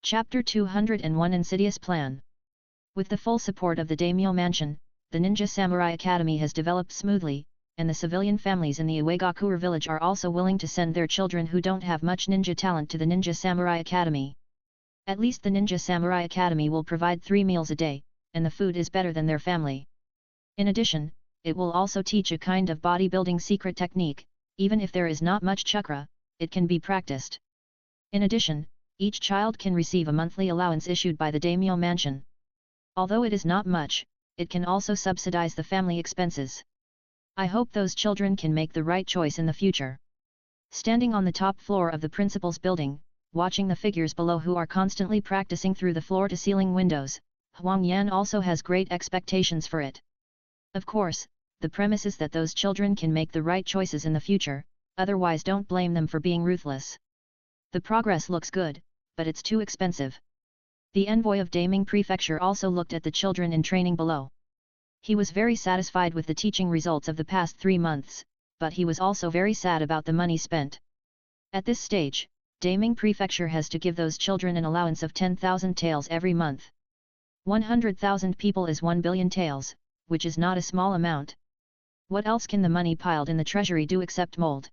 Chapter 201 Insidious Plan. With the full support of the daimyo mansion, the Ninja Samurai Academy has developed smoothly, and the civilian families in the Uegakure village are also willing to send their children who don't have much ninja talent to the Ninja Samurai Academy. At least the Ninja Samurai Academy will provide 3 meals a day, and the food is better than their family. In addition, it will also teach a kind of bodybuilding secret technique. Even if there is not much chakra, it can be practiced. In addition, each child can receive a monthly allowance issued by the daimyo mansion. Although it is not much, it can also subsidize the family expenses. I hope those children can make the right choice in the future. Standing on the top floor of the principal's building, watching the figures below who are constantly practicing through the floor-to-ceiling windows, Huang Yan also has great expectations for it. Of course, the premise is that those children can make the right choices in the future, otherwise don't blame them for being ruthless. The progress looks good, but it's too expensive. The envoy of Daming Prefecture also looked at the children in training below. He was very satisfied with the teaching results of the past 3 months, but he was also very sad about the money spent. At this stage, Daming Prefecture has to give those children an allowance of 10,000 taels every month. 100,000 people is 1 billion taels, which is not a small amount. What else can the money piled in the treasury do except mold?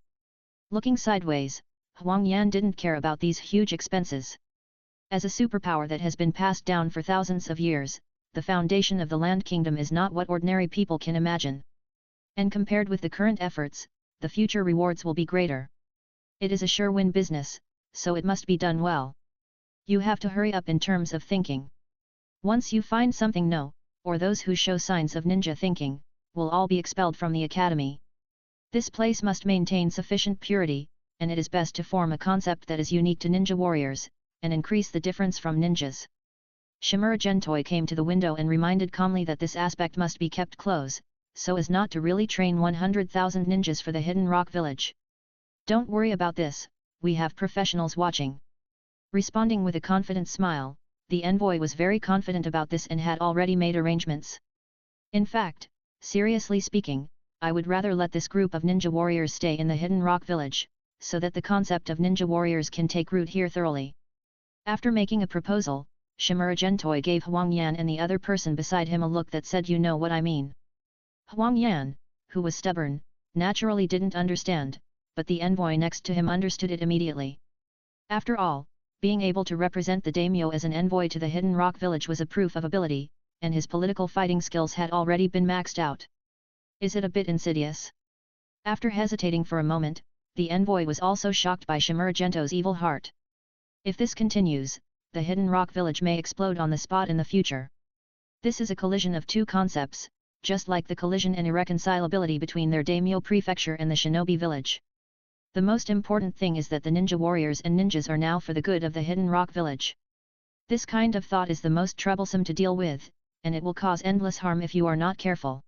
Looking sideways, Huang Yan didn't care about these huge expenses. As a superpower that has been passed down for thousands of years, the foundation of the Land Kingdom is not what ordinary people can imagine. And compared with the current efforts, the future rewards will be greater. It is a sure-win business, so it must be done well. You have to hurry up in terms of thinking. Once you find something no, or those who show signs of ninja thinking, will all be expelled from the academy. This place must maintain sufficient purity, and it is best to form a concept that is unique to ninja warriors, and increase the difference from ninjas. Shimura Gentoi came to the window and reminded calmly that this aspect must be kept close, so as not to really train 100,000 ninjas for the Hidden Rock Village. Don't worry about this, we have professionals watching. Responding with a confident smile, the envoy was very confident about this and had already made arrangements. In fact, seriously speaking, I would rather let this group of ninja warriors stay in the Hidden Rock Village, so that the concept of ninja warriors can take root here thoroughly. After making a proposal, Shimura Gentoi gave Huang Yan and the other person beside him a look that said, "You know what I mean." Huang Yan, who was stubborn, naturally didn't understand, but the envoy next to him understood it immediately. After all, being able to represent the daimyo as an envoy to the Hidden Rock Village was a proof of ability, and his political fighting skills had already been maxed out. Is it a bit insidious? After hesitating for a moment, the envoy was also shocked by Shimura Gento's evil heart. If this continues, the Hidden Rock Village may explode on the spot in the future. This is a collision of two concepts, just like the collision and irreconcilability between their daimyo prefecture and the shinobi village. The most important thing is that the ninja warriors and ninjas are now for the good of the Hidden Rock Village. This kind of thought is the most troublesome to deal with, and it will cause endless harm if you are not careful.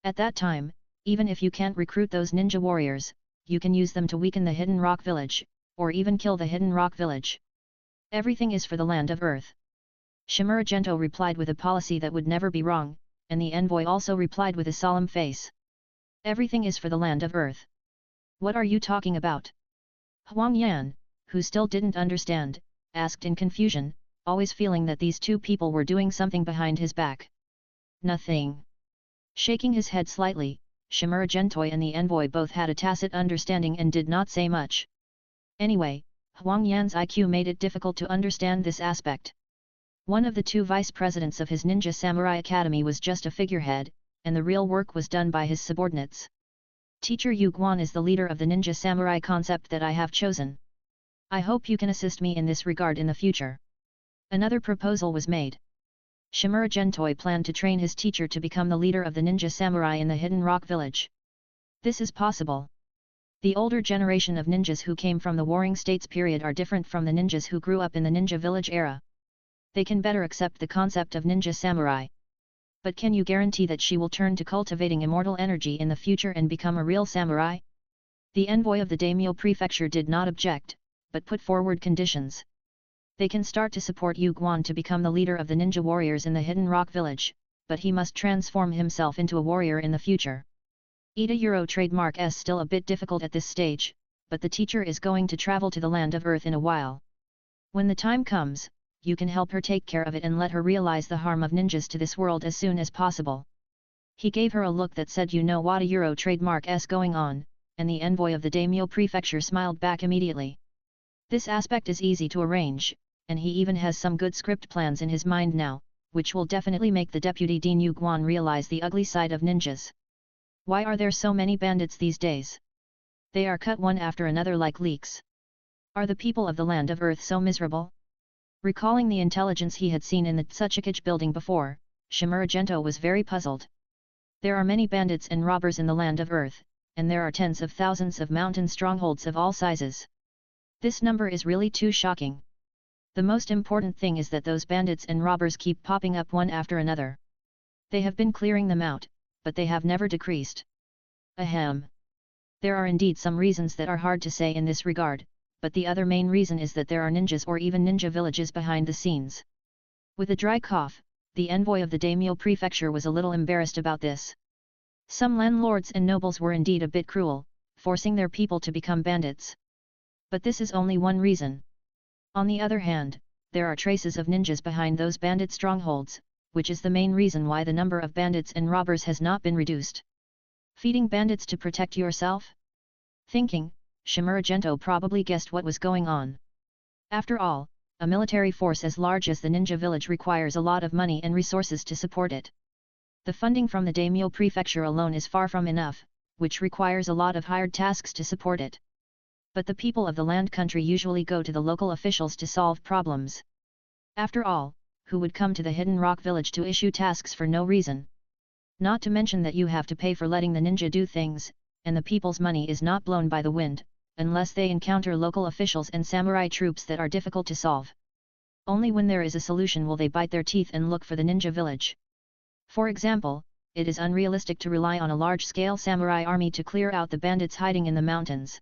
At that time, even if you can't recruit those ninja warriors, you can use them to weaken the Hidden Rock Village, or even kill the Hidden Rock Village. Everything is for the land of Earth. Shimura Gento replied with a policy that would never be wrong, and the envoy also replied with a solemn face. Everything is for the land of Earth. What are you talking about? Huang Yan, who still didn't understand, asked in confusion, always feeling that these two people were doing something behind his back. Nothing. Shaking his head slightly, Shimura Gentoi and the envoy both had a tacit understanding and did not say much. Anyway, Huang Yan's IQ made it difficult to understand this aspect. One of the two vice presidents of his Ninja Samurai Academy was just a figurehead, and the real work was done by his subordinates. Teacher Yu Guan is the leader of the Ninja Samurai concept that I have chosen. I hope you can assist me in this regard in the future. Another proposal was made. Shimura Gentoi planned to train his teacher to become the leader of the Ninja Samurai in the Hidden Rock Village. This is possible. The older generation of ninjas who came from the Warring States period are different from the ninjas who grew up in the Ninja Village era. They can better accept the concept of Ninja Samurai. But can you guarantee that she will turn to cultivating immortal energy in the future and become a real samurai? The envoy of the daimyo prefecture did not object, but put forward conditions. They can start to support Yu Guan to become the leader of the ninja warriors in the Hidden Rock Village, but he must transform himself into a warrior in the future. ETA Euro trademark is still a bit difficult at this stage, but the teacher is going to travel to the land of Earth in a while. When the time comes, you can help her take care of it and let her realize the harm of ninjas to this world as soon as possible. He gave her a look that said, you know what a Euro trademark is going on, and the envoy of the daimyo prefecture smiled back immediately. This aspect is easy to arrange, and he even has some good script plans in his mind now, which will definitely make the deputy Dean Yu Guan realize the ugly side of ninjas. Why are there so many bandits these days? They are cut one after another like leeks. Are the people of the land of Earth so miserable? Recalling the intelligence he had seen in the Tsuchikage building before, Shimura Gento was very puzzled. There are many bandits and robbers in the land of Earth, and there are tens of thousands of mountain strongholds of all sizes. This number is really too shocking. The most important thing is that those bandits and robbers keep popping up one after another. They have been clearing them out, but they have never decreased. Ahem. There are indeed some reasons that are hard to say in this regard, but the other main reason is that there are ninjas or even ninja villages behind the scenes. With a dry cough, the envoy of the daimyo prefecture was a little embarrassed about this. Some landlords and nobles were indeed a bit cruel, forcing their people to become bandits. But this is only one reason. On the other hand, there are traces of ninjas behind those bandit strongholds, which is the main reason why the number of bandits and robbers has not been reduced. Feeding bandits to protect yourself? Thinking, Shimura Gento probably guessed what was going on. After all, a military force as large as the ninja village requires a lot of money and resources to support it. The funding from the daimyo prefecture alone is far from enough, which requires a lot of hired tasks to support it. But the people of the land country usually go to the local officials to solve problems. After all, who would come to the Hidden Rock village to issue tasks for no reason? Not to mention that you have to pay for letting the ninja do things, and the people's money is not blown by the wind, unless they encounter local officials and samurai troops that are difficult to solve. Only when there is a solution will they bite their teeth and look for the ninja village. For example, it is unrealistic to rely on a large-scale samurai army to clear out the bandits hiding in the mountains.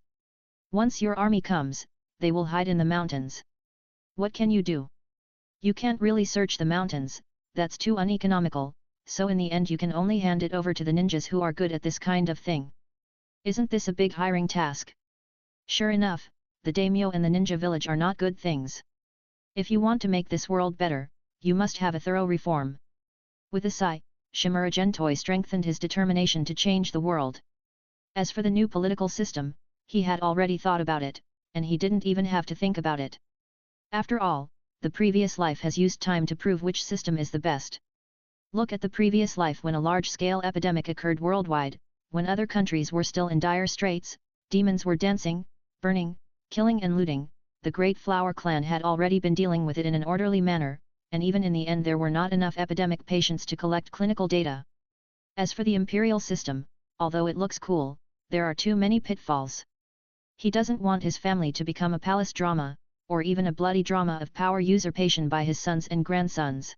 Once your army comes, they will hide in the mountains. What can you do? You can't really search the mountains, that's too uneconomical, so in the end you can only hand it over to the ninjas who are good at this kind of thing. Isn't this a big hiring task? Sure enough, the daimyo and the ninja village are not good things. If you want to make this world better, you must have a thorough reform. With a sigh, Shimura Gentoi strengthened his determination to change the world. As for the new political system, he had already thought about it, and he didn't even have to think about it. After all, the previous life has used time to prove which system is the best. Look at the previous life when a large-scale epidemic occurred worldwide, when other countries were still in dire straits, demons were dancing, burning, killing and looting, the Great Flower Clan had already been dealing with it in an orderly manner, and even in the end there were not enough epidemic patients to collect clinical data. As for the imperial system, although it looks cool, there are too many pitfalls. He doesn't want his family to become a palace drama, or even a bloody drama of power usurpation by his sons and grandsons.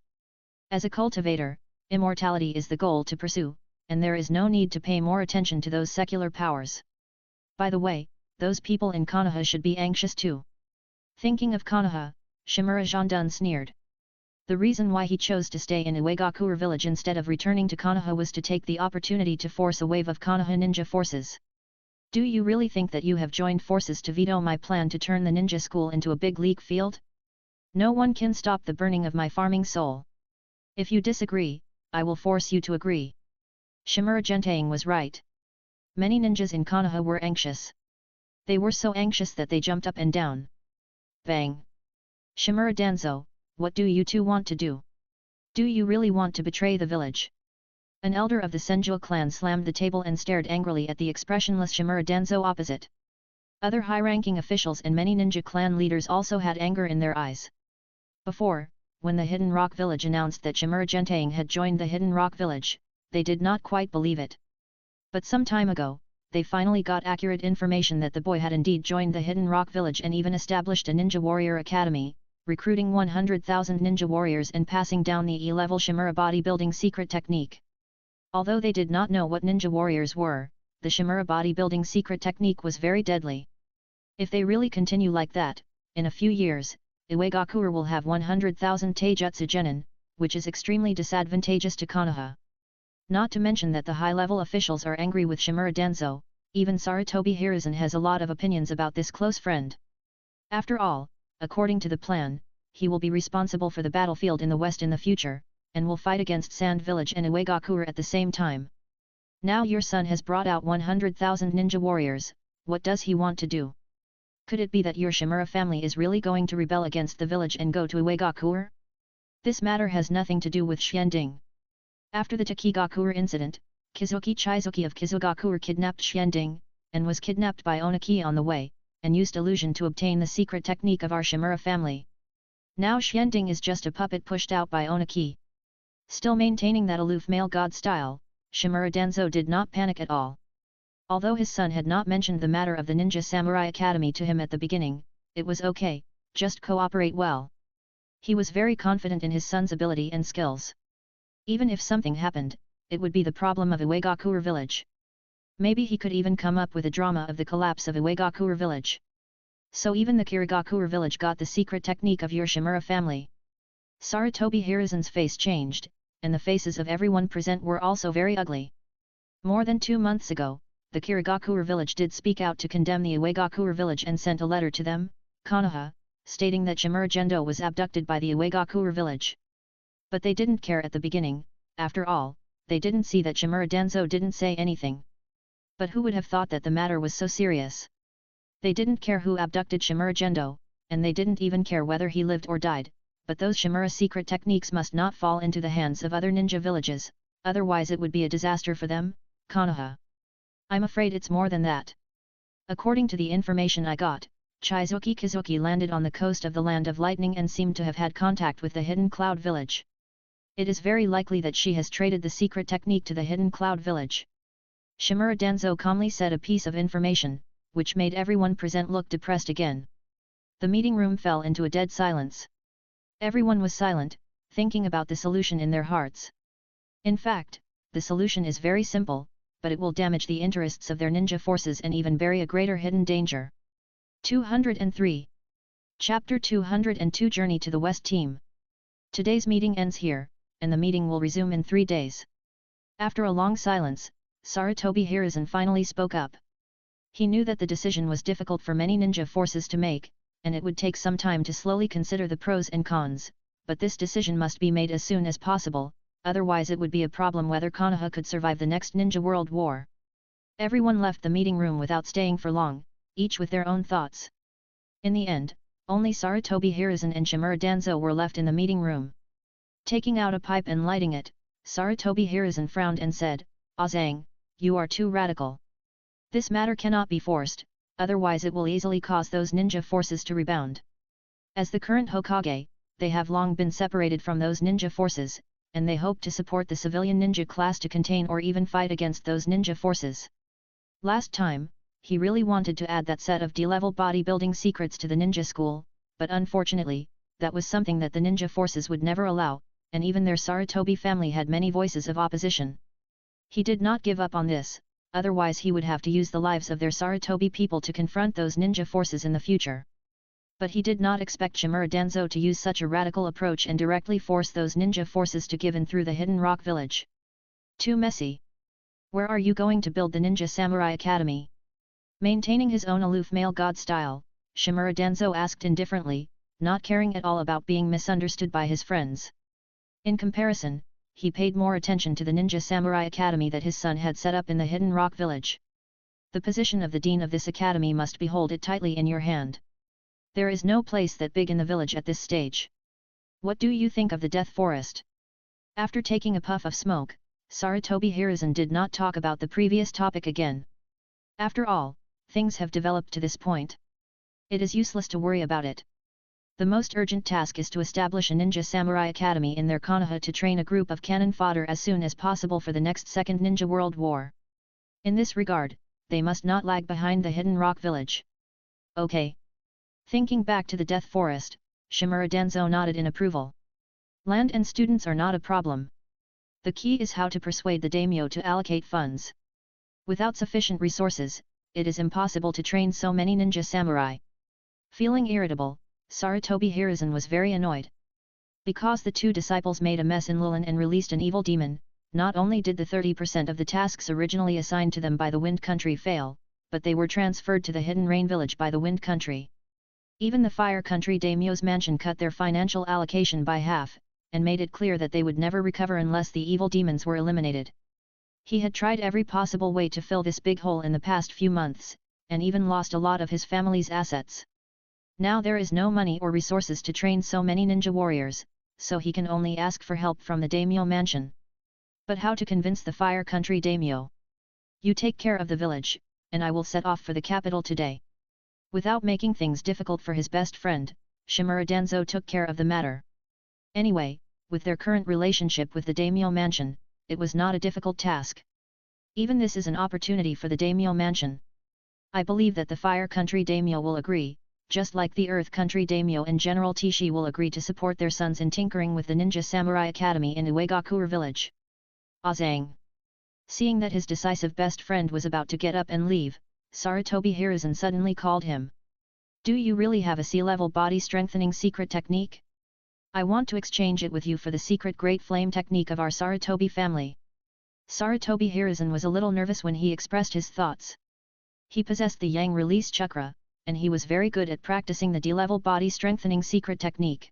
As a cultivator, immortality is the goal to pursue, and there is no need to pay more attention to those secular powers. By the way, those people in Konoha should be anxious too. Thinking of Konoha, Shimura Jondun sneered. The reason why he chose to stay in Uegakure village instead of returning to Konoha was to take the opportunity to force a wave of Konoha ninja forces. Do you really think that you have joined forces to veto my plan to turn the ninja school into a big league field? No one can stop the burning of my farming soul. If you disagree, I will force you to agree. Shimura Gentang was right. Many ninjas in Konoha were anxious. They were so anxious that they jumped up and down. Bang! Shimura Danzo, what do you two want to do? Do you really want to betray the village? An elder of the Senjo clan slammed the table and stared angrily at the expressionless Shimura Danzo opposite. Other high-ranking officials and many ninja clan leaders also had anger in their eyes. Before, when the Hidden Rock village announced that Shimura Gentang had joined the Hidden Rock village, they did not quite believe it. But some time ago, they finally got accurate information that the boy had indeed joined the Hidden Rock village and even established a ninja warrior academy, recruiting 100,000 ninja warriors and passing down the E-level Shimura bodybuilding secret technique. Although they did not know what ninja warriors were, the Shimura bodybuilding secret technique was very deadly. If they really continue like that, in a few years, Uegakure will have 100,000 Taijutsu genin, which is extremely disadvantageous to Konoha. Not to mention that the high-level officials are angry with Shimura Danzo, even Sarutobi Hiruzen has a lot of opinions about this close friend. After all, according to the plan, he will be responsible for the battlefield in the west in the future, and will fight against Sand Village and Uegakure at the same time. Now your son has brought out 100,000 ninja warriors, what does he want to do? Could it be that your Shimura family is really going to rebel against the village and go to Uegakure? This matter has nothing to do with Xianding. After the Takigakure incident, Kizuki Chizuki of Kizugakure kidnapped Xianding, and was kidnapped by Onaki on the way, and used illusion to obtain the secret technique of our Shimura family. Now Xianding is just a puppet pushed out by Onaki. Still maintaining that aloof male god style, Shimura Danzo did not panic at all. Although his son had not mentioned the matter of the Ninja Samurai Academy to him at the beginning, it was okay, just cooperate well. He was very confident in his son's ability and skills. Even if something happened, it would be the problem of Uegakure village. Maybe he could even come up with a drama of the collapse of Uegakure village. So even the Kirigakure village got the secret technique of your Shimura family. Sarutobi Hiruzen's face changed, and the faces of everyone present were also very ugly. More than 2 months ago, the Kirigakure village did speak out to condemn the Uegakure village and sent a letter to them, Konoha, stating that Shimura Gendo was abducted by the Uegakure village. But they didn't care at the beginning, after all, they didn't see that Shimura Danzo didn't say anything. But who would have thought that the matter was so serious? They didn't care who abducted Shimura Gendo, and they didn't even care whether he lived or died, but those Shimura secret techniques must not fall into the hands of other ninja villages, otherwise it would be a disaster for them, Konoha. I'm afraid it's more than that. According to the information I got, Chizuki Kizuki landed on the coast of the Land of Lightning and seemed to have had contact with the Hidden Cloud village. It is very likely that she has traded the secret technique to the Hidden Cloud village. Shimura Danzo calmly said a piece of information, which made everyone present look depressed again. The meeting room fell into a dead silence. Everyone was silent, thinking about the solution in their hearts. In fact, the solution is very simple, but it will damage the interests of their ninja forces and even bury a greater hidden danger. 203. Chapter 202 Journey to the West Team. Today's meeting ends here, and the meeting will resume in 3 days. After a long silence, Sarutobi Hiruzen finally spoke up. He knew that the decision was difficult for many ninja forces to make, and it would take some time to slowly consider the pros and cons, but this decision must be made as soon as possible, otherwise it would be a problem whether Konoha could survive the next Ninja World War. Everyone left the meeting room without staying for long, each with their own thoughts. In the end, only Sarutobi Hiruzen and Shimura Danzo were left in the meeting room. Taking out a pipe and lighting it, Sarutobi Hiruzen frowned and said, "Azang, you are too radical. This matter cannot be forced, otherwise it will easily cause those ninja forces to rebound. As the current Hokage, they have long been separated from those ninja forces, and they hope to support the civilian ninja class to contain or even fight against those ninja forces. Last time, he really wanted to add that set of D-level bodybuilding secrets to the ninja school, but unfortunately, that was something that the ninja forces would never allow, and even their Sarutobi family had many voices of opposition. He did not give up on this, otherwise he would have to use the lives of their Sarutobi people to confront those ninja forces in the future. But he did not expect Shimura Danzo to use such a radical approach and directly force those ninja forces to give in through the Hidden Rock village. Too messy. Where are you going to build the Ninja Samurai Academy? Maintaining his own aloof male god style, Shimura Danzo asked indifferently, not caring at all about being misunderstood by his friends. In comparison, he paid more attention to the Ninja Samurai Academy that his son had set up in the Hidden Rock village. The position of the dean of this academy must be hold it tightly in your hand. There is no place that big in the village at this stage. What do you think of the Death Forest? After taking a puff of smoke, Sarutobi Hiruzen did not talk about the previous topic again. After all, things have developed to this point. It is useless to worry about it. The most urgent task is to establish a Ninja Samurai Academy in their Konoha to train a group of cannon fodder as soon as possible for the next Second Ninja World War. In this regard, they must not lag behind the Hidden Rock village. Okay. Thinking back to the Death Forest, Shimura Danzo nodded in approval. Land and students are not a problem. The key is how to persuade the daimyo to allocate funds. Without sufficient resources, it is impossible to train so many ninja samurai. Feeling irritable, Sarutobi Hiruzen was very annoyed. Because the two disciples made a mess in Lulin and released an evil demon, not only did the 30% of the tasks originally assigned to them by the Wind Country fail, but they were transferred to the Hidden Rain village by the Wind Country. Even the Fire Country Daimyo's mansion cut their financial allocation by half, and made it clear that they would never recover unless the evil demons were eliminated. He had tried every possible way to fill this big hole in the past few months, and even lost a lot of his family's assets. Now there is no money or resources to train so many ninja warriors, so he can only ask for help from the daimyo mansion. But how to convince the Fire Country daimyo? You take care of the village, and I will set off for the capital today. Without making things difficult for his best friend, Shimura Danzo took care of the matter. Anyway, with their current relationship with the daimyo mansion, it was not a difficult task. Even this is an opportunity for the daimyo mansion. I believe that the Fire Country daimyo will agree, just like the Earth Country daimyo and General Tishi will agree to support their sons in tinkering with the Ninja Samurai Academy in Uegakure village. Azang. Seeing that his decisive best friend was about to get up and leave, Sarutobi Hiruzen suddenly called him. Do you really have a sea-level body strengthening secret technique? I want to exchange it with you for the secret Great Flame technique of our Sarutobi family. Sarutobi Hiruzen was a little nervous when he expressed his thoughts. He possessed the Yang Release Chakra, and he was very good at practicing the D-level body strengthening secret technique.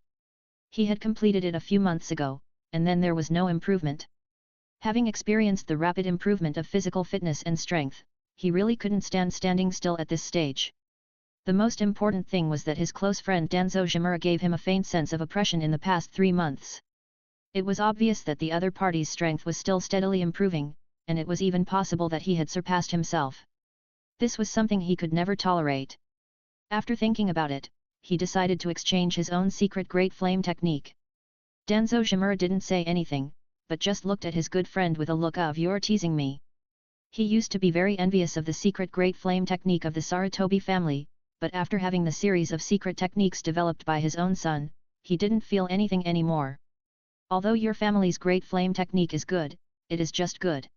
He had completed it a few months ago, and then there was no improvement. Having experienced the rapid improvement of physical fitness and strength, he really couldn't stand standing still at this stage. The most important thing was that his close friend Danzo Shimura gave him a faint sense of oppression in the past 3 months. It was obvious that the other party's strength was still steadily improving, and it was even possible that he had surpassed himself. This was something he could never tolerate. After thinking about it, he decided to exchange his own secret Great Flame technique. Danzo Shimura didn't say anything, but just looked at his good friend with a look of "You're teasing me." He used to be very envious of the secret Great Flame technique of the Sarutobi family, but after having the series of secret techniques developed by his own son, he didn't feel anything anymore. Although your family's Great Flame technique is good, it is just good.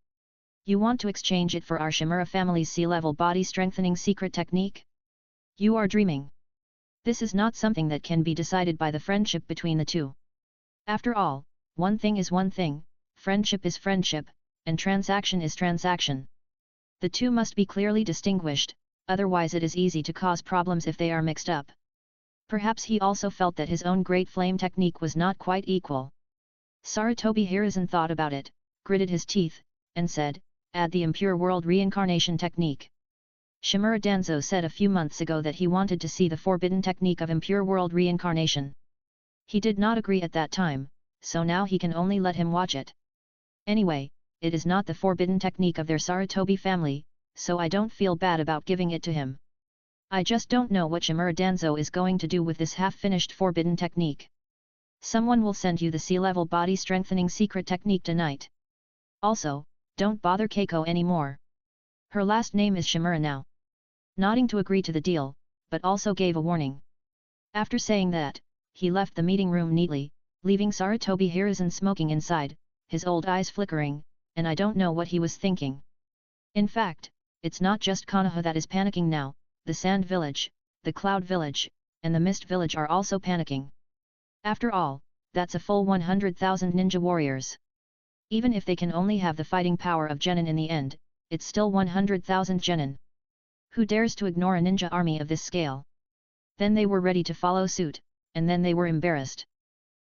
You want to exchange it for our Shimura family's sea-level body strengthening secret technique? You are dreaming. This is not something that can be decided by the friendship between the two. After all, one thing is one thing, friendship is friendship, and transaction is transaction. The two must be clearly distinguished, otherwise it is easy to cause problems if they are mixed up. Perhaps he also felt that his own Great Flame technique was not quite equal. Sarutobi Hiruzen thought about it, gritted his teeth, and said, "Add the Impure World Reincarnation technique." Shimura Danzo said a few months ago that he wanted to see the forbidden technique of Impure World Reincarnation. He did not agree at that time, so now he can only let him watch it. Anyway, it is not the forbidden technique of their Sarutobi family, so I don't feel bad about giving it to him. I just don't know what Shimura Danzo is going to do with this half-finished forbidden technique. Someone will send you the sea-level body strengthening secret technique tonight. Also, don't bother Keiko anymore. Her last name is Shimura now. Nodding to agree to the deal, but also gave a warning. After saying that, he left the meeting room neatly, leaving Sarutobi Hiruzen smoking inside, his old eyes flickering, and I don't know what he was thinking. In fact, it's not just Konoha that is panicking now, the Sand Village, the Cloud Village, and the Mist Village are also panicking. After all, that's a full 100,000 ninja warriors. Even if they can only have the fighting power of genin in the end, it's still 100,000 genin. Who dares to ignore a ninja army of this scale? Then they were ready to follow suit, and then they were embarrassed.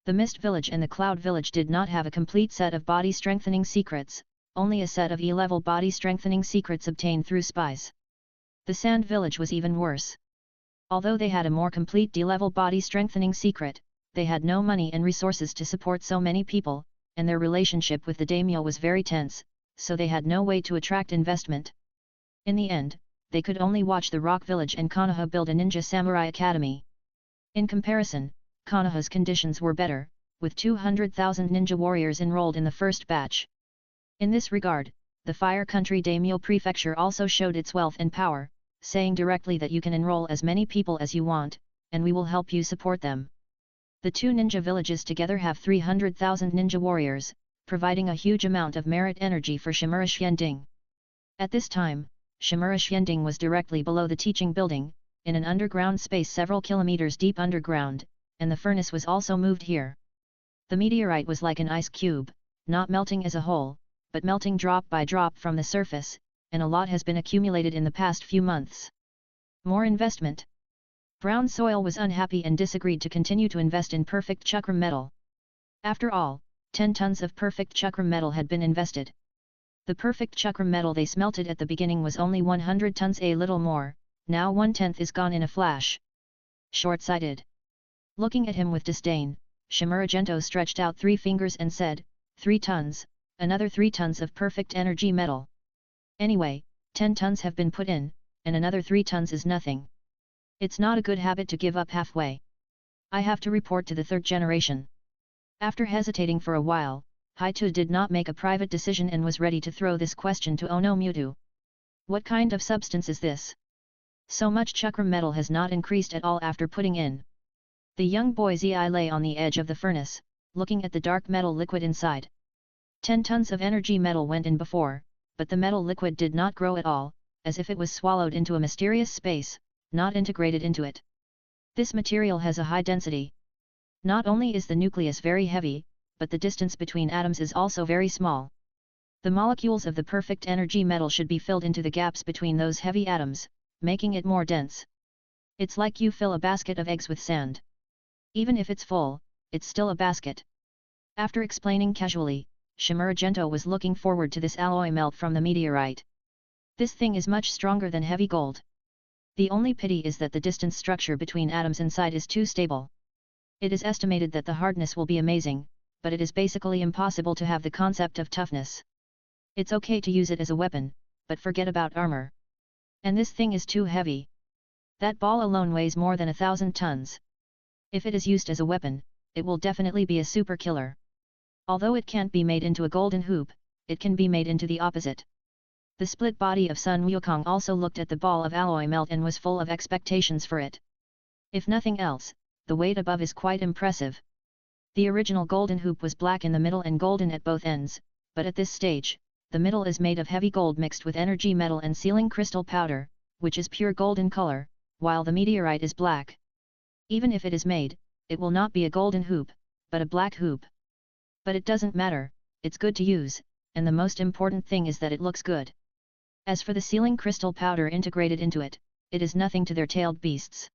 The Mist Village and the Cloud Village did not have a complete set of body strengthening secrets, only a set of E-level body strengthening secrets obtained through spies. The Sand Village was even worse. Although they had a more complete D-level body strengthening secret, they had no money and resources to support so many people, and their relationship with the daimyo was very tense, so they had no way to attract investment. In the end, they could only watch the Rock Village and Konoha build a ninja samurai academy. In comparison, Konoha's conditions were better, with 200,000 ninja warriors enrolled in the first batch. In this regard, the Fire Country Daimyo Prefecture also showed its wealth and power, saying directly that you can enroll as many people as you want, and we will help you support them. The two ninja villages together have 300,000 ninja warriors, providing a huge amount of merit energy for Shimura Xianding. At this time, Shimura Xianding was directly below the teaching building, in an underground space several kilometers deep underground, and the furnace was also moved here. The meteorite was like an ice cube, not melting as a whole, but melting drop by drop from the surface, and a lot has been accumulated in the past few months. More investment. Brown Soil was unhappy and disagreed to continue to invest in perfect chakram metal. After all, 10 tons of perfect chakram metal had been invested. The perfect chakram metal they smelted at the beginning was only 100 tons, a little more, now 1/10 is gone in a flash. Short-sighted. Looking at him with disdain, Shimuragento stretched out 3 fingers and said, 3 tons, another 3 tons of perfect energy metal. Anyway, 10 tons have been put in, and another 3 tons is nothing. It's not a good habit to give up halfway. I have to report to the 3rd generation. After hesitating for a while, Haito did not make a private decision and was ready to throw this question to Ono Mutu. What kind of substance is this? So much chakram metal has not increased at all after putting in. The young boy's eye lay on the edge of the furnace, looking at the dark metal liquid inside. 10 tons of energy metal went in before, but the metal liquid did not grow at all, as if it was swallowed into a mysterious space, not integrated into it. This material has a high density. Not only is the nucleus very heavy, but the distance between atoms is also very small. The molecules of the perfect energy metal should be filled into the gaps between those heavy atoms, making it more dense. It's like you fill a basket of eggs with sand. Even if it's full, it's still a basket. After explaining casually, Shimuragento was looking forward to this alloy melt from the meteorite. This thing is much stronger than heavy gold. The only pity is that the distance structure between atoms inside is too stable. It is estimated that the hardness will be amazing, but it is basically impossible to have the concept of toughness. It's okay to use it as a weapon, but forget about armor. And this thing is too heavy. That ball alone weighs more than 1,000 tons. If it is used as a weapon, it will definitely be a super killer. Although it can't be made into a golden hoop, it can be made into the opposite. The split body of Sun Wukong also looked at the ball of alloy melt and was full of expectations for it. If nothing else, the weight above is quite impressive. The original golden hoop was black in the middle and golden at both ends, but at this stage, the middle is made of heavy gold mixed with energy metal and sealing crystal powder, which is pure golden color, while the meteorite is black. Even if it is made, it will not be a golden hoop, but a black hoop. But it doesn't matter, it's good to use, and the most important thing is that it looks good. As for the sealing crystal powder integrated into it, it is nothing to their tailed beasts.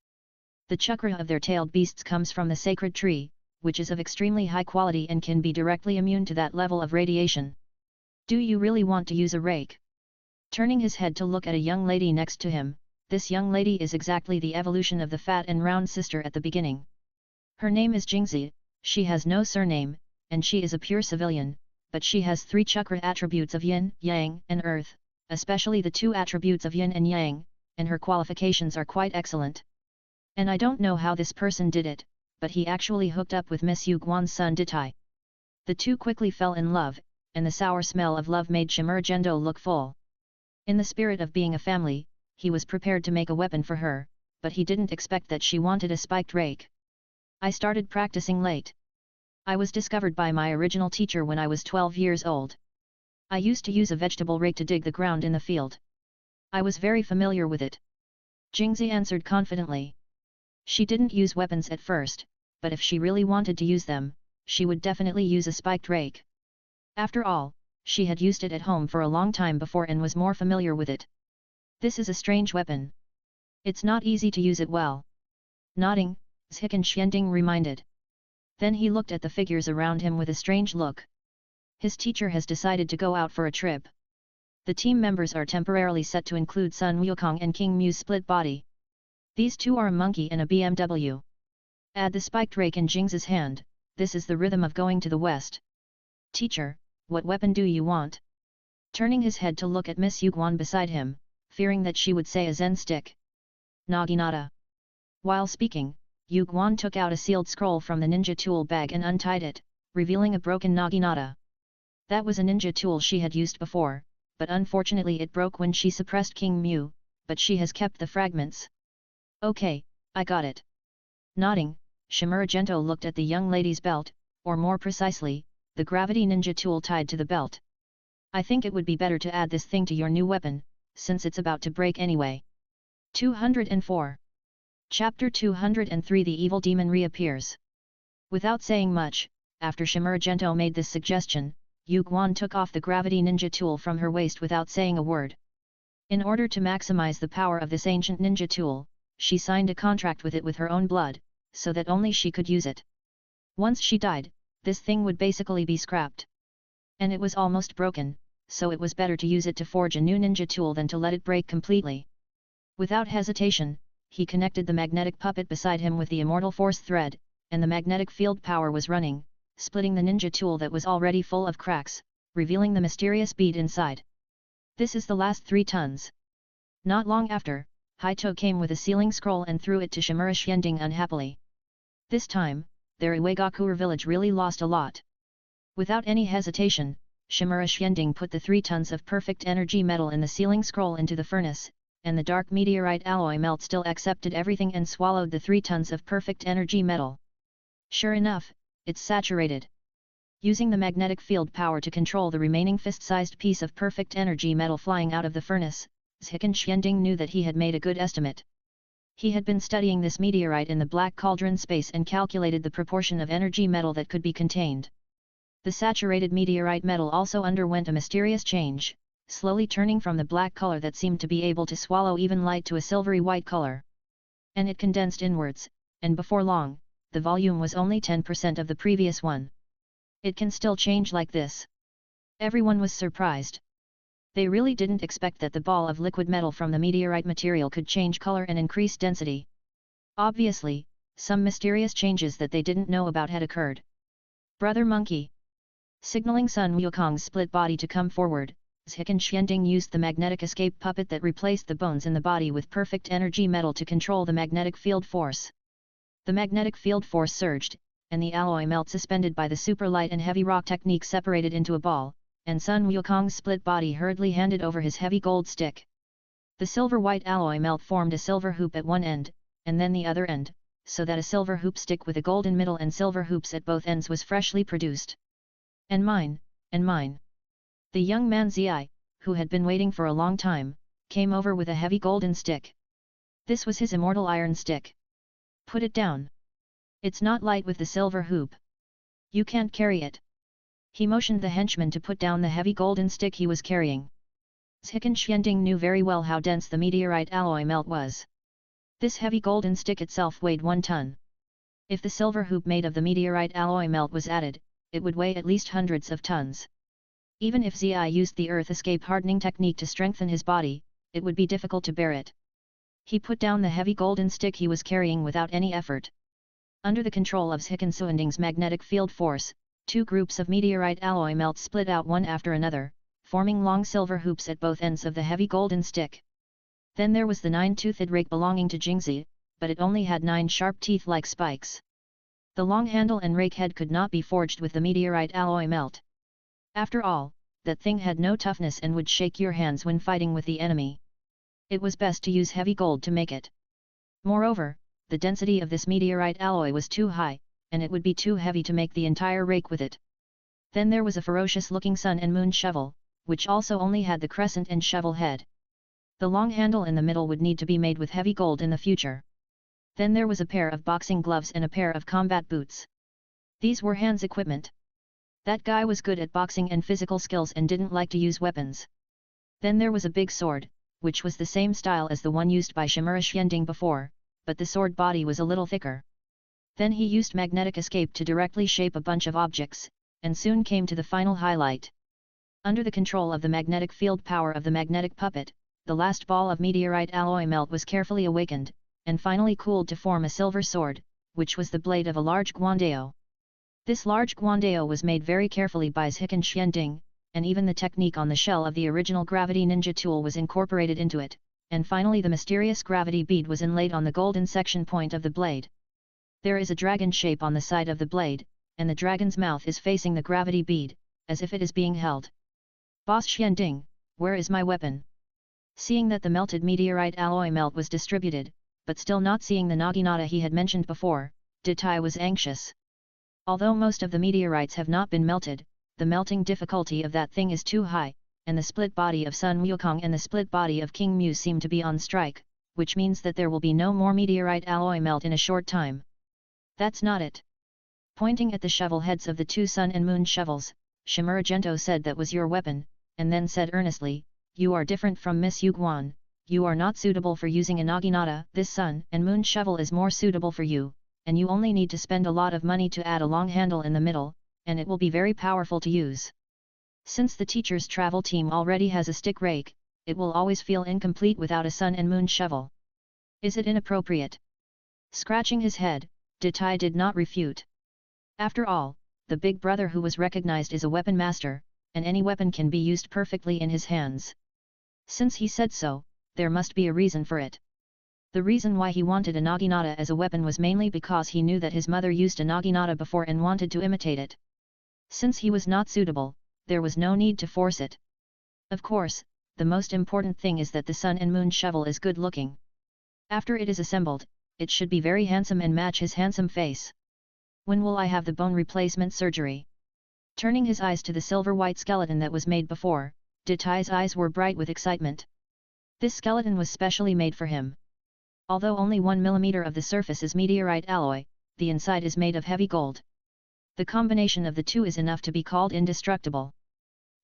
The chakra of their tailed beasts comes from the sacred tree, which is of extremely high quality and can be directly immune to that level of radiation. Do you really want to use a rake? Turning his head to look at a young lady next to him, this young lady is exactly the evolution of the fat and round sister at the beginning. Her name is Jingzi, she has no surname, and she is a pure civilian, but she has 3 chakra attributes of yin, yang, and earth, especially the 2 attributes of yin and yang, and her qualifications are quite excellent. And I don't know how this person did it, but he actually hooked up with Miss Yu Guan's son Ditai. The two quickly fell in love, and the sour smell of love made Shimuragento look full. In the spirit of being a family, he was prepared to make a weapon for her, but he didn't expect that she wanted a spiked rake. I started practicing late. I was discovered by my original teacher when I was 12 years old. I used to use a vegetable rake to dig the ground in the field. I was very familiar with it. Jingzi answered confidently. She didn't use weapons at first, but if she really wanted to use them, she would definitely use a spiked rake. After all, she had used it at home for a long time before and was more familiar with it. This is a strange weapon. It's not easy to use it well. Nodding, Zhikan Xianding reminded. Then he looked at the figures around him with a strange look. His teacher has decided to go out for a trip. The team members are temporarily set to include Sun Wukong and King Mu's split body. These two are a monkey and a BMW. Add the spiked rake in Jing's hand, this is the rhythm of going to the west. Teacher, what weapon do you want? Turning his head to look at Miss Yu Guan beside him, fearing that she would say a Zen stick. Naginata. While speaking, Yu Guan took out a sealed scroll from the ninja tool bag and untied it, revealing a broken Naginata. That was a ninja tool she had used before, but unfortunately it broke when she suppressed King Mu, but she has kept the fragments. Okay, I got it. Nodding, Shimuragento looked at the young lady's belt, or more precisely, the gravity ninja tool tied to the belt. I think it would be better to add this thing to your new weapon, since it's about to break anyway. 204. Chapter 203 The Evil Demon Reappears. Without saying much, after Shimuragento made this suggestion, Yu Guan took off the gravity ninja tool from her waist without saying a word. In order to maximize the power of this ancient ninja tool, she signed a contract with it with her own blood, so that only she could use it. Once she died, this thing would basically be scrapped. And it was almost broken, so it was better to use it to forge a new ninja tool than to let it break completely. Without hesitation, he connected the magnetic puppet beside him with the immortal force thread, and the magnetic field power was running, splitting the ninja tool that was already full of cracks, revealing the mysterious bead inside. This is the last 3 tons. Not long after, Haito came with a sealing scroll and threw it to Shimura Xianding unhappily. This time, their Iwagakure village really lost a lot. Without any hesitation, Shimura Xianding put the 3 tons of perfect energy metal in the sealing scroll into the furnace, and the dark meteorite alloy melt still accepted everything and swallowed the 3 tons of perfect energy metal. Sure enough, it's saturated. Using the magnetic field power to control the remaining fist-sized piece of perfect energy metal flying out of the furnace, Ziken Xianding knew that he had made a good estimate. He had been studying this meteorite in the black cauldron space and calculated the proportion of energy metal that could be contained. The saturated meteorite metal also underwent a mysterious change, slowly turning from the black color that seemed to be able to swallow even light to a silvery white color. And it condensed inwards, and before long, the volume was only 10% of the previous one. It can still change like this. Everyone was surprised. They really didn't expect that the ball of liquid metal from the meteorite material could change color and increase density. Obviously, some mysterious changes that they didn't know about had occurred. Brother Monkey. Signaling Sun Wukong's split body to come forward, Ziken Xianding used the magnetic escape puppet that replaced the bones in the body with perfect energy metal to control the magnetic field force. The magnetic field force surged, and the alloy melt suspended by the super light and heavy rock technique separated into a ball, and Sun Wukong's split body hurriedly handed over his heavy gold stick. The silver-white alloy melt formed a silver hoop at one end, and then the other end, so that a silver hoop stick with a golden middle and silver hoops at both ends was freshly produced. And mine, and mine. The young man Zi, who had been waiting for a long time, came over with a heavy golden stick. This was his immortal iron stick. Put it down. It's not light with the silver hoop. You can't carry it. He motioned the henchman to put down the heavy golden stick he was carrying. Ziken Xianding knew very well how dense the meteorite alloy melt was. This heavy golden stick itself weighed 1 ton. If the silver hoop made of the meteorite alloy melt was added, it would weigh at least hundreds of tons. Even if Zi used the earth escape hardening technique to strengthen his body, it would be difficult to bear it. He put down the heavy golden stick he was carrying without any effort. Under the control of Ziken Xianding's magnetic field force, 2 groups of meteorite alloy melt split out one after another, forming long silver hoops at both ends of the heavy golden stick. Then there was the 9-toothed rake belonging to Jingzi, but it only had 9 sharp teeth like spikes. The long handle and rake head could not be forged with the meteorite alloy melt. After all, that thing had no toughness and would shake your hands when fighting with the enemy. It was best to use heavy gold to make it. Moreover, the density of this meteorite alloy was too high, and it would be too heavy to make the entire rake with it. Then there was a ferocious-looking sun and moon shovel, which also only had the crescent and shovel head. The long handle in the middle would need to be made with heavy gold in the future. Then there was a pair of boxing gloves and a pair of combat boots. These were hands equipment. That guy was good at boxing and physical skills and didn't like to use weapons. Then there was a big sword, which was the same style as the one used by Shimura Xianding before, but the sword body was a little thicker. Then he used magnetic escape to directly shape a bunch of objects, and soon came to the final highlight. Under the control of the magnetic field power of the magnetic puppet, the last ball of meteorite alloy melt was carefully awakened, and finally cooled to form a silver sword, which was the blade of a large guandao. This large guandao was made very carefully by Ziken Xianding, and even the technique on the shell of the original gravity ninja tool was incorporated into it, and finally the mysterious gravity bead was inlaid on the golden section point of the blade. There is a dragon shape on the side of the blade, and the dragon's mouth is facing the gravity bead, as if it is being held. Boss Xianding, where is my weapon? Seeing that the melted meteorite alloy melt was distributed, but still not seeing the naginata he had mentioned before, Ditai was anxious. Although most of the meteorites have not been melted, the melting difficulty of that thing is too high, and the split body of Sun Wukong and the split body of King Mu seem to be on strike, which means that there will be no more meteorite alloy melt in a short time. That's not it. Pointing at the shovel heads of the 2 sun and moon shovels, Shimura Gento said that was your weapon, and then said earnestly, you are different from Miss Yu Guan, you are not suitable for using a naginata. This sun and moon shovel is more suitable for you, and you only need to spend a lot of money to add a long handle in the middle, and it will be very powerful to use. Since the teacher's travel team already has a stick rake, it will always feel incomplete without a sun and moon shovel. Is it inappropriate? Scratching his head, Ditai did not refute. After all, the big brother who was recognized is a weapon master, and any weapon can be used perfectly in his hands. Since he said so, there must be a reason for it. The reason why he wanted a naginata as a weapon was mainly because he knew that his mother used a naginata before and wanted to imitate it. Since he was not suitable, there was no need to force it. Of course, the most important thing is that the sun and moon shovel is good looking. After it is assembled, it should be very handsome and match his handsome face. When will I have the bone replacement surgery? Turning his eyes to the silver-white skeleton that was made before, Ditai's eyes were bright with excitement. This skeleton was specially made for him. Although only 1 millimeter of the surface is meteorite alloy, the inside is made of heavy gold. The combination of the two is enough to be called indestructible.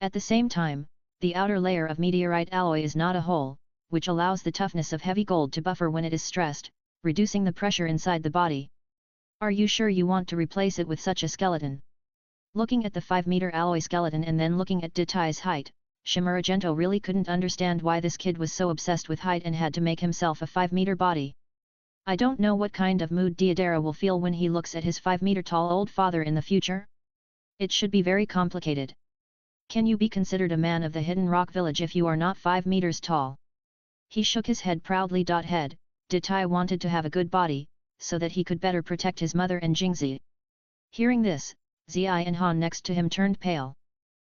At the same time, the outer layer of meteorite alloy is not a hole, which allows the toughness of heavy gold to buffer when it is stressed, reducing the pressure inside the body. Are you sure you want to replace it with such a skeleton? Looking at the 5-meter alloy skeleton and then looking at Ditai's height, Shimuragento really couldn't understand why this kid was so obsessed with height and had to make himself a 5-meter body. I don't know what kind of mood Deidara will feel when he looks at his 5-meter tall old father in the future. It should be very complicated. Can you be considered a man of the Hidden Rock Village if you are not 5 meters tall? He shook his head proudly. Head, Ditai wanted to have a good body, so that he could better protect his mother and Jingzi. Hearing this, Ziai and Han next to him turned pale.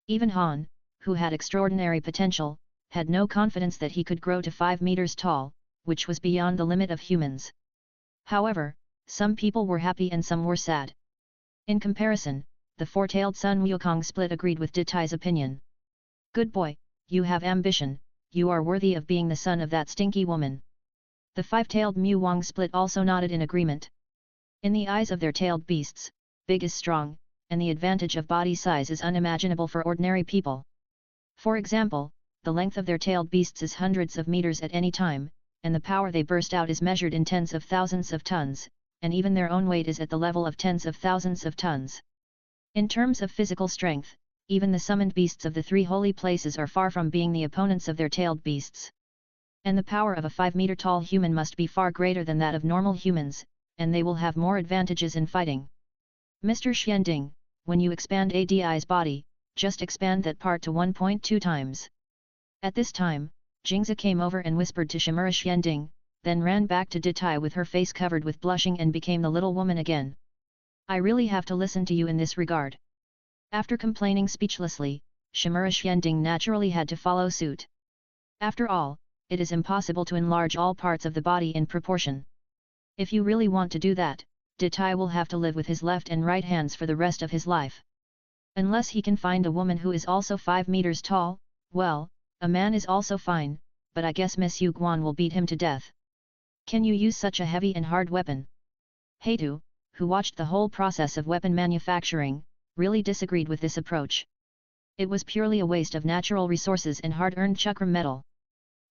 Even Han, who had extraordinary potential, had no confidence that he could grow to 5 meters tall, which was beyond the limit of humans. However, some people were happy and some were sad. In comparison, the four-tailed Sun Wukong Split agreed with Ditai's opinion. Good boy, you have ambition, you are worthy of being the son of that stinky woman. The 5-tailed Mu Wang Split also nodded in agreement. In the eyes of their tailed beasts, big is strong, and the advantage of body size is unimaginable for ordinary people. For example, the length of their tailed beasts is hundreds of meters at any time, and the power they burst out is measured in tens of thousands of tons, and even their own weight is at the level of tens of thousands of tons. In terms of physical strength, even the summoned beasts of the 3 holy places are far from being the opponents of their tailed beasts. And the power of a 5-meter tall human must be far greater than that of normal humans, and they will have more advantages in fighting. Mr. Xianding, when you expand ADI's body, just expand that part to 1.2 times. At this time, Jingzi came over and whispered to Shimura Xianding, then ran back to Ditai with her face covered with blushing and became the little woman again. I really have to listen to you in this regard. After complaining speechlessly, Shimura Xianding naturally had to follow suit. After all, it is impossible to enlarge all parts of the body in proportion. If you really want to do that, Ditai will have to live with his left and right hands for the rest of his life. Unless he can find a woman who is also 5 meters tall, well, a man is also fine, but I guess Miss Yu Guan will beat him to death. Can you use such a heavy and hard weapon? Heitu, who watched the whole process of weapon manufacturing, really disagreed with this approach. It was purely a waste of natural resources and hard-earned chakram metal.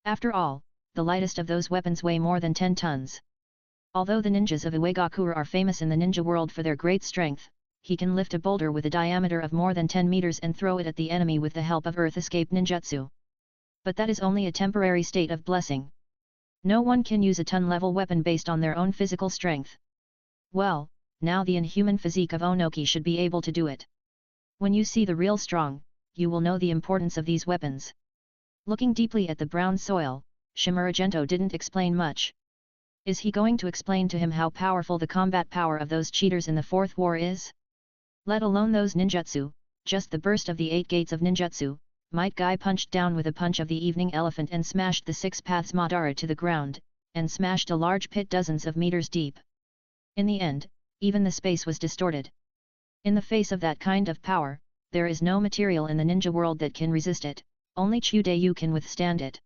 After all, the lightest of those weapons weigh more than 10 tons. Although the ninjas of Uegakure are famous in the ninja world for their great strength, he can lift a boulder with a diameter of more than 10 meters and throw it at the enemy with the help of earth escape ninjutsu. But that is only a temporary state of blessing. No one can use a ton-level weapon based on their own physical strength. Well, now the inhuman physique of Onoki should be able to do it. When you see the real strong, you will know the importance of these weapons. Looking deeply at the brown soil, Shimuragento didn't explain much. Is he going to explain to him how powerful the combat power of those cheaters in the Fourth War is? Let alone those ninjutsu, just the burst of the 8 gates of ninjutsu, Might Guy punched down with a punch of the evening elephant and smashed the 6 paths Madara to the ground, and smashed a large pit dozens of meters deep. In the end, even the space was distorted. In the face of that kind of power, there is no material in the ninja world that can resist it, only Chudayu can withstand it.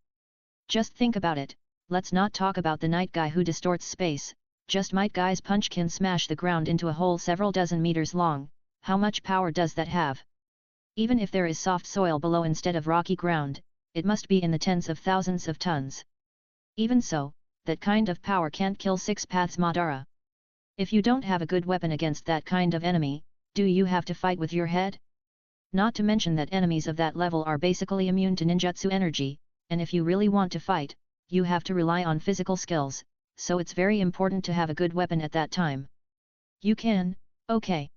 Just think about it, let's not talk about the Night Guy who distorts space, just Might Guy's punch can smash the ground into a hole several dozen meters long. How much power does that have? Even if there is soft soil below instead of rocky ground, it must be in the tens of thousands of tons. Even so, that kind of power can't kill 6 paths Madara. If you don't have a good weapon against that kind of enemy, do you have to fight with your head? Not to mention that enemies of that level are basically immune to ninjutsu energy, and if you really want to fight, you have to rely on physical skills, so it's very important to have a good weapon at that time. You can, okay.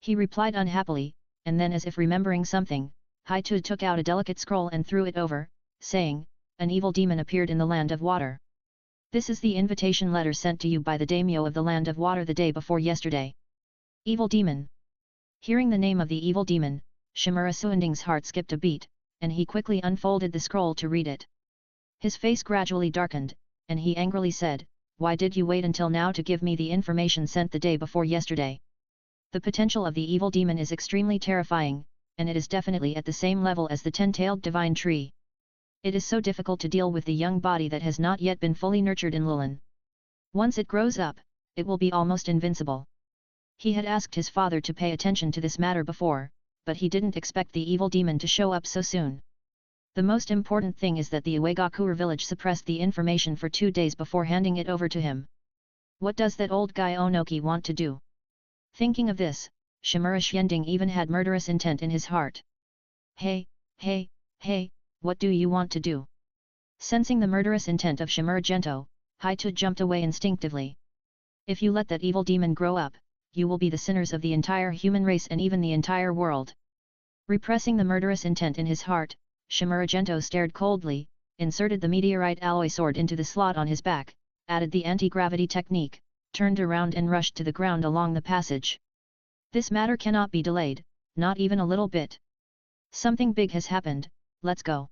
He replied unhappily, and then as if remembering something, Haito took out a delicate scroll and threw it over, saying, an evil demon appeared in the land of water. This is the invitation letter sent to you by the daimyo of the land of water the day before yesterday. Evil demon. Hearing the name of the evil demon, Shimura Suending's heart skipped a beat, and he quickly unfolded the scroll to read it. His face gradually darkened, and he angrily said, why did you wait until now to give me the information sent the day before yesterday? The potential of the evil demon is extremely terrifying, and it is definitely at the same level as the 10-tailed divine tree. It is so difficult to deal with the young body that has not yet been fully nurtured in Lulin. Once it grows up, it will be almost invincible. He had asked his father to pay attention to this matter before, but he didn't expect the evil demon to show up so soon. The most important thing is that the Uegakure village suppressed the information for 2 days before handing it over to him. What does that old guy Onoki want to do? Thinking of this, Shimura Xianding even had murderous intent in his heart. Hey, what do you want to do? Sensing the murderous intent of Shimura Gento, Haito jumped away instinctively. If you let that evil demon grow up, you will be the sinners of the entire human race and even the entire world. Repressing the murderous intent in his heart, Shimura Gento stared coldly, inserted the meteorite alloy sword into the slot on his back, added the anti-gravity technique, turned around and rushed to the ground along the passage. This matter cannot be delayed, not even a little bit. Something big has happened, let's go.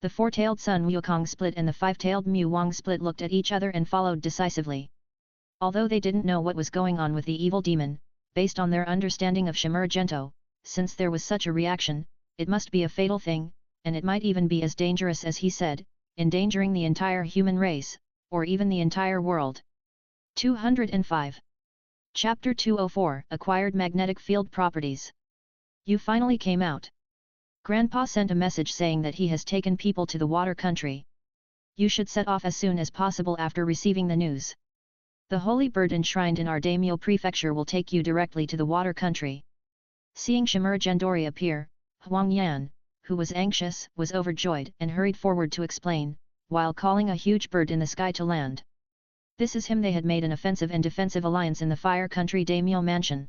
The 4-tailed Sun Wukong split and the 5-tailed Mu Wang split looked at each other and followed decisively. Although they didn't know what was going on with the evil demon, based on their understanding of Shimura Gento, since there was such a reaction, it must be a fatal thing, and it might even be as dangerous as he said, endangering the entire human race, or even the entire world. 205. Chapter 204 Acquired Magnetic Field Properties. You finally came out. Grandpa sent a message saying that he has taken people to the water country. You should set off as soon as possible after receiving the news. The holy bird enshrined in our daimyo prefecture will take you directly to the water country. Seeing Shimura Gendori appear, Huang Yan, who was anxious, was overjoyed and hurried forward to explain, while calling a huge bird in the sky to land. This is him. They had made an offensive and defensive alliance in the Fire Country daimyo mansion.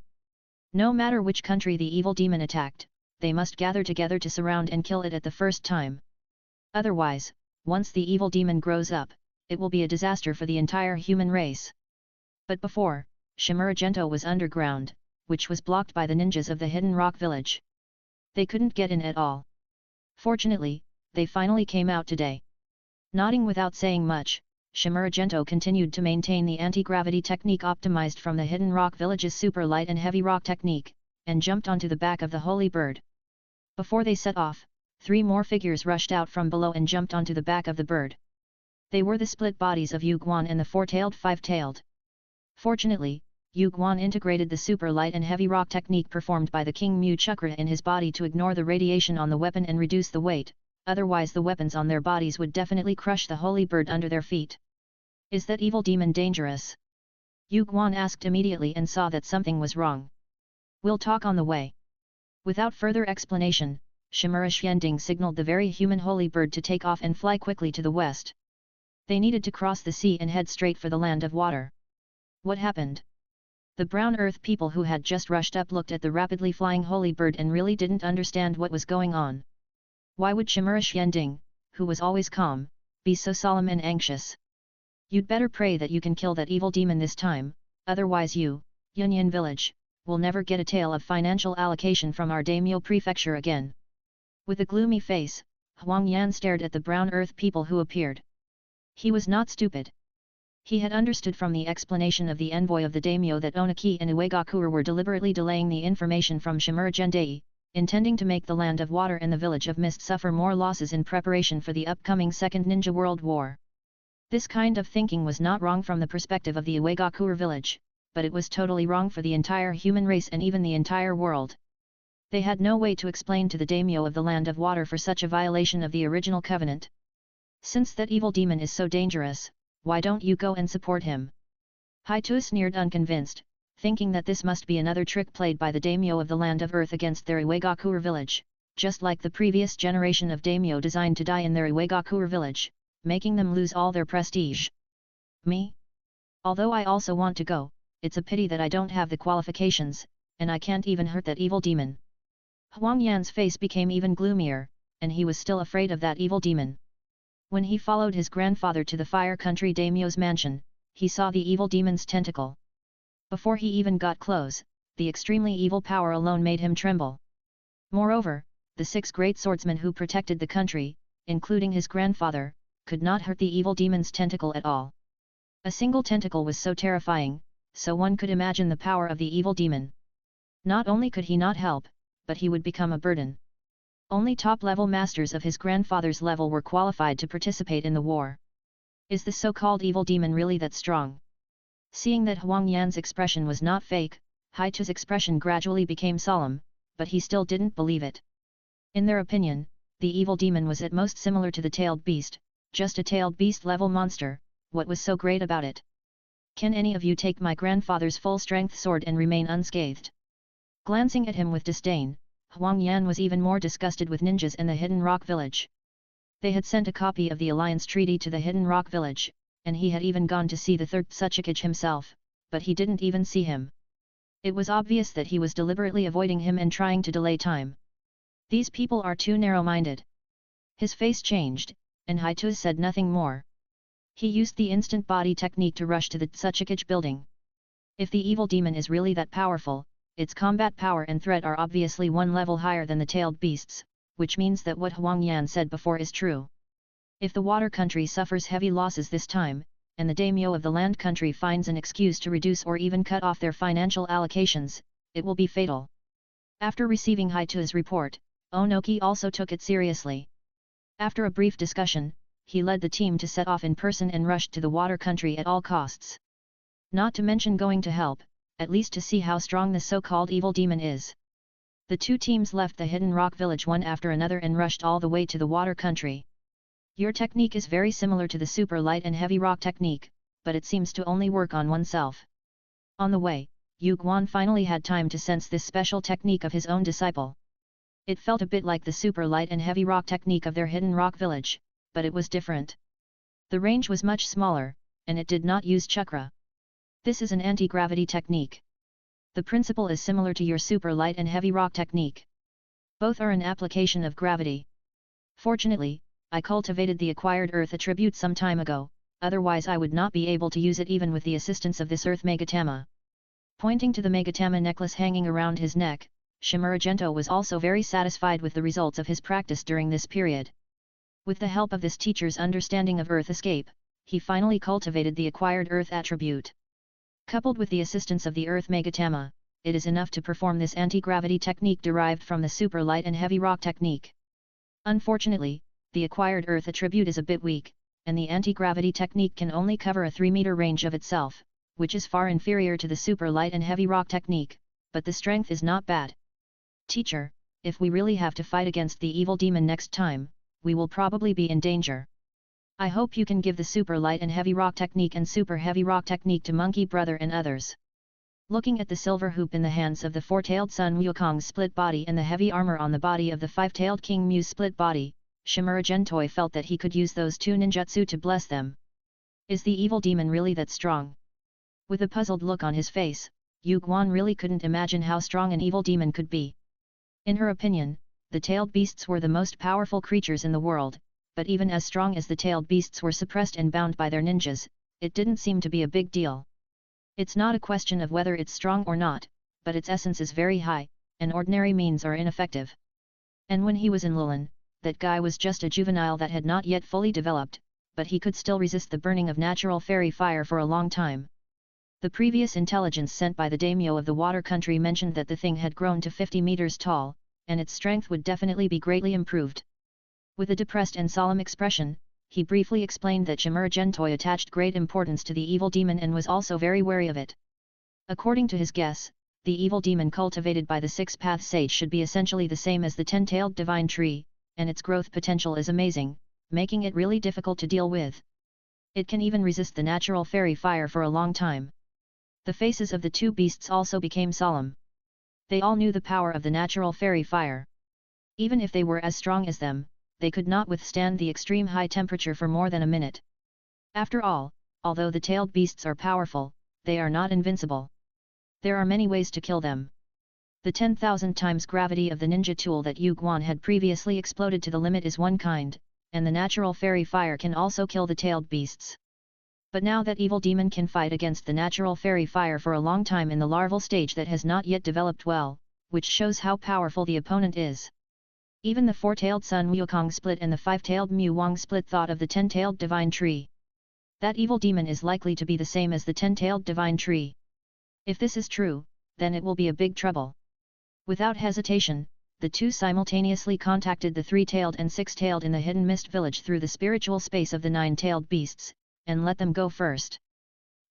No matter which country the evil demon attacked, they must gather together to surround and kill it at the first time. Otherwise, once the evil demon grows up, it will be a disaster for the entire human race. But before, Shimura Gento was underground, which was blocked by the ninjas of the Hidden Rock Village. They couldn't get in at all. Fortunately, they finally came out today. Nodding without saying much, Shimura Gento continued to maintain the anti-gravity technique optimized from the Hidden Rock Village's super light and heavy rock technique, and jumped onto the back of the holy bird. Before they set off, 3 more figures rushed out from below and jumped onto the back of the bird. They were the split bodies of Yu Guan and the 4-tailed 5-tailed. Fortunately, Yu Guan integrated the super light and heavy rock technique performed by the King Mu Chakra in his body to ignore the radiation on the weapon and reduce the weight, otherwise the weapons on their bodies would definitely crush the holy bird under their feet. Is that evil demon dangerous? Yu Guan asked immediately and saw that something was wrong. We'll talk on the way. Without further explanation, Shimura Xianding signaled the very human holy bird to take off and fly quickly to the west. They needed to cross the sea and head straight for the land of water. What happened? The brown earth people who had just rushed up looked at the rapidly flying holy bird and really didn't understand what was going on. Why would Shimura Xianding, who was always calm, be so solemn and anxious? You'd better pray that you can kill that evil demon this time, otherwise you, Yunyan village, will never get a tale of financial allocation from our daimyo prefecture again. With a gloomy face, Huang Yan stared at the brown earth people who appeared. He was not stupid. He had understood from the explanation of the envoy of the daimyo that Onaki and Uegakure were deliberately delaying the information from Shimura Gendei, intending to make the land of water and the village of mist suffer more losses in preparation for the upcoming Second Ninja World War. This kind of thinking was not wrong from the perspective of the Uegakure village, but it was totally wrong for the entire human race and even the entire world. They had no way to explain to the daimyo of the land of water for such a violation of the original covenant. Since that evil demon is so dangerous, why don't you go and support him? Haito sneered unconvinced, thinking that this must be another trick played by the daimyo of the land of earth against their Iwagakure village, just like the previous generation of daimyo designed to die in their Iwagakure village, making them lose all their prestige. Me? Although I also want to go, it's a pity that I don't have the qualifications, and I can't even hurt that evil demon. Huang Yan's face became even gloomier, and he was still afraid of that evil demon. When he followed his grandfather to the Fire Country daimyo's mansion, he saw the evil demon's tentacle. Before he even got close, the extremely evil power alone made him tremble. Moreover, the 6 great swordsmen who protected the country, including his grandfather, could not hurt the evil demon's tentacle at all. A single tentacle was so terrifying, so one could imagine the power of the evil demon. Not only could he not help, but he would become a burden. Only top-level masters of his grandfather's level were qualified to participate in the war. Is the so-called evil demon really that strong? Seeing that Huang Yan's expression was not fake, Haito's expression gradually became solemn, but he still didn't believe it. In their opinion, the evil demon was at most similar to the tailed beast, just a tailed beast-level monster. What was so great about it? Can any of you take my grandfather's full-strength sword and remain unscathed? Glancing at him with disdain, Huang Yan was even more disgusted with ninjas in the Hidden Rock Village. They had sent a copy of the Alliance Treaty to the Hidden Rock Village, and he had even gone to see the third Tsuchikage himself, but he didn't even see him. It was obvious that he was deliberately avoiding him and trying to delay time. These people are too narrow-minded. His face changed, and Haito said nothing more. He used the instant body technique to rush to the Tsuchikage building. If the evil demon is really that powerful, its combat power and threat are obviously one level higher than the tailed beasts, which means that what Huang Yan said before is true. If the water country suffers heavy losses this time, and the daimyo of the land country finds an excuse to reduce or even cut off their financial allocations, it will be fatal. After receiving Haito's report, Onoki also took it seriously. After a brief discussion, he led the team to set off in person and rushed to the water country at all costs. Not to mention going to help, at least to see how strong the so-called evil demon is. The 2 teams left the Hidden Rock Village one after another and rushed all the way to the water country. Your technique is very similar to the super light and heavy rock technique, but it seems to only work on oneself. On the way, Yu Guan finally had time to sense this special technique of his own disciple. It felt a bit like the super light and heavy rock technique of their Hidden Rock Village, but it was different. The range was much smaller, and it did not use chakra. This is an anti-gravity technique. The principle is similar to your super light and heavy rock technique. Both are an application of gravity. Fortunately, I cultivated the acquired earth attribute some time ago, otherwise I would not be able to use it even with the assistance of this earth Megatama. Pointing to the Megatama necklace hanging around his neck, Shimuragento was also very satisfied with the results of his practice during this period. With the help of this teacher's understanding of earth escape, he finally cultivated the acquired earth attribute. Coupled with the assistance of the earth Megatama, it is enough to perform this anti-gravity technique derived from the super light and heavy rock technique. Unfortunately, the acquired earth attribute is a bit weak, and the anti-gravity technique can only cover a 3-meter range of itself, which is far inferior to the super light and heavy rock technique, but the strength is not bad. Teacher, if we really have to fight against the evil demon next time, we will probably be in danger. I hope you can give the super light and heavy rock technique and super heavy rock technique to Monkey Brother and others. Looking at the silver hoop in the hands of the 4-tailed Sun Wukong's split body and the heavy armor on the body of the 5-tailed King Mu's split body, Shimuragento felt that he could use those 2 ninjutsu to bless them. Is the evil demon really that strong? With a puzzled look on his face, Yu Guan really couldn't imagine how strong an evil demon could be. In her opinion, the tailed beasts were the most powerful creatures in the world, but even as strong as the tailed beasts were suppressed and bound by their ninjas, it didn't seem to be a big deal. It's not a question of whether it's strong or not, but its essence is very high, and ordinary means are ineffective. And when he was in Lulin, that guy was just a juvenile that had not yet fully developed, but he could still resist the burning of natural fairy fire for a long time. The previous intelligence sent by the daimyo of the water country mentioned that the thing had grown to 50 meters tall, and its strength would definitely be greatly improved. With a depressed and solemn expression, he briefly explained that Shimuragento attached great importance to the evil demon and was also very wary of it. According to his guess, the evil demon cultivated by the 6-path sage should be essentially the same as the 10-tailed divine tree, and its growth potential is amazing, making it really difficult to deal with. It can even resist the natural fairy fire for a long time. The faces of the two beasts also became solemn. They all knew the power of the natural fairy fire. Even if they were as strong as them, they could not withstand the extreme high temperature for more than a minute. After all, although the tailed beasts are powerful, they are not invincible. There are many ways to kill them. The 10,000 times gravity of the ninja tool that Yu Guan had previously exploded to the limit is one kind, and the natural fairy fire can also kill the tailed beasts. But now that evil demon can fight against the natural fairy fire for a long time in the larval stage that has not yet developed well, which shows how powerful the opponent is. Even the four-tailed Sun Wukong split and the five-tailed Mu Wang split thought of the 10-tailed divine tree. That evil demon is likely to be the same as the 10-tailed divine tree. If this is true, then it will be a big trouble. Without hesitation, the two simultaneously contacted the three-tailed and six-tailed in the hidden mist village through the spiritual space of the nine-tailed beasts, and let them go first.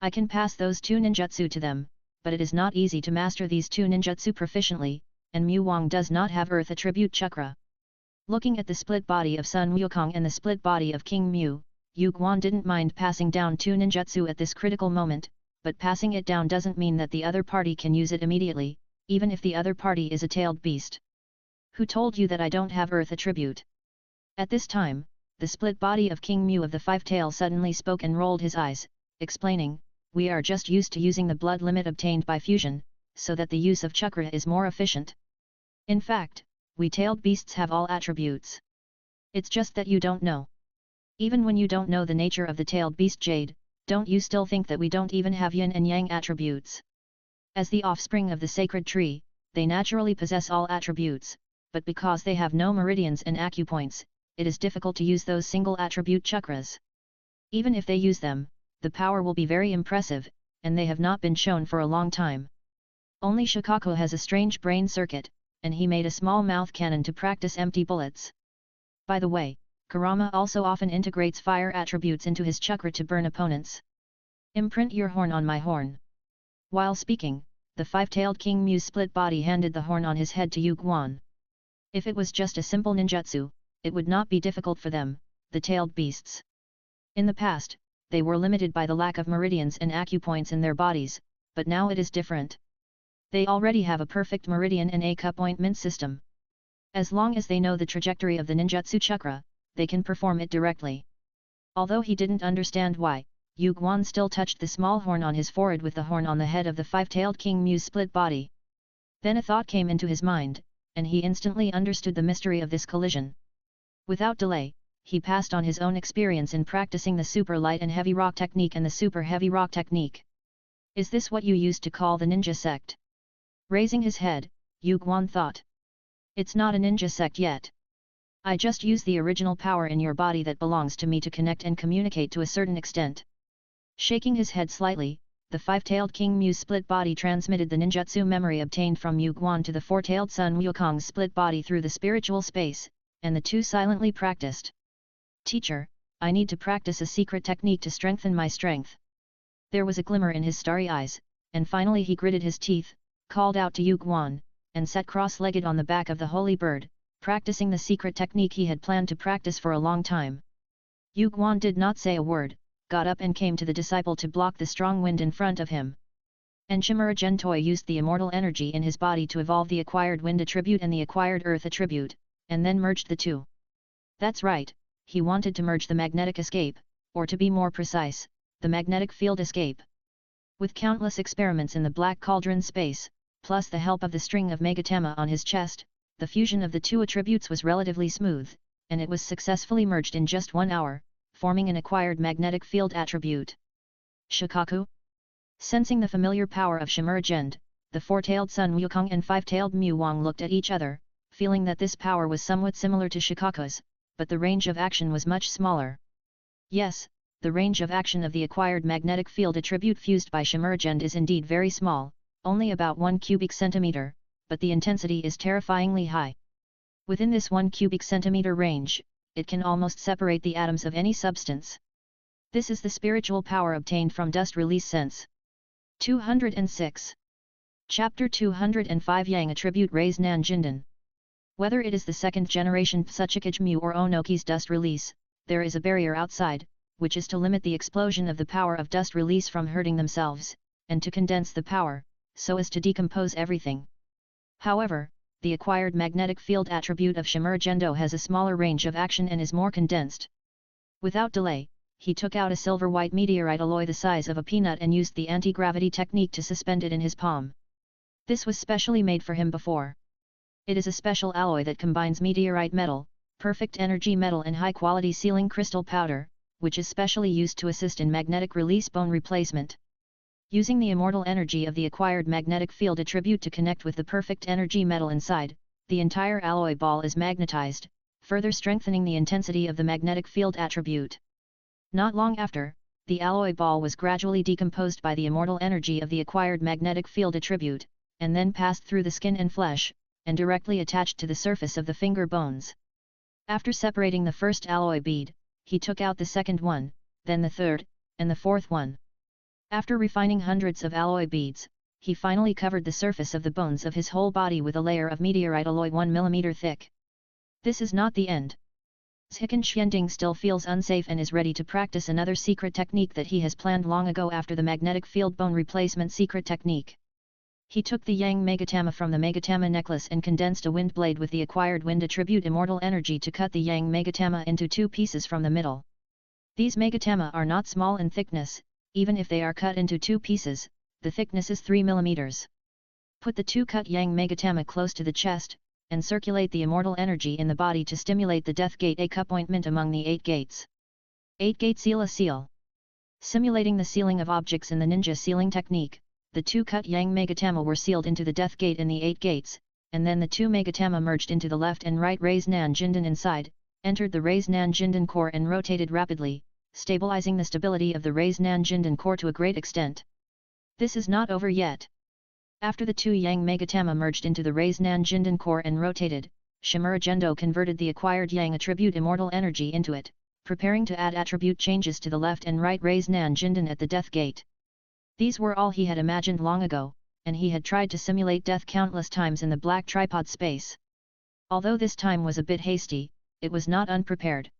I can pass those two ninjutsu to them, but it is not easy to master these two ninjutsu proficiently, and Mu Wang does not have earth attribute chakra. Looking at the split body of Sun Wukong and the split body of King Mu, Yu Guan didn't mind passing down two ninjutsu at this critical moment, but passing it down doesn't mean that the other party can use it immediately, even if the other party is a tailed beast. Who told you that I don't have earth attribute? At this time, the split body of King Mu of the Five Tail suddenly spoke and rolled his eyes, explaining, "We are just used to using the blood limit obtained by fusion, so that the use of chakra is more efficient. In fact, we tailed beasts have all attributes. It's just that you don't know. Even when you don't know the nature of the tailed beast Jade, don't you still think that we don't even have yin and yang attributes? As the offspring of the sacred tree, they naturally possess all attributes, but because they have no meridians and acupoints, it is difficult to use those single attribute chakras. Even if they use them, the power will be very impressive, and they have not been shown for a long time. Only Shikaku has a strange brain circuit, and he made a small mouth cannon to practice empty bullets. By the way, Kurama also often integrates fire attributes into his chakra to burn opponents. Imprint your horn on my horn." While speaking, the five-tailed King Mu's split body handed the horn on his head to Yu Guan. If it was just a simple ninjutsu, it would not be difficult for them, the tailed beasts. In the past, they were limited by the lack of meridians and acupoints in their bodies, but now it is different. They already have a perfect meridian and acupointment system. As long as they know the trajectory of the ninjutsu chakra, they can perform it directly. Although he didn't understand why, Yu Guan still touched the small horn on his forehead with the horn on the head of the five-tailed King Mu's split body. Then a thought came into his mind, and he instantly understood the mystery of this collision. Without delay, he passed on his own experience in practicing the super light and heavy rock technique and the super heavy rock technique. "Is this what you used to call the ninja sect?" Raising his head, Yu Guan thought. "It's not a ninja sect yet. I just use the original power in your body that belongs to me to connect and communicate to a certain extent." Shaking his head slightly, the five-tailed King Mu's split body transmitted the ninjutsu memory obtained from Yu Guan to the four-tailed Sun Wukong's split body through the spiritual space, and the two silently practiced. "Teacher, I need to practice a secret technique to strengthen my strength." There was a glimmer in his starry eyes, and finally he gritted his teeth, called out to Yu Guan, and sat cross-legged on the back of the holy bird, practicing the secret technique he had planned to practice for a long time. Yu Guan did not say a word, got up and came to the disciple to block the strong wind in front of him. And Shimura Gentoi used the immortal energy in his body to evolve the acquired wind attribute and the acquired earth attribute, and then merged the two. That's right, he wanted to merge the magnetic escape, or to be more precise, the magnetic field escape. With countless experiments in the black cauldron space, plus the help of the string of Megatama on his chest, the fusion of the two attributes was relatively smooth, and it was successfully merged in just 1 hour, forming an acquired magnetic field attribute. Shikaku? Sensing the familiar power of Shimura Gent, the four-tailed Sun Wukong and five-tailed Mu Wang looked at each other, feeling that this power was somewhat similar to Shikaku's, but the range of action was much smaller. Yes, the range of action of the acquired magnetic field attribute fused by Shimura Gent is indeed very small, only about 1 cubic centimeter, but the intensity is terrifyingly high. Within this 1 cubic centimeter range, it can almost separate the atoms of any substance. This is the spiritual power obtained from dust release sense. 206. Chapter 205 Yang Attribute Reis Nan Jinden. Whether it is the second generation Psuchikage Mu or Onoki's dust release, there is a barrier outside, which is to limit the explosion of the power of dust release from hurting themselves, and to condense the power, so as to decompose everything. However, the acquired magnetic field attribute of Shimura Gendo has a smaller range of action and is more condensed. Without delay, he took out a silver-white meteorite alloy the size of a peanut and used the anti-gravity technique to suspend it in his palm. This was specially made for him before. It is a special alloy that combines meteorite metal, perfect energy metal and high-quality sealing crystal powder, which is specially used to assist in magnetic release bone replacement. Using the immortal energy of the acquired magnetic field attribute to connect with the perfect energy metal inside, the entire alloy ball is magnetized, further strengthening the intensity of the magnetic field attribute. Not long after, the alloy ball was gradually decomposed by the immortal energy of the acquired magnetic field attribute, and then passed through the skin and flesh, and directly attached to the surface of the finger bones. After separating the first alloy bead, he took out the second one, then the third, and the fourth one. After refining hundreds of alloy beads, he finally covered the surface of the bones of his whole body with a layer of meteorite alloy 1 mm thick. This is not the end. Ziken Xianding still feels unsafe and is ready to practice another secret technique that he has planned long ago after the magnetic field bone replacement secret technique. He took the Yang Megatama from the Megatama necklace and condensed a wind blade with the acquired wind attribute immortal energy to cut the Yang Megatama into 2 pieces from the middle. These Megatama are not small in thickness. Even if they are cut into 2 pieces, the thickness is 3 mm. Put the 2 cut Yang Megatama close to the chest, and circulate the immortal energy in the body to stimulate the Death Gate A cup ointment among the 8 gates. 8 Gate Seal a seal. Simulating the sealing of objects in the ninja sealing technique, the 2 cut Yang Megatama were sealed into the Death Gate in the 8 gates, and then the 2 Megatama merged into the left and right Raise Nan Jinden inside, entered the Raise Nan Jinden core and rotated rapidly, stabilizing the stability of the Raise Nan Jinden core to a great extent. This is not over yet. After the 2 Yang Megatama merged into the Raise Nan Jinden core and rotated, Shimura Gendo converted the acquired Yang attribute immortal energy into it, preparing to add attribute changes to the left and right Raise Nan Jinden at the Death Gate. These were all he had imagined long ago, and he had tried to simulate death countless times in the black tripod space. Although this time was a bit hasty, it was not unprepared.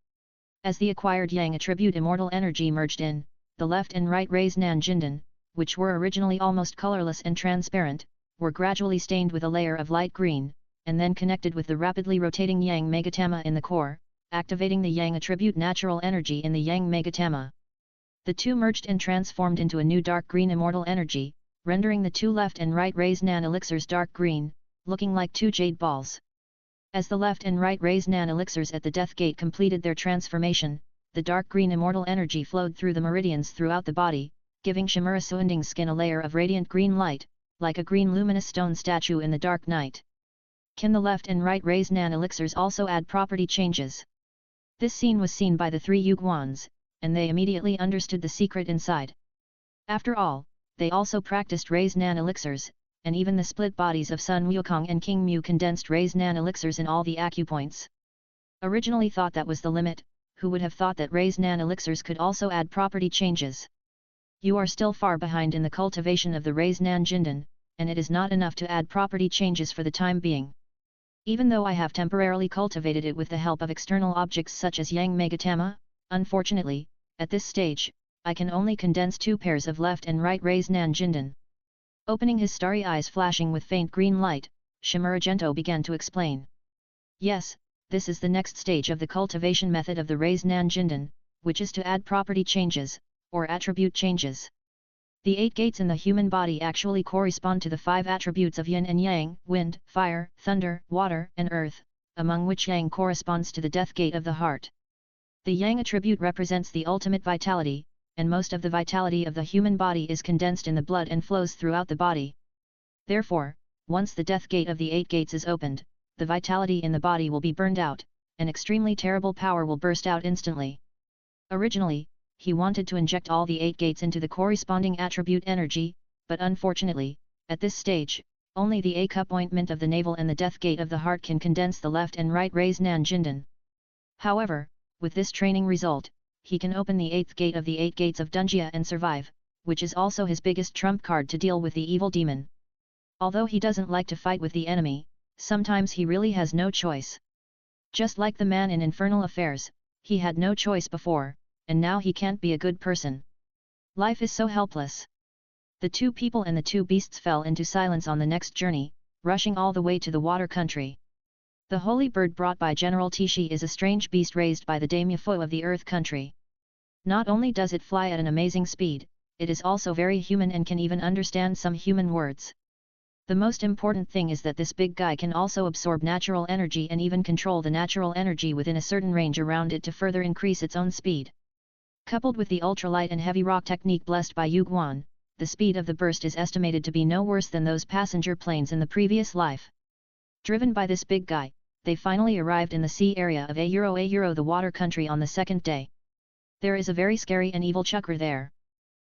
As the acquired Yang attribute immortal energy merged in, the left and right Raise Nan Jinden, which were originally almost colorless and transparent, were gradually stained with a layer of light green, and then connected with the rapidly rotating Yang Megatama in the core, activating the Yang attribute natural energy in the Yang Megatama. The 2 merged and transformed into a new dark green immortal energy, rendering the 2 left and right Raise Nan elixirs dark green, looking like 2 jade balls. As the left and right Raise Nan elixirs at the Death Gate completed their transformation, the dark green immortal energy flowed through the meridians throughout the body, giving Shimura Xianding's skin a layer of radiant green light, like a green luminous stone statue in the dark night. Can the left and right Raise Nan elixirs also add property changes? This scene was seen by the 3 Yuguans, and they immediately understood the secret inside. After all, they also practiced Raise Nan elixirs, and even the split bodies of Sun Wukong and King Mu condensed Raise Nan elixirs in all the acupoints. Originally thought that was the limit, who would have thought that Raise Nan elixirs could also add property changes? You are still far behind in the cultivation of the Raise Nan Jinden, and it is not enough to add property changes for the time being. Even though I have temporarily cultivated it with the help of external objects such as Yang Megatama, unfortunately, at this stage, I can only condense 2 pairs of left and right Raise Nan Jinden. Opening his starry eyes flashing with faint green light, Shimura Gendo began to explain. Yes, this is the next stage of the cultivation method of the Raise Nan Jinden, which is to add property changes, or attribute changes. The 8 gates in the human body actually correspond to the 5 attributes of yin and yang, wind, fire, thunder, water, and earth, among which yang corresponds to the Death Gate of the heart. The yang attribute represents the ultimate vitality, and most of the vitality of the human body is condensed in the blood and flows throughout the body. Therefore, once the Death Gate of the 8 gates is opened, the vitality in the body will be burned out, and extremely terrible power will burst out instantly. Originally, he wanted to inject all the 8 gates into the corresponding attribute energy, but unfortunately, at this stage, only the A cup ointment of the navel and the Death Gate of the heart can condense the left and right Raise Nan Jinden. However, with this training result, he can open the 8th gate of the 8 gates of Dunjia and survive, which is also his biggest trump card to deal with the evil demon. Although he doesn't like to fight with the enemy, sometimes he really has no choice. Just like the man in Infernal Affairs, He had no choice before, and now he can't be a good person. Life is so helpless. The two people and the two beasts fell into silence on the next journey, rushing all the way to the water country. The holy bird brought by General Tishi is a strange beast raised by the daimyo of the earth country. Not only does it fly at an amazing speed, it is also very human and can even understand some human words. The most important thing is that this big guy can also absorb natural energy and even control the natural energy within a certain range around it to further increase its own speed. Coupled with the ultralight and heavy rock technique blessed by Yu Guan, the speed of the burst is estimated to be no worse than those passenger planes in the previous life. Driven by this big guy, they finally arrived in the sea area of the water country on the second day. There is a very scary and evil chakra there.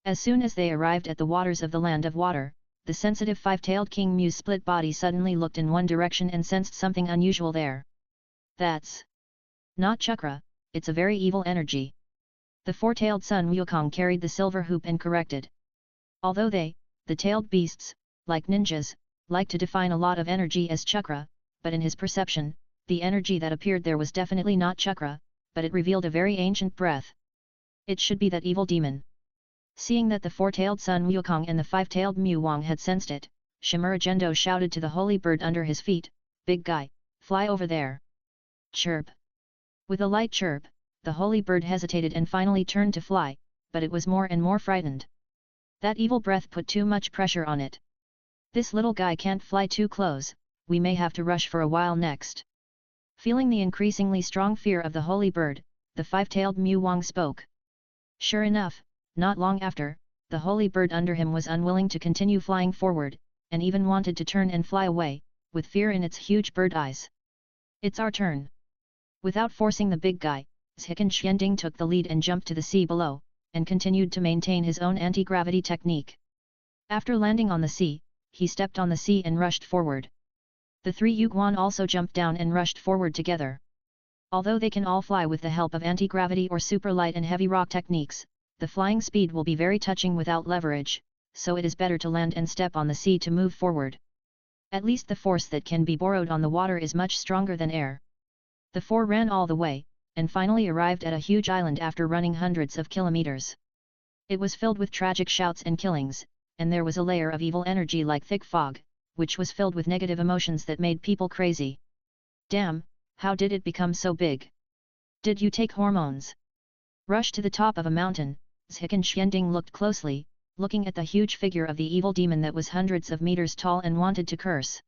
As soon as they arrived at the waters of the land of water, the sensitive five-tailed King Mew's split body suddenly looked in one direction and sensed something unusual there. That's not chakra, it's a very evil energy. The four-tailed Sun Wukong carried the silver hoop and corrected. Although they, the tailed beasts, like ninjas, like to define a lot of energy as chakra, but in his perception, the energy that appeared there was definitely not chakra, but it revealed a very ancient breath. It should be that evil demon. Seeing that the four-tailed Sun Wukong and the five-tailed Mew Wang had sensed it, Shimura Gendo shouted to the holy bird under his feet, "Big guy, fly over there." Chirp. With a light chirp, the holy bird hesitated and finally turned to fly, but it was more and more frightened. That evil breath put too much pressure on it. This little guy can't fly too close, we may have to rush for a while next. Feeling the increasingly strong fear of the holy bird, the five-tailed Mew Wang spoke. Sure enough, not long after, the holy bird under him was unwilling to continue flying forward, and even wanted to turn and fly away, with fear in its huge bird eyes. It's our turn. Without forcing the big guy, Zhikan Xianding took the lead and jumped to the sea below, and continued to maintain his own anti-gravity technique. After landing on the sea, he stepped on the sea and rushed forward. The three Yu Guan also jumped down and rushed forward together. Although they can all fly with the help of anti-gravity or super light and heavy rock techniques, the flying speed will be very touching without leverage, so it is better to land and step on the sea to move forward. At least the force that can be borrowed on the water is much stronger than air. The four ran all the way, and finally arrived at a huge island after running hundreds of kilometers. It was filled with tragic shouts and killings, and there was a layer of evil energy like thick fog, which was filled with negative emotions that made people crazy. Damn, how did it become so big? Did you take hormones? Rush to the top of a mountain, Zhikan Xianding looked closely, looking at the huge figure of the evil demon that was hundreds of meters tall and wanted to curse.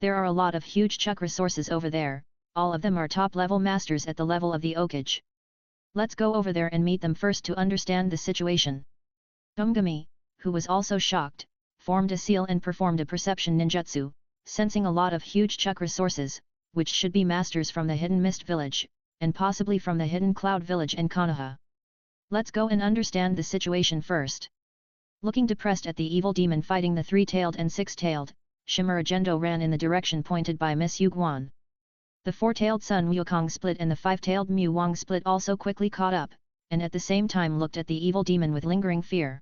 There are a lot of huge chakra sources over there, all of them are top-level masters at the level of the Okage. Let's go over there and meet them first to understand the situation. Umgami, who was also shocked, formed a seal and performed a perception ninjutsu, sensing a lot of huge chakra sources, which should be masters from the Hidden Mist Village, and possibly from the Hidden Cloud Village and Konoha. Let's go and understand the situation first. Looking depressed at the evil demon fighting the three-tailed and six-tailed, Shimura Gendo ran in the direction pointed by Miss Yu Guan. The four-tailed Sun Wukong split and the five-tailed Mew Wang split also quickly caught up, and at the same time looked at the evil demon with lingering fear.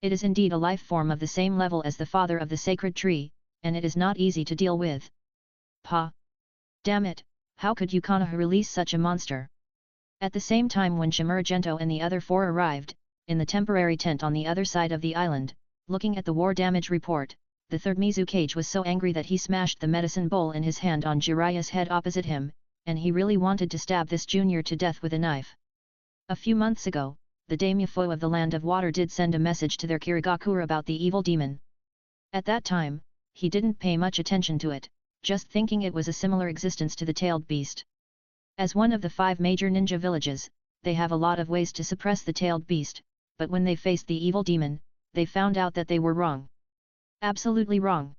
It is indeed a life form of the same level as the father of the sacred tree, and it is not easy to deal with. Pa! Damn it, how could you Konoha release such a monster? At the same time when Shimura Gento and the other four arrived, in the temporary tent on the other side of the island, looking at the war damage report, the third Mizukage was so angry that he smashed the medicine bowl in his hand on Jiraiya's head opposite him, and he really wanted to stab this junior to death with a knife. A few months ago, the daimyo of the Land of Water did send a message to their Kirigakura about the evil demon. At that time, he didn't pay much attention to it, just thinking it was a similar existence to the tailed beast. As one of the 5 major ninja villages, they have a lot of ways to suppress the tailed beast, but when they faced the evil demon, they found out that they were wrong. Absolutely wrong.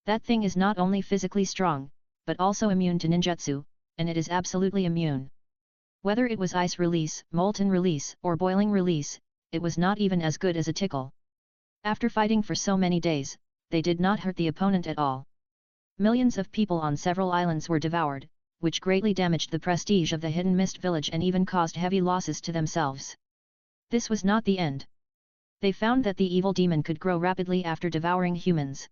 That thing is not only physically strong, but also immune to ninjutsu, and it is absolutely immune. Whether it was ice release, molten release, or boiling release, it was not even as good as a tickle. After fighting for so many days, they did not hurt the opponent at all. Millions of people on several islands were devoured, which greatly damaged the prestige of the Hidden Mist Village and even caused heavy losses to themselves. This was not the end. They found that the evil demon could grow rapidly after devouring humans.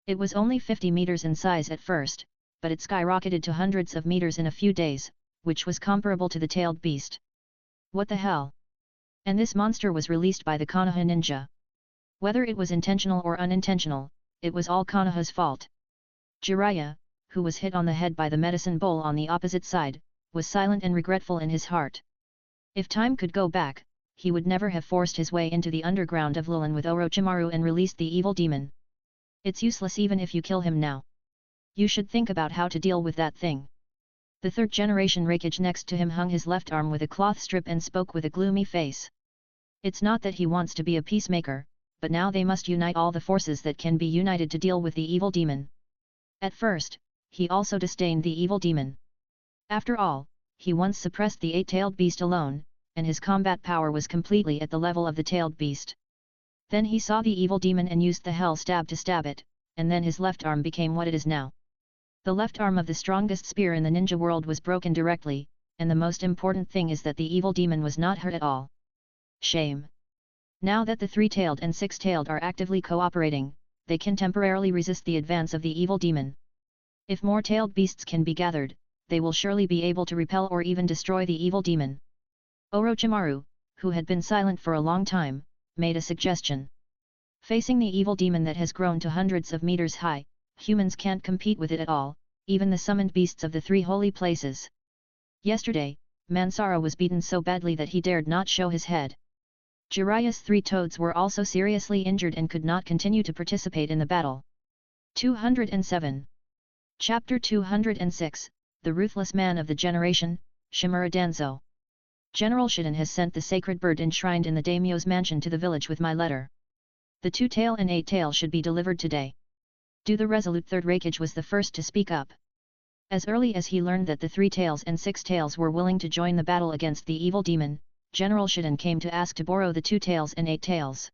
It was only 50 meters in size at first, but it skyrocketed to hundreds of meters in a few days, which was comparable to the tailed beast. What the hell? And this monster was released by the Konoha ninja. Whether it was intentional or unintentional, it was all Konoha's fault. Jiraiya, who was hit on the head by the medicine bowl on the opposite side, was silent and regretful in his heart. If time could go back, he would never have forced his way into the underground of Lulin with Orochimaru and released the evil demon. It's useless even if you kill him now. You should think about how to deal with that thing. The third generation Raikage next to him hung his left arm with a cloth strip and spoke with a gloomy face. It's not that he wants to be a peacemaker, but now they must unite all the forces that can be united to deal with the evil demon. At first, he also disdained the evil demon. After all, he once suppressed the eight-tailed beast alone, and his combat power was completely at the level of the tailed beast. Then he saw the evil demon and used the hell stab to stab it, and then his left arm became what it is now. The left arm of the strongest spear in the ninja world was broken directly, and the most important thing is that the evil demon was not hurt at all. Shame. Now that the three-tailed and six-tailed are actively cooperating, they can temporarily resist the advance of the evil demon. If more tailed beasts can be gathered, they will surely be able to repel or even destroy the evil demon. Orochimaru, who had been silent for a long time, made a suggestion. Facing the evil demon that has grown to hundreds of meters high, humans can't compete with it at all, even the summoned beasts of the three holy places. Yesterday, Mansara was beaten so badly that he dared not show his head. Jiraiya's three toads were also seriously injured and could not continue to participate in the battle. 207. Chapter 206, The Ruthless Man of the Generation, Shimura Danzo. General Shiden has sent the sacred bird enshrined in the daimyo's mansion to the village with my letter. The two-tail and eight-tail should be delivered today. The resolute third Raikage was the first to speak up. As early as he learned that the three-tails and six-tails were willing to join the battle against the evil demon, General Shiden came to ask to borrow the two-tails and eight-tails.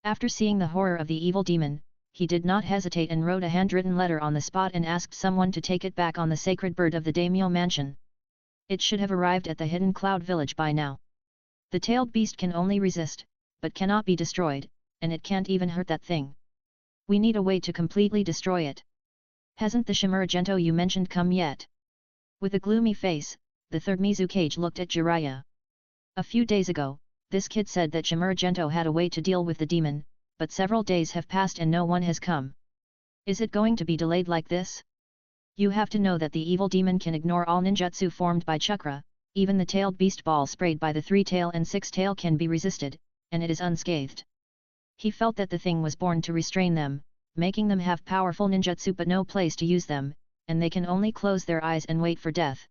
After seeing the horror of the evil demon, he did not hesitate and wrote a handwritten letter on the spot and asked someone to take it back on the sacred bird of the daimyo mansion. It should have arrived at the hidden cloud village by now. The tailed beast can only resist, but cannot be destroyed, and it can't even hurt that thing. We need a way to completely destroy it. Hasn't the Shimura Gento you mentioned come yet? With a gloomy face, the third Mizukage looked at Jiraiya. A few days ago, this kid said that Shimura Gento had a way to deal with the demon, but several days have passed and no one has come. Is it going to be delayed like this? You have to know that the evil demon can ignore all ninjutsu formed by chakra, even the tailed beast ball sprayed by the three-tail and six-tail can be resisted, and it is unscathed. He felt that the thing was born to restrain them, making them have powerful ninjutsu but no place to use them, and they can only close their eyes and wait for death.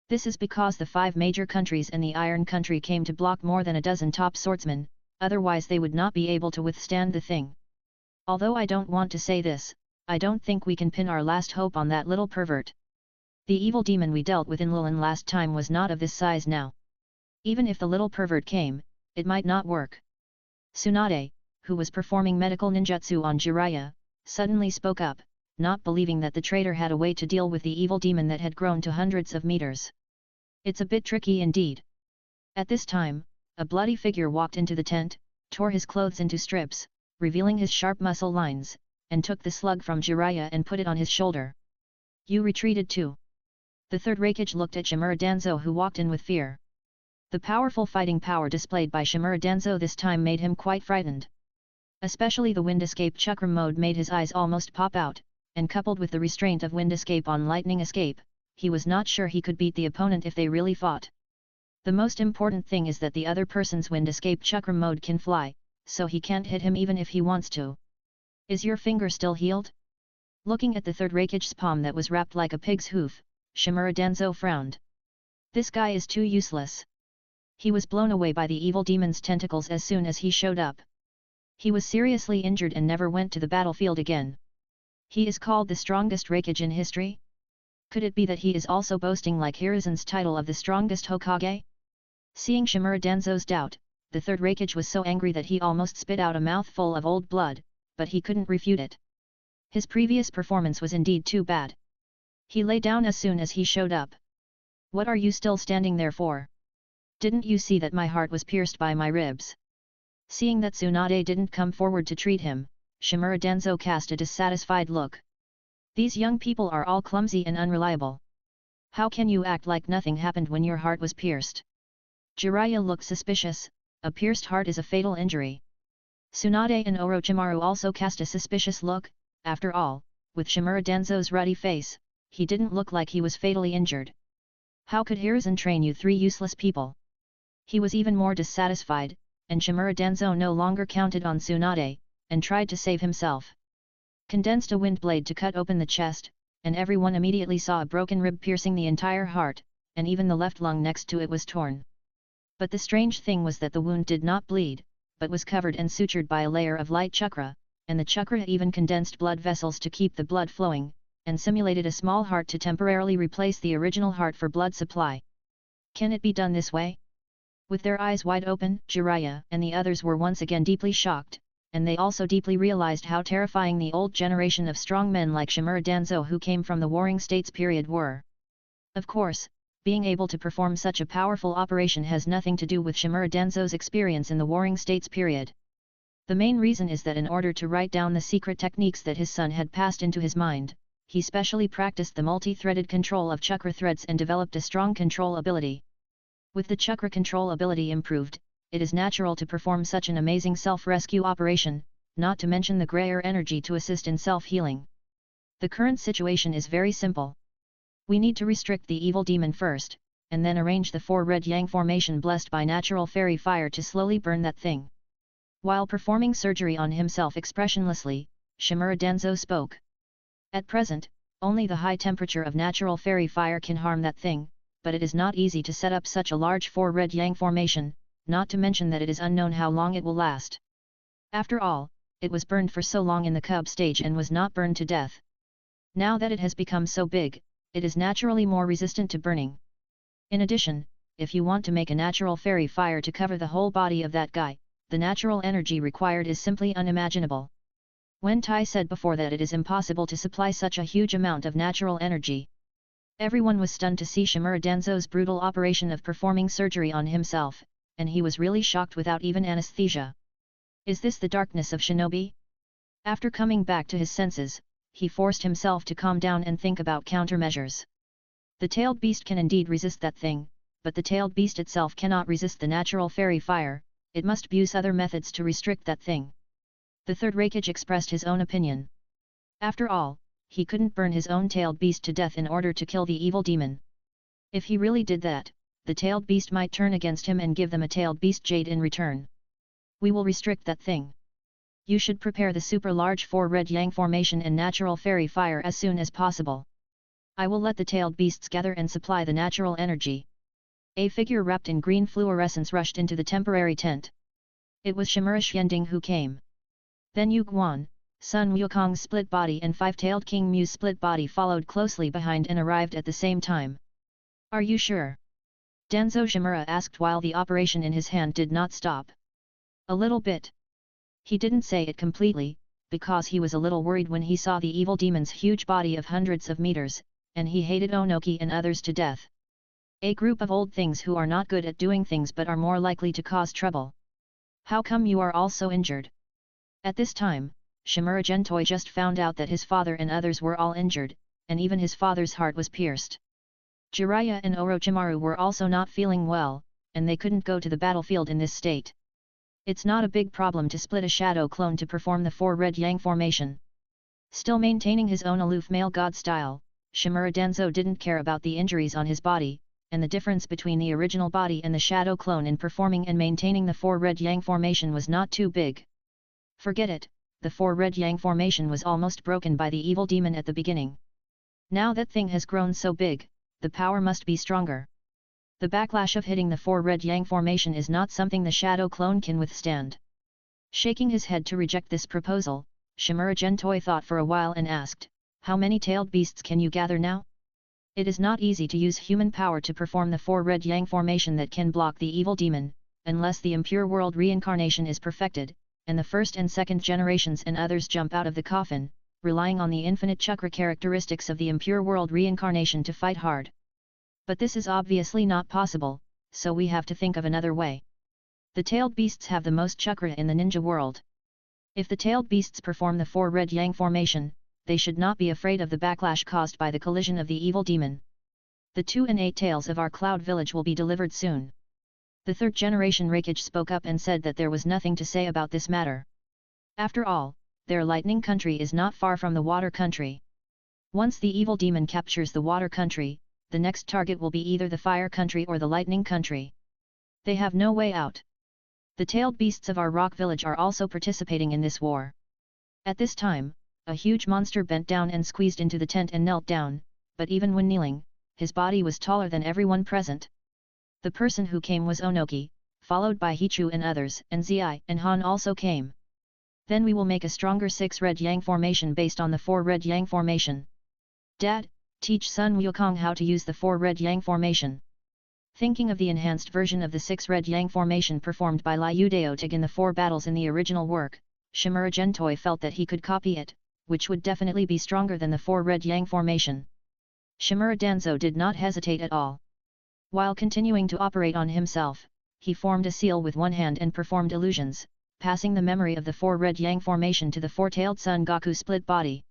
This is because the 5 major countries and the Iron Country came to block more than a dozen top swordsmen, otherwise they would not be able to withstand the thing. Although I don't want to say this, I don't think we can pin our last hope on that little pervert. The evil demon we dealt with in Lulin last time was not of this size now. Even if the little pervert came, it might not work. Tsunade, who was performing medical ninjutsu on Jiraiya, suddenly spoke up, not believing that the traitor had a way to deal with the evil demon that had grown to hundreds of meters. It's a bit tricky indeed. At this time, a bloody figure walked into the tent, tore his clothes into strips, revealing his sharp muscle lines, and took the slug from Jiraiya and put it on his shoulder. You retreated too. The third Raikage looked at Shimura Danzo who walked in with fear. The powerful fighting power displayed by Shimura Danzo this time made him quite frightened. Especially the Wind Escape Chakram mode made his eyes almost pop out, and coupled with the restraint of Wind Escape on Lightning Escape, he was not sure he could beat the opponent if they really fought. The most important thing is that the other person's Wind Escape Chakram mode can fly, so he can't hit him even if he wants to. Is your finger still healed? Looking at the third Raikage's palm that was wrapped like a pig's hoof, Shimura Danzo frowned. This guy is too useless. He was blown away by the evil demon's tentacles as soon as he showed up. He was seriously injured and never went to the battlefield again. He is called the strongest Raikage in history? Could it be that he is also boasting like Hiruzen's title of the strongest Hokage? Seeing Shimura Danzo's doubt, the third Raikage was so angry that he almost spit out a mouthful of old blood, but he couldn't refute it. His previous performance was indeed too bad. He lay down as soon as he showed up. What are you still standing there for? Didn't you see that my heart was pierced by my ribs? Seeing that Tsunade didn't come forward to treat him, Shimura Danzo cast a dissatisfied look. These young people are all clumsy and unreliable. How can you act like nothing happened when your heart was pierced? Jiraiya looked suspicious. A pierced heart is a fatal injury. Tsunade and Orochimaru also cast a suspicious look. After all, with Shimura Danzo's ruddy face, he didn't look like he was fatally injured. How could Hiruzen train you three useless people? He was even more dissatisfied, and Shimura Danzo no longer counted on Tsunade, and tried to save himself. Condensed a wind blade to cut open the chest, and everyone immediately saw a broken rib piercing the entire heart, and even the left lung next to it was torn. But the strange thing was that the wound did not bleed, but was covered and sutured by a layer of light chakra, and the chakra even condensed blood vessels to keep the blood flowing, and simulated a small heart to temporarily replace the original heart for blood supply. Can it be done this way? With their eyes wide open, Jiraiya and the others were once again deeply shocked, and they also deeply realized how terrifying the old generation of strong men like Shimura Danzo who came from the Warring States period were. Of course, being able to perform such a powerful operation has nothing to do with Shimura Danzo's experience in the Warring States period. The main reason is that in order to write down the secret techniques that his son had passed into his mind, he specially practiced the multi-threaded control of chakra threads and developed a strong control ability. With the chakra control ability improved, it is natural to perform such an amazing self-rescue operation, not to mention the grayer energy to assist in self-healing. The current situation is very simple. We need to restrict the evil demon first, and then arrange the 4 red yang formation blessed by natural fairy fire to slowly burn that thing. While performing surgery on himself expressionlessly, Shimura Danzo spoke. At present, only the high temperature of natural fairy fire can harm that thing, but it is not easy to set up such a large 4 red yang formation, not to mention that it is unknown how long it will last. After all, it was burned for so long in the cub stage and was not burned to death. Now that it has become so big, it is naturally more resistant to burning. In addition, if you want to make a natural fairy fire to cover the whole body of that guy, the natural energy required is simply unimaginable. When Tai said before that it is impossible to supply such a huge amount of natural energy. Everyone was stunned to see Shimura Danzo's brutal operation of performing surgery on himself, and he was really shocked without even anesthesia. Is this the darkness of shinobi? After coming back to his senses, he forced himself to calm down and think about countermeasures. The tailed beast can indeed resist that thing, but the tailed beast itself cannot resist the natural fairy fire, it must use other methods to restrict that thing. The third Raikage expressed his own opinion. After all, he couldn't burn his own tailed beast to death in order to kill the evil demon. If he really did that, the tailed beast might turn against him and give them a tailed beast jade in return. We will restrict that thing. You should prepare the super large 4 red yang formation and natural fairy fire as soon as possible. I will let the tailed beasts gather and supply the natural energy. A figure wrapped in green fluorescence rushed into the temporary tent. It was Shimura Xianding who came. Then Yu Guan, Sun Wukong's split body and five-tailed King Mu's split body followed closely behind and arrived at the same time. Are you sure? Danzo Shimura asked while the operation in his hand did not stop. A little bit. He didn't say it completely, because he was a little worried when he saw the evil demon's huge body of hundreds of meters, and he hated Onoki and others to death. A group of old things who are not good at doing things but are more likely to cause trouble. How come you are all so injured? At this time, Shimura Gentoi just found out that his father and others were all injured, and even his father's heart was pierced. Jiraiya and Orochimaru were also not feeling well, and they couldn't go to the battlefield in this state. It's not a big problem to split a shadow clone to perform the 4 red yang formation. Still maintaining his own aloof male god style, Shimura Danzo didn't care about the injuries on his body, and the difference between the original body and the shadow clone in performing and maintaining the 4 red yang formation was not too big. Forget it, the 4 red yang formation was almost broken by the evil demon at the beginning. Now that thing has grown so big, the power must be stronger. The backlash of hitting the 4 red yang formation is not something the shadow clone can withstand. Shaking his head to reject this proposal, Shimura Gentoi thought for a while and asked, how many tailed beasts can you gather now? It is not easy to use human power to perform the 4 red yang formation that can block the evil demon, unless the impure world reincarnation is perfected, and the first and second generations and others jump out of the coffin, relying on the infinite chakra characteristics of the impure world reincarnation to fight hard. But this is obviously not possible, so we have to think of another way. The tailed beasts have the most chakra in the ninja world. If the tailed beasts perform the 4 red yang formation, they should not be afraid of the backlash caused by the collision of the evil demon. The 2 and 8 tails of our cloud village will be delivered soon. The 3rd generation Rakage spoke up and said that there was nothing to say about this matter. After all, their lightning country is not far from the water country. Once the evil demon captures the water country, the next target will be either the fire country or the lightning country. They have no way out. The tailed beasts of our rock village are also participating in this war. At this time, a huge monster bent down and squeezed into the tent and knelt down, but even when kneeling, his body was taller than everyone present. The person who came was Onoki, followed by Hichu and others, and Zi and Han also came. Then we will make a stronger 6 red yang formation based on the 4 red yang formation. Dad, teach Sun Wukong how to use the 4 red yang formation. Thinking of the enhanced version of the 6 red yang formation performed by Liu Daotig in the 4 battles in the original work, Shimura Gentoi felt that he could copy it, which would definitely be stronger than the 4 red yang formation. Shimura Danzo did not hesitate at all. While continuing to operate on himself, he formed a seal with one hand and performed illusions, passing the memory of the 4 red yang formation to the 4-tailed Son Goku split body.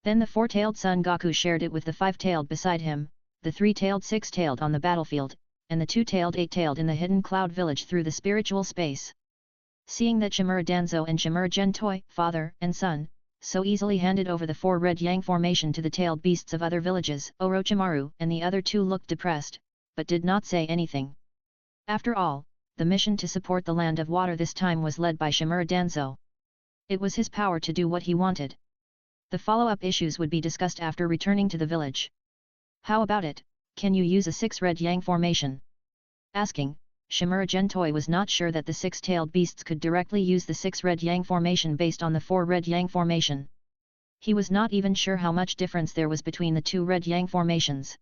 Then the 4-tailed Son Goku shared it with the 5-tailed beside him, the 3-tailed 6-tailed on the battlefield, and the 2-tailed 8-tailed in the hidden cloud village through the spiritual space. Seeing that Shimura Danzo and Shimura Gentoi, father and son, so easily handed over the 4 red yang formation to the tailed beasts of other villages, Orochimaru and the other 2 looked depressed, but did not say anything. After all, the mission to support the land of water this time was led by Shimura Danzo. It was his power to do what he wanted. The follow-up issues would be discussed after returning to the village. How about it, can you use a 6 red yang formation? Asking, Shimura Gentoi was not sure that the 6-tailed beasts could directly use the 6 red yang formation based on the 4 red yang formation. He was not even sure how much difference there was between the 2 red yang formations.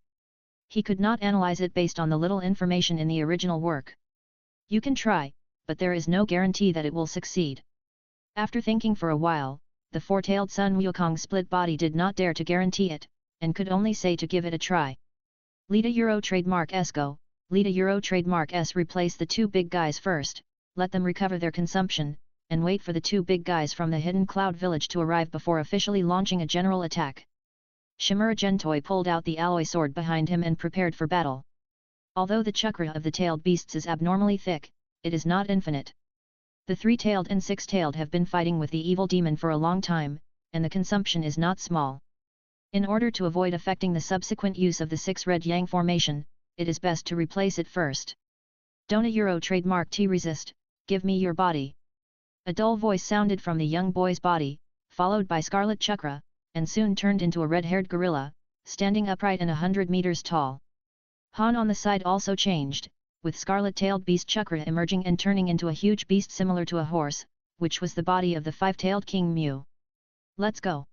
He could not analyze it based on the little information in the original work. You can try, but there is no guarantee that it will succeed. After thinking for a while, the 4-tailed Sun Wukong split body did not dare to guarantee it, and could only say to give it a try. Lita Euro trademark S go, Lita Euro trademark S replace the 2 big guys first, let them recover their consumption, and wait for the 2 big guys from the hidden cloud village to arrive before officially launching a general attack. Shimura Gentoi pulled out the alloy sword behind him and prepared for battle. Although the chakra of the tailed beasts is abnormally thick, it is not infinite. The 3-tailed and 6-tailed have been fighting with the evil demon for a long time, and the consumption is not small. In order to avoid affecting the subsequent use of the 6 red yang formation, it is best to replace it first. Dona Euro trademark T resist, give me your body. A dull voice sounded from the young boy's body, followed by scarlet chakra, and soon turned into a red-haired gorilla, standing upright and 100 meters tall. Han on the side also changed, with scarlet-tailed beast chakra emerging and turning into a huge beast similar to a horse, which was the body of the 5-tailed King Mu. Let's go!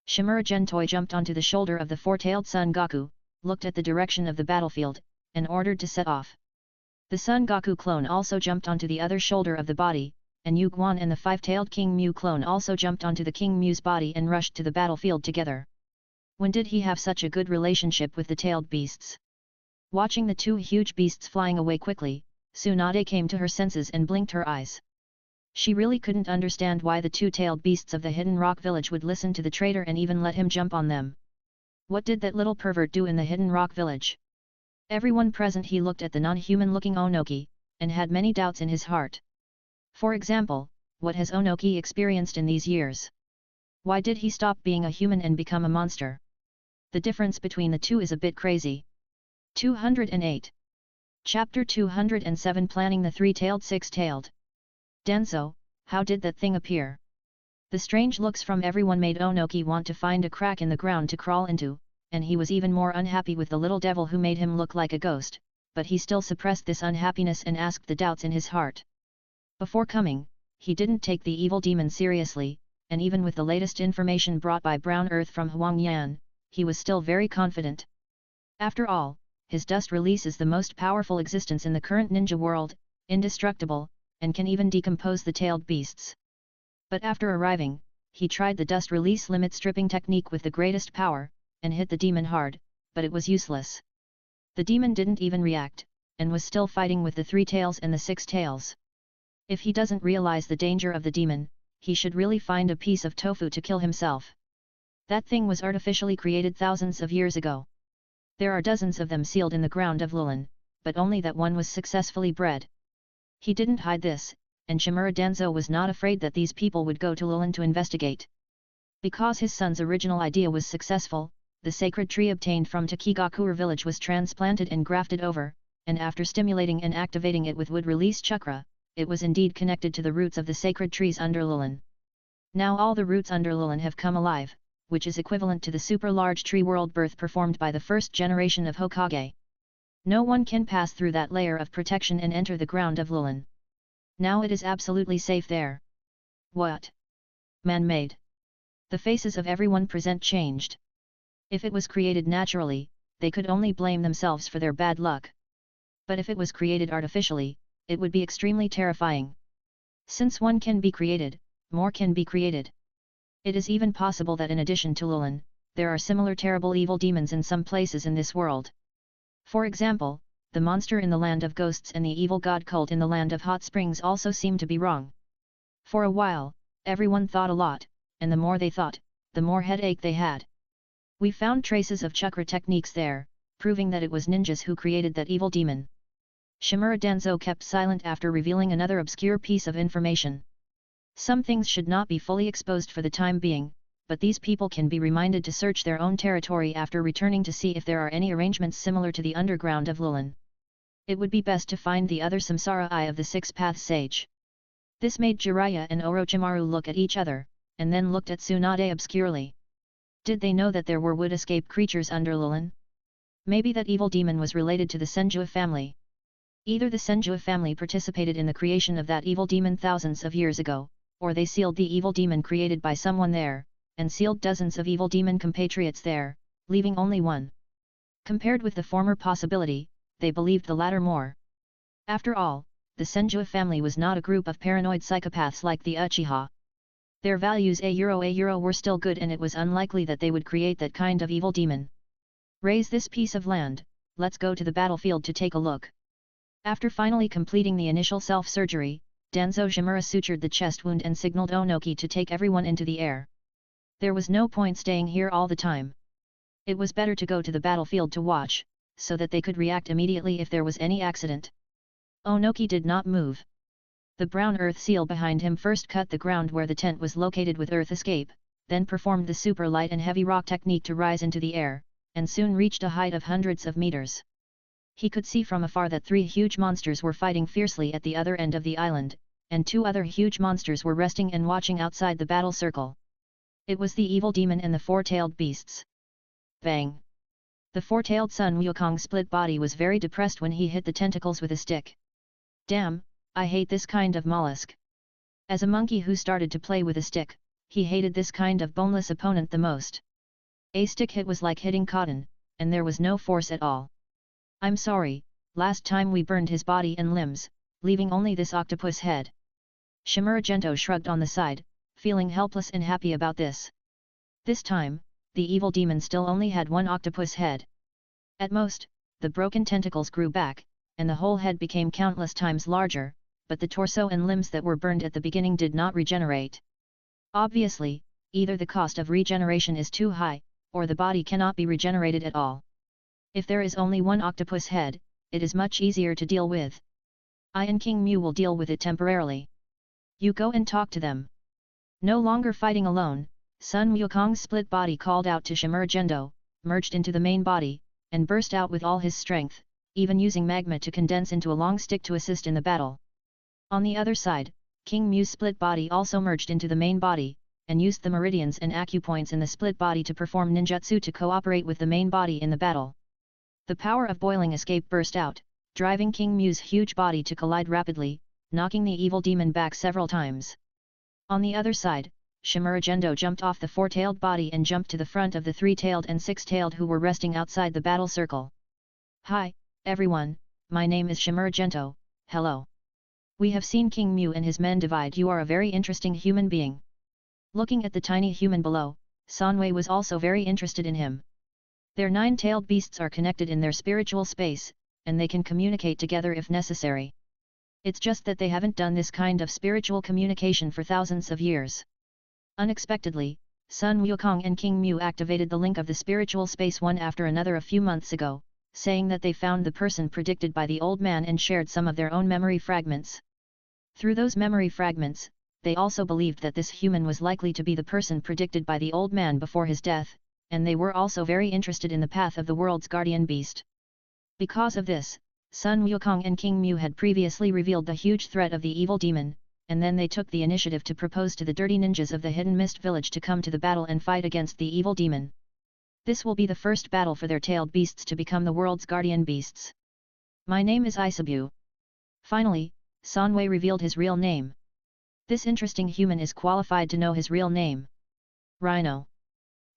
Shimura Gentoi jumped onto the shoulder of the 4-tailed Son Goku, looked at the direction of the battlefield, and ordered to set off. The Son Goku clone also jumped onto the other shoulder of the body, and Yu Guan and the 5-tailed King Mu clone also jumped onto the King Mu's body and rushed to the battlefield together. When did he have such a good relationship with the tailed beasts? Watching the 2 huge beasts flying away quickly, Tsunade came to her senses and blinked her eyes. She really couldn't understand why the 2-tailed beasts of the hidden rock village would listen to the traitor and even let him jump on them. What did that little pervert do in the hidden rock village? Everyone present he looked at the non-human-looking Onoki, and had many doubts in his heart. For example, what has Onoki experienced in these years? Why did he stop being a human and become a monster? The difference between the 2 is a bit crazy. 208. Chapter 207 Planning the 3-tailed 6-tailed. Danzo, how did that thing appear? The strange looks from everyone made Onoki want to find a crack in the ground to crawl into, and he was even more unhappy with the little devil who made him look like a ghost, but he still suppressed this unhappiness and asked the doubts in his heart. Before coming, he didn't take the evil demon seriously, and even with the latest information brought by Brown Earth from Huangyan, he was still very confident. After all, his dust release is the most powerful existence in the current ninja world, indestructible, and can even decompose the tailed beasts. But after arriving, he tried the dust release limit stripping technique with the greatest power, and hit the demon hard, but it was useless. The demon didn't even react, and was still fighting with the 3 tails and the 6 tails. If he doesn't realize the danger of the demon, he should really find a piece of tofu to kill himself. That thing was artificially created thousands of years ago. There are dozens of them sealed in the ground of Lulin, but only that one was successfully bred. He didn't hide this, and Shimura Danzo was not afraid that these people would go to Lulin to investigate. Because his son's original idea was successful, the sacred tree obtained from Takigakure village was transplanted and grafted over, and after stimulating and activating it with would-release chakra, it was indeed connected to the roots of the sacred trees under Lulin. Now all the roots under Lulin have come alive, which is equivalent to the super-large tree world birth performed by the first generation of Hokage. No one can pass through that layer of protection and enter the ground of Lulin. Now it is absolutely safe there. What? Man-made. The faces of everyone present changed. If it was created naturally, they could only blame themselves for their bad luck. But if it was created artificially, it would be extremely terrifying. Since one can be created, more can be created. It is even possible that in addition to Lulin, there are similar terrible evil demons in some places in this world. For example, the monster in the land of ghosts and the evil god cult in the land of hot springs also seem to be wrong. For a while, everyone thought a lot, and the more they thought, the more headache they had. We found traces of chakra techniques there, proving that it was ninjas who created that evil demon. Shimura Danzo kept silent after revealing another obscure piece of information. Some things should not be fully exposed for the time being, but these people can be reminded to search their own territory after returning to see if there are any arrangements similar to the underground of Lulin. It would be best to find the other Samsara Eye of the Six Paths Sage. This made Jiraiya and Orochimaru look at each other, and then looked at Tsunade obscurely. Did they know that there were wood-escape creatures under Lulin? Maybe that evil demon was related to the Senjua family. Either the Senjua family participated in the creation of that evil demon thousands of years ago, or they sealed the evil demon created by someone there, and sealed dozens of evil demon compatriots there, leaving only one. Compared with the former possibility, they believed the latter more. After all, the Senjua family was not a group of paranoid psychopaths like the Uchiha. Their values a euro were still good, and it was unlikely that they would create that kind of evil demon. Raise this piece of land, let's go to the battlefield to take a look. After finally completing the initial self-surgery, Danzo Shimura sutured the chest wound and signaled Onoki to take everyone into the air. There was no point staying here all the time. It was better to go to the battlefield to watch, so that they could react immediately if there was any accident. Onoki did not move. The brown earth seal behind him first cut the ground where the tent was located with earth escape, then performed the super light and heavy rock technique to rise into the air, and soon reached a height of hundreds of meters. He could see from afar that 3 huge monsters were fighting fiercely at the other end of the island, and 2 other huge monsters were resting and watching outside the battle circle. It was the evil demon and the 4-tailed beasts. Bang! The 4-tailed Sun Wukong split body was very depressed when he hit the tentacles with a stick. Damn, I hate this kind of mollusk. As a monkey who started to play with a stick, he hated this kind of boneless opponent the most. A stick hit was like hitting cotton, and there was no force at all. I'm sorry, last time we burned his body and limbs, leaving only this octopus head. Shimura Gento shrugged on the side, feeling helpless and happy about this. This time, the evil demon still only had 1 octopus head. At most, the broken tentacles grew back, and the whole head became countless times larger, but the torso and limbs that were burned at the beginning did not regenerate. Obviously, either the cost of regeneration is too high, or the body cannot be regenerated at all. If there is only 1 octopus head, it is much easier to deal with. I and King Mu will deal with it temporarily. You go and talk to them. No longer fighting alone, Sun Wukong's split body called out to Shimura Gendo, merged into the main body, and burst out with all his strength, even using magma to condense into a long stick to assist in the battle. On the other side, King Mu's split body also merged into the main body, and used the meridians and acupoints in the split body to perform ninjutsu to cooperate with the main body in the battle. The power of boiling escape burst out, driving King Mu's huge body to collide rapidly, knocking the evil demon back several times. On the other side, Shimura Gendo jumped off the 4-tailed body and jumped to the front of the 3-tailed and 6-tailed who were resting outside the battle circle. Hi, everyone, my name is Shimura Gento, hello. We have seen King Mu and his men divide. You are a very interesting human being. Looking at the tiny human below, Sanwei was also very interested in him. Their 9-tailed beasts are connected in their spiritual space, and they can communicate together if necessary. It's just that they haven't done this kind of spiritual communication for thousands of years. Unexpectedly, Sun Wukong and King Mu activated the link of the spiritual space one after another a few months ago, saying that they found the person predicted by the old man and shared some of their own memory fragments. Through those memory fragments, they also believed that this human was likely to be the person predicted by the old man before his death, and they were also very interested in the path of the world's guardian beast. Because of this, Sun Wukong and King Mu had previously revealed the huge threat of the evil demon, and then they took the initiative to propose to the dirty ninjas of the Hidden Mist village to come to the battle and fight against the evil demon. This will be the first battle for their tailed beasts to become the world's guardian beasts. My name is Isabu. Finally, Sanwei revealed his real name. This interesting human is qualified to know his real name. Rhino.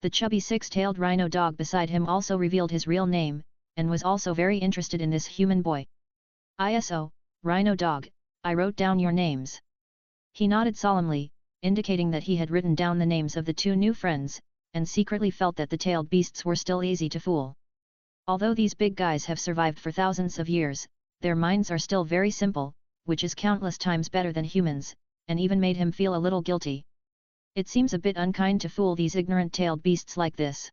The chubby six-tailed rhino dog beside him also revealed his real name, and was also very interested in this human boy. ISO, Rhino dog, I wrote down your names. He nodded solemnly, indicating that he had written down the names of the two new friends, and secretly felt that the tailed beasts were still easy to fool. Although these big guys have survived for thousands of years, their minds are still very simple, which is countless times better than humans, and even made him feel a little guilty. It seems a bit unkind to fool these ignorant tailed beasts like this.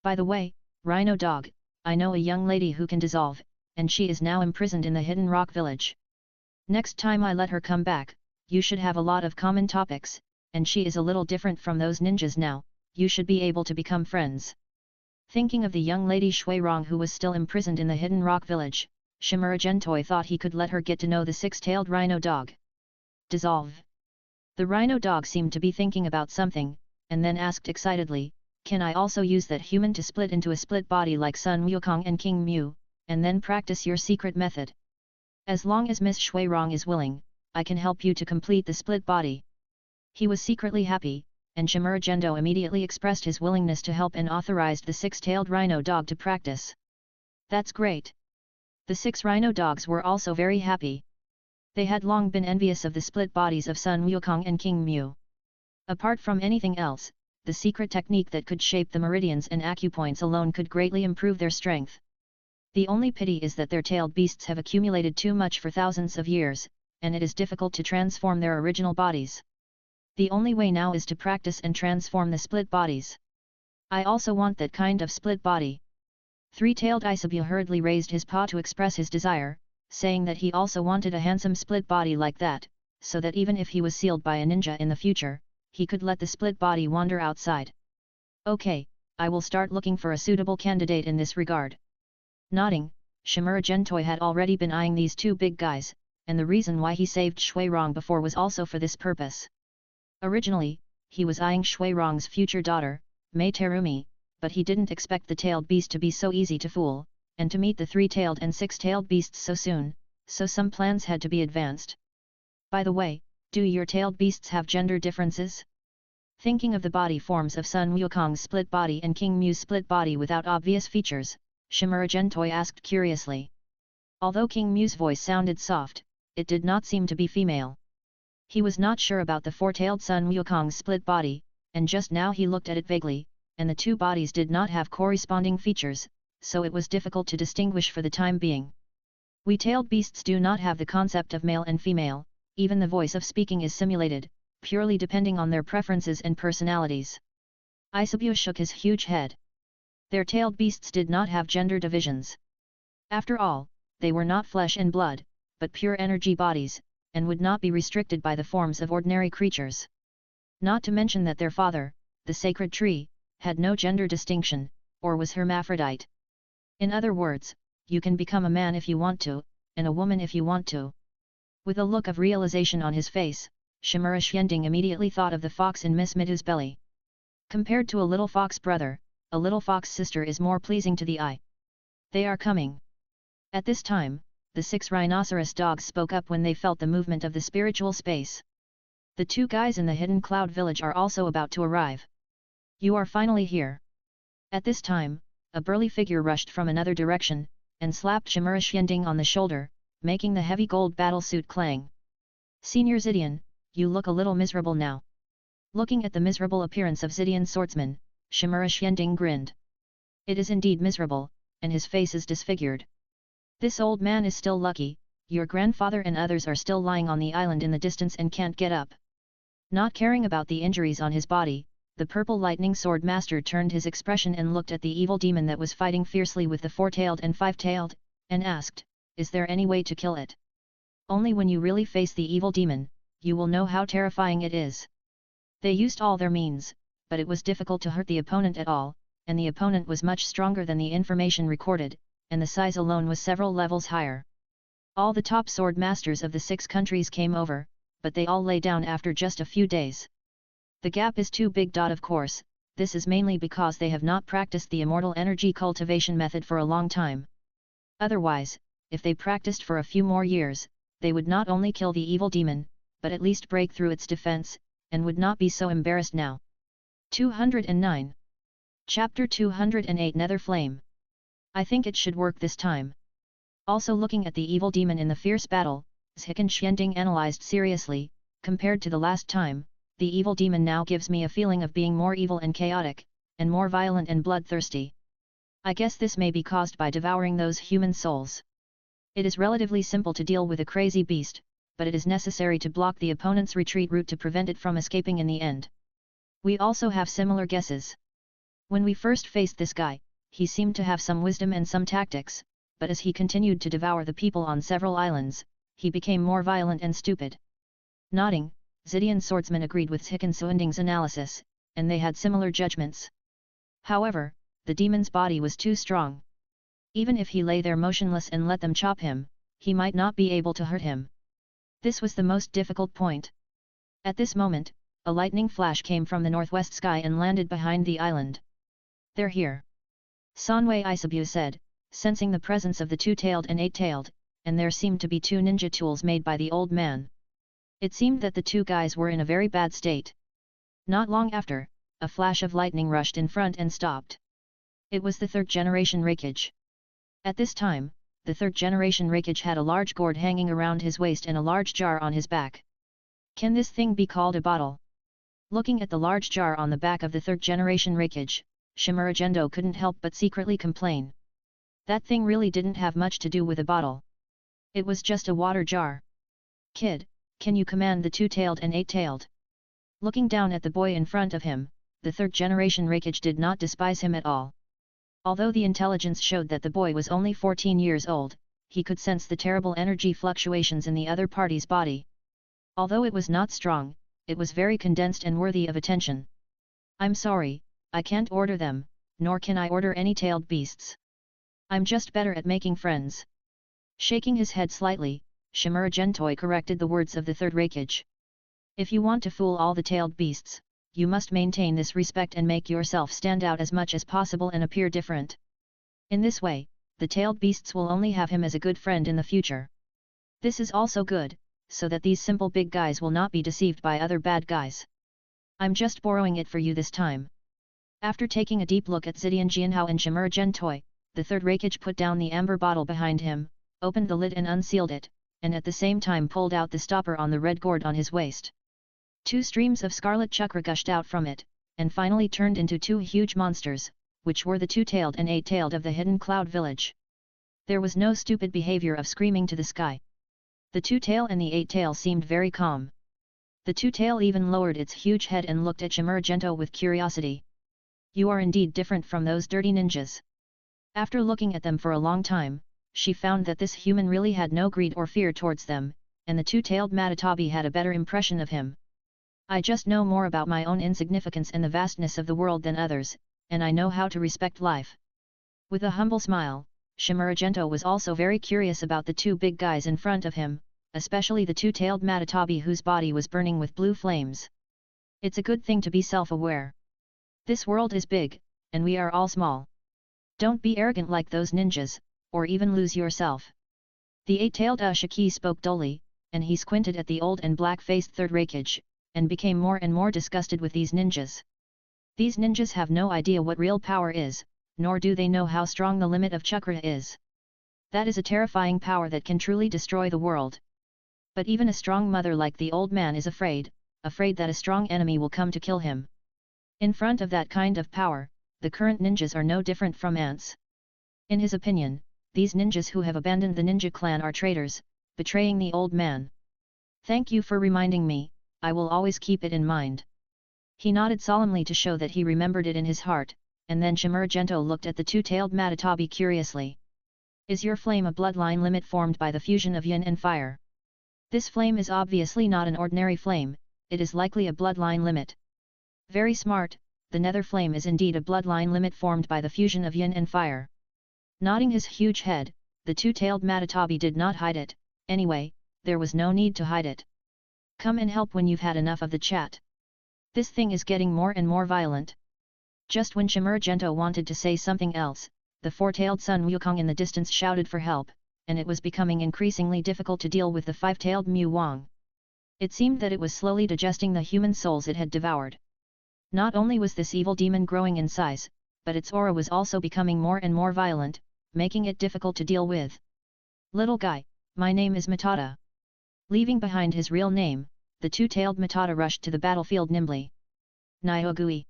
By the way, Rhino dog, I know a young lady who can dissolve, and she is now imprisoned in the Hidden Rock village. Next time I let her come back, you should have a lot of common topics, and she is a little different from those ninjas now, you should be able to become friends. Thinking of the young lady Shui Rong who was still imprisoned in the Hidden Rock village, Shimura Gentoi thought he could let her get to know the six-tailed rhino dog. Dissolve. The rhino dog seemed to be thinking about something, and then asked excitedly, can I also use that human to split into a split body like Sun Wukong and King Mu, and then practice your secret method? As long as Miss Shui Rong is willing, I can help you to complete the split body. He was secretly happy, and Shimura Gendo immediately expressed his willingness to help and authorized the six-tailed rhino dog to practice. That's great. The 6 rhino dogs were also very happy. They had long been envious of the split bodies of Sun Wukong and King Mu. Apart from anything else, the secret technique that could shape the meridians and acupoints alone could greatly improve their strength. The only pity is that their tailed beasts have accumulated too much for thousands of years, and it is difficult to transform their original bodies. The only way now is to practice and transform the split bodies. I also want that kind of split body. Three-tailed Isabu hurriedly raised his paw to express his desire, saying that he also wanted a handsome split body like that, so that even if he was sealed by a ninja in the future, he could let the split body wander outside. Okay, I will start looking for a suitable candidate in this regard. Nodding, Shimura Gentoi had already been eyeing these two big guys, and the reason why he saved Shui Rong before was also for this purpose. Originally, he was eyeing Shui Rong's future daughter, Mei Terumi, but he didn't expect the tailed beast to be so easy to fool, and to meet the three-tailed and six-tailed beasts so soon, so some plans had to be advanced. By the way, do your tailed beasts have gender differences? Thinking of the body forms of Sun Wukong's split body and King Mu's split body without obvious features, Shimura Gentoi asked curiously. Although King Mu's voice sounded soft, it did not seem to be female. He was not sure about the four-tailed Sun Wukong's split body, and just now he looked at it vaguely, and the two bodies did not have corresponding features, so it was difficult to distinguish for the time being. We tailed beasts do not have the concept of male and female, even the voice of speaking is simulated, purely depending on their preferences and personalities. Isabu shook his huge head. Their tailed beasts did not have gender divisions. After all, they were not flesh and blood, but pure energy bodies, and would not be restricted by the forms of ordinary creatures. Not to mention that their father, the sacred tree, had no gender distinction, or was hermaphrodite. In other words, you can become a man if you want to, and a woman if you want to. With a look of realization on his face, Shimura Xianding immediately thought of the fox in Miss Midu's belly. Compared to a little fox brother, a little fox sister is more pleasing to the eye. They are coming. At this time, the 6 rhinoceros dogs spoke up when they felt the movement of the spiritual space. The 2 guys in the Hidden Cloud Village are also about to arrive. You are finally here. At this time, a burly figure rushed from another direction, and slapped Shimura Xianding on the shoulder, making the heavy gold battlesuit clang. Senior Zidian, you look a little miserable now. Looking at the miserable appearance of Zidian's swordsman, Shimura Xianding grinned. It is indeed miserable, and his face is disfigured. This old man is still lucky, your grandfather and others are still lying on the island in the distance and can't get up. Not caring about the injuries on his body, the purple lightning sword master turned his expression and looked at the evil demon that was fighting fiercely with the four-tailed and five-tailed, and asked, "Is there any way to kill it?" "Only when you really face the evil demon, you will know how terrifying it is." They used all their means, but it was difficult to hurt the opponent at all, and the opponent was much stronger than the information recorded, and the size alone was several levels higher. All the top sword masters of the 6 countries came over, but they all lay down after just a few days. The gap is too big. Of course, this is mainly because they have not practiced the immortal energy cultivation method for a long time. Otherwise, if they practiced for a few more years, they would not only kill the evil demon, but at least break through its defense, and would not be so embarrassed now. 209. Chapter 208 Nether Flame. I think it should work this time. Also looking at the evil demon in the fierce battle, Zhikan Xianding analyzed seriously, compared to the last time, the evil demon now gives me a feeling of being more evil and chaotic, and more violent and bloodthirsty. I guess this may be caused by devouring those human souls. It is relatively simple to deal with a crazy beast, but it is necessary to block the opponent's retreat route to prevent it from escaping in the end. We also have similar guesses. When we first faced this guy, he seemed to have some wisdom and some tactics, but as he continued to devour the people on several islands, he became more violent and stupid. Nodding, Xidian swordsman agreed with Zhikan Xianding's analysis, and they had similar judgments. However, the demon's body was too strong. Even if he lay there motionless and let them chop him, he might not be able to hurt him. This was the most difficult point. At this moment, a lightning flash came from the northwest sky and landed behind the island. "They're here," Sanwei Isabu said, sensing the presence of the two-tailed and eight-tailed, and there seemed to be 2 ninja tools made by the old man. It seemed that the 2 guys were in a very bad state. Not long after, a flash of lightning rushed in front and stopped. It was the 3rd generation Raikage. At this time, the 3rd generation Raikage had a large gourd hanging around his waist and a large jar on his back. Can this thing be called a bottle? Looking at the large jar on the back of the 3rd generation Raikage, Shimura Gendo couldn't help but secretly complain. That thing really didn't have much to do with a bottle. It was just a water jar. "Kid, can you command the 2-tailed and 8-tailed?" Looking down at the boy in front of him, the 3rd generation Raikage did not despise him at all. Although the intelligence showed that the boy was only 14 years old, he could sense the terrible energy fluctuations in the other party's body. Although it was not strong, it was very condensed and worthy of attention. "I'm sorry, I can't order them, nor can I order any tailed beasts. I'm just better at making friends." Shaking his head slightly, Shimura Gentoi corrected the words of the 3rd Raikage. "If you want to fool all the tailed beasts, you must maintain this respect and make yourself stand out as much as possible and appear different. In this way, the tailed beasts will only have him as a good friend in the future. This is also good, so that these simple big guys will not be deceived by other bad guys. I'm just borrowing it for you this time." After taking a deep look at Xidian Jianhao and Shimura Gentoi, the 3rd Raikage put down the amber bottle behind him, opened the lid and unsealed it, and at the same time pulled out the stopper on the red gourd on his waist. 2 streams of scarlet chakra gushed out from it, and finally turned into 2 huge monsters, which were the 2-tailed and 8-tailed of the hidden cloud village. There was no stupid behavior of screaming to the sky. The 2-tail and the 8-tail seemed very calm. The 2-tail even lowered its huge head and looked at Shimura Gento with curiosity. "You are indeed different from those dirty ninjas." After looking at them for a long time, she found that this human really had no greed or fear towards them, and the 2-tailed Matatabi had a better impression of him. "I just know more about my own insignificance and the vastness of the world than others, and I know how to respect life." With a humble smile, Shimura Gento was also very curious about the 2 big guys in front of him, especially the 2-tailed Matatabi whose body was burning with blue flames. It's a good thing to be self-aware. This world is big, and we are all small. Don't be arrogant like those ninjas, or even lose yourself. The 8-tailed Ushiki spoke dully, and he squinted at the old and black-faced 3rd Raikage, and became more and more disgusted with these ninjas. These ninjas have no idea what real power is, nor do they know how strong the limit of chakra is. That is a terrifying power that can truly destroy the world. But even a strong mother like the old man is afraid that a strong enemy will come to kill him. In front of that kind of power, the current ninjas are no different from ants. In his opinion, these ninjas who have abandoned the ninja clan are traitors, betraying the old man. "Thank you for reminding me, I will always keep it in mind." He nodded solemnly to show that he remembered it in his heart, and then Shimarugento looked at the two-tailed Matatabi curiously. Is your flame a bloodline limit formed by the fusion of yin and fire? This flame is obviously not an ordinary flame, it is likely a bloodline limit. Very smart, the nether flame is indeed a bloodline limit formed by the fusion of yin and fire. Nodding his huge head, the two-tailed Matatabi did not hide it. Anyway, there was no need to hide it. Come and help when you've had enough of the chat. This thing is getting more and more violent. Just when Shimarugento wanted to say something else, the four-tailed Sun Wukong in the distance shouted for help, and it was becoming increasingly difficult to deal with the five-tailed Mu Wang. It seemed that it was slowly digesting the human souls it had devoured. Not only was this evil demon growing in size, but its aura was also becoming more and more violent, making it difficult to deal with. Little guy, my name is Matata. Leaving behind his real name, the two-tailed Matata rushed to the battlefield nimbly. Nyogui.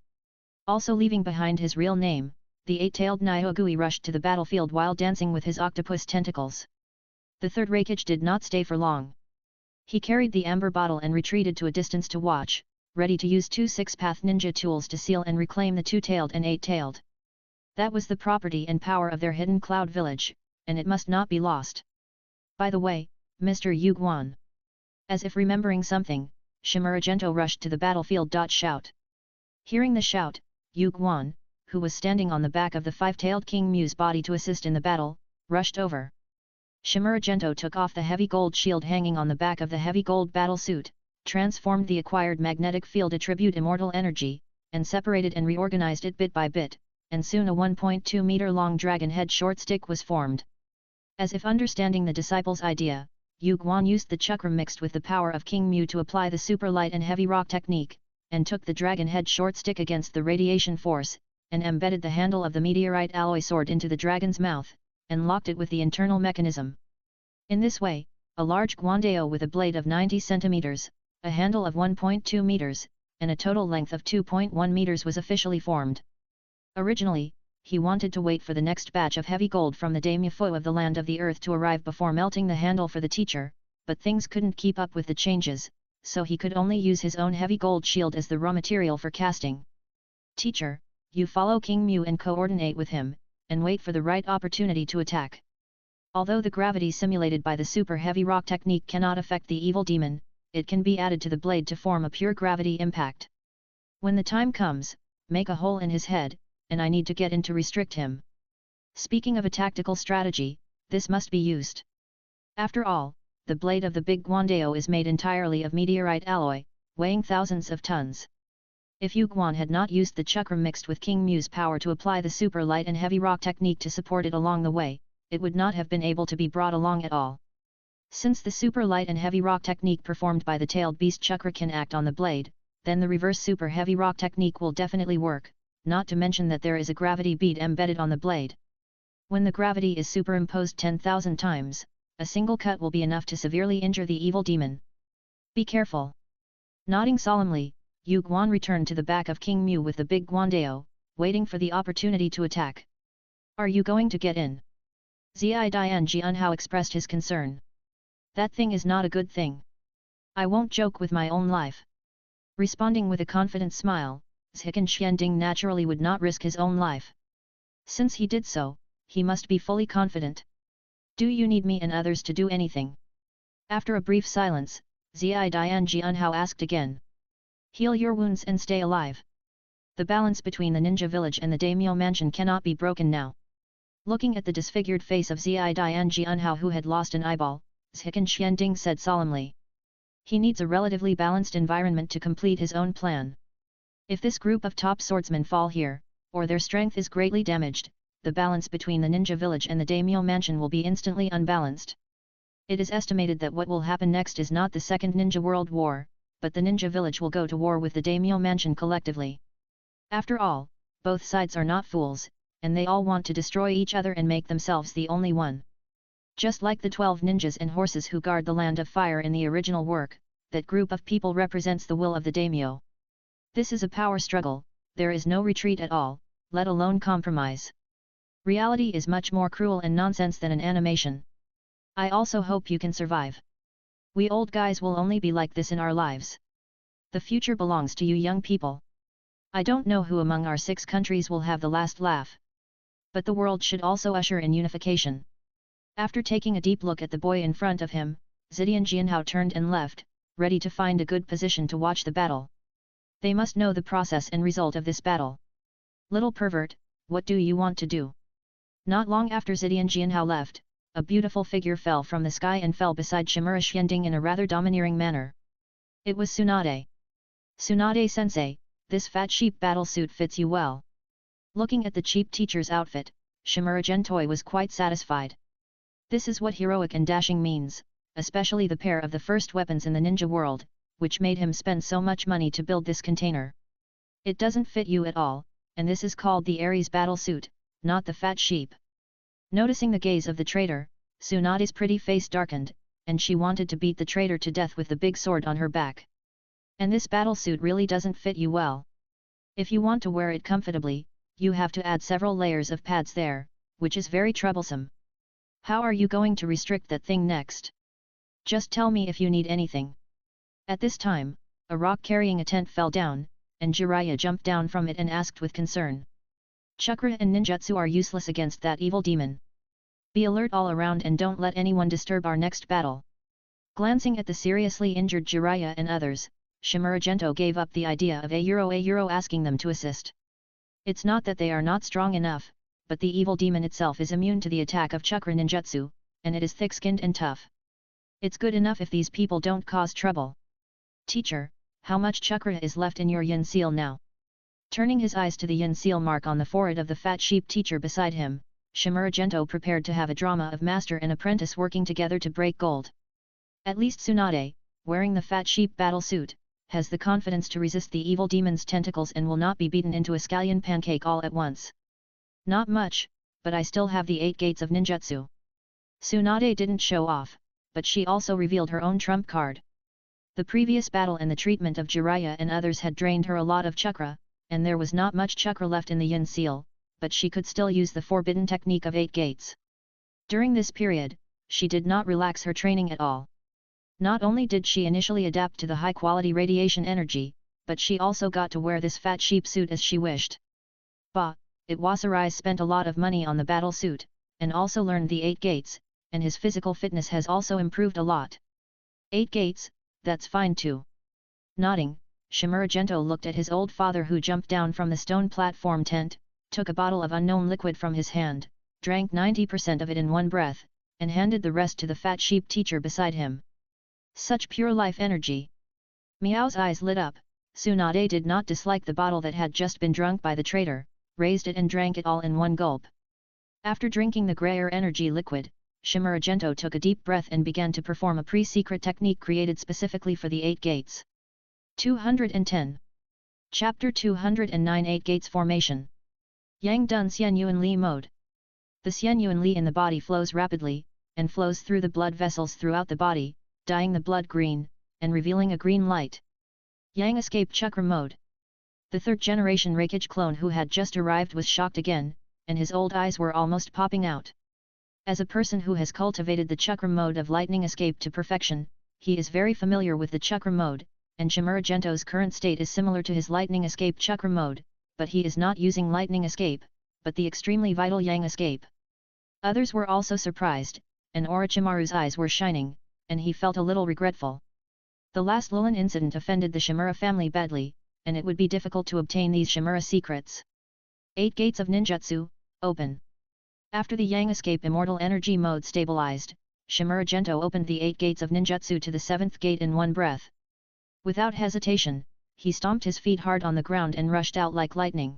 Also leaving behind his real name, the eight-tailed Nyogui rushed to the battlefield while dancing with his octopus tentacles. The third Raikage did not stay for long. He carried the amber bottle and retreated to a distance to watch, ready to use two six-path ninja tools to seal and reclaim the two-tailed and eight-tailed. That was the property and power of their hidden cloud village, and it must not be lost. By the way, Mr. Yu Guan. As if remembering something, Shimarugento rushed to the battlefield. Shout. Hearing the shout, Yu Guan, who was standing on the back of the five-tailed King Mu's body to assist in the battle, rushed over. Shimarugento took off the heavy gold shield hanging on the back of the heavy gold battle suit, transformed the acquired magnetic field attribute immortal energy, and separated and reorganized it bit by bit, and soon a 1.2 meter long dragon head short stick was formed. As if understanding the disciple's idea, Yu Guan used the chakram mixed with the power of King Mu to apply the super light and heavy rock technique, and took the dragon head short stick against the radiation force, and embedded the handle of the meteorite alloy sword into the dragon's mouth, and locked it with the internal mechanism. In this way, a large guandeo with a blade of 90 centimeters, a handle of 1.2 meters, and a total length of 2.1 meters was officially formed. Originally, he wanted to wait for the next batch of heavy gold from the daimyo of the land of the earth to arrive before melting the handle for the teacher, but things couldn't keep up with the changes, so he could only use his own heavy gold shield as the raw material for casting. Teacher, you follow King Mu and coordinate with him, and wait for the right opportunity to attack. Although the gravity simulated by the super heavy rock technique cannot affect the evil demon, it can be added to the blade to form a pure gravity impact. When the time comes, make a hole in his head, and I need to get in to restrict him. Speaking of a tactical strategy, this must be used. After all, the blade of the big guandeo is made entirely of meteorite alloy, weighing thousands of tons. If Yu Guan had not used the chakram mixed with King Mu's power to apply the super light and heavy rock technique to support it along the way, it would not have been able to be brought along at all. Since the super light and heavy rock technique performed by the tailed beast chakra can act on the blade, then the reverse super heavy rock technique will definitely work, not to mention that there is a gravity bead embedded on the blade. When the gravity is superimposed 10,000 times, a single cut will be enough to severely injure the evil demon. Be careful. Nodding solemnly, Yu Guan returned to the back of King Mu with the big guandeo, waiting for the opportunity to attack. Are you going to get in? Zai Dian Jianhao expressed his concern. That thing is not a good thing. I won't joke with my own life. Responding with a confident smile, Zikan Xianding naturally would not risk his own life. Since he did so, he must be fully confident. Do you need me and others to do anything? After a brief silence, Zai Dian Jianhao asked again. Heal your wounds and stay alive. The balance between the ninja village and the daimyo mansion cannot be broken now. Looking at the disfigured face of Zai Dian Jianhao who had lost an eyeball, Zikan Xianding said solemnly. He needs a relatively balanced environment to complete his own plan. If this group of top swordsmen fall here, or their strength is greatly damaged, the balance between the ninja village and the daimyo mansion will be instantly unbalanced. It is estimated that what will happen next is not the Second Ninja World War, but the ninja village will go to war with the daimyo mansion collectively. After all, both sides are not fools, and they all want to destroy each other and make themselves the only one. Just like the 12 ninjas and horses who guard the land of fire in the original work, that group of people represents the will of the daimyo. This is a power struggle, there is no retreat at all, let alone compromise. Reality is much more cruel and nonsense than an animation. I also hope you can survive. We old guys will only be like this in our lives. The future belongs to you young people. I don't know who among our 6 countries will have the last laugh. But the world should also usher in unification. After taking a deep look at the boy in front of him, Zidian Jianhao turned and left, ready to find a good position to watch the battle. They must know the process and result of this battle. Little pervert, what do you want to do? Not long after Zidian Jianhao left, a beautiful figure fell from the sky and fell beside Shimura Xianding in a rather domineering manner. It was Tsunade. Tsunade-sensei, this fat sheep battle suit fits you well. Looking at the cheap teacher's outfit, Shimura Gentoi was quite satisfied. This is what heroic and dashing means, especially the pair of the first weapons in the ninja world, which made him spend so much money to build this container. It doesn't fit you at all, and this is called the Aries battle suit, not the fat sheep. Noticing the gaze of the traitor, Tsunade's pretty face darkened, and she wanted to beat the traitor to death with the big sword on her back. And this battle suit really doesn't fit you well. If you want to wear it comfortably, you have to add several layers of pads there, which is very troublesome. How are you going to restrict that thing next? Just tell me if you need anything. At this time, a rock carrying a tent fell down, and Jiraiya jumped down from it and asked with concern. Chakra and ninjutsu are useless against that evil demon. Be alert all around and don't let anyone disturb our next battle. Glancing at the seriously injured Jiraiya and others, Shimura Gento gave up the idea of a asking them to assist. It's not that they are not strong enough, but the evil demon itself is immune to the attack of chakra ninjutsu, and it is thick-skinned and tough. It's good enough if these people don't cause trouble. Teacher, how much chakra is left in your yin seal now? Turning his eyes to the yin seal mark on the forehead of the fat sheep teacher beside him, Shimura Gento prepared to have a drama of master and apprentice working together to break gold. At least Tsunade, wearing the fat sheep battle suit, has the confidence to resist the evil demon's tentacles and will not be beaten into a scallion pancake all at once. Not much, but I still have the 8 gates of ninjutsu. Tsunade didn't show off, but she also revealed her own trump card. The previous battle and the treatment of Jiraiya and others had drained her a lot of chakra, and there was not much chakra left in the yin seal, but she could still use the forbidden technique of 8 gates. During this period, she did not relax her training at all. Not only did she initially adapt to the high-quality radiation energy, but she also got to wear this fat sheep suit as she wished. Bah, Iwasarai spent a lot of money on the battle suit, and also learned the 8 gates, and his physical fitness has also improved a lot. 8 gates, that's fine too. Nodding, Shimura Gento looked at his old father who jumped down from the stone platform tent, took a bottle of unknown liquid from his hand, drank 90% of it in one breath, and handed the rest to the fat sheep teacher beside him. Such pure life energy. Miao's eyes lit up. Tsunade did not dislike the bottle that had just been drunk by the traitor, raised it and drank it all in one gulp. After drinking the grayer energy liquid, Shimura Gento took a deep breath and began to perform a pre-secret technique created specifically for the 8 gates. 210. Chapter 209 8 Gates Formation. Yang Dun Xian Yuan Li Mode. The Xian Yuan Li in the body flows rapidly, and flows through the blood vessels throughout the body, dyeing the blood green, and revealing a green light. Yang Escape Chakra Mode. The 3rd generation Reikage clone who had just arrived was shocked again, and his old eyes were almost popping out. As a person who has cultivated the chakra mode of lightning escape to perfection, he is very familiar with the chakra mode, and Shimura Gento's current state is similar to his lightning escape chakra mode, but he is not using lightning escape, but the extremely vital yang escape. Others were also surprised, and Orochimaru's eyes were shining, and he felt a little regretful. The last Lulin incident offended the Shimura family badly, and it would be difficult to obtain these Shimura secrets. 8 Gates of Ninjutsu, open. After the Yang Escape Immortal Energy mode stabilized, Shimura Gento opened the 8 Gates of Ninjutsu to the 7th gate in one breath. Without hesitation, he stomped his feet hard on the ground and rushed out like lightning.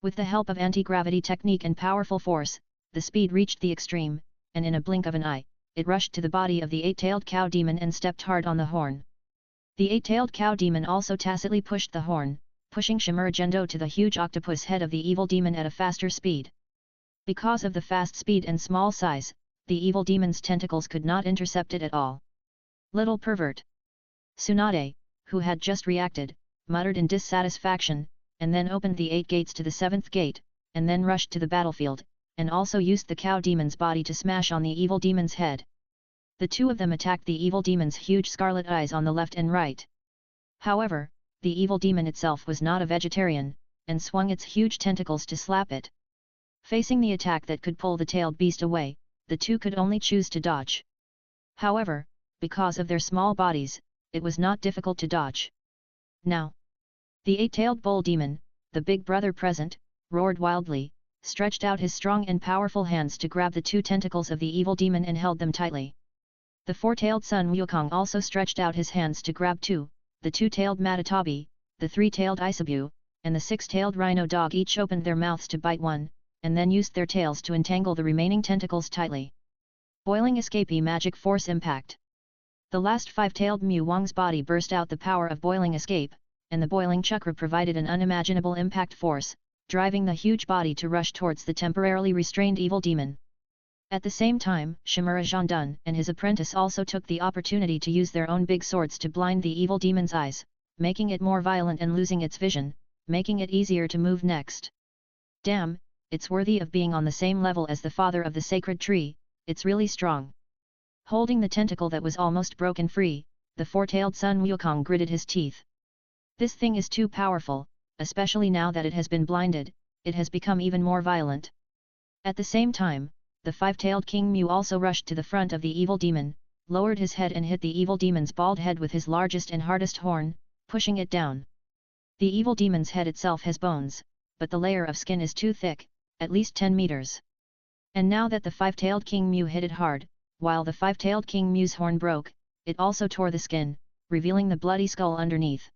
With the help of anti-gravity technique and powerful force, the speed reached the extreme, and in a blink of an eye, it rushed to the body of the 8-tailed cow demon and stepped hard on the horn. The 8-tailed cow demon also tacitly pushed the horn, pushing Shimura Gento to the huge octopus head of the evil demon at a faster speed. Because of the fast speed and small size, the evil demon's tentacles could not intercept it at all. Little pervert! Tsunade, who had just reacted, muttered in dissatisfaction, and then opened the 8 gates to the 7th gate, and then rushed to the battlefield, and also used the cow demon's body to smash on the evil demon's head. The two of them attacked the evil demon's huge scarlet eyes on the left and right. However, the evil demon itself was not a vegetarian, and swung its huge tentacles to slap it. Facing the attack that could pull the tailed beast away, the two could only choose to dodge. However, because of their small bodies, it was not difficult to dodge. Now, the eight-tailed bull demon, the big brother present, roared wildly, stretched out his strong and powerful hands to grab the two tentacles of the evil demon and held them tightly. The four-tailed Sun Wukong also stretched out his hands to grab two, the two-tailed Matatabi, the three-tailed Isabu, and the six-tailed rhino dog each opened their mouths to bite one, and then used their tails to entangle the remaining tentacles tightly. Boiling escapee magic force impact. The last five-tailed Mu Wang's body burst out the power of boiling escape, and the boiling chakra provided an unimaginable impact force, driving the huge body to rush towards the temporarily restrained evil demon. At the same time, Shimura Zhandun and his apprentice also took the opportunity to use their own big swords to blind the evil demon's eyes, making it more violent and losing its vision, making it easier to move next. Damn, it's worthy of being on the same level as the father of the sacred tree, it's really strong. Holding the tentacle that was almost broken free, the four-tailed Sun Wukong gritted his teeth. This thing is too powerful, especially now that it has been blinded, it has become even more violent. At the same time, the five-tailed King Mu also rushed to the front of the evil demon, lowered his head and hit the evil demon's bald head with his largest and hardest horn, pushing it down. The evil demon's head itself has bones, but the layer of skin is too thick, at least 10 meters. And now that the five-tailed King Mu hit it hard, while the five-tailed King Mu's horn broke, it also tore the skin, revealing the bloody skull underneath.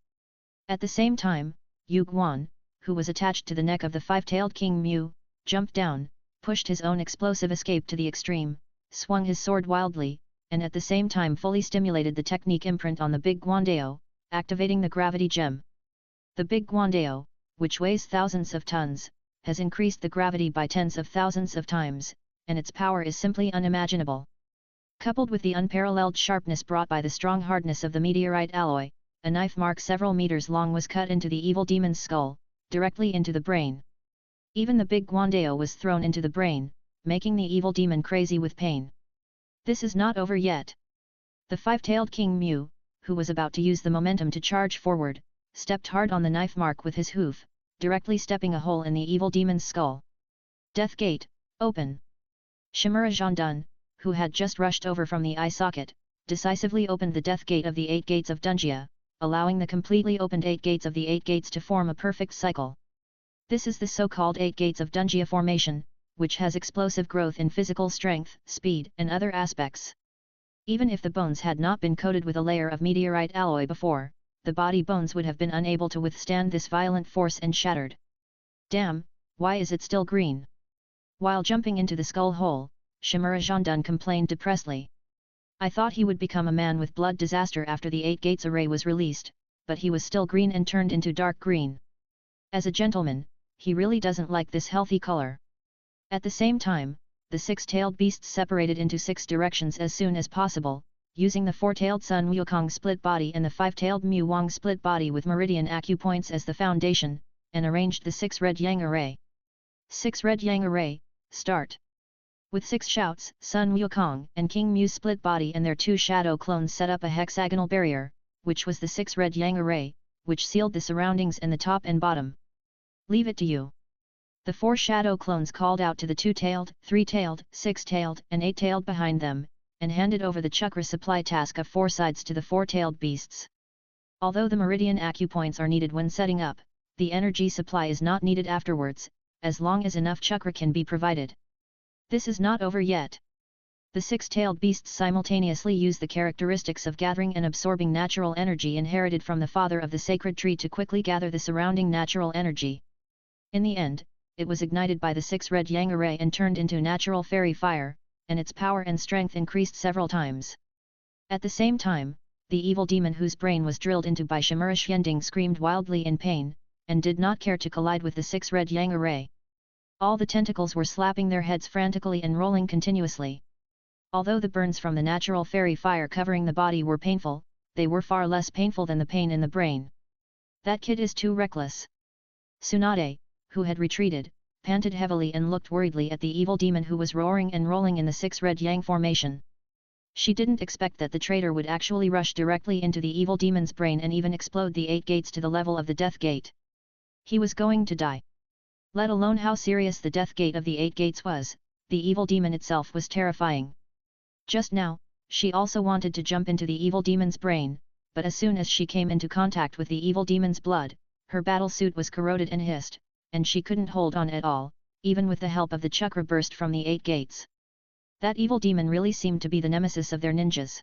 At the same time, Yu Guan, who was attached to the neck of the five-tailed King Mu, jumped down, pushed his own explosive escape to the extreme, swung his sword wildly, and at the same time fully stimulated the technique imprint on the big Guandao, activating the gravity gem. The big Guandao, which weighs thousands of tons, has increased the gravity by tens of thousands of times, and its power is simply unimaginable. Coupled with the unparalleled sharpness brought by the strong hardness of the meteorite alloy, a knife mark several meters long was cut into the evil demon's skull, directly into the brain. Even the big Guandao was thrown into the brain, making the evil demon crazy with pain. This is not over yet. The five-tailed King Mu, who was about to use the momentum to charge forward, stepped hard on the knife mark with his hoof, directly stepping a hole in the evil demon's skull. Death Gate, open! Shimura Zhandun, who had just rushed over from the eye socket, decisively opened the death gate of the 8 gates of Dunjia, allowing the completely opened 8 gates of the 8 gates to form a perfect cycle. This is the so-called 8 gates of Dunjia formation, which has explosive growth in physical strength, speed and other aspects. Even if the bones had not been coated with a layer of meteorite alloy before, the body bones would have been unable to withstand this violent force and shattered. Damn, why is it still green? While jumping into the skull hole, Shimura Zhandun complained depressedly. I thought he would become a man with blood disaster after the 8 gates array was released, but he was still green and turned into dark green. As a gentleman, he really doesn't like this healthy color. At the same time, the 6-tailed beasts separated into 6 directions as soon as possible, using the 4-tailed Sun Wukong split body and the 5-tailed Mu Wang split body with meridian acupoints as the foundation, and arranged the 6 red yang array. 6 red yang array, start! With 6 shouts, Sun Wukong and King Mu's split body and their 2 shadow clones set up a hexagonal barrier, which was the 6 red yang array, which sealed the surroundings and the top and bottom. Leave it to you. The 4 shadow clones called out to the 2-tailed, 3-tailed, 6-tailed and 8-tailed behind them, and handed over the chakra supply task of 4 sides to the 4-tailed beasts. Although the meridian acupoints are needed when setting up, the energy supply is not needed afterwards, as long as enough chakra can be provided. This is not over yet. The 6-tailed beasts simultaneously use the characteristics of gathering and absorbing natural energy inherited from the father of the sacred tree to quickly gather the surrounding natural energy. In the end, it was ignited by the 6 red yang array and turned into natural fairy fire, and its power and strength increased several times. At the same time, the evil demon whose brain was drilled into by Shimura Xianding screamed wildly in pain, and did not care to collide with the 6 red yang array. All the tentacles were slapping their heads frantically and rolling continuously. Although the burns from the natural fairy fire covering the body were painful, they were far less painful than the pain in the brain. That kid is too reckless. Tsunade, who had retreated, panted heavily and looked worriedly at the evil demon who was roaring and rolling in the 6 red yang formation. She didn't expect that the traitor would actually rush directly into the evil demon's brain and even explode the 8 gates to the level of the death gate. He was going to die. Let alone how serious the death gate of the 8 gates was, the evil demon itself was terrifying. Just now, she also wanted to jump into the evil demon's brain, but as soon as she came into contact with the evil demon's blood, her battle suit was corroded and hissed, and she couldn't hold on at all, even with the help of the chakra burst from the 8 gates. That evil demon really seemed to be the nemesis of their ninjas.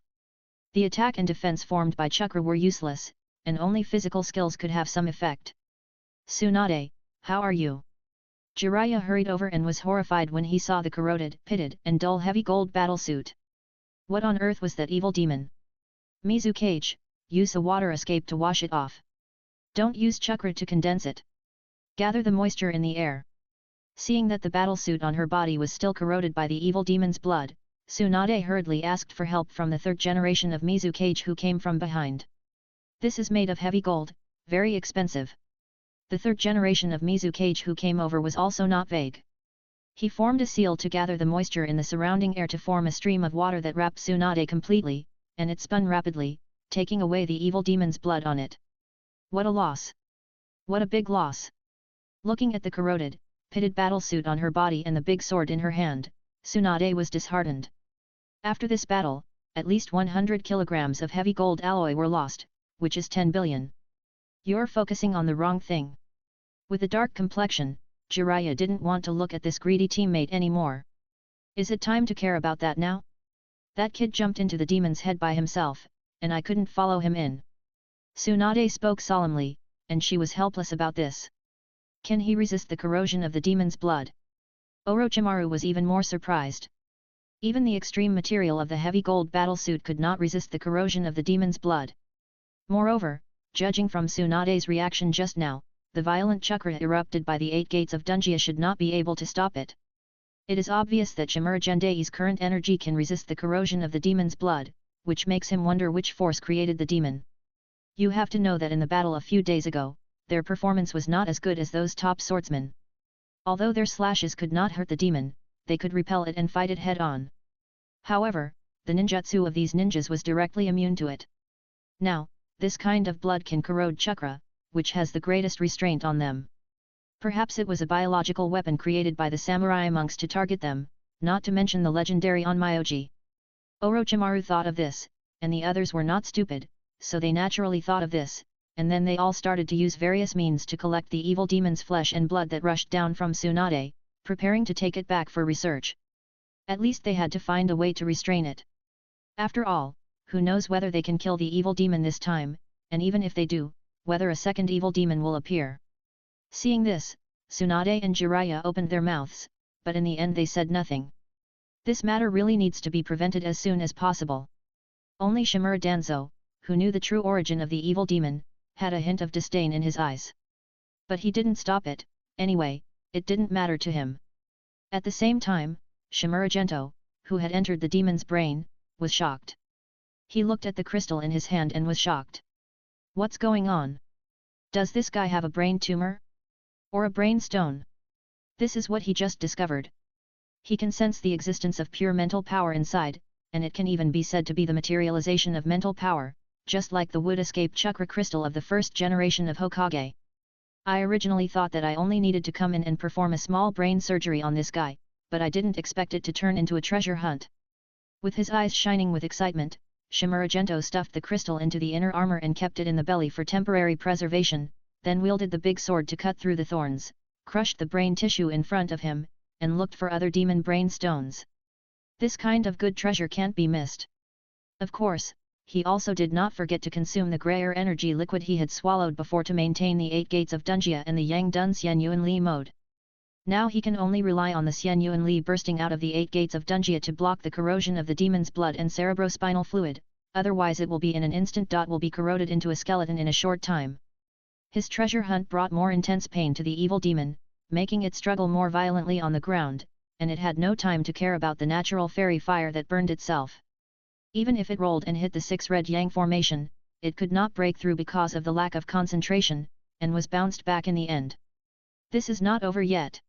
The attack and defense formed by chakra were useless, and only physical skills could have some effect. Tsunade, how are you? Jiraiya hurried over and was horrified when he saw the corroded, pitted, and dull heavy gold battlesuit. What on earth was that evil demon? Mizukage, use a water escape to wash it off. Don't use chakra to condense it. Gather the moisture in the air. Seeing that the battlesuit on her body was still corroded by the evil demon's blood, Tsunade hurriedly asked for help from the 3rd generation of Mizukage who came from behind. This is made of heavy gold, very expensive. The 3rd generation of Mizukage who came over was also not vague. He formed a seal to gather the moisture in the surrounding air to form a stream of water that wrapped Tsunade completely, and it spun rapidly, taking away the evil demon's blood on it. What a loss! What a big loss! Looking at the corroded, pitted battlesuit on her body and the big sword in her hand, Tsunade was disheartened. After this battle, at least 100 kilograms of heavy gold alloy were lost, which is 10 billion. You're focusing on the wrong thing. With a dark complexion, Jiraiya didn't want to look at this greedy teammate anymore. Is it time to care about that now? That kid jumped into the demon's head by himself, and I couldn't follow him in. Tsunade spoke solemnly, and she was helpless about this. Can he resist the corrosion of the demon's blood? Orochimaru was even more surprised. Even the extreme material of the heavy gold battlesuit could not resist the corrosion of the demon's blood. Moreover, judging from Tsunade's reaction just now, the violent chakra erupted by the 8 gates of Dungia should not be able to stop it. It is obvious that Shimura Gendei's current energy can resist the corrosion of the demon's blood, which makes him wonder which force created the demon. You have to know that in the battle a few days ago, their performance was not as good as those top swordsmen. Although their slashes could not hurt the demon, they could repel it and fight it head-on. However, the ninjutsu of these ninjas was directly immune to it. Now, this kind of blood can corrode chakra, which has the greatest restraint on them. Perhaps it was a biological weapon created by the samurai monks to target them, not to mention the legendary Onmyoji. Orochimaru thought of this, and the others were not stupid, so they naturally thought of this, and then they all started to use various means to collect the evil demon's flesh and blood that rushed down from Tsunade, preparing to take it back for research. At least they had to find a way to restrain it. After all, who knows whether they can kill the evil demon this time, and even if they do, whether a second evil demon will appear. Seeing this, Tsunade and Jiraiya opened their mouths, but in the end they said nothing. This matter really needs to be prevented as soon as possible. Only Shimura Danzo, who knew the true origin of the evil demon, had a hint of disdain in his eyes. But he didn't stop it, anyway, it didn't matter to him. At the same time, Shimura Gento, who had entered the demon's brain, was shocked. He looked at the crystal in his hand and was shocked. What's going on? Does this guy have a brain tumor? Or a brain stone? This is what he just discovered. He can sense the existence of pure mental power inside, and it can even be said to be the materialization of mental power, just like the wood escape chakra crystal of the 1st generation of Hokage. I originally thought that I only needed to come in and perform a small brain surgery on this guy, but I didn't expect it to turn into a treasure hunt. With his eyes shining with excitement, Shimura Gento stuffed the crystal into the inner armor and kept it in the belly for temporary preservation, then wielded the big sword to cut through the thorns, crushed the brain tissue in front of him, and looked for other demon brain stones. This kind of good treasure can't be missed. Of course, he also did not forget to consume the grayer energy liquid he had swallowed before to maintain the 8 gates of Dungia and the Yang Dun Xian Yuan Li mode. Now he can only rely on the Xian Yuan Li bursting out of the 8 gates of Dungia to block the corrosion of the demon's blood and cerebrospinal fluid, otherwise it will be in an instant. Will be corroded into a skeleton in a short time. His treasure hunt brought more intense pain to the evil demon, making it struggle more violently on the ground, and it had no time to care about the natural fairy fire that burned itself. Even if it rolled and hit the 6 red yang formation, it could not break through because of the lack of concentration, and was bounced back in the end. This is not over yet.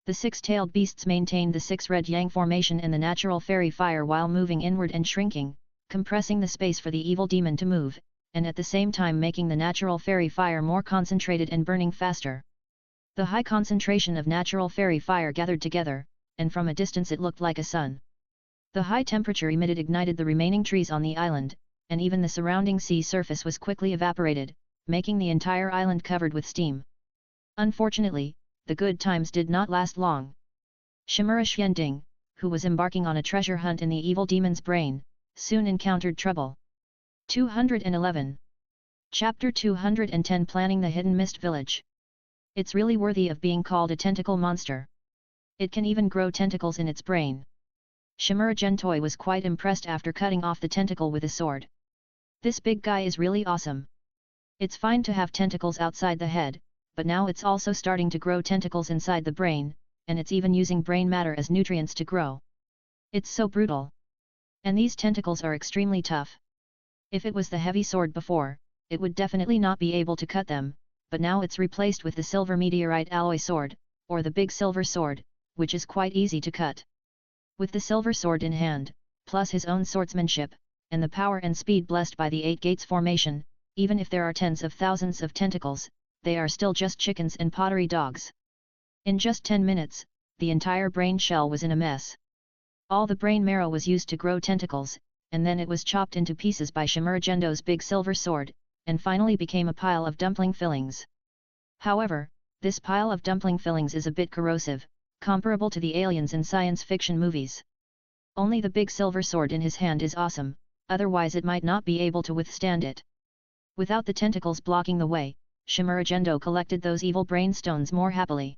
The six-tailed beasts maintained the six red yang formation in the natural fairy fire while moving inward and shrinking, compressing the space for the evil demon to move, and at the same time making the natural fairy fire more concentrated and burning faster. The high concentration of natural fairy fire gathered together, and from a distance it looked like a sun. The high temperature emitted ignited the remaining trees on the island, and even the surrounding sea surface was quickly evaporated, making the entire island covered with steam. Unfortunately, the good times did not last long. Shimura Xianding, who was embarking on a treasure hunt in the evil demon's brain, soon encountered trouble. 211. Chapter 210 Planning the Hidden Mist Village. It's really worthy of being called a tentacle monster. It can even grow tentacles in its brain. Shimura Gentoi was quite impressed after cutting off the tentacle with a sword. This big guy is really awesome. It's fine to have tentacles outside the head, but now it's also starting to grow tentacles inside the brain, and it's even using brain matter as nutrients to grow. It's so brutal. And these tentacles are extremely tough. If it was the heavy sword before, it would definitely not be able to cut them, but now it's replaced with the silver meteorite alloy sword, or the big silver sword, which is quite easy to cut. With the silver sword in hand, plus his own swordsmanship, and the power and speed blessed by the 8 gates formation, even if there are tens of thousands of tentacles, they are still just chickens and pottery dogs. In just 10 minutes, the entire brain shell was in a mess. All the brain marrow was used to grow tentacles, and then it was chopped into pieces by Shimura Gendo's big silver sword, and finally became a pile of dumpling fillings. However, this pile of dumpling fillings is a bit corrosive, comparable to the aliens in science fiction movies. Only the big silver sword in his hand is awesome, otherwise it might not be able to withstand it. Without the tentacles blocking the way, Shimura Gendo collected those evil brain stones more happily.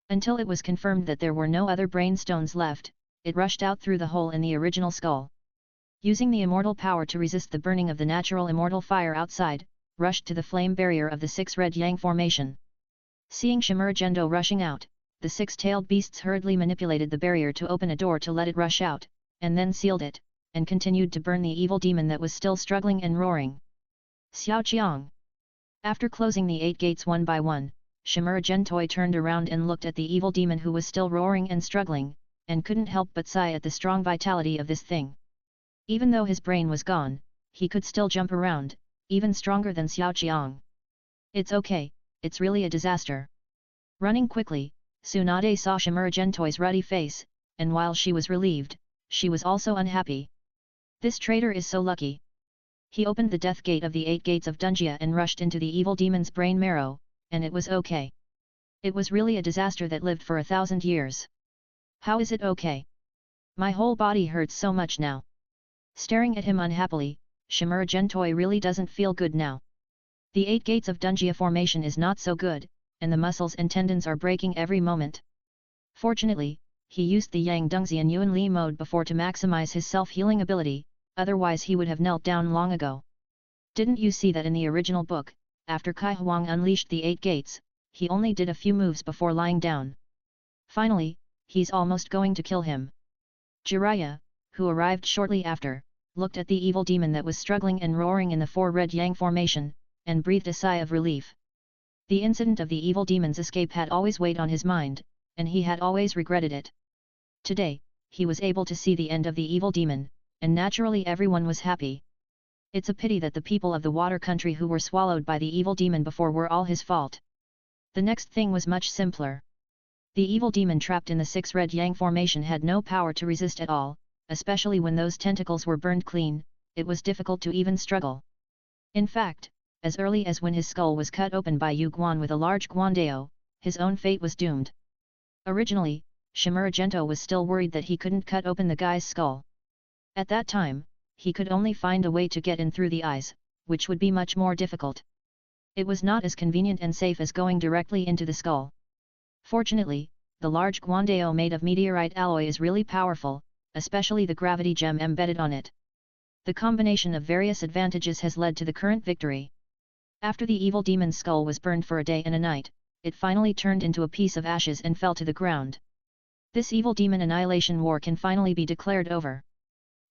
Until it was confirmed that there were no other brain stones left, it rushed out through the hole in the original skull. Using the immortal power to resist the burning of the natural immortal fire outside, rushed to the flame barrier of the 6 red yang formation. Seeing Shimura Gendo rushing out, the 6-tailed beasts hurriedly manipulated the barrier to open a door to let it rush out, and then sealed it, and continued to burn the evil demon that was still struggling and roaring. Xiao Qiang. After closing the 8 gates one by one, Shimura Gentoi turned around and looked at the evil demon who was still roaring and struggling, and couldn't help but sigh at the strong vitality of this thing. Even though his brain was gone, he could still jump around, even stronger than Xiao Qiang. It's okay, it's really a disaster. Running quickly, Tsunade saw Shimura Gentoi's ruddy face, and while she was relieved, she was also unhappy. This traitor is so lucky. He opened the death gate of the 8 gates of Dunjia and rushed into the evil demon's brain marrow, and it was okay. It was really a disaster that lived for 1,000 years. How is it okay? My whole body hurts so much now. Staring at him unhappily, Shimura Gentoi really doesn't feel good now. The 8 gates of Dunjia formation is not so good, and the muscles and tendons are breaking every moment. Fortunately, he used the Yang Dongzi and Yuan Li mode before to maximize his self-healing ability, otherwise he would have knelt down long ago. Didn't you see that in the original book, after Kai Huang unleashed the 8 gates, he only did a few moves before lying down. Finally, he's almost going to kill him. Jiraiya, who arrived shortly after, looked at the evil demon that was struggling and roaring in the 4 red yang formation, and breathed a sigh of relief. The incident of the evil demon's escape had always weighed on his mind, and he had always regretted it. Today, he was able to see the end of the evil demon, and naturally everyone was happy. It's a pity that the people of the water country who were swallowed by the evil demon before were all his fault. The next thing was much simpler. The evil demon trapped in the 6 red yang formation had no power to resist at all, especially when those tentacles were burned clean, it was difficult to even struggle. In fact, as early as when his skull was cut open by Yu Guan with a large guandao, his own fate was doomed. Originally, Shimura Gento was still worried that he couldn't cut open the guy's skull. At that time, he could only find a way to get in through the eyes, which would be much more difficult. It was not as convenient and safe as going directly into the skull. Fortunately, the large guandao made of meteorite alloy is really powerful, especially the gravity gem embedded on it. The combination of various advantages has led to the current victory. After the evil demon's skull was burned for a day and a night, it finally turned into a piece of ashes and fell to the ground. This evil demon annihilation war can finally be declared over.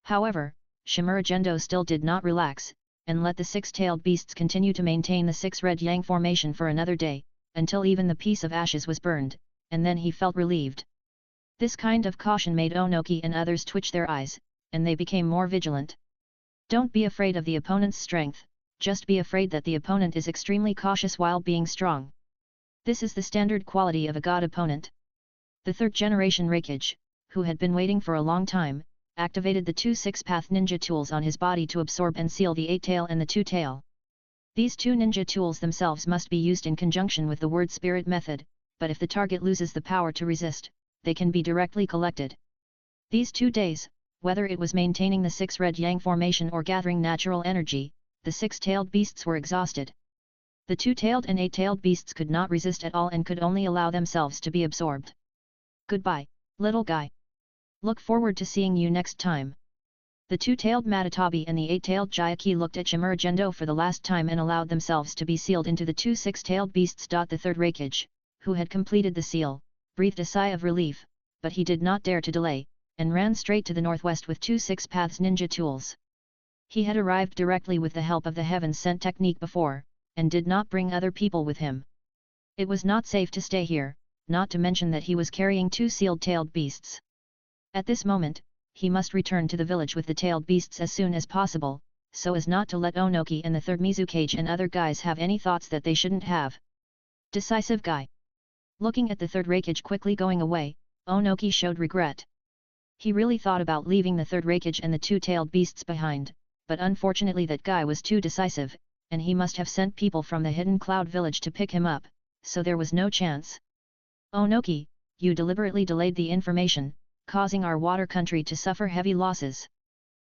However, Shimura Gendo still did not relax, and let the 6-tailed beasts continue to maintain the 6 red yang formation for another day, until even the piece of ashes was burned, and then he felt relieved. This kind of caution made Onoki and others twitch their eyes, and they became more vigilant. Don't be afraid of the opponent's strength, just be afraid that the opponent is extremely cautious while being strong. This is the standard quality of a god opponent. The third generation Reikage, who had been waiting for a long time, activated the two six-path ninja tools on his body to absorb and seal the eight-tail and the two-tail. These two ninja tools themselves must be used in conjunction with the word spirit method, but if the target loses the power to resist, they can be directly collected. These 2 days, whether it was maintaining the six red yang formation or gathering natural energy, the six-tailed beasts were exhausted. The two-tailed and eight-tailed beasts could not resist at all and could only allow themselves to be absorbed. Goodbye, little guy. Look forward to seeing you next time. The two-tailed Matatabi and the eight-tailed Jayaki looked at Shimura for the last time and allowed themselves to be sealed into the two six-tailed beasts. The third Reikage, who had completed the seal, breathed a sigh of relief, but he did not dare to delay, and ran straight to the northwest with two six-paths ninja tools. He had arrived directly with the help of the heaven-sent technique before, and did not bring other people with him. It was not safe to stay here, not to mention that he was carrying two sealed-tailed beasts. At this moment, he must return to the village with the tailed beasts as soon as possible, so as not to let Onoki and the third Mizukage and other guys have any thoughts that they shouldn't have. Decisive guy. Looking at the third Reikage quickly going away, Onoki showed regret. He really thought about leaving the third Reikage and the two-tailed beasts behind, but unfortunately that guy was too decisive, and he must have sent people from the hidden cloud village to pick him up, so there was no chance. Onoki, you deliberately delayed the information, causing our water country to suffer heavy losses.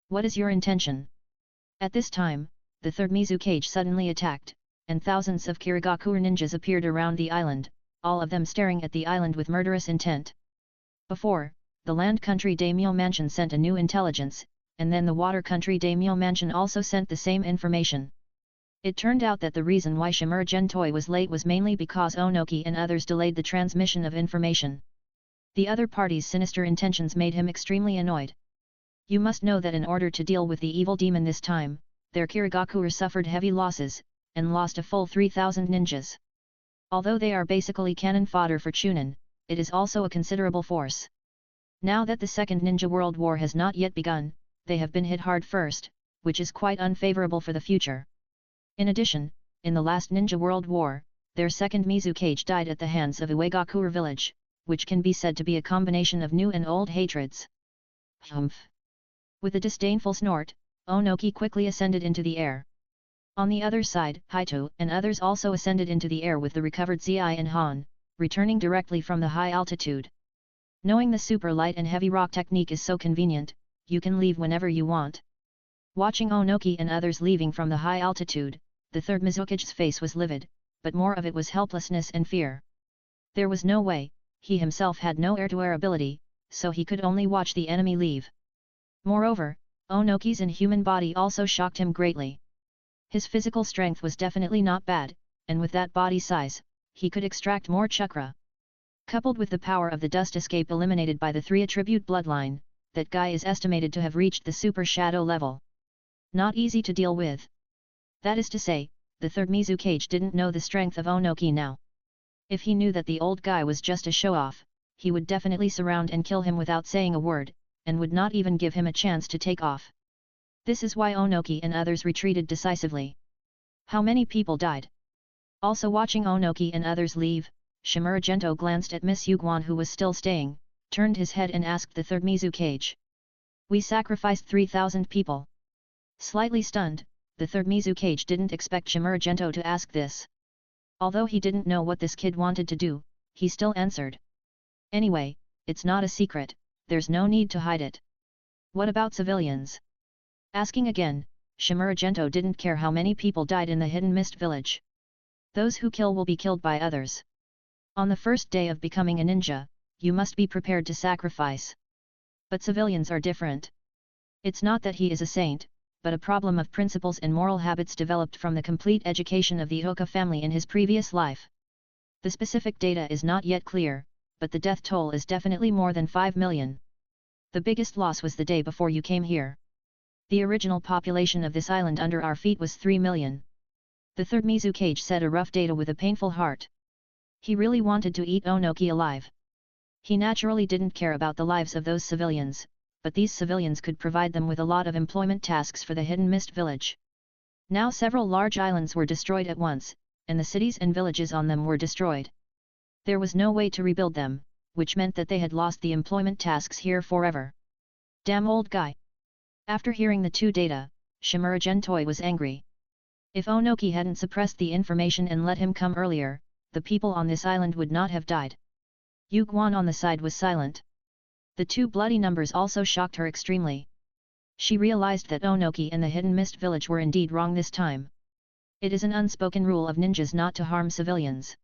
What is your intention? At this time, the third Mizukage suddenly attacked, and thousands of Kirigakure ninjas appeared around the island, all of them staring at the island with murderous intent. Before, the land country daimyo mansion sent a new intelligence, and then the water country daimyo mansion also sent the same information. It turned out that the reason why Shimura Gentoi was late was mainly because Onoki and others delayed the transmission of information. The other party's sinister intentions made him extremely annoyed. You must know that in order to deal with the evil demon this time, their Kirigakure suffered heavy losses, and lost a full 3,000 ninjas. Although they are basically cannon fodder for Chunin, it is also a considerable force. Now that the Second Ninja World War has not yet begun, they have been hit hard first, which is quite unfavorable for the future. In addition, in the last Ninja World War, their second Mizukage died at the hands of Uegakure village, which can be said to be a combination of new and old hatreds. Humph! With a disdainful snort, Onoki quickly ascended into the air. On the other side, Haito and others also ascended into the air with the recovered Zi and Han, returning directly from the high altitude. Knowing the super light and heavy rock technique is so convenient, you can leave whenever you want. Watching Onoki and others leaving from the high altitude, the third Mizukage's face was livid, but more of it was helplessness and fear. There was no way, he himself had no air-to-air ability, so he could only watch the enemy leave. Moreover, Onoki's inhuman body also shocked him greatly. His physical strength was definitely not bad, and with that body size, he could extract more chakra. Coupled with the power of the dust escape eliminated by the 3 attribute bloodline, that guy is estimated to have reached the super shadow level. Not easy to deal with. That is to say, the third Mizukage didn't know the strength of Onoki now. If he knew that the old guy was just a show-off, he would definitely surround and kill him without saying a word, and would not even give him a chance to take off. This is why Onoki and others retreated decisively. How many people died? Also watching Onoki and others leave, Shimura Gento glanced at Miss Yuguan who was still staying, turned his head and asked the third Mizukage. We sacrificed 3,000 people. Slightly stunned, the third Mizukage didn't expect Shimura Gento to ask this. Although he didn't know what this kid wanted to do, he still answered. Anyway, it's not a secret, there's no need to hide it. What about civilians? Asking again, Shimura Gento didn't care how many people died in the Hidden Mist village. Those who kill will be killed by others. On the first day of becoming a ninja, you must be prepared to sacrifice. But civilians are different. It's not that he is a saint, but a problem of principles and moral habits developed from the complete education of the Hoka family in his previous life. The specific data is not yet clear, but the death toll is definitely more than 5 million. The biggest loss was the day before you came here. The original population of this island under our feet was 3 million. The third Mizukage said a rough data with a painful heart. He really wanted to eat Onoki alive. He naturally didn't care about the lives of those civilians, but these civilians could provide them with a lot of employment tasks for the hidden mist village. Now several large islands were destroyed at once, and the cities and villages on them were destroyed. There was no way to rebuild them, which meant that they had lost the employment tasks here forever. Damn old guy! After hearing the two data, Shimura Gentoi was angry. If Onoki hadn't suppressed the information and let him come earlier, the people on this island would not have died. Yu Guan on the side was silent. The two bloody numbers also shocked her extremely. She realized that Onoki and the hidden mist village were indeed wrong this time. It is an unspoken rule of ninjas not to harm civilians.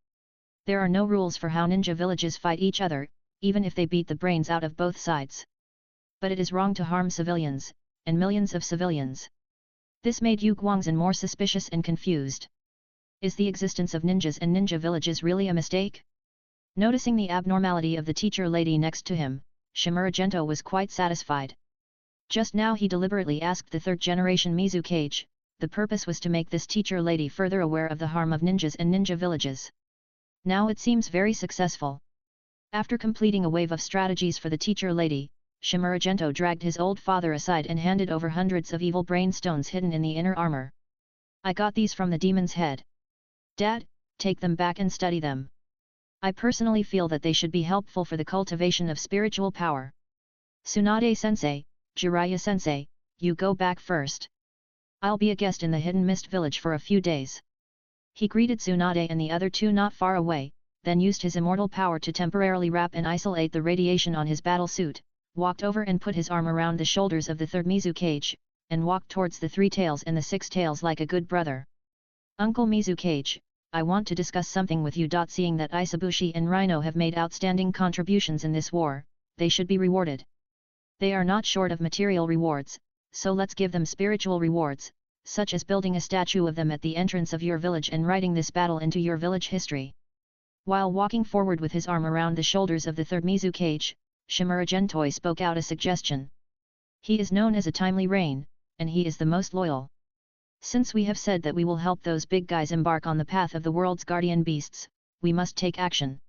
There are no rules for how ninja villages fight each other, even if they beat the brains out of both sides. But it is wrong to harm civilians, and millions of civilians. This made Yu Guangzhen more suspicious and confused. Is the existence of ninjas and ninja villages really a mistake? Noticing the abnormality of the teacher lady next to him, Shimura Gento was quite satisfied. Just now he deliberately asked the third-generation Mizukage. The purpose was to make this teacher lady further aware of the harm of ninjas and ninja villages. Now it seems very successful. After completing a wave of strategies for the teacher lady, Shimura Gento dragged his old father aside and handed over hundreds of evil brain stones hidden in the inner armor. I got these from the demon's head. Dad, take them back and study them. I personally feel that they should be helpful for the cultivation of spiritual power. Tsunade-sensei, Jiraiya-sensei, you go back first. I'll be a guest in the hidden mist village for a few days. He greeted Tsunade and the other two not far away, then used his immortal power to temporarily wrap and isolate the radiation on his battle suit, walked over and put his arm around the shoulders of the third Mizukage, and walked towards the three tails and the six tails like a good brother. Uncle Mizukage, I want to discuss something with you. Seeing that Isabushi and Rhino have made outstanding contributions in this war, they should be rewarded. They are not short of material rewards, so let's give them spiritual rewards, such as building a statue of them at the entrance of your village and writing this battle into your village history. While walking forward with his arm around the shoulders of the third Mizukage, Shimura Gentoi spoke out a suggestion. He is known as a timely rain, and he is the most loyal. Since we have said that we will help those big guys embark on the path of the world's guardian beasts, we must take action.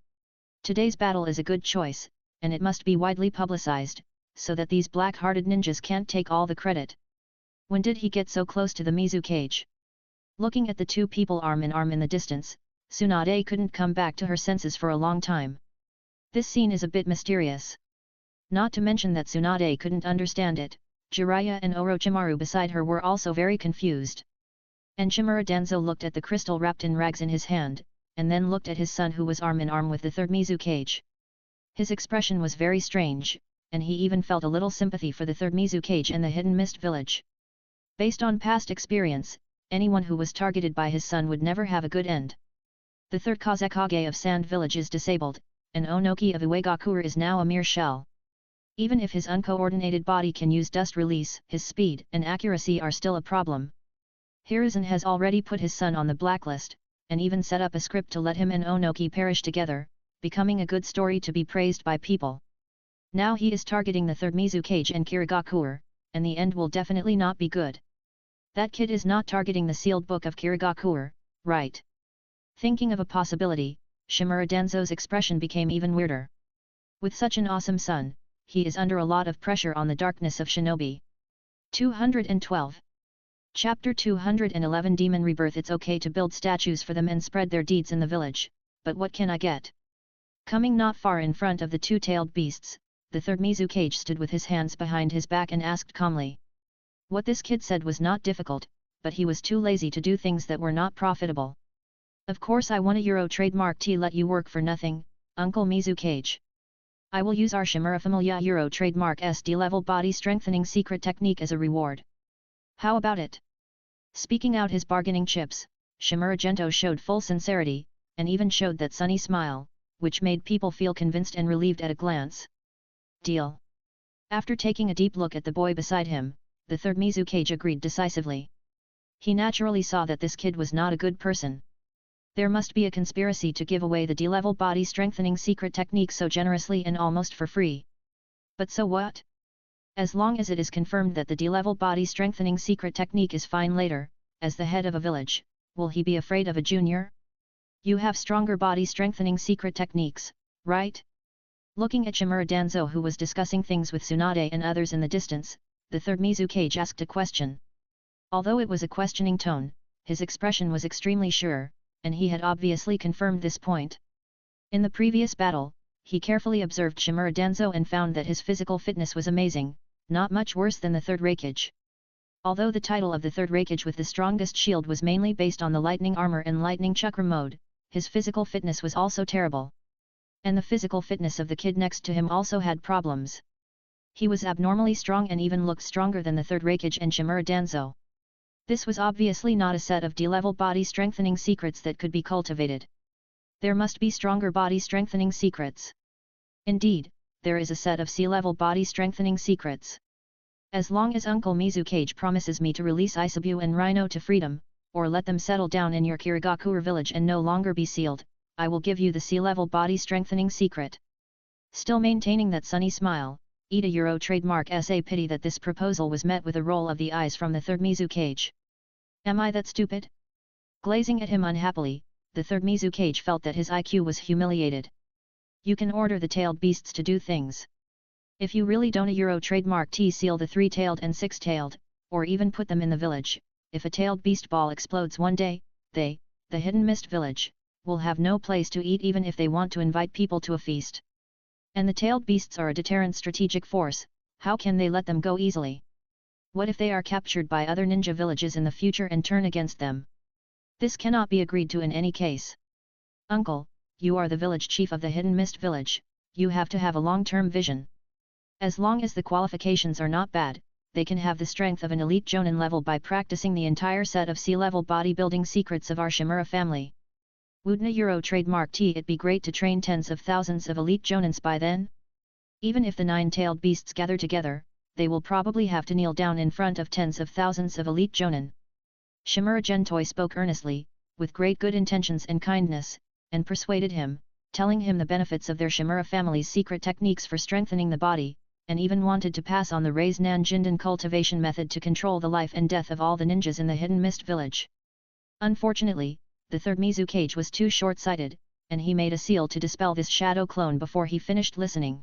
Today's battle is a good choice, and it must be widely publicized, so that these black-hearted ninjas can't take all the credit. When did he get so close to the Mizukage? Looking at the two people arm in arm in the distance, Tsunade couldn't come back to her senses for a long time. This scene is a bit mysterious. Not to mention that Tsunade couldn't understand it, Jiraiya and Orochimaru beside her were also very confused. And Shimura Danzo looked at the crystal wrapped in rags in his hand, and then looked at his son who was arm in arm with the third Mizukage. His expression was very strange, and he even felt a little sympathy for the third Mizukage and the hidden mist village. Based on past experience, anyone who was targeted by his son would never have a good end. The third Kazekage of Sand Village is disabled, and Onoki of Uegakure is now a mere shell. Even if his uncoordinated body can use dust release, his speed and accuracy are still a problem. Hiruzen has already put his son on the blacklist, and even set up a script to let him and Onoki perish together, becoming a good story to be praised by people. Now he is targeting the third Mizukage and Kirigakure, and the end will definitely not be good. That kid is not targeting the sealed book of Kirigakure, right? Thinking of a possibility, Shimura Danzo's expression became even weirder. With such an awesome son, he is under a lot of pressure on the darkness of shinobi. 212. Chapter 211 Demon Rebirth. It's okay to build statues for them and spread their deeds in the village, but what can I get? Coming not far in front of the two-tailed beasts, the third Mizukage stood with his hands behind his back and asked calmly. What this kid said was not difficult, but he was too lazy to do things that were not profitable. Of course I want a Euro trademark to let you work for nothing, Uncle Mizukage. I will use our Shimura Familia Euro trademark SD level body strengthening secret technique as a reward. How about it? Speaking out his bargaining chips, Shimura Gento showed full sincerity, and even showed that sunny smile, which made people feel convinced and relieved at a glance. Deal. After taking a deep look at the boy beside him, the third Mizukage agreed decisively. He naturally saw that this kid was not a good person. There must be a conspiracy to give away the D-level body strengthening secret technique so generously and almost for free. But so what? As long as it is confirmed that the D-level body strengthening secret technique is fine later, as the head of a village, will he be afraid of a junior? You have stronger body strengthening secret techniques, right? Looking at Shimura Danzo, who was discussing things with Tsunade and others in the distance, the third Mizukage asked a question. Although it was a questioning tone, his expression was extremely sure, and he had obviously confirmed this point. In the previous battle, he carefully observed Shimura Danzo and found that his physical fitness was amazing, not much worse than the third Raikage. Although the title of the third Raikage with the strongest shield was mainly based on the lightning armor and lightning chakra mode, his physical fitness was also terrible. And the physical fitness of the kid next to him also had problems. He was abnormally strong and even looked stronger than the third Raikage and Shimura Danzo. This was obviously not a set of D-level body strengthening secrets that could be cultivated. There must be stronger body strengthening secrets. Indeed, there is a set of C-level body strengthening secrets. As long as Uncle Mizukage promises me to release Isabu and Rhino to freedom, or let them settle down in your Kirigakure village and no longer be sealed, I will give you the C-level body strengthening secret. Still maintaining that sunny smile, Ida Euro trademark a pity that this proposal was met with a roll of the eyes from the third Mizukage. Am I that stupid? Glazing at him unhappily, the third Mizukage felt that his IQ was humiliated. You can order the tailed beasts to do things. If you really don't a Euro trademark seal the three-tailed and six-tailed, or even put them in the village, if a tailed beast ball explodes one day, they, the Hidden Mist village, will have no place to eat even if they want to invite people to a feast. And the tailed beasts are a deterrent strategic force, how can they let them go easily? What if they are captured by other ninja villages in the future and turn against them? This cannot be agreed to in any case. Uncle, you are the village chief of the Hidden Mist village, you have to have a long-term vision. As long as the qualifications are not bad, they can have the strength of an elite Jonin level by practicing the entire set of C-level bodybuilding secrets of our Shimura family. Wouldn't a Euro trademark it be great to train tens of thousands of elite Jonins by then? Even if the nine-tailed beasts gather together, they will probably have to kneel down in front of tens of thousands of elite Jonin. Shimura Gentoi spoke earnestly, with great good intentions and kindness, and persuaded him, telling him the benefits of their Shimura family's secret techniques for strengthening the body, and even wanted to pass on the Reis-Nan Jinden cultivation method to control the life and death of all the ninjas in the Hidden Mist village. Unfortunately, the third Mizukage was too short-sighted, and he made a seal to dispel this shadow clone before he finished listening.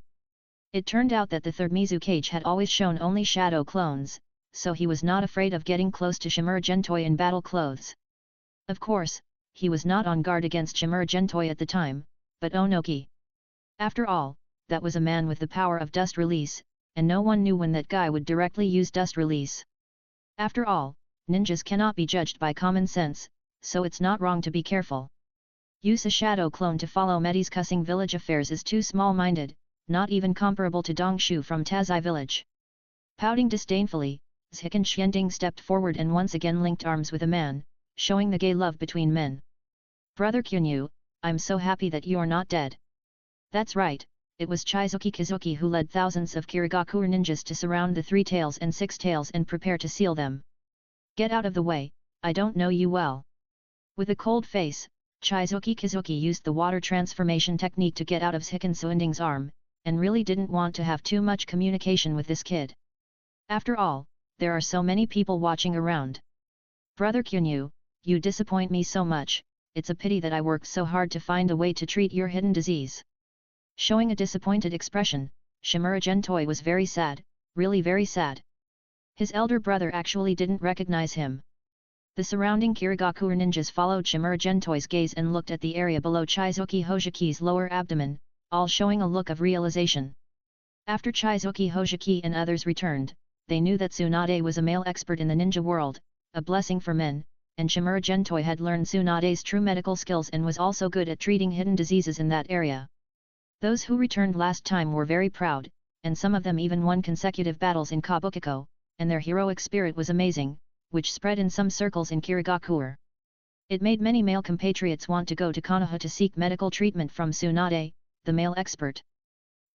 It turned out that the third Mizukage had always shown only shadow clones, so he was not afraid of getting close to Shimura Gentoi in battle clothes. Of course, he was not on guard against Shimura Gentoi at the time, but Onoki. After all, that was a man with the power of dust release, and no one knew when that guy would directly use dust release. After all, ninjas cannot be judged by common sense, so it's not wrong to be careful. Use a shadow clone to follow Medi's cussing village affairs is too small-minded, not even comparable to Dongshu from Tazai village. Pouting disdainfully, Zhikan Xianding stepped forward and once again linked arms with a man, showing the gay love between men. Brother Kunyu, I'm so happy that you're not dead. That's right, it was Chizuki Kizuki who led thousands of Kirigakure ninjas to surround the three tails and six tails and prepare to seal them. Get out of the way, I don't know you well. With a cold face, Chizuki Kizuki used the water transformation technique to get out of Zhikan Xianding's arm, and really didn't want to have too much communication with this kid. After all, there are so many people watching around. Brother Kunyu, you disappoint me so much, it's a pity that I worked so hard to find a way to treat your hidden disease. Showing a disappointed expression, Shimura Gentoi was very sad, really very sad. His elder brother actually didn't recognize him. The surrounding Kirigakure ninjas followed Shimura Gentoi's gaze and looked at the area below Chizuki Hojiki's lower abdomen, all showing a look of realization. After Chizuki Hojiki and others returned, they knew that Tsunade was a male expert in the ninja world, a blessing for men, and Shimura Gentoi had learned Tsunade's true medical skills and was also good at treating hidden diseases in that area. Those who returned last time were very proud, and some of them even won consecutive battles in Kabukiko, and their heroic spirit was amazing, which spread in some circles in Kirigakure. It made many male compatriots want to go to Konoha to seek medical treatment from Tsunade, the male expert.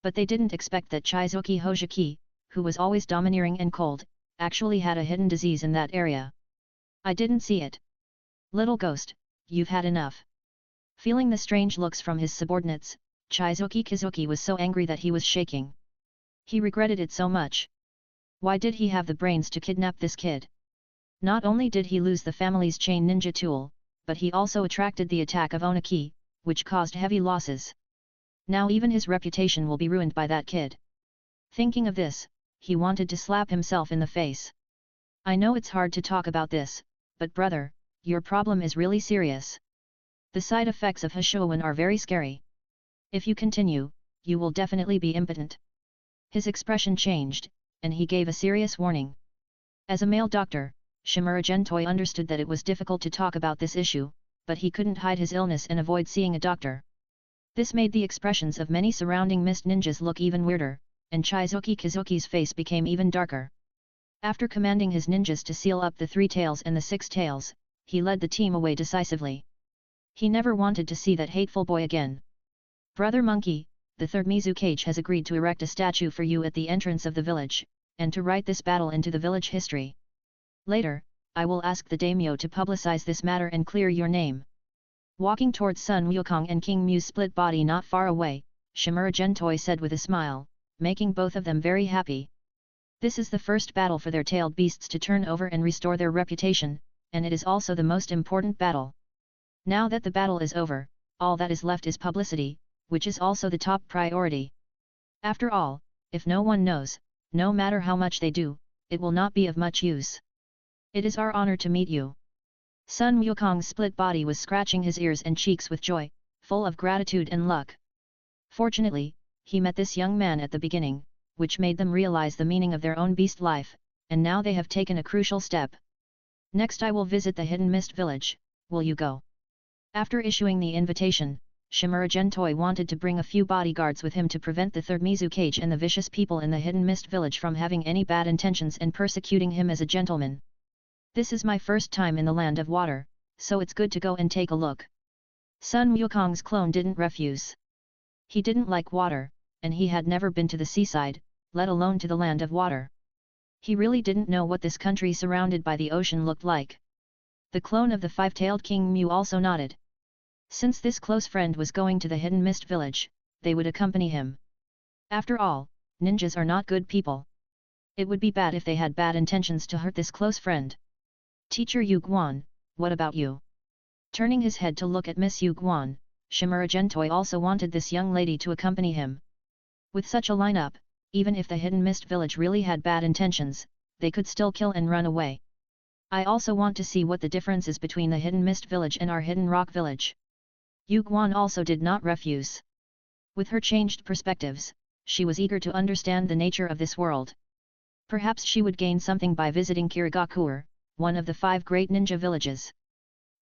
But they didn't expect that Chizuki Hojiki, who was always domineering and cold, actually had a hidden disease in that area. I didn't see it. Little ghost, you've had enough. Feeling the strange looks from his subordinates, Chizuki Kizuki was so angry that he was shaking. He regretted it so much. Why did he have the brains to kidnap this kid? Not only did he lose the family's chain ninja tool, but he also attracted the attack of Onaki, which caused heavy losses. Now even his reputation will be ruined by that kid. Thinking of this, he wanted to slap himself in the face. I know it's hard to talk about this, but brother, your problem is really serious. The side effects of Hashouan are very scary. If you continue, you will definitely be impotent. His expression changed, and he gave a serious warning. As a male doctor, Shimura Gentoi understood that it was difficult to talk about this issue, but he couldn't hide his illness and avoid seeing a doctor. This made the expressions of many surrounding mist ninjas look even weirder, and Chizuki Kazuki's face became even darker. After commanding his ninjas to seal up the 3 tails and the 6 tails, he led the team away decisively. He never wanted to see that hateful boy again. Brother Monkey, the 3rd Mizukage has agreed to erect a statue for you at the entrance of the village, and to write this battle into the village history. Later, I will ask the daimyo to publicize this matter and clear your name. Walking towards Sun Wukong and King Mu's split body not far away, Shimura Gentoi said with a smile, making both of them very happy. This is the first battle for their tailed beasts to turn over and restore their reputation, and it is also the most important battle. Now that the battle is over, all that is left is publicity, which is also the top priority. After all, if no one knows, no matter how much they do, it will not be of much use. It is our honor to meet you. Sun Wukong's split body was scratching his ears and cheeks with joy, full of gratitude and luck. Fortunately, he met this young man at the beginning, which made them realize the meaning of their own beast life, and now they have taken a crucial step. Next I will visit the Hidden Mist Village, will you go? After issuing the invitation, Shimura Gentoi wanted to bring a few bodyguards with him to prevent the 3rd Mizukage and the vicious people in the Hidden Mist Village from having any bad intentions and persecuting him as a gentleman. This is my first time in the Land of Water, so it's good to go and take a look. Sun Wukong's clone didn't refuse. He didn't like water, and he had never been to the seaside, let alone to the Land of Water. He really didn't know what this country surrounded by the ocean looked like. The clone of the 5-tailed King Mu also nodded. Since this close friend was going to the Hidden Mist Village, they would accompany him. After all, ninjas are not good people. It would be bad if they had bad intentions to hurt this close friend. Teacher Yu Guan, what about you? Turning his head to look at Miss Yu Guan, Shimura Gentoi also wanted this young lady to accompany him. With such a lineup, even if the Hidden Mist Village really had bad intentions, they could still kill and run away. I also want to see what the difference is between the Hidden Mist Village and our Hidden Rock Village. Yu Guan also did not refuse. With her changed perspectives, she was eager to understand the nature of this world. Perhaps she would gain something by visiting Kirigakure, one of the 5 great ninja villages.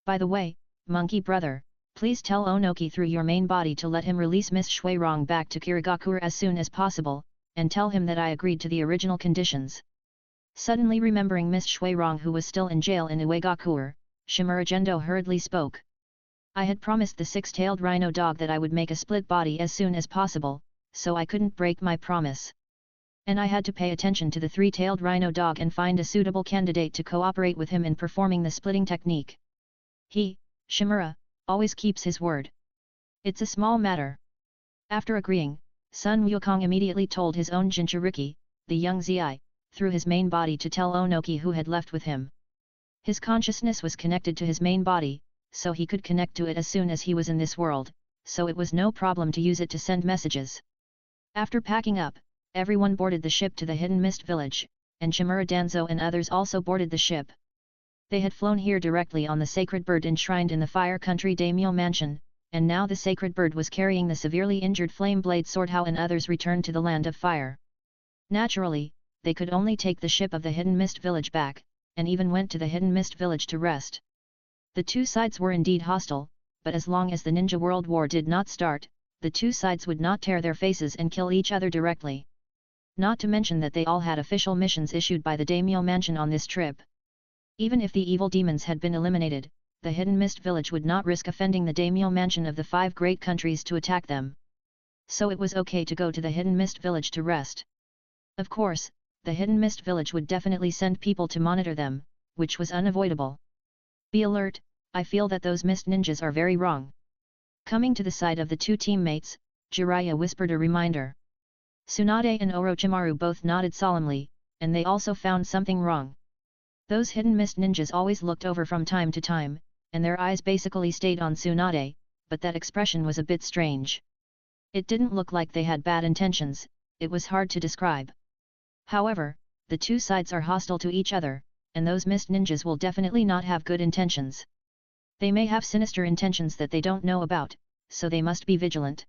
By the way, Monkey Brother, please tell Onoki through your main body to let him release Miss Shuirong back to Kirigakure as soon as possible, and tell him that I agreed to the original conditions. Suddenly remembering Miss Shuirong who was still in jail in Uegakure, Shimura Gendo hurriedly spoke. I had promised the 6-tailed rhino dog that I would make a split body as soon as possible, so I couldn't break my promise. And I had to pay attention to the 3-tailed rhino dog and find a suitable candidate to cooperate with him in performing the splitting technique. He, Shimura, always keeps his word. It's a small matter. After agreeing, Sun Wukong immediately told his own Jinchuriki, the young Zi, through his main body to tell Onoki who had left with him. His consciousness was connected to his main body, so he could connect to it as soon as he was in this world, so it was no problem to use it to send messages. After packing up, everyone boarded the ship to the Hidden Mist Village, and Shimura Danzo and others also boarded the ship. They had flown here directly on the sacred bird enshrined in the Fire Country Daimyo Mansion, and now the sacred bird was carrying the severely injured Flame Blade Swordhao and others returned to the Land of Fire. Naturally, they could only take the ship of the Hidden Mist Village back, and even went to the Hidden Mist Village to rest. The two sides were indeed hostile, but as long as the Ninja World War did not start, the two sides would not tear their faces and kill each other directly. Not to mention that they all had official missions issued by the Daimyo Mansion on this trip. Even if the evil demons had been eliminated, the Hidden Mist Village would not risk offending the Daimyo Mansion of the 5 great countries to attack them. So it was okay to go to the Hidden Mist Village to rest. Of course, the Hidden Mist Village would definitely send people to monitor them, which was unavoidable. Be alert, I feel that those mist ninjas are very wrong. Coming to the side of the two teammates, Jiraiya whispered a reminder. Tsunade and Orochimaru both nodded solemnly, and they also found something wrong. Those hidden mist ninjas always looked over from time to time, and their eyes basically stayed on Tsunade, but that expression was a bit strange. It didn't look like they had bad intentions, it was hard to describe. However, the two sides are hostile to each other, and those mist ninjas will definitely not have good intentions. They may have sinister intentions that they don't know about, so they must be vigilant.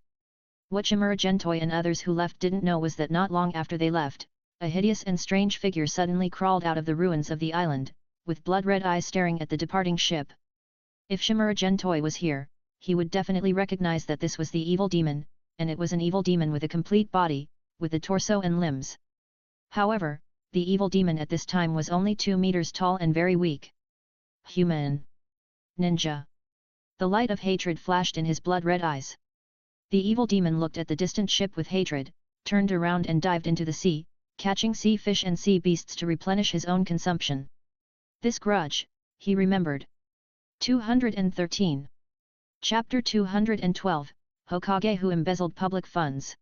What Shimura Gentoi and others who left didn't know was that not long after they left, a hideous and strange figure suddenly crawled out of the ruins of the island, with blood-red eyes staring at the departing ship. If Shimura Gentoi was here, he would definitely recognize that this was the evil demon, and it was an evil demon with a complete body, with the torso and limbs. However, the evil demon at this time was only 2 meters tall and very weak. Human. Ninja. The light of hatred flashed in his blood-red eyes. The evil demon looked at the distant ship with hatred, turned around and dived into the sea, catching sea fish and sea beasts to replenish his own consumption. This grudge, he remembered. 213. Chapter 212, Hokage who embezzled public funds.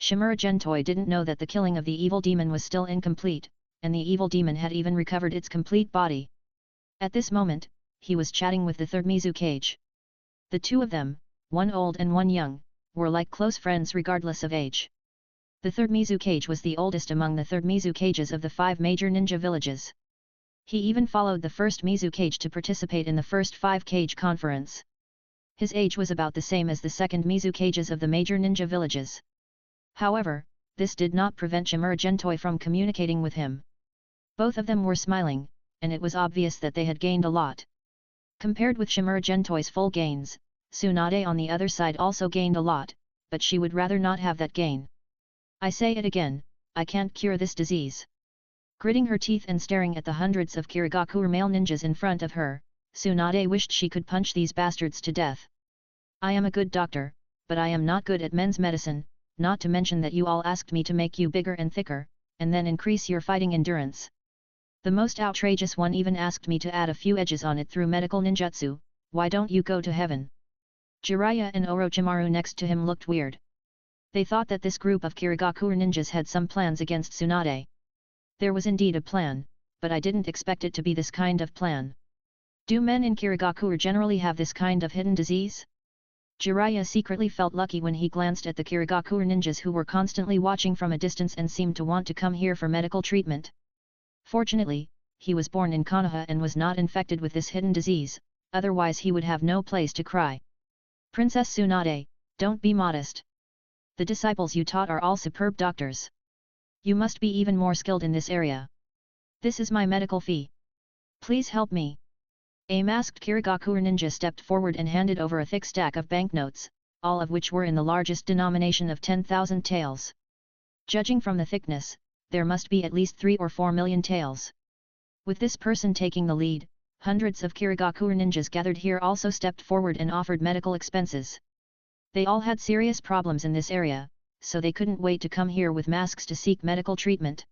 Shimura Gentoi didn't know that the killing of the evil demon was still incomplete, and the evil demon had even recovered its complete body. At this moment, he was chatting with the third Mizukage. The two of them, one old and one young, were like close friends regardless of age. The third Mizukage was the oldest among the third Mizukages of the 5 major ninja villages. He even followed the first Mizukage to participate in the first 5-Kage conference. His age was about the same as the second Mizukages of the major ninja villages. However, this did not prevent Shimura Gentoi from communicating with him. Both of them were smiling, and it was obvious that they had gained a lot. Compared with Shimura Gentoi's full gains, Tsunade on the other side also gained a lot, but she would rather not have that gain. I say it again, I can't cure this disease. Gritting her teeth and staring at the hundreds of Kirigakure male ninjas in front of her, Tsunade wished she could punch these bastards to death. I am a good doctor, but I am not good at men's medicine, not to mention that you all asked me to make you bigger and thicker, and then increase your fighting endurance. The most outrageous one even asked me to add a few edges on it through medical ninjutsu. Why don't you go to heaven? Jiraiya and Orochimaru next to him looked weird. They thought that this group of Kirigakure ninjas had some plans against Tsunade. There was indeed a plan, but I didn't expect it to be this kind of plan. Do men in Kirigakure generally have this kind of hidden disease? Jiraiya secretly felt lucky when he glanced at the Kirigakure ninjas who were constantly watching from a distance and seemed to want to come here for medical treatment. Fortunately, he was born in Konoha and was not infected with this hidden disease, otherwise he would have no place to cry. Princess Tsunade, don't be modest. The disciples you taught are all superb doctors. You must be even more skilled in this area. This is my medical fee. Please help me. A masked Kirigakure ninja stepped forward and handed over a thick stack of banknotes, all of which were in the largest denomination of 10,000 taels. Judging from the thickness, there must be at least 3 or 4 million taels. With this person taking the lead, hundreds of Kirigakure ninjas gathered here also stepped forward and offered medical expenses. They all had serious problems in this area, so they couldn't wait to come here with masks to seek medical treatment.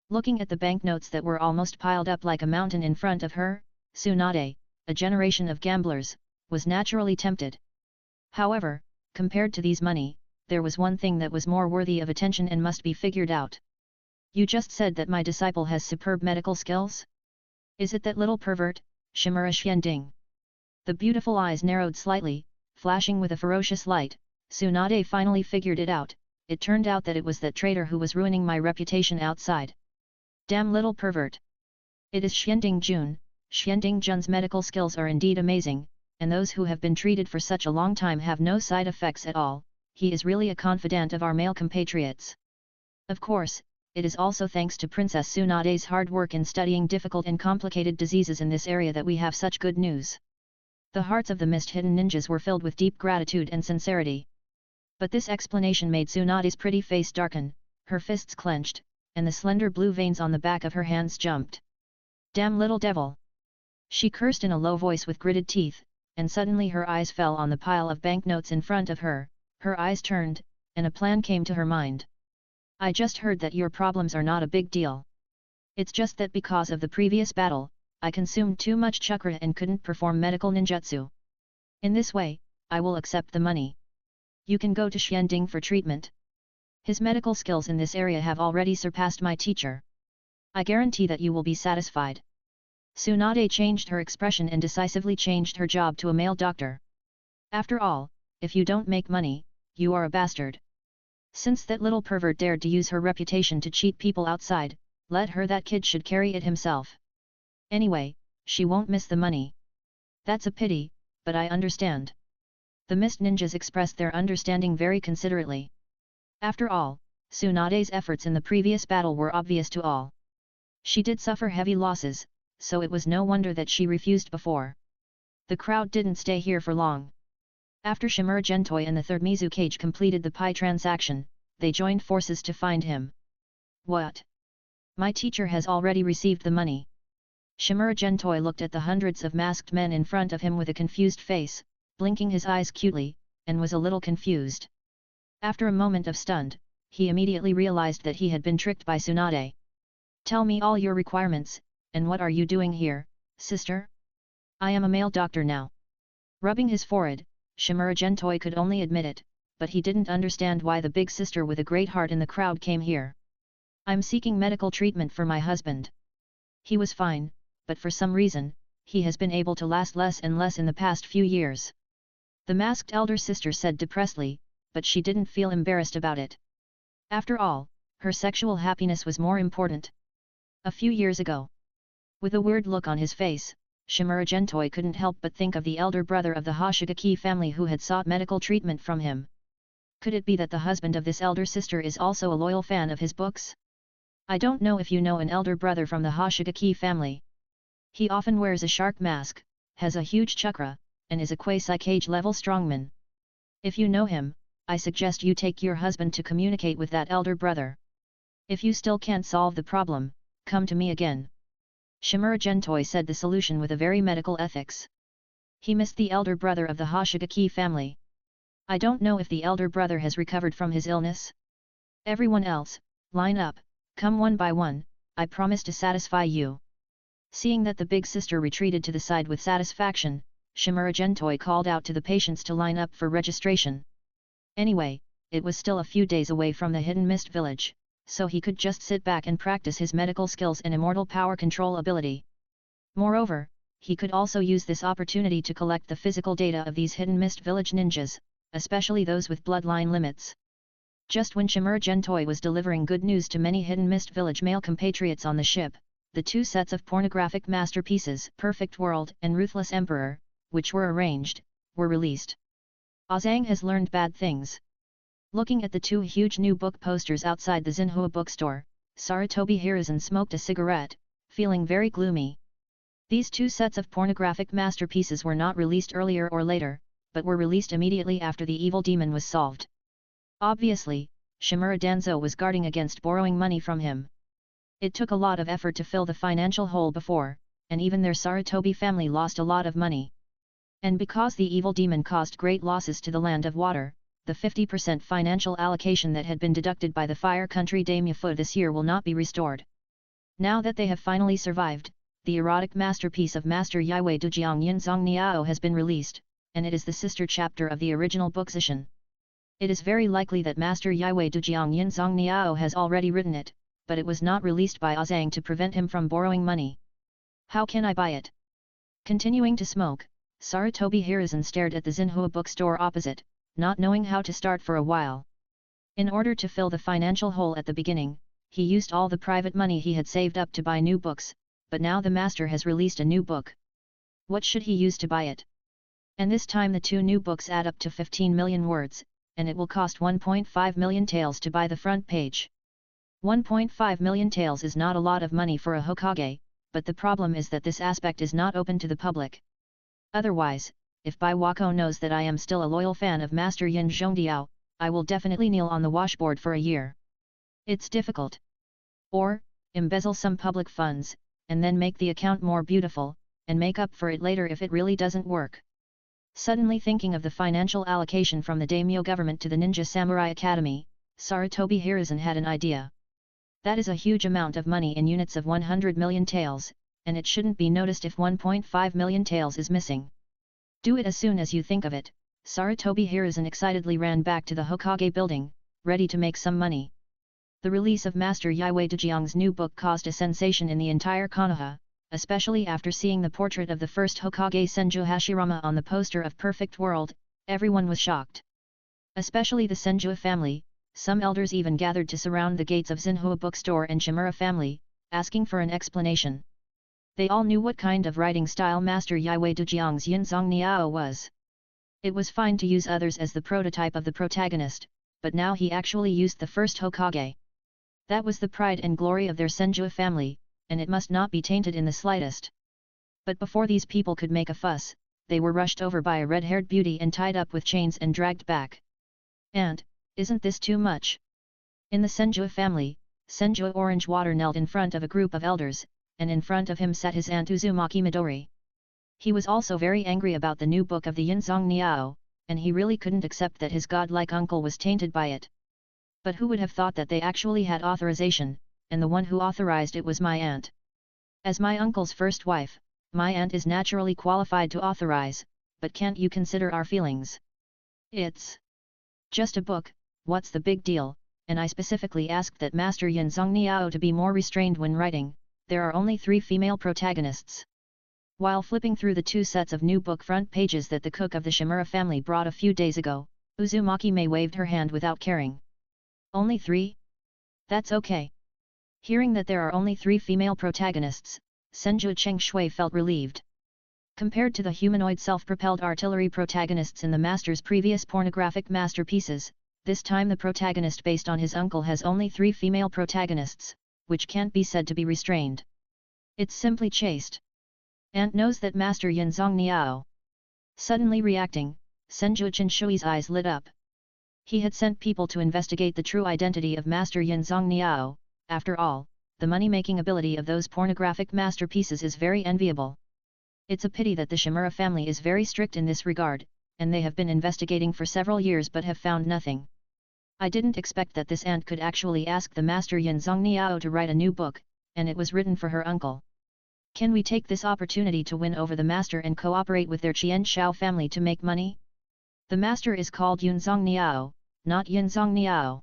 Looking at the banknotes that were almost piled up like a mountain in front of her, Tsunade, a generation of gamblers, was naturally tempted. However, compared to these money, there was one thing that was more worthy of attention and must be figured out. You just said that my disciple has superb medical skills? Is it that little pervert, Shimura Xianding? The beautiful eyes narrowed slightly, flashing with a ferocious light. Tsunade finally figured it out. It turned out that it was that traitor who was ruining my reputation outside. Damn little pervert. It is Xianding Jun. Xianding Jun's medical skills are indeed amazing, and those who have been treated for such a long time have no side effects at all. He is really a confidant of our male compatriots. Of course, it is also thanks to Princess Tsunade's hard work in studying difficult and complicated diseases in this area that we have such good news. The hearts of the mist-hidden ninjas were filled with deep gratitude and sincerity. But this explanation made Tsunade's pretty face darken, her fists clenched, and the slender blue veins on the back of her hands jumped. Damn little devil! She cursed in a low voice with gritted teeth, and suddenly her eyes fell on the pile of banknotes in front of her, her eyes turned, and a plan came to her mind. I just heard that your problems are not a big deal. It's just that because of the previous battle, I consumed too much chakra and couldn't perform medical ninjutsu. In this way, I will accept the money. You can go to Xianding for treatment. His medical skills in this area have already surpassed my teacher. I guarantee that you will be satisfied. Tsunade changed her expression and decisively changed her job to a male doctor. After all, if you don't make money, you are a bastard. Since that little pervert dared to use her reputation to cheat people outside, let her, that kid should carry it himself. Anyway, she won't miss the money. That's a pity, but I understand. The Mist Ninjas expressed their understanding very considerately. After all, Tsunade's efforts in the previous battle were obvious to all. She did suffer heavy losses, so it was no wonder that she refused before. The crowd didn't stay here for long. After Shimura Gentoi and the third Mizukage completed the Pi transaction, they joined forces to find him. What? My teacher has already received the money. Shimura Gentoi looked at the hundreds of masked men in front of him with a confused face, blinking his eyes cutely, and was a little confused. After a moment of stunned, he immediately realized that he had been tricked by Tsunade. Tell me all your requirements, and what are you doing here, sister? I am a male doctor now. Rubbing his forehead, Shimura Gentoi could only admit it, but he didn't understand why the big sister with a great heart in the crowd came here. I'm seeking medical treatment for my husband. He was fine, but for some reason, he has been able to last less and less in the past few years. The masked elder sister said depressedly, but she didn't feel embarrassed about it. After all, her sexual happiness was more important. A few years ago. With a weird look on his face, Shimura Gentoi couldn't help but think of the elder brother of the Hoshigaki family who had sought medical treatment from him. Could it be that the husband of this elder sister is also a loyal fan of his books? I don't know if you know an elder brother from the Hoshigaki family. He often wears a shark mask, has a huge chakra, and is a quasi-cage level strongman. If you know him, I suggest you take your husband to communicate with that elder brother. If you still can't solve the problem, come to me again. Shimura Gentoi said the solution with a very medical ethics. He missed the elder brother of the Hoshigaki family. I don't know if the elder brother has recovered from his illness. Everyone else, line up, come one by one, I promise to satisfy you. Seeing that the big sister retreated to the side with satisfaction, Shimura Gentoi called out to the patients to line up for registration. Anyway, it was still a few days away from the Hidden Mist village, so he could just sit back and practice his medical skills and immortal power control ability. Moreover, he could also use this opportunity to collect the physical data of these Hidden Mist village ninjas, especially those with bloodline limits. Just when Shimura Gentoi was delivering good news to many Hidden Mist village male compatriots on the ship, the two sets of pornographic masterpieces, Perfect World and Ruthless Emperor, which were arranged, were released. Ozang has learned bad things. Looking at the two huge new book posters outside the Xinhua bookstore, Sarutobi Hiruzen smoked a cigarette, feeling very gloomy. These two sets of pornographic masterpieces were not released earlier or later, but were released immediately after the evil demon was solved. Obviously, Shimura Danzo was guarding against borrowing money from him. It took a lot of effort to fill the financial hole before, and even their Sarutobi family lost a lot of money. And because the evil demon caused great losses to the land of water, the 50% financial allocation that had been deducted by the Fire Country Daimyo this year will not be restored. Now that they have finally survived, the erotic masterpiece of Master Yaiwei Dujiang Yinzong Niao has been released, and it is the sister chapter of the original booksetion. It is very likely that Master Yaiwei Dujiang Yinzong Niao has already written it, but it was not released by Ozang to prevent him from borrowing money. How can I buy it? Continuing to smoke, Sarutobi Hiruzen stared at the Xinhua bookstore opposite, not knowing how to start for a while. In order to fill the financial hole at the beginning, he used all the private money he had saved up to buy new books, but now the master has released a new book. What should he use to buy it? And this time the two new books add up to 15 million words, and it will cost 1.5 million taels to buy the front page. 1.5 million taels is not a lot of money for a Hokage, but the problem is that this aspect is not open to the public. Otherwise, if Bai Wako knows that I am still a loyal fan of Master Yin Zhongdiao, I will definitely kneel on the washboard for a year. It's difficult. Or, embezzle some public funds, and then make the account more beautiful, and make up for it later if it really doesn't work. Suddenly thinking of the financial allocation from the daimyo government to the Ninja Samurai Academy, Sarutobi Hiruzen had an idea. That is a huge amount of money in units of 100 million taels, and it shouldn't be noticed if 1.5 million taels is missing. Do it as soon as you think of it. Sarutobi Hiruzen excitedly ran back to the Hokage building, ready to make some money. The release of Master Yaiwei Dujiang's new book caused a sensation in the entire Konoha, especially after seeing the portrait of the first Hokage Senju Hashirama on the poster of Perfect World. Everyone was shocked. Especially the Senju family. Some elders even gathered to surround the gates of Xinhua bookstore and Shimura family, asking for an explanation. They all knew what kind of writing style Master Yue Dujiang's Yunzong Niao was. It was fine to use others as the prototype of the protagonist, but now he actually used the first Hokage. That was the pride and glory of their Senju family, and it must not be tainted in the slightest. But before these people could make a fuss, they were rushed over by a red-haired beauty and tied up with chains and dragged back. And, isn't this too much? In the Senju family, Senju Orange Water knelt in front of a group of elders, and in front of him sat his aunt Uzumaki Midori. He was also very angry about the new book of the Yunzong Niao, and he really couldn't accept that his godlike uncle was tainted by it. But who would have thought that they actually had authorization, and the one who authorized it was my aunt. As my uncle's first wife, my aunt is naturally qualified to authorize, but can't you consider our feelings? It's just a book, what's the big deal? And I specifically asked that Master Yunzong Niao to be more restrained when writing. There are only 3 female protagonists. While flipping through the 2 sets of new book front pages that the cook of the Shimura family brought a few days ago, Uzumaki Mei waved her hand without caring. Only 3? That's okay. Hearing that there are only 3 female protagonists, Senju Cheng Shui felt relieved. Compared to the humanoid self-propelled artillery protagonists in the master's previous pornographic masterpieces, this time the protagonist based on his uncle has only 3 female protagonists, which can't be said to be restrained. It's simply chaste. Aunt knows that Master Yunzong Niao. Suddenly reacting, Senju Chen Shui's eyes lit up. He had sent people to investigate the true identity of Master Yunzong Niao. After all, the money-making ability of those pornographic masterpieces is very enviable. It's a pity that the Shimura family is very strict in this regard, and they have been investigating for several years but have found nothing. I didn't expect that this aunt could actually ask the Master Yunzong Niao to write a new book, and it was written for her uncle. Can we take this opportunity to win over the master and cooperate with their Qian Shao family to make money? The master is called Yunzong Niao, not Yunzong Niao.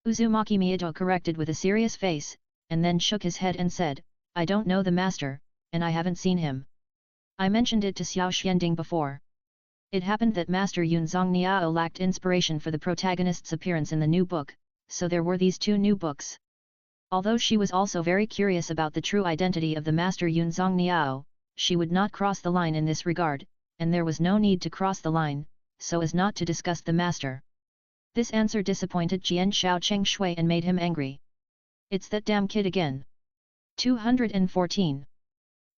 Uzumaki Miyato corrected with a serious face, and then shook his head and said, I don't know the master, and I haven't seen him. I mentioned it to Xiao Xianding before. It happened that Master Yunzong Niao lacked inspiration for the protagonist's appearance in the new book, so there were these 2 new books. Although she was also very curious about the true identity of the Master Yunzong Niao, she would not cross the line in this regard, and there was no need to cross the line, so as not to discuss the master. This answer disappointed Jian Shao Cheng Shui and made him angry. It's that damn kid again. 214.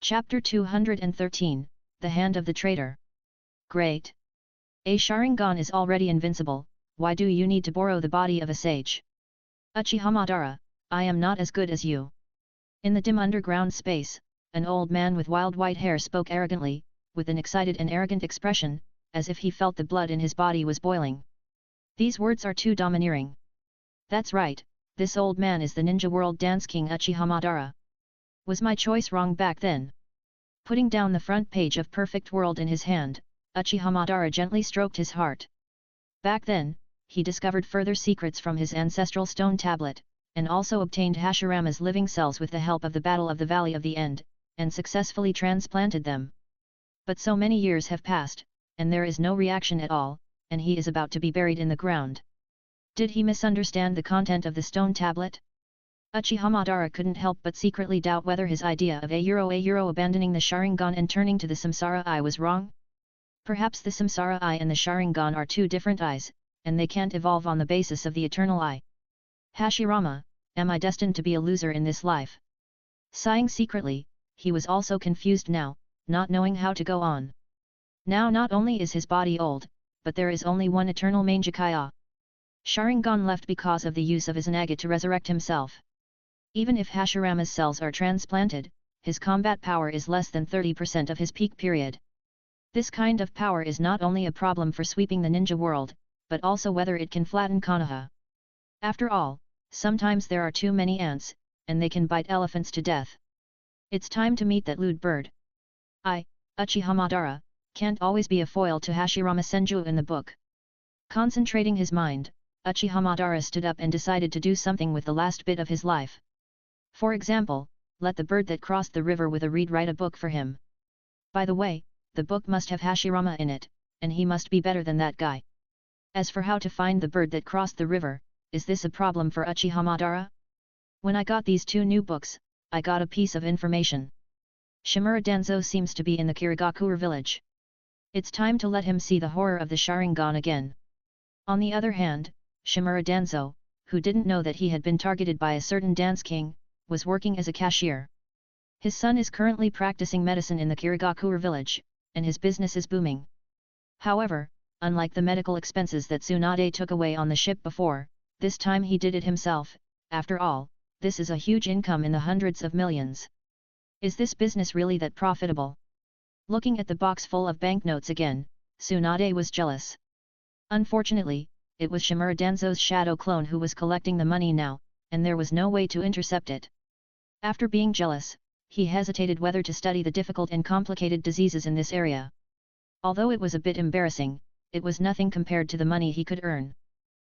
Chapter 213, The Hand of the Traitor. Great. A Sharingan is already invincible, why do you need to borrow the body of a sage? Uchiha Madara, I am not as good as you. In the dim underground space, an old man with wild white hair spoke arrogantly, with an excited and arrogant expression, as if he felt the blood in his body was boiling. These words are too domineering. That's right, this old man is the Ninja World Dance King Uchiha Madara. Was my choice wrong back then? Putting down the front page of Perfect World in his hand, Uchiha Madara gently stroked his heart. Back then, he discovered further secrets from his ancestral stone tablet, and also obtained Hashirama's living cells with the help of the Battle of the Valley of the End, and successfully transplanted them. But so many years have passed, and there is no reaction at all, and he is about to be buried in the ground. Did he misunderstand the content of the stone tablet? Uchiha Madara couldn't help but secretly doubt whether his idea of a abandoning the Sharingan and turning to the Samsara Eye was wrong. Perhaps the Samsara Eye and the Sharingan are 2 different eyes, and they can't evolve on the basis of the Eternal Eye. Hashirama, am I destined to be a loser in this life? Sighing secretly, he was also confused now, not knowing how to go on. Now not only is his body old, but there is only one eternal Mangekaya. Sharingan left because of the use of Izanagi to resurrect himself. Even if Hashirama's cells are transplanted, his combat power is less than 30% of his peak period. This kind of power is not only a problem for sweeping the ninja world, but also whether it can flatten Konoha. After all, sometimes there are too many ants, and they can bite elephants to death. It's time to meet that lewd bird. I, Uchiha Madara, can't always be a foil to Hashirama Senju in the book. Concentrating his mind, Uchiha Madara stood up and decided to do something with the last bit of his life. For example, let the bird that crossed the river with a reed write a book for him. By the way, the book must have Hashirama in it, and he must be better than that guy. As for how to find the bird that crossed the river, is this a problem for Uchiha Madara? When I got these 2 new books, I got a piece of information. Shimura Danzo seems to be in the Kirigakure village. It's time to let him see the horror of the Sharingan again. On the other hand, Shimura Danzo, who didn't know that he had been targeted by a certain dance king, was working as a cashier. His son is currently practicing medicine in the Kirigakure village, and his business is booming. However, unlike the medical expenses that Tsunade took away on the ship before, this time he did it himself. After all, this is a huge income in the hundreds of millions. Is this business really that profitable? Looking at the box full of banknotes again, Tsunade was jealous. Unfortunately, it was Shimura Danzo's shadow clone who was collecting the money now, and there was no way to intercept it. After being jealous, he hesitated whether to study the difficult and complicated diseases in this area. Although it was a bit embarrassing, it was nothing compared to the money he could earn.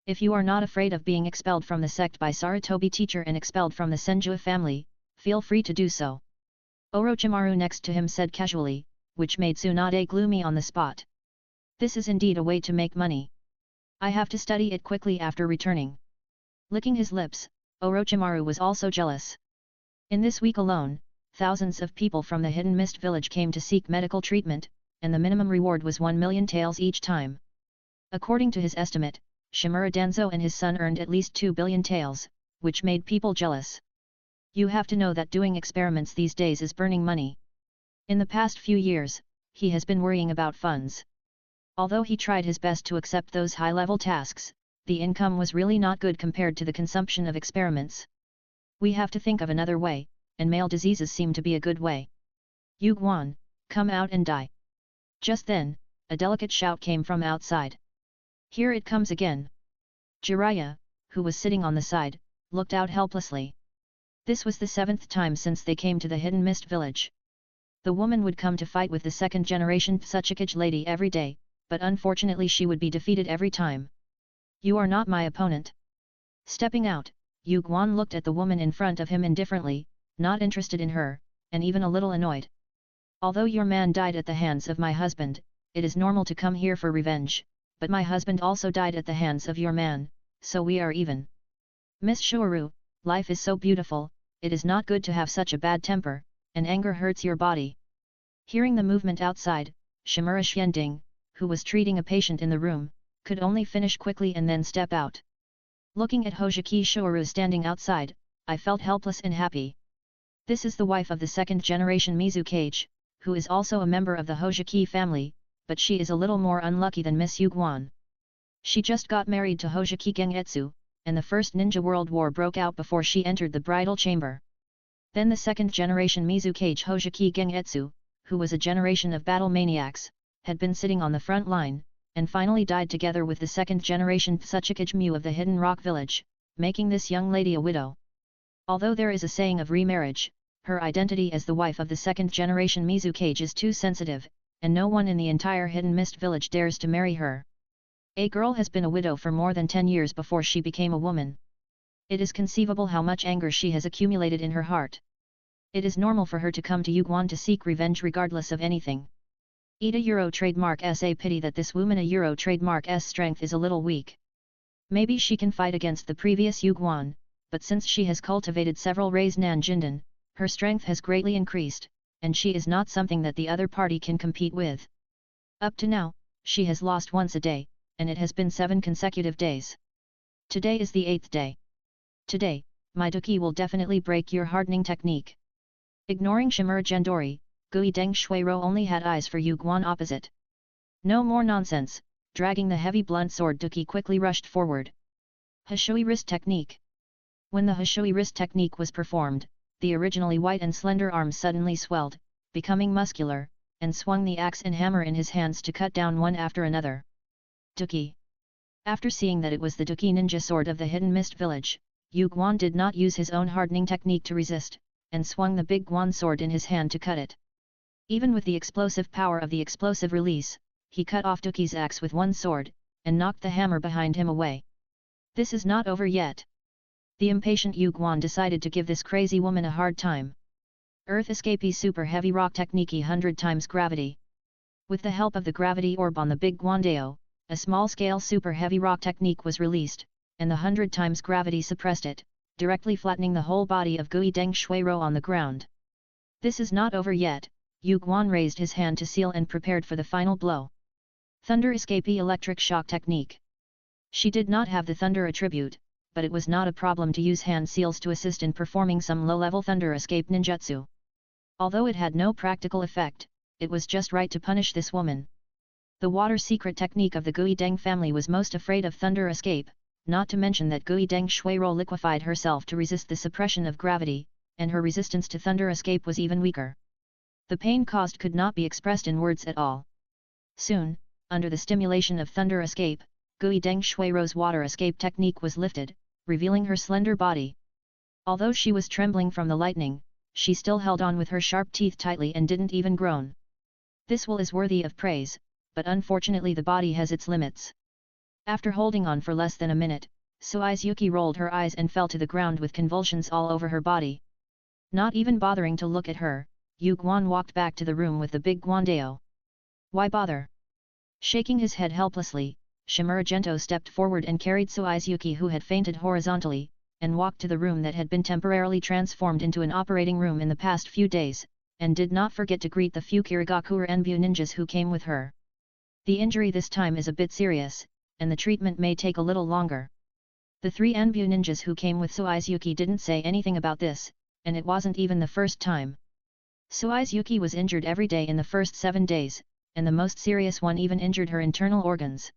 If you are not afraid of being expelled from the sect by Sarutobi teacher and expelled from the Senjua family, feel free to do so. Orochimaru next to him said casually, which made Tsunade gloomy on the spot. This is indeed a way to make money. I have to study it quickly after returning. Licking his lips, Orochimaru was also jealous. In this week alone, thousands of people from the Hidden Mist village came to seek medical treatment, and the minimum reward was 1 million taels each time. According to his estimate, Shimura Danzo and his son earned at least 2 billion taels, which made people jealous. You have to know that doing experiments these days is burning money. In the past few years, he has been worrying about funds. Although he tried his best to accept those high-level tasks, the income was really not good compared to the consumption of experiments. We have to think of another way, and male diseases seem to be a good way. Yu Guan, come out and die. Just then, a delicate shout came from outside. Here it comes again. Jiraiya, who was sitting on the side, looked out helplessly. This was the 7th time since they came to the Hidden Mist village. The woman would come to fight with the 2nd-generation Tsuchikage lady every day, but unfortunately she would be defeated every time. You are not my opponent. Stepping out, Yu Guan looked at the woman in front of him indifferently, not interested in her, and even a little annoyed. Although your man died at the hands of my husband, it is normal to come here for revenge, but my husband also died at the hands of your man, so we are even. Miss Shouru, life is so beautiful, it is not good to have such a bad temper, and anger hurts your body. Hearing the movement outside, Shimura Xianding, who was treating a patient in the room, could only finish quickly and then step out. Looking at Hojiki Shouru standing outside, I felt helpless and happy. This is the wife of the 2nd-generation Mizukage, who is also a member of the Hojiki family, but she is a little more unlucky than Miss Yu Guan. She just got married to Hojiki Gengetsu, and the First Ninja World War broke out before she entered the bridal chamber. Then the 2nd-generation Mizukage Hojiki Gengetsu, who was a generation of battle maniacs, had been sitting on the front line, and finally died together with the 2nd-generation Tsuchikage Mu of the Hidden Rock village, making this young lady a widow. Although there is a saying of remarriage, her identity as the wife of the 2nd-generation Mizukage is too sensitive, and no one in the entire Hidden Mist village dares to marry her. A girl has been a widow for more than 10 years before she became a woman. It is conceivable how much anger she has accumulated in her heart. It is normal for her to come to Yu Guan to seek revenge regardless of anything. Eat a Euro trademark S. A pity that this woman a Euro trademark S strength is a little weak. Maybe she can fight against the previous Yu Guan, but since she has cultivated several Rei's Nan Jinden, her strength has greatly increased, and she is not something that the other party can compete with. Up to now, she has lost once a day, and it has been 7 consecutive days. Today is the 8th day. Today, my Duki will definitely break your hardening technique. Ignoring Shimura Gendori, Gui Deng Shuiro only had eyes for Yu Guan opposite. No more nonsense, dragging the heavy blunt sword Duki quickly rushed forward. Hishui wrist technique. When the Hishui wrist technique was performed, the originally white and slender arms suddenly swelled, becoming muscular, and swung the axe and hammer in his hands to cut down one after another. Duki. After seeing that it was the Duki ninja sword of the Hidden Mist village, Yu Guan did not use his own hardening technique to resist, and swung the big Guan sword in his hand to cut it. Even with the explosive power of the explosive release, he cut off Duki's axe with one sword, and knocked the hammer behind him away. This is not over yet. The impatient Yu Guan decided to give this crazy woman a hard time. Earth escapee super heavy rock technique 100 times gravity. With the help of the gravity orb on the big Guandao, a small-scale super heavy rock technique was released, and the 100 times gravity suppressed it, directly flattening the whole body of Gui Deng Shuiro on the ground. This is not over yet. Yu Guan raised his hand to seal and prepared for the final blow. Thunder escapee electric shock technique. She did not have the thunder attribute, but it was not a problem to use hand seals to assist in performing some low-level thunder escape ninjutsu. Although it had no practical effect, it was just right to punish this woman. The water secret technique of the Gui Deng family was most afraid of thunder escape, not to mention that Gui Deng Shuiro liquefied herself to resist the suppression of gravity, and her resistance to thunder escape was even weaker. The pain caused could not be expressed in words at all. Soon, under the stimulation of thunder escape, Gui Deng Shuiro's water escape technique was lifted, revealing her slender body. Although she was trembling from the lightning, she still held on with her sharp teeth tightly and didn't even groan. This will is worthy of praise, but unfortunately the body has its limits. After holding on for less than a minute, Suizuki rolled her eyes and fell to the ground with convulsions all over her body. Not even bothering to look at her, Yu Guan walked back to the room with the big Guandao. Why bother? Shaking his head helplessly, Shimura Gento stepped forward and carried Suizuki, who had fainted horizontally, and walked to the room that had been temporarily transformed into an operating room in the past few days, and did not forget to greet the few Kirigakure Enbu ninjas who came with her. The injury this time is a bit serious, and the treatment may take a little longer. The 3 Enbu ninjas who came with Suizuki didn't say anything about this, and it wasn't even the first time. Suizuki was injured every day in the first 7 days, and the most serious one even injured her internal organs.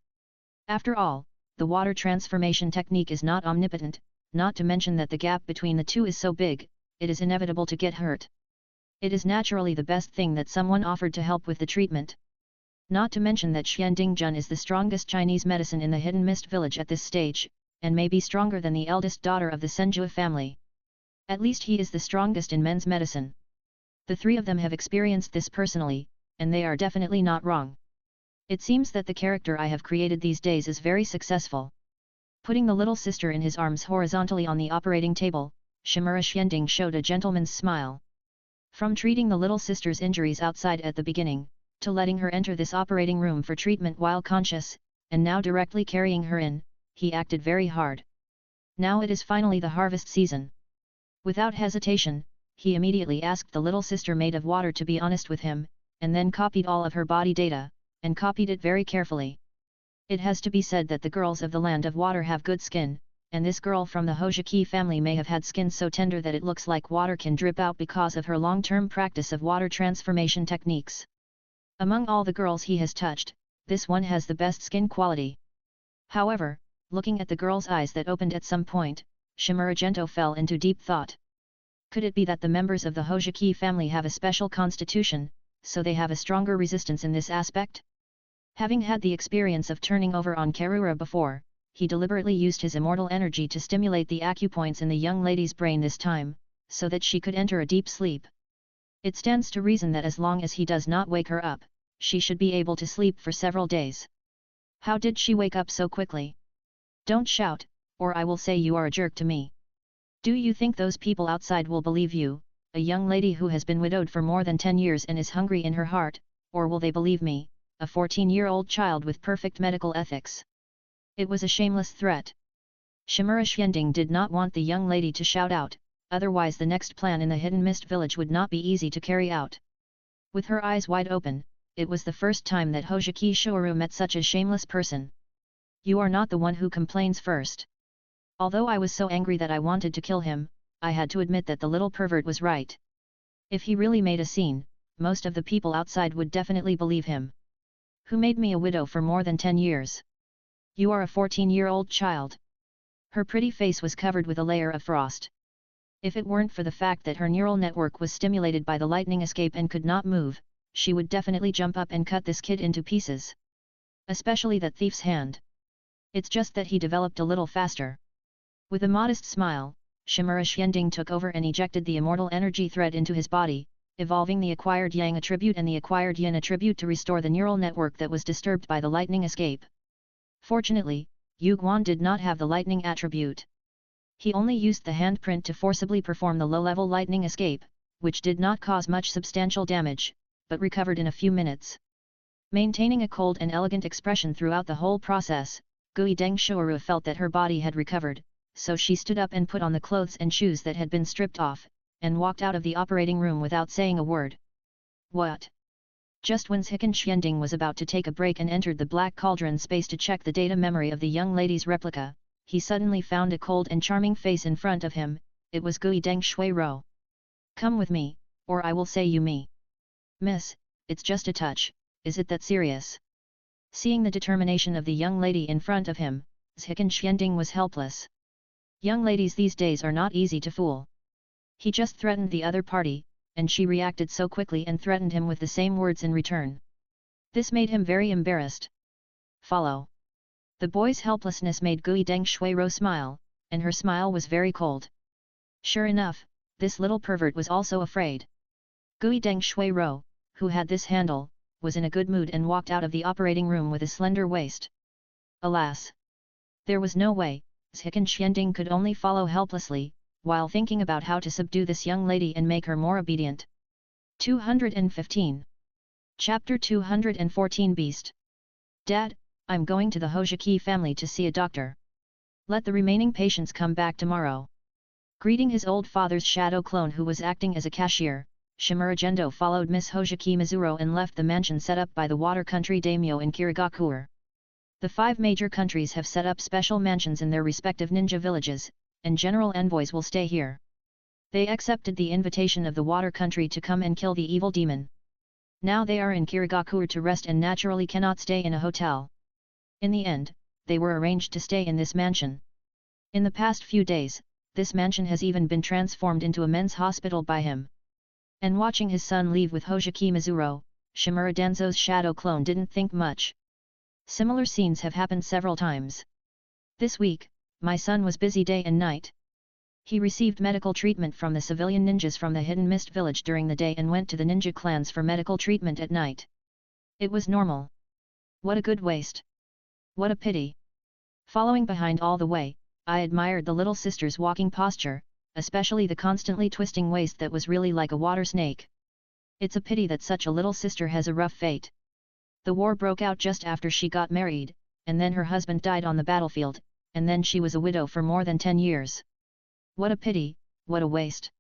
After all, the water transformation technique is not omnipotent, not to mention that the gap between the two is so big, it is inevitable to get hurt. It is naturally the best thing that someone offered to help with the treatment. Not to mention that Xiandingjun is the strongest Chinese medicine in the Hidden Mist village at this stage, and may be stronger than the eldest daughter of the Senjue family. At least he is the strongest in men's medicine. The 3 of them have experienced this personally, and they are definitely not wrong. It seems that the character I have created these days is very successful. Putting the little sister in his arms horizontally on the operating table, Shimura Xianding showed a gentleman's smile. From treating the little sister's injuries outside at the beginning, to letting her enter this operating room for treatment while conscious, and now directly carrying her in, he acted very hard. Now it is finally the harvest season. Without hesitation, he immediately asked the little sister maid of water to be honest with him, and then copied all of her body data, and copied it very carefully. It has to be said that the girls of the land of water have good skin, and this girl from the Hojiki family may have had skin so tender that it looks like water can drip out because of her long-term practice of water transformation techniques. Among all the girls he has touched, this one has the best skin quality. However, looking at the girl's eyes that opened at some point, Shimura Gento fell into deep thought. Could it be that the members of the Hojiki family have a special constitution, so they have a stronger resistance in this aspect? Having had the experience of turning over on Karura before, he deliberately used his immortal energy to stimulate the acupoints in the young lady's brain this time, so that she could enter a deep sleep. It stands to reason that as long as he does not wake her up, she should be able to sleep for several days. How did she wake up so quickly? Don't shout, or I will say you are a jerk to me. Do you think those people outside will believe you, a young lady who has been widowed for more than 10 years and is hungry in her heart, or will they believe me, a 14-year-old child with perfect medical ethics? It was a shameless threat. Shimura Xianding did not want the young lady to shout out, otherwise the next plan in the Hidden Mist village would not be easy to carry out. With her eyes wide open, it was the first time that Hojiki Shoru met such a shameless person. You are not the one who complains first. Although I was so angry that I wanted to kill him, I had to admit that the little pervert was right. If he really made a scene, most of the people outside would definitely believe him. Who made me a widow for more than 10 years? You are a 14-year-old child. Her pretty face was covered with a layer of frost. If it weren't for the fact that her neural network was stimulated by the lightning escape and could not move, she would definitely jump up and cut this kid into pieces. Especially that thief's hand. It's just that he developed a little faster. With a modest smile, Shimura Xianding took over and ejected the immortal energy thread into his body, evolving the acquired Yang attribute and the acquired Yin attribute to restore the neural network that was disturbed by the lightning escape. Fortunately, Yu Guan did not have the lightning attribute. He only used the handprint to forcibly perform the low-level lightning escape, which did not cause much substantial damage, but recovered in a few minutes. Maintaining a cold and elegant expression throughout the whole process, Gui Deng Shuoru felt that her body had recovered, so she stood up and put on the clothes and shoes that had been stripped off, and walked out of the operating room without saying a word. What? Just when Hiken Xianding was about to take a break and entered the black cauldron space to check the data memory of the young lady's replica, he suddenly found a cold and charming face in front of him. It was Gui Deng Shuoru. Come with me, or I will say you me. Miss, it's just a touch, is it that serious? Seeing the determination of the young lady in front of him, Hiken Xianding was helpless. Young ladies these days are not easy to fool. He just threatened the other party, and she reacted so quickly and threatened him with the same words in return. This made him very embarrassed. Follow. The boy's helplessness made Gui Deng Shuoru smile, and her smile was very cold. Sure enough, this little pervert was also afraid. Gui Deng Shuoru, who had this handle, was in a good mood and walked out of the operating room with a slender waist. Alas! There was no way, Hiken Xianding could only follow helplessly, while thinking about how to subdue this young lady and make her more obedient. 215. Chapter 214 Beast. Dad, I'm going to the Hojiki family to see a doctor. Let the remaining patients come back tomorrow. Greeting his old father's shadow clone who was acting as a cashier, Shimura Gendo followed Miss Hojiki Mizuro and left the mansion set up by the water country daimyo in Kirigakure. The 5 major countries have set up special mansions in their respective ninja villages, and general envoys will stay here. They accepted the invitation of the water country to come and kill the evil demon. Now they are in Kirigakure to rest and naturally cannot stay in a hotel. In the end, they were arranged to stay in this mansion. In the past few days, this mansion has even been transformed into a men's hospital by him. And watching his son leave with Hojiki Mizuro, Shimura Danzo's shadow clone didn't think much. Similar scenes have happened several times. This week, my son was busy day and night. He received medical treatment from the civilian ninjas from the Hidden Mist village during the day and went to the ninja clans for medical treatment at night. It was normal. What a good waste. What a pity. Following behind all the way, I admired the little sister's walking posture, especially the constantly twisting waist that was really like a water snake. It's a pity that such a little sister has a rough fate. The war broke out just after she got married, and then her husband died on the battlefield, and then she was a widow for more than 10 years. What a pity, what a waste.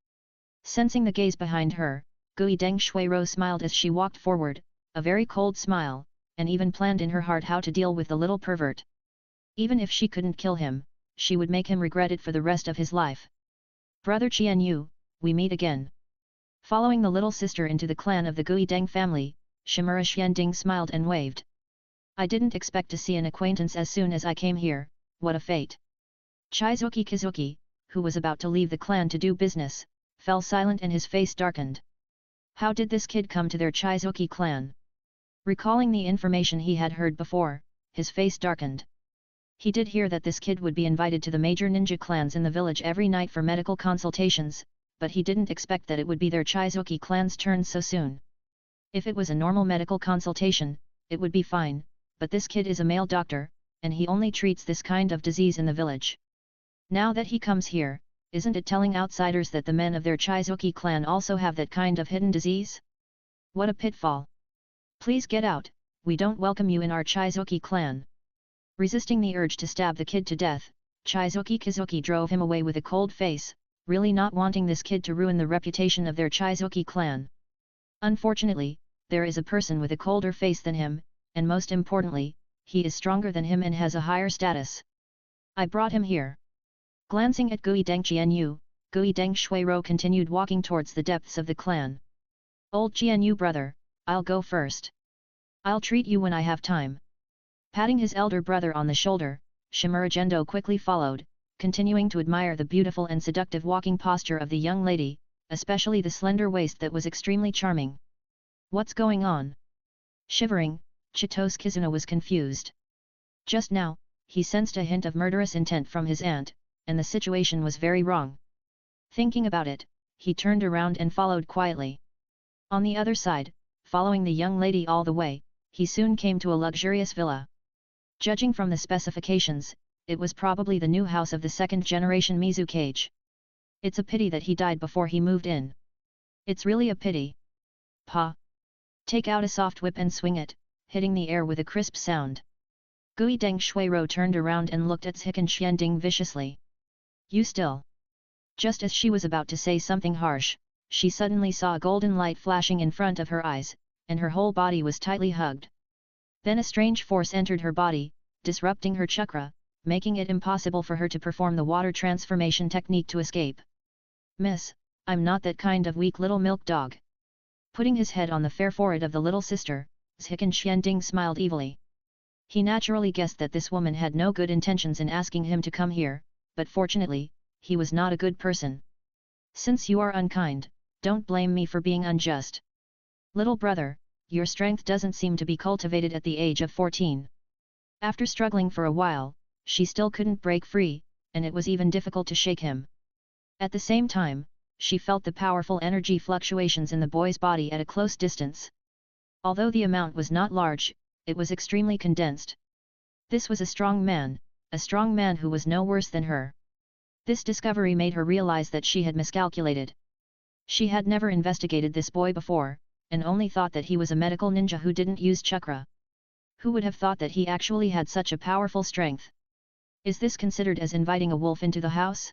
Sensing the gaze behind her, Gui Deng Shuoru smiled as she walked forward, a very cold smile, and even planned in her heart how to deal with the little pervert. Even if she couldn't kill him, she would make him regret it for the rest of his life. Brother Qianyu, we meet again. Following the little sister into the clan of the Gui Deng family, Shimura Xianding smiled and waved. I didn't expect to see an acquaintance as soon as I came here, what a fate. Chizuki Kizuki, who was about to leave the clan to do business, fell silent and his face darkened. How did this kid come to their Chizuki clan? Recalling the information he had heard before, his face darkened. He did hear that this kid would be invited to the major ninja clans in the village every night for medical consultations, but he didn't expect that it would be their Chizuki clan's turn so soon. If it was a normal medical consultation, it would be fine, but this kid is a male doctor, and he only treats this kind of disease in the village. Now that he comes here, isn't it telling outsiders that the men of their Chizuki clan also have that kind of hidden disease? What a pitfall. Please get out, we don't welcome you in our Chizuki clan. Resisting the urge to stab the kid to death, Chizuki Kizuki drove him away with a cold face, really not wanting this kid to ruin the reputation of their Chizuki clan. Unfortunately, there is a person with a colder face than him, and most importantly, he is stronger than him and has a higher status. I brought him here. Glancing at Gui Deng Qianyu, Gui Deng Shuoru continued walking towards the depths of the clan. Old Qianyu brother, I'll go first. I'll treat you when I have time. Patting his elder brother on the shoulder, Shimura Gendo quickly followed, continuing to admire the beautiful and seductive walking posture of the young lady, especially the slender waist that was extremely charming. What's going on? Shivering, Chitose Kizuna was confused. Just now, he sensed a hint of murderous intent from his aunt, and the situation was very wrong. Thinking about it, he turned around and followed quietly. On the other side, following the young lady all the way, he soon came to a luxurious villa. Judging from the specifications, it was probably the new house of the second-generation Mizukage. It's a pity that he died before he moved in. It's really a pity. Pa! Take out a soft whip and swing it, hitting the air with a crisp sound. Gui Deng Shuiro turned around and looked at Ziken Xianding viciously. You still. Just as she was about to say something harsh, she suddenly saw a golden light flashing in front of her eyes, and her whole body was tightly hugged. Then a strange force entered her body, disrupting her chakra, making it impossible for her to perform the water transformation technique to escape. Miss, I'm not that kind of weak little milk dog. Putting his head on the fair forehead of the little sister, Ziken Xianding smiled evilly. He naturally guessed that this woman had no good intentions in asking him to come here, but fortunately, he was not a good person. Since you are unkind, don't blame me for being unjust. Little brother, your strength doesn't seem to be cultivated at the age of 14. After struggling for a while, she still couldn't break free, and it was even difficult to shake him. At the same time, she felt the powerful energy fluctuations in the boy's body at a close distance. Although the amount was not large, it was extremely condensed. This was a strong man who was no worse than her. This discovery made her realize that she had miscalculated. She had never investigated this boy before, and only thought that he was a medical ninja who didn't use chakra. Who would have thought that he actually had such a powerful strength? Is this considered as inviting a wolf into the house?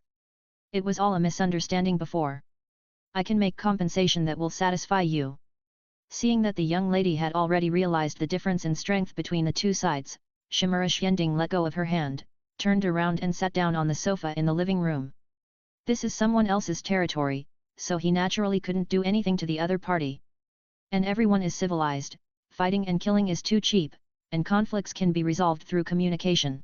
It was all a misunderstanding before. I can make compensation that will satisfy you. Seeing that the young lady had already realized the difference in strength between the two sides, Shimura Xianding let go of her hand, turned around and sat down on the sofa in the living room. This is someone else's territory, so he naturally couldn't do anything to the other party. And everyone is civilized, fighting and killing is too cheap, and conflicts can be resolved through communication.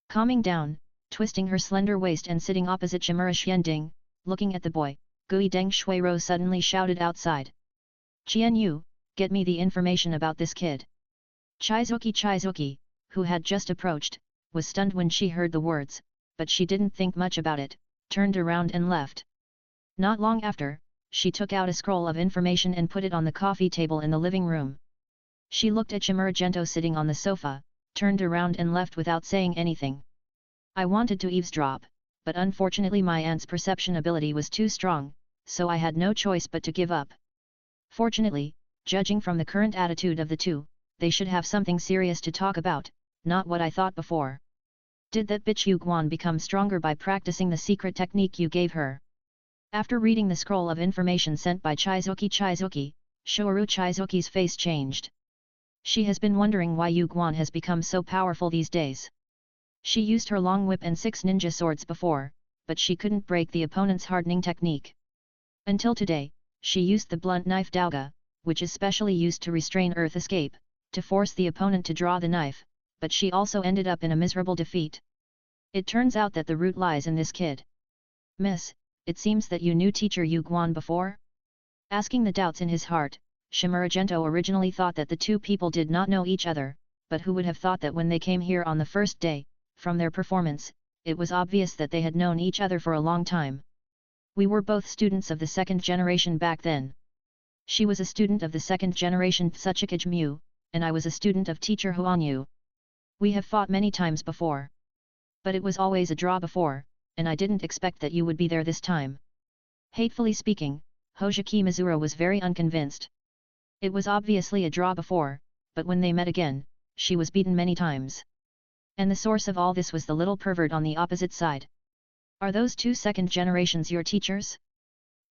Calming down, twisting her slender waist and sitting opposite Shimura Xianding, looking at the boy, Gui Deng Shuiro suddenly shouted outside. Qian Yu, get me the information about this kid. Chizuki, who had just approached, was stunned when she heard the words, but she didn't think much about it, turned around and left. Not long after, she took out a scroll of information and put it on the coffee table in the living room. She looked at Shimura Gento sitting on the sofa, turned around and left without saying anything. I wanted to eavesdrop, but unfortunately my aunt's perception ability was too strong, so I had no choice but to give up. Fortunately, judging from the current attitude of the two, they should have something serious to talk about, not what I thought before. Did that bitch Yu Guan become stronger by practicing the secret technique you gave her? After reading the scroll of information sent by Chizuki, Shoru Chizuki's face changed. She has been wondering why Yu Guan has become so powerful these days. She used her long whip and 6 ninja swords before, but she couldn't break the opponent's hardening technique. Until today, she used the blunt knife Daoga, which is specially used to restrain earth escape, to force the opponent to draw the knife, but she also ended up in a miserable defeat. It turns out that the root lies in this kid. Miss, it seems that you knew teacher Yu Guan before? Asking the doubts in his heart, Shimura Gento originally thought that the two people did not know each other, but who would have thought that when they came here on the first day, from their performance, it was obvious that they had known each other for a long time. We were both students of the second generation back then. She was a student of the second generation Tsuchikage Mu, and I was a student of teacher Huan Yu. We have fought many times before. But it was always a draw before, and I didn't expect that you would be there this time. Hatefully speaking, Hojiki Mizura was very unconvinced. It was obviously a draw before, but when they met again, she was beaten many times. And the source of all this was the little pervert on the opposite side. Are those two second generations your teachers?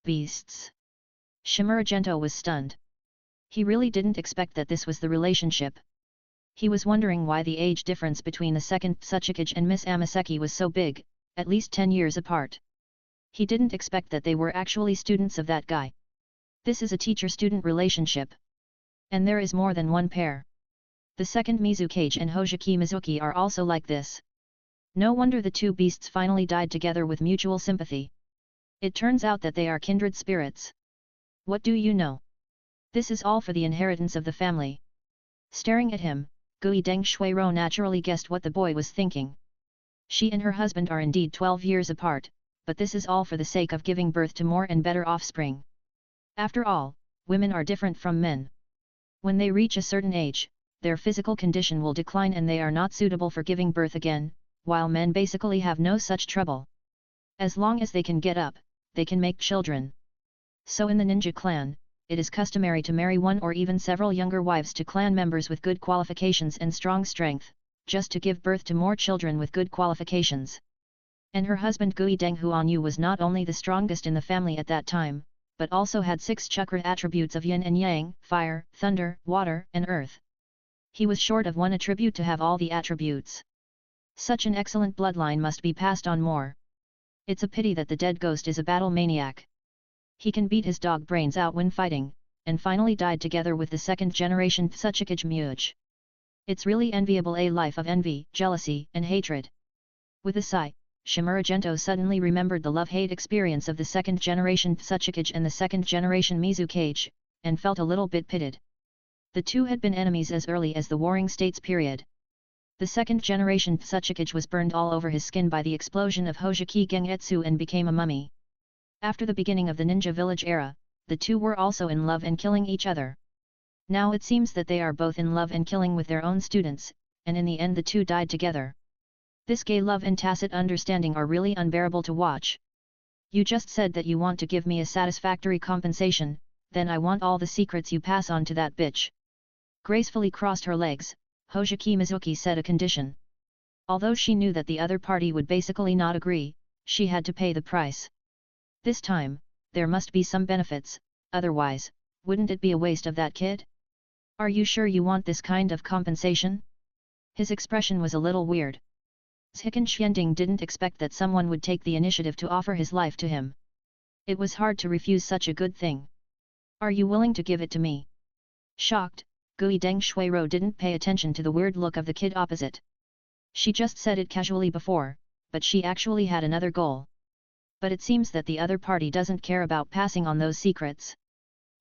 Beasts. Shimura Gento was stunned. He really didn't expect that this was the relationship. He was wondering why the age difference between the second Tsuchikage and Miss Amaseki was so big, at least 10 years apart. He didn't expect that they were actually students of that guy. This is a teacher-student relationship. And there is more than one pair. The second Mizukage and Hojiki Mizuki are also like this. No wonder the two beasts finally died together with mutual sympathy. It turns out that they are kindred spirits. What do you know? This is all for the inheritance of the family. Staring at him, Gui Deng Shuiro naturally guessed what the boy was thinking. She and her husband are indeed 12 years apart, but this is all for the sake of giving birth to more and better offspring. After all, women are different from men. When they reach a certain age, their physical condition will decline and they are not suitable for giving birth again, while men basically have no such trouble. As long as they can get up, they can make children. So in the ninja clan, it is customary to marry one or even several younger wives to clan members with good qualifications and strong strength, just to give birth to more children with good qualifications. And her husband Gui Deng Huanyu was not only the strongest in the family at that time, but also had 6 chakra attributes of yin and yang, fire, thunder, water, and earth. He was short of one attribute to have all the attributes. Such an excellent bloodline must be passed on more. It's a pity that the dead ghost is a battle maniac. He can beat his dog brains out when fighting, and finally died together with the second generation Tsuchikage Muj. It's really enviable, a life of envy, jealousy, and hatred. With a sigh, Shimura Gento suddenly remembered the love-hate experience of the second generation Tsuchikage and the second generation Mizukage, and felt a little bit pitted. The two had been enemies as early as the Warring States period. The second generation Tsuchikage was burned all over his skin by the explosion of Hojiki Gengetsu and became a mummy. After the beginning of the ninja village era, the two were also in love and killing each other. Now it seems that they are both in love and killing with their own students, and in the end the two died together. This gay love and tacit understanding are really unbearable to watch. You just said that you want to give me a satisfactory compensation, then I want all the secrets you pass on to that bitch. Gracefully crossed her legs, Hojiki Mizuki said a condition. Although she knew that the other party would basically not agree, she had to pay the price. This time, there must be some benefits, otherwise, wouldn't it be a waste of that kid? Are you sure you want this kind of compensation? His expression was a little weird. Zhikan Xianding didn't expect that someone would take the initiative to offer his life to him. It was hard to refuse such a good thing. Are you willing to give it to me? Shocked, Gui Deng Shuiro didn't pay attention to the weird look of the kid opposite. She just said it casually before, but she actually had another goal. But it seems that the other party doesn't care about passing on those secrets.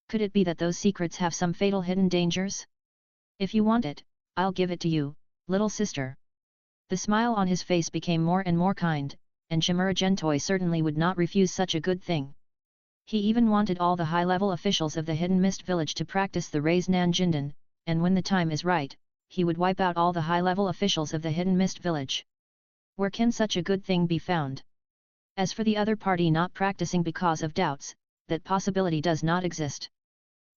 Could it be that those secrets have some fatal hidden dangers? If you want it, I'll give it to you, little sister. The smile on his face became more and more kind, and Shimura Gentoi certainly would not refuse such a good thing. He even wanted all the high-level officials of the Hidden Mist Village to practice the Raise Nan Jindan, and when the time is right, he would wipe out all the high-level officials of the Hidden Mist Village. Where can such a good thing be found? As for the other party not practicing because of doubts, that possibility does not exist.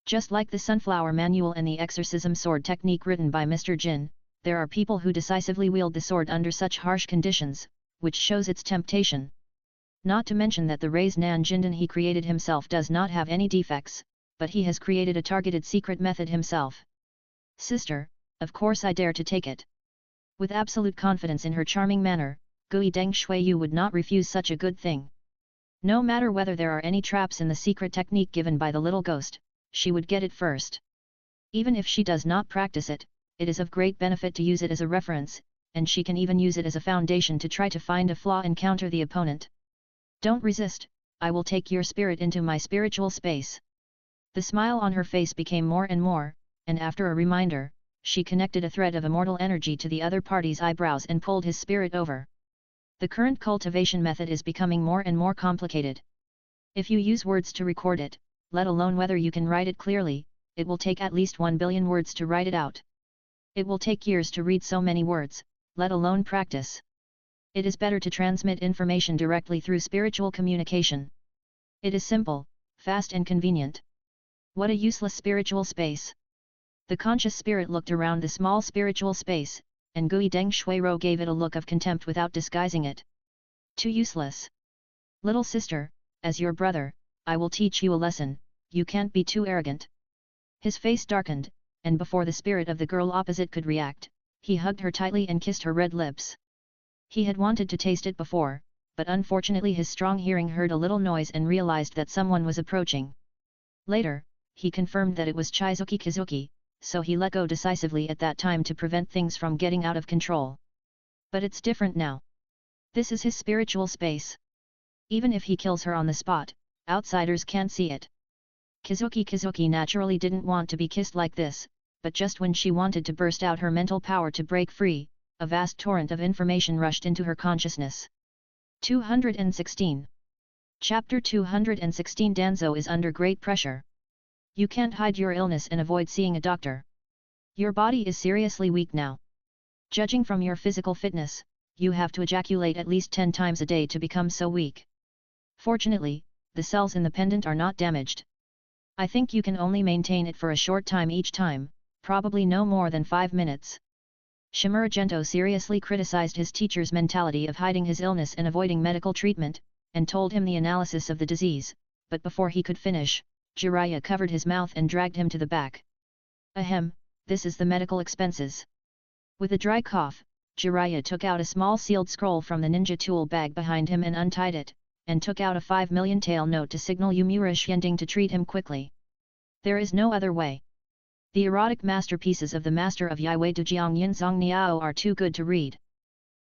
Just like the Sunflower Manual and the Exorcism Sword technique written by Mr. Jin, there are people who decisively wield the sword under such harsh conditions, which shows its temptation. Not to mention that the Raise Nan Jindan he created himself does not have any defects, but he has created a targeted secret method himself. Sister, of course I dare to take it. With absolute confidence in her charming manner, Gui Deng Shuiyu would not refuse such a good thing. No matter whether there are any traps in the secret technique given by the little ghost, she would get it first. Even if she does not practice it, it is of great benefit to use it as a reference, and she can even use it as a foundation to try to find a flaw and counter the opponent. Don't resist, I will take your spirit into my spiritual space. The smile on her face became more and more, and after a reminder, she connected a thread of immortal energy to the other party's eyebrows and pulled his spirit over. The current cultivation method is becoming more and more complicated. If you use words to record it, let alone whether you can write it clearly, it will take at least 1 billion words to write it out. It will take years to read so many words, let alone practice. It is better to transmit information directly through spiritual communication. It is simple, fast and convenient. What a useless spiritual space. The conscious spirit looked around the small spiritual space, and Gui Deng Shuiro gave it a look of contempt without disguising it. Too useless. Little sister, as your brother, I will teach you a lesson, you can't be too arrogant. His face darkened, and before the spirit of the girl opposite could react, he hugged her tightly and kissed her red lips. He had wanted to taste it before, but unfortunately his strong hearing heard a little noise and realized that someone was approaching. Later, he confirmed that it was Chizuki Kizuki, so he let go decisively at that time to prevent things from getting out of control. But it's different now. This is his spiritual space. Even if he kills her on the spot, outsiders can't see it. Kizuki naturally didn't want to be kissed like this, but just when she wanted to burst out her mental power to break free, a vast torrent of information rushed into her consciousness. 216. Chapter 216 Danzo is under great pressure. You can't hide your illness and avoid seeing a doctor. Your body is seriously weak now. Judging from your physical fitness, you have to ejaculate at least 10 times a day to become so weak. Fortunately, the cells in the pendant are not damaged. I think you can only maintain it for a short time each time, probably no more than 5 minutes. Shimura seriously criticized his teacher's mentality of hiding his illness and avoiding medical treatment, and told him the analysis of the disease, but before he could finish, Jiraiya covered his mouth and dragged him to the back. Ahem, this is the medical expenses. With a dry cough, Jiraiya took out a small sealed scroll from the ninja tool bag behind him and untied it, and took out a 5 million tael note to signal Yumura Xianding to treat him quickly. There is no other way. The erotic masterpieces of the master of Yaiwei Dujiang Yinzong Niao are too good to read.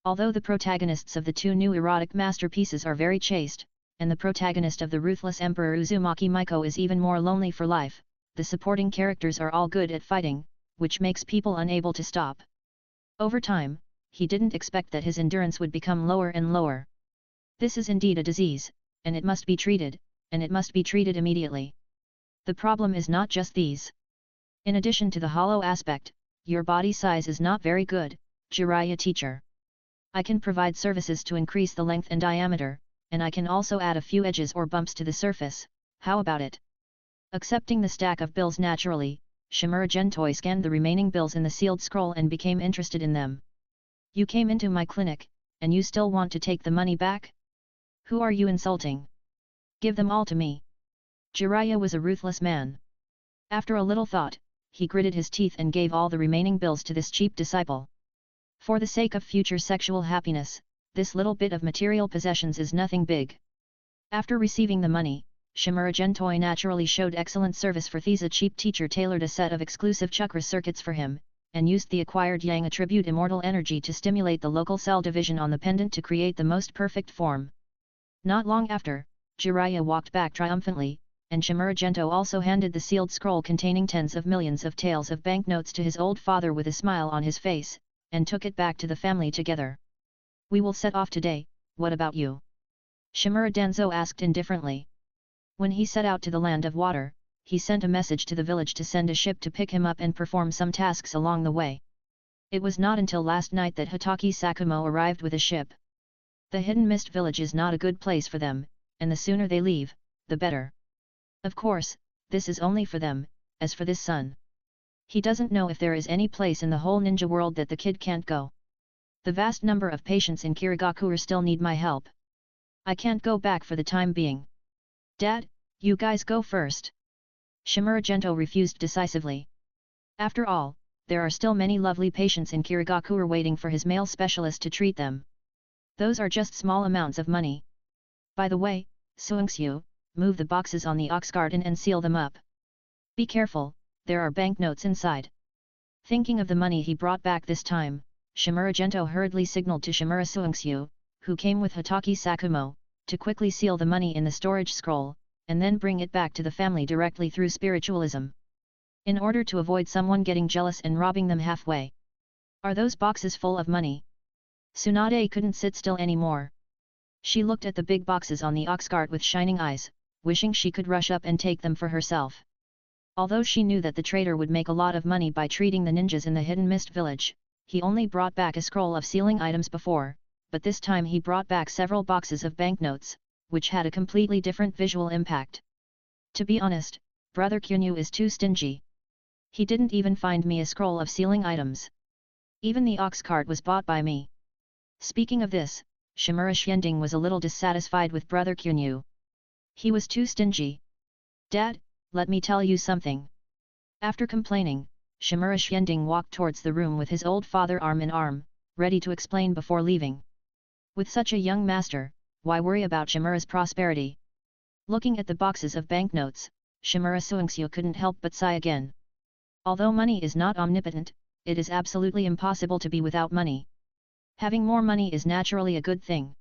Although the protagonists of the 2 new erotic masterpieces are very chaste, and the protagonist of the ruthless Emperor Uzumaki Maiko is even more lonely for life, the supporting characters are all good at fighting, which makes people unable to stop. Over time, he didn't expect that his endurance would become lower and lower. This is indeed a disease, and it must be treated, and it must be treated immediately. The problem is not just these. In addition to the hollow aspect, your body size is not very good, Jiraiya teacher. I can provide services to increase the length and diameter, and I can also add a few edges or bumps to the surface, how about it? Accepting the stack of bills naturally, Shimura Gentoi scanned the remaining bills in the sealed scroll and became interested in them. You came into my clinic, and you still want to take the money back? Who are you insulting? Give them all to me. Jiraiya was a ruthless man. After a little thought, he gritted his teeth and gave all the remaining bills to this cheap disciple. For the sake of future sexual happiness, this little bit of material possessions is nothing big. After receiving the money, Shimura Gentoi naturally showed excellent service for These. A cheap teacher tailored a set of exclusive chakra circuits for him, and used the acquired Yang attribute immortal energy to stimulate the local cell division on the pendant to create the most perfect form. Not long after, Jiraiya walked back triumphantly, and Shimura Gento also handed the sealed scroll containing tens of millions of taels of banknotes to his old father with a smile on his face, and took it back to the family together. We will set off today, what about you? Shimura Danzo asked indifferently. When he set out to the land of water, he sent a message to the village to send a ship to pick him up and perform some tasks along the way. It was not until last night that Hitaki Sakumo arrived with a ship. The Hidden Mist village is not a good place for them, and the sooner they leave, the better. Of course, this is only for them. As for this son, he doesn't know if there is any place in the whole ninja world that the kid can't go. The vast number of patients in Kirigakura still need my help. I can't go back for the time being. Dad, you guys go first. Shimura Gento refused decisively. After all, there are still many lovely patients in Kirigakura waiting for his male specialist to treat them. Those are just small amounts of money. By the way, Suingshu, move the boxes on the ox garden and seal them up. Be careful, there are banknotes inside. Thinking of the money he brought back this time, Shimura Gento hurriedly signaled to Shimura Suingshu, who came with Hitaki Sakumo, to quickly seal the money in the storage scroll, and then bring it back to the family directly through spiritualism. In order to avoid someone getting jealous and robbing them halfway. Are those boxes full of money? Tsunade couldn't sit still anymore. She looked at the big boxes on the ox cart with shining eyes, wishing she could rush up and take them for herself. Although she knew that the trader would make a lot of money by treating the ninjas in the Hidden Mist village, he only brought back a scroll of sealing items before, but this time he brought back several boxes of banknotes, which had a completely different visual impact. To be honest, Brother Kunyu is too stingy. He didn't even find me a scroll of sealing items. Even the ox cart was bought by me. Speaking of this, Shimura Xianding was a little dissatisfied with Brother Kunyu. He was too stingy. Dad, let me tell you something. After complaining, Shimura Xianding walked towards the room with his old father arm in arm, ready to explain before leaving. With such a young master, why worry about Shimura's prosperity? Looking at the boxes of banknotes, Shimura Suingshu couldn't help but sigh again. Although money is not omnipotent, it is absolutely impossible to be without money. Having more money is naturally a good thing.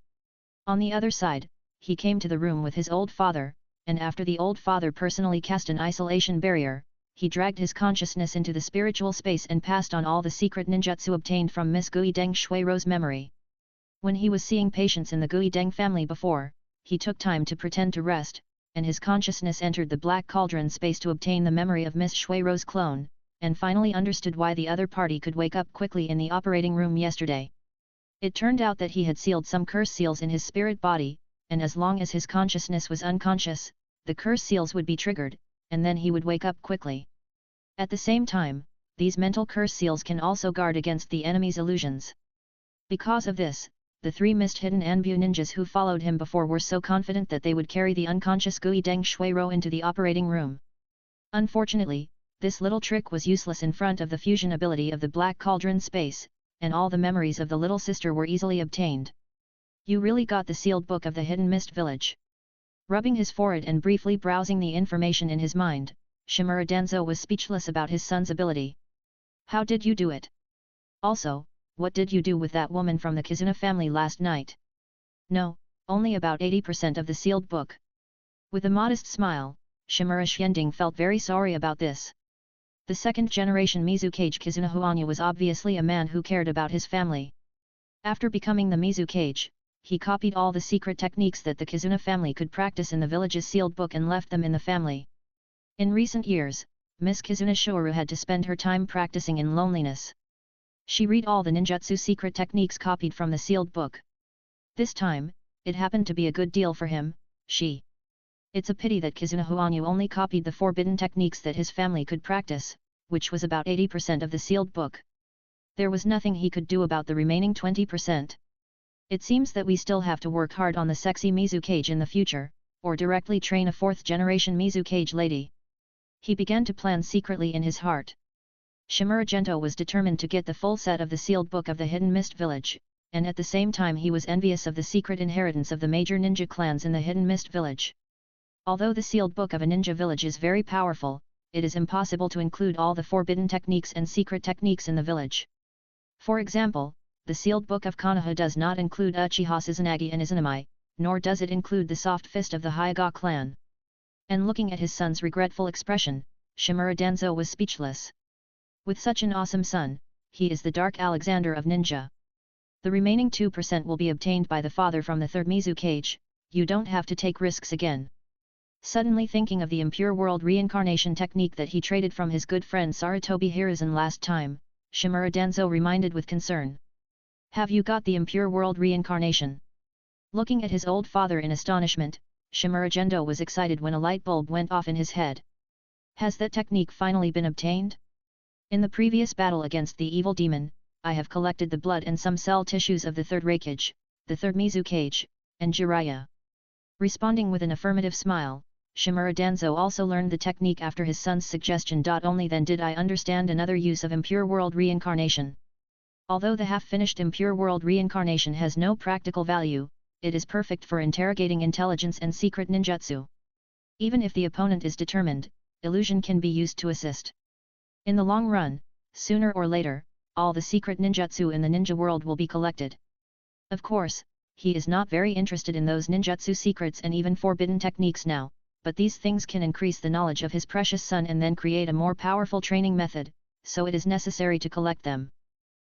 On the other side, he came to the room with his old father, and after the old father personally cast an isolation barrier, he dragged his consciousness into the spiritual space and passed on all the secret ninjutsu obtained from Miss Gui Deng Shuiro's memory. When he was seeing patients in the Gui Deng family before, he took time to pretend to rest, and his consciousness entered the black cauldron space to obtain the memory of Miss Shuiro's clone, and finally understood why the other party could wake up quickly in the operating room yesterday. It turned out that he had sealed some curse seals in his spirit body, and as long as his consciousness was unconscious, the curse seals would be triggered, and then he would wake up quickly. At the same time, these mental curse seals can also guard against the enemy's illusions. Because of this, the 3 mist hidden Anbu ninjas who followed him before were so confident that they would carry the unconscious Gui Deng Shuiro into the operating room. Unfortunately, this little trick was useless in front of the fusion ability of the Black Cauldron space, and all the memories of the little sister were easily obtained. You really got the sealed book of the hidden mist village. Rubbing his forehead and briefly browsing the information in his mind, Shimura Danzo was speechless about his son's ability. How did you do it? Also, what did you do with that woman from the Kizuna family last night? No, only about 80% of the sealed book. With a modest smile, Shimura Xianding felt very sorry about this. The second-generation Mizukage Kizuna Huanya was obviously a man who cared about his family. After becoming the Mizukage, he copied all the secret techniques that the Kizuna family could practice in the village's sealed book and left them in the family. In recent years, Miss Kizuna Shoru had to spend her time practicing in loneliness. She read all the ninjutsu secret techniques copied from the sealed book. This time, it happened to be a good deal for him. It's a pity that Kizuna Huanyu only copied the forbidden techniques that his family could practice, which was about 80% of the sealed book. There was nothing he could do about the remaining 20%. It seems that we still have to work hard on the sexy Mizukage in the future, or directly train a 4th-generation Mizukage lady. He began to plan secretly in his heart. Shimura Gento was determined to get the full set of the sealed book of the Hidden Mist Village, and at the same time he was envious of the secret inheritance of the major ninja clans in the Hidden Mist Village. Although the sealed book of a ninja village is very powerful, it is impossible to include all the forbidden techniques and secret techniques in the village. For example, the sealed book of Konoha does not include Uchiha Suzanagi and Izanami, nor does it include the soft fist of the Hyuga clan. And looking at his son's regretful expression, Shimura Danzo was speechless. With such an awesome son, he is the Dark Alexander of ninja. The remaining 2% will be obtained by the father from the 3rd Mizukage. You don't have to take risks again. Suddenly thinking of the impure world reincarnation technique that he traded from his good friend Sarutobi Hiruzen last time, Shimura Danzo reminded with concern. Have you got the impure world reincarnation? Looking at his old father in astonishment, Shimura Gendo was excited when a light bulb went off in his head. Has that technique finally been obtained? In the previous battle against the evil demon, I have collected the blood and some cell tissues of the 3rd Reikage, the 3rd Mizukage, and Jiraiya. Responding with an affirmative smile, Shimura Danzo also learned the technique after his son's suggestion. Only then did I understand another use of impure world reincarnation. Although the half-finished impure world reincarnation has no practical value, it is perfect for interrogating intelligence and secret ninjutsu. Even if the opponent is determined, illusion can be used to assist. In the long run, sooner or later, all the secret ninjutsu in the ninja world will be collected. Of course, he is not very interested in those ninjutsu secrets and even forbidden techniques now, but these things can increase the knowledge of his precious son and then create a more powerful training method, so it is necessary to collect them.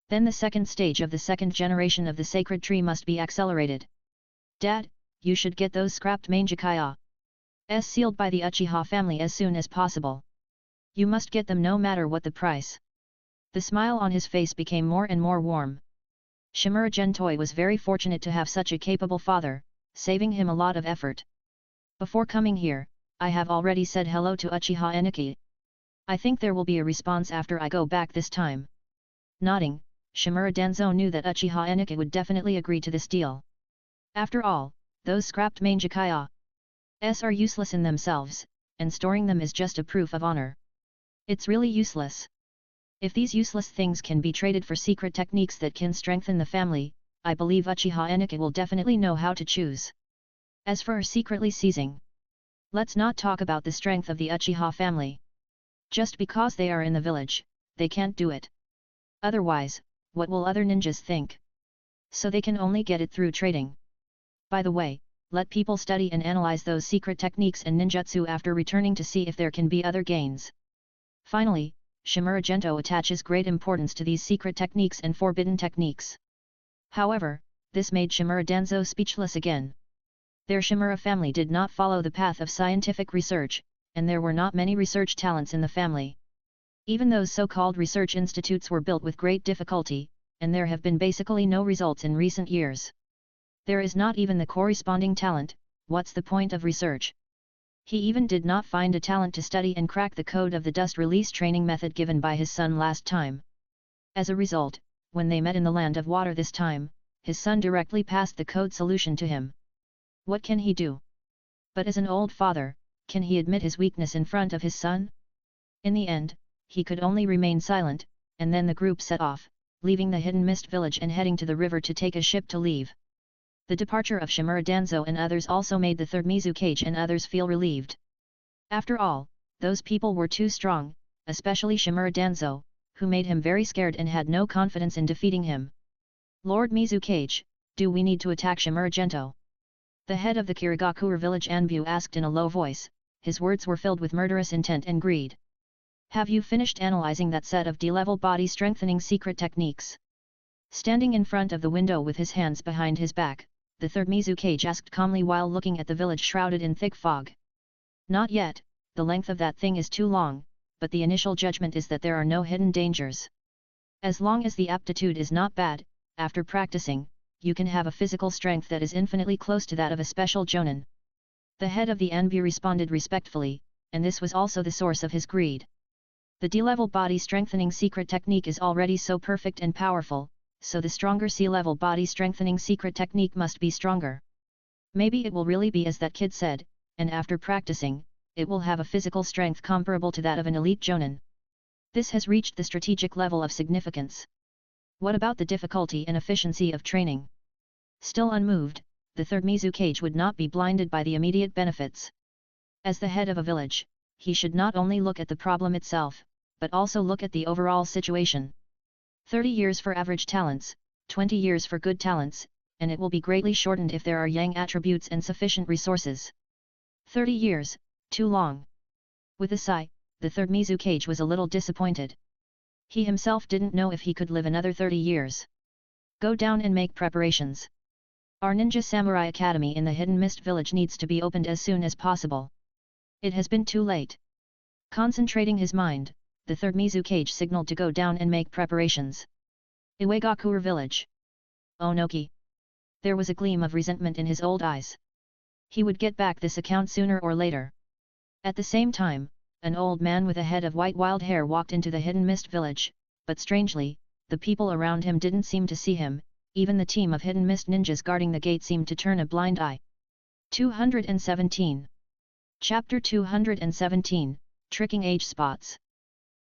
Then the second stage of the 2nd generation of the sacred tree must be accelerated. Dad, you should get those scrapped Mangekai's sealed by the Uchiha family as soon as possible. You must get them no matter what the price. The smile on his face became more and more warm. Shimura Gentoi was very fortunate to have such a capable father, saving him a lot of effort. Before coming here, I have already said hello to Uchiha Eniki. I think there will be a response after I go back this time. Nodding, Shimura Danzo knew that Uchiha Eniki would definitely agree to this deal. After all, those scrapped Mangekai's are useless in themselves, and storing them is just a proof of honor. It's really useless. If these useless things can be traded for secret techniques that can strengthen the family, I believe Uchiha Eniki will definitely know how to choose. As for secretly seizing, let's not talk about the strength of the Uchiha family. Just because they are in the village, they can't do it. Otherwise, what will other ninjas think? So they can only get it through trading. By the way, let people study and analyze those secret techniques and ninjutsu after returning to see if there can be other gains. Finally, Shimura Gento attaches great importance to these secret techniques and forbidden techniques. However, this made Shimura Danzo speechless again. Their Shimura family did not follow the path of scientific research, and there were not many research talents in the family. Even those so-called research institutes were built with great difficulty, and there have been basically no results in recent years. There is not even the corresponding talent, what's the point of research? He even did not find a talent to study and crack the code of the dust release training method given by his son last time. As a result, when they met in the land of water this time, his son directly passed the code solution to him. What can he do? But as an old father, can he admit his weakness in front of his son? In the end, he could only remain silent, and then the group set off, leaving the Hidden Mist village and heading to the river to take a ship to leave. The departure of Shimura Danzo and others also made the third Mizukage and others feel relieved. After all, those people were too strong, especially Shimura Danzo, who made him very scared and had no confidence in defeating him. Lord Mizukage, do we need to attack Shimura Gento? The head of the Kirigakure village Anbu asked in a low voice, his words were filled with murderous intent and greed. Have you finished analyzing that set of D-level body strengthening secret techniques? Standing in front of the window with his hands behind his back, the third Mizukage asked calmly while looking at the village shrouded in thick fog. Not yet, the length of that thing is too long, but the initial judgment is that there are no hidden dangers. As long as the aptitude is not bad, after practicing, you can have a physical strength that is infinitely close to that of a special jonin. The head of the Anbu responded respectfully, and this was also the source of his greed. The D-level body strengthening secret technique is already so perfect and powerful, so the stronger C-level body strengthening secret technique must be stronger. Maybe it will really be as that kid said, and after practicing, it will have a physical strength comparable to that of an elite jonin. This has reached the strategic level of significance. What about the difficulty and efficiency of training? Still unmoved, the third Mizukage would not be blinded by the immediate benefits. As the head of a village, he should not only look at the problem itself, but also look at the overall situation. 30 years for average talents, 20 years for good talents, and it will be greatly shortened if there are yang attributes and sufficient resources. 30 years, too long. With a sigh, the third Mizukage was a little disappointed. He himself didn't know if he could live another 30 years. Go down and make preparations. Our Ninja Samurai Academy in the Hidden Mist village needs to be opened as soon as possible. It has been too late. Concentrating his mind, the third Mizukage signaled to go down and make preparations. Iwagakure village. Onoki. There was a gleam of resentment in his old eyes. He would get back this account sooner or later. At the same time, an old man with a head of white wild hair walked into the Hidden Mist village, but strangely, the people around him didn't seem to see him, even the team of Hidden Mist ninjas guarding the gate seemed to turn a blind eye. 217. Chapter 217, Tricking Age Spots.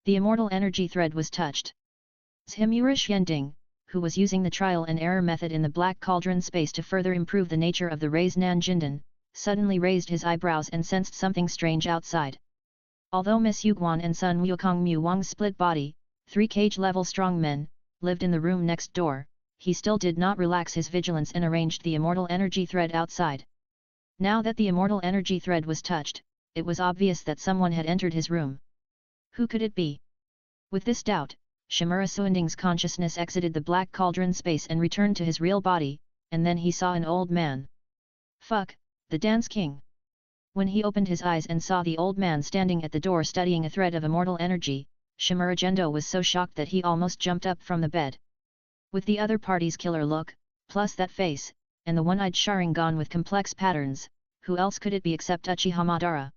The immortal energy thread was touched. Himura Xianding, who was using the trial and error method in the Black Cauldron space to further improve the nature of the Raise Nan Jindan, suddenly raised his eyebrows and sensed something strange outside. Although Miss Yuguan and Sun Wukong Mu Wang's split body, 3 cage-level strong men, lived in the room next door, he still did not relax his vigilance and arranged the immortal energy thread outside. Now that the immortal energy thread was touched, it was obvious that someone had entered his room. Who could it be? With this doubt, Shimura Suinding's consciousness exited the Black Cauldron space and returned to his real body, and then he saw an old man. Fuck, the Dance King! When he opened his eyes and saw the old man standing at the door studying a thread of immortal energy, Shimura Gendo was so shocked that he almost jumped up from the bed. With the other party's killer look, plus that face, and the one-eyed Sharingan with complex patterns, who else could it be except Uchiha Madara?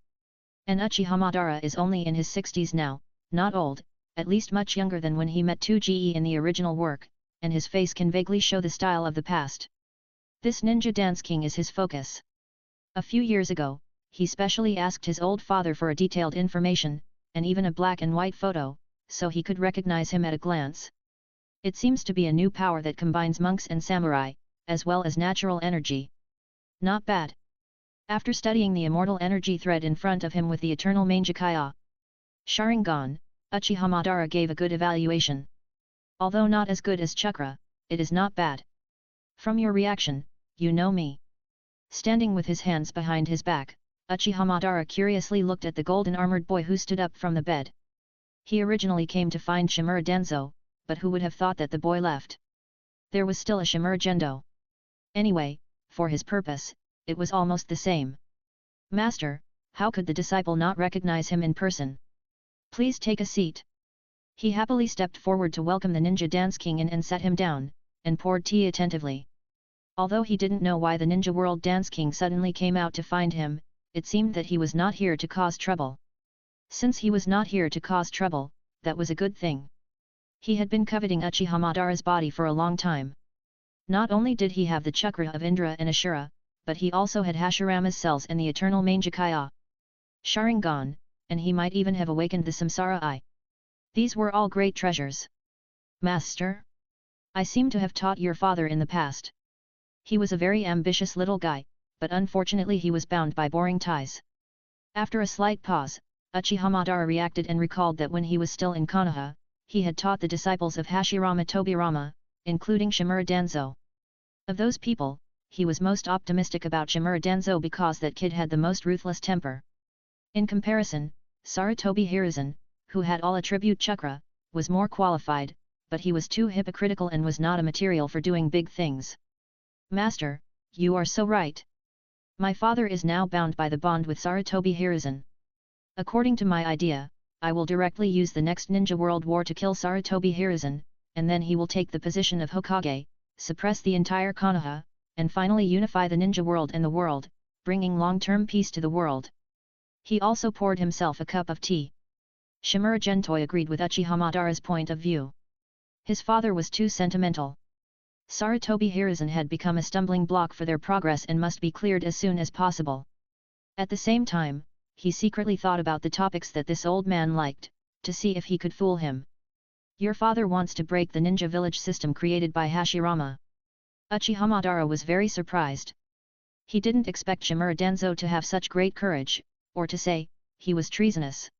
And Uchiha Madara is only in his 60s now, not old, at least much younger than when he met 2GE in the original work, and his face can vaguely show the style of the past. This ninja dance king is his focus. A few years ago, he specially asked his old father for a detailed information, and even a black and white photo, so he could recognize him at a glance. It seems to be a new power that combines monks and samurai, as well as natural energy. Not bad. After studying the immortal energy thread in front of him with the eternal Manjakaya Sharingan, Uchiha Madara gave a good evaluation. Although not as good as Chakra, it is not bad. From your reaction, you know me. Standing with his hands behind his back, Uchiha Madara curiously looked at the golden-armored boy who stood up from the bed. He originally came to find Shimura Denzo, but who would have thought that the boy left? There was still a Shimura Gendo. Anyway, for his purpose, it was almost the same. Master, how could the disciple not recognize him in person? Please take a seat. He happily stepped forward to welcome the ninja dance king in and sat him down, and poured tea attentively. Although he didn't know why the Ninja World Dance King suddenly came out to find him, it seemed that he was not here to cause trouble. Since he was not here to cause trouble, that was a good thing. He had been coveting Uchiha Madara's body for a long time. Not only did he have the chakra of Indra and Ashura, but he also had Hashirama's cells and the eternal Manjakaya Sharingan, and he might even have awakened the Samsara Eye. These were all great treasures. Master? I seem to have taught your father in the past. He was a very ambitious little guy, but unfortunately he was bound by boring ties. After a slight pause, Uchiha Madara reacted and recalled that when he was still in Konoha, he had taught the disciples of Hashirama Tobirama, including Shimura Danzo. Of those people, he was most optimistic about Shimura Danzo because that kid had the most ruthless temper. In comparison, Sarutobi Hiruzen, who had all attribute chakra, was more qualified, but he was too hypocritical and was not a material for doing big things. Master, you are so right. My father is now bound by the bond with Sarutobi Hiruzen. According to my idea, I will directly use the next Ninja World War to kill Sarutobi Hiruzen, and then he will take the position of Hokage, suppress the entire Konoha, and finally unify the ninja world and the world, bringing long-term peace to the world. He also poured himself a cup of tea. Shimura Gentoi agreed with Uchiha Madara's point of view. His father was too sentimental. Sarutobi Hiruzen had become a stumbling block for their progress and must be cleared as soon as possible. At the same time, he secretly thought about the topics that this old man liked, to see if he could fool him. Your father wants to break the ninja village system created by Hashirama. Uchiha Madara was very surprised. He didn't expect Shimura Danzo to have such great courage, or to say, he was treasonous.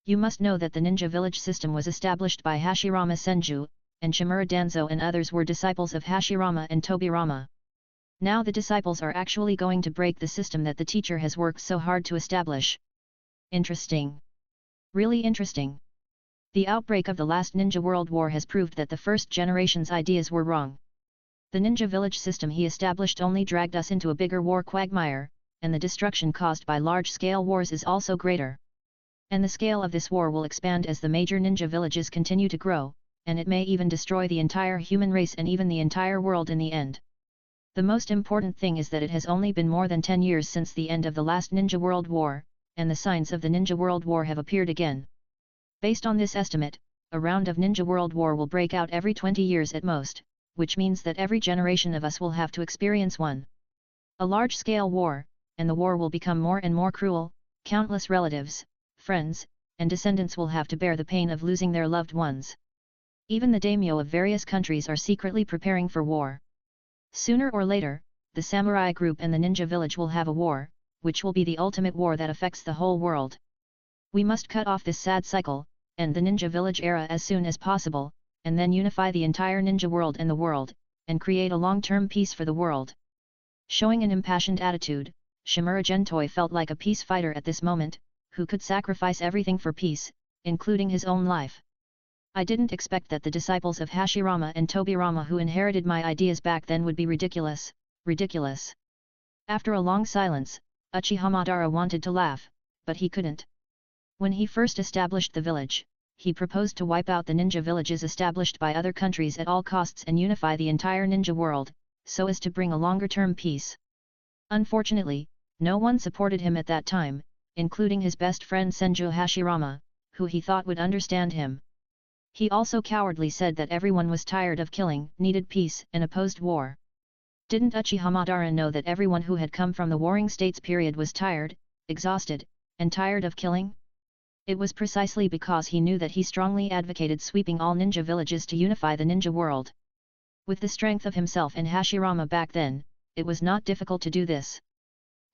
You must know that the ninja village system was established by Hashirama Senju, and Shimura Danzo and others were disciples of Hashirama and Tobirama. Now the disciples are actually going to break the system that the teacher has worked so hard to establish. Interesting. Really interesting. The outbreak of the last Ninja World War has proved that the first generation's ideas were wrong. The ninja village system he established only dragged us into a bigger war quagmire, and the destruction caused by large-scale wars is also greater. And the scale of this war will expand as the major ninja villages continue to grow, and it may even destroy the entire human race and even the entire world in the end. The most important thing is that it has only been more than 10 years since the end of the last Ninja World War, and the signs of the Ninja World War have appeared again. Based on this estimate, a round of Ninja World War will break out every 20 years at most, which means that every generation of us will have to experience one. A large-scale war, and the war will become more and more cruel. Countless relatives, friends, and descendants will have to bear the pain of losing their loved ones. Even the daimyo of various countries are secretly preparing for war. Sooner or later, the samurai group and the ninja village will have a war, which will be the ultimate war that affects the whole world. We must cut off this sad cycle, end the ninja village era as soon as possible, and then unify the entire ninja world and the world, and create a long-term peace for the world. Showing an impassioned attitude, Shimura Gentoi felt like a peace fighter at this moment, who could sacrifice everything for peace, including his own life. I didn't expect that the disciples of Hashirama and Tobirama who inherited my ideas back then would be ridiculous. After a long silence, Uchiha Madara wanted to laugh, but he couldn't. When he first established the village, he proposed to wipe out the ninja villages established by other countries at all costs and unify the entire ninja world, so as to bring a longer-term peace. Unfortunately, no one supported him at that time, including his best friend Senju Hashirama, who he thought would understand him. He also cowardly said that everyone was tired of killing, needed peace, and opposed war. Didn't Uchiha Madara know that everyone who had come from the Warring States period was tired, exhausted, and tired of killing? It was precisely because he knew that he strongly advocated sweeping all ninja villages to unify the ninja world. With the strength of himself and Hashirama back then, it was not difficult to do this.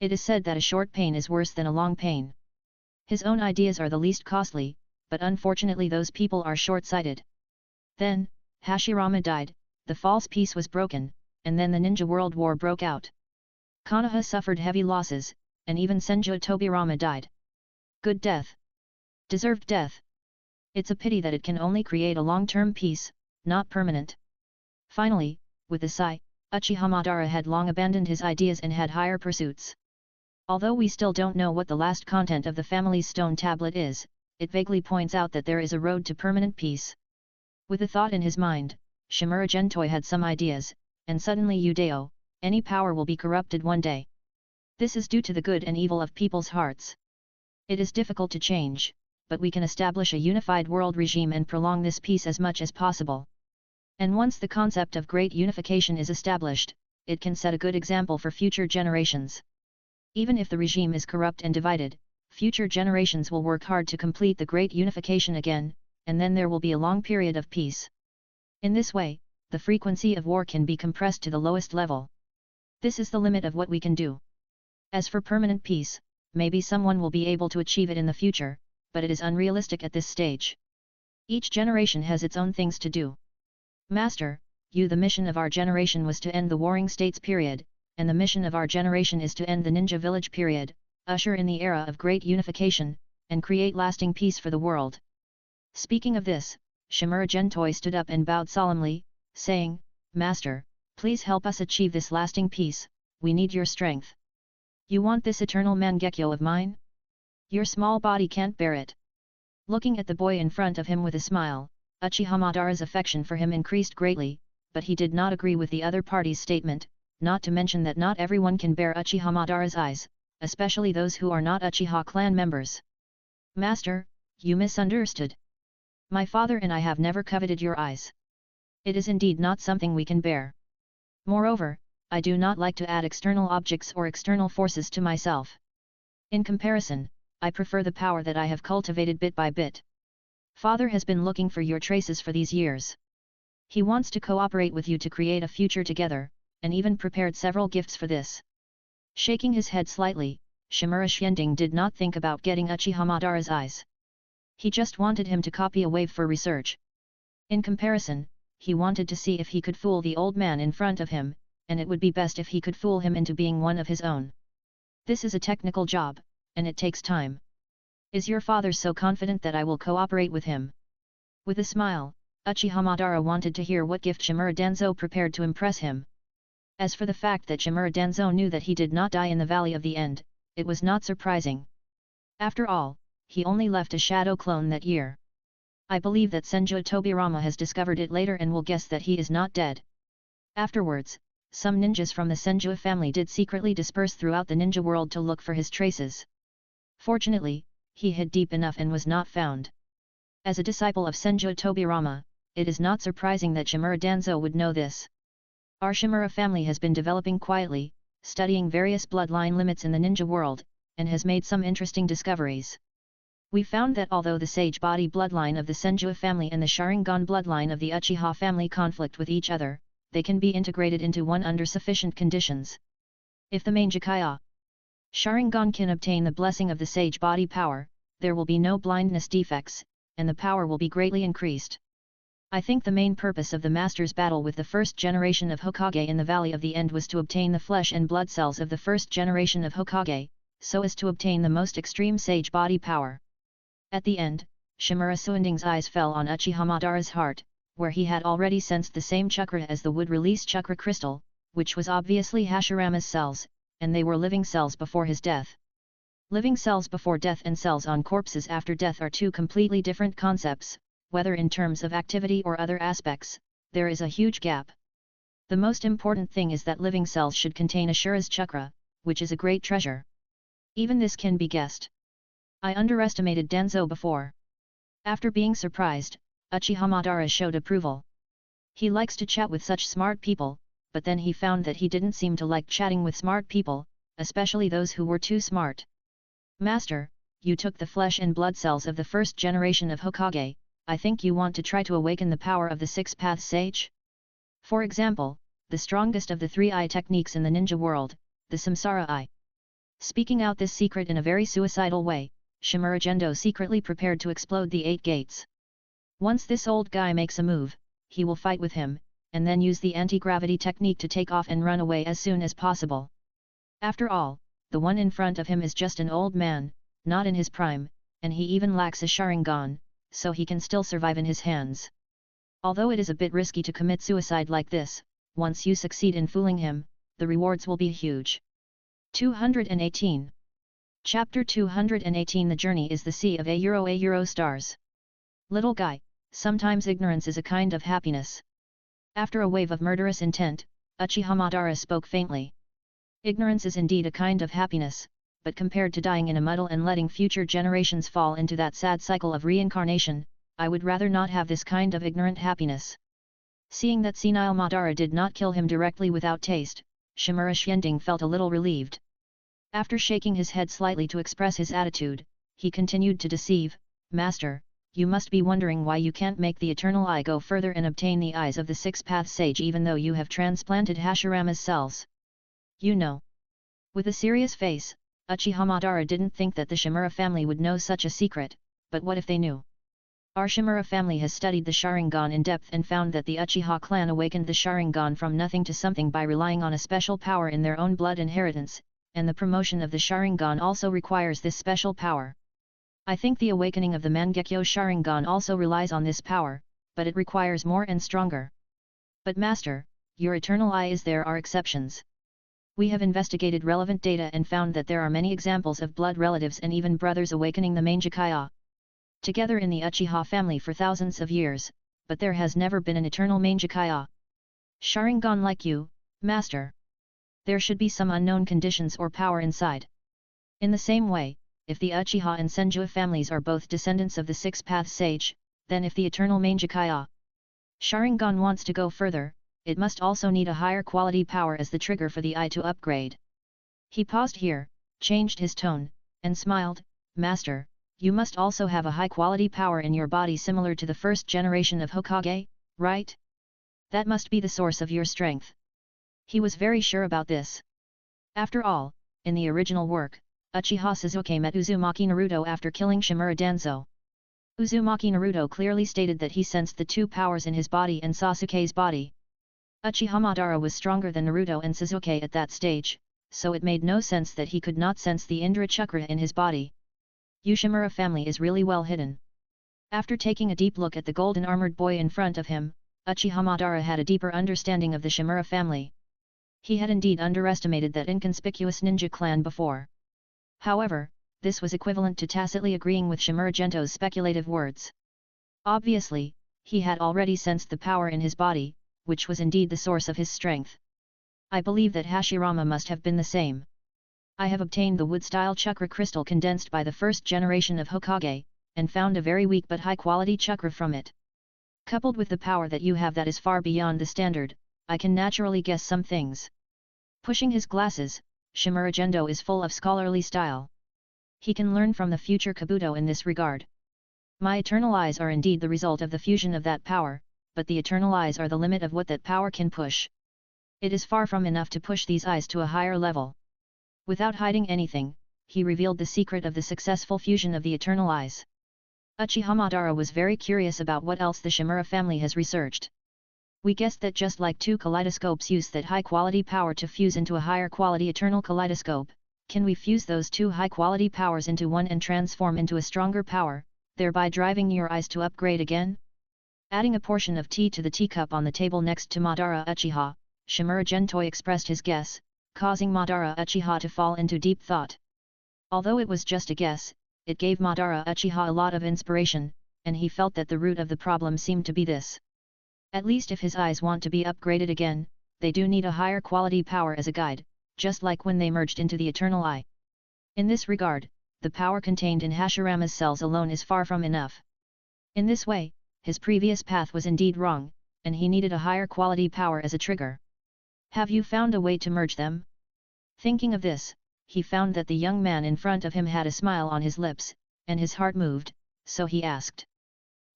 It is said that a short pain is worse than a long pain. His own ideas are the least costly, but unfortunately those people are short-sighted. Then, Hashirama died, the false peace was broken, and then the Ninja World War broke out. Konoha suffered heavy losses, and even Senju Tobirama died. Good death. Deserved death. It's a pity that it can only create a long-term peace, not permanent. Finally, with a sigh, Uchiha Madara had long abandoned his ideas and had higher pursuits. Although we still don't know what the last content of the family's stone tablet is, it vaguely points out that there is a road to permanent peace. With a thought in his mind, Shimura Gentoi had some ideas, and suddenly Udao, any power will be corrupted one day. This is due to the good and evil of people's hearts. It is difficult to change, but we can establish a unified world regime and prolong this peace as much as possible. And once the concept of great unification is established, it can set a good example for future generations. Even if the regime is corrupt and divided, future generations will work hard to complete the great unification again, and then there will be a long period of peace. In this way, the frequency of war can be compressed to the lowest level. This is the limit of what we can do. As for permanent peace, maybe someone will be able to achieve it in the future, but it is unrealistic at this stage. Each generation has its own things to do. Master, the mission of our generation was to end the warring states period, and the mission of our generation is to end the ninja village period, usher in the era of great unification, and create lasting peace for the world. Speaking of this, Shimura Gentoi stood up and bowed solemnly, saying, Master, please help us achieve this lasting peace, we need your strength. You want this eternal Mangekyo of mine? Your small body can't bear it. Looking at the boy in front of him with a smile, Uchiha Madara's affection for him increased greatly, but he did not agree with the other party's statement, not to mention that not everyone can bear Uchiha Madara's eyes, especially those who are not Uchiha clan members. Master, you misunderstood. My father and I have never coveted your eyes. It is indeed not something we can bear. Moreover, I do not like to add external objects or external forces to myself. In comparison, I prefer the power that I have cultivated bit by bit. Father has been looking for your traces for these years. He wants to cooperate with you to create a future together, and even prepared several gifts for this. Shaking his head slightly, Shimura Xianding did not think about getting Uchiha Madara's eyes. He just wanted him to copy a wave for research. In comparison, he wanted to see if he could fool the old man in front of him, and it would be best if he could fool him into being one of his own. This is a technical job, and it takes time. Is your father so confident that I will cooperate with him? With a smile, Uchiha Madara wanted to hear what gift Shimura Danzo prepared to impress him. As for the fact that Shimura Danzo knew that he did not die in the Valley of the End, it was not surprising. After all, he only left a shadow clone that year. I believe that Senju Tobirama has discovered it later and will guess that he is not dead. Afterwards, some ninjas from the Senju family did secretly disperse throughout the ninja world to look for his traces. Fortunately, he hid deep enough and was not found. As a disciple of Senju Tobirama, it is not surprising that Shimura Danzo would know this. Our Shimura family has been developing quietly, studying various bloodline limits in the ninja world, and has made some interesting discoveries. We found that although the Sage Body bloodline of the Senju family and the Sharingan bloodline of the Uchiha family conflict with each other, they can be integrated into one under sufficient conditions. If the main Jikaya Sharingan can obtain the blessing of the Sage Body power, there will be no blindness defects, and the power will be greatly increased. I think the main purpose of the Master's battle with the first generation of Hokage in the Valley of the End was to obtain the flesh and blood cells of the first generation of Hokage, so as to obtain the most extreme Sage Body power. At the end, Shimura Suinding's eyes fell on Uchiha Madara's heart, where he had already sensed the same chakra as the wood-release chakra crystal, which was obviously Hashirama's cells, and they were living cells before his death. Living cells before death and cells on corpses after death are two completely different concepts, whether in terms of activity or other aspects, there is a huge gap. The most important thing is that living cells should contain Ashura's chakra, which is a great treasure. Even this can be guessed. I underestimated Danzo before. After being surprised, Uchiha Madara showed approval. He likes to chat with such smart people, but then he found that he didn't seem to like chatting with smart people, especially those who were too smart. Master, you took the flesh and blood cells of the first generation of Hokage, I think you want to try to awaken the power of the six-path sage? For example, the strongest of the three-eye techniques in the ninja world, the Samsara Eye. Speaking out this secret in a very suicidal way, Shimura Gendo secretly prepared to explode the 8 gates. Once this old guy makes a move, he will fight with him, and then use the anti-gravity technique to take off and run away as soon as possible. After all, the one in front of him is just an old man, not in his prime, and he even lacks a Sharingan, so he can still survive in his hands. Although it is a bit risky to commit suicide like this, once you succeed in fooling him, the rewards will be huge. 218. Chapter 218 The Journey is the Sea of A Stars. Little guy, sometimes ignorance is a kind of happiness. After a wave of murderous intent, Uchiha Madara spoke faintly. Ignorance is indeed a kind of happiness, but compared to dying in a muddle and letting future generations fall into that sad cycle of reincarnation, I would rather not have this kind of ignorant happiness. Seeing that senile Madara did not kill him directly without taste, Shimura Xianding felt a little relieved. After shaking his head slightly to express his attitude, he continued to deceive, Master, you must be wondering why you can't make the Eternal Eye go further and obtain the eyes of the Six-Path Sage even though you have transplanted Hashirama's cells. You know. With a serious face, Uchiha Madara didn't think that the Shimura family would know such a secret, but what if they knew? Our Shimura family has studied the Sharingan in depth and found that the Uchiha clan awakened the Sharingan from nothing to something by relying on a special power in their own blood inheritance, and the promotion of the Sharingan also requires this special power. I think the awakening of the Mangekyo Sharingan also relies on this power, but it requires more and stronger. But Master, your Eternal Eye is there are exceptions. We have investigated relevant data and found that there are many examples of blood relatives and even brothers awakening the Mangekyo together in the Uchiha family for thousands of years, but there has never been an eternal Mangekyo Sharingan like you, Master. There should be some unknown conditions or power inside. In the same way, if the Uchiha and Senju families are both descendants of the Six-Path Sage, then if the eternal Mangekyo Sharingan wants to go further, it must also need a higher quality power as the trigger for the eye to upgrade. He paused here, changed his tone, and smiled, Master, you must also have a high quality power in your body similar to the first generation of Hokage, right? That must be the source of your strength. He was very sure about this. After all, in the original work, Uchiha Sasuke met Uzumaki Naruto after killing Shimura Danzo. Uzumaki Naruto clearly stated that he sensed the two powers in his body and Sasuke's body. Uchiha Madara was stronger than Naruto and Sasuke at that stage, so it made no sense that he could not sense the Indra Chakra in his body. Shimura family is really well hidden. After taking a deep look at the golden armored boy in front of him, Uchiha Madara had a deeper understanding of the Shimura family. He had indeed underestimated that inconspicuous ninja clan before. However, this was equivalent to tacitly agreeing with Shimura Gento's speculative words. Obviously, he had already sensed the power in his body, which was indeed the source of his strength. I believe that Hashirama must have been the same. I have obtained the wood-style chakra crystal condensed by the first generation of Hokage, and found a very weak but high-quality chakra from it. Coupled with the power that you have that is far beyond the standard, I can naturally guess some things. Pushing his glasses, Shimura Gendo is full of scholarly style. He can learn from the future Kabuto in this regard. My eternal eyes are indeed the result of the fusion of that power, but the eternal eyes are the limit of what that power can push. It is far from enough to push these eyes to a higher level. Without hiding anything, he revealed the secret of the successful fusion of the eternal eyes. Uchiha Madara was very curious about what else the Shimura family has researched. We guessed that just like two kaleidoscopes use that high-quality power to fuse into a higher-quality eternal kaleidoscope, can we fuse those two high-quality powers into one and transform into a stronger power, thereby driving your eyes to upgrade again? Adding a portion of tea to the teacup on the table next to Madara Uchiha, Shimura Gentoi expressed his guess, causing Madara Uchiha to fall into deep thought. Although it was just a guess, it gave Madara Uchiha a lot of inspiration, and he felt that the root of the problem seemed to be this. At least if his eyes want to be upgraded again, they do need a higher quality power as a guide, just like when they merged into the Eternal Eye. In this regard, the power contained in Hashirama's cells alone is far from enough. In this way, his previous path was indeed wrong, and he needed a higher quality power as a trigger. Have you found a way to merge them? Thinking of this, he found that the young man in front of him had a smile on his lips, and his heart moved, so he asked.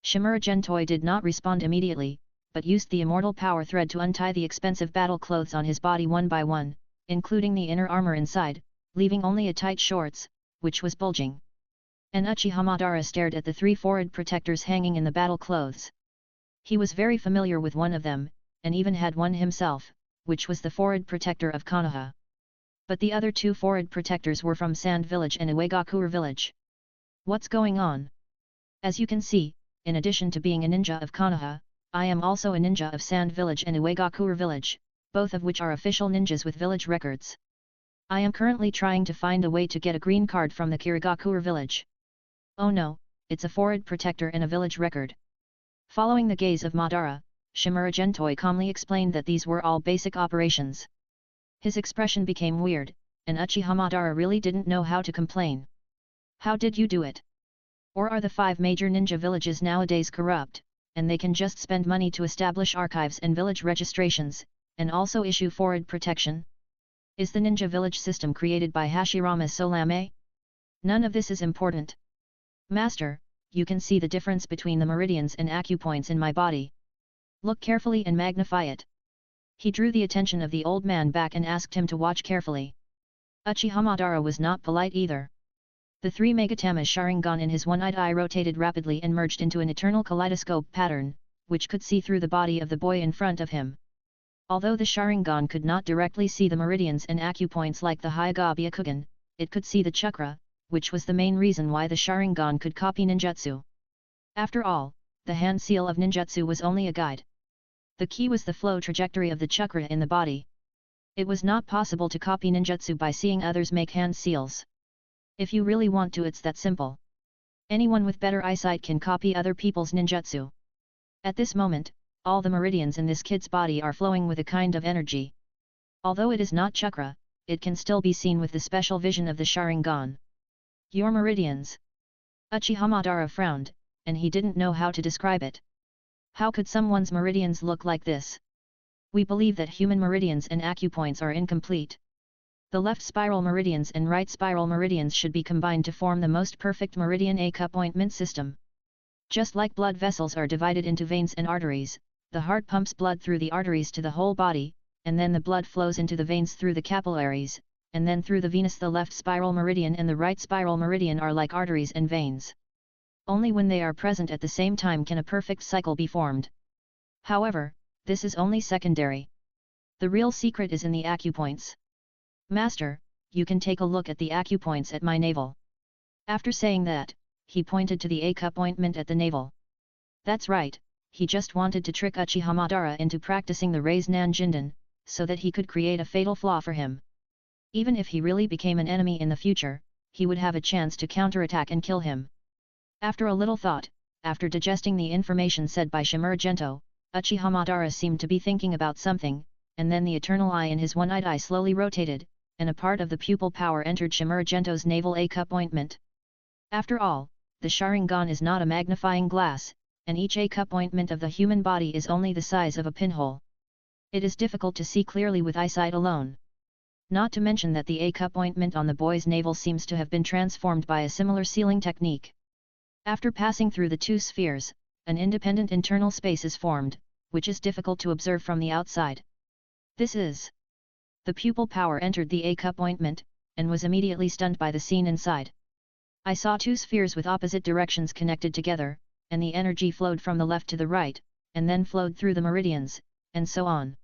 Shimura Gentoi did not respond immediately, but used the immortal power thread to untie the expensive battle clothes on his body one by one, including the inner armor inside, leaving only a tight shorts, which was bulging. And Uchiha Madara stared at the three forehead protectors hanging in the battle clothes. He was very familiar with one of them, and even had one himself, which was the forehead protector of Konoha. But the other two forehead protectors were from Sand Village and Uegakure Village. What's going on? As you can see, in addition to being a ninja of Konoha, I am also a ninja of Sand Village and Uegakure Village, both of which are official ninjas with village records. I am currently trying to find a way to get a green card from the Kirigakure village. Oh no, it's a forehead protector and a village record. Following the gaze of Madara, Shimura Gentoi calmly explained that these were all basic operations. His expression became weird, and Uchiha Madara really didn't know how to complain. How did you do it? Or are the 5 major ninja villages nowadays corrupt, and they can just spend money to establish archives and village registrations, and also issue forward protection? Is the ninja village system created by Hashirama Solame? None of this is important. Master, you can see the difference between the meridians and acupoints in my body. Look carefully and magnify it. He drew the attention of the old man back and asked him to watch carefully. Uchiha Madara was not polite either. The 3 Megatama Sharingan in his one-eyed eye rotated rapidly and merged into an eternal kaleidoscope pattern, which could see through the body of the boy in front of him. Although the Sharingan could not directly see the meridians and acupoints like the Hyuga Byakugan, it could see the chakra, which was the main reason why the Sharingan could copy ninjutsu. After all, the hand seal of ninjutsu was only a guide. The key was the flow trajectory of the chakra in the body. It was not possible to copy ninjutsu by seeing others make hand seals. If you really want to, it's that simple. Anyone with better eyesight can copy other people's ninjutsu. At this moment, all the meridians in this kid's body are flowing with a kind of energy. Although it is not chakra, it can still be seen with the special vision of the Sharingan. Your meridians. Uchiha Madara frowned, and he didn't know how to describe it. How could someone's meridians look like this? We believe that human meridians and acupoints are incomplete. The left spiral meridians and right spiral meridians should be combined to form the most perfect meridian acupointment system. Just like blood vessels are divided into veins and arteries, the heart pumps blood through the arteries to the whole body, and then the blood flows into the veins through the capillaries, and then through the venous. The left spiral meridian and the right spiral meridian are like arteries and veins. Only when they are present at the same time can a perfect cycle be formed. However, this is only secondary. The real secret is in the acupoints. Master, you can take a look at the acupoints at my navel. After saying that, he pointed to the acupointment at the navel. That's right, he just wanted to trick Uchiha Madara into practicing the Raise Nan Jinden, so that he could create a fatal flaw for him. Even if he really became an enemy in the future, he would have a chance to counterattack and kill him. After a little thought, after digesting the information said by Shimura Gento, Uchiha Madara seemed to be thinking about something, and then the eternal eye in his one-eyed eye slowly rotated, and a part of the pupil power entered Shimura Gento's navel acupointment. After all, the Sharingan is not a magnifying glass, and each acupointment of the human body is only the size of a pinhole. It is difficult to see clearly with eyesight alone. Not to mention that the acupointment on the boy's navel seems to have been transformed by a similar sealing technique. After passing through the 2 spheres, an independent internal space is formed, which is difficult to observe from the outside. This is. The pupil power entered the acupointment, and was immediately stunned by the scene inside. I saw 2 spheres with opposite directions connected together, and the energy flowed from the left to the right, and then flowed through the meridians, and so on.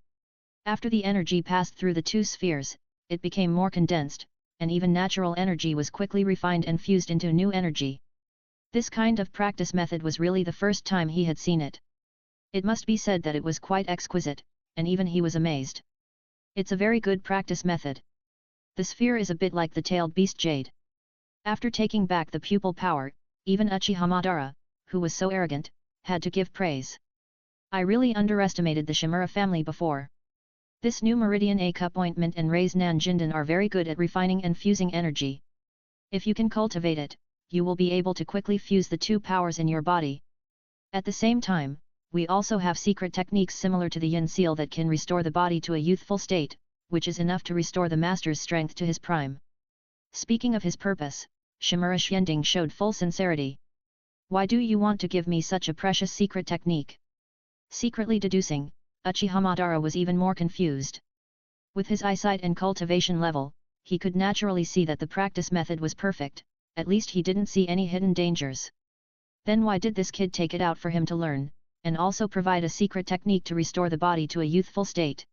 After the energy passed through the 2 spheres, it became more condensed, and even natural energy was quickly refined and fused into new energy. This kind of practice method was really the first time he had seen it. It must be said that it was quite exquisite, and even he was amazed. It's a very good practice method. The sphere is a bit like the tailed beast jade. After taking back the pupil power, even Uchiha Madara, who was so arrogant, had to give praise. I really underestimated the Shimura family before. This new meridian acupointment and Raise Nan Jinden are very good at refining and fusing energy. If you can cultivate it, you will be able to quickly fuse the 2 powers in your body. At the same time, we also have secret techniques similar to the Yin seal that can restore the body to a youthful state, which is enough to restore the master's strength to his prime. Speaking of his purpose, Shimura Xianding showed full sincerity. Why do you want to give me such a precious secret technique? Secretly deducing, Uchiha Madara was even more confused. With his eyesight and cultivation level, he could naturally see that the practice method was perfect, at least he didn't see any hidden dangers. Then why did this kid take it out for him to learn, and also provide a secret technique to restore the body to a youthful state?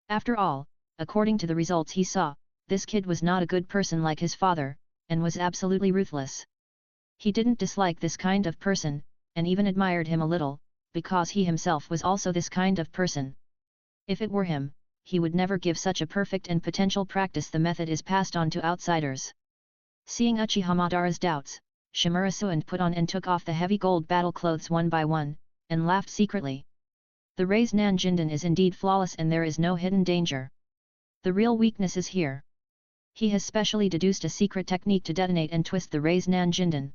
After all, according to the results he saw, this kid was not a good person like his father, and was absolutely ruthless. He didn't dislike this kind of person, and even admired him a little, because he himself was also this kind of person. If it were him, he would never give such a perfect and potential practice. The method is passed on to outsiders. Seeing Uchiha Madara's doubts, Shimura Suand put on and took off the heavy gold battle clothes one by one, and laughed secretly. The Rei's Nanjinden is indeed flawless and there is no hidden danger. The real weakness is here. He has specially deduced a secret technique to detonate and twist the Rei's Nanjinden.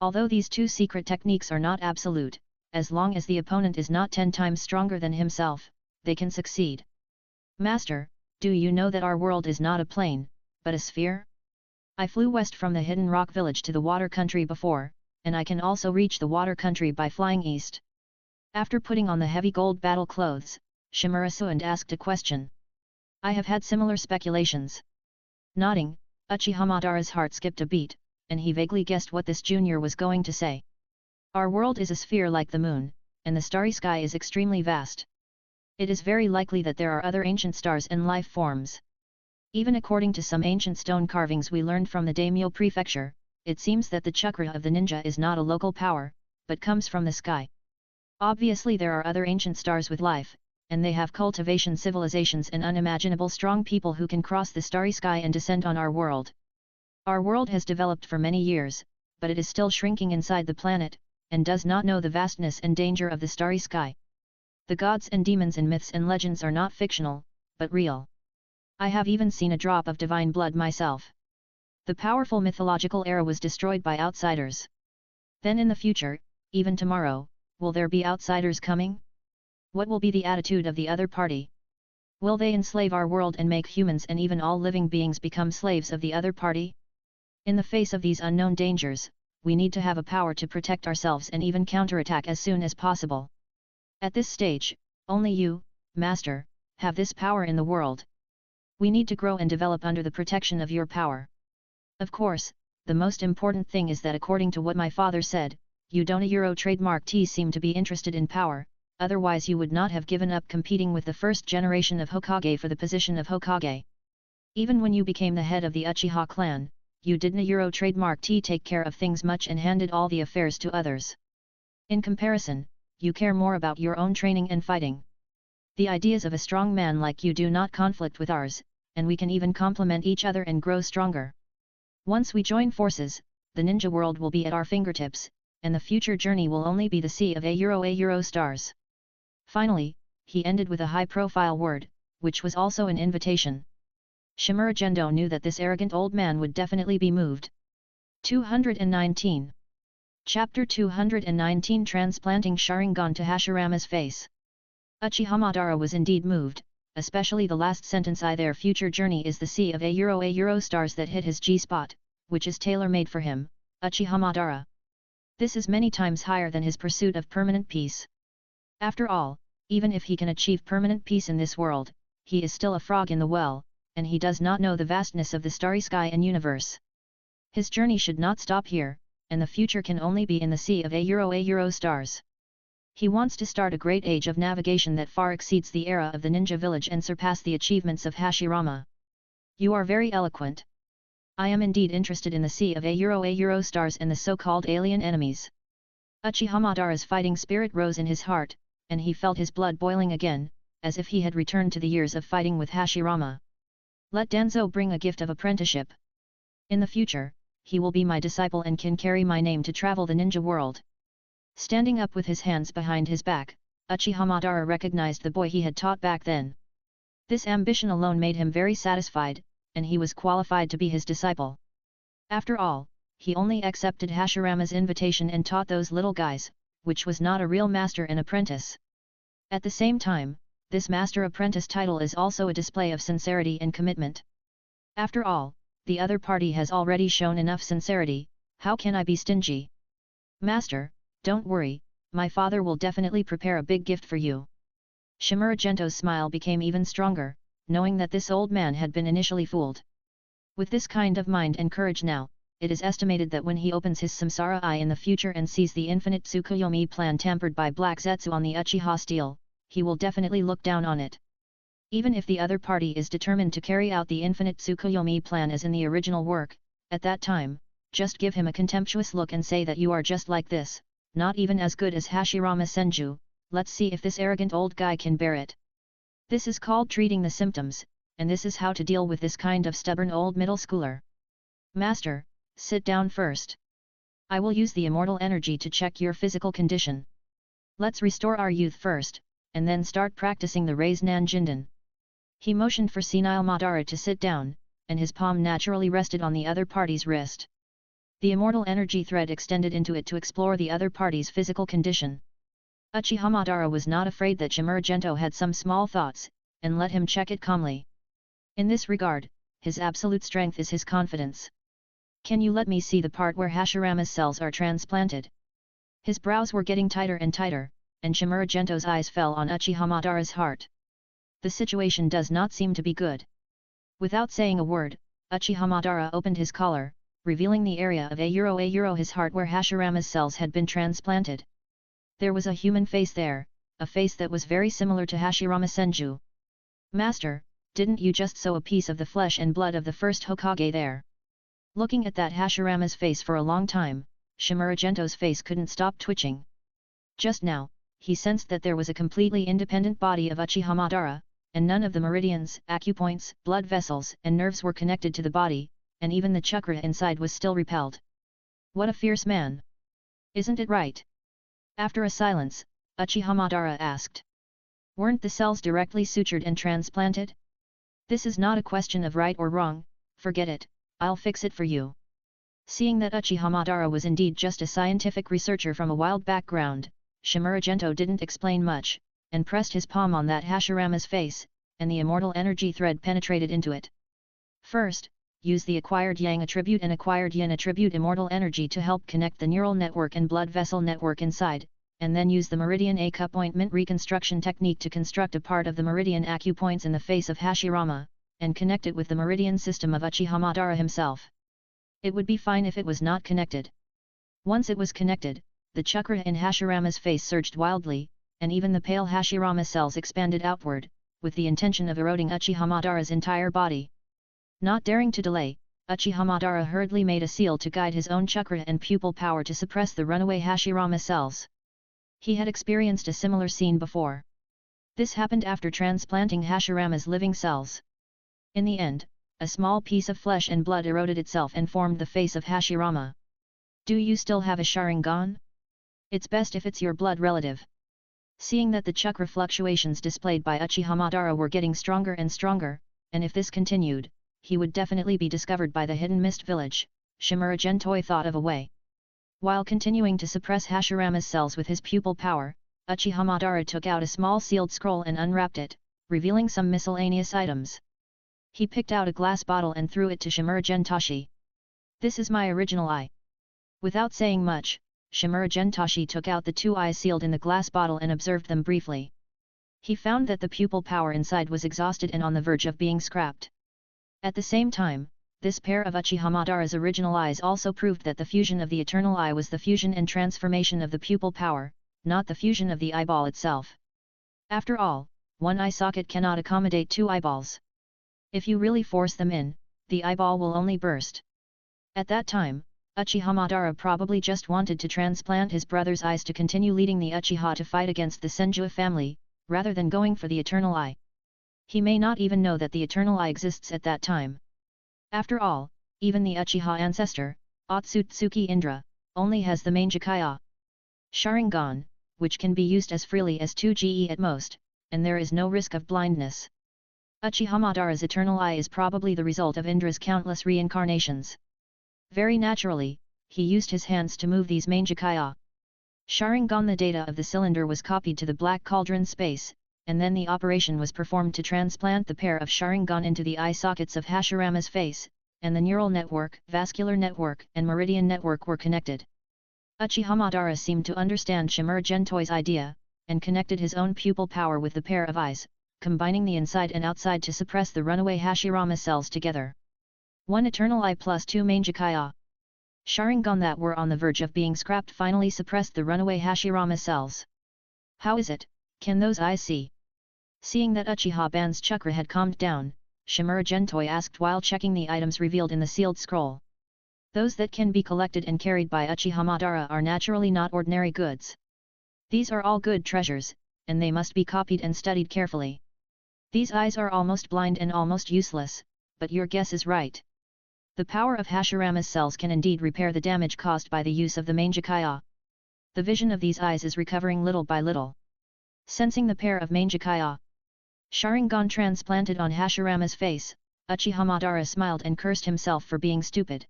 Although these two secret techniques are not absolute, as long as the opponent is not 10 times stronger than himself, they can succeed. Master, do you know that our world is not a plane, but a sphere? I flew west from the hidden rock village to the water country before, and I can also reach the water country by flying east. After putting on the heavy gold battle clothes, Shimura Suand asked a question. I have had similar speculations. Nodding, Uchiha Madara's heart skipped a beat, and he vaguely guessed what this junior was going to say. Our world is a sphere like the moon, and the starry sky is extremely vast. It is very likely that there are other ancient stars and life forms. Even according to some ancient stone carvings we learned from the Daimyo Prefecture, it seems that the chakra of the ninja is not a local power, but comes from the sky. Obviously there are other ancient stars with life, and they have cultivation civilizations and unimaginable strong people who can cross the starry sky and descend on our world. Our world has developed for many years, but it is still shrinking inside the planet, and does not know the vastness and danger of the starry sky. The gods and demons in myths and legends are not fictional, but real. I have even seen a drop of divine blood myself. The powerful mythological era was destroyed by outsiders. Then in the future, even tomorrow, will there be outsiders coming? What will be the attitude of the other party? Will they enslave our world and make humans and even all living beings become slaves of the other party? In the face of these unknown dangers, we need to have a power to protect ourselves and even counterattack as soon as possible. At this stage, only you, Master, have this power in the world. We need to grow and develop under the protection of your power. Of course, the most important thing is that according to what my father said, you don't Euro trademark T seem to be interested in power, otherwise you would not have given up competing with the first generation of Hokage for the position of Hokage. Even when you became the head of the Uchiha clan, you didn't Euro trademark T take care of things much and handed all the affairs to others. In comparison, you care more about your own training and fighting. The ideas of a strong man like you do not conflict with ours, and we can even complement each other and grow stronger. Once we join forces, the ninja world will be at our fingertips, and the future journey will only be the sea of a Euro stars. Finally, he ended with a high-profile word, which was also an invitation. Shimura Gendo knew that this arrogant old man would definitely be moved. 219. Chapter 219 Transplanting Sharingan to Hashirama's face. Uchiha Madara was indeed moved, especially the last sentence their future journey is the sea of a Euro stars that hit his G-spot, which is tailor-made for him, Uchiha Madara. This is many times higher than his pursuit of permanent peace. After all, even if he can achieve permanent peace in this world, he is still a frog in the well, and he does not know the vastness of the starry sky and universe. His journey should not stop here, and the future can only be in the sea of a Euro stars. He wants to start a great age of navigation that far exceeds the era of the ninja village and surpass the achievements of Hashirama. You are very eloquent. I am indeed interested in the sea of a Euro stars and the so-called alien enemies. Uchiha Madara's fighting spirit rose in his heart, and he felt his blood boiling again, as if he had returned to the years of fighting with Hashirama. Let Danzo bring a gift of apprenticeship. In the future, he will be my disciple and can carry my name to travel the ninja world. Standing up with his hands behind his back, Uchiha Madara recognized the boy he had taught back then. This ambition alone made him very satisfied, and he was qualified to be his disciple. After all, he only accepted Hashirama's invitation and taught those little guys, which was not a real master and apprentice. At the same time, this master-apprentice title is also a display of sincerity and commitment. After all, the other party has already shown enough sincerity, how can I be stingy? Master, don't worry, my father will definitely prepare a big gift for you. Shimura Gento's smile became even stronger, knowing that this old man had been initially fooled. With this kind of mind and courage now, it is estimated that when he opens his samsara eye in the future and sees the infinite Tsukuyomi plan tampered by Black Zetsu on the Uchiha steel, he will definitely look down on it. Even if the other party is determined to carry out the infinite Tsukuyomi plan as in the original work, at that time, just give him a contemptuous look and say that you are just like this, not even as good as Hashirama Senju, let's see if this arrogant old guy can bear it. This is called treating the symptoms, and this is how to deal with this kind of stubborn old middle schooler. Master, sit down first. I will use the immortal energy to check your physical condition. Let's restore our youth first, and then start practicing the Raise Nan Jindan. He motioned for senile Madara to sit down, and his palm naturally rested on the other party's wrist. The immortal energy thread extended into it to explore the other party's physical condition. Uchiha Madara was not afraid that Shimura Gento had some small thoughts, and let him check it calmly. In this regard, his absolute strength is his confidence. Can you let me see the part where Hashirama's cells are transplanted? His brows were getting tighter and tighter, and Shimura Gento's eyes fell on Uchiha Madara's heart. The situation does not seem to be good. Without saying a word, Uchiha Madara opened his collar, revealing the area of his heart where Hashirama's cells had been transplanted. There was a human face there, a face that was very similar to Hashirama Senju. Master, didn't you just sew a piece of the flesh and blood of the first Hokage there? Looking at that Hashirama's face for a long time, Shimura Gento's face couldn't stop twitching. Just now, he sensed that there was a completely independent body of Uchiha Madara, and none of the meridians, acupoints, blood vessels, and nerves were connected to the body, and even the chakra inside was still repelled. What a fierce man! Isn't it right? After a silence, Uchiha Madara asked. Weren't the cells directly sutured and transplanted? This is not a question of right or wrong, forget it, I'll fix it for you. Seeing that Uchiha Madara was indeed just a scientific researcher from a wild background, Shimura Gento didn't explain much, and pressed his palm on that Hashirama's face, and the immortal energy thread penetrated into it. First, use the acquired Yang attribute and acquired Yin attribute immortal energy to help connect the neural network and blood vessel network inside, and then use the meridian acupointment reconstruction technique to construct a part of the meridian acupoints in the face of Hashirama, and connect it with the meridian system of Uchiha Madara himself. It would be fine if it was not connected. Once it was connected, the chakra in Hashirama's face surged wildly, and even the pale Hashirama cells expanded outward, with the intention of eroding Uchiha Madara's entire body. Not daring to delay, Uchiha Madara hurriedly made a seal to guide his own chakra and pupil power to suppress the runaway Hashirama cells. He had experienced a similar scene before. This happened after transplanting Hashirama's living cells. In the end, a small piece of flesh and blood eroded itself and formed the face of Hashirama. Do you still have a Sharingan? It's best if it's your blood relative. Seeing that the chakra fluctuations displayed by Uchiha Madara were getting stronger and stronger, and if this continued, he would definitely be discovered by the Hidden Mist Village, Shimura Gentoi thought of a way. While continuing to suppress Hashirama's cells with his pupil power, Uchiha Madara took out a small sealed scroll and unwrapped it, revealing some miscellaneous items. He picked out a glass bottle and threw it to Shimura Gentashi. This is my original eye. Without saying much, Shimura Gentashi took out the two eyes sealed in the glass bottle and observed them briefly. He found that the pupil power inside was exhausted and on the verge of being scrapped. At the same time, this pair of Uchiha Madara's original eyes also proved that the fusion of the eternal eye was the fusion and transformation of the pupil power, not the fusion of the eyeball itself. After all, one eye socket cannot accommodate two eyeballs. If you really force them in, the eyeball will only burst. At that time, Uchiha Madara probably just wanted to transplant his brother's eyes to continue leading the Uchiha to fight against the Senju family, rather than going for the eternal eye. He may not even know that the eternal eye exists at that time. After all, even the Uchiha ancestor, Otsutsuki Indra, only has the Mangekyou Sharingan, which can be used as freely as 2 GE at most, and there is no risk of blindness. Uchiha Madara's eternal eye is probably the result of Indra's countless reincarnations. Very naturally, he used his hands to move these Mangekyou Sharingan. The data of the cylinder was copied to the Black Cauldron space, and then the operation was performed to transplant the pair of Sharingan into the eye sockets of Hashirama's face, and the neural network, vascular network, and meridian network were connected. Uchiha Madara seemed to understand Shimura Gentoi's idea, and connected his own pupil power with the pair of eyes, combining the inside and outside to suppress the runaway Hashirama cells together. One eternal eye plus two Mangekyou Sharingan that were on the verge of being scrapped finally suppressed the runaway Hashirama cells. How is it, can those eyes see? Seeing that Uchiha Ban's chakra had calmed down, Shimura Gentoi asked while checking the items revealed in the sealed scroll. Those that can be collected and carried by Uchiha Madara are naturally not ordinary goods. These are all good treasures, and they must be copied and studied carefully. These eyes are almost blind and almost useless, but your guess is right. The power of Hashirama's cells can indeed repair the damage caused by the use of the Mangekyou. The vision of these eyes is recovering little by little. Sensing the pair of Manjakaya Sharingan transplanted on Hashirama's face, Uchiha Madara smiled and cursed himself for being stupid.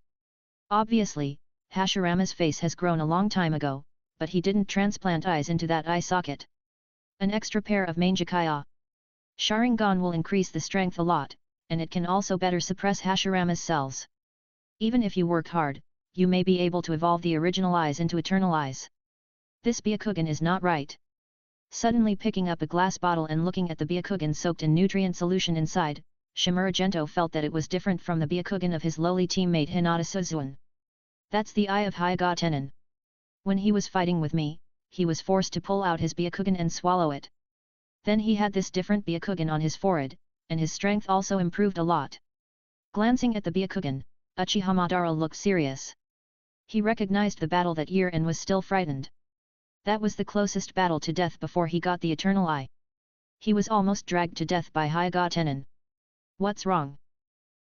Obviously, Hashirama's face has grown a long time ago, but he didn't transplant eyes into that eye socket. An extra pair of Manjakaya Sharingan will increase the strength a lot, and it can also better suppress Hashirama's cells. Even if you work hard, you may be able to evolve the original eyes into eternal eyes. This Byakugan is not right. Suddenly picking up a glass bottle and looking at the Byakugan soaked in nutrient solution inside, Shimura Gento felt that it was different from the Byakugan of his lowly teammate Hinata Suzuan. That's the eye of Hyuga Tenin. When he was fighting with me, he was forced to pull out his Byakugan and swallow it. Then he had this different Byakugan on his forehead, and his strength also improved a lot. Glancing at the Byakugan, Uchiha Madara looked serious. He recognized the battle that year and was still frightened. That was the closest battle to death before he got the Eternal Eye. He was almost dragged to death by Hyuga Tenin. What's wrong?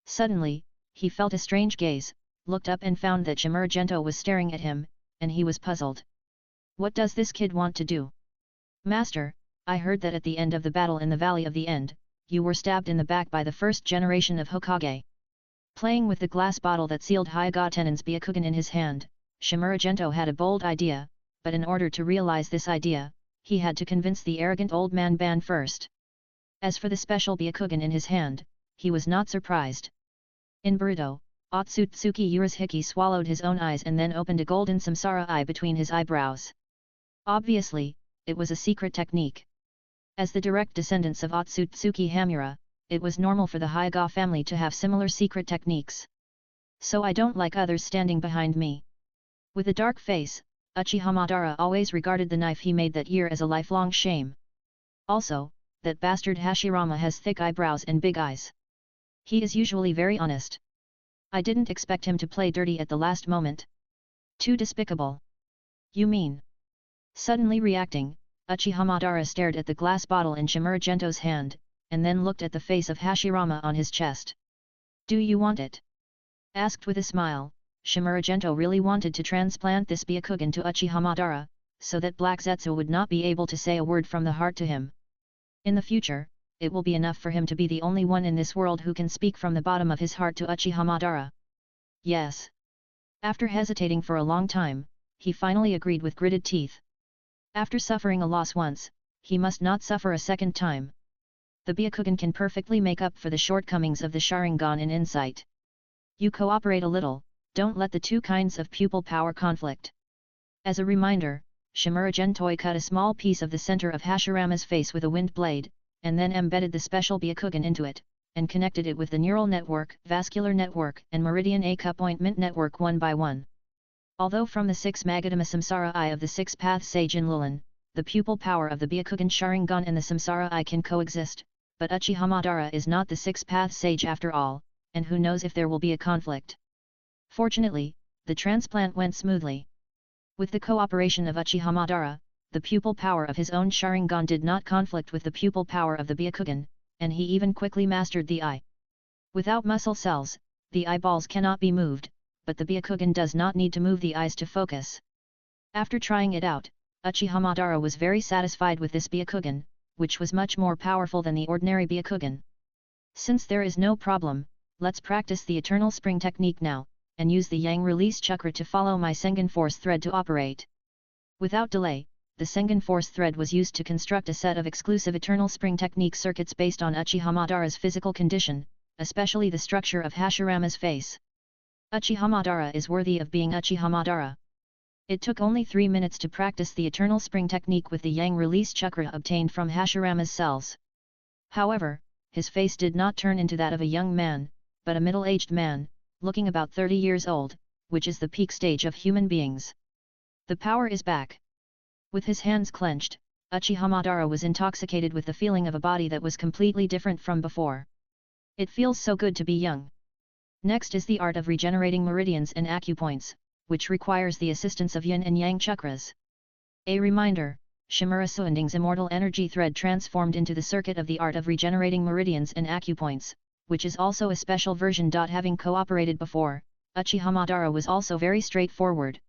Suddenly, he felt a strange gaze, looked up and found that Shimura Gento was staring at him, and he was puzzled. What does this kid want to do? Master, I heard that at the end of the battle in the Valley of the End, you were stabbed in the back by the first generation of Hokage. Playing with the glass bottle that sealed Hyuga Tenin's Byakugan in his hand, Shimura Gento had a bold idea, but in order to realize this idea, he had to convince the arrogant old man Ban first. As for the special Byakugan in his hand, he was not surprised. In Boruto, Otsutsuki Urashiki swallowed his own eyes and then opened a golden samsara eye between his eyebrows. Obviously, it was a secret technique. As the direct descendants of Otsutsuki Hamura, it was normal for the Hyuga family to have similar secret techniques. So I don't like others standing behind me. With a dark face, Uchiha Madara always regarded the knife he made that year as a lifelong shame. Also, that bastard Hashirama has thick eyebrows and big eyes. He is usually very honest. I didn't expect him to play dirty at the last moment. Too despicable. You mean? Suddenly reacting, Uchiha Madara stared at the glass bottle in Shimura Gento's hand, and then looked at the face of Hashirama on his chest. Do you want it? Asked with a smile, Shimura Gento really wanted to transplant this Byakugan to Uchiha Madara, so that Black Zetsu would not be able to say a word from the heart to him. In the future, it will be enough for him to be the only one in this world who can speak from the bottom of his heart to Uchiha Madara. Yes. After hesitating for a long time, he finally agreed with gritted teeth. After suffering a loss once, he must not suffer a second time. The Byakugan can perfectly make up for the shortcomings of the Sharingan in insight. You cooperate a little, don't let the two kinds of pupil power conflict. As a reminder, Shimura Gentoi cut a small piece of the center of Hashirama's face with a wind blade, and then embedded the special Byakugan into it, and connected it with the neural network, vascular network, and meridian acupointment network one by one. Although from the 6 Magadama Samsara Eye of the 6th Path Sage in Lulin, the pupil power of the Byakugan Sharingan and the Samsara Eye can coexist, but Uchiha Madara is not the 6th Path Sage after all, and who knows if there will be a conflict. Fortunately, the transplant went smoothly. With the cooperation of Uchiha Madara, the pupil power of his own Sharingan did not conflict with the pupil power of the Byakugan, and he even quickly mastered the eye. Without muscle cells, the eyeballs cannot be moved, but the Byakugan does not need to move the eyes to focus. After trying it out, Uchiha Madara was very satisfied with this Byakugan, which was much more powerful than the ordinary Byakugan. Since there is no problem, let's practice the Eternal Spring technique now, and use the Yang Release Chakra to follow my Sengen Force thread to operate. Without delay, the Sengen Force thread was used to construct a set of exclusive Eternal Spring technique circuits based on Uchiha Madara's physical condition, especially the structure of Hashirama's face. Uchiha Madara is worthy of being Uchiha Madara. It took only 3 minutes to practice the Eternal Spring technique with the Yang Release Chakra obtained from Hashirama's cells. However, his face did not turn into that of a young man, but a middle-aged man, looking about 30 years old, which is the peak stage of human beings. The power is back. With his hands clenched, Uchiha Madara was intoxicated with the feeling of a body that was completely different from before. It feels so good to be young. Next is the art of regenerating meridians and acupoints, which requires the assistance of yin and yang chakras. A reminder, Shimura Suending's immortal energy thread transformed into the circuit of the art of regenerating meridians and acupoints, which is also a special version. Having cooperated before, Uchiha Madara was also very straightforward.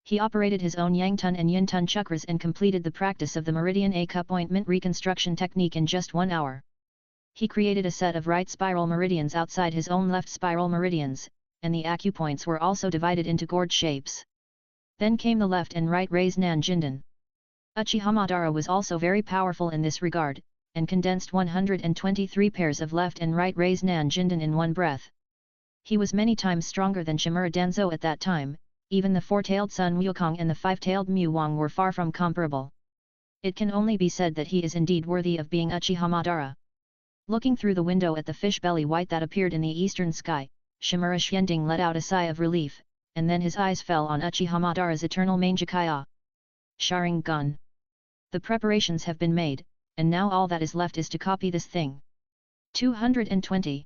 He operated his own Yang-tun and Yin-tun chakras and completed the practice of the Meridian A cup ointment reconstruction technique in just 1 hour. He created a set of right spiral meridians outside his own left spiral meridians, and the acupoints were also divided into gourd shapes. Then came the left and right raised Nan Jinden. Uchiha Madara was also very powerful in this regard, and condensed 123 pairs of left and right raised Nan Jinden in one breath. He was many times stronger than Shimura Danzo at that time. Even the four-tailed Sun Wukong and the five-tailed Mu Wang were far from comparable. It can only be said that he is indeed worthy of being Uchiha Madara. Looking through the window at the fish belly white that appeared in the eastern sky, Shimura Xianding let out a sigh of relief, and then his eyes fell on Uchiha Madara's eternal Mangekyou. Sharingan. The preparations have been made, and now all that is left is to copy this thing. 220.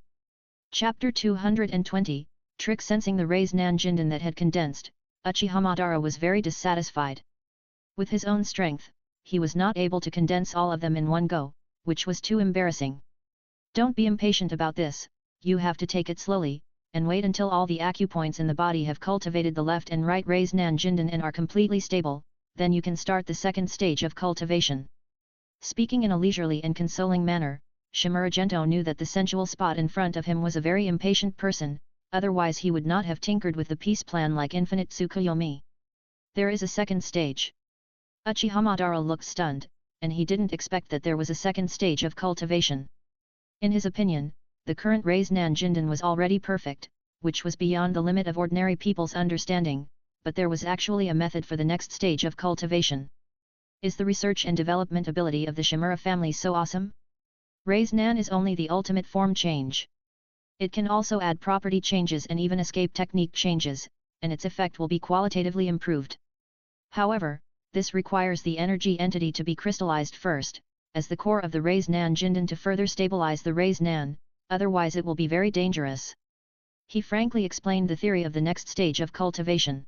Chapter 220, Trick. Sensing the raised Nan Jinden that had condensed, Uchiha Madara was very dissatisfied. With his own strength, he was not able to condense all of them in one go, which was too embarrassing. Don't be impatient about this, you have to take it slowly, and wait until all the acupoints in the body have cultivated the left and right raised Nan Jinden and are completely stable, then you can start the second stage of cultivation. Speaking in a leisurely and consoling manner, Shimura Gento knew that the sensual spot in front of him was a very impatient person, otherwise he would not have tinkered with the peace plan like infinite Tsukuyomi. There is a second stage. Uchiha Madara looked stunned, and he didn't expect that there was a second stage of cultivation. In his opinion, the current raised Nan Jinden was already perfect, which was beyond the limit of ordinary people's understanding, but there was actually a method for the next stage of cultivation. Is the research and development ability of the Shimura family so awesome? Raised Nan is only the ultimate form change. It can also add property changes and even escape technique changes, and its effect will be qualitatively improved. However, this requires the energy entity to be crystallized first, as the core of the raised Nan Jinden to further stabilize the raised Nan, otherwise it will be very dangerous. He frankly explained the theory of the next stage of cultivation.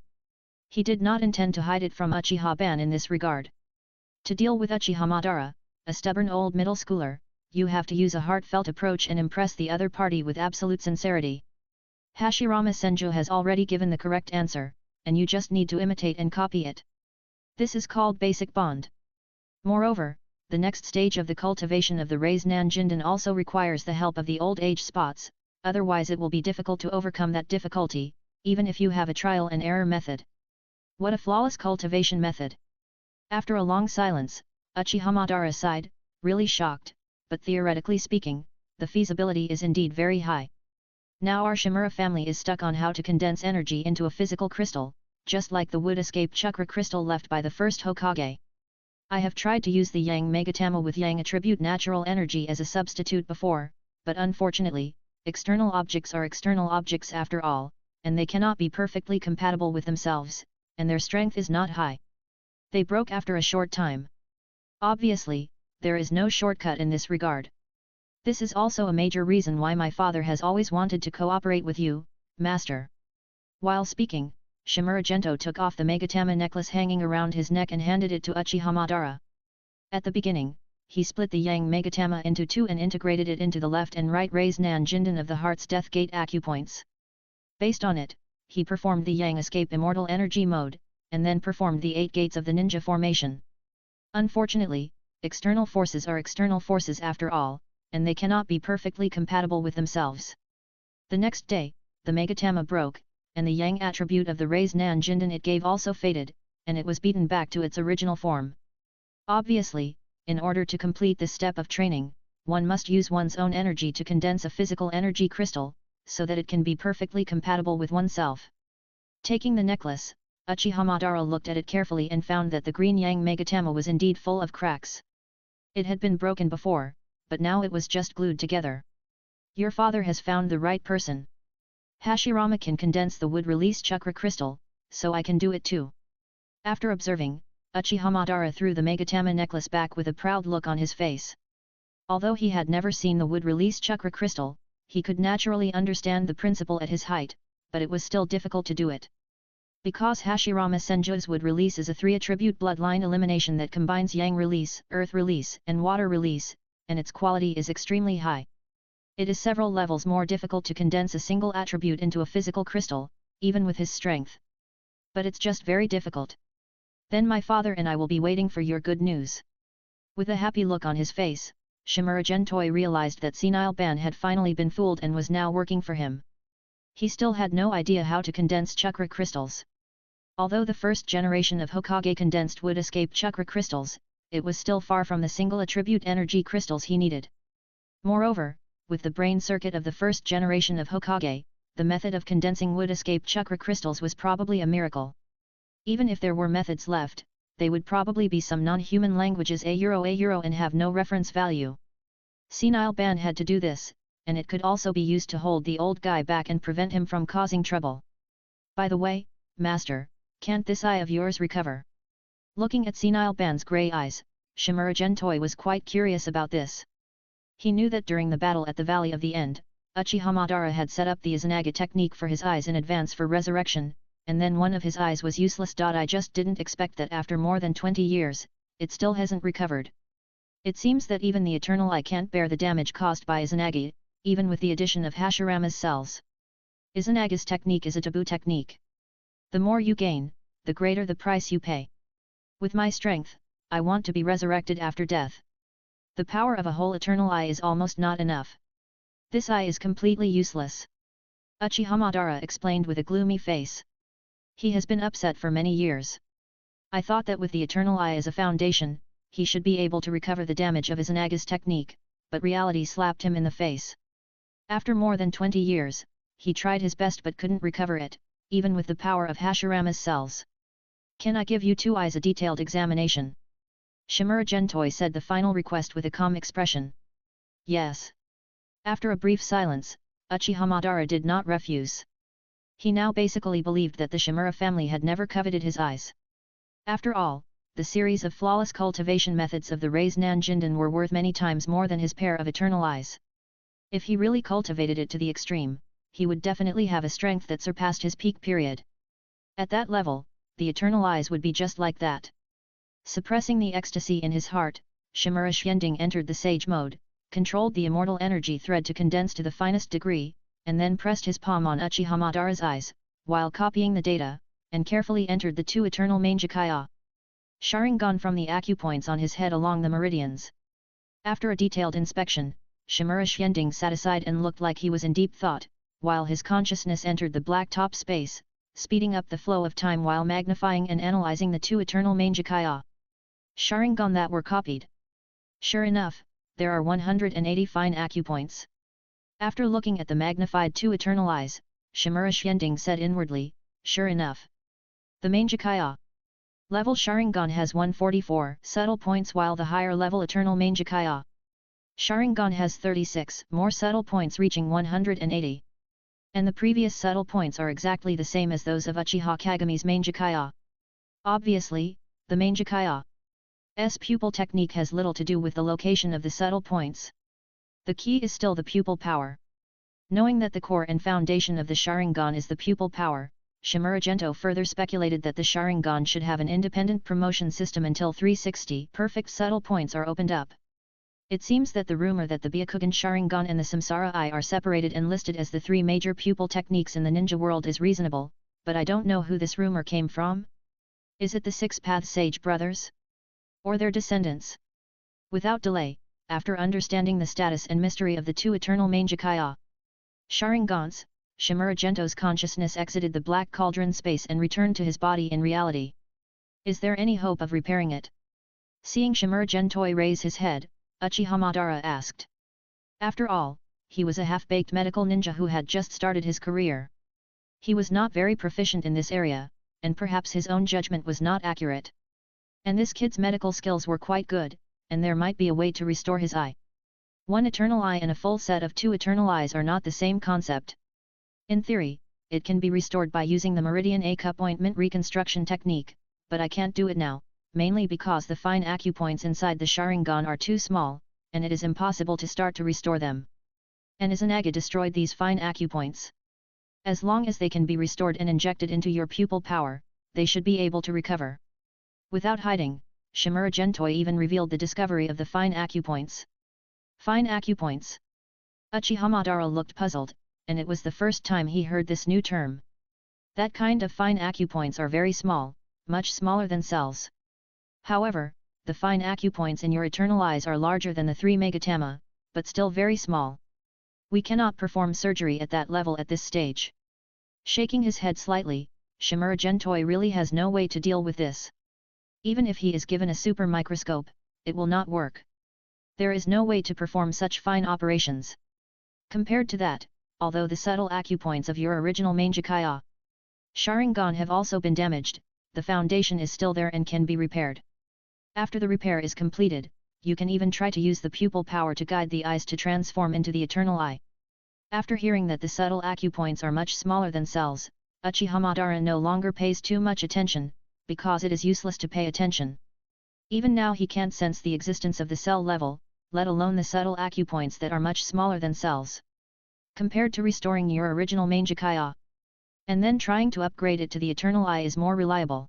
He did not intend to hide it from Uchiha Ban in this regard. To deal with Uchiha Madara, a stubborn old middle schooler, you have to use a heartfelt approach and impress the other party with absolute sincerity. Hashirama Senju has already given the correct answer, and you just need to imitate and copy it. This is called basic bond. Moreover, the next stage of the cultivation of the raised Nan Jinden also requires the help of the old age spots, otherwise it will be difficult to overcome that difficulty, even if you have a trial and error method. What a flawless cultivation method! After a long silence, Uchiha Madara sighed, really shocked, but theoretically speaking, the feasibility is indeed very high. Now our Shimura family is stuck on how to condense energy into a physical crystal, just like the wood escape chakra crystal left by the first Hokage. I have tried to use the Yang Megatama with Yang attribute natural energy as a substitute before, but unfortunately, external objects are external objects after all, and they cannot be perfectly compatible with themselves, and their strength is not high. They broke after a short time. Obviously, there is no shortcut in this regard. This is also a major reason why my father has always wanted to cooperate with you, master. While speaking, Shimura Gento took off the Megatama necklace hanging around his neck and handed it to Uchiha Madara. At the beginning, he split the Yang Megatama into two and integrated it into the left and right raised Nan Jinden of the Heart's Death Gate acupoints. Based on it, he performed the Yang Escape Immortal Energy mode, and then performed the 8 gates of the ninja formation. Unfortunately, external forces are external forces after all, and they cannot be perfectly compatible with themselves. The next day, the Megatama broke, and the Yang attribute of the raised Nan Jinden it gave also faded, and it was beaten back to its original form. Obviously, in order to complete this step of training, one must use one's own energy to condense a physical energy crystal, so that it can be perfectly compatible with oneself. Taking the necklace, Uchiha Madara looked at it carefully and found that the green Yang Megatama was indeed full of cracks. It had been broken before, but now it was just glued together. Your father has found the right person. Hashirama can condense the wood release chakra crystal, so I can do it too. After observing, Uchiha Madara threw the Megatama necklace back with a proud look on his face. Although he had never seen the wood release chakra crystal, he could naturally understand the principle at his height, but it was still difficult to do it. Because Hashirama Senju's wood release is a 3-attribute bloodline elimination that combines Yang release, Earth release, and Water release, and its quality is extremely high. It is several levels more difficult to condense a single attribute into a physical crystal, even with his strength. But it's just very difficult. Then my father and I will be waiting for your good news. With a happy look on his face, Shimura Gentoi realized that senile Ban had finally been fooled and was now working for him. He still had no idea how to condense chakra crystals. Although the first generation of Hokage condensed would escape chakra crystals, it was still far from the single attribute energy crystals he needed. Moreover, with the brain circuit of the first generation of Hokage, the method of condensing would escape chakra crystals was probably a miracle. Even if there were methods left, they would probably be some non-human languages a euro and have no reference value. Senile Ban had to do this, and it could also be used to hold the old guy back and prevent him from causing trouble. By the way, Master, can't this eye of yours recover? Looking at senile Ban's grey eyes, Shimura Gentoi was quite curious about this. He knew that during the battle at the Valley of the End, Uchiha Madara had set up the Izanagi technique for his eyes in advance for resurrection, and then one of his eyes was useless. I just didn't expect that after more than 20 years, it still hasn't recovered. It seems that even the Eternal Eye can't bear the damage caused by Izanagi, even with the addition of Hashirama's cells. Izanagi's technique is a taboo technique. The more you gain, the greater the price you pay. With my strength, I want to be resurrected after death. The power of a whole Eternal Eye is almost not enough. This eye is completely useless. Uchiha Madara explained with a gloomy face. He has been upset for many years. I thought that with the Eternal Eye as a foundation, he should be able to recover the damage of Izanagi's technique, but reality slapped him in the face. After more than 20 years, he tried his best but couldn't recover it, even with the power of Hashirama's cells. Can I give you two eyes a detailed examination? Shimura Gentoi said the final request with a calm expression. Yes. After a brief silence, Uchiha Madara did not refuse. He now basically believed that the Shimura family had never coveted his eyes. After all, the series of flawless cultivation methods of the Raise Nanjinden were worth many times more than his pair of eternal eyes. If he really cultivated it to the extreme, he would definitely have a strength that surpassed his peak period. At that level, the eternal eyes would be just like that. Suppressing the ecstasy in his heart, Shimura Xianding entered the sage mode, controlled the immortal energy thread to condense to the finest degree, and then pressed his palm on Uchiha Madara's eyes, while copying the data, and carefully entered the two eternal Mangekyou Sharingan from the acupoints on his head along the meridians. After a detailed inspection, Shimura Xianding sat aside and looked like he was in deep thought, while his consciousness entered the black top space, speeding up the flow of time while magnifying and analyzing the two eternal Mangekyou Sharingan that were copied. Sure enough, there are 180 fine acupoints. After looking at the magnified two eternal eyes, Shimura Xianding said inwardly, sure enough. The Mangekyou level Sharingan has 144 subtle points while the higher level eternal Mangekyou Sharingan has 36 more subtle points reaching 180. And the previous subtle points are exactly the same as those of Uchiha Kagami's Mangekyou. Obviously, the Mangekyou's pupil technique has little to do with the location of the subtle points. The key is still the pupil power. Knowing that the core and foundation of the Sharingan is the pupil power, Shimura Gentoi further speculated that the Sharingan should have an independent promotion system until 360 perfect subtle points are opened up. It seems that the rumor that the Byakugan Sharingan and the Samsara Eye are separated and listed as the three major pupil techniques in the ninja world is reasonable, but I don't know who this rumor came from. Is it the Six-Path Sage brothers? Or their descendants? Without delay, after understanding the status and mystery of the two eternal Mangekyou Sharingans, Shimura Gentoi's consciousness exited the black cauldron space and returned to his body in reality. Is there any hope of repairing it? Seeing Shimura Gentoi raise his head, Uchiha Madara asked. After all, he was a half-baked medical ninja who had just started his career. He was not very proficient in this area, and perhaps his own judgment was not accurate. And this kid's medical skills were quite good, and there might be a way to restore his eye. One eternal eye and a full set of two eternal eyes are not the same concept. In theory, it can be restored by using the Meridian Acupointment reconstruction technique, but I can't do it now, mainly because the fine acupoints inside the Sharingan are too small, and it is impossible to start to restore them. And Izanagi destroyed these fine acupoints. As long as they can be restored and injected into your pupil power, they should be able to recover. Without hiding, Shimura Gentoi even revealed the discovery of the fine acupoints. Fine acupoints. Uchiha Madara looked puzzled, and it was the first time he heard this new term. That kind of fine acupoints are very small, much smaller than cells. However, the fine acupoints in your eternal eyes are larger than the 3 megatama, but still very small. We cannot perform surgery at that level at this stage. Shaking his head slightly, Shimura Gentoi really has no way to deal with this. Even if he is given a super microscope, it will not work. There is no way to perform such fine operations. Compared to that, although the subtle acupoints of your original Manjakaya Sharingan have also been damaged, the foundation is still there and can be repaired. After the repair is completed, you can even try to use the pupil power to guide the eyes to transform into the eternal eye. After hearing that the subtle acupoints are much smaller than cells, Uchiha Madara no longer pays too much attention, because it is useless to pay attention. Even now he can't sense the existence of the cell level, let alone the subtle acupoints that are much smaller than cells. Compared to restoring your original Manjakaya, and then trying to upgrade it to the eternal eye is more reliable.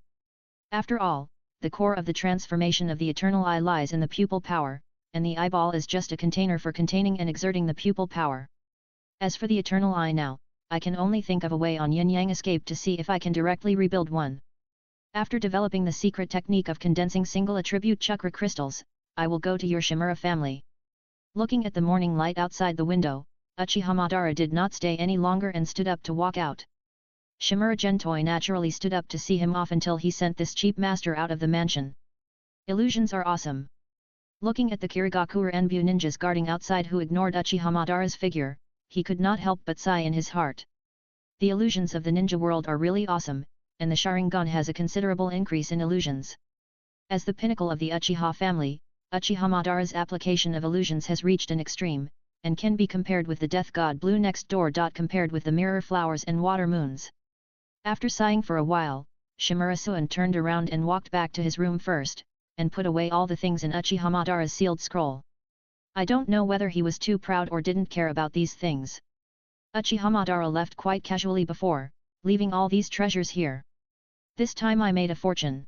After all, the core of the transformation of the eternal eye lies in the pupil power, and the eyeball is just a container for containing and exerting the pupil power. As for the eternal eye now, I can only think of a way on Yin-Yang Escape to see if I can directly rebuild one. After developing the secret technique of condensing single attribute chakra crystals, I will go to your Shimura family. Looking at the morning light outside the window, Uchiha Madara did not stay any longer and stood up to walk out. Shimura Gentoi naturally stood up to see him off until he sent this cheap master out of the mansion. Illusions are awesome. Looking at the Kirigakure Enbu ninjas guarding outside who ignored Uchiha Madara's figure, he could not help but sigh in his heart. The illusions of the ninja world are really awesome, and the Sharingan has a considerable increase in illusions. As the pinnacle of the Uchiha family, Uchiha Madara's application of illusions has reached an extreme, and can be compared with the death god blue next door. Compared with the mirror flowers and water moons. After sighing for a while, Shimura Suan turned around and walked back to his room first, and put away all the things in Uchiha Madara's sealed scroll. I don't know whether he was too proud or didn't care about these things. Uchiha Madara left quite casually before, leaving all these treasures here. This time I made a fortune.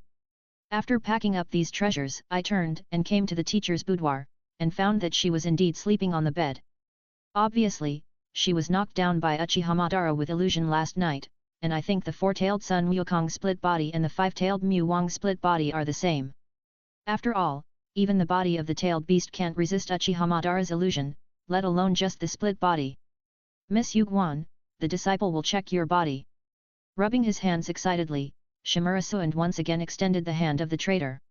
After packing up these treasures, I turned and came to the teacher's boudoir, and found that she was indeed sleeping on the bed. Obviously, she was knocked down by Uchiha Madara with illusion last night, and I think the 4-tailed Sun Wukong split body and the 5-tailed Mu Wang split body are the same. After all, even the body of the tailed beast can't resist Uchiha Madara's illusion, let alone just the split body. Miss Yuguan, the disciple will check your body. Rubbing his hands excitedly, Shimura Suan once again extended the hand of the traitor.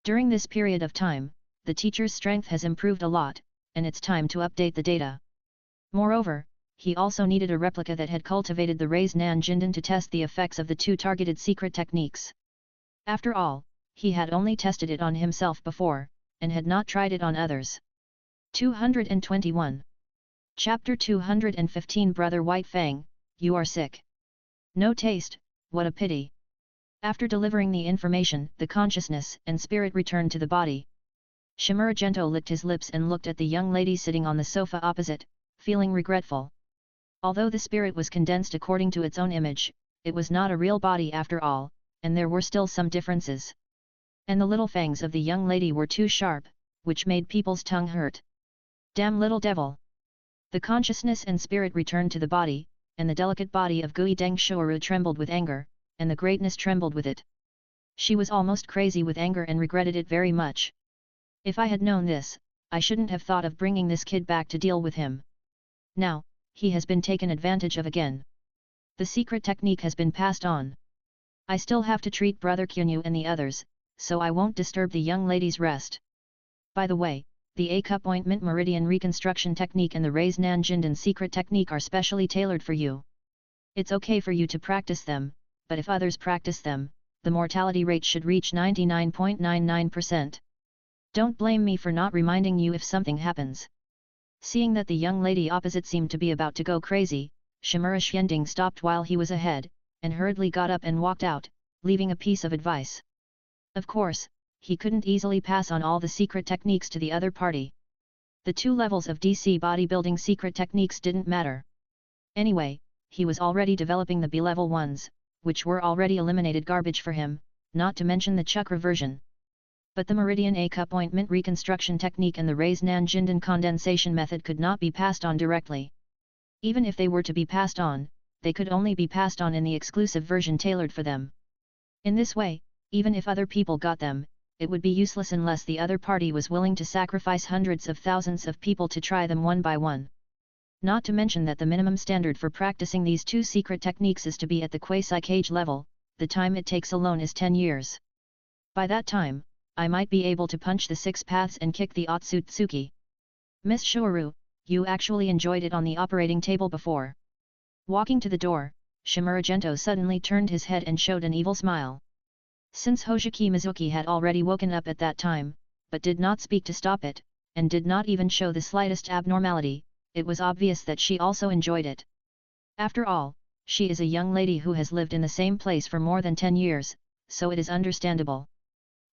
During this period of time, the teacher's strength has improved a lot, and it's time to update the data. Moreover, he also needed a replica that had cultivated the Raise Nan Jindan to test the effects of the 2 targeted secret techniques. After all, he had only tested it on himself before, and had not tried it on others. 221. Chapter 215 Brother White Fang, you are sick. No taste, what a pity. After delivering the information, the consciousness and spirit returned to the body. Shimura Gento licked his lips and looked at the young lady sitting on the sofa opposite, feeling regretful. Although the spirit was condensed according to its own image, it was not a real body after all, and there were still some differences. And the little fangs of the young lady were too sharp, which made people's tongue hurt. Damn little devil! The consciousness and spirit returned to the body, and the delicate body of Gui Deng Shoru trembled with anger, and the greatness trembled with it. She was almost crazy with anger and regretted it very much. If I had known this, I shouldn't have thought of bringing this kid back to deal with him. Now, he has been taken advantage of again. The secret technique has been passed on. I still have to treat Brother Kyunyu and the others, so I won't disturb the young lady's rest. By the way, the A-cup ointment meridian reconstruction technique and the Raise Nan Jindan secret technique are specially tailored for you. It's okay for you to practice them, but if others practice them, the mortality rate should reach 99.99%. Don't blame me for not reminding you if something happens. Seeing that the young lady opposite seemed to be about to go crazy, Shimura Xianding stopped while he was ahead, and hurriedly got up and walked out, leaving a piece of advice. Of course, he couldn't easily pass on all the secret techniques to the other party. The 2 levels of DC bodybuilding secret techniques didn't matter. Anyway, he was already developing the B-level ones, which were already eliminated garbage for him, not to mention the chakra version. But the Meridian A-cup ointment reconstruction technique and the Raise Nan Jindan condensation method could not be passed on directly. Even if they were to be passed on, they could only be passed on in the exclusive version tailored for them. In this way, even if other people got them, it would be useless unless the other party was willing to sacrifice hundreds of thousands of people to try them one by one. Not to mention that the minimum standard for practicing these two secret techniques is to be at the quasi-cage level, the time it takes alone is 10 years. By that time, I might be able to punch the 6 paths and kick the Otsutsuki. Miss Shouru, you actually enjoyed it on the operating table before. Walking to the door, Shimura Gento suddenly turned his head and showed an evil smile. Since Hojiki Mizuki had already woken up at that time, but did not speak to stop it, and did not even show the slightest abnormality, it was obvious that she also enjoyed it. After all, she is a young lady who has lived in the same place for more than 10 years, so it is understandable.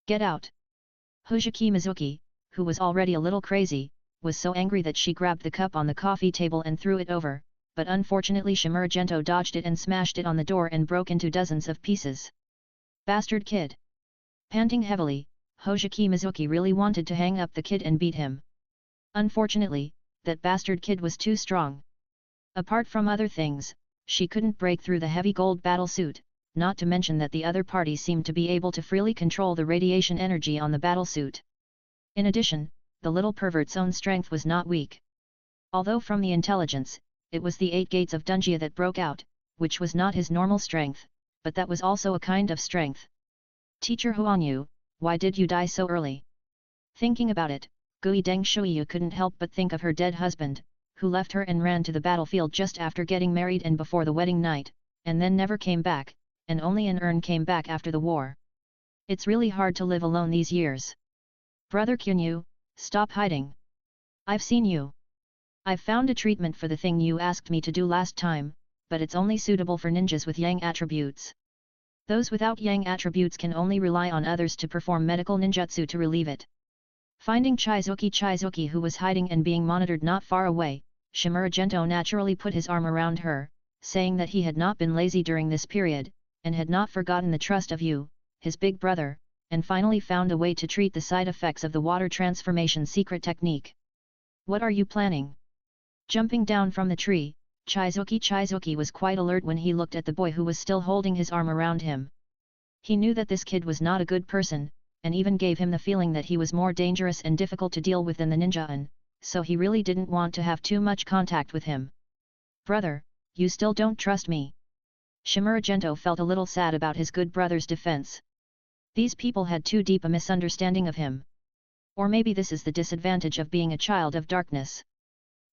Get out! Hojiki Mizuki, who was already a little crazy, was so angry that she grabbed the cup on the coffee table and threw it over, but unfortunately Shimura Gento dodged it and smashed it on the door and broke into dozens of pieces. Bastard kid! Panting heavily, Hojiki Mizuki really wanted to hang up the kid and beat him. Unfortunately, that bastard kid was too strong. Apart from other things, she couldn't break through the heavy gold battle suit, not to mention that the other party seemed to be able to freely control the radiation energy on the battle suit. In addition, the little pervert's own strength was not weak. Although from the intelligence, it was the 8 gates of Dunjia that broke out, which was not his normal strength, but that was also a kind of strength. Teacher Huangyu, why did you die so early? Thinking about it, Gui Deng Shuiyu couldn't help but think of her dead husband, who left her and ran to the battlefield just after getting married and before the wedding night, and then never came back, and only an urn came back after the war. It's really hard to live alone these years. Brother Kyunyu, stop hiding. I've seen you. I've found a treatment for the thing you asked me to do last time, but it's only suitable for ninjas with yang attributes. Those without yang attributes can only rely on others to perform medical ninjutsu to relieve it. Finding Chizuki who was hiding and being monitored not far away, Shimura Gento naturally put his arm around her, saying that he had not been lazy during this period, and had not forgotten the trust of you, his big brother, and finally found a way to treat the side effects of the water transformation secret technique. What are you planning? Jumping down from the tree, Chizuki was quite alert when he looked at the boy who was still holding his arm around him. He knew that this kid was not a good person, and even gave him the feeling that he was more dangerous and difficult to deal with than the ninja, so he really didn't want to have too much contact with him. Brother, you still don't trust me? Shimura Gento felt a little sad about his good brother's defense. These people had too deep a misunderstanding of him. Or maybe this is the disadvantage of being a child of darkness.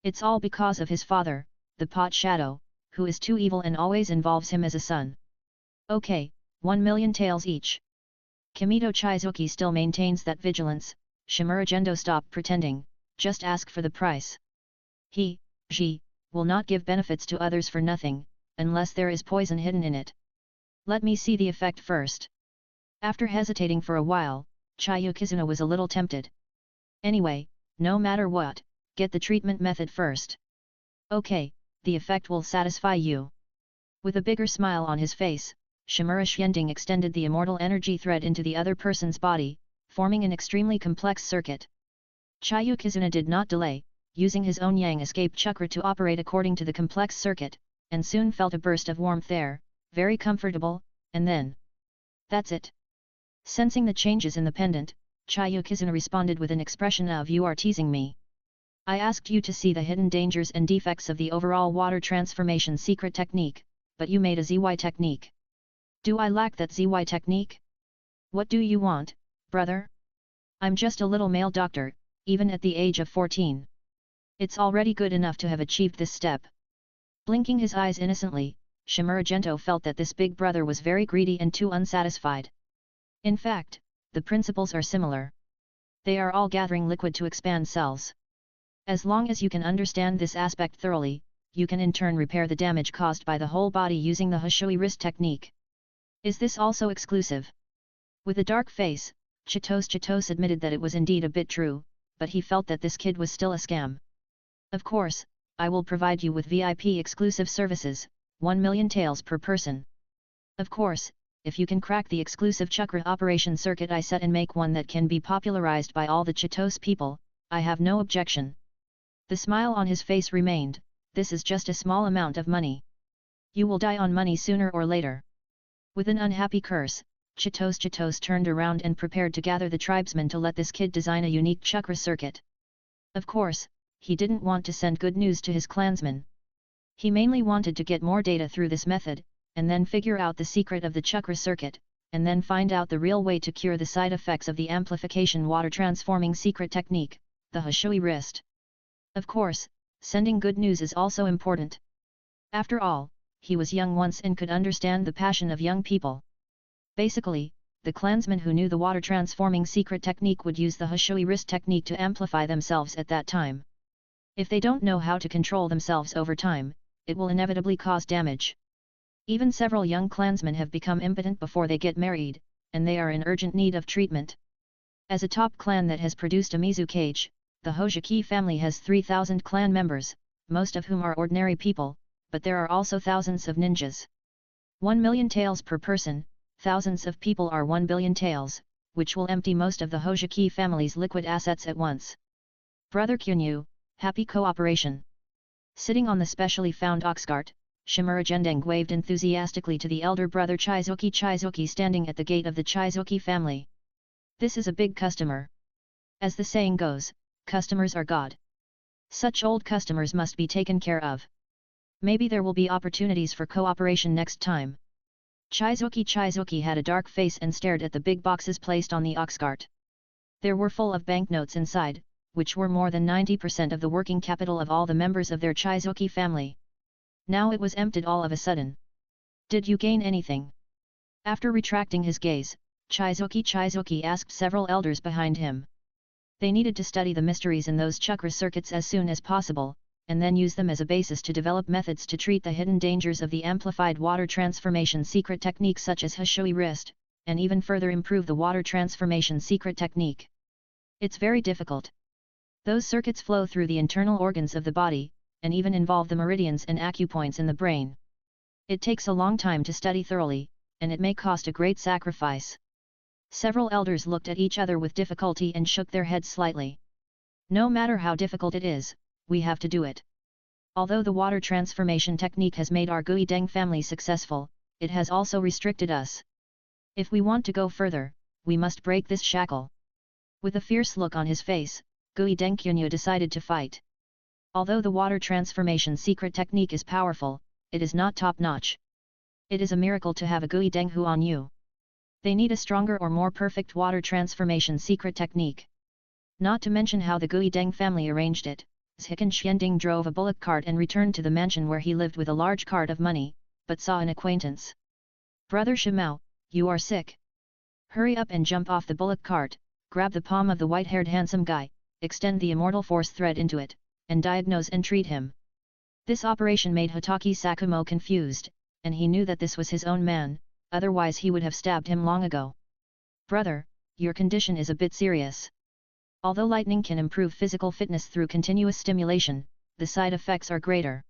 It's all because of his father, the pot shadow, who is too evil and always involves him as a son. Okay, 1 million taels each. Kimito Chizuki still maintains that vigilance. Shimura Gento stop pretending, just ask for the price. He, she, will not give benefits to others for nothing, unless there is poison hidden in it. Let me see the effect first. After hesitating for a while, Chiyu Kizuna was a little tempted. Anyway, no matter what, get the treatment method first. Okay, the effect will satisfy you. With a bigger smile on his face, Shimura Xianding extended the immortal energy thread into the other person's body, forming an extremely complex circuit. Chiyu Kizuna did not delay, using his own yang escape chakra to operate according to the complex circuit, and soon felt a burst of warmth there, very comfortable, and then... That's it. Sensing the changes in the pendant, Chiyu Kizuna responded with an expression of "You are teasing me. I asked you to see the hidden dangers and defects of the overall water transformation secret technique, but you made a ZY technique. Do I lack that ZY technique? What do you want, brother? I'm just a little male doctor, even at the age of 14. It's already good enough to have achieved this step." Blinking his eyes innocently, Shimura Gento felt that this big brother was very greedy and too unsatisfied. In fact, the principles are similar. They are all gathering liquid to expand cells. As long as you can understand this aspect thoroughly, you can in turn repair the damage caused by the whole body using the Hoshui wrist technique. Is this also exclusive? With a dark face, Chitos admitted that it was indeed a bit true, but he felt that this kid was still a scam. Of course, I will provide you with VIP exclusive services, 1 million taels per person. Of course, if you can crack the exclusive chakra operation circuit I set and make one that can be popularized by all the Chitos people, I have no objection. The smile on his face remained. This is just a small amount of money. You will die on money sooner or later. With an unhappy curse, Chitos turned around and prepared to gather the tribesmen to let this kid design a unique chakra circuit. Of course, he didn't want to send good news to his clansmen. He mainly wanted to get more data through this method, and then figure out the secret of the chakra circuit, and then find out the real way to cure the side effects of the amplification water transforming secret technique, the Hishui wrist. Of course, sending good news is also important. After all, he was young once and could understand the passion of young people. Basically, the clansmen who knew the water transforming secret technique would use the Hishui wrist technique to amplify themselves at that time. If they don't know how to control themselves over time, it will inevitably cause damage. Even several young clansmen have become impotent before they get married, and they are in urgent need of treatment. As a top clan that has produced a Mizukage, the Hojiki family has 3,000 clan members, most of whom are ordinary people, but there are also thousands of ninjas. 1 million taels per person, thousands of people are 1 billion taels, which will empty most of the Hojiki family's liquid assets at once. Brother Kyunyu, happy cooperation. Sitting on the specially found ox cart, Shimura Jendeng waved enthusiastically to the elder brother Chizuki standing at the gate of the Chizuki family. This is a big customer. As the saying goes, customers are God. Such old customers must be taken care of. Maybe there will be opportunities for cooperation next time. Chizuki had a dark face and stared at the big boxes placed on the ox cart. There were full of banknotes inside, which were more than 90% of the working capital of all the members of their Chizuki family. Now it was emptied all of a sudden. Did you gain anything? After retracting his gaze, Chizuki asked several elders behind him. They needed to study the mysteries in those chakra circuits as soon as possible, and then use them as a basis to develop methods to treat the hidden dangers of the amplified water transformation secret techniques such as Hishui wrist, and even further improve the water transformation secret technique. It's very difficult. Those circuits flow through the internal organs of the body, and even involve the meridians and acupoints in the brain. It takes a long time to study thoroughly, and it may cost a great sacrifice. Several elders looked at each other with difficulty and shook their heads slightly. No matter how difficult it is, we have to do it. Although the water transformation technique has made our Gui Deng family successful, it has also restricted us. If we want to go further, we must break this shackle. With a fierce look on his face, Gui Deng Kyunyu decided to fight. Although the water transformation secret technique is powerful, it is not top-notch. It is a miracle to have a Gui Deng Hu on you. They need a stronger or more perfect water transformation secret technique. Not to mention how the Gui Deng family arranged it, Zhikan Xianding drove a bullock cart and returned to the mansion where he lived with a large cart of money, but saw an acquaintance. Brother Shimao, you are sick. Hurry up and jump off the bullock cart, grab the palm of the white-haired handsome guy, extend the immortal force thread into it, and diagnose and treat him. This operation made Hitaki Sakumo confused, and he knew that this was his own man, otherwise he would have stabbed him long ago. Brother, your condition is a bit serious. Although lightning can improve physical fitness through continuous stimulation, the side effects are greater.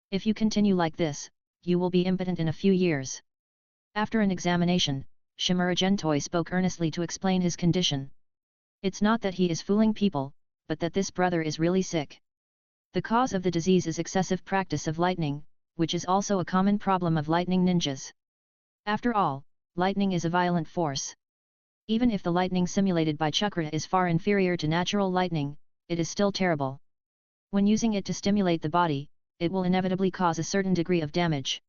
If you continue like this, you will be impotent in a few years. After an examination, Shimura Gentoi spoke earnestly to explain his condition. It's not that he is fooling people, but that this brother is really sick. The cause of the disease is excessive practice of lightning, which is also a common problem of lightning ninjas. After all, lightning is a violent force. Even if the lightning simulated by chakra is far inferior to natural lightning, it is still terrible. When using it to stimulate the body, it will inevitably cause a certain degree of damage.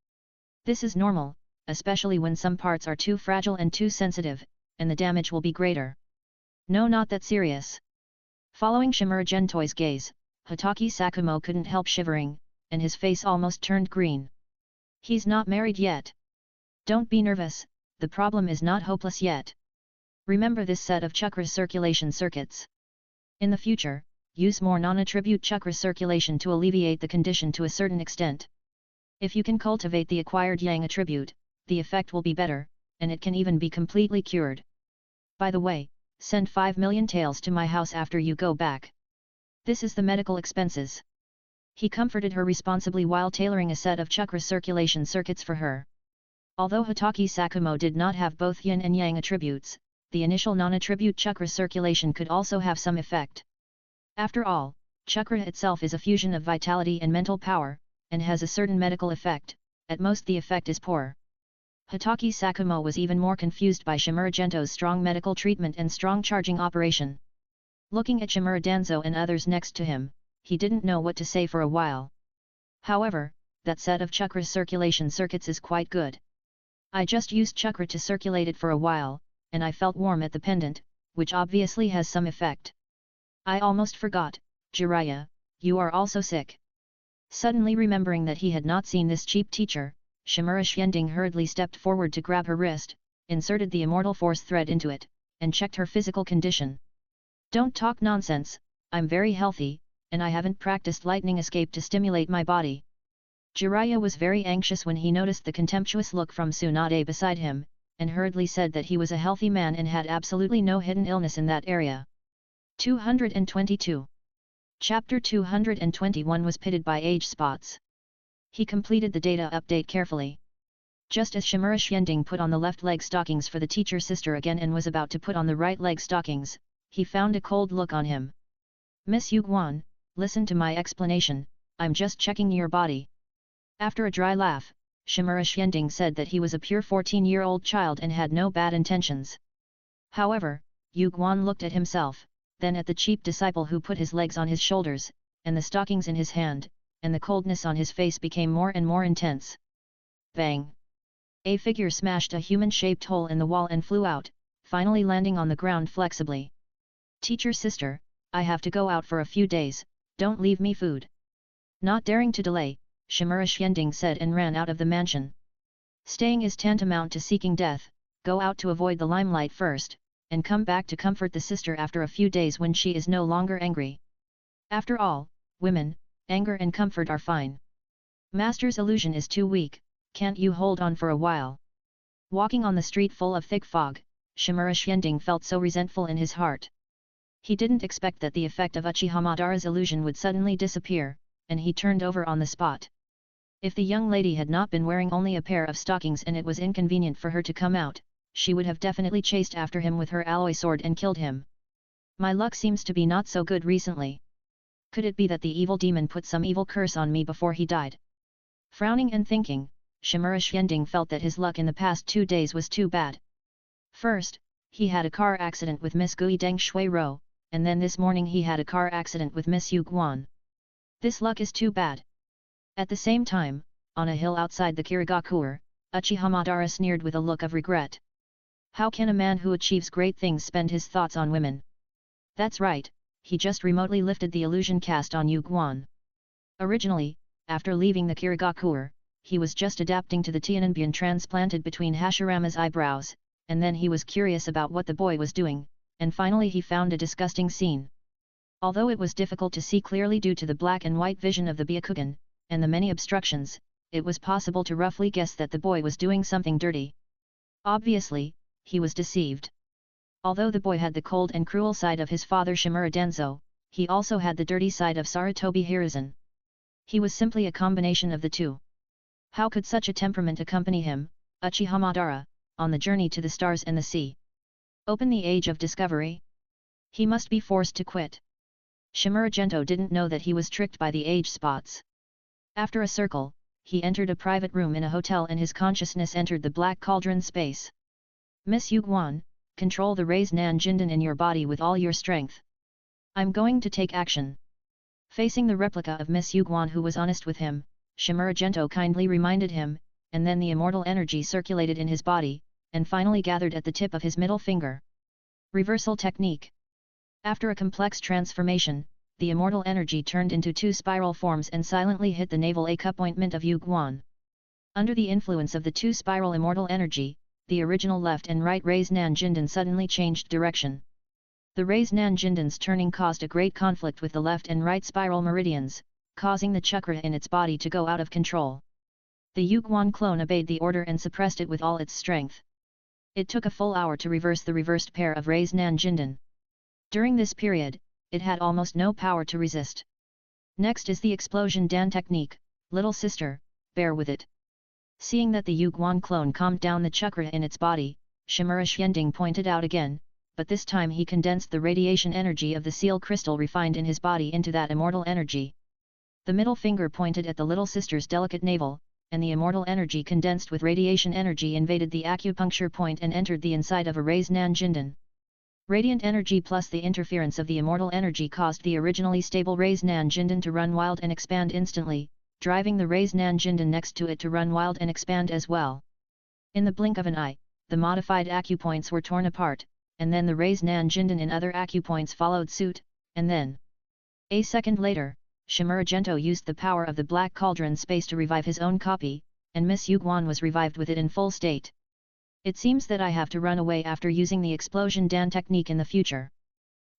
This is normal, especially when some parts are too fragile and too sensitive, and the damage will be greater. No, not that serious. Following Shimura Gentoi's gaze, Hitaki Sakumo couldn't help shivering, and his face almost turned green. He's not married yet. Don't be nervous, the problem is not hopeless yet. Remember this set of chakra circulation circuits. In the future, use more non-attribute chakra circulation to alleviate the condition to a certain extent. If you can cultivate the acquired yang attribute, the effect will be better, and it can even be completely cured. By the way, send 5 million taels to my house after you go back. This is the medical expenses. He comforted her responsibly while tailoring a set of chakra circulation circuits for her. Although Hitaki Sakumo did not have both yin and yang attributes, the initial non-attribute chakra circulation could also have some effect. After all, chakra itself is a fusion of vitality and mental power, and has a certain medical effect, at most the effect is poor. Hitaki Sakumo was even more confused by Shimura Gento's strong medical treatment and strong charging operation. Looking at Shimura Danzo and others next to him, he didn't know what to say for a while. However, that set of chakra circulation circuits is quite good. I just used chakra to circulate it for a while, and I felt warm at the pendant, which obviously has some effect. I almost forgot, Jiraiya, you are also sick. Suddenly remembering that he had not seen this cheap teacher, Shimura Xianding hurriedly stepped forward to grab her wrist, inserted the immortal force thread into it, and checked her physical condition. Don't talk nonsense, I'm very healthy, and I haven't practiced lightning escape to stimulate my body. Jiraiya was very anxious when he noticed the contemptuous look from Tsunade beside him, and hurriedly said that he was a healthy man and had absolutely no hidden illness in that area. 222. Chapter 221 was pitted by age spots. He completed the data update carefully. Just as Shimura Xianding put on the left leg stockings for the teacher sister again and was about to put on the right leg stockings, he found a cold look on him. Miss Yuguan, listen to my explanation, I'm just checking your body. After a dry laugh, Shimura Xianding said that he was a pure 14-year-old child and had no bad intentions. However, Yuguan looked at himself, then at the cheap disciple who put his legs on his shoulders, and the stockings in his hand, and the coldness on his face became more and more intense. Bang! A figure smashed a human-shaped hole in the wall and flew out, finally landing on the ground flexibly. Teacher sister, I have to go out for a few days, don't leave me food. Not daring to delay, Shimura Xianding said and ran out of the mansion. Staying is tantamount to seeking death, go out to avoid the limelight first, and come back to comfort the sister after a few days when she is no longer angry. After all, women, anger and comfort are fine. Master's illusion is too weak, can't you hold on for a while? Walking on the street full of thick fog, Shimura Xianding felt so resentful in his heart. He didn't expect that the effect of Uchiha Madara's illusion would suddenly disappear, and he turned over on the spot. If the young lady had not been wearing only a pair of stockings and it was inconvenient for her to come out, she would have definitely chased after him with her alloy sword and killed him. My luck seems to be not so good recently. Could it be that the evil demon put some evil curse on me before he died? Frowning and thinking, Shimura Xianding felt that his luck in the past 2 days was too bad. First, he had a car accident with Miss Gui Deng Shui-ro, and then this morning he had a car accident with Miss Yuguan. This luck is too bad. At the same time, on a hill outside the Kirigakure, Uchiha Madara sneered with a look of regret. How can a man who achieves great things spend his thoughts on women? That's right, he just remotely lifted the illusion cast on Yuguan. Originally, after leaving the Kirigakure, he was just adapting to the Tiananbian transplanted between Hashirama's eyebrows, and then he was curious about what the boy was doing, and finally he found a disgusting scene. Although it was difficult to see clearly due to the black and white vision of the Byakugan, and the many obstructions, it was possible to roughly guess that the boy was doing something dirty. Obviously, he was deceived. Although the boy had the cold and cruel side of his father Shimura Danzo, he also had the dirty side of Sarutobi Hiruzen. He was simply a combination of the two. How could such a temperament accompany him, Uchiha Madara, on the journey to the stars and the sea? Open the age of discovery? He must be forced to quit. Shimura Gento didn't know that he was tricked by the age spots. After a circle, he entered a private room in a hotel and his consciousness entered the black cauldron space. Miss Yuguan, control the raised Nan Jinden in your body with all your strength. I'm going to take action. Facing the replica of Miss Yuguan who was honest with him, Shimura Gento kindly reminded him, and then the immortal energy circulated in his body, and finally gathered at the tip of his middle finger. Reversal technique. After a complex transformation, the immortal energy turned into 2 spiral forms and silently hit the navel appointment of Yuguan. Under the influence of the 2 spiral immortal energy, the original left and right raised Nan Jinden suddenly changed direction. The raised Nan Jinden's turning caused a great conflict with the left and right spiral meridians, causing the chakra in its body to go out of control. The Yuguan clone obeyed the order and suppressed it with all its strength. It took a full hour to reverse the reversed pair of raised Nan Jinden. During this period, it had almost no power to resist. Next is the explosion Dan technique, little sister, bear with it. Seeing that the Yuguan clone calmed down the chakra in its body, Shimura Xianding pointed out again, but this time he condensed the radiation energy of the seal crystal refined in his body into that immortal energy. The middle finger pointed at the little sister's delicate navel, and the immortal energy condensed with radiation energy invaded the acupuncture point and entered the inside of a raised Nanjindan. Radiant energy plus the interference of the immortal energy caused the originally stable raised Nanjindan to run wild and expand instantly, driving the raised Nanjindan next to it to run wild and expand as well. In the blink of an eye, the modified acupoints were torn apart, and then the raised Nanjindan in other acupoints followed suit, and then, a second later, Shimuragento used the power of the Black Cauldron space to revive his own copy, and Miss Yuguan was revived with it in full state. It seems that I have to run away after using the Explosion Dan technique in the future.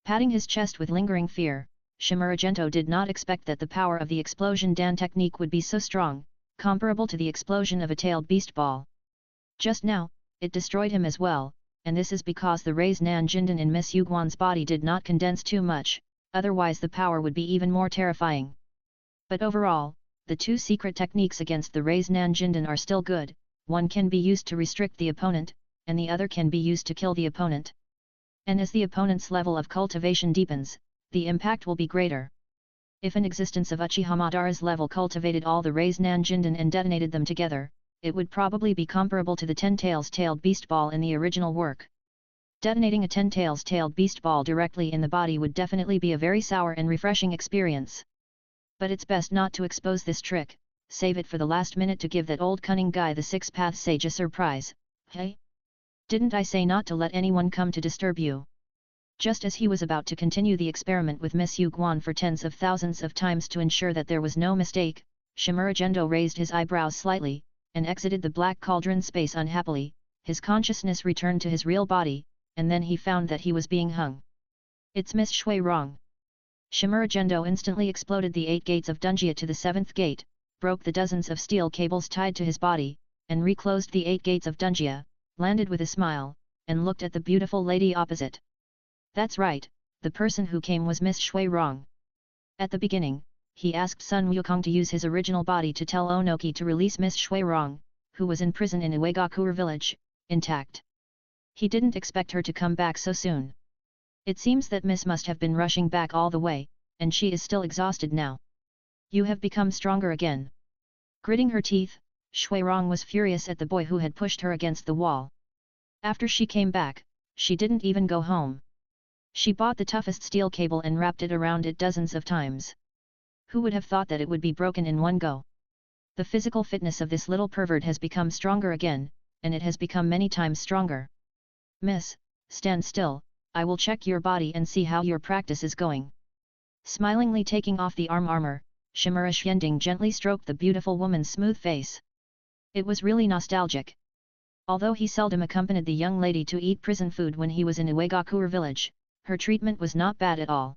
Patting his chest with lingering fear, Shimuragento did not expect that the power of the Explosion Dan technique would be so strong, comparable to the explosion of a tailed beast ball. Just now, it destroyed him as well, and this is because the raised Nanjindan in Miss Yuguan's body did not condense too much, otherwise the power would be even more terrifying. But overall, the two secret techniques against the raised Nanjindan are still good. One can be used to restrict the opponent, and the other can be used to kill the opponent. And as the opponent's level of cultivation deepens, the impact will be greater. If an existence of Uchiha Madara's level cultivated all the raised Nanjindan and detonated them together, it would probably be comparable to the 10 tails tailed beast ball in the original work. Detonating a 10 tails tailed beast ball directly in the body would definitely be a very sour and refreshing experience. But it's best not to expose this trick, save it for the last minute to give that old cunning guy the Six Paths Sage a surprise. Hey? Didn't I say not to let anyone come to disturb you? Just as he was about to continue the experiment with Miss Yuguan for tens of thousands of times to ensure that there was no mistake, Shimuragento raised his eyebrows slightly, and exited the Black Cauldron space unhappily. His consciousness returned to his real body, and then he found that he was being hung. It's Miss Shui Rong. Shimuragento instantly exploded the 8 gates of Dunjia to the 7th gate, broke the dozens of steel cables tied to his body, and reclosed the 8 gates of Dunjia, landed with a smile, and looked at the beautiful lady opposite. That's right, the person who came was Miss Shui Rong. At the beginning, he asked Sun Wukong to use his original body to tell Onoki to release Miss Shui Rong, who was in prison in Uegakure village, intact. He didn't expect her to come back so soon. It seems that Miss must have been rushing back all the way, and she is still exhausted now. You have become stronger again. Gritting her teeth, Shui Rong was furious at the boy who had pushed her against the wall. After she came back, she didn't even go home. She bought the toughest steel cable and wrapped it around it dozens of times. Who would have thought that it would be broken in one go? The physical fitness of this little pervert has become stronger again, and it has become many times stronger. Miss, stand still, I will check your body and see how your practice is going. Smilingly taking off the armor, Shimura Xianding gently stroked the beautiful woman's smooth face. It was really nostalgic. Although he seldom accompanied the young lady to eat prison food when he was in Uegakure village, her treatment was not bad at all.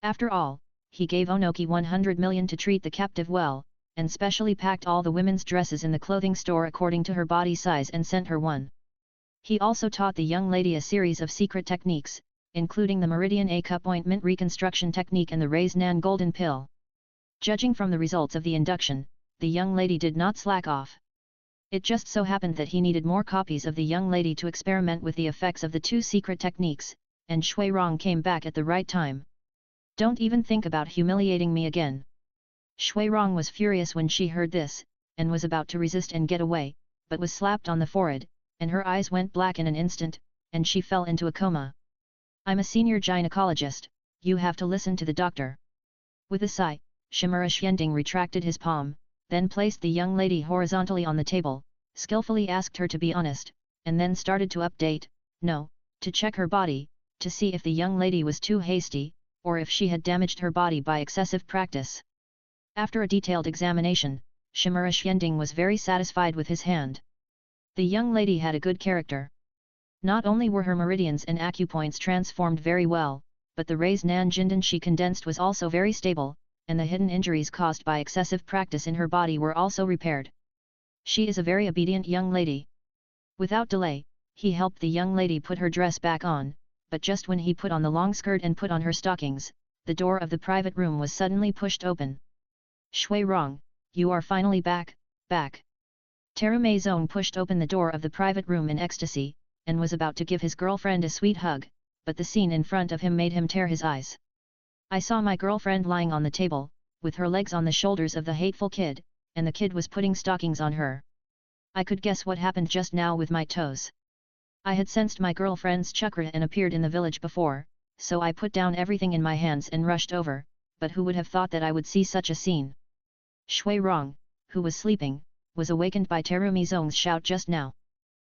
After all, he gave Onoki 100 million to treat the captive well, and specially packed all the women's dresses in the clothing store according to her body size and sent her one. He also taught the young lady a series of secret techniques, including the Meridian A cup ointment reconstruction technique and the Raised Nan golden pill. Judging from the results of the induction, the young lady did not slack off. It just so happened that he needed more copies of the young lady to experiment with the effects of the two secret techniques, and Shui Rong came back at the right time. Don't even think about humiliating me again. Shui Rong was furious when she heard this, and was about to resist and get away, but was slapped on the forehead, and her eyes went black in an instant, and she fell into a coma. I'm a senior gynecologist, you have to listen to the doctor. With a sigh, Shimura Xianding retracted his palm, then placed the young lady horizontally on the table, skillfully asked her to be honest, and then started to update, to check her body, to see if the young lady was too hasty, or if she had damaged her body by excessive practice. After a detailed examination, Shimura Xianding was very satisfied with his hand. The young lady had a good character. Not only were her meridians and acupoints transformed very well, but the Raised Nan Jindan she condensed was also very stable, and the hidden injuries caused by excessive practice in her body were also repaired. She is a very obedient young lady. Without delay, he helped the young lady put her dress back on, but just when he put on the long skirt and put on her stockings, the door of the private room was suddenly pushed open. Shui Rong, you are finally back. Terume Zong pushed open the door of the private room in ecstasy, and was about to give his girlfriend a sweet hug, but the scene in front of him made him tear his eyes. I saw my girlfriend lying on the table, with her legs on the shoulders of the hateful kid, and the kid was putting stockings on her. I could guess what happened just now with my toes. I had sensed my girlfriend's chakra and appeared in the village before, so I put down everything in my hands and rushed over, but who would have thought that I would see such a scene? Shui Rong, who was sleeping, was awakened by Terumi Zong's shout just now.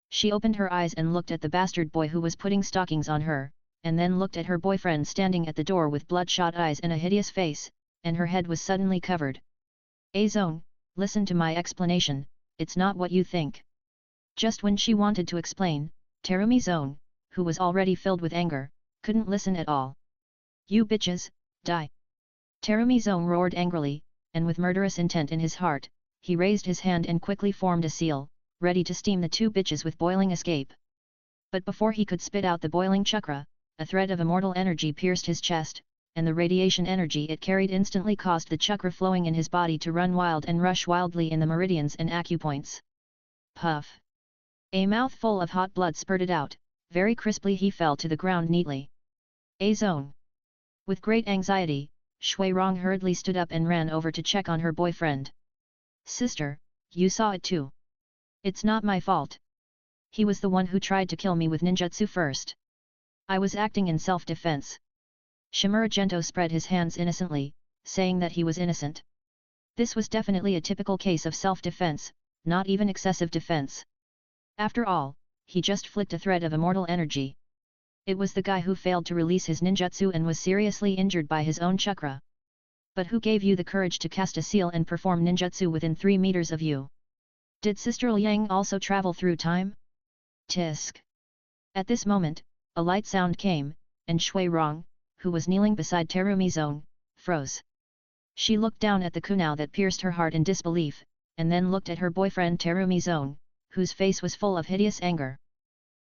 She opened her eyes and looked at the bastard boy who was putting stockings on her, and then looked at her boyfriend standing at the door with bloodshot eyes and a hideous face, and her head was suddenly covered. Zong, listen to my explanation, it's not what you think. Just when she wanted to explain, Terumi Zong, who was already filled with anger, couldn't listen at all. You bitches, die! Terumi Zong roared angrily, and with murderous intent in his heart, he raised his hand and quickly formed a seal, ready to steam the two bitches with boiling escape. But before he could spit out the boiling chakra, a thread of immortal energy pierced his chest, and the radiation energy it carried instantly caused the chakra flowing in his body to run wild and rush wildly in the meridians and acupoints. Puff! A mouthful of hot blood spurted out, very crisply he fell to the ground neatly. Zone! With great anxiety, Shui Rong hurriedly stood up and ran over to check on her boyfriend. Sister, you saw it too. It's not my fault. He was the one who tried to kill me with ninjutsu first. I was acting in self-defense. Shimura Gento spread his hands innocently, saying that he was innocent. This was definitely a typical case of self-defense, not even excessive defense. After all, he just flicked a thread of immortal energy. It was the guy who failed to release his ninjutsu and was seriously injured by his own chakra. But who gave you the courage to cast a seal and perform ninjutsu within 3 meters of you? Did Sister Liang also travel through time? Tisk. At this moment, a light sound came, and Shui Rong, who was kneeling beside Terumi Zong, froze. She looked down at the kunao that pierced her heart in disbelief, and then looked at her boyfriend Terumi Zong, whose face was full of hideous anger.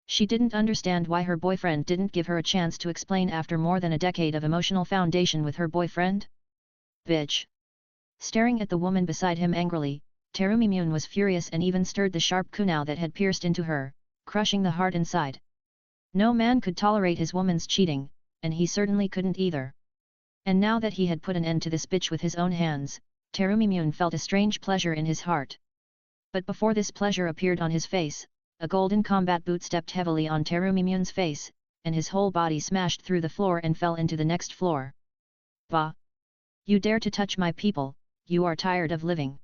She didn't understand why her boyfriend didn't give her a chance to explain after more than a decade of emotional foundation with her boyfriend. Bitch! Staring at the woman beside him angrily, Terumi Myun was furious and even stirred the sharp kunao that had pierced into her, crushing the heart inside. No man could tolerate his woman's cheating, and he certainly couldn't either. And now that he had put an end to this bitch with his own hands, Terumi Myun felt a strange pleasure in his heart. But before this pleasure appeared on his face, a golden combat boot stepped heavily on Terumi Myun's face, and his whole body smashed through the floor and fell into the next floor. Bah! You dare to touch my people, you are tired of living.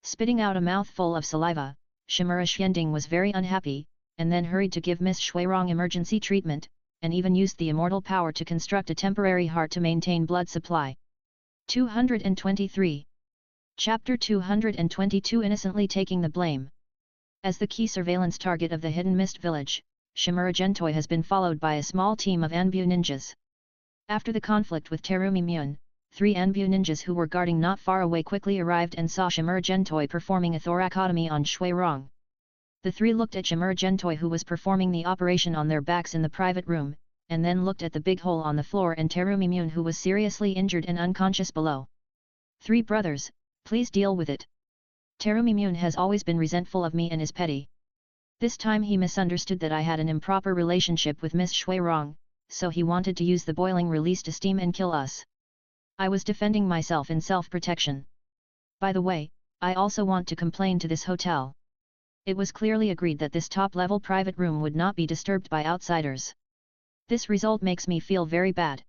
Spitting out a mouthful of saliva, Shimura Xianding was very unhappy, and then hurried to give Miss Shuirong emergency treatment, and even used the immortal power to construct a temporary heart to maintain blood supply. 223. Chapter 222 Innocently Taking the Blame. As the key surveillance target of the Hidden Mist Village, Shimura Gentoi has been followed by a small team of Anbu ninjas. After the conflict with Terumi Myun, 3 Anbu ninjas who were guarding not far away quickly arrived and saw Shimura Gentoi performing a thoracotomy on Shui Rong. The 3 looked at Shimura Gentoi who was performing the operation on their backs in the private room, and then looked at the big hole on the floor and Terumi Myun who was seriously injured and unconscious below. 3 brothers, please deal with it. Terumi Myun has always been resentful of me and is petty. This time he misunderstood that I had an improper relationship with Miss Shui Rong, so he wanted to use the boiling release to steam and kill us. I was defending myself in self-protection. By the way, I also want to complain to this hotel. It was clearly agreed that this top-level private room would not be disturbed by outsiders. This result makes me feel very bad.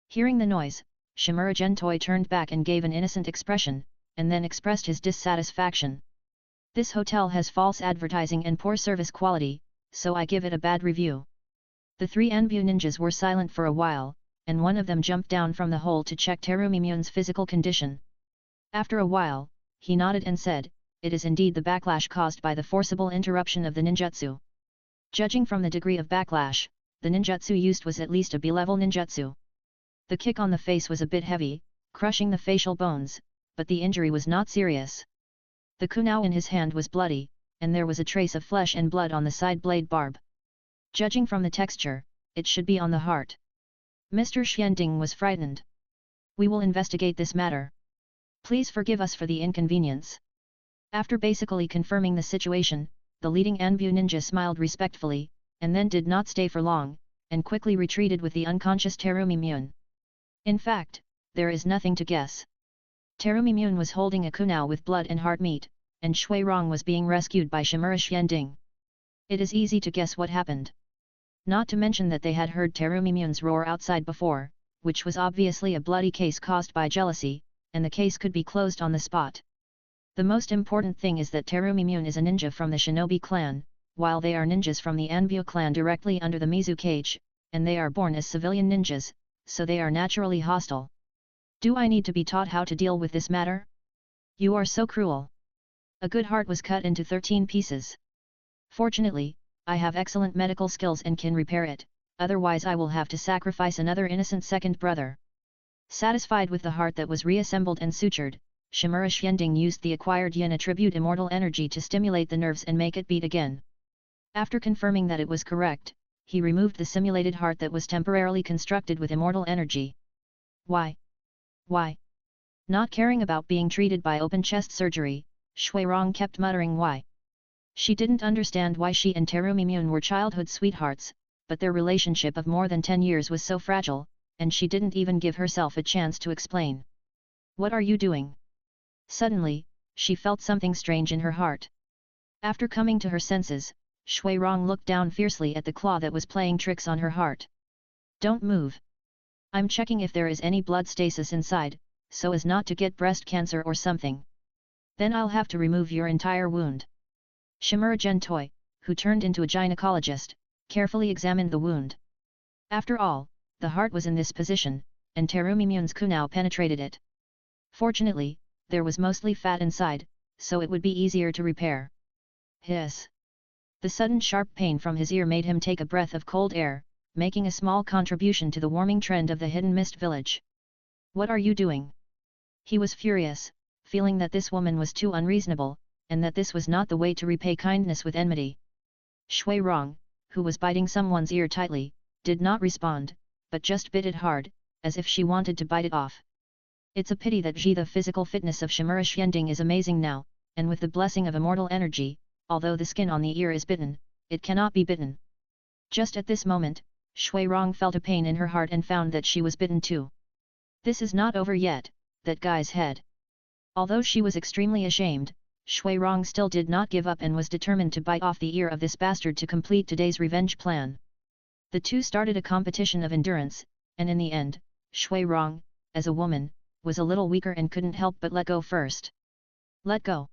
Hearing the noise, Shimura Gentoi turned back and gave an innocent expression, and then expressed his dissatisfaction. This hotel has false advertising and poor service quality, so I give it a bad review. The 3 Anbu ninjas were silent for a while, and one of them jumped down from the hole to check Terumi Myun's physical condition. After a while, he nodded and said, "It is indeed the backlash caused by the forcible interruption of the ninjutsu. Judging from the degree of backlash, the ninjutsu used was at least a B-level ninjutsu. The kick on the face was a bit heavy, crushing the facial bones, but the injury was not serious. The kunao in his hand was bloody, and there was a trace of flesh and blood on the side blade barb. Judging from the texture, it should be on the heart." Mr. Xianding was frightened. "We will investigate this matter. Please forgive us for the inconvenience." After basically confirming the situation, the leading Anbu ninja smiled respectfully, and then did not stay for long, and quickly retreated with the unconscious Terumi Myun. In fact, there is nothing to guess. Terumimune was holding a kunao with blood and heart meat, and Shui Rong was being rescued by Shimura Xianding. It is easy to guess what happened. Not to mention that they had heard Terumimune's roar outside before, which was obviously a bloody case caused by jealousy, and the case could be closed on the spot. The most important thing is that Terumimune is a ninja from the Shinobi clan, while they are ninjas from the Anbyo clan directly under the Mizu cage, and they are born as civilian ninjas, so they are naturally hostile. Do I need to be taught how to deal with this matter? You are so cruel. A good heart was cut into 13 pieces. Fortunately, I have excellent medical skills and can repair it, otherwise I will have to sacrifice another innocent second brother. Satisfied with the heart that was reassembled and sutured, Shimura Xianding used the acquired yin attribute immortal energy to stimulate the nerves and make it beat again. After confirming that it was correct, he removed the simulated heart that was temporarily constructed with immortal energy. Why? Not caring about being treated by open chest surgery, Shui Rong kept muttering why. She didn't understand why she and Terumimune were childhood sweethearts, but their relationship of more than 10 years was so fragile, and she didn't even give herself a chance to explain. What are you doing? Suddenly, she felt something strange in her heart. After coming to her senses, Shui Rong looked down fiercely at the claw that was playing tricks on her heart. Don't move. I'm checking if there is any blood stasis inside, so as not to get breast cancer or something. Then I'll have to remove your entire wound. Shimura Gentoi, who turned into a gynecologist, carefully examined the wound. After all, the heart was in this position, and Terumimune's kunao penetrated it. Fortunately, there was mostly fat inside, so it would be easier to repair. Hiss! The sudden sharp pain from his ear made him take a breath of cold air, making a small contribution to the warming trend of the hidden mist village. What are you doing? He was furious, feeling that this woman was too unreasonable, and that this was not the way to repay kindness with enmity. Shui Rong, who was biting someone's ear tightly, did not respond, but just bit it hard, as if she wanted to bite it off. It's a pity that the physical fitness of Shimura Xianding is amazing now, and with the blessing of immortal energy, although the skin on the ear is bitten, it cannot be bitten. Just at this moment, Shui Rong felt a pain in her heart and found that she was bitten too. This is not over yet, that guy's head. Although she was extremely ashamed, Shui Rong still did not give up and was determined to bite off the ear of this bastard to complete today's revenge plan. The two started a competition of endurance, and in the end, Shui Rong, as a woman, was a little weaker and couldn't help but let go first. Let go.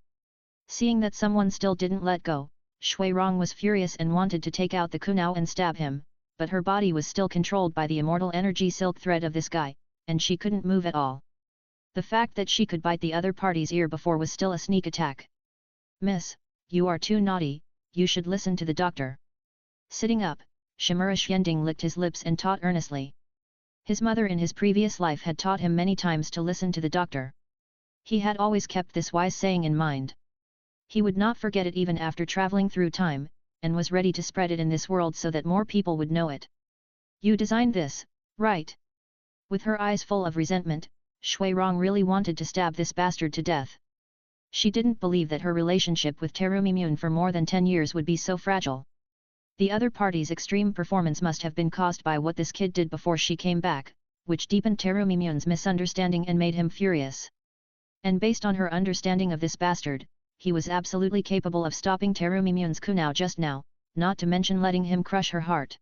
Seeing that someone still didn't let go, Shui Rong was furious and wanted to take out the kunao and stab him, but her body was still controlled by the immortal energy silk thread of this guy, and she couldn't move at all. The fact that she could bite the other party's ear before was still a sneak attack. Miss, you are too naughty, you should listen to the doctor. Sitting up, Shimura Xianding licked his lips and taught earnestly. His mother in his previous life had taught him many times to listen to the doctor. He had always kept this wise saying in mind. He would not forget it even after traveling through time, and was ready to spread it in this world so that more people would know it. You designed this, right? With her eyes full of resentment, Shui Rong really wanted to stab this bastard to death. She didn't believe that her relationship with Terumimune for more than 10 years would be so fragile. The other party's extreme performance must have been caused by what this kid did before she came back, which deepened Terumimimune's misunderstanding and made him furious. And based on her understanding of this bastard, he was absolutely capable of stopping Terumimimune's kunao just now, not to mention letting him crush her heart.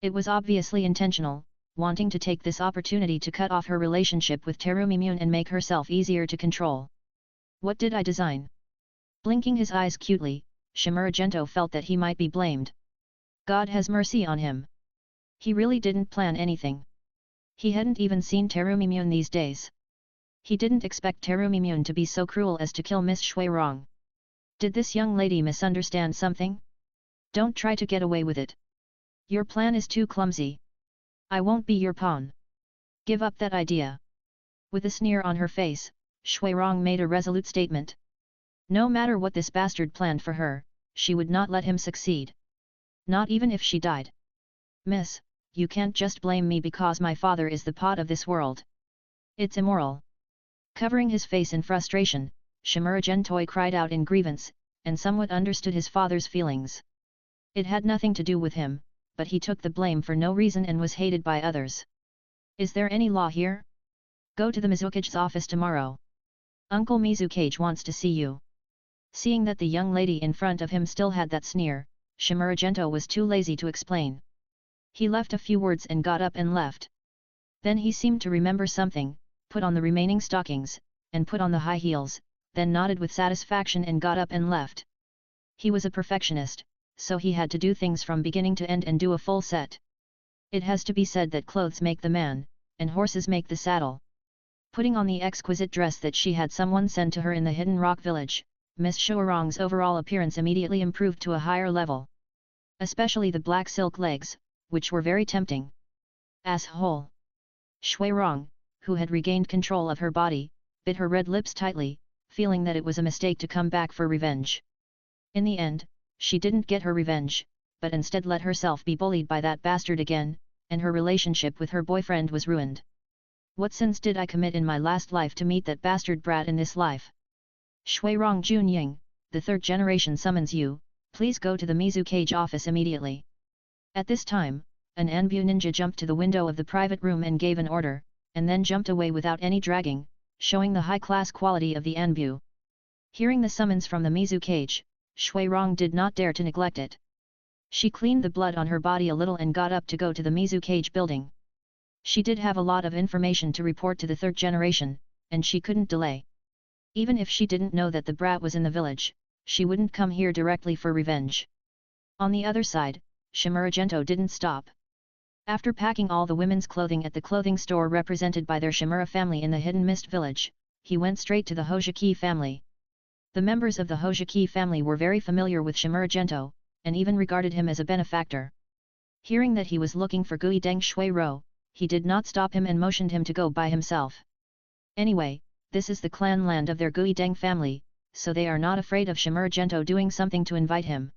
It was obviously intentional, wanting to take this opportunity to cut off her relationship with Terumimune and make herself easier to control. What did I design? Blinking his eyes cutely, Shimura Gento felt that he might be blamed. God has mercy on him. He really didn't plan anything. He hadn't even seen Terumimune these days. He didn't expect Terumimune to be so cruel as to kill Miss Shui Rong. Did this young lady misunderstand something? Don't try to get away with it. Your plan is too clumsy. I won't be your pawn. Give up that idea. With a sneer on her face, Shui Rong made a resolute statement. No matter what this bastard planned for her, she would not let him succeed. Not even if she died. Miss, you can't just blame me because my father is the pot of this world. It's immoral. Covering his face in frustration, Shimura Gentoi cried out in grievance, and somewhat understood his father's feelings. It had nothing to do with him, but he took the blame for no reason and was hated by others. Is there any law here? Go to the Mizuki's office tomorrow. Uncle Mizukage wants to see you. Seeing that the young lady in front of him still had that sneer, Shimuragento was too lazy to explain. He left a few words and got up and left. Then he seemed to remember something, put on the remaining stockings, and put on the high heels, then nodded with satisfaction and got up and left. He was a perfectionist, so he had to do things from beginning to end and do a full set. It has to be said that clothes make the man, and horses make the saddle. Putting on the exquisite dress that she had someone send to her in the Hidden Rock Village, Miss Shuarong's overall appearance immediately improved to a higher level. Especially the black silk legs, which were very tempting. Asshole! Shuarong, who had regained control of her body, bit her red lips tightly, feeling that it was a mistake to come back for revenge. In the end, she didn't get her revenge, but instead let herself be bullied by that bastard again, and her relationship with her boyfriend was ruined. What sins did I commit in my last life to meet that bastard brat in this life? Shuarong Junying, the third generation summons you, please go to the Mizukage office immediately. At this time, an Anbu ninja jumped to the window of the private room and gave an order, and then jumped away without any dragging, showing the high-class quality of the Anbu. Hearing the summons from the Mizukage, Shuarong did not dare to neglect it. She cleaned the blood on her body a little and got up to go to the Mizukage building. She did have a lot of information to report to the third generation, and she couldn't delay. Even if she didn't know that the brat was in the village, she wouldn't come here directly for revenge. On the other side, Shimuragento didn't stop. After packing all the women's clothing at the clothing store represented by their Shimura family in the Hidden Mist village, he went straight to the Hojiki family. The members of the Hojiki family were very familiar with Shimuragento, and even regarded him as a benefactor. Hearing that he was looking for Guideng Shuiro, he did not stop him and motioned him to go by himself. Anyway, this is the clan land of their Guideng family, so they are not afraid of Shimuragento doing something to invite him.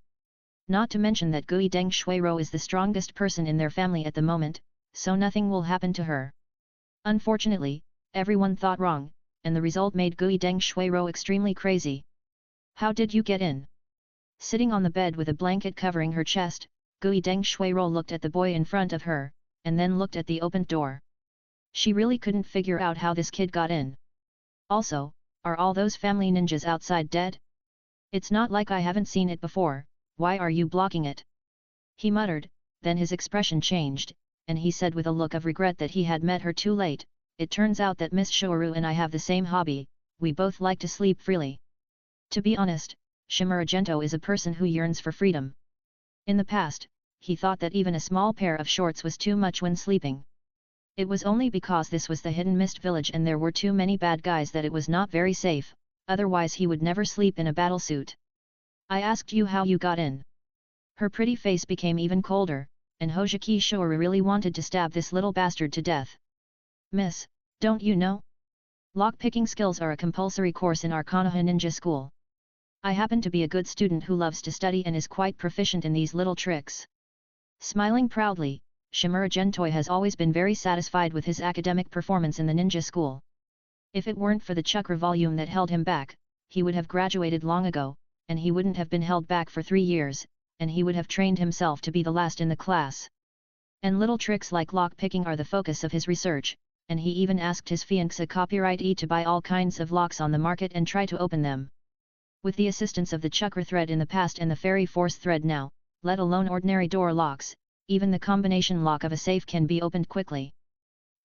Not to mention that Guideng Shuiro is the strongest person in their family at the moment, so nothing will happen to her. Unfortunately, everyone thought wrong, and the result made Guideng Shuiro extremely crazy. How did you get in? Sitting on the bed with a blanket covering her chest, Guideng Shuiro looked at the boy in front of her, and then looked at the opened door. She really couldn't figure out how this kid got in. Also, are all those family ninjas outside dead? It's not like I haven't seen it before, why are you blocking it? He muttered, then his expression changed, and he said with a look of regret that he had met her too late, it turns out that Miss Shoru and I have the same hobby, we both like to sleep freely. To be honest, Shimuragento is a person who yearns for freedom. In the past, he thought that even a small pair of shorts was too much when sleeping. It was only because this was the Hidden Mist village and there were too many bad guys that it was not very safe, otherwise he would never sleep in a battlesuit. I asked you how you got in. Her pretty face became even colder, and Hojiki Shoru really wanted to stab this little bastard to death. Miss, don't you know? Lockpicking skills are a compulsory course in our Konoha ninja school. I happen to be a good student who loves to study and is quite proficient in these little tricks. Smiling proudly, Shimuragento has always been very satisfied with his academic performance in the ninja school. If it weren't for the chakra volume that held him back, he would have graduated long ago, and he wouldn't have been held back for 3 years, and he would have trained himself to be the last in the class. And little tricks like lock-picking are the focus of his research, and he even asked his fiancée copyright to buy all kinds of locks on the market and try to open them. With the assistance of the chakra thread in the past and the fairy force thread now, let alone ordinary door locks, even the combination lock of a safe can be opened quickly.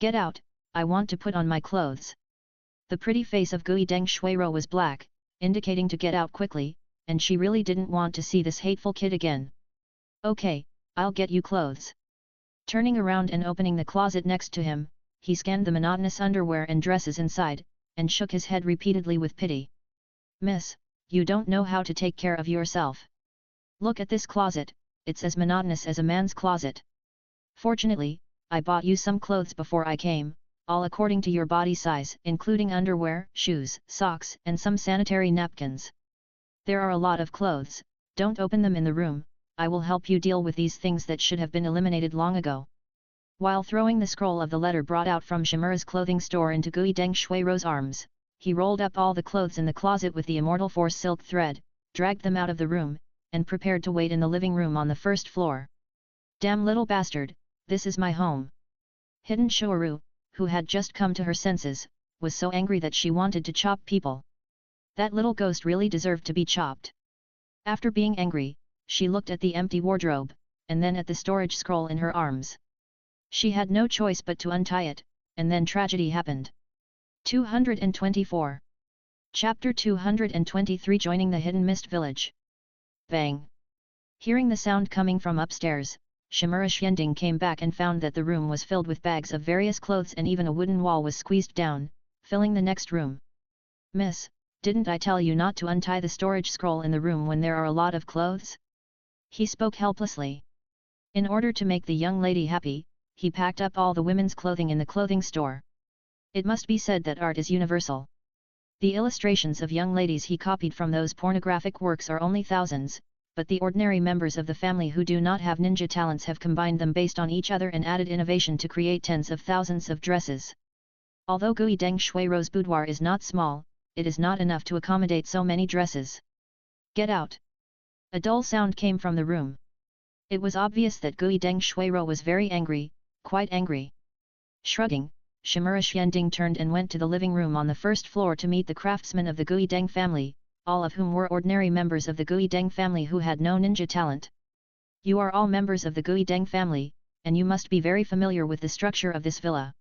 Get out, I want to put on my clothes. The pretty face of Guideng Shuiro was black, indicating to get out quickly, and she really didn't want to see this hateful kid again. Okay, I'll get you clothes. Turning around and opening the closet next to him, he scanned the monotonous underwear and dresses inside, and shook his head repeatedly with pity. Miss, you don't know how to take care of yourself. Look at this closet, it's as monotonous as a man's closet. Fortunately, I bought you some clothes before I came, all according to your body size, including underwear, shoes, socks, and some sanitary napkins. There are a lot of clothes, don't open them in the room, I will help you deal with these things that should have been eliminated long ago. While throwing the scroll of the letter brought out from Shimura's clothing store into Guideng Shuiro's arms, he rolled up all the clothes in the closet with the Immortal Force silk thread, dragged them out of the room, and prepared to wait in the living room on the first floor. Damn little bastard, this is my home. Hidden Shoru, who had just come to her senses, was so angry that she wanted to chop people. That little ghost really deserved to be chopped. After being angry, she looked at the empty wardrobe, and then at the storage scroll in her arms. She had no choice but to untie it, and then tragedy happened. 224. Chapter 223 Joining the Hidden Mist Village. Bang! Hearing the sound coming from upstairs, Shimura Xianding came back and found that the room was filled with bags of various clothes and even a wooden wall was squeezed down, filling the next room. Miss, didn't I tell you not to untie the storage scroll in the room when there are a lot of clothes? He spoke helplessly. In order to make the young lady happy, he packed up all the women's clothing in the clothing store. It must be said that art is universal. The illustrations of young ladies he copied from those pornographic works are only thousands, but the ordinary members of the family who do not have ninja talents have combined them based on each other and added innovation to create tens of thousands of dresses. Although Gui Deng Shuiro's boudoir is not small, it is not enough to accommodate so many dresses. Get out! A dull sound came from the room. It was obvious that Gui Deng Shuiro was very angry, quite angry. Shrugging, Shimura Xianding turned and went to the living room on the first floor to meet the craftsmen of the Gui Deng family, all of whom were ordinary members of the Gui Deng family who had no ninja talent. You are all members of the Gui Deng family, and you must be very familiar with the structure of this villa.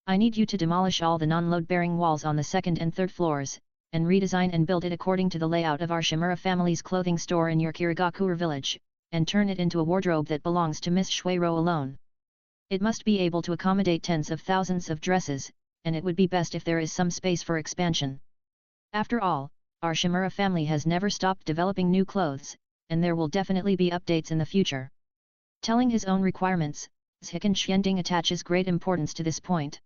I need you to demolish all the non-load-bearing walls on the second and third floors, and redesign and build it according to the layout of our Shimura family's clothing store in your Kirigakure village, and turn it into a wardrobe that belongs to Miss Shuiro alone. It must be able to accommodate tens of thousands of dresses, and it would be best if there is some space for expansion. After all, our Shimura family has never stopped developing new clothes, and there will definitely be updates in the future. Telling his own requirements, Ziken Xianding attaches great importance to this point.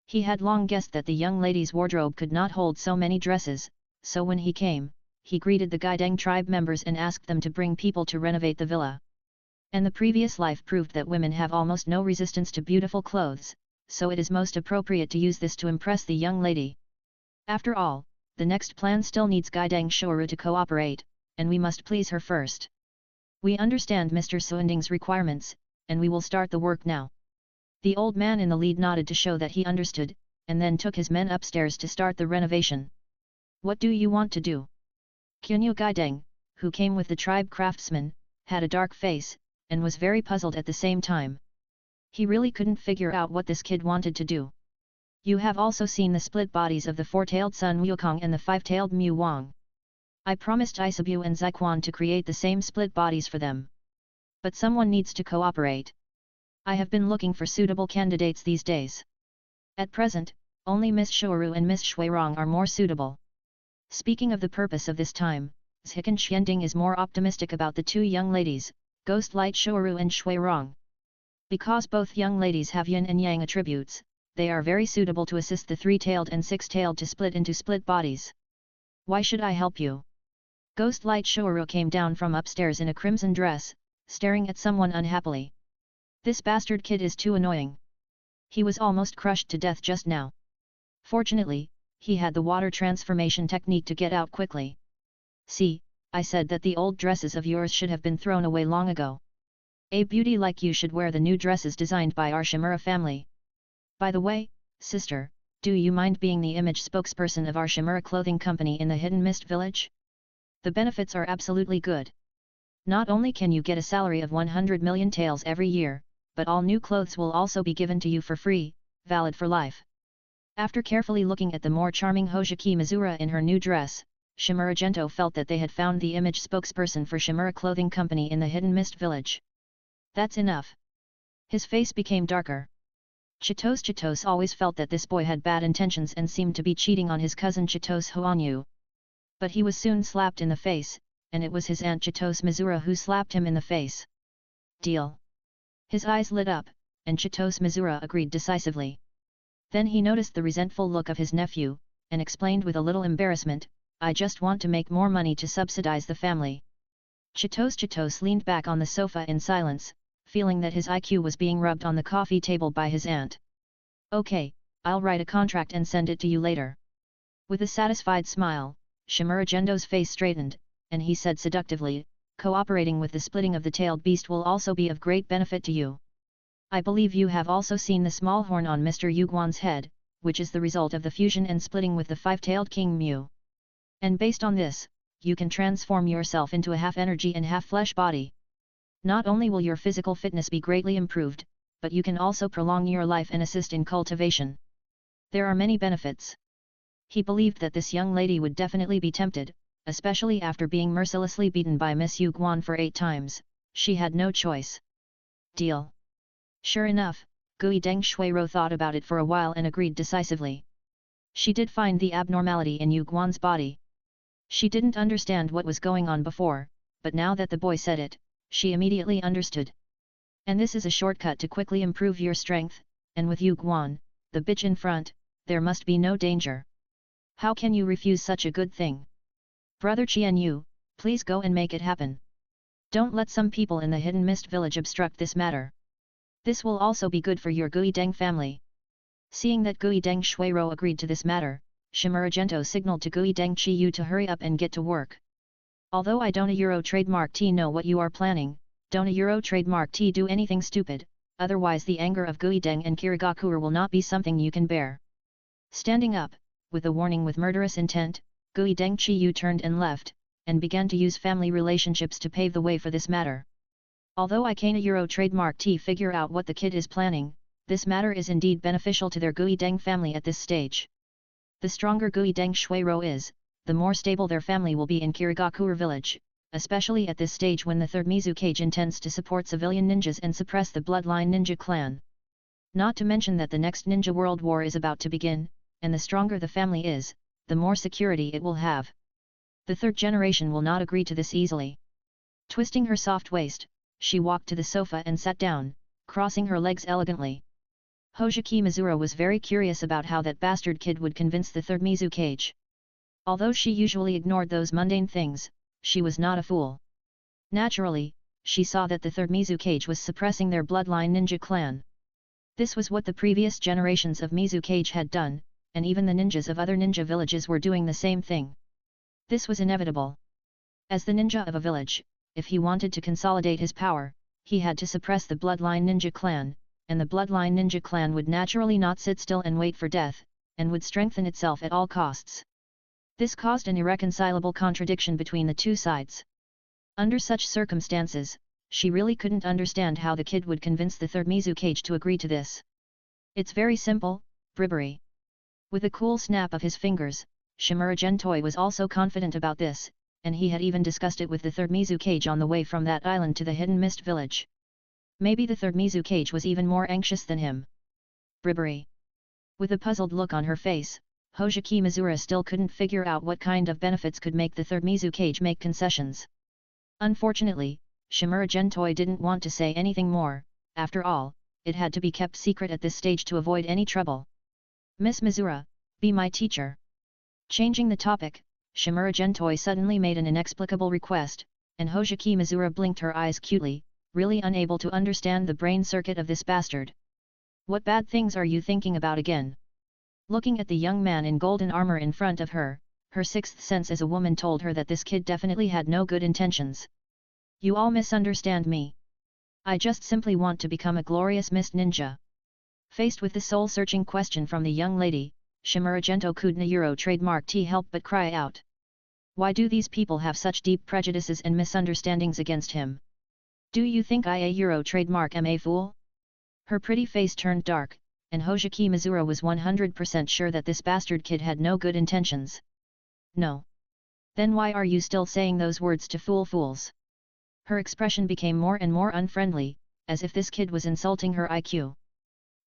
He had long guessed that the young lady's wardrobe could not hold so many dresses, so when he came, he greeted the Gaideng tribe members and asked them to bring people to renovate the villa. And the previous life proved that women have almost no resistance to beautiful clothes, so it is most appropriate to use this to impress the young lady. After all, the next plan still needs Gaideng Shuru to cooperate, and we must please her first. We understand Mr. Suanding's requirements, and we will start the work now. The old man in the lead nodded to show that he understood, and then took his men upstairs to start the renovation. What do you want to do? Kunyu Gaideng, who came with the tribe craftsmen, had a dark face, and was very puzzled at the same time. He really couldn't figure out what this kid wanted to do. You have also seen the split bodies of the four-tailed Sun Wukong and the five-tailed Mu Wang. I promised Isabu and Zaiquan to create the same split bodies for them. But someone needs to cooperate. I have been looking for suitable candidates these days. At present, only Miss Shuru and Miss Shuirong are more suitable. Speaking of the purpose of this time, Ziken Xianding is more optimistic about the two young ladies, Ghost Light Shuru and Shuirong. Because both young ladies have yin and yang attributes, they are very suitable to assist the three-tailed and six-tailed to split into split bodies. Why should I help you? Ghost Light Shuru came down from upstairs in a crimson dress, staring at someone unhappily. This bastard kid is too annoying. He was almost crushed to death just now. Fortunately, he had the water transformation technique to get out quickly. See, I said that the old dresses of yours should have been thrown away long ago. A beauty like you should wear the new dresses designed by our Shimura family. By the way, sister, do you mind being the image spokesperson of our Shimura clothing company in the Hidden Mist Village? The benefits are absolutely good. Not only can you get a salary of 100 million taels every year, but all new clothes will also be given to you for free, valid for life. After carefully looking at the more charming Hojiki Mizura in her new dress, Shimura Gento felt that they had found the image spokesperson for Shimura Clothing Company in the Hidden Mist Village. That's enough. His face became darker. Chitos always felt that this boy had bad intentions and seemed to be cheating on his cousin Chitos Huanyu. But he was soon slapped in the face, and it was his aunt Chitos Mizura who slapped him in the face. Deal. His eyes lit up, and Chitos Mizura agreed decisively. Then he noticed the resentful look of his nephew, and explained with a little embarrassment, I just want to make more money to subsidize the family. Chitos leaned back on the sofa in silence, feeling that his IQ was being rubbed on the coffee table by his aunt. Okay, I'll write a contract and send it to you later. With a satisfied smile, Shimura Gendo's face straightened, and he said seductively, cooperating with the splitting of the tailed beast will also be of great benefit to you. I believe you have also seen the small horn on Mr. Yuguan's head, which is the result of the fusion and splitting with the five-tailed king Mu. And based on this, you can transform yourself into a half-energy and half-flesh body. Not only will your physical fitness be greatly improved, but you can also prolong your life and assist in cultivation. There are many benefits. He believed that this young lady would definitely be tempted, especially after being mercilessly beaten by Miss Yu Guan for 8 times, she had no choice. Deal. Sure enough, Gui Deng Shuiro thought about it for a while and agreed decisively. She did find the abnormality in Yu Guan's body. She didn't understand what was going on before, but now that the boy said it, she immediately understood. And this is a shortcut to quickly improve your strength, and with Yu Guan, the bitch in front, there must be no danger. How can you refuse such a good thing? Brother Qian Yu, please go and make it happen. Don't let some people in the Hidden Mist village obstruct this matter. This will also be good for your Gui Deng family. Seeing that Gui Deng Shuiro agreed to this matter, Shimura Gento signaled to Gui Deng Qiyu to hurry up and get to work. Although I don't a Euro trademark T know what you are planning, don't a Euro trademark T do anything stupid, otherwise the anger of Gui Deng and Kirigakure will not be something you can bear. Standing up, with a warning with murderous intent, Gui Deng Qiyu turned and left, and began to use family relationships to pave the way for this matter. Although I can't a Euro trademark T figure out what the kid is planning, this matter is indeed beneficial to their Gui Deng family at this stage. The stronger Gui Deng Shuiro is, the more stable their family will be in Kirigakure village, especially at this stage when the third Mizukage intends to support civilian ninjas and suppress the bloodline ninja clan. Not to mention that the next ninja world war is about to begin, and the stronger the family is, the more security it will have. The third generation will not agree to this easily. Twisting her soft waist, she walked to the sofa and sat down, crossing her legs elegantly. Hojiki Mizura was very curious about how that bastard kid would convince the third Mizukage. Although she usually ignored those mundane things, she was not a fool. Naturally, she saw that the third Mizukage was suppressing their bloodline ninja clan. This was what the previous generations of Mizukage had done, and even the ninjas of other ninja villages were doing the same thing. This was inevitable. As the ninja of a village, if he wanted to consolidate his power, he had to suppress the bloodline ninja clan, and the bloodline ninja clan would naturally not sit still and wait for death, and would strengthen itself at all costs. This caused an irreconcilable contradiction between the two sides. Under such circumstances, she really couldn't understand how the kid would convince the third Mizukage to agree to this. It's very simple, bribery. With a cool snap of his fingers, Shimura Gentoi was also confident about this, and he had even discussed it with the third Mizukage on the way from that island to the Hidden Mist village. Maybe the third Mizukage was even more anxious than him. Bribery. With a puzzled look on her face, Hojiki Mizura still couldn't figure out what kind of benefits could make the third Mizukage make concessions. Unfortunately, Shimura Gentoi didn't want to say anything more. After all, it had to be kept secret at this stage to avoid any trouble. Miss Mizura, be my teacher. Changing the topic, Shimura Gentoi suddenly made an inexplicable request, and Hojiki Mizura blinked her eyes cutely, really unable to understand the brain circuit of this bastard. What bad things are you thinking about again? Looking at the young man in golden armor in front of her, her sixth sense as a woman told her that this kid definitely had no good intentions. You all misunderstand me. I just simply want to become a glorious mist ninja. Faced with the soul-searching question from the young lady, Shimura Gento couldn't Euro trademark T help but cry out. Why do these people have such deep prejudices and misunderstandings against him? Do you think I a Euro trademark am a fool? Her pretty face turned dark, and Hojiki Mizura was 100% sure that this bastard kid had no good intentions. No. Then why are you still saying those words to fool fools? Her expression became more and more unfriendly, as if this kid was insulting her IQ.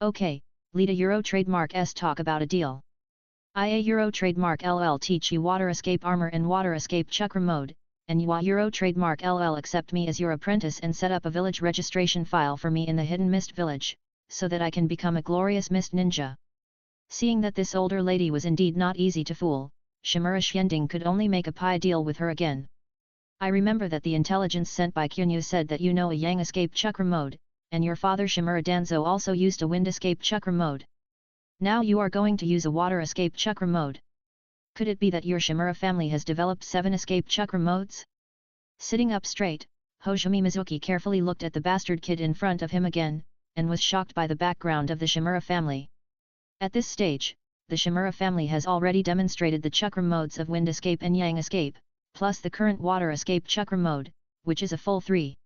Okay, lead a Euro trademark S talk about a deal. I a Euro trademark LL teach you water escape armor and water escape chakra mode, and you a Euro trademark LL accept me as your apprentice and set up a village registration file for me in the Hidden Mist village, so that I can become a glorious mist ninja. Seeing that this older lady was indeed not easy to fool, Shimura Xianding could only make a pie deal with her again. I remember that the intelligence sent by Kyunyu said that you know a Yang escape chakra mode, and your father Shimura Danzo also used a wind escape chakra mode. Now you are going to use a water escape chakra mode. Could it be that your Shimura family has developed 7 escape chakra modes? Sitting up straight, Hojimi Mizuki carefully looked at the bastard kid in front of him again, and was shocked by the background of the Shimura family. At this stage, the Shimura family has already demonstrated the chakra modes of wind escape and yang escape, plus the current water escape chakra mode, which is a full 3.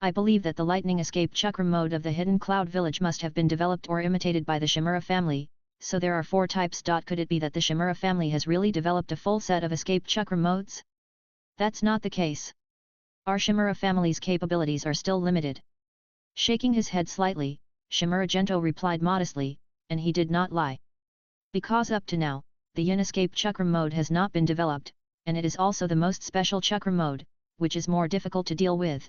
I believe that the lightning escape chakra mode of the hidden cloud village must have been developed or imitated by the Shimura family, so there are 4 types. Could it be that the Shimura family has really developed a full set of escape chakra modes? That's not the case. Our Shimura family's capabilities are still limited. Shaking his head slightly, Shimura Gento replied modestly, and he did not lie. Because up to now, the yin escape chakra mode has not been developed, and it is also the most special chakra mode, which is more difficult to deal with.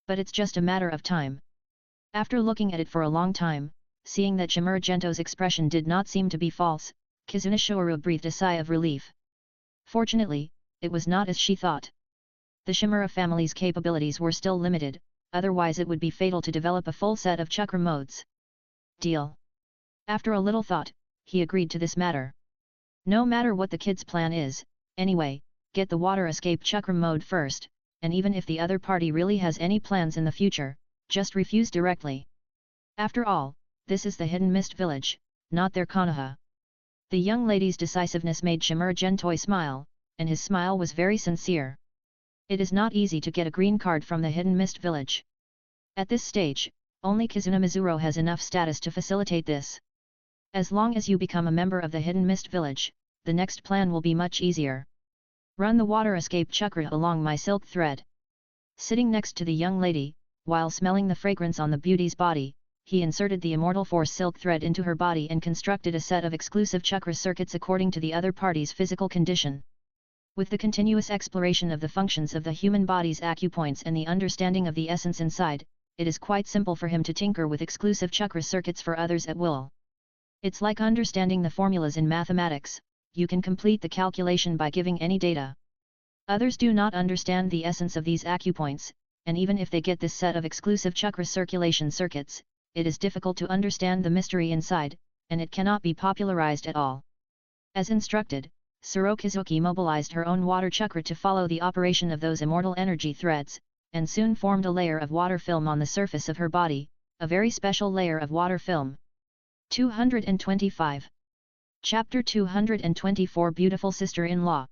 But it's just a matter of time. After looking at it for a long time, seeing that Shimura Gento's expression did not seem to be false, Kizuna Shouru breathed a sigh of relief. Fortunately, it was not as she thought. The Shimura family's capabilities were still limited, otherwise it would be fatal to develop a full set of chakra modes. Deal. After a little thought, he agreed to this matter. No matter what the kid's plan is, anyway, get the water escape chakra mode first, and even if the other party really has any plans in the future, just refuse directly. After all, this is the hidden mist village, not their Konoha. The young lady's decisiveness made Shimura Gentoi smile, and his smile was very sincere. It is not easy to get a green card from the hidden mist village. At this stage, only Kizuna Mizuro has enough status to facilitate this. As long as you become a member of the hidden mist village, the next plan will be much easier. Run the water escape chakra along my silk thread. Sitting next to the young lady, while smelling the fragrance on the beauty's body, he inserted the immortal force silk thread into her body and constructed a set of exclusive chakra circuits according to the other party's physical condition. With the continuous exploration of the functions of the human body's acupoints and the understanding of the essence inside, it is quite simple for him to tinker with exclusive chakra circuits for others at will. It's like understanding the formulas in mathematics, you can complete the calculation by giving any data. Others do not understand the essence of these acupoints, and even if they get this set of exclusive chakra circulation circuits, it is difficult to understand the mystery inside, and it cannot be popularized at all. As instructed, Suro Kizuki mobilized her own water chakra to follow the operation of those immortal energy threads, and soon formed a layer of water film on the surface of her body, a very special layer of water film. 225. Chapter 224 Beautiful Sister-in-Law.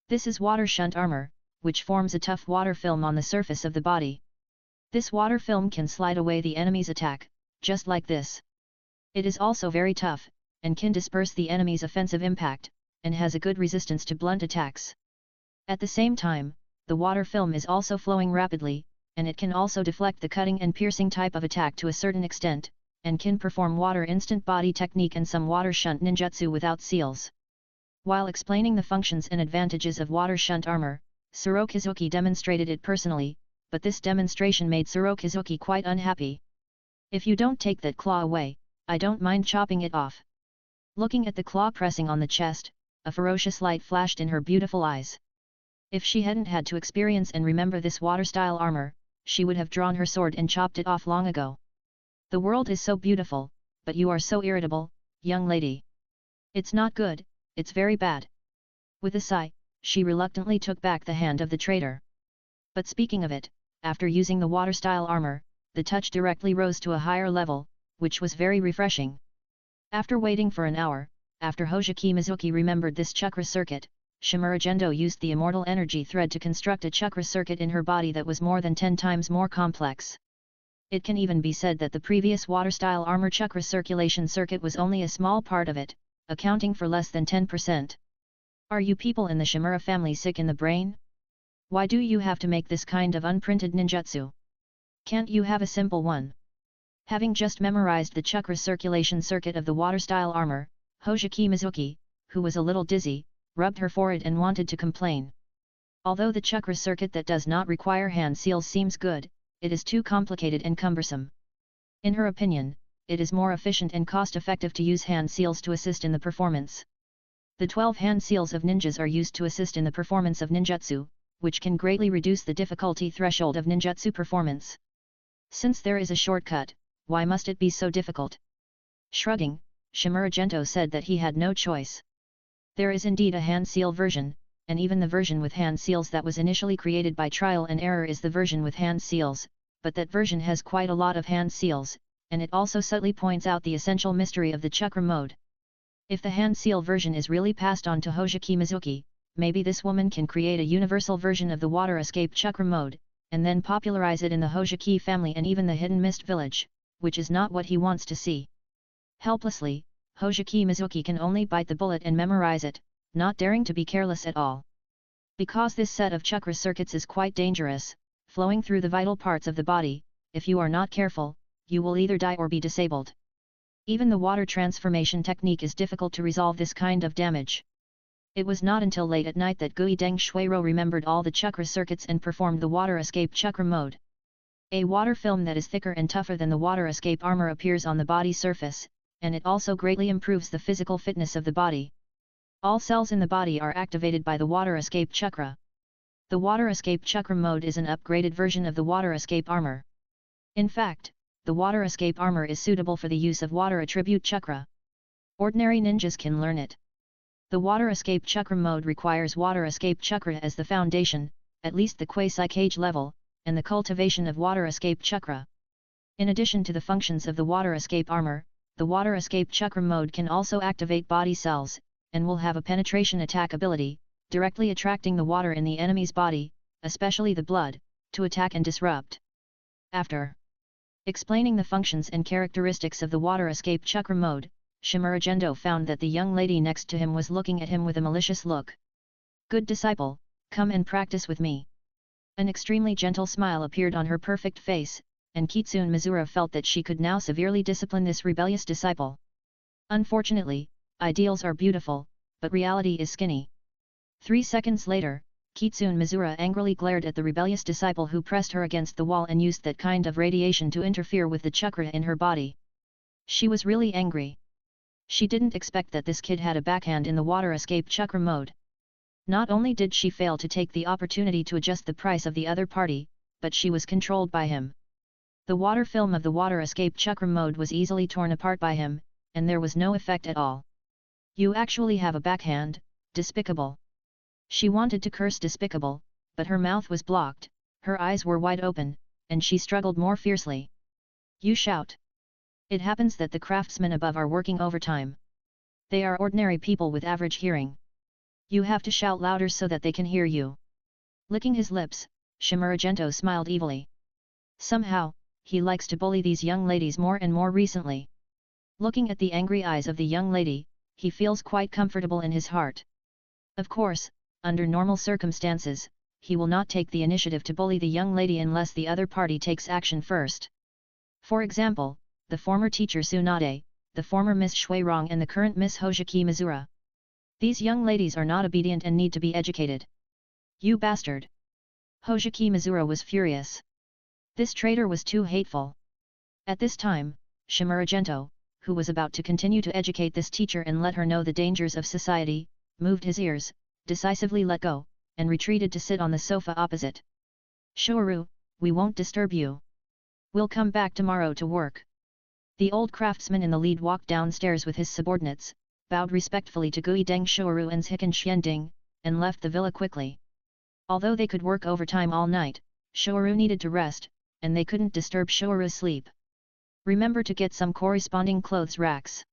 This is water shunt armor, which forms a tough water film on the surface of the body. This water film can slide away the enemy's attack, just like this. It is also very tough, and can disperse the enemy's offensive impact, and has a good resistance to blunt attacks. At the same time, the water film is also flowing rapidly, and it can also deflect the cutting and piercing type of attack to a certain extent, and can perform water instant body technique and some water shunt ninjutsu without seals. While explaining the functions and advantages of water shunt armor, Suro Kizuki demonstrated it personally, but this demonstration made Suro Kizuki quite unhappy. If you don't take that claw away, I don't mind chopping it off. Looking at the claw pressing on the chest, a ferocious light flashed in her beautiful eyes. If she hadn't had to experience and remember this water-style armor, she would have drawn her sword and chopped it off long ago. The world is so beautiful, but you are so irritable, young lady. It's not good, it's very bad. With a sigh, she reluctantly took back the hand of the traitor. But speaking of it, after using the water-style armor, the touch directly rose to a higher level, which was very refreshing. After waiting for an hour, after Hojiki Mizuki remembered this chakra circuit, Shimura Gendo used the immortal energy thread to construct a chakra circuit in her body that was more than 10 times more complex. It can even be said that the previous water-style armor chakra circulation circuit was only a small part of it, accounting for less than 10%. Are you people in the Shimura family sick in the brain? Why do you have to make this kind of unprinted ninjutsu? Can't you have a simple one? Having just memorized the chakra circulation circuit of the water-style armor, Hojiki Mizuki, who was a little dizzy, rubbed her forehead and wanted to complain. Although the chakra circuit that does not require hand seals seems good, it is too complicated and cumbersome. In her opinion, it is more efficient and cost-effective to use hand seals to assist in the performance. The 12 hand seals of ninjas are used to assist in the performance of ninjutsu, which can greatly reduce the difficulty threshold of ninjutsu performance. Since there is a shortcut, why must it be so difficult? Shrugging, Shimura Gento said that he had no choice. There is indeed a hand seal version, and even the version with hand seals that was initially created by trial and error is the version with hand seals, but that version has quite a lot of hand seals, and it also subtly points out the essential mystery of the chakra mode. If the hand seal version is really passed on to Hojiki Mizuki, maybe this woman can create a universal version of the water escape chakra mode, and then popularize it in the Hojiki family and even the Hidden Mist village, which is not what he wants to see. Helplessly, Hojiki Mizuki can only bite the bullet and memorize it, not daring to be careless at all. Because this set of chakra circuits is quite dangerous, flowing through the vital parts of the body, if you are not careful, you will either die or be disabled. Even the water transformation technique is difficult to resolve this kind of damage. It was not until late at night that Guideng Shuiro remembered all the chakra circuits and performed the water escape chakra mode. A water film that is thicker and tougher than the water escape armor appears on the body surface, and it also greatly improves the physical fitness of the body. All cells in the body are activated by the water escape chakra. The water escape chakra mode is an upgraded version of the water escape armor. In fact, the water escape armor is suitable for the use of water attribute chakra. Ordinary ninjas can learn it. The water escape chakra mode requires water escape chakra as the foundation, at least the quasi-cage level, and the cultivation of water escape chakra. In addition to the functions of the water escape armor, the water escape chakra mode can also activate body cells, and will have a penetration attack ability, directly attracting the water in the enemy's body, especially the blood, to attack and disrupt. After explaining the functions and characteristics of the water escape chakra mode, Shimura Gendo found that the young lady next to him was looking at him with a malicious look. "Good disciple, come and practice with me." An extremely gentle smile appeared on her perfect face, and Kitsune Mizura felt that she could now severely discipline this rebellious disciple. Unfortunately, ideals are beautiful, but reality is skinny. 3 seconds later, Kitsune Mizura angrily glared at the rebellious disciple who pressed her against the wall and used that kind of radiation to interfere with the chakra in her body. She was really angry. She didn't expect that this kid had a backhand in the water escape chakra mode. Not only did she fail to take the opportunity to adjust the price of the other party, but she was controlled by him. The water film of the water escape chakra mode was easily torn apart by him, and there was no effect at all. "You actually have a backhand, despicable." She wanted to curse despicable, but her mouth was blocked, her eyes were wide open, and she struggled more fiercely. "You shout. It happens that the craftsmen above are working overtime. They are ordinary people with average hearing. You have to shout louder so that they can hear you." Licking his lips, Shimura Gendo smiled evilly. Somehow, he likes to bully these young ladies more and more recently. Looking at the angry eyes of the young lady, he feels quite comfortable in his heart. Of course, under normal circumstances, he will not take the initiative to bully the young lady unless the other party takes action first. For example, the former teacher Tsunade, the former Miss Shuirong and the current Miss Hojiki Mizura. These young ladies are not obedient and need to be educated. "You bastard!" Hojiki Mizura was furious. This traitor was too hateful. At this time, Shimura Gendo, who was about to continue to educate this teacher and let her know the dangers of society, moved his ears, decisively let go, and retreated to sit on the sofa opposite. "Shouru, we won't disturb you. We'll come back tomorrow to work." The old craftsman in the lead walked downstairs with his subordinates, bowed respectfully to Guideng Shouru and Hiken Xianding, and left the villa quickly. Although they could work overtime all night, Shouru needed to rest, and they couldn't disturb Shouru's sleep. "Remember to get some corresponding clothes racks.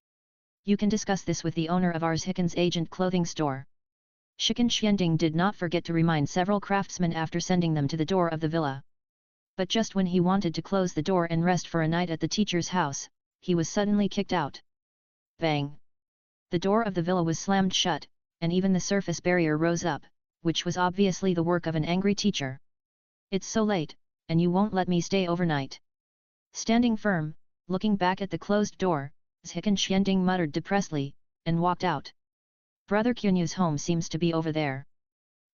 You can discuss this with the owner of ours Hiken's agent clothing store." Hiken Xianding did not forget to remind several craftsmen after sending them to the door of the villa. But just when he wanted to close the door and rest for a night at the teacher's house, he was suddenly kicked out. Bang! The door of the villa was slammed shut, and even the surface barrier rose up, which was obviously the work of an angry teacher. "It's so late, and you won't let me stay overnight." Standing firm, looking back at the closed door, Hiken Xianding muttered depressedly, and walked out. "Brother Kyunyu's home seems to be over there."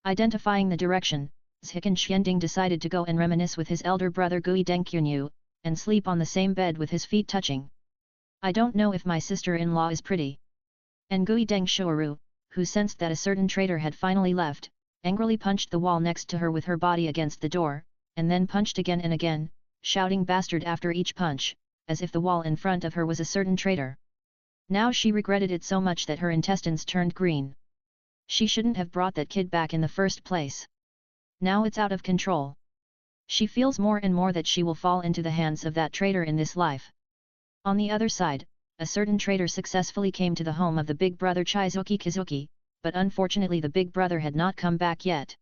Identifying the direction, Hiken Xianding decided to go and reminisce with his elder brother Guideng Kyunyu, and sleep on the same bed with his feet touching. "I don't know if my sister-in-law is pretty." And Guideng Shouru, who sensed that a certain traitor had finally left, angrily punched the wall next to her with her body against the door, and then punched again and again, shouting "bastard" after each punch, as if the wall in front of her was a certain traitor. Now she regretted it so much that her intestines turned green. She shouldn't have brought that kid back in the first place. Now it's out of control. She feels more and more that she will fall into the hands of that traitor in this life. On the other side, a certain traitor successfully came to the home of the big brother Chizuki Kizuki, but unfortunately the big brother had not come back yet.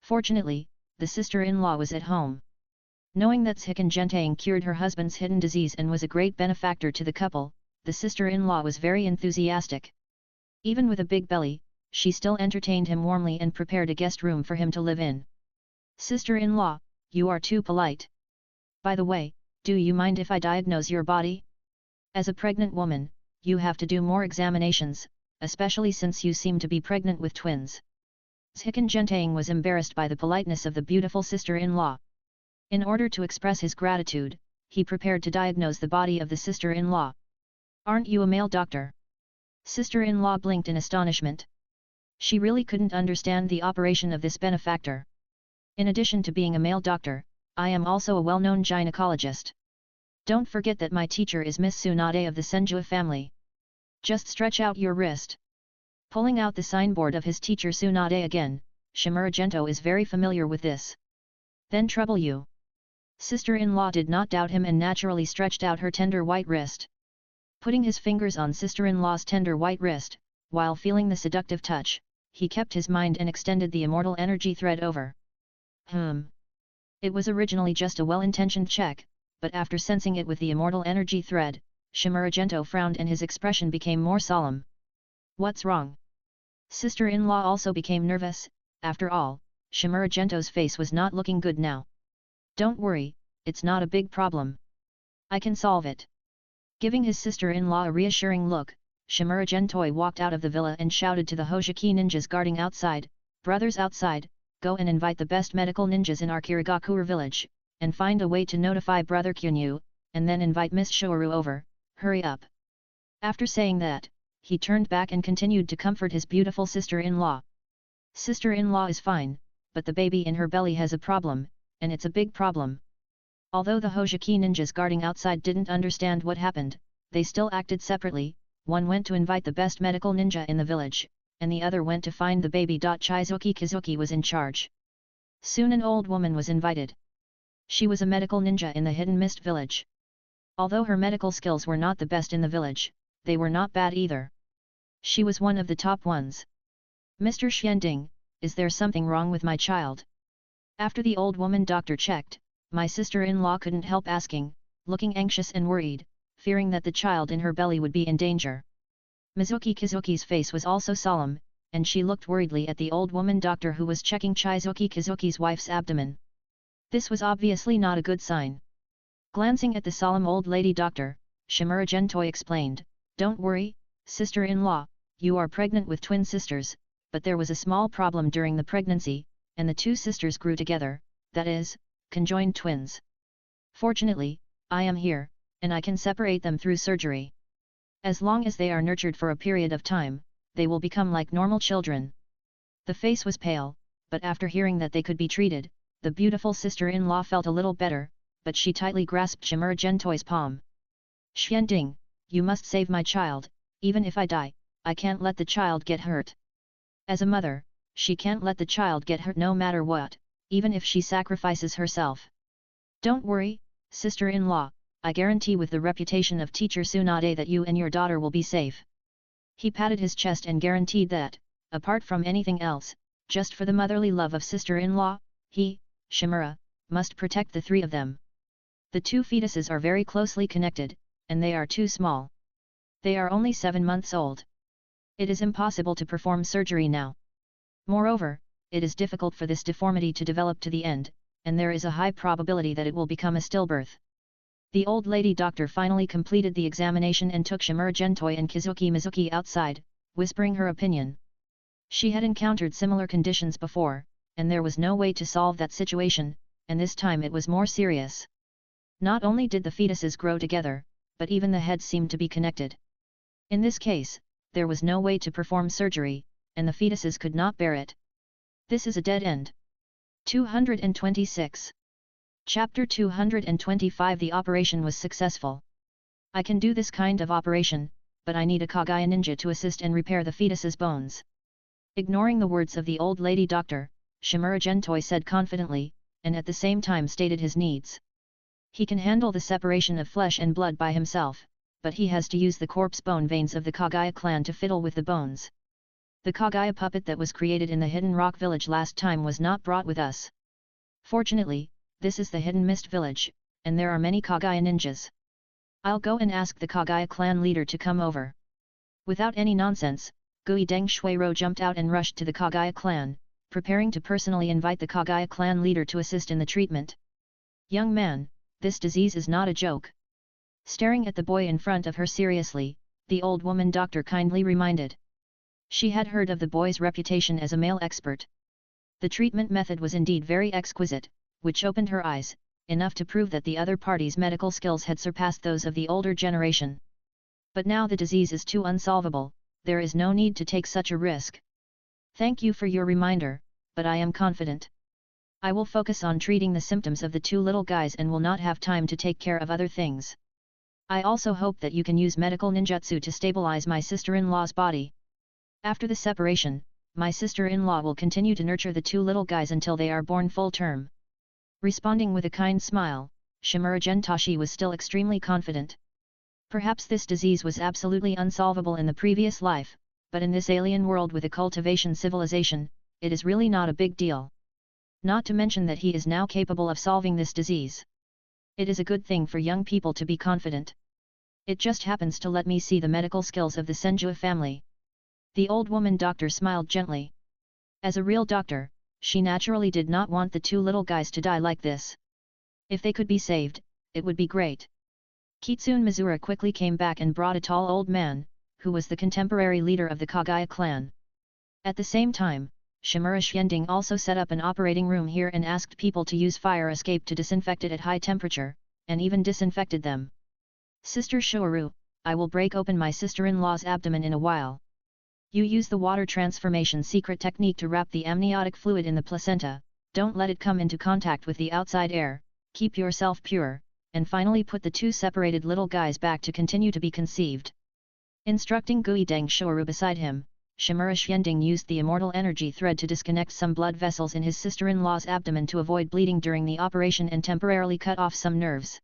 Fortunately, the sister-in-law was at home. Knowing that Ziken Gentang cured her husband's hidden disease and was a great benefactor to the couple, the sister-in-law was very enthusiastic. Even with a big belly, she still entertained him warmly and prepared a guest room for him to live in. Sister-in-law, you are too polite. By the way, do you mind if I diagnose your body? As a pregnant woman, you have to do more examinations, especially since you seem to be pregnant with twins. Ziken Gentang was embarrassed by the politeness of the beautiful sister-in-law. In order to express his gratitude, he prepared to diagnose the body of the sister-in-law. Aren't you a male doctor? Sister-in-law blinked in astonishment. She really couldn't understand the operation of this benefactor. In addition to being a male doctor, I am also a well-known gynecologist. Don't forget that my teacher is Miss Tsunade of the Senjua family. Just stretch out your wrist. Pulling out the signboard of his teacher Tsunade again, Shimura Gento is very familiar with this. Then trouble you. Sister-in-law did not doubt him and naturally stretched out her tender white wrist. Putting his fingers on sister-in-law's tender white wrist, while feeling the seductive touch, he kept his mind and extended the immortal energy thread over. It was originally just a well-intentioned check, but after sensing it with the immortal energy thread, Shimura Gento frowned and his expression became more solemn. What's wrong? Sister-in-law also became nervous. After all, Shimura Gento's face was not looking good now. Don't worry, it's not a big problem. I can solve it. Giving his sister-in-law a reassuring look, Shimura Gentoi walked out of the villa and shouted to the Hojiki ninjas guarding outside, "Brothers outside, go and invite the best medical ninjas in our Kirigakure village, and find a way to notify Brother Kyunyu, and then invite Miss Shouru over, hurry up." After saying that, he turned back and continued to comfort his beautiful sister-in-law. Sister-in-law is fine, but the baby in her belly has a problem, and it's a big problem. Although the Hojiki ninjas guarding outside didn't understand what happened, they still acted separately. One went to invite the best medical ninja in the village, and the other went to find the baby. Chizuki Kizuki was in charge. Soon an old woman was invited. She was a medical ninja in the Hidden Mist village. Although her medical skills were not the best in the village, they were not bad either. She was one of the top ones. "Mr. Xianding, is there something wrong with my child?" After the old woman doctor checked, my sister-in-law couldn't help asking, looking anxious and worried, fearing that the child in her belly would be in danger. Mizuki Kizuki's face was also solemn, and she looked worriedly at the old woman doctor who was checking Chizuki Kizuki's wife's abdomen. This was obviously not a good sign. Glancing at the solemn old lady doctor, Shimura Gentoi explained, "Don't worry, sister-in-law, you are pregnant with twin sisters, but there was a small problem during the pregnancy, and the two sisters grew together, that is, conjoined twins. Fortunately, I am here, and I can separate them through surgery. As long as they are nurtured for a period of time, they will become like normal children." The face was pale, but after hearing that they could be treated, the beautiful sister-in-law felt a little better, but she tightly grasped Shimura Gentoi's palm. "Xianding, you must save my child, even if I die, I can't let the child get hurt." As a mother, she can't let the child get hurt no matter what, even if she sacrifices herself. "Don't worry, sister-in-law, I guarantee with the reputation of teacher Tsunade that you and your daughter will be safe." He patted his chest and guaranteed that, apart from anything else, just for the motherly love of sister-in-law, he, Shimura, must protect the three of them. The two fetuses are very closely connected, and they are too small. They are only 7 months old. It is impossible to perform surgery now. Moreover, it is difficult for this deformity to develop to the end, and there is a high probability that it will become a stillbirth. The old lady doctor finally completed the examination and took Shimura Gentoi and Kizuki Mizuki outside, whispering her opinion. She had encountered similar conditions before, and there was no way to solve that situation, and this time it was more serious. Not only did the fetuses grow together, but even the heads seemed to be connected. In this case, there was no way to perform surgery, and the fetuses could not bear it. This is a dead end. 226. Chapter 225. The operation was successful. I can do this kind of operation, but I need a Kagaya ninja to assist and repair the fetus's bones. Ignoring the words of the old lady doctor, Shimura Gentoi said confidently, and at the same time stated his needs. He can handle the separation of flesh and blood by himself, but he has to use the corpse bone veins of the Kagaya clan to fiddle with the bones. The Kagaya puppet that was created in the Hidden Rock Village last time was not brought with us. Fortunately, this is the Hidden Mist Village, and there are many Kagaya ninjas. I'll go and ask the Kagaya clan leader to come over. Without any nonsense, Gui Deng Shuiro jumped out and rushed to the Kagaya clan, preparing to personally invite the Kagaya clan leader to assist in the treatment. Young man, this disease is not a joke. Staring at the boy in front of her seriously, the old woman doctor kindly reminded. She had heard of the boy's reputation as a male expert. The treatment method was indeed very exquisite, which opened her eyes, enough to prove that the other party's medical skills had surpassed those of the older generation. But now the disease is too unsolvable, there is no need to take such a risk. Thank you for your reminder, but I am confident. I will focus on treating the symptoms of the two little guys and will not have time to take care of other things. I also hope that you can use medical ninjutsu to stabilize my sister-in-law's body. After the separation, my sister-in-law will continue to nurture the two little guys until they are born full term. Responding with a kind smile, Shimura Gentashi was still extremely confident. Perhaps this disease was absolutely unsolvable in the previous life, but in this alien world with a cultivation civilization, it is really not a big deal. Not to mention that he is now capable of solving this disease. It is a good thing for young people to be confident. It just happens to let me see the medical skills of the Senju family. The old woman doctor smiled gently. As a real doctor, she naturally did not want the two little guys to die like this. If they could be saved, it would be great. Kitsune Mizura quickly came back and brought a tall old man, who was the contemporary leader of the Kagaya clan. At the same time, Shimura Xianding also set up an operating room here and asked people to use fire escape to disinfect it at high temperature, and even disinfected them. Sister Shouru, I will break open my sister-in-law's abdomen in a while. You use the water transformation secret technique to wrap the amniotic fluid in the placenta, don't let it come into contact with the outside air, keep yourself pure, and finally put the two separated little guys back to continue to be conceived. Instructing Gui Deng Shoru beside him, Shimura Xianding used the immortal energy thread to disconnect some blood vessels in his sister-in-law's abdomen to avoid bleeding during the operation and temporarily cut off some nerves.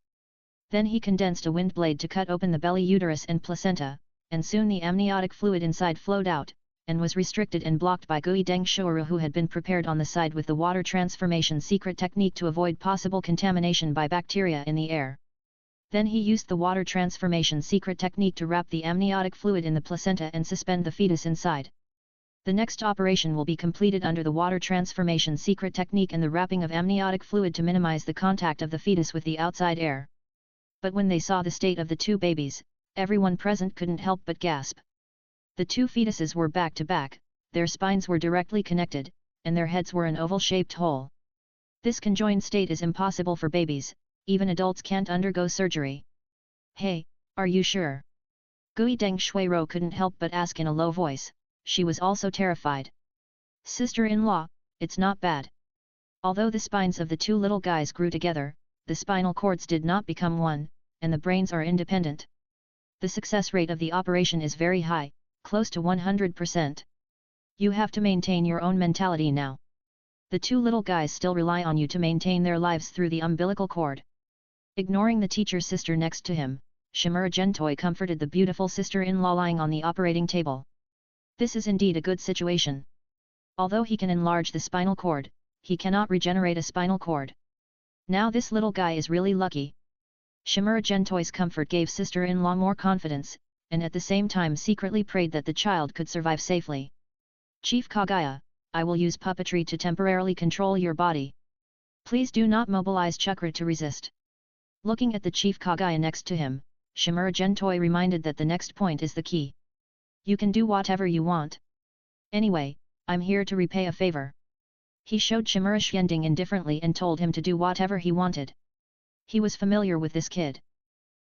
Then he condensed a wind blade to cut open the belly uterus and placenta, and soon the amniotic fluid inside flowed out, and was restricted and blocked by Gui Deng Shoru, who had been prepared on the side with the water transformation secret technique to avoid possible contamination by bacteria in the air. Then he used the water transformation secret technique to wrap the amniotic fluid in the placenta and suspend the fetus inside. The next operation will be completed under the water transformation secret technique and the wrapping of amniotic fluid to minimize the contact of the fetus with the outside air. But when they saw the state of the two babies, everyone present couldn't help but gasp. The two fetuses were back to back, their spines were directly connected, and their heads were an oval-shaped hole. This conjoined state is impossible for babies, even adults can't undergo surgery. Hey, are you sure? Gui Deng Shuiro couldn't help but ask in a low voice, she was also terrified. Sister-in-law, it's not bad. Although the spines of the two little guys grew together, the spinal cords did not become one, and the brains are independent. The success rate of the operation is very high, close to 100%. You have to maintain your own mentality now. The two little guys still rely on you to maintain their lives through the umbilical cord. Ignoring the teacher's sister next to him, Shimura Gentoi comforted the beautiful sister-in-law lying on the operating table. This is indeed a good situation. Although he can enlarge the spinal cord, he cannot regenerate a spinal cord. Now this little guy is really lucky. Shimura Gentoi's comfort gave sister-in-law more confidence, and at the same time secretly prayed that the child could survive safely. Chief Kagaya, I will use puppetry to temporarily control your body. Please do not mobilize chakra to resist. Looking at the Chief Kagaya next to him, Shimura Gentoi reminded that the next point is the key. You can do whatever you want. Anyway, I'm here to repay a favor. He showed Shimura Xianding indifferently and told him to do whatever he wanted. He was familiar with this kid.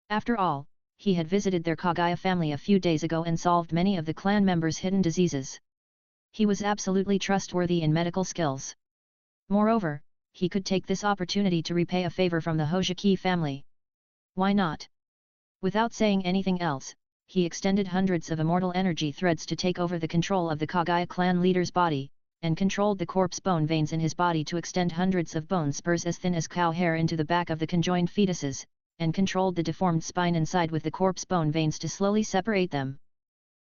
After all, he had visited their Kagaya family a few days ago and solved many of the clan members' hidden diseases. He was absolutely trustworthy in medical skills. Moreover, he could take this opportunity to repay a favor from the Hojiki family. Why not? Without saying anything else, he extended hundreds of immortal energy threads to take over the control of the Kagaya clan leader's body, and controlled the corpse bone veins in his body to extend hundreds of bone spurs as thin as cow hair into the back of the conjoined fetuses, and controlled the deformed spine inside with the corpse bone veins to slowly separate them.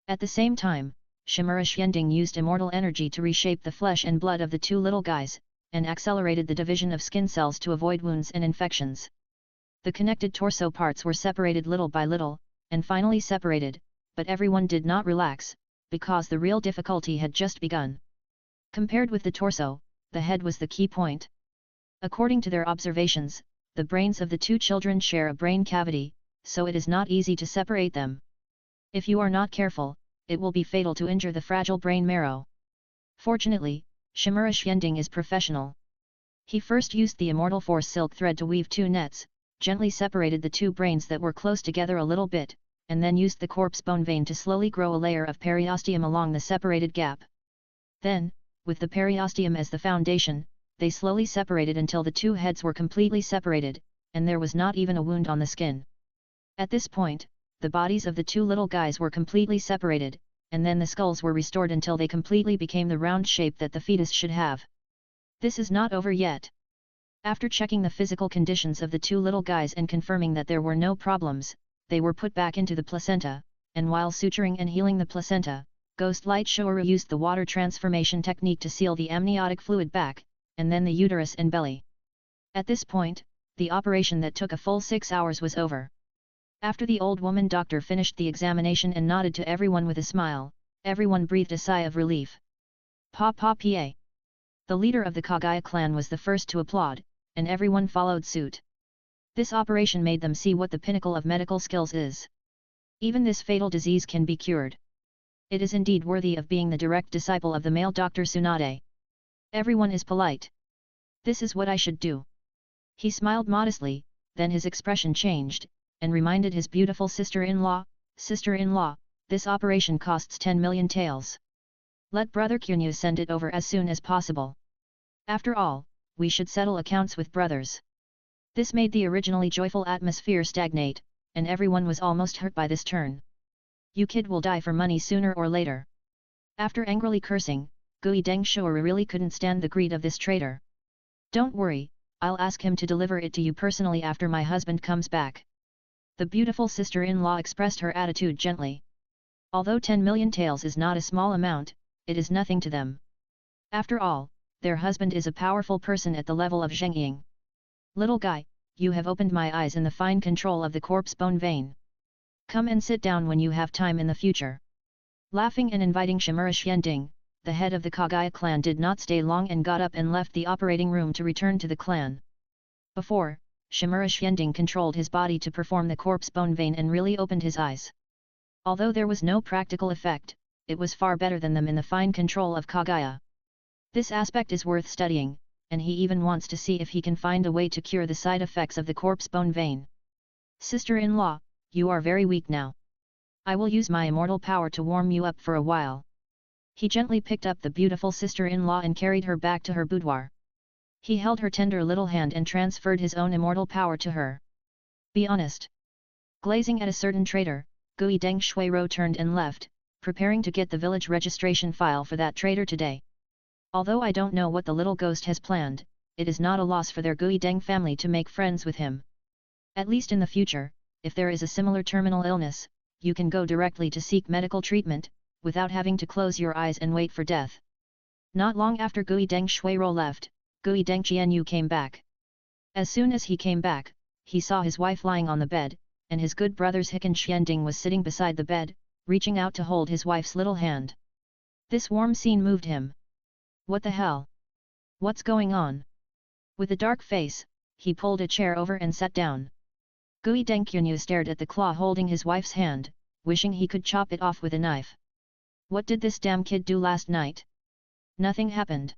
At the same time, Shimura Xianding used immortal energy to reshape the flesh and blood of the two little guys, and accelerated the division of skin cells to avoid wounds and infections. The connected torso parts were separated little by little, and finally separated, but everyone did not relax, because the real difficulty had just begun. Compared with the torso, the head was the key point. According to their observations, the brains of the two children share a brain cavity, so it is not easy to separate them. If you are not careful, it will be fatal to injure the fragile brain marrow. Fortunately, Shimura Xianding is professional. He first used the immortal force silk thread to weave two nets, gently separated the two brains that were close together a little bit, and then used the corpse bone vein to slowly grow a layer of periosteum along the separated gap. Then, with the periosteum as the foundation, they slowly separated until the two heads were completely separated, and there was not even a wound on the skin. At this point, the bodies of the two little guys were completely separated, and then the skulls were restored until they completely became the round shape that the fetus should have. This is not over yet. After checking the physical conditions of the two little guys and confirming that there were no problems, they were put back into the placenta, and while suturing and healing the placenta, Ghost Light Shouru used the water transformation technique to seal the amniotic fluid back, and then the uterus and belly. At this point, the operation that took a full 6 hours was over. After the old woman doctor finished the examination and nodded to everyone with a smile, everyone breathed a sigh of relief. Pa. The leader of the Kagaya clan was the first to applaud, and everyone followed suit. This operation made them see what the pinnacle of medical skills is. Even this fatal disease can be cured. It is indeed worthy of being the direct disciple of the male Dr. Tsunade. Everyone is polite. This is what I should do. He smiled modestly, then his expression changed, and reminded his beautiful sister-in-law, "Sister-in-law, this operation costs 10 million taels. Let Brother Kunyu send it over as soon as possible. After all, we should settle accounts with brothers." This made the originally joyful atmosphere stagnate, and everyone was almost hurt by this turn. "You kid will die for money sooner or later." After angrily cursing, Gui Deng Shouru really couldn't stand the greed of this traitor. "Don't worry, I'll ask him to deliver it to you personally after my husband comes back." The beautiful sister-in-law expressed her attitude gently. Although 10 million taels is not a small amount, it is nothing to them. After all, their husband is a powerful person at the level of Zheng Ying. "Little guy, you have opened my eyes in the fine control of the corpse bone vein. Come and sit down when you have time in the future." Laughing and inviting Shimura Xianding, the head of the Kagaya clan did not stay long and got up and left the operating room to return to the clan. Before, Shimura Xianding controlled his body to perform the corpse bone vein and really opened his eyes. Although there was no practical effect, it was far better than them in the fine control of Kagaya. This aspect is worth studying, and he even wants to see if he can find a way to cure the side effects of the corpse bone vein. "Sister-in-law, you are very weak now. I will use my immortal power to warm you up for a while." He gently picked up the beautiful sister-in-law and carried her back to her boudoir. He held her tender little hand and transferred his own immortal power to her. "Be honest." Glazing at a certain traitor, Gui Deng Shuiro turned and left, preparing to get the village registration file for that traitor today. Although I don't know what the little ghost has planned, it is not a loss for their Gui Deng family to make friends with him. At least in the future, if there is a similar terminal illness, you can go directly to seek medical treatment, without having to close your eyes and wait for death. Not long after Gui Deng Shuiro left, Gui Deng Qianyu came back. As soon as he came back, he saw his wife lying on the bed, and his good brother's Hikan Xianding was sitting beside the bed, reaching out to hold his wife's little hand. This warm scene moved him. "What the hell? What's going on?" With a dark face, he pulled a chair over and sat down. Gui Deng Qianyu stared at the claw holding his wife's hand, wishing he could chop it off with a knife. "What did this damn kid do last night?" "Nothing happened.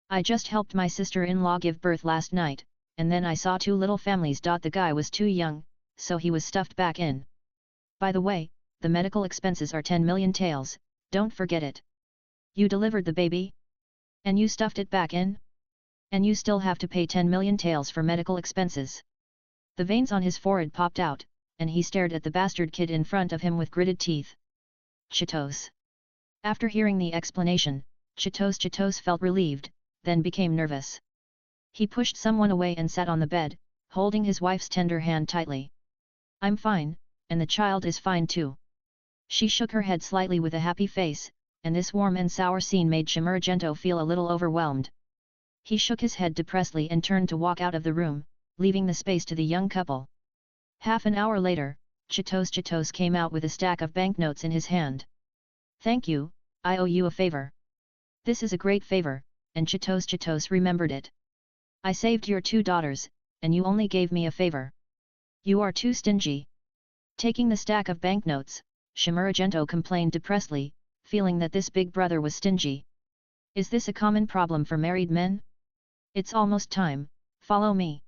I just helped my sister-in-law give birth last night, and then I saw two little families. The guy was too young, so he was stuffed back in. By the way, the medical expenses are 10 million taels, don't forget it." "You delivered the baby? And you stuffed it back in? And you still have to pay 10 million taels for medical expenses?" The veins on his forehead popped out, and he stared at the bastard kid in front of him with gritted teeth. "Chitos." After hearing the explanation, Chitos felt relieved, then became nervous. He pushed someone away and sat on the bed, holding his wife's tender hand tightly. I'm fine, and the child is fine too. She shook her head slightly with a happy face, and this warm and sour scene made Shimaragento feel a little overwhelmed. He shook his head depressedly and turned to walk out of the room, leaving the space to the young couple. Half an hour later, Chitos came out with a stack of banknotes in his hand. Thank you, I owe you a favor. This is a great favor, and Chitos remembered it. I saved your 2 daughters, and you only gave me a favor. You are too stingy. Taking the stack of banknotes, Shimaragento complained depressedly, feeling that this big brother was stingy. Is this a common problem for married men? It's almost time, follow me.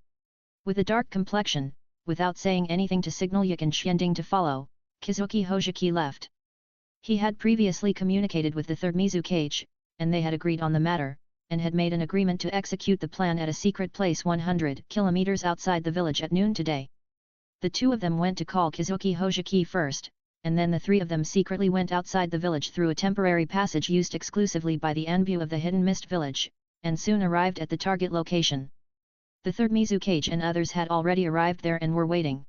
With a dark complexion, without saying anything to signal Yakin Xianding to follow, Kizuki Hojiki left. He had previously communicated with the 3rd Mizukage, and they had agreed on the matter, and had made an agreement to execute the plan at a secret place 100 kilometers outside the village at noon today. The 2 of them went to call Kizuki Hojiki first, and then the 3 of them secretly went outside the village through a temporary passage used exclusively by the Anbu of the Hidden Mist village, and soon arrived at the target location. The 3rd Mizukage and others had already arrived there and were waiting.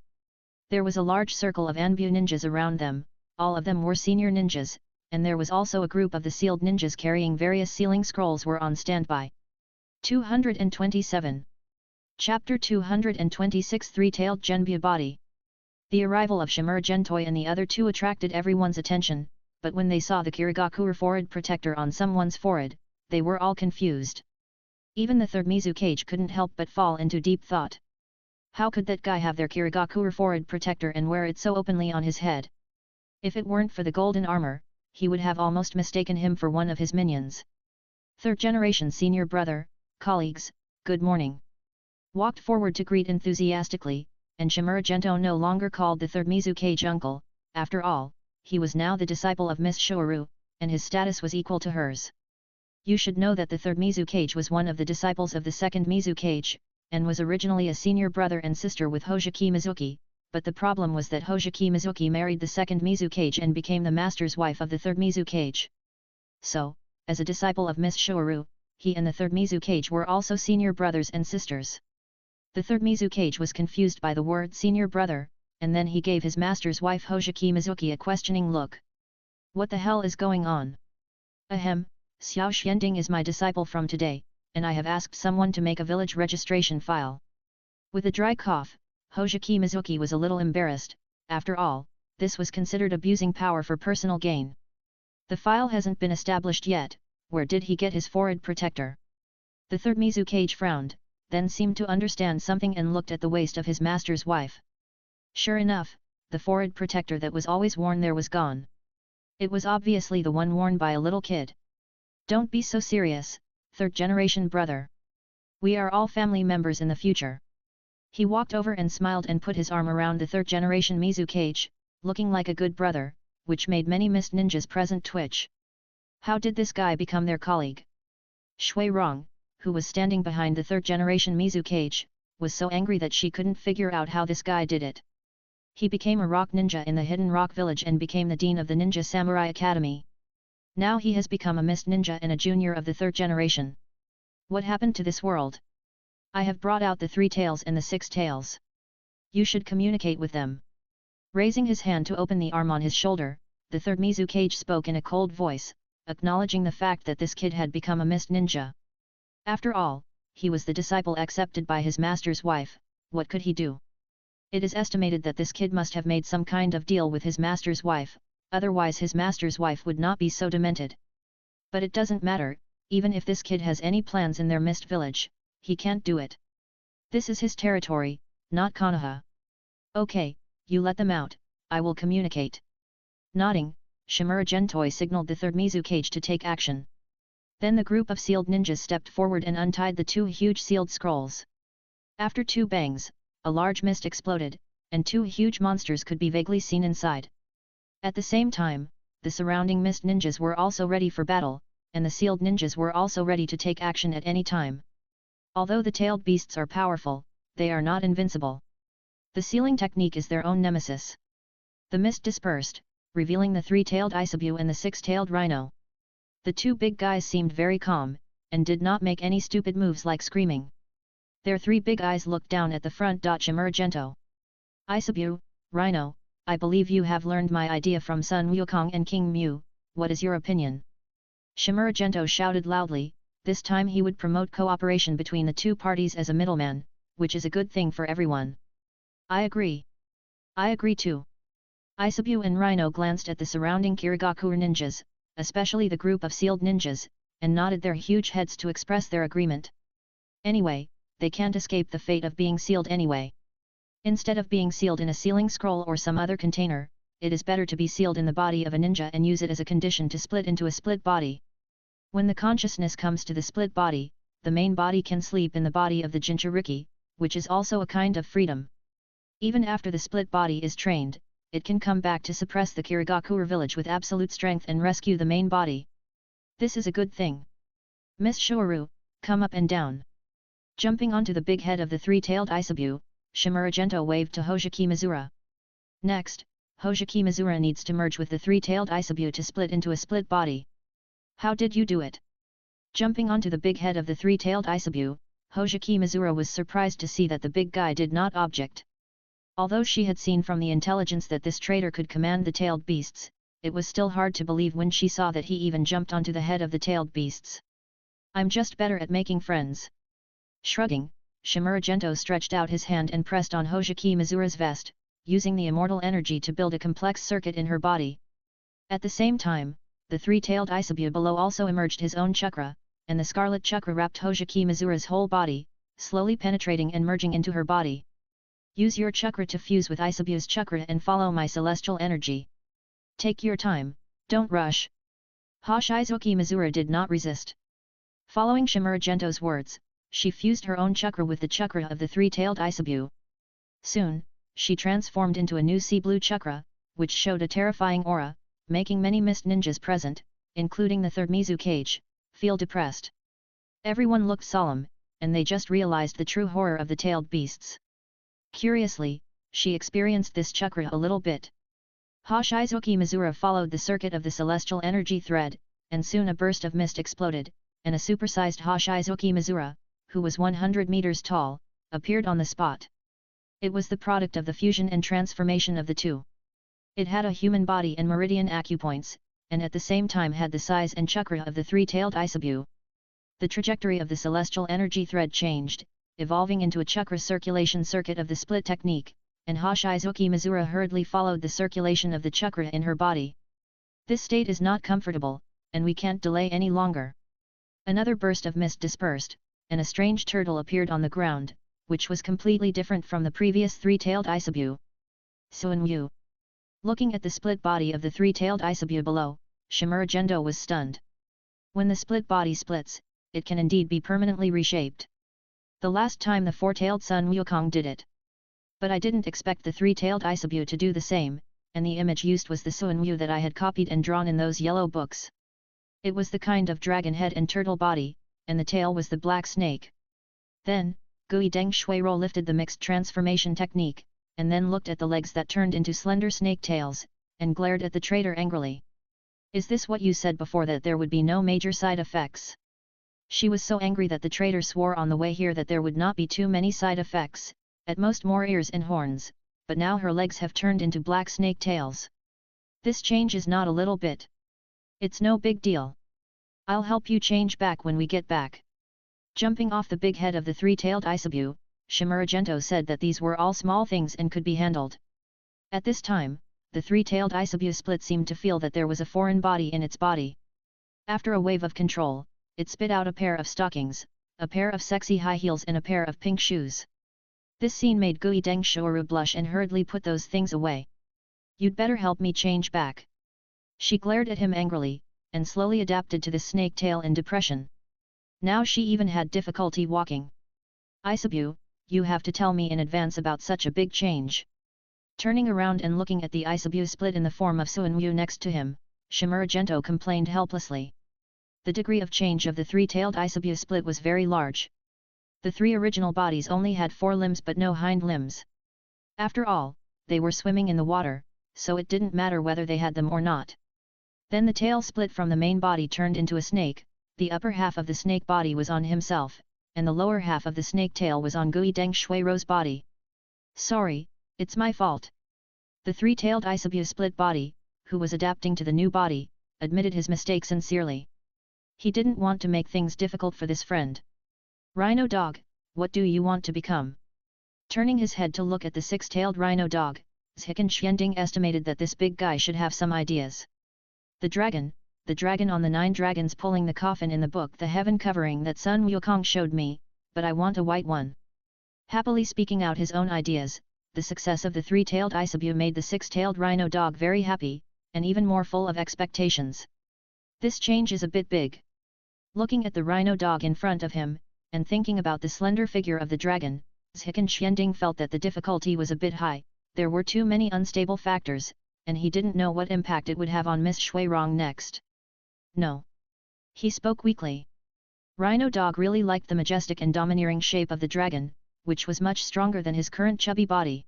There was a large circle of Anbu ninjas around them, all of them were senior ninjas, and there was also a group of the sealed ninjas carrying various sealing scrolls were on standby. 227. Chapter 226 Three-tailed Genbu Body. The arrival of Shimaragentoi and the other 2 attracted everyone's attention, but when they saw the Kirigakure forehead protector on someone's forehead, they were all confused. Even the 3rd Mizukage couldn't help but fall into deep thought. How could that guy have their Kirigakure forehead protector and wear it so openly on his head? If it weren't for the golden armor, he would have almost mistaken him for one of his minions. 3rd generation senior brother, colleagues, good morning. Walked forward to greet enthusiastically, and Shimaragento no longer called the 3rd Mizukage uncle. After all, he was now the disciple of Miss Shouru, and his status was equal to hers. You should know that the 3rd Mizukage was one of the disciples of the 2nd Mizukage, and was originally a senior brother and sister with Hojiki Mizuki, but the problem was that Hojiki Mizuki married the 2nd Mizukage and became the master's wife of the 3rd Mizukage. So, as a disciple of Miss Shouru, he and the 3rd Mizukage were also senior brothers and sisters. The 3rd Mizukage was confused by the word senior brother, and then he gave his master's wife Hojiki Mizuki a questioning look. What the hell is going on? Ahem, Xiao Xianding is my disciple from today, and I have asked someone to make a village registration file. With a dry cough, Hojiki Mizuki was a little embarrassed. After all, this was considered abusing power for personal gain. The file hasn't been established yet. Where did he get his forehead protector? The 3rd Mizukage frowned, then seemed to understand something and looked at the waist of his master's wife. Sure enough, the forehead protector that was always worn there was gone. It was obviously the one worn by a little kid. Don't be so serious, 3rd generation brother. We are all family members in the future. He walked over and smiled and put his arm around the 3rd generation Mizukage, looking like a good brother, which made many mist ninjas present twitch. How did this guy become their colleague? Shui Rong, who was standing behind the 3rd generation Mizukage, was so angry that she couldn't figure out how this guy did it. He became a rock ninja in the Hidden Rock Village and became the dean of the Ninja Samurai Academy. Now he has become a mist ninja and a junior of the 3rd generation. What happened to this world? I have brought out the 3 tails and the 6 tails. You should communicate with them. Raising his hand to open the arm on his shoulder, the 3rd Mizukage spoke in a cold voice, acknowledging the fact that this kid had become a mist ninja. After all, he was the disciple accepted by his master's wife. What could he do? It is estimated that this kid must have made some kind of deal with his master's wife, otherwise his master's wife would not be so demented. But it doesn't matter, even if this kid has any plans in their mist village, he can't do it. This is his territory, not Konoha. Okay, you let them out, I will communicate. Nodding, Shimaragentoi signaled the 3rd Mizukage to take action. Then the group of sealed ninjas stepped forward and untied the 2 huge sealed scrolls. After 2 bangs, a large mist exploded, and 2 huge monsters could be vaguely seen inside. At the same time, the surrounding mist ninjas were also ready for battle, and the sealed ninjas were also ready to take action at any time. Although the tailed beasts are powerful, they are not invincible. The sealing technique is their own nemesis. The mist dispersed, revealing the 3-tailed Isabu and the 6-tailed rhino. The 2 big guys seemed very calm, and did not make any stupid moves like screaming. Their three big eyes looked down at the front. Shimuragento. Isabu, Rhino, I believe you have learned my idea from Sun Wukong and King Mu, what is your opinion? Shimuragento shouted loudly, this time he would promote cooperation between the two parties as a middleman, which is a good thing for everyone. I agree. I agree too. Isabu and Rhino glanced at the surrounding Kirigakure ninjas, especially the group of sealed ninjas, and nodded their huge heads to express their agreement. Anyway, they can't escape the fate of being sealed anyway. Instead of being sealed in a sealing scroll or some other container, it is better to be sealed in the body of a ninja and use it as a condition to split into a split body. When the consciousness comes to the split body, the main body can sleep in the body of the Jinchuriki, which is also a kind of freedom. Even after the split body is trained, it can come back to suppress the Kirigakure village with absolute strength and rescue the main body. This is a good thing. Miss Shoru, come up and down. Jumping onto the big head of the three-tailed Isabu, Shimuragento waved to Hoseki Mizura. Next, Hoseki Mizura needs to merge with the three-tailed Isabu to split into a split body. How did you do it? Jumping onto the big head of the three-tailed Isabu, Hoseki Mizura was surprised to see that the big guy did not object. Although she had seen from the intelligence that this traitor could command the tailed beasts, it was still hard to believe when she saw that he even jumped onto the head of the tailed beasts. I'm just better at making friends. Shrugging, Shimuragento stretched out his hand and pressed on Hoseki Mizura's vest, using the immortal energy to build a complex circuit in her body. At the same time, the three-tailed Isabu below also emerged his own chakra, and the scarlet chakra wrapped Hoseki Mizura's whole body, slowly penetrating and merging into her body. Use your chakra to fuse with Isabu's chakra and follow my celestial energy. Take your time, don't rush. Hoshizuki Mizura did not resist. Following Shimuragento's words, she fused her own chakra with the chakra of the three-tailed Isabu. Soon, she transformed into a new sea blue chakra, which showed a terrifying aura, making many mist ninjas present, including the third Mizukage, feel depressed. Everyone looked solemn, and they just realized the true horror of the tailed beasts. Curiously, she experienced this chakra a little bit. Hoshizuki Mizura followed the circuit of the celestial energy thread, and soon a burst of mist exploded, and a supersized Hoshizuki Mizura, who was 100 meters tall, appeared on the spot. It was the product of the fusion and transformation of the two. It had a human body and meridian acupoints, and at the same time had the size and chakra of the three-tailed Isabu. The trajectory of the celestial energy thread changed, evolving into a chakra circulation circuit of the split technique, and Hoshizuki Mizura hurriedly followed the circulation of the chakra in her body. This state is not comfortable, and we can't delay any longer. Another burst of mist dispersed, and a strange turtle appeared on the ground, which was completely different from the previous three-tailed Isabu. Suinyu. Looking at the split body of the three-tailed Isabu below, Shimuragento was stunned. When the split body splits, it can indeed be permanently reshaped. The last time the four-tailed Sun Wukong did it. But I didn't expect the three-tailed Isabu to do the same, and the image used was the Suinyu that I had copied and drawn in those yellow books. It was the kind of dragon head and turtle body, and the tail was the black snake. Then, Gui Deng Shuiro lifted the mixed transformation technique, and then looked at the legs that turned into slender snake tails, and glared at the traitor angrily. Is this what you said before, that there would be no major side effects? She was so angry that the traitor swore on the way here that there would not be too many side effects, at most more ears and horns, but now her legs have turned into black snake tails. This change is not a little bit. It's no big deal. I'll help you change back when we get back. Jumping off the big head of the three-tailed Isabu, Shimuragento said that these were all small things and could be handled. At this time, the three-tailed Isabu split seemed to feel that there was a foreign body in its body. After a wave of control, it spit out a pair of stockings, a pair of sexy high heels and a pair of pink shoes. This scene made Gui Deng Shoru blush and hurriedly put those things away. You'd better help me change back. She glared at him angrily, and slowly adapted to the snake tail and depression. Now she even had difficulty walking. Isabu, you have to tell me in advance about such a big change. Turning around and looking at the Isabu split in the form of Suinyu next to him, Shimuragento complained helplessly. The degree of change of the three-tailed Isabu split was very large. The three original bodies only had 4 limbs but no hind limbs. After all, they were swimming in the water, so it didn't matter whether they had them or not. Then the tail split from the main body turned into a snake, the upper half of the snake body was on himself, and the lower half of the snake tail was on Gui Deng Shuirou's body. Sorry, it's my fault. The three-tailed Isabu split body, who was adapting to the new body, admitted his mistake sincerely. He didn't want to make things difficult for this friend. Rhino dog, what do you want to become? Turning his head to look at the six-tailed rhino dog, Zhikan Xianding estimated that this big guy should have some ideas. The dragon on the 9 dragons pulling the coffin in the book, the heaven covering that Sun Wukong showed me, but I want a white one. Happily speaking out his own ideas, the success of the three-tailed Isabu made the six-tailed rhino dog very happy, and even more full of expectations. This change is a bit big. Looking at the rhino dog in front of him, and thinking about the slender figure of the dragon, Zhikan Xianding felt that the difficulty was a bit high. There were too many unstable factors, and he didn't know what impact it would have on Miss Shuirong next. No. He spoke weakly. Rhino dog really liked the majestic and domineering shape of the dragon, which was much stronger than his current chubby body.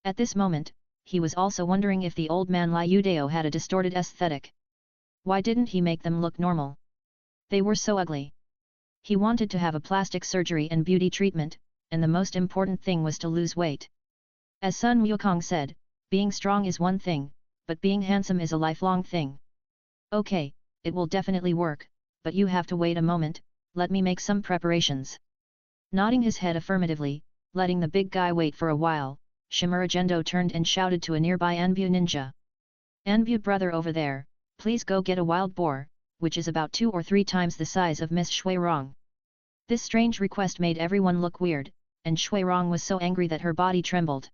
At this moment, he was also wondering if the old man Liu Dao had a distorted aesthetic. Why didn't he make them look normal? They were so ugly. He wanted to have a plastic surgery and beauty treatment, and the most important thing was to lose weight. As Sun Wukong said, being strong is one thing, but being handsome is a lifelong thing. Okay, it will definitely work, but you have to wait a moment, let me make some preparations. Nodding his head affirmatively, letting the big guy wait for a while, Shimura Gendo turned and shouted to a nearby Anbu ninja. Anbu brother over there, please go get a wild boar, which is about 2 or 3 times the size of Miss Shuirong. This strange request made everyone look weird, and Shuirong was so angry that her body trembled.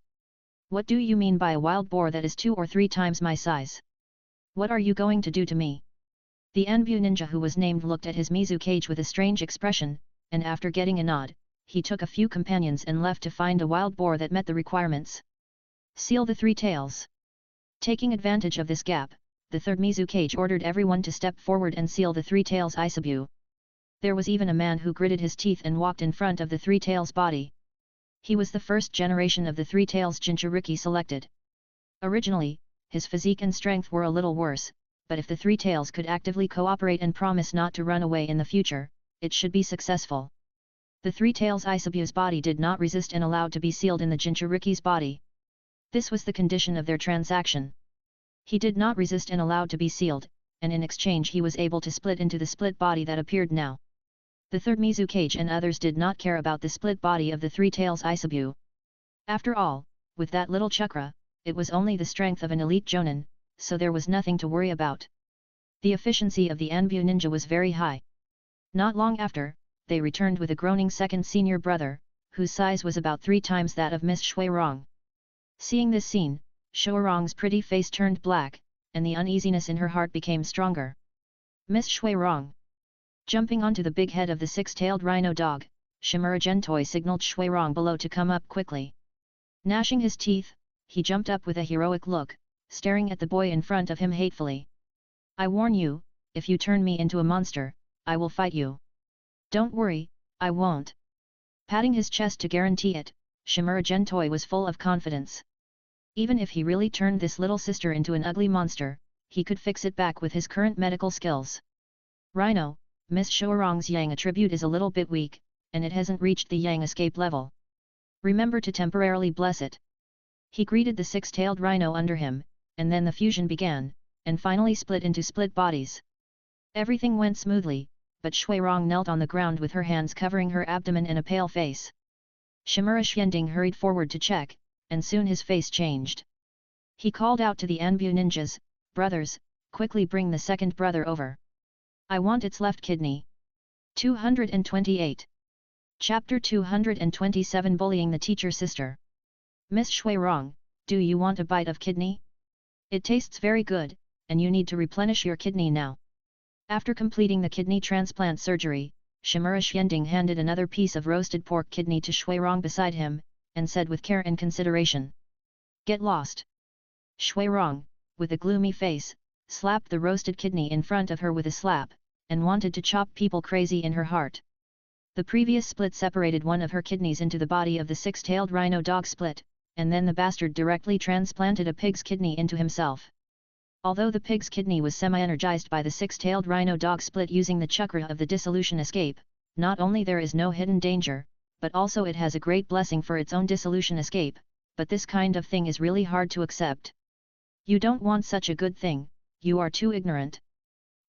What do you mean by a wild boar that is 2 or 3 times my size? What are you going to do to me? The Anbu ninja who was named looked at his Mizu cage with a strange expression, and after getting a nod, he took a few companions and left to find a wild boar that met the requirements. Seal the 3 tails. Taking advantage of this gap, the third Mizu cage ordered everyone to step forward and seal the 3 tails Isabu. There was even a man who gritted his teeth and walked in front of the 3 tails body. He was the first generation of the 3 tails Jinchuriki selected. Originally, his physique and strength were a little worse, but if the 3 tails could actively cooperate and promise not to run away in the future, it should be successful. The 3 tails Isabu's body did not resist and allowed to be sealed in the Jinchuriki's body. This was the condition of their transaction. He did not resist and allowed to be sealed, and in exchange he was able to split into the split body that appeared now. The third Mizu cage and others did not care about the split body of the 3 tails Isabu. After all, with that little chakra, it was only the strength of an elite jonin, so there was nothing to worry about. The efficiency of the Anbu ninja was very high. Not long after, they returned with a groaning second senior brother, whose size was about 3 times that of Miss Shuirong. Seeing this scene, Shuirong's pretty face turned black, and the uneasiness in her heart became stronger. Miss Shuirong. Jumping onto the big head of the 6-tailed rhino dog, Shimura Gentoi signaled Shuirong below to come up quickly. Gnashing his teeth, he jumped up with a heroic look, staring at the boy in front of him hatefully. I warn you, if you turn me into a monster, I will fight you. Don't worry, I won't. Patting his chest to guarantee it, Shimura Gentoi was full of confidence. Even if he really turned this little sister into an ugly monster, he could fix it back with his current medical skills. Rhino, Miss Shuirong's Yang attribute is a little bit weak, and it hasn't reached the Yang escape level. Remember to temporarily bless it. He greeted the 6-tailed rhino under him, and then the fusion began, and finally split into split bodies. Everything went smoothly, but Shuirong knelt on the ground with her hands covering her abdomen and a pale face. Shimura Xianding hurried forward to check, and soon his face changed. He called out to the Anbu ninjas, brothers, quickly bring the second brother over. I want its left kidney. 228. Chapter 227 Bullying the Teacher Sister. Miss Shuirong, do you want a bite of kidney? It tastes very good, and you need to replenish your kidney now. After completing the kidney transplant surgery, Shimura Xianding handed another piece of roasted pork kidney to Shuirong beside him, and said with care and consideration. Get lost. Shuirong, with a gloomy face, slapped the roasted kidney in front of her with a slap, and wanted to chop people crazy in her heart. The previous split separated one of her kidneys into the body of the 6-tailed rhino dog split, and then the bastard directly transplanted a pig's kidney into himself. Although the pig's kidney was semi-energized by the 6-tailed rhino dog split using the chakra of the dissolution escape, Not only there is no hidden danger, but also it has a great blessing for its own dissolution escape, but this kind of thing is really hard to accept. You don't want such a good thing, you are too ignorant.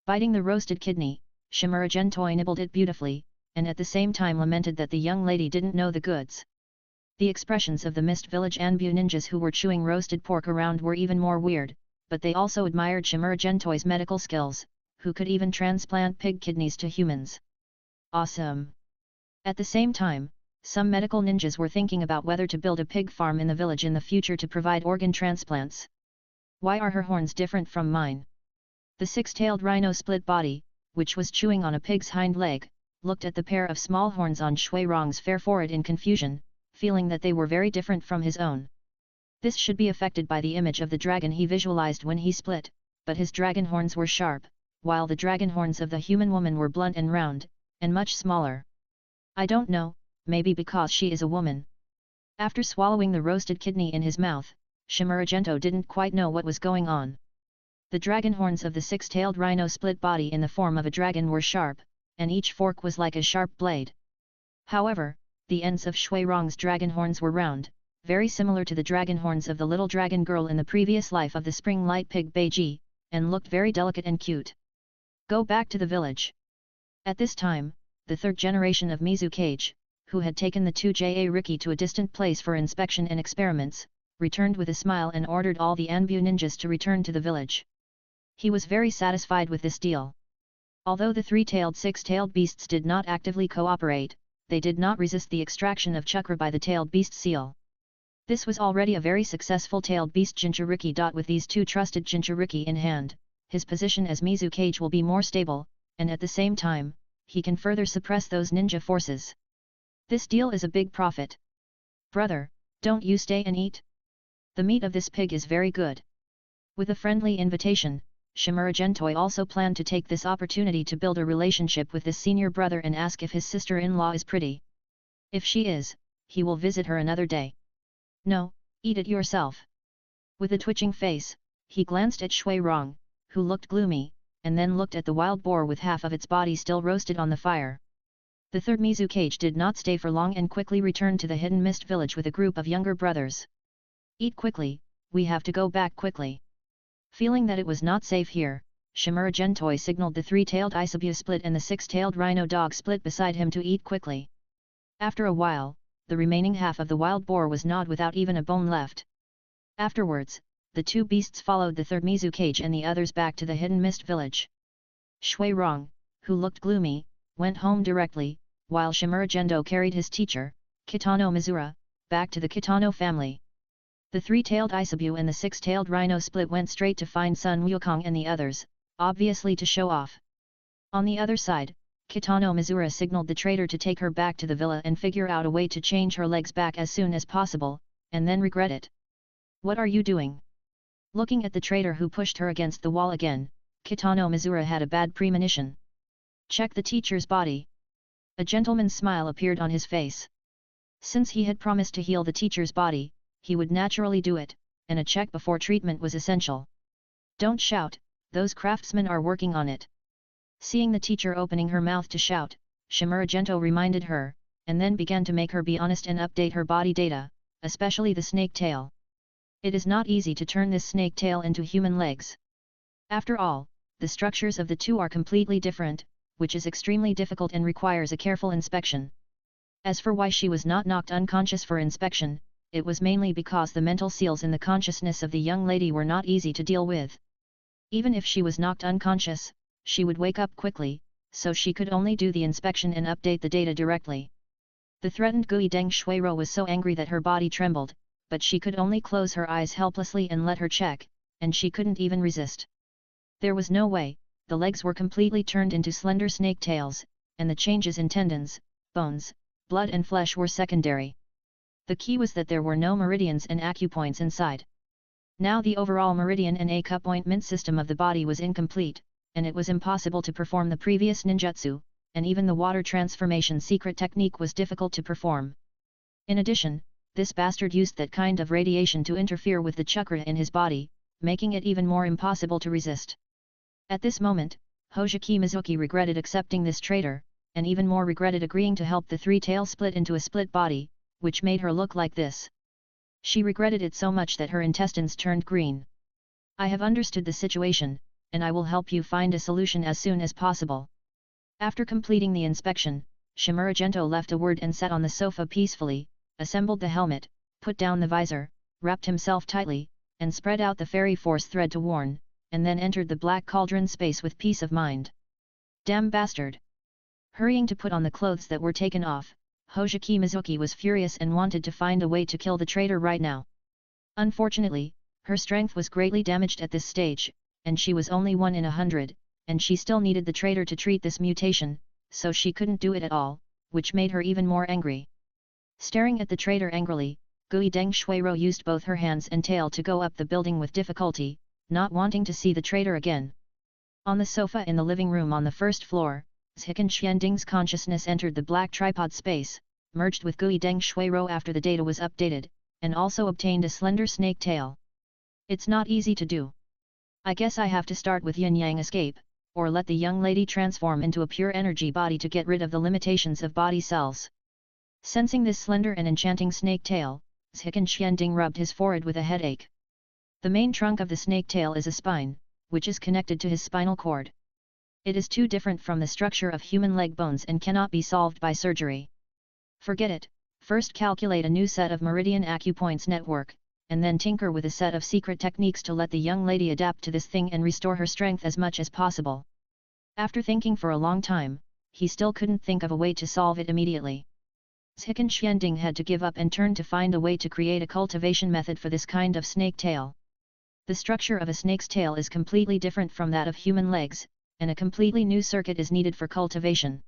Biting the roasted kidney, Shimura Gentoi nibbled it beautifully, and at the same time lamented that the young lady didn't know the goods. The expressions of the Mist Village Anbu ninjas who were chewing roasted pork around were even more weird, but they also admired Shimura Gentoi's medical skills, who could even transplant pig kidneys to humans. Awesome! At the same time, some medical ninjas were thinking about whether to build a pig farm in the village in the future to provide organ transplants. Why are her horns different from mine? The six-tailed rhino split body, which was chewing on a pig's hind leg, looked at the pair of small horns on Shui Rong's fair forehead in confusion, feeling that they were very different from his own. This should be affected by the image of the dragon he visualized when he split, but his dragon horns were sharp, while the dragon horns of the human woman were blunt and round, and much smaller. I don't know, maybe because she is a woman. After swallowing the roasted kidney in his mouth, Shimura Gento didn't quite know what was going on. The dragon horns of the six-tailed rhino split body in the form of a dragon were sharp, and each fork was like a sharp blade. However, the ends of Shui Rong's dragon horns were round, very similar to the dragon horns of the little dragon girl in the previous life of the spring light pig Beiji, and looked very delicate and cute. Go back to the village. At this time, the third generation of Mizukage, who had taken the 2Ja Riki to a distant place for inspection and experiments, returned with a smile and ordered all the Anbu ninjas to return to the village. He was very satisfied with this deal. Although the three-tailed six-tailed beasts did not actively cooperate, they did not resist the extraction of chakra by the tailed beast seal. This was already a very successful tailed beast Jinchuriki. With these two trusted Jinchuriki in hand, his position as Mizukage will be more stable, and at the same time, he can further suppress those ninja forces. This deal is a big profit. Brother, don't you stay and eat? The meat of this pig is very good. With a friendly invitation, Shimura Gentoi also planned to take this opportunity to build a relationship with this senior brother and ask if his sister-in-law is pretty. If she is, he will visit her another day. No, eat it yourself. With a twitching face, he glanced at Shui Rong, who looked gloomy, and then looked at the wild boar with half of its body still roasted on the fire. The third Mizukage did not stay for long and quickly returned to the hidden mist village with a group of younger brothers. Eat quickly, we have to go back quickly. Feeling that it was not safe here, Shimura Gentoi signaled the three-tailed Isabu split and the six-tailed rhino dog split beside him to eat quickly. After a while, the remaining half of the wild boar was gnawed without even a bone left. Afterwards, the two beasts followed the third Mizukage and the others back to the hidden mist village. Shui Rong, who looked gloomy, went home directly, while Shimura Gendo carried his teacher, Kitano Mizura, back to the Kitano family. The three-tailed Isabu and the six-tailed rhino split went straight to find Sun Wukong and the others, obviously to show off. On the other side, Kitano Mizura signaled the traitor to take her back to the villa and figure out a way to change her legs back as soon as possible, and then regret it. What are you doing? Looking at the traitor who pushed her against the wall again, Kitano Mizura had a bad premonition. Check the teacher's body. A gentleman's smile appeared on his face. Since he had promised to heal the teacher's body, he would naturally do it, and a check before treatment was essential. Don't shout, those craftsmen are working on it. Seeing the teacher opening her mouth to shout, Shimura Gento reminded her, and then began to make her be honest and update her body data, especially the snake tail. It is not easy to turn this snake tail into human legs. After all, the structures of the two are completely different, which is extremely difficult and requires a careful inspection. As for why she was not knocked unconscious for inspection, it was mainly because the mental seals in the consciousness of the young lady were not easy to deal with. Even if she was knocked unconscious, she would wake up quickly, so she could only do the inspection and update the data directly. The threatened Gui Deng Shuiro was so angry that her body trembled, but she could only close her eyes helplessly and let her check, and she couldn't even resist. There was no way, the legs were completely turned into slender snake tails, and the changes in tendons, bones, blood and flesh were secondary. The key was that there were no meridians and acupoints inside. Now the overall meridian and acupointment system of the body was incomplete, and it was impossible to perform the previous ninjutsu, and even the water transformation secret technique was difficult to perform. In addition, this bastard used that kind of radiation to interfere with the chakra in his body, making it even more impossible to resist. At this moment, Hojiki Mizuki regretted accepting this traitor, and even more regretted agreeing to help the three-tail split into a split body, which made her look like this. She regretted it so much that her intestines turned green. I have understood the situation, and I will help you find a solution as soon as possible. After completing the inspection, Shimuragento left a word and sat on the sofa peacefully, assembled the helmet, put down the visor, wrapped himself tightly, and spread out the fairy force thread to warn, and then entered the black cauldron space with peace of mind. Damn bastard! Hurrying to put on the clothes that were taken off, Hojiki Mizuki was furious and wanted to find a way to kill the traitor right now. Unfortunately, her strength was greatly damaged at this stage, and she was only 1 in 100, and she still needed the traitor to treat this mutation, so she couldn't do it at all, which made her even more angry. Staring at the traitor angrily, Gui Deng Shuiro used both her hands and tail to go up the building with difficulty, not wanting to see the traitor again. On the sofa in the living room on the first floor, Ziken Xianding's consciousness entered the black tripod space, merged with Gui Deng Shuiro after the data was updated, and also obtained a slender snake tail. It's not easy to do. I guess I have to start with yin-yang escape, or let the young lady transform into a pure energy body to get rid of the limitations of body cells. Sensing this slender and enchanting snake tail, Ziken Xianding rubbed his forehead with a headache. The main trunk of the snake tail is a spine, which is connected to his spinal cord. It is too different from the structure of human leg bones and cannot be solved by surgery. Forget it, first calculate a new set of meridian acupoints network, and then tinker with a set of secret techniques to let the young lady adapt to this thing and restore her strength as much as possible. After thinking for a long time, he still couldn't think of a way to solve it immediately. Ziken Xianding had to give up and turn to find a way to create a cultivation method for this kind of snake tail. The structure of a snake's tail is completely different from that of human legs, and a completely new circuit is needed for cultivation.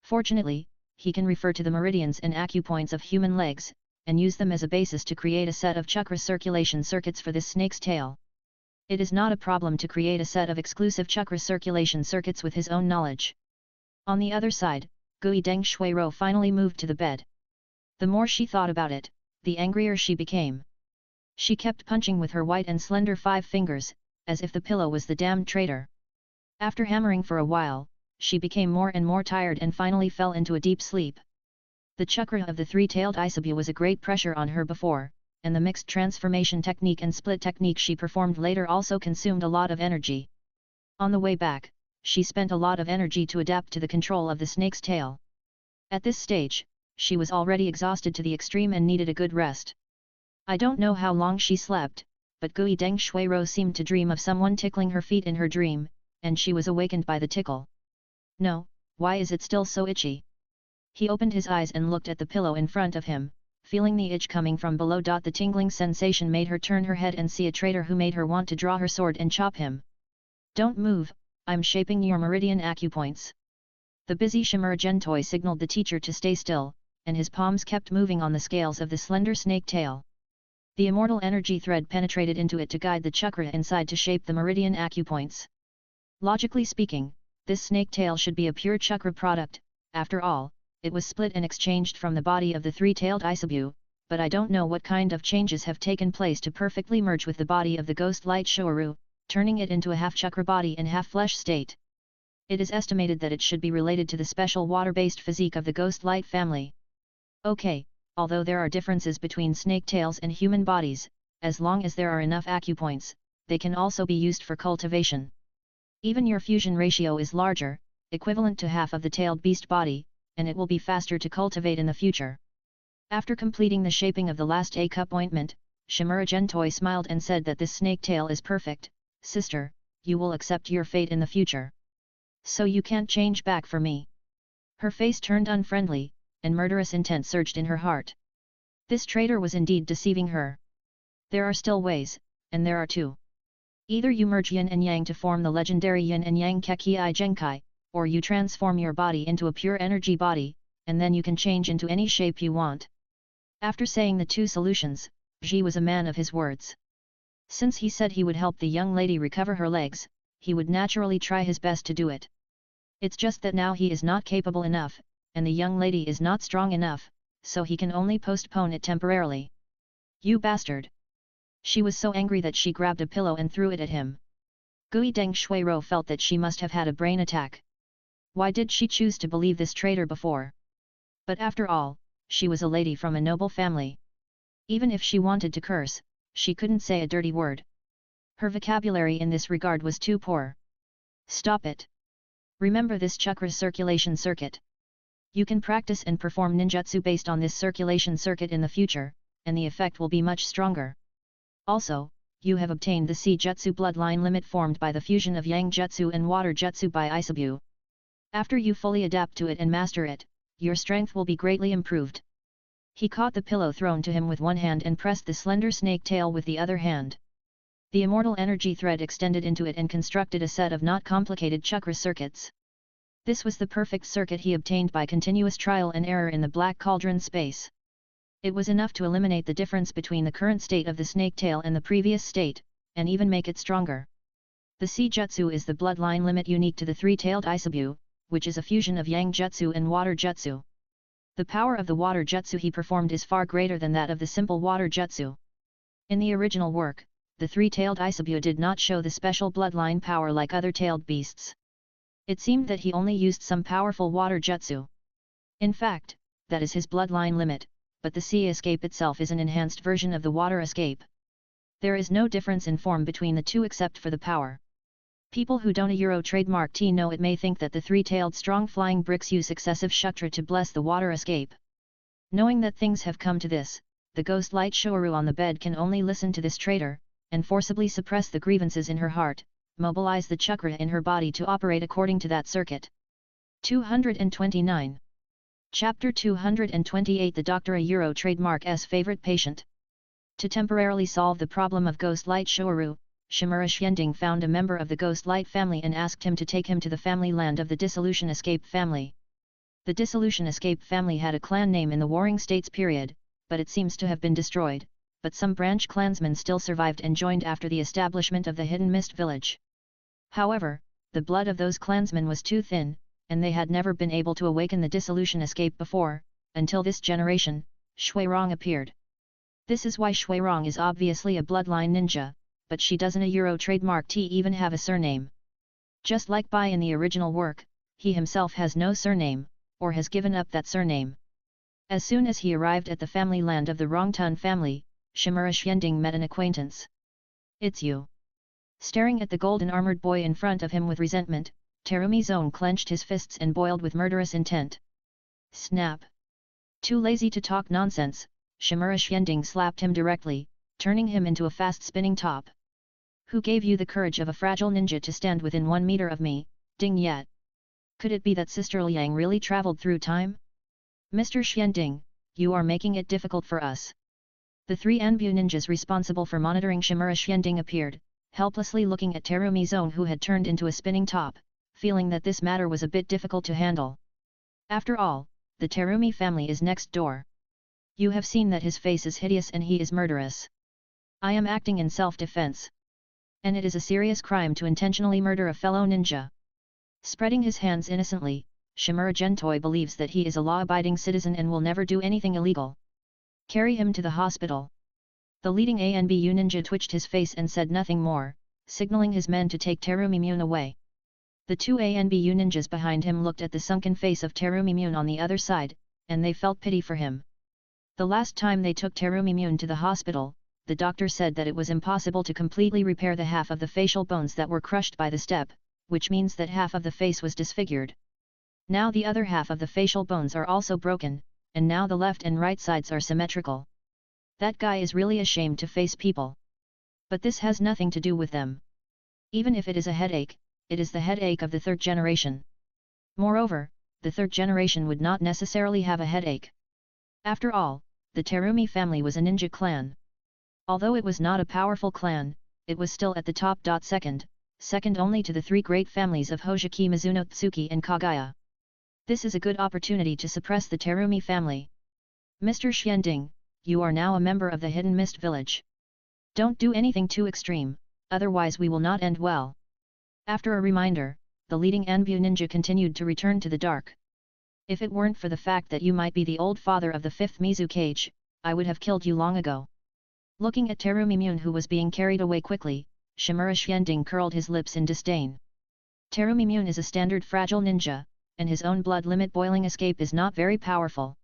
Fortunately, he can refer to the meridians and acupoints of human legs, and use them as a basis to create a set of chakra circulation circuits for this snake's tail. It is not a problem to create a set of exclusive chakra circulation circuits with his own knowledge. On the other side, Gui Deng Shuiro finally moved to the bed. The more she thought about it, the angrier she became. She kept punching with her white and slender 5 fingers, as if the pillow was the damned traitor. After hammering for a while, she became more and more tired and finally fell into a deep sleep. The chakra of the three-tailed Isabu was a great pressure on her before, and the mixed transformation technique and split technique she performed later also consumed a lot of energy. On the way back, she spent a lot of energy to adapt to the control of the snake's tail. At this stage, she was already exhausted to the extreme and needed a good rest. I don't know how long she slept, but Gui Deng Shuiro seemed to dream of someone tickling her feet in her dream, and she was awakened by the tickle. No, why is it still so itchy? He opened his eyes and looked at the pillow in front of him, feeling the itch coming from below. The tingling sensation made her turn her head and see a traitor who made her want to draw her sword and chop him. Don't move, I'm shaping your meridian acupoints. The busy Shimuragentoi signaled the teacher to stay still, and his palms kept moving on the scales of the slender snake tail. The immortal energy thread penetrated into it to guide the chakra inside to shape the meridian acupoints. Logically speaking, this snake tail should be a pure chakra product. After all, it was split and exchanged from the body of the three-tailed Isabu, but I don't know what kind of changes have taken place to perfectly merge with the body of the ghost light Shouru, turning it into a half-chakra body and half-flesh state. It is estimated that it should be related to the special water-based physique of the ghost light family. Okay, although there are differences between snake tails and human bodies, as long as there are enough acupoints, they can also be used for cultivation. Even your fusion ratio is larger, equivalent to half of the tailed beast body, and it will be faster to cultivate in the future. After completing the shaping of the last A-cup ointment, Shimuragentoi smiled and said that this snake tail is perfect. Sister, you will accept your fate in the future. So you can't change back for me. Her face turned unfriendly, and murderous intent surged in her heart. This traitor was indeed deceiving her. There are still ways, and there are 2. Either you merge yin and yang to form the legendary yin and yang Kekii Genkai, or you transform your body into a pure energy body, and then you can change into any shape you want. After saying the 2 solutions, Ji was a man of his words. Since he said he would help the young lady recover her legs, he would naturally try his best to do it. It's just that now he is not capable enough, and the young lady is not strong enough, so he can only postpone it temporarily. You bastard! She was so angry that she grabbed a pillow and threw it at him. Gui Deng Shuiro felt that she must have had a brain attack. Why did she choose to believe this traitor before? But after all, she was a lady from a noble family. Even if she wanted to curse, she couldn't say a dirty word. Her vocabulary in this regard was too poor. Stop it. Remember this chakra circulation circuit. You can practice and perform ninjutsu based on this circulation circuit in the future, and the effect will be much stronger. Also, you have obtained the Sea Jutsu bloodline limit formed by the fusion of Yang Jutsu and Water Jutsu by Isabu. After you fully adapt to it and master it, your strength will be greatly improved. He caught the pillow thrown to him with one hand and pressed the slender snake tail with the other hand. The immortal energy thread extended into it and constructed a set of not complicated chakra circuits. This was the perfect circuit he obtained by continuous trial and error in the black cauldron space. It was enough to eliminate the difference between the current state of the snake tail and the previous state, and even make it stronger. The Sea Jutsu is the bloodline limit unique to the three-tailed Isabu, which is a fusion of Yang Jutsu and Water Jutsu. The power of the Water Jutsu he performed is far greater than that of the simple Water Jutsu. In the original work, the three-tailed Isabu did not show the special bloodline power like other tailed beasts. It seemed that he only used some powerful Water Jutsu. In fact, that is his bloodline limit, but the sea escape itself is an enhanced version of the water escape. There is no difference in form between the two except for the power. People who don't Euro trademark T know it may think that the three-tailed strong flying bricks use excessive shuktra to bless the water escape. Knowing that things have come to this, the ghost light Shouru on the bed can only listen to this traitor, and forcibly suppress the grievances in her heart, mobilize the chakra in her body to operate according to that circuit. 229. Chapter 228 The Doctor, a Euro trademark S favorite patient. To temporarily solve the problem of Ghost Light Shouru, Shimura Xianding found a member of the Ghost Light family and asked him to take him to the family land of the Dissolution Escape family. The Dissolution Escape family had a clan name in the Warring States period, but it seems to have been destroyed, but some branch clansmen still survived and joined after the establishment of the Hidden Mist Village. However, the blood of those clansmen was too thin, and they had never been able to awaken the Dissolution Escape before, until this generation, Shuirong appeared. This is why Shuirong is obviously a bloodline ninja, but she doesn't a Euro trademark T even have a surname. Just like Bai in the original work, he himself has no surname, or has given up that surname. As soon as he arrived at the family land of the Rongtun family, Shimura Xianding met an acquaintance. It's you. Staring at the golden-armored boy in front of him with resentment, Terumi Zone clenched his fists and boiled with murderous intent. Snap! Too lazy to talk nonsense, Shimura Xianding slapped him directly, turning him into a fast-spinning top. Who gave you the courage of a fragile ninja to stand within 1 meter of me, Ding Yat? Could it be that Sister Liang really traveled through time? Mr. Xianding, you are making it difficult for us. The 3 Anbu ninjas responsible for monitoring Shimura Xianding appeared, helplessly looking at Terumi Zone, who had turned into a spinning top, feeling that this matter was a bit difficult to handle. After all, the Terumi family is next door. You have seen that his face is hideous and he is murderous. I am acting in self-defense. And it is a serious crime to intentionally murder a fellow ninja. Spreading his hands innocently, Shimura Gentoi believes that he is a law-abiding citizen and will never do anything illegal. Carry him to the hospital. The leading ANBU ninja twitched his face and said nothing more, signaling his men to take Terumi Mune away. The 2 ANBU ninjas behind him looked at the sunken face of Terumi Mune on the other side, and they felt pity for him. The last time they took Terumi Mune to the hospital, the doctor said that it was impossible to completely repair the half of the facial bones that were crushed by the step, which means that half of the face was disfigured. Now the other half of the facial bones are also broken, and now the left and right sides are symmetrical. That guy is really ashamed to face people. But this has nothing to do with them. Even if it is a headache, it is the headache of the 3rd generation. Moreover, the 3rd generation would not necessarily have a headache. After all, the Terumi family was a ninja clan. Although it was not a powerful clan, it was still at the top. Second only to the 3 great families of Hojiki, Mizuno, Tsuki and Kagaya. This is a good opportunity to suppress the Terumi family. Mr. Xianding, you are now a member of the Hidden Mist Village. Don't do anything too extreme, otherwise we will not end well. After a reminder, the leading Anbu ninja continued to return to the dark. If it weren't for the fact that you might be the old father of the 5th Mizukage, I would have killed you long ago. Looking at Terumi Mune, who was being carried away quickly, Shimura Xianding curled his lips in disdain. Terumi Mune is a standard fragile ninja, and his own blood limit boiling escape is not very powerful.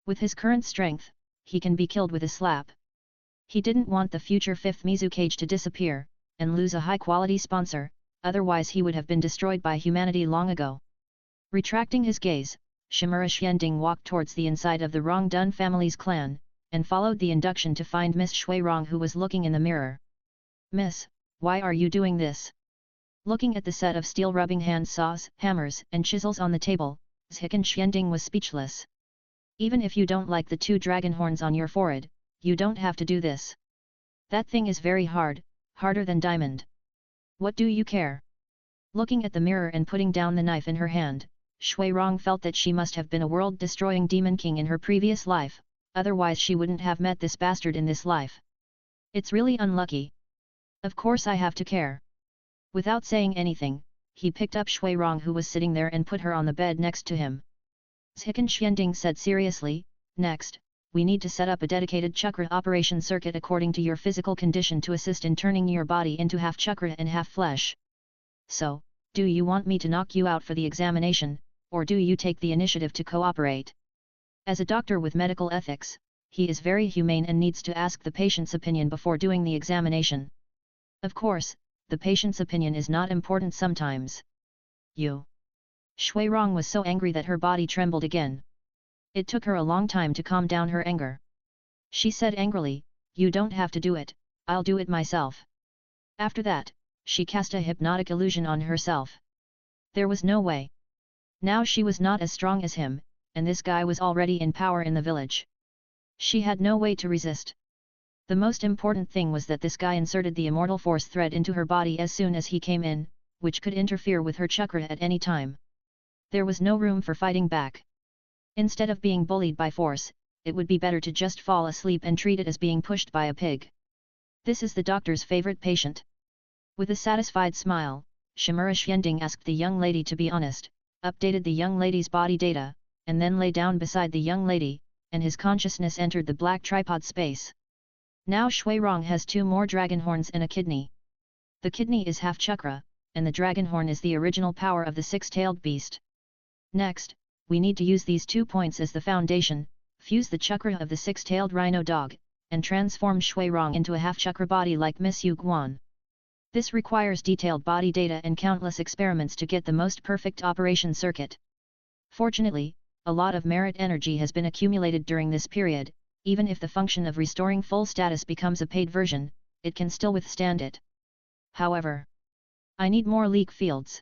With his current strength, he can be killed with a slap. He didn't want the future 5th Mizukage to disappear, and lose a high-quality sponsor, otherwise he would have been destroyed by humanity long ago. Retracting his gaze, Shimura Xianding walked towards the inside of the Rongdun family's clan, and followed the induction to find Miss Shuirong, who was looking in the mirror. "Miss, why are you doing this?" Looking at the set of steel rubbing hand saws, hammers, and chisels on the table, Ziken Xianding was speechless. "Even if you don't like the 2 dragon horns on your forehead, you don't have to do this. That thing is very hard, harder than diamond. What do you care?" Looking at the mirror and putting down the knife in her hand, Shuirong felt that she must have been a world-destroying demon king in her previous life, otherwise she wouldn't have met this bastard in this life. "It's really unlucky. Of course I have to care." Without saying anything, he picked up Shuirong, who was sitting there, and put her on the bed next to him. Ziken Xianding said seriously, "Next, we need to set up a dedicated chakra operation circuit according to your physical condition to assist in turning your body into half chakra and half flesh. So, do you want me to knock you out for the examination, or do you take the initiative to cooperate?" As a doctor with medical ethics, he is very humane and needs to ask the patient's opinion before doing the examination. Of course, the patient's opinion is not important sometimes. "You." Shuirong was so angry that her body trembled again. It took her a long time to calm down her anger. She said angrily, "You don't have to do it, I'll do it myself." After that, she cast a hypnotic illusion on herself. There was no way. Now she was not as strong as him, and this guy was already in power in the village. She had no way to resist. The most important thing was that this guy inserted the immortal force thread into her body as soon as he came in, which could interfere with her chakra at any time. There was no room for fighting back. Instead of being bullied by force, it would be better to just fall asleep and treat it as being pushed by a pig. This is the doctor's favorite patient. With a satisfied smile, Shimura Xianding asked the young lady to be honest, updated the young lady's body data, and then lay down beside the young lady, and his consciousness entered the black tripod space. Now Shuirong has 2 more dragon horns and a kidney. The kidney is half chakra, and the dragon horn is the original power of the 6-tailed beast. Next, we need to use these 2 points as the foundation, fuse the chakra of the 6-tailed rhino dog, and transform Shuirong into a half chakra body like Miss Yu Guan. This requires detailed body data and countless experiments to get the most perfect operation circuit. Fortunately, a lot of merit energy has been accumulated during this period. Even if the function of restoring full status becomes a paid version, it can still withstand it. However, I need more leak fields.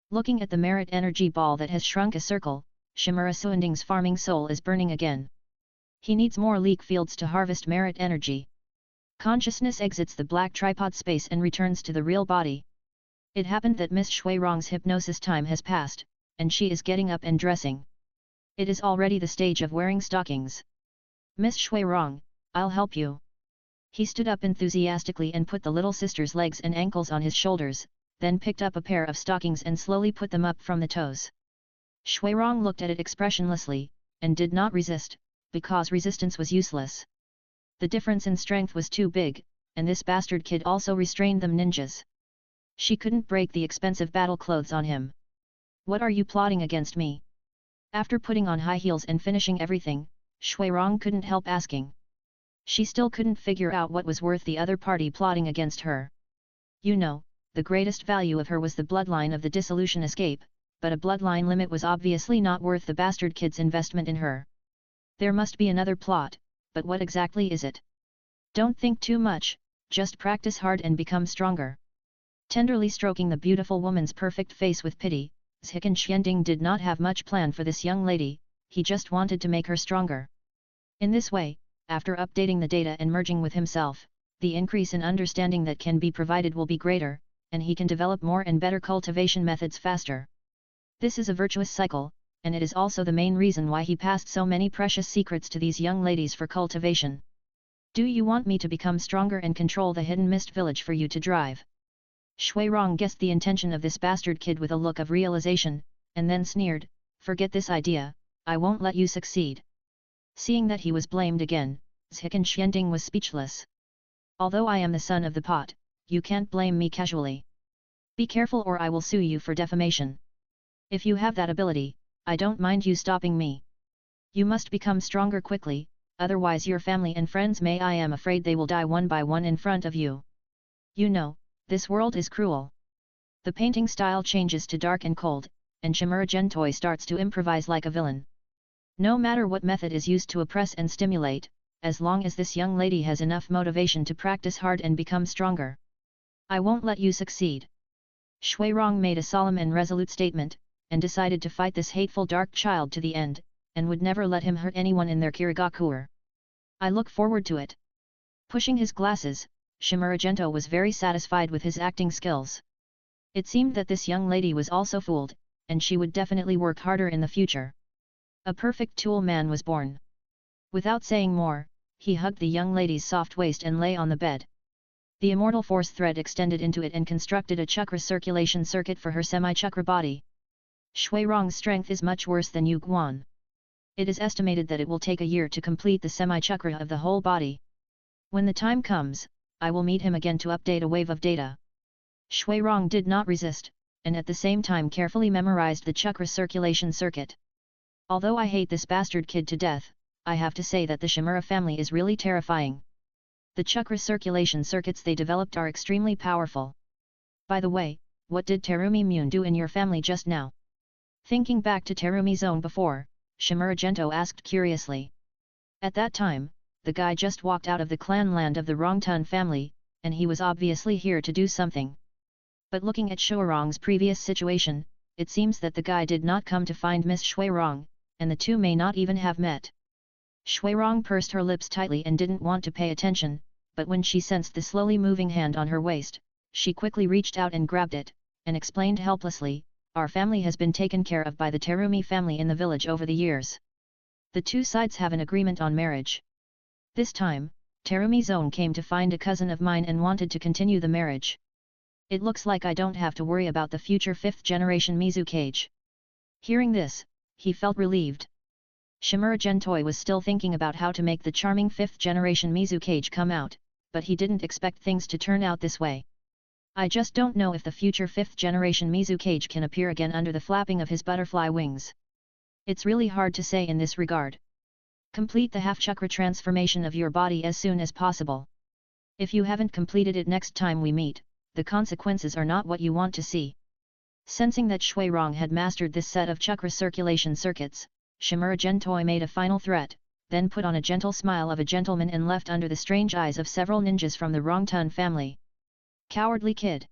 Looking at the merit energy ball that has shrunk a circle, Shimura Xianding's farming soul is burning again. He needs more leak fields to harvest merit energy. Consciousness exits the black tripod space and returns to the real body. It happened that Miss Shuirong's hypnosis time has passed, and she is getting up and dressing. It is already the stage of wearing stockings. "Miss Shuirong, I'll help you." He stood up enthusiastically and put the little sister's legs and ankles on his shoulders, then picked up a pair of stockings and slowly put them up from the toes. Shuirong looked at it expressionlessly, and did not resist, because resistance was useless. The difference in strength was too big, and this bastard kid also restrained them ninjas. She couldn't break the expensive battle clothes on him. "What are you plotting against me?" After putting on high heels and finishing everything, Shuirong couldn't help asking. She still couldn't figure out what was worth the other party plotting against her. You know, the greatest value of her was the bloodline of the dissolution escape, but a bloodline limit was obviously not worth the bastard kid's investment in her. There must be another plot, but what exactly is it? Don't think too much, just practice hard and become stronger. Tenderly stroking the beautiful woman's perfect face with pity, Ziken Xianding did not have much plan for this young lady, he just wanted to make her stronger. In this way, after updating the data and merging with himself, the increase in understanding that can be provided will be greater, and he can develop more and better cultivation methods faster. This is a virtuous cycle, and it is also the main reason why he passed so many precious secrets to these young ladies for cultivation. "Do you want me to become stronger and control the hidden mist village for you to drive?" Shuirong guessed the intention of this bastard kid with a look of realization, and then sneered, "Forget this idea, I won't let you succeed." Seeing that he was blamed again, Ziken Xianding was speechless. "Although I am the son of the pot, you can't blame me casually. Be careful or I will sue you for defamation." If you have that ability, I don't mind you stopping me. You must become stronger quickly, otherwise your family and friends I am afraid they will die one by one in front of you. You know, this world is cruel. The painting style changes to dark and cold, and Shimura Gentoi starts to improvise like a villain. No matter what method is used to oppress and stimulate, as long as this young lady has enough motivation to practice hard and become stronger, I won't let you succeed. Shui Rong made a solemn and resolute statement, and decided to fight this hateful dark child to the end, and would never let him hurt anyone in their Kirigakuer. I look forward to it. Pushing his glasses, Shimura Gento was very satisfied with his acting skills. It seemed that this young lady was also fooled, and she would definitely work harder in the future. A perfect tool man was born. Without saying more, he hugged the young lady's soft waist and lay on the bed. The immortal force thread extended into it and constructed a chakra circulation circuit for her semi-chakra body. Shui Rong's strength is much worse than Yu Guan. It is estimated that it will take a year to complete the semi-chakra of the whole body. When the time comes, I will meet him again to update a wave of data. Shui Rong did not resist, and at the same time carefully memorized the chakra circulation circuit. Although I hate this bastard kid to death, I have to say that the Shimura family is really terrifying. The chakra circulation circuits they developed are extremely powerful. By the way, what did Terumi Mune do in your family just now? Thinking back to Terumi's own before, Shimura Gento asked curiously. At that time, the guy just walked out of the clan land of the Rongtun family, and he was obviously here to do something. But looking at Shuirong's previous situation, it seems that the guy did not come to find Miss Shuirong, and the two may not even have met. Shuirong pursed her lips tightly and didn't want to pay attention, but when she sensed the slowly moving hand on her waist, she quickly reached out and grabbed it, and explained helplessly, "Our family has been taken care of by the Terumi family in the village over the years. The two sides have an agreement on marriage. This time, Terumi's own came to find a cousin of mine and wanted to continue the marriage. It looks like I don't have to worry about the future 5th generation Mizukage." Hearing this, he felt relieved. Shimura Gentoi was still thinking about how to make the charming 5th generation Mizukage come out, but he didn't expect things to turn out this way. "I just don't know if the future 5th generation Mizukage can appear again under the flapping of his butterfly wings. It's really hard to say in this regard. Complete the half-chakra transformation of your body as soon as possible. If you haven't completed it next time we meet, the consequences are not what you want to see." Sensing that Shuirong had mastered this set of chakra circulation circuits, Shimura Gentoi made a final threat, then put on a gentle smile of a gentleman and left under the strange eyes of several ninjas from the Rongtun family. Cowardly kid!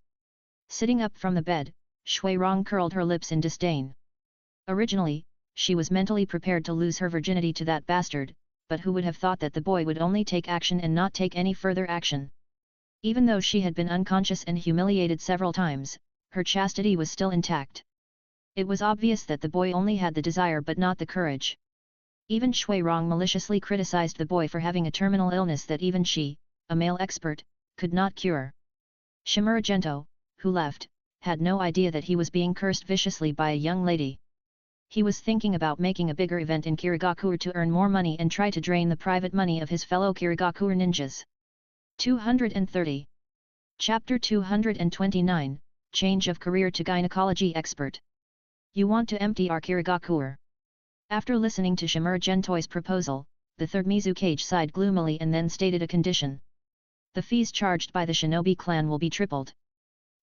Sitting up from the bed, Shuirong curled her lips in disdain. Originally, she was mentally prepared to lose her virginity to that bastard, but who would have thought that the boy would only take action and not take any further action? Even though she had been unconscious and humiliated several times, her chastity was still intact. It was obvious that the boy only had the desire but not the courage. Even Shuirong maliciously criticized the boy for having a terminal illness that even she, a male expert, could not cure. Shimura Gento, who left, had no idea that he was being cursed viciously by a young lady. He was thinking about making a bigger event in Kirigakuer to earn more money and try to drain the private money of his fellow Kirigakuer ninjas. 230. Chapter 229, Change of Career to Gynecology Expert. You want to empty our Kirigakuer? After listening to Shimura Gentoi's proposal, the third Mizukage sighed gloomily and then stated a condition. The fees charged by the shinobi clan will be tripled.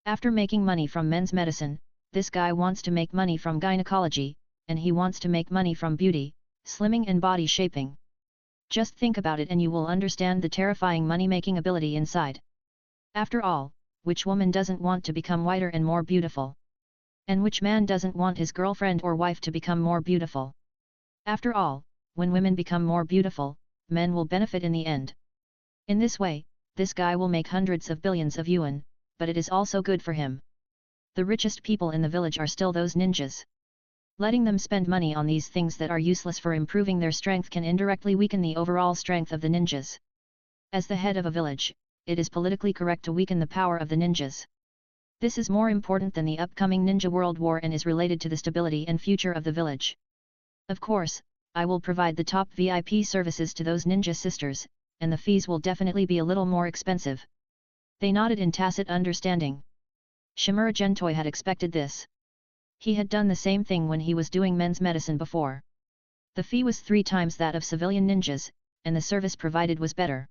After making money from men's medicine, this guy wants to make money from gynecology, and he wants to make money from beauty, slimming and body shaping. Just think about it and you will understand the terrifying money-making ability inside. After all, which woman doesn't want to become whiter and more beautiful? And which man doesn't want his girlfriend or wife to become more beautiful? After all, when women become more beautiful, men will benefit in the end. In this way, this guy will make hundreds of billions of yuan, but it is also good for him. The richest people in the village are still those ninjas. Letting them spend money on these things that are useless for improving their strength can indirectly weaken the overall strength of the ninjas. As the head of a village, it is politically correct to weaken the power of the ninjas. This is more important than the upcoming Ninja World War and is related to the stability and future of the village. Of course, I will provide the top VIP services to those ninja sisters, and the fees will definitely be a little more expensive. They nodded in tacit understanding. Shimura Gentoi had expected this. He had done the same thing when he was doing men's medicine before. The fee was 3 times that of civilian ninjas, and the service provided was better.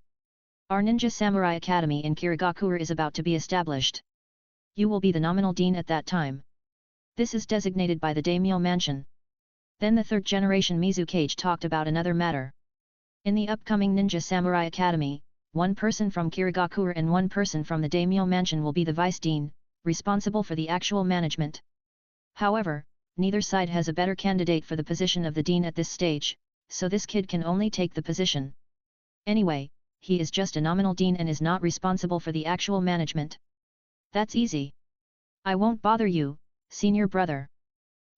Our Ninja Samurai Academy in Kirigakura is about to be established. You will be the nominal dean at that time. This is designated by the daimyo mansion. Then the third generation Mizukage talked about another matter. In the upcoming Ninja Samurai Academy, 1 person from Kirigakura and 1 person from the daimyo mansion will be the vice dean, responsible for the actual management. However, neither side has a better candidate for the position of the dean at this stage, so this kid can only take the position. Anyway, he is just a nominal dean and is not responsible for the actual management. That's easy. I won't bother you, senior brother.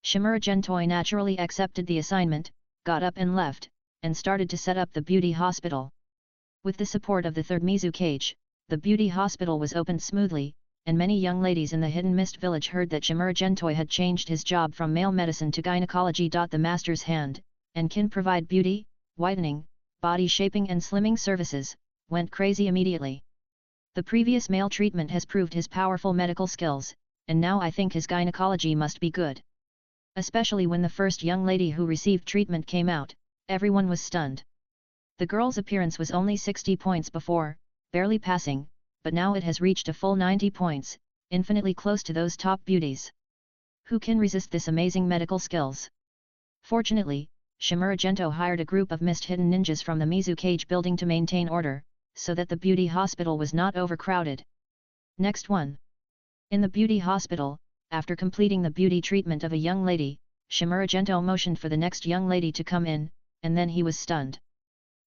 Shimura Gentoi naturally accepted the assignment, got up and left, and started to set up the beauty hospital. With the support of the third Mizukage, the beauty hospital was opened smoothly, and many young ladies in the Hidden Mist village heard that Shimura Gentoi had changed his job from male medicine to gynecology. The master's hand, and can provide beauty, whitening, body shaping and slimming services, went crazy immediately. The previous male treatment has proved his powerful medical skills, and now I think his gynecology must be good. Especially when the first young lady who received treatment came out, everyone was stunned. The girl's appearance was only 60 points before, barely passing, but now it has reached a full 90 points, infinitely close to those top beauties. Who can resist this amazing medical skills? Fortunately, Shimura Gentoi hired a group of mist hidden ninjas from the Mizukage building to maintain order, so that the beauty hospital was not overcrowded. Next one. In the beauty hospital, after completing the beauty treatment of a young lady, Shimura Gentoi motioned for the next young lady to come in, and then he was stunned.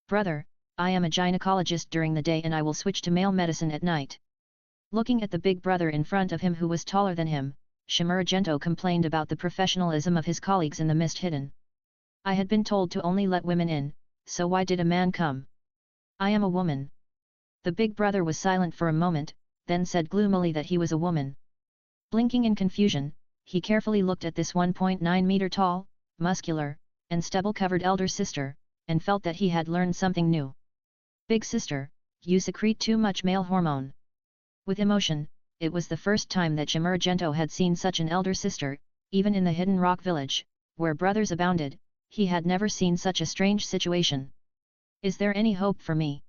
Brother, I am a gynecologist during the day and I will switch to male medicine at night. Looking at the big brother in front of him who was taller than him, Shimura Gentoi complained about the professionalism of his colleagues in the mist hidden. I had been told to only let women in, so why did a man come? I am a woman. The big brother was silent for a moment, then said gloomily that he was a woman. Blinking in confusion, he carefully looked at this 1.9 meter tall, muscular, and stubble-covered elder sister, and felt that he had learned something new. Big sister, you secrete too much male hormone. With emotion, it was the first time that Shimura Gentoi had seen such an elder sister, even in the hidden rock village, where brothers abounded, he had never seen such a strange situation. Is there any hope for me?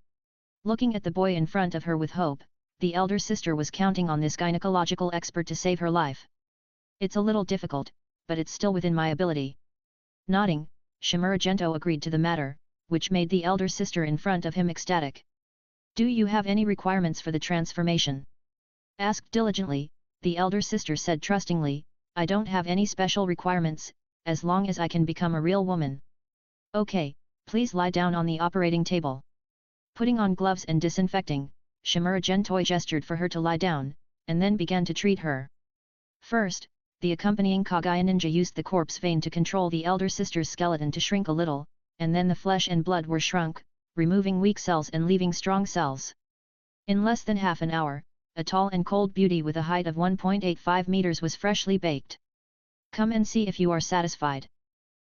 Looking at the boy in front of her with hope, the elder sister was counting on this gynecological expert to save her life. It's a little difficult, but it's still within my ability. Nodding, Shimura Gentoi agreed to the matter, which made the elder sister in front of him ecstatic. Do you have any requirements for the transformation? Asked diligently, the elder sister said trustingly, I don't have any special requirements, as long as I can become a real woman. Okay, please lie down on the operating table. Putting on gloves and disinfecting, Shimura Gentoi gestured for her to lie down, and then began to treat her. First, the accompanying Kagaya ninja used the corpse vein to control the elder sister's skeleton to shrink a little, and then the flesh and blood were shrunk, removing weak cells and leaving strong cells. In less than half an hour, a tall and cold beauty with a height of 1.85 meters was freshly baked. Come and see if you are satisfied.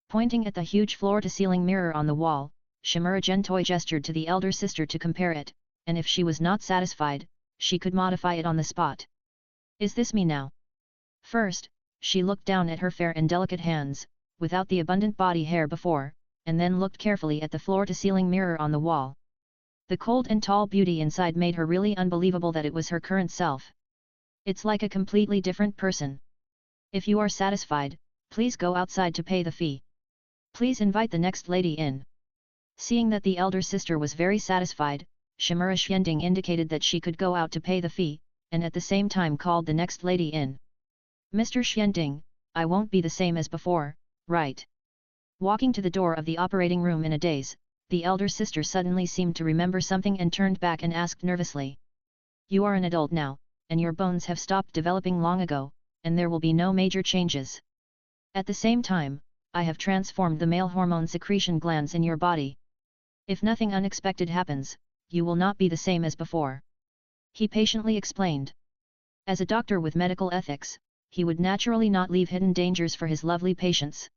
Pointing at the huge floor-to-ceiling mirror on the wall, Shimura Gentoi gestured to the elder sister to compare it, and if she was not satisfied, she could modify it on the spot. Is this me now? First, she looked down at her fair and delicate hands, without the abundant body hair before, and then looked carefully at the floor-to-ceiling mirror on the wall. The cold and tall beauty inside made her really unbelievable that it was her current self. It's like a completely different person. If you are satisfied, please go outside to pay the fee. Please invite the next lady in. Seeing that the elder sister was very satisfied, Shimura Xianding indicated that she could go out to pay the fee, and at the same time called the next lady in. Mr. Xianding, I won't be the same as before, right? Walking to the door of the operating room in a daze, the elder sister suddenly seemed to remember something and turned back and asked nervously. You are an adult now, and your bones have stopped developing long ago, and there will be no major changes. At the same time, I have transformed the male hormone secretion glands in your body. If nothing unexpected happens, you will not be the same as before. He patiently explained. As a doctor with medical ethics, he would naturally not leave hidden dangers for his lovely patients.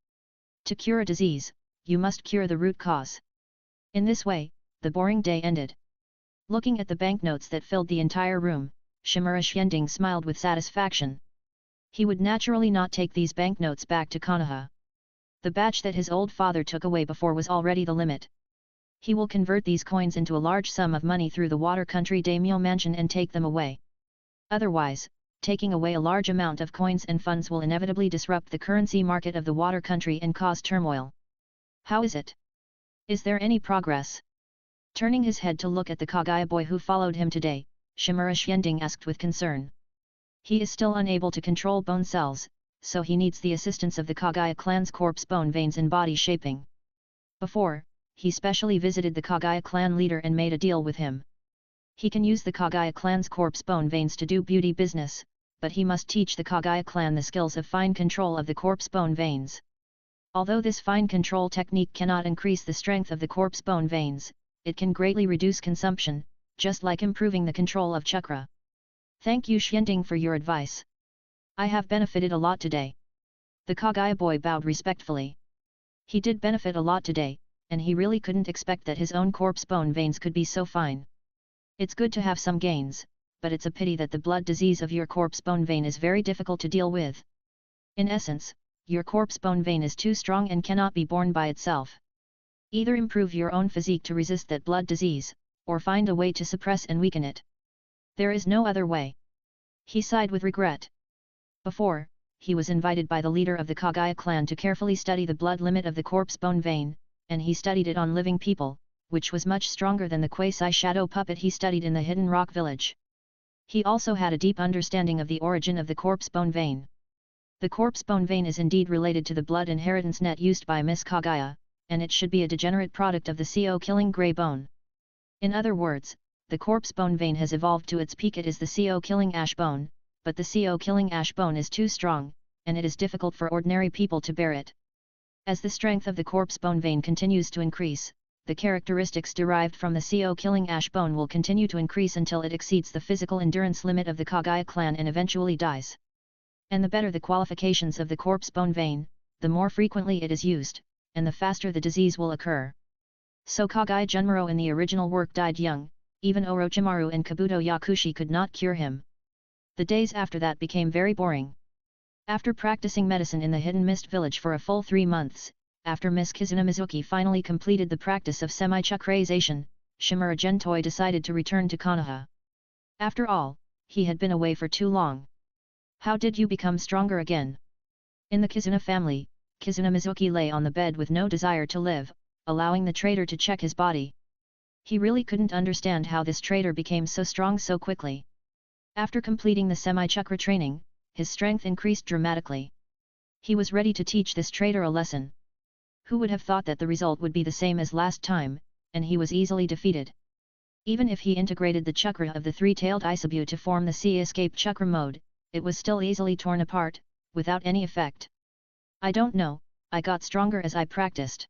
To cure a disease, you must cure the root cause. In this way, the boring day ended. Looking at the banknotes that filled the entire room, Shimura Xianding smiled with satisfaction. He would naturally not take these banknotes back to Konoha. The batch that his old father took away before was already the limit. He will convert these coins into a large sum of money through the water country daimyo mansion and take them away. Otherwise, taking away a large amount of coins and funds will inevitably disrupt the currency market of the water country and cause turmoil. How is it? Is there any progress? Turning his head to look at the Kagaya boy who followed him today, Shimura Xianding asked with concern. He is still unable to control bone cells, so he needs the assistance of the Kagaya clan's corpse bone veins in body shaping. Before, he specially visited the Kagaya clan leader and made a deal with him. He can use the Kagaya clan's corpse bone veins to do beauty business, but he must teach the Kagaya clan the skills of fine control of the corpse bone veins. Although this fine control technique cannot increase the strength of the corpse bone veins, it can greatly reduce consumption, just like improving the control of chakra. Thank you Xianding for your advice. I have benefited a lot today. The Kagaya boy bowed respectfully. He did benefit a lot today, and he really couldn't expect that his own corpse bone veins could be so fine. It's good to have some gains, but it's a pity that the blood disease of your corpse bone vein is very difficult to deal with. In essence, your corpse bone vein is too strong and cannot be borne by itself. Either improve your own physique to resist that blood disease, or find a way to suppress and weaken it. There is no other way. He sighed with regret. Before, he was invited by the leader of the Kagaya clan to carefully study the blood limit of the corpse bone vein, and he studied it on living people, which was much stronger than the quasi-shadow puppet he studied in the hidden rock village. He also had a deep understanding of the origin of the corpse bone vein. The corpse bone vein is indeed related to the blood inheritance net used by Miss Kagaya, and it should be a degenerate product of the CO-killing grey bone. In other words, the corpse bone vein has evolved to its peak. It is the CO-killing ash bone, but the CO-killing ash bone is too strong, and it is difficult for ordinary people to bear it. As the strength of the corpse bone vein continues to increase, the characteristics derived from the CO-killing ash bone will continue to increase until it exceeds the physical endurance limit of the Kagaya clan and eventually dies. And the better the qualifications of the corpse bone vein, the more frequently it is used, and the faster the disease will occur. So Kagaya Junmaro in the original work died young, even Orochimaru and Kabuto Yakushi could not cure him. The days after that became very boring. After practicing medicine in the Hidden Mist village for a full 3 months, after Miss Kizuna Mizuki finally completed the practice of semi-chakrazation, Shimura Gentoi decided to return to Konoha. After all, he had been away for too long. How did you become stronger again? In the Kizuna family, Kizuna Mizuki lay on the bed with no desire to live, allowing the trader to check his body. He really couldn't understand how this trader became so strong so quickly. After completing the semi-chakra training, his strength increased dramatically. He was ready to teach this trader a lesson. Who would have thought that the result would be the same as last time, and he was easily defeated. Even if he integrated the chakra of the three-tailed Isabu to form the sea escape chakra mode, it was still easily torn apart, without any effect. I don't know, I got stronger as I practiced.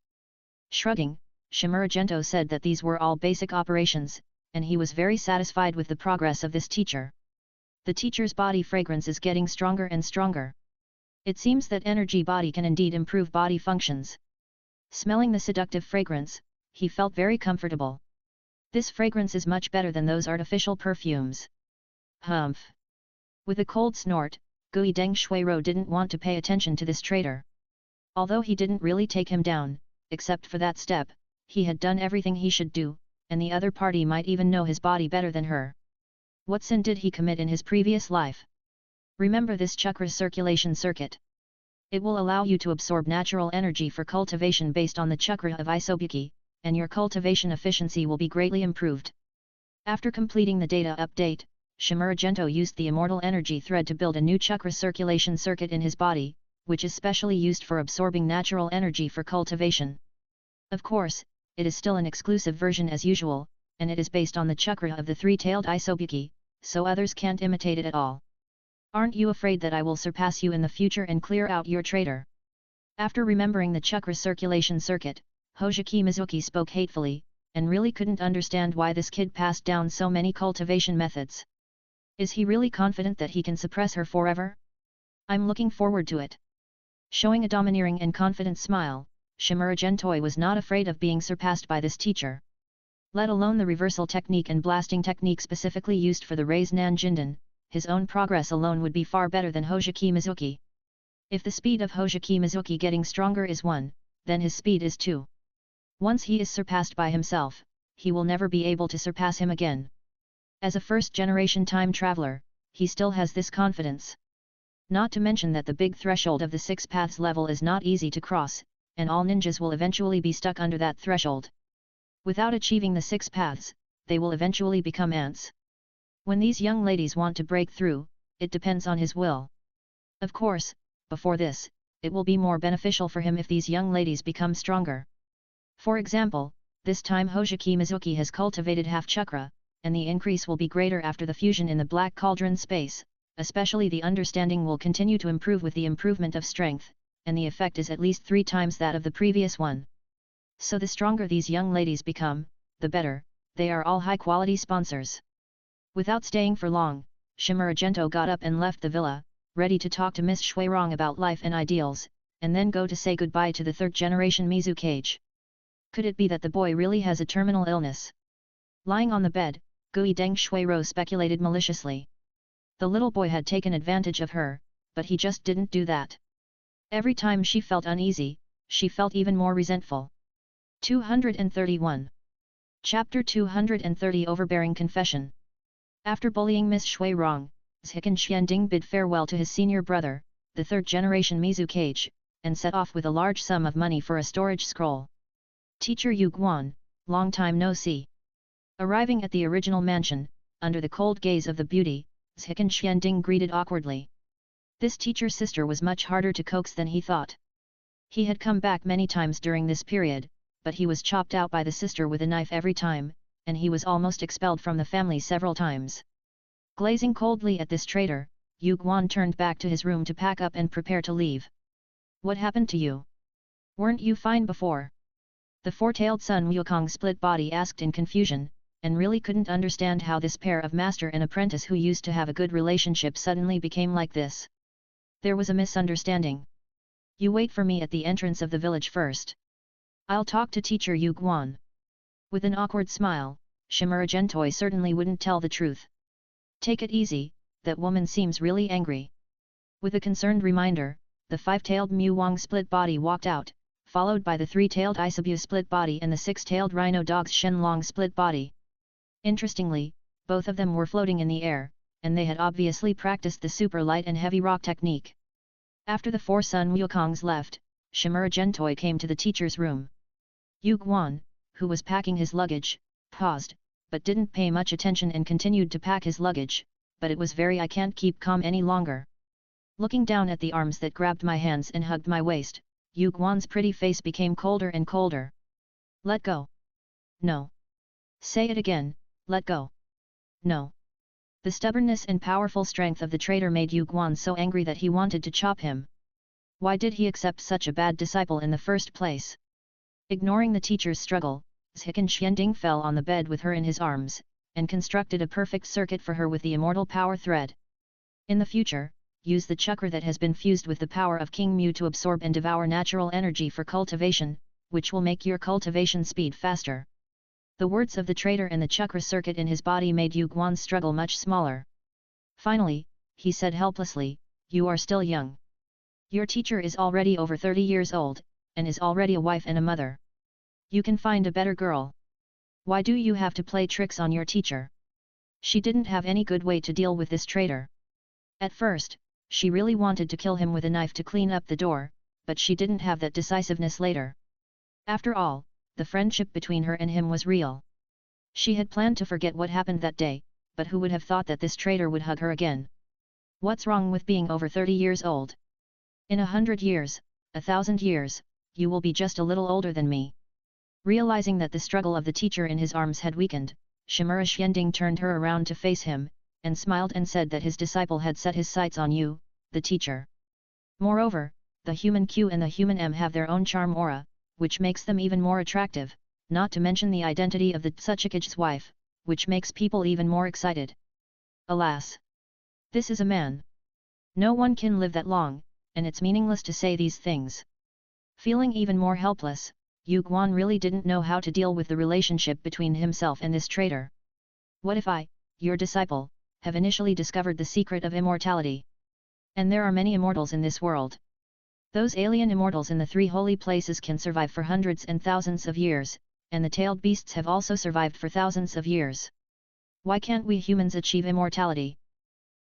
Shrugging, Shimura Gento said that these were all basic operations, and he was very satisfied with the progress of this teacher. The teacher's body fragrance is getting stronger and stronger. It seems that energy body can indeed improve body functions. Smelling the seductive fragrance, he felt very comfortable. This fragrance is much better than those artificial perfumes. Humph! With a cold snort, Gui Deng Shuiro didn't want to pay attention to this traitor. Although he didn't really take him down, except for that step, he had done everything he should do, and the other party might even know his body better than her. What sin did he commit in his previous life? Remember this chakra circulation circuit. It will allow you to absorb natural energy for cultivation based on the chakra of Isobuki, and your cultivation efficiency will be greatly improved. After completing the data update, Shimura Gento used the immortal energy thread to build a new chakra circulation circuit in his body, which is specially used for absorbing natural energy for cultivation. Of course, it is still an exclusive version as usual, and it is based on the chakra of the three-tailed Isobuki, so others can't imitate it at all. Aren't you afraid that I will surpass you in the future and clear out your traitor? After remembering the chakra circulation circuit, Hojiki Mizuki spoke hatefully, and really couldn't understand why this kid passed down so many cultivation methods. Is he really confident that he can suppress her forever? I'm looking forward to it. Showing a domineering and confident smile, Shimura Gentoi was not afraid of being surpassed by this teacher. Let alone the reversal technique and blasting technique specifically used for the Raise Nan Jinden, his own progress alone would be far better than Hojiki Mizuki. If the speed of Hojiki Mizuki getting stronger is 1, then his speed is 2. Once he is surpassed by himself, he will never be able to surpass him again. As a first-generation time traveler, he still has this confidence. Not to mention that the big threshold of the 6 paths level is not easy to cross, and all ninjas will eventually be stuck under that threshold. Without achieving the 6 paths, they will eventually become ants. When these young ladies want to break through, it depends on his will. Of course, before this, it will be more beneficial for him if these young ladies become stronger. For example, this time Hojiki Mizuki has cultivated half chakra, and the increase will be greater after the fusion in the Black Cauldron space, especially the understanding will continue to improve with the improvement of strength, and the effect is at least 3 times that of the previous one. So the stronger these young ladies become, the better. They are all high-quality sponsors. Without staying for long, Shimura Gento got up and left the villa, ready to talk to Miss Shuirong about life and ideals, and then go to say goodbye to the third-generation Mizukage. Could it be that the boy really has a terminal illness? Lying on the bed, Gui Deng Shuiro speculated maliciously. The little boy had taken advantage of her, but he just didn't do that. Every time she felt uneasy, she felt even more resentful. 231. Chapter 230 Overbearing Confession. After bullying Miss Shuirong, Zhikan Xianding bid farewell to his senior brother, the third-generation Mizukage, and set off with a large sum of money for a storage scroll. Teacher Yu Guan, long time no see. Arriving at the original mansion, under the cold gaze of the beauty, Zhikan Xianding greeted awkwardly. This teacher's sister was much harder to coax than he thought. He had come back many times during this period, but he was chopped out by the sister with a knife every time, and he was almost expelled from the family several times. Glazing coldly at this traitor, Yu Guan turned back to his room to pack up and prepare to leave. What happened to you? Weren't you fine before? The four-tailed son Wukong split body asked in confusion, and really couldn't understand how this pair of master and apprentice who used to have a good relationship suddenly became like this. There was a misunderstanding. You wait for me at the entrance of the village first. I'll talk to teacher Yu Guan. With an awkward smile, Shimura Gentoi certainly wouldn't tell the truth. Take it easy, that woman seems really angry. With a concerned reminder, the 5-tailed Mu Wang split body walked out, followed by the 3-tailed Isabu split body and the 6-tailed rhino dog's Shen Long split body. Interestingly, both of them were floating in the air, and they had obviously practiced the super light and heavy rock technique. After the 4 Sun Wukongs left, Shimura Gentoi came to the teacher's room. Yu Guan, who was packing his luggage, paused, but didn't pay much attention and continued to pack his luggage, but it was I can't keep calm any longer. Looking down at the arms that grabbed my hands and hugged my waist, Yu Guan's pretty face became colder and colder. Let go. No. Say it again, let go. No. The stubbornness and powerful strength of the traitor made Yu Guan so angry that he wanted to chop him. Why did he accept such a bad disciple in the first place? Ignoring the teacher's struggle, Zhikan Xianding fell on the bed with her in his arms, and constructed a perfect circuit for her with the immortal power thread. In the future, use the chakra that has been fused with the power of King Mu to absorb and devour natural energy for cultivation, which will make your cultivation speed faster. The words of the traitor and the chakra circuit in his body made Yu Guan's struggle much smaller. Finally, he said helplessly, "You are still young. Your teacher is already over 30 years old, and is already a wife and a mother. You can find a better girl. Why do you have to play tricks on your teacher?" She didn't have any good way to deal with this traitor. At first, she really wanted to kill him with a knife to clean up the door, but she didn't have that decisiveness later. After all, the friendship between her and him was real. She had planned to forget what happened that day, but who would have thought that this traitor would hug her again? What's wrong with being over 30 years old? In 100 years, 1,000 years, you will be just a little older than me. Realizing that the struggle of the teacher in his arms had weakened, Shimura Xianding turned her around to face him, and smiled and said that his disciple had set his sights on you, the teacher. Moreover, the human Q and the human M have their own charm aura, which makes them even more attractive, not to mention the identity of the Tsuchikage's wife, which makes people even more excited. Alas! This is a man. No one can live that long, and it's meaningless to say these things. Feeling even more helpless, Yu Guan really didn't know how to deal with the relationship between himself and this traitor. What if I, your disciple, have initially discovered the secret of immortality. And there are many immortals in this world. Those alien immortals in the 3 holy places can survive for hundreds and thousands of years, and the tailed beasts have also survived for thousands of years. Why can't we humans achieve immortality?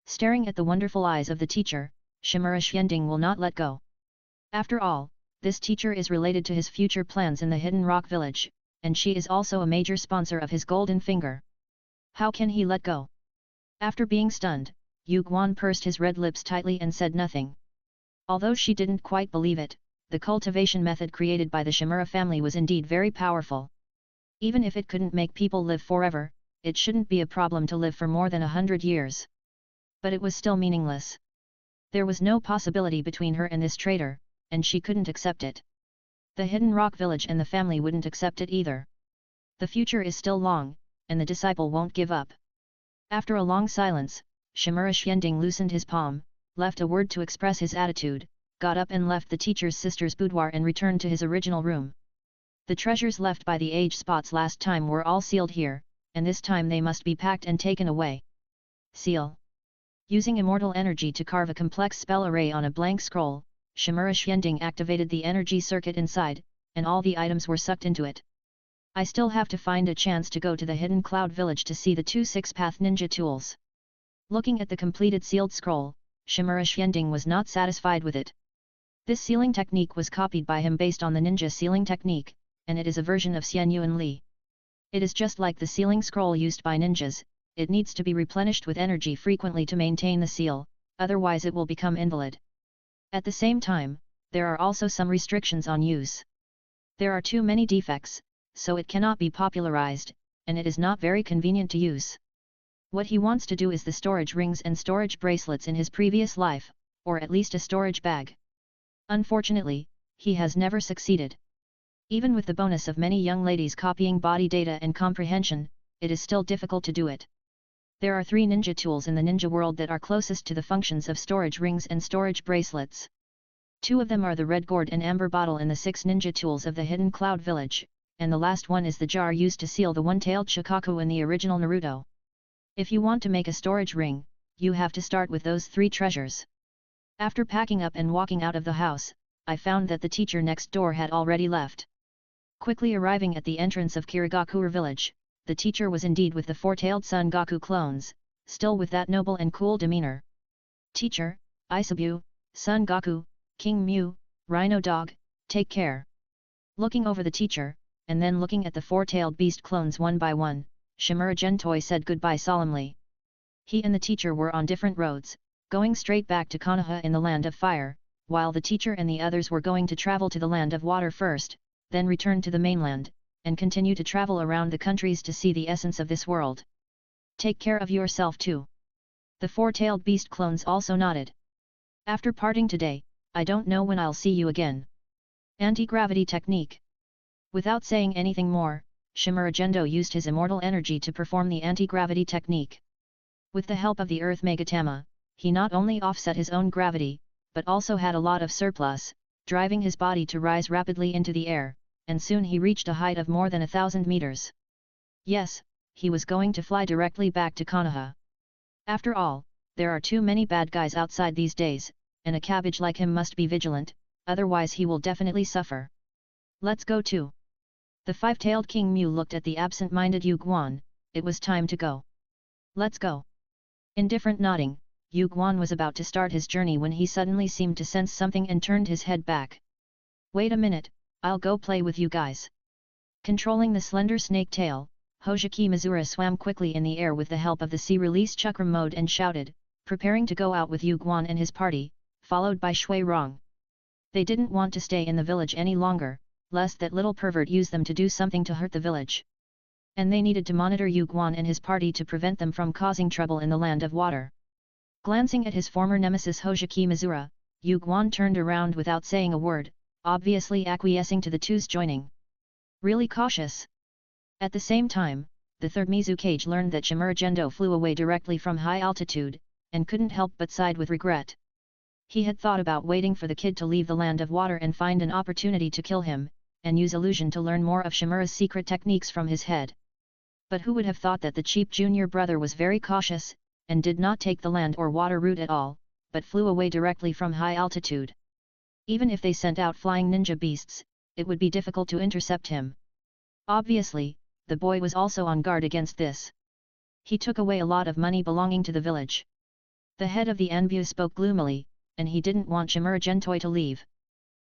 Staring at the wonderful eyes of the teacher, Shimura Xianding will not let go. After all, this teacher is related to his future plans in the Hidden Rock Village, and she is also a major sponsor of his golden finger. How can he let go? After being stunned, Yu Guan pursed his red lips tightly and said nothing. Although she didn't quite believe it, the cultivation method created by the Shimura family was indeed very powerful. Even if it couldn't make people live forever, it shouldn't be a problem to live for more than 100 years. But it was still meaningless. There was no possibility between her and this traitor, and she couldn't accept it. The Hidden Rock Village and the family wouldn't accept it either. The future is still long, and the disciple won't give up. After a long silence, Shimura Xianding loosened his palm, left a word to express his attitude, got up and left the teacher's sister's boudoir and returned to his original room. The treasures left by the age spots last time were all sealed here, and this time they must be packed and taken away. Seal. Using immortal energy to carve a complex spell array on a blank scroll, Shimura Xianding activated the energy circuit inside, and all the items were sucked into it. I still have to find a chance to go to the Hidden Cloud Village to see the 2 6-path ninja tools. Looking at the completed sealed scroll, Shimura Xianding was not satisfied with it. This sealing technique was copied by him based on the ninja sealing technique, and it is a version of Xian Yuan Li. It is just like the sealing scroll used by ninjas, it needs to be replenished with energy frequently to maintain the seal, otherwise it will become invalid. At the same time, there are also some restrictions on use. There are too many defects, so it cannot be popularized, and it is not very convenient to use. What he wants to do is the storage rings and storage bracelets in his previous life, or at least a storage bag. Unfortunately, he has never succeeded. Even with the bonus of many young ladies copying body data and comprehension, it is still difficult to do it. There are 3 ninja tools in the ninja world that are closest to the functions of storage rings and storage bracelets. 2 of them are the red gourd and amber bottle in the 6 ninja tools of the Hidden Cloud Village, and the last one is the jar used to seal the one-tailed Shikaku in the original Naruto. If you want to make a storage ring, you have to start with those 3 treasures. After packing up and walking out of the house, I found that the teacher next door had already left. Quickly arriving at the entrance of Kirigakure village, the teacher was indeed with the 4-tailed Son Goku clones, still with that noble and cool demeanor. Teacher, Isabu, Son Goku, King Mew, Rhino Dog, take care. Looking over the teacher, and then looking at the 4-tailed beast clones one by one, Shimura Gentoi said goodbye solemnly. He and the teacher were on different roads, going straight back to Konoha in the Land of Fire, while the teacher and the others were going to travel to the Land of Water first, then return to the mainland, and continue to travel around the countries to see the essence of this world. Take care of yourself too. The 4-tailed beast clones also nodded. After parting today, I don't know when I'll see you again. Anti-gravity technique. Without saying anything more, Shimura Gendo used his immortal energy to perform the anti-gravity technique. With the help of the Earth Megatama, he not only offset his own gravity, but also had a lot of surplus, driving his body to rise rapidly into the air, and soon he reached a height of more than 1,000 meters. Yes, he was going to fly directly back to Konoha. After all, there are too many bad guys outside these days, and a cabbage like him must be vigilant, otherwise he will definitely suffer. Let's go too. The 5-tailed King Mew looked at the absent-minded Yu Guan. It was time to go. Let's go. Indifferent nodding, Yu Guan was about to start his journey when he suddenly seemed to sense something and turned his head back. Wait a minute, I'll go play with you guys. Controlling the slender snake tail, Hojiki Mizura swam quickly in the air with the help of the sea-release chakram mode and shouted, preparing to go out with Yu Guan and his party, followed by Shui Rong. They didn't want to stay in the village any longer, lest that little pervert use them to do something to hurt the village. And they needed to monitor Yu Guan and his party to prevent them from causing trouble in the Land of Water. Glancing at his former nemesis Hojiki Mizura, Yu Guan turned around without saying a word, obviously acquiescing to the two's joining. Really cautious. At the same time, the third Mizukage learned that Shimura Gendo flew away directly from high altitude, and couldn't help but sighed with regret. He had thought about waiting for the kid to leave the Land of Water and find an opportunity to kill him, and use illusion to learn more of Shimura's secret techniques from his head. But who would have thought that the cheap junior brother was very cautious, and did not take the land or water route at all, but flew away directly from high altitude. Even if they sent out flying ninja beasts, it would be difficult to intercept him. Obviously, the boy was also on guard against this. He took away a lot of money belonging to the village. The head of the Anbu spoke gloomily, and he didn't want Shimura Gentoi to leave.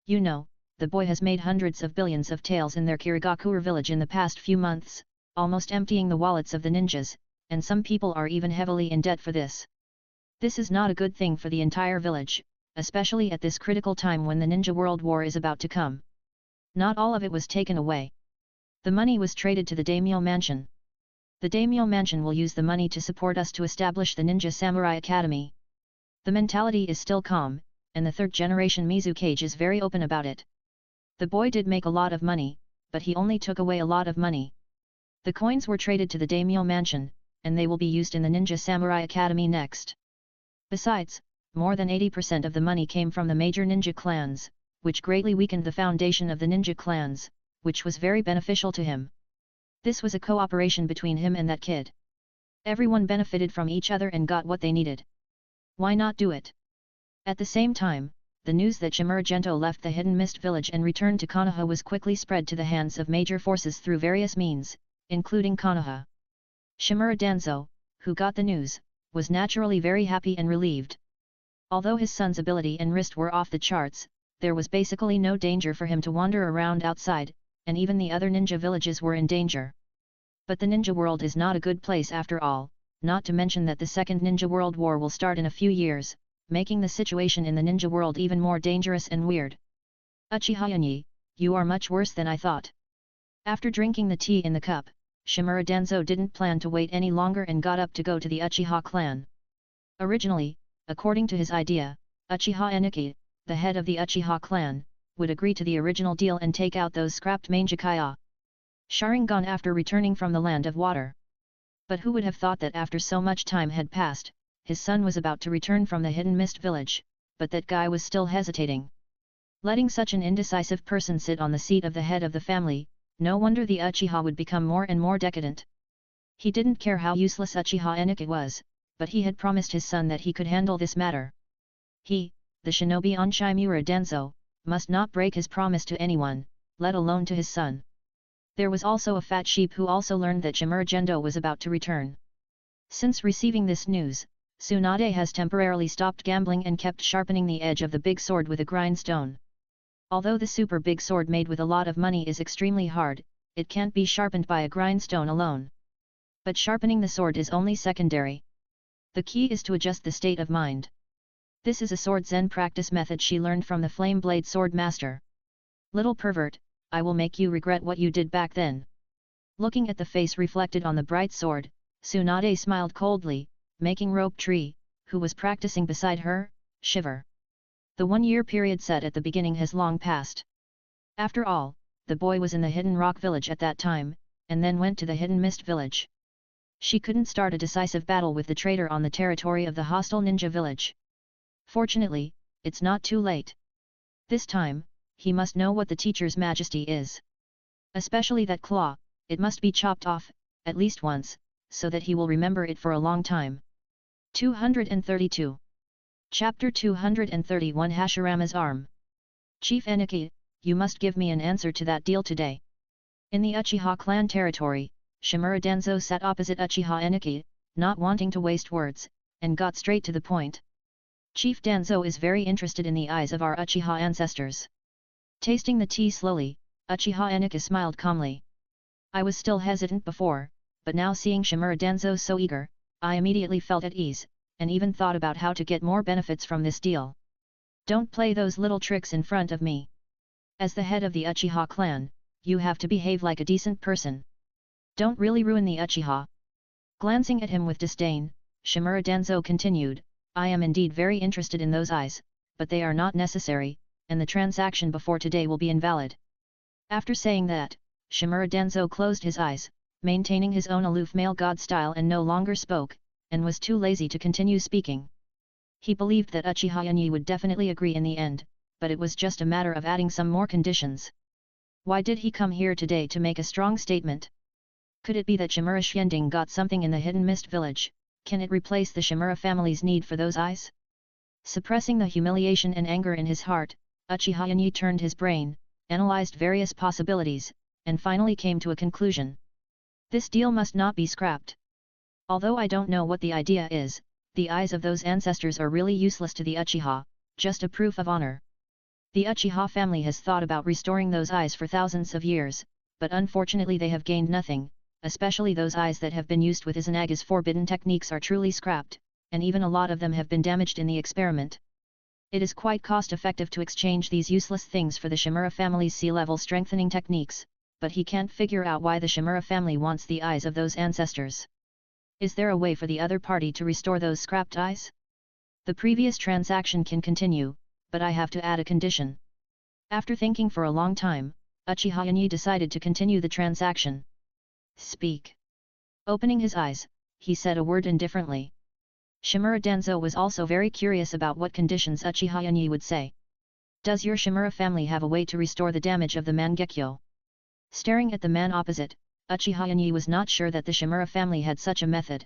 You know, the boy has made hundreds of billions of taels in their Kirigakure village in the past few months, almost emptying the wallets of the ninjas, and some people are even heavily in debt for this. This is not a good thing for the entire village, especially at this critical time when the Ninja World War is about to come. Not all of it was taken away. The money was traded to the Daimyo Mansion. The Daimyo Mansion will use the money to support us to establish the Ninja Samurai Academy. The mentality is still calm, and the third generation Mizukage is very open about it. The boy did make a lot of money, but he only took away a lot of money. The coins were traded to the Daimyo Mansion, and they will be used in the Ninja Samurai Academy next. Besides, more than 80% of the money came from the major ninja clans, which greatly weakened the foundation of the ninja clans, which was very beneficial to him. This was a cooperation between him and that kid. Everyone benefited from each other and got what they needed. Why not do it? At the same time, the news that Shimura Gento left the Hidden Mist village and returned to Konoha was quickly spread to the hands of major forces through various means, including Konoha. Shimura Danzo, who got the news, was naturally very happy and relieved. Although his son's ability and wrist were off the charts, there was basically no danger for him to wander around outside, and even the other ninja villages were in danger. But the ninja world is not a good place after all, not to mention that the Second Ninja World War will start in a few years, making the situation in the ninja world even more dangerous and weird. Uchiha Yunyi, you are much worse than I thought. After drinking the tea in the cup, Shimura Danzo didn't plan to wait any longer and got up to go to the Uchiha clan. Originally, according to his idea, Uchiha Eniki, the head of the Uchiha clan, would agree to the original deal and take out those scrapped Mangekaya Sharingan after returning from the land of water. But who would have thought that after so much time had passed, his son was about to return from the Hidden Mist village, but that guy was still hesitating. Letting such an indecisive person sit on the seat of the head of the family, no wonder the Uchiha would become more and more decadent. He didn't care how useless Uchiha Eniki was, but he had promised his son that he could handle this matter. He, the shinobi Onshimura Danzo, must not break his promise to anyone, let alone to his son. There was also a fat sheep who also learned that Shimura Gendo was about to return. Since receiving this news, Tsunade has temporarily stopped gambling and kept sharpening the edge of the big sword with a grindstone. Although the super big sword made with a lot of money is extremely hard, it can't be sharpened by a grindstone alone. But sharpening the sword is only secondary. The key is to adjust the state of mind. This is a sword zen practice method she learned from the Flame Blade Sword Master. Little pervert, I will make you regret what you did back then. Looking at the face reflected on the bright sword, Tsunade smiled coldly, making Rope Tree, who was practicing beside her, shiver. The 1-year period set at the beginning has long passed. After all, the boy was in the Hidden Rock village at that time, and then went to the Hidden Mist village. She couldn't start a decisive battle with the traitor on the territory of the hostile ninja village. Fortunately, it's not too late. This time, he must know what the teacher's majesty is. Especially that claw, it must be chopped off, at least once, so that he will remember it for a long time. 232. Chapter 231 Hashirama's Arm. Chief Eniki, you must give me an answer to that deal today. In the Uchiha clan territory, Shimura Danzo sat opposite Uchiha Eniki, not wanting to waste words, and got straight to the point. Chief Danzo is very interested in the eyes of our Uchiha ancestors. Tasting the tea slowly, Uchiha Eniki smiled calmly. I was still hesitant before, but now seeing Shimura Danzo so eager, I immediately felt at ease, and even thought about how to get more benefits from this deal. Don't play those little tricks in front of me. As the head of the Uchiha clan, you have to behave like a decent person. Don't really ruin the Uchiha. Glancing at him with disdain, Shimura Danzo continued, I am indeed very interested in those eyes, but they are not necessary, and the transaction before today will be invalid. After saying that, Shimura Danzo closed his eyes, maintaining his own aloof male god style and no longer spoke, and was too lazy to continue speaking. He believed that Uchiha Yunyi would definitely agree in the end, but it was just a matter of adding some more conditions. Why did he come here today to make a strong statement? Could it be that Shimura Xianding got something in the Hidden Mist village, Can it replace the Shimura family's need for those eyes? Suppressing the humiliation and anger in his heart, Uchiha Yanyi turned his brain, analyzed various possibilities, and finally came to a conclusion. This deal must not be scrapped. Although I don't know what the idea is, the eyes of those ancestors are really useless to the Uchiha, just a proof of honor. The Uchiha family has thought about restoring those eyes for thousands of years, but unfortunately they have gained nothing, especially those eyes that have been used with Izanaga's forbidden techniques are truly scrapped, and even a lot of them have been damaged in the experiment. It is quite cost-effective to exchange these useless things for the Shimura family's sea-level strengthening techniques, but he can't figure out why the Shimura family wants the eyes of those ancestors. Is there a way for the other party to restore those scrapped eyes? The previous transaction can continue, but I have to add a condition. After thinking for a long time, Uchiha Yanyi decided to continue the transaction. Speak. Opening his eyes, he said a word indifferently. Shimura Danzo was also very curious about what conditions Uchiha Yanyi would say. Does your Shimura family have a way to restore the damage of the Mangekyo? Staring at the man opposite, Uchiha Yanyi was not sure that the Shimura family had such a method.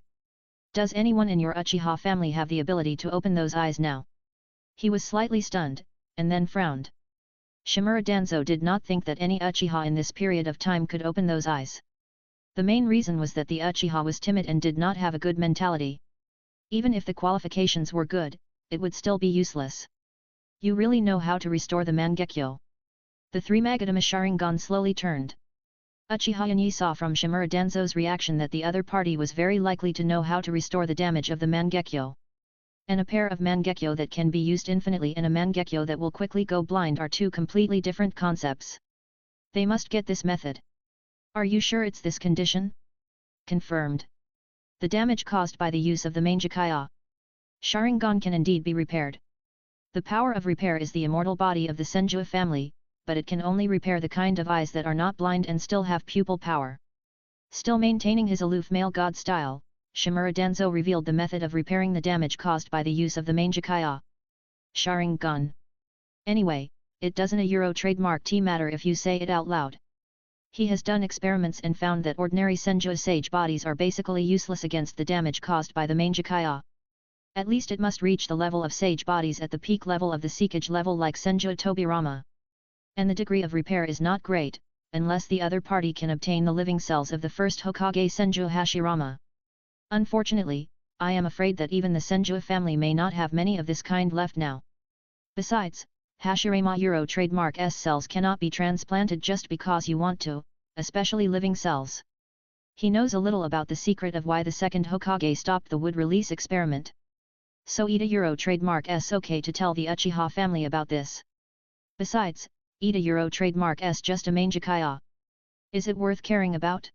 Does anyone in your Uchiha family have the ability to open those eyes now? He was slightly stunned, and then frowned. Shimura Danzo did not think that any Uchiha in this period of time could open those eyes. The main reason was that the Uchiha was timid and did not have a good mentality. Even if the qualifications were good, it would still be useless. You really know how to restore the Mangekyo? The three Magatama Sharingan slowly turned. Uchiha Yanyi saw from Shimura Danzo's reaction that the other party was very likely to know how to restore the damage of the Mangekyo. And a pair of Mangekyo that can be used infinitely and a Mangekyo that will quickly go blind are two completely different concepts. They must get this method. Are you sure it's this condition? Confirmed. The damage caused by the use of the Mangekyo Sharingan can indeed be repaired. The power of repair is the immortal body of the Senjua family, but it can only repair the kind of eyes that are not blind and still have pupil power. Still maintaining his aloof male god style, Shimura Danzo revealed the method of repairing the damage caused by the use of the Mangekyo Sharingan. Anyway, it doesn't a Euro trademark matter if you say it out loud. He has done experiments and found that ordinary Senjua sage bodies are basically useless against the damage caused by the Mangekyo. At least it must reach the level of sage bodies at the peak level of the Seekage level like Senjua Tobirama. And the degree of repair is not great, unless the other party can obtain the living cells of the first Hokage Senjua Hashirama. Unfortunately, I am afraid that even the Senjua family may not have many of this kind left now. Besides, Hashirama Euro trademark S cells cannot be transplanted just because you want to, especially living cells. He knows a little about the secret of why the second Hokage stopped the wood release experiment. So Ida Euro trademark S okay to tell the Uchiha family about this. Besides, Ida Euro trademark S just a Mangekyo. Is it worth caring about?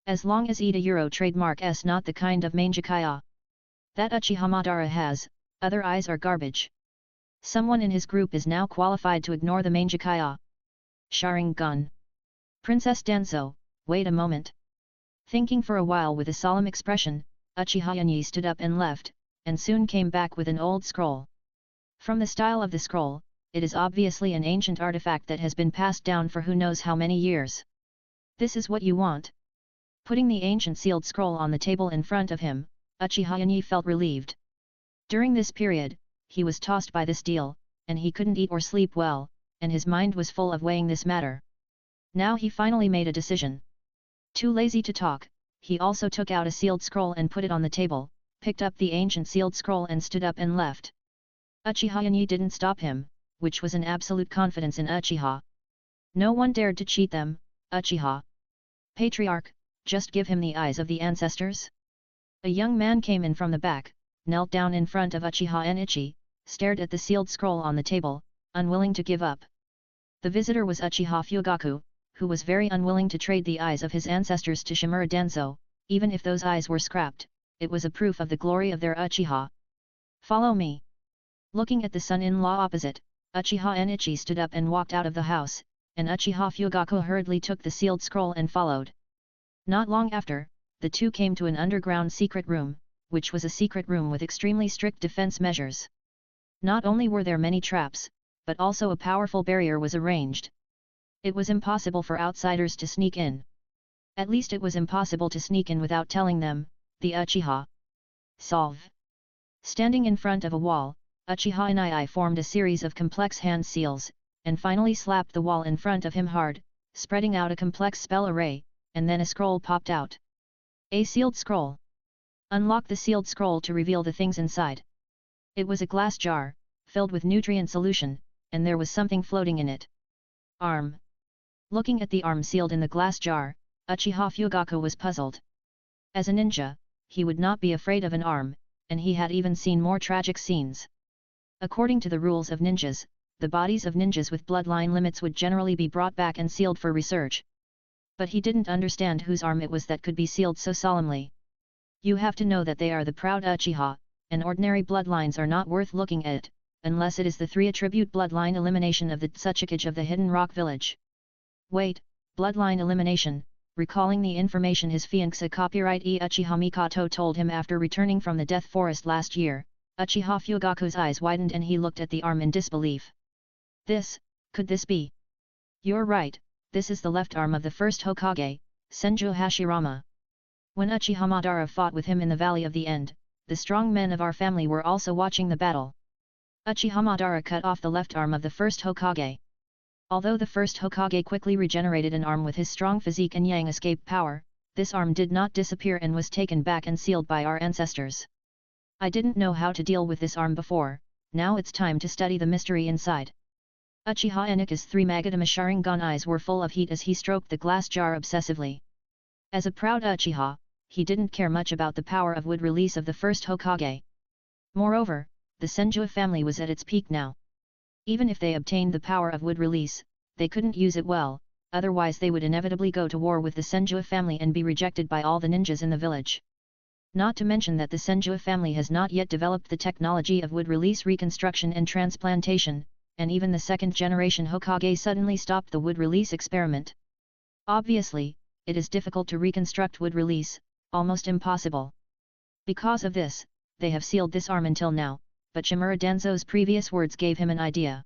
As long as Ida Euro trademark S not the kind of Mangekyo that Uchiha Madara has, other eyes are garbage. Someone in his group is now qualified to ignore the Mangekyo Sharingan. Princess Danzo, wait a moment. Thinking for a while with a solemn expression, Uchiha Yanyi stood up and left, and soon came back with an old scroll. From the style of the scroll, it is obviously an ancient artifact that has been passed down for who knows how many years. This is what you want? Putting the ancient sealed scroll on the table in front of him, Uchiha Yanyi felt relieved. During this period, he was tossed by this deal, and he couldn't eat or sleep well, and his mind was full of weighing this matter. Now he finally made a decision. Too lazy to talk, he also took out a sealed scroll and put it on the table, picked up the ancient sealed scroll and stood up and left. Uchiha Yanyi didn't stop him, which was an absolute confidence in Uchiha. No one dared to cheat them, Uchiha Patriarch, just give him the eyes of the ancestors? A young man came in from the back, knelt down in front of Uchiha Enichi, stared at the sealed scroll on the table, unwilling to give up. The visitor was Uchiha Fugaku, who was very unwilling to trade the eyes of his ancestors to Shimura Danzo, even if those eyes were scrapped, it was a proof of the glory of their Uchiha. Follow me. Looking at the son-in-law opposite, Uchiha Enichi stood up and walked out of the house, and Uchiha Fugaku hurriedly took the sealed scroll and followed. Not long after, the two came to an underground secret room, which was a secret room with extremely strict defense measures. Not only were there many traps, but also a powerful barrier was arranged. It was impossible for outsiders to sneak in. At least it was impossible to sneak in without telling them, the Uchiha. Solve. Standing in front of a wall, Uchiha Inai formed a series of complex hand seals, and finally slapped the wall in front of him hard, spreading out a complex spell array, and then a scroll popped out. A sealed scroll. Unlock the sealed scroll to reveal the things inside. It was a glass jar, filled with nutrient solution, and there was something floating in it. Arm. Looking at the arm sealed in the glass jar, Uchiha Fugaku was puzzled. As a ninja, he would not be afraid of an arm, and he had even seen more tragic scenes. According to the rules of ninjas, the bodies of ninjas with bloodline limits would generally be brought back and sealed for research. But he didn't understand whose arm it was that could be sealed so solemnly. You have to know that they are the proud Uchiha, and ordinary bloodlines are not worth looking at, unless it is the 3-attribute bloodline elimination of the Tsuchikage of the Hidden Rock Village. Wait, bloodline elimination, recalling the information his fiancé copyright Uchiha Mikoto told him after returning from the Death Forest last year, Uchiha Fugaku's eyes widened and he looked at the arm in disbelief. Could this be? You're right, this is the left arm of the first Hokage, Senju Hashirama. When Uchiha Madara fought with him in the Valley of the End, the strong men of our family were also watching the battle. Uchiha Madara cut off the left arm of the first Hokage. Although the first Hokage quickly regenerated an arm with his strong physique and yang escape power, this arm did not disappear and was taken back and sealed by our ancestors. I didn't know how to deal with this arm before, now it's time to study the mystery inside. Uchiha Enika's 3 Magatama Sharingan eyes were full of heat as he stroked the glass jar obsessively. As a proud Uchiha, he didn't care much about the power of wood release of the first Hokage. Moreover, the Senju family was at its peak now. Even if they obtained the power of wood release, they couldn't use it well, otherwise they would inevitably go to war with the Senju family and be rejected by all the ninjas in the village. Not to mention that the Senju family has not yet developed the technology of wood release reconstruction and transplantation, and even the second-generation Hokage suddenly stopped the wood release experiment. Obviously, it is difficult to reconstruct wood release, almost impossible. Because of this, they have sealed this arm until now, but Shimura Danzo's previous words gave him an idea.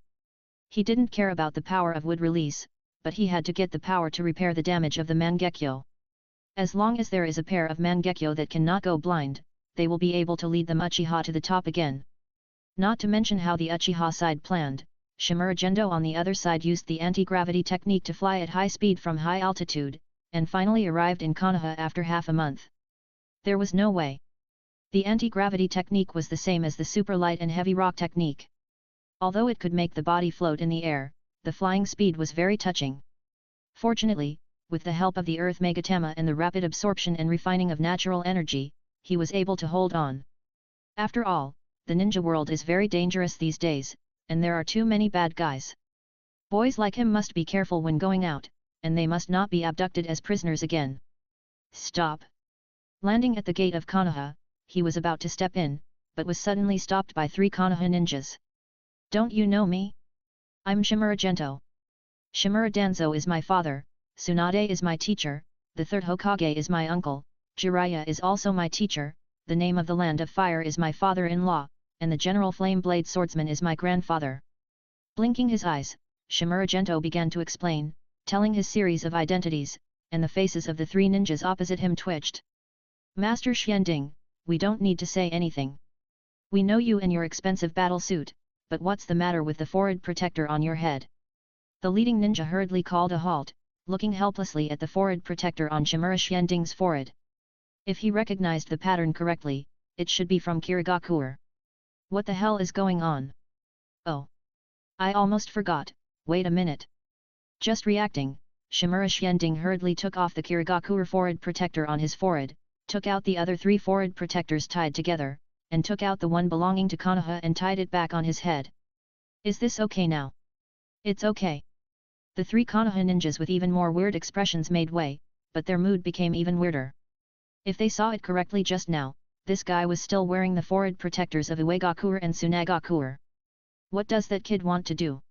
He didn't care about the power of wood release, but he had to get the power to repair the damage of the Mangekyo. As long as there is a pair of Mangekyo that cannot go blind, they will be able to lead the Uchiha to the top again. Not to mention how the Uchiha side planned, Shimura Gendo on the other side used the anti-gravity technique to fly at high speed from high altitude, and finally arrived in Konoha after half a month. There was no way. The anti-gravity technique was the same as the super light and heavy rock technique. Although it could make the body float in the air, the flying speed was very touching. Fortunately, with the help of the Earth Megatama and the rapid absorption and refining of natural energy, he was able to hold on. After all, the ninja world is very dangerous these days, and there are too many bad guys. Boys like him must be careful when going out, and they must not be abducted as prisoners again. Stop! Landing at the gate of Konoha, he was about to step in, but was suddenly stopped by 3 Konoha ninjas. Don't you know me? I'm Shimura Gento. Shimura Danzo is my father, Tsunade is my teacher, the 3rd Hokage is my uncle, Jiraiya is also my teacher, the name of the land of fire is my father-in-law, and the General Flame Blade Swordsman is my grandfather. Blinking his eyes, Shimura Gento began to explain, telling his series of identities, and the faces of the 3 ninjas opposite him twitched. Master Xianding, we don't need to say anything. We know you and your expensive battle suit, but what's the matter with the forehead protector on your head? The leading ninja hurriedly called a halt, looking helplessly at the forehead protector on Shimura Xianding's forehead. If he recognized the pattern correctly, it should be from Kirigakure. What the hell is going on? Oh! I almost forgot, wait a minute. Just reacting, Shimura Xianding hurriedly took off the Kirigakure forehead protector on his forehead, took out the other 3 forehead protectors tied together, and took out the one belonging to Konoha and tied it back on his head. Is this okay now? It's okay. The 3 Konoha ninjas with even more weird expressions made way, but their mood became even weirder. If they saw it correctly just now, this guy was still wearing the forehead protectors of Uegakure and Tsunagakure. What does that kid want to do?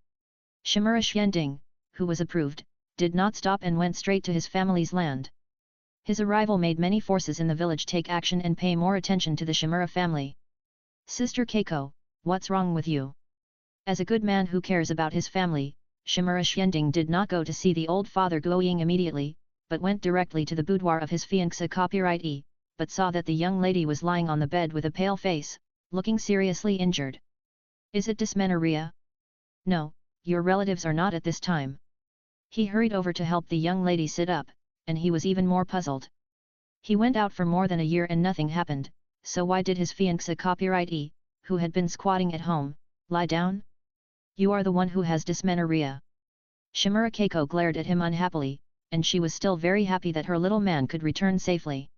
Shimura Xianding, who was approved, did not stop and went straight to his family's land. His arrival made many forces in the village take action and pay more attention to the Shimura family. Sister Keiko, what's wrong with you? As a good man who cares about his family, Shimura Xianding did not go to see the old father Guoying immediately, but went directly to the boudoir of his fiancée copyright but saw that the young lady was lying on the bed with a pale face, looking seriously injured. Is it dysmenorrhea? No, your relatives are not at this time. He hurried over to help the young lady sit up, and he was even more puzzled. He went out for more than a year and nothing happened, so why did his fiancée copyrightee, who had been squatting at home, lie down? You are the one who has dysmenorrhea. Shimura Keiko glared at him unhappily, and she was still very happy that her little man could return safely.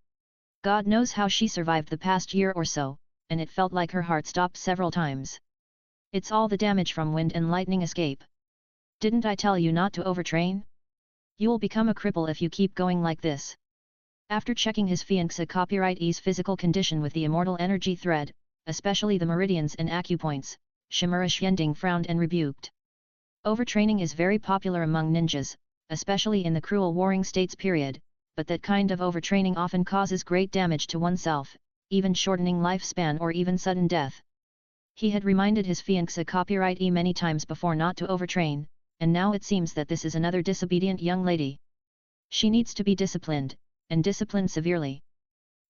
God knows how she survived the past year or so, and it felt like her heart stopped several times. It's all the damage from wind and lightning escape. Didn't I tell you not to overtrain? You'll become a cripple if you keep going like this. After checking his fiancée copyrightee's physical condition with the immortal energy thread, especially the meridians and acupoints, Shimura Xianding frowned and rebuked. Overtraining is very popular among ninjas, especially in the cruel warring states period, but that kind of overtraining often causes great damage to oneself, even shortening lifespan or even sudden death. He had reminded his fiancée copyrightee many times before not to overtrain, and now it seems that this is another disobedient young lady. She needs to be disciplined, and disciplined severely.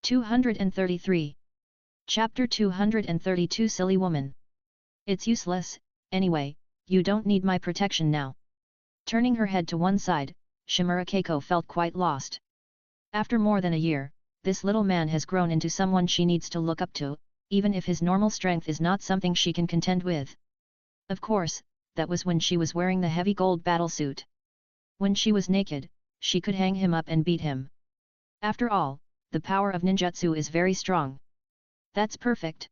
233. Chapter 232 Silly Woman. It's useless, anyway, you don't need my protection now. Turning her head to one side, Shimura Keiko felt quite lost. After more than a year, this little man has grown into someone she needs to look up to, even if his normal strength is not something she can contend with. Of course, that was when she was wearing the heavy gold battlesuit. When she was naked, she could hang him up and beat him. After all, the power of ninjutsu is very strong. That's perfect.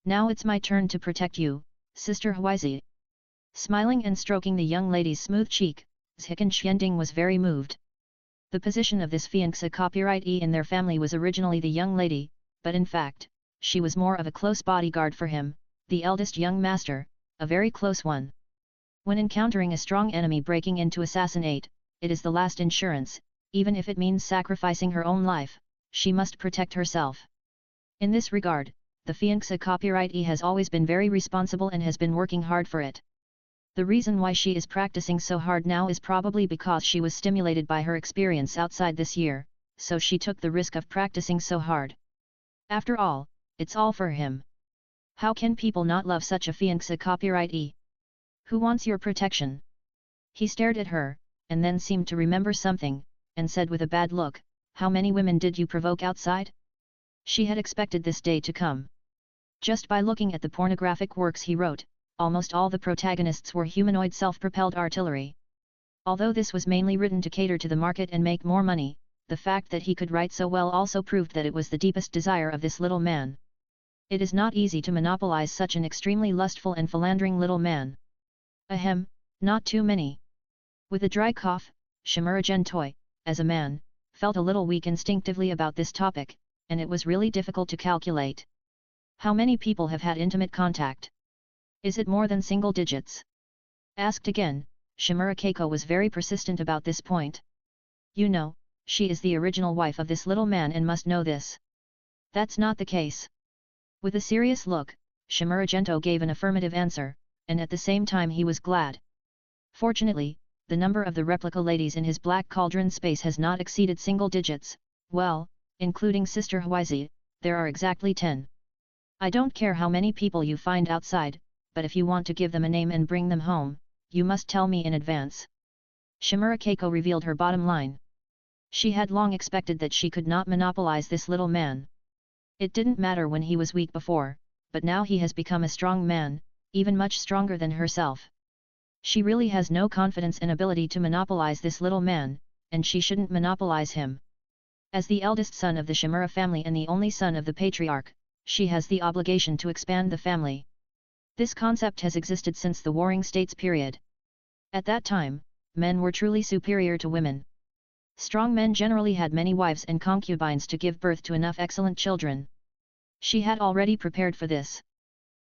Now it's my turn to protect you, Sister Huizi. Smiling and stroking the young lady's smooth cheek, Ziken Xianding was very moved. The position of this fiancée copyrightee in their family was originally the young lady, but in fact, she was more of a close bodyguard for him, the eldest young master, a very close one. When encountering a strong enemy breaking in to assassinate, it is the last insurance, even if it means sacrificing her own life, she must protect herself. In this regard, the fiancée copyrightee has always been very responsible and has been working hard for it. The reason why she is practicing so hard now is probably because she was stimulated by her experience outside this year, so she took the risk of practicing so hard. After all, it's all for him. How can people not love such a fiancée copyrightee? Who wants your protection? He stared at her, and then seemed to remember something, and said with a bad look, how many women did you provoke outside? She had expected this day to come. Just by looking at the pornographic works he wrote, almost all the protagonists were humanoid self-propelled artillery. Although this was mainly written to cater to the market and make more money, the fact that he could write so well also proved that it was the deepest desire of this little man. It is not easy to monopolize such an extremely lustful and philandering little man. Ahem, not too many. With a dry cough, Shimura Gentoi, as a man, felt a little weak instinctively about this topic, and it was really difficult to calculate. How many people have had intimate contact? Is it more than single digits? Asked again, Shimura Keiko was very persistent about this point. You know, she is the original wife of this little man and must know this. That's not the case. With a serious look, Shimura Gento gave an affirmative answer, and at the same time he was glad. Fortunately, the number of the replica ladies in his black cauldron space has not exceeded single digits, well, including Sister Huizi, there are exactly 10. I don't care how many people you find outside, but if you want to give them a name and bring them home, you must tell me in advance. Shimura Keiko revealed her bottom line. She had long expected that she could not monopolize this little man. It didn't matter when he was weak before, but now he has become a strong man, even much stronger than herself. She really has no confidence and ability to monopolize this little man, and she shouldn't monopolize him. As the eldest son of the Shimura family and the only son of the patriarch, she has the obligation to expand the family. This concept has existed since the Warring States period. At that time, men were truly superior to women. Strong men generally had many wives and concubines to give birth to enough excellent children. She had already prepared for this.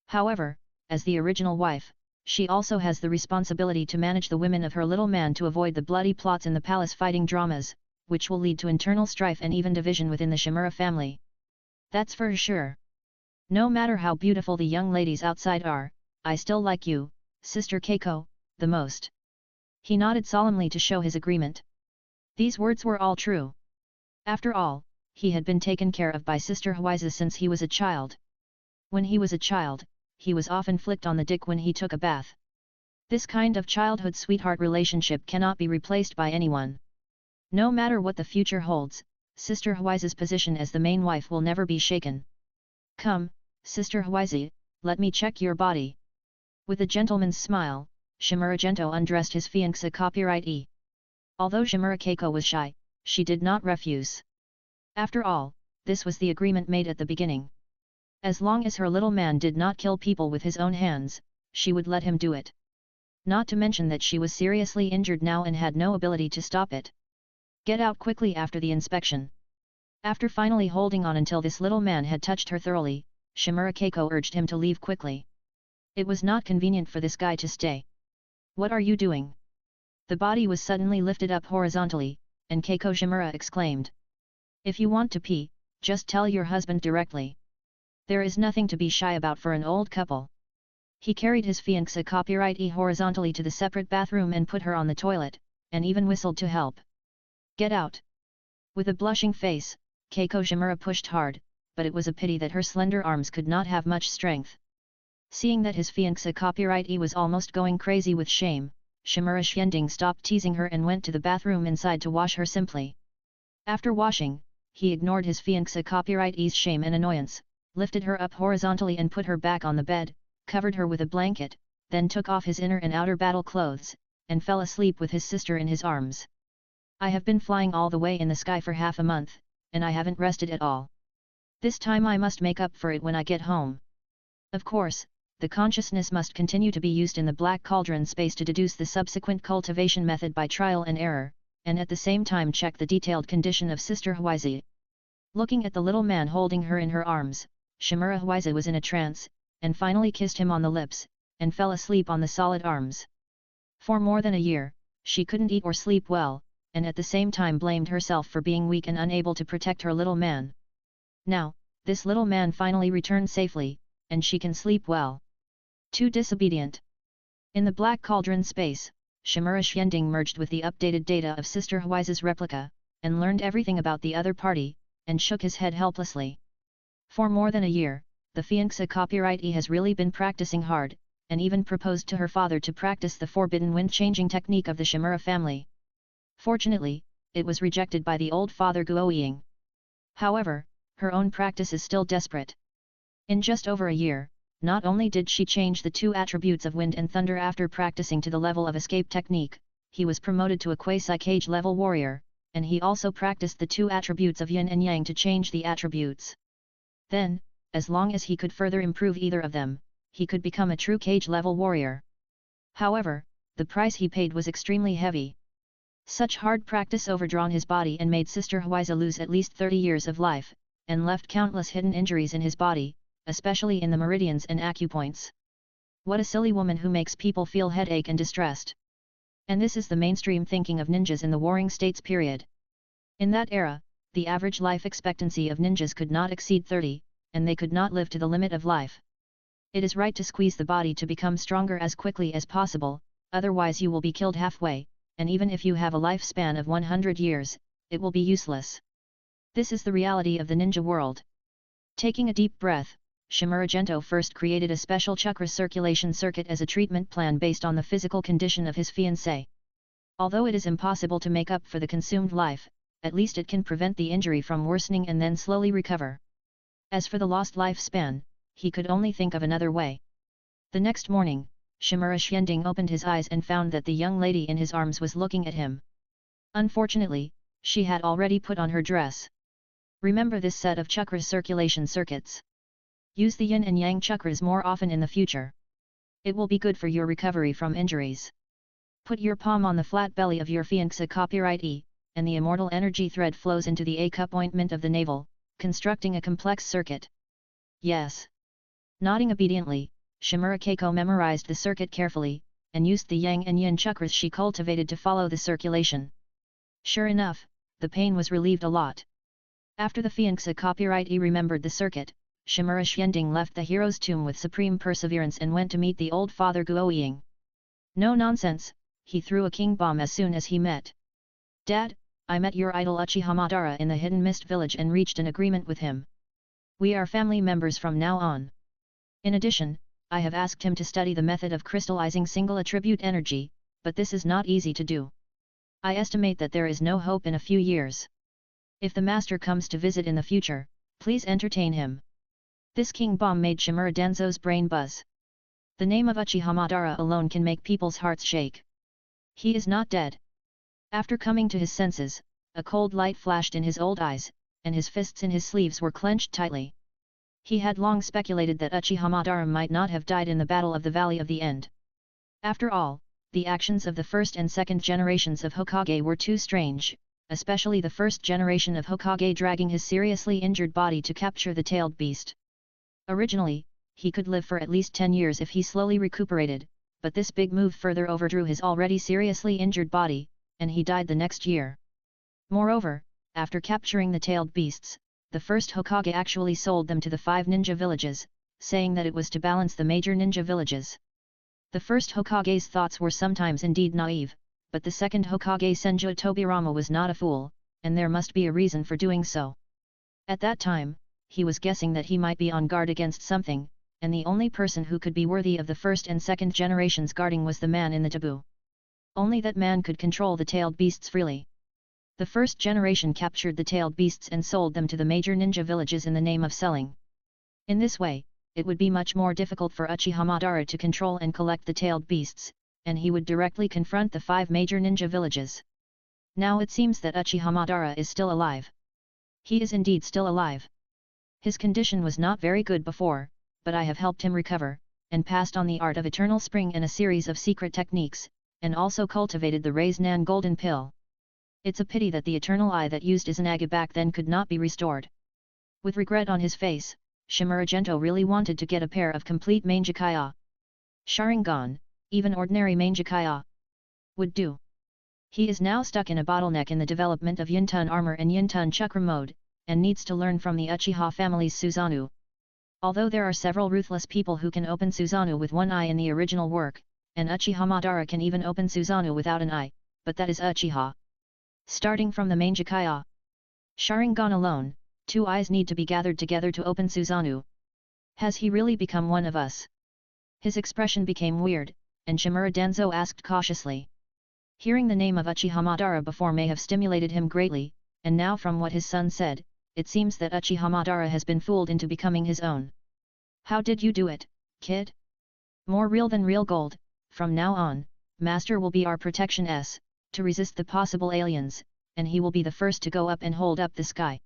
However, as the original wife, she also has the responsibility to manage the women of her little man to avoid the bloody plots in the palace fighting dramas, which will lead to internal strife and even division within the Shimura family. That's for sure. No matter how beautiful the young ladies outside are, I still like you, Sister Keiko, the most. He nodded solemnly to show his agreement. These words were all true. After all, he had been taken care of by Sister Huiza since he was a child. When he was a child, he was often flicked on the dick when he took a bath. This kind of childhood sweetheart relationship cannot be replaced by anyone. No matter what the future holds, Sister Huiza's position as the main wife will never be shaken. Come, Sister Huiza, let me check your body. With a gentleman's smile, Shimura Gento undressed his fiancée copyright. Although Shimura Keiko was shy, she did not refuse. After all, this was the agreement made at the beginning. As long as her little man did not kill people with his own hands, she would let him do it. Not to mention that she was seriously injured now and had no ability to stop it. Get out quickly after the inspection. After finally holding on until this little man had touched her thoroughly, Shimura Keiko urged him to leave quickly. It was not convenient for this guy to stay. What are you doing? The body was suddenly lifted up horizontally, and Keiko Shimura exclaimed. If you want to pee, just tell your husband directly. There is nothing to be shy about for an old couple. He carried his fiancée copyright horizontally to the separate bathroom and put her on the toilet, and even whistled to help. Get out! With a blushing face, Keiko Shimura pushed hard, but it was a pity that her slender arms could not have much strength. Seeing that his fiancée copyright was almost going crazy with shame, Shimura Xianding stopped teasing her and went to the bathroom inside to wash her simply. After washing, he ignored his fiancée copyright's shame and annoyance, lifted her up horizontally and put her back on the bed, covered her with a blanket, then took off his inner and outer battle clothes, and fell asleep with his sister in his arms. I have been flying all the way in the sky for half a month, and I haven't rested at all. This time I must make up for it when I get home. Of course, the consciousness must continue to be used in the black cauldron space to deduce the subsequent cultivation method by trial and error, and at the same time check the detailed condition of Sister Huiza. Looking at the little man holding her in her arms, Shimura Huiza was in a trance, and finally kissed him on the lips, and fell asleep on the solid arms. For more than a year, she couldn't eat or sleep well, and at the same time blamed herself for being weak and unable to protect her little man. Now, this little man finally returned safely, and she can sleep well. Too disobedient. In the black cauldron space, Shimura Xianding merged with the updated data of Sister Huiza's replica, and learned everything about the other party, and shook his head helplessly. For more than a year, the fiancée copyright has really been practicing hard, and even proposed to her father to practice the forbidden wind-changing technique of the Shimura family. Fortunately, it was rejected by the old father Guoying. However, her own practice is still desperate. In just over a year, not only did she change the two attributes of wind and thunder after practicing to the level of escape technique, he was promoted to a quasi-cage level warrior, and he also practiced the two attributes of yin and yang to change the attributes. Then, as long as he could further improve either of them, he could become a true cage level warrior. However, the price he paid was extremely heavy. Such hard practice overdrawn his body and made Sister Huiza lose at least 30 years of life, and left countless hidden injuries in his body, especially in the meridians and acupoints. What a silly woman who makes people feel headache and distressed. And this is the mainstream thinking of ninjas in the Warring States period. In that era, the average life expectancy of ninjas could not exceed 30, and they could not live to the limit of life. It is right to squeeze the body to become stronger as quickly as possible, otherwise you will be killed halfway, and even if you have a lifespan of 100 years, it will be useless. This is the reality of the ninja world. Taking a deep breath, Shimura Gento first created a special chakra circulation circuit as a treatment plan based on the physical condition of his fiancée. Although it is impossible to make up for the consumed life, at least it can prevent the injury from worsening and then slowly recover. As for the lost lifespan, he could only think of another way. The next morning, Shimura Xianding opened his eyes and found that the young lady in his arms was looking at him. Unfortunately, she had already put on her dress. Remember this set of chakra circulation circuits. Use the yin and yang chakras more often in the future. It will be good for your recovery from injuries. Put your palm on the flat belly of your fiancé copyright E, and the immortal energy thread flows into the A-cup ointment of the navel, constructing a complex circuit. Yes. Nodding obediently, Shimura Keiko memorized the circuit carefully, and used the yang and yin chakras she cultivated to follow the circulation. Sure enough, the pain was relieved a lot. After the fiancé copyright E remembered the circuit, Shimura Xianding left the hero's tomb with supreme perseverance and went to meet the old father Guoying. No nonsense, he threw a king bomb as soon as he met. Dad, I met your idol Uchiha Madara in the Hidden Mist Village and reached an agreement with him. We are family members from now on. In addition, I have asked him to study the method of crystallizing single attribute energy, but this is not easy to do. I estimate that there is no hope in a few years. If the master comes to visit in the future, please entertain him. This king bomb made Shimura Denzo's brain buzz. The name of Uchiha Madara alone can make people's hearts shake. He is not dead. After coming to his senses, a cold light flashed in his old eyes, and his fists in his sleeves were clenched tightly. He had long speculated that Uchiha Madara might not have died in the Battle of the Valley of the End. After all, the actions of the first and second generations of Hokage were too strange, especially the first generation of Hokage dragging his seriously injured body to capture the tailed beast. Originally, he could live for at least 10 years if he slowly recuperated, but this big move further overdrew his already seriously injured body, and he died the next year. Moreover, after capturing the tailed beasts, the first Hokage actually sold them to the 5 ninja villages, saying that it was to balance the major ninja villages. The first Hokage's thoughts were sometimes indeed naive, but the second Hokage Senju Tobirama was not a fool, and there must be a reason for doing so. At that time, he was guessing that he might be on guard against something, and the only person who could be worthy of the first and second generations guarding was the man in the taboo. Only that man could control the tailed beasts freely. The first generation captured the tailed beasts and sold them to the major ninja villages in the name of selling. In this way, it would be much more difficult for Uchiha Madara to control and collect the tailed beasts, and he would directly confront the 5 major ninja villages. Now it seems that Uchiha Madara is still alive. He is indeed still alive. His condition was not very good before, but I have helped him recover, and passed on the art of eternal spring and a series of secret techniques, and also cultivated the Raise-Nan golden pill. It's a pity that the eternal eye that used Izanagi back then could not be restored. With regret on his face, Shimura Gento really wanted to get a pair of complete Mangekyou. Sharingan, even ordinary Mangekyou, would do. He is now stuck in a bottleneck in the development of Yintun armor and Yintun chakra mode, and needs to learn from the Uchiha family's Susanoo. Although there are several ruthless people who can open Susanoo with one eye in the original work, and Uchiha Madara can even open Susanoo without an eye, but that is Uchiha. Starting from the Mangekyou Sharingan alone, 2 eyes need to be gathered together to open Susanoo. Has he really become one of us? His expression became weird, and Shimura Denzo asked cautiously. Hearing the name of Uchiha Madara before may have stimulated him greatly, and now from what his son said, it seems that Uchiha Madara has been fooled into becoming his own. How did you do it, kid? More real than real gold. From now on, Master will be our protection to resist the possible aliens, and he will be the first to go up and hold up the sky.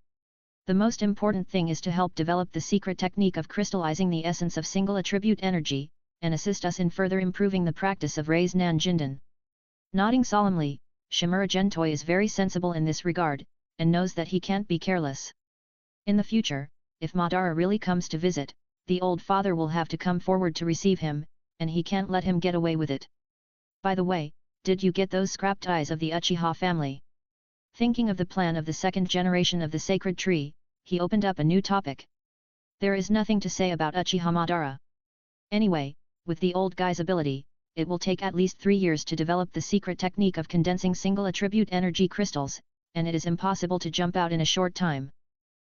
The most important thing is to help develop the secret technique of crystallizing the essence of single attribute energy, and assist us in further improving the practice of Raise-Nan Jinden. Nodding solemnly, Shimura Gentoi is very sensible in this regard, and knows that he can't be careless. In the future, if Madara really comes to visit, the old father will have to come forward to receive him, and he can't let him get away with it. By the way, did you get those scrapped eyes of the Uchiha family? Thinking of the plan of the second generation of the sacred tree, he opened up a new topic. There is nothing to say about Uchiha Madara. Anyway, with the old guy's ability, it will take at least 3 years to develop the secret technique of condensing single attribute energy crystals, and it is impossible to jump out in a short time.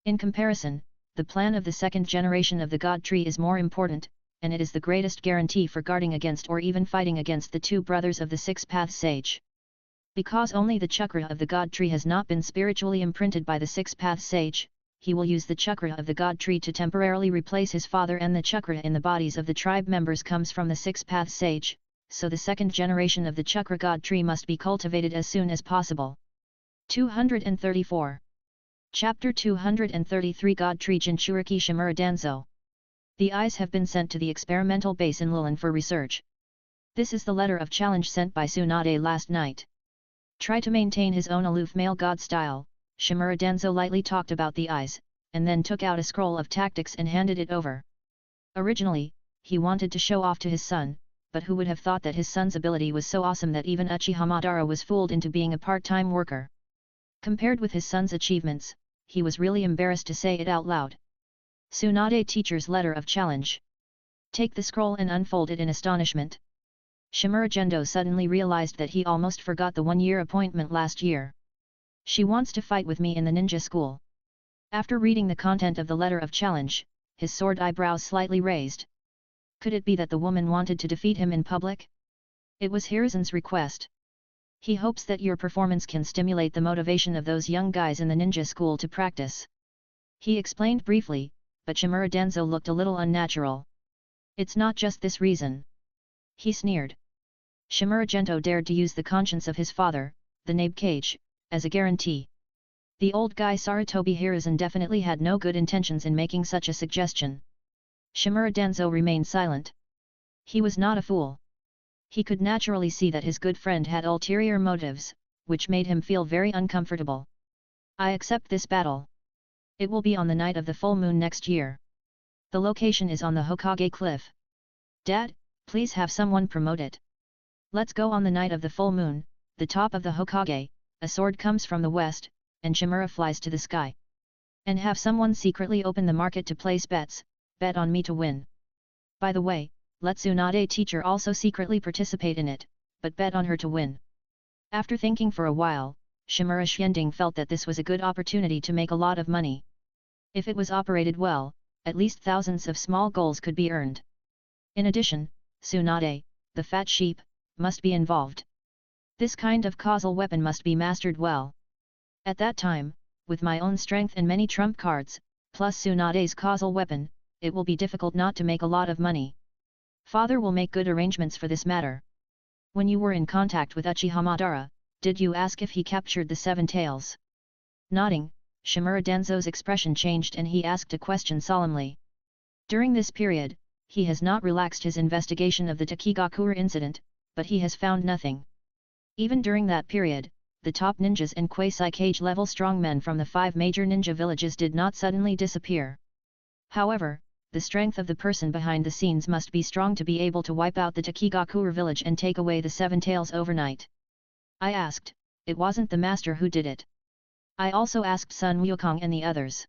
In comparison, the plan of the second generation of the God Tree is more important, and it is the greatest guarantee for guarding against or even fighting against the 2 brothers of the Six-Path Sage. Because only the chakra of the God Tree has not been spiritually imprinted by the Six-Path Sage, he will use the chakra of the God Tree to temporarily replace his father, and the chakra in the bodies of the tribe members comes from the Six-Path Sage, so the second generation of the chakra God Tree must be cultivated as soon as possible. 234. Chapter 233 God Tree Jinchuriki Shimura Danzo. The eyes have been sent to the experimental base in Lulin for research. This is the letter of challenge sent by Tsunade last night. Try to maintain his own aloof male god style. Shimura Denzo lightly talked about the eyes, and then took out a scroll of tactics and handed it over. Originally, he wanted to show off to his son, but who would have thought that his son's ability was so awesome that even Uchiha Madara was fooled into being a part-time worker. Compared with his son's achievements, he was really embarrassed to say it out loud. Tsunade teacher's letter of challenge. Take the scroll and unfold it in astonishment. Shimura Gendo suddenly realized that he almost forgot the 1-year appointment last year. She wants to fight with me in the ninja school. After reading the content of the letter of challenge, his sword eyebrows slightly raised. Could it be that the woman wanted to defeat him in public? It was Hiruzen's request. He hopes that your performance can stimulate the motivation of those young guys in the ninja school to practice. He explained briefly, but Shimura Denzo looked a little unnatural. It's not just this reason. He sneered. Shimura Gento dared to use the conscience of his father, the Nabe Cage, as a guarantee. The old guy Sarutobi Hiruzen definitely had no good intentions in making such a suggestion. Shimura Denzo remained silent. He was not a fool. He could naturally see that his good friend had ulterior motives, which made him feel very uncomfortable. I accept this battle. It will be on the night of the full moon next year. The location is on the Hokage cliff. Dad, please have someone promote it. Let's go on the night of the full moon, the top of the Hokage, a sword comes from the west, and Shimura flies to the sky. And have someone secretly open the market to place bets, bet on me to win. By the way, let Tsunade teacher also secretly participate in it, but bet on her to win. After thinking for a while, Shimura Xianding felt that this was a good opportunity to make a lot of money. If it was operated well, at least thousands of small goals could be earned. In addition, Tsunade, the fat sheep, must be involved. This kind of causal weapon must be mastered well. At that time, with my own strength and many trump cards, plus Tsunade's causal weapon, it will be difficult not to make a lot of money. Father will make good arrangements for this matter. When you were in contact with Uchiha Madara, did you ask if he captured the Seven Tails? Nodding, Shimura Denzo's expression changed and he asked a question solemnly. During this period, he has not relaxed his investigation of the Takigakure incident, but he has found nothing. Even during that period, the top ninjas and quasi-cage level strongmen from the 5 major ninja villages did not suddenly disappear. However, the strength of the person behind the scenes must be strong to be able to wipe out the Takigakure village and take away the Seven Tails overnight. I asked, it wasn't the master who did it. I also asked Sun Wukong and the others.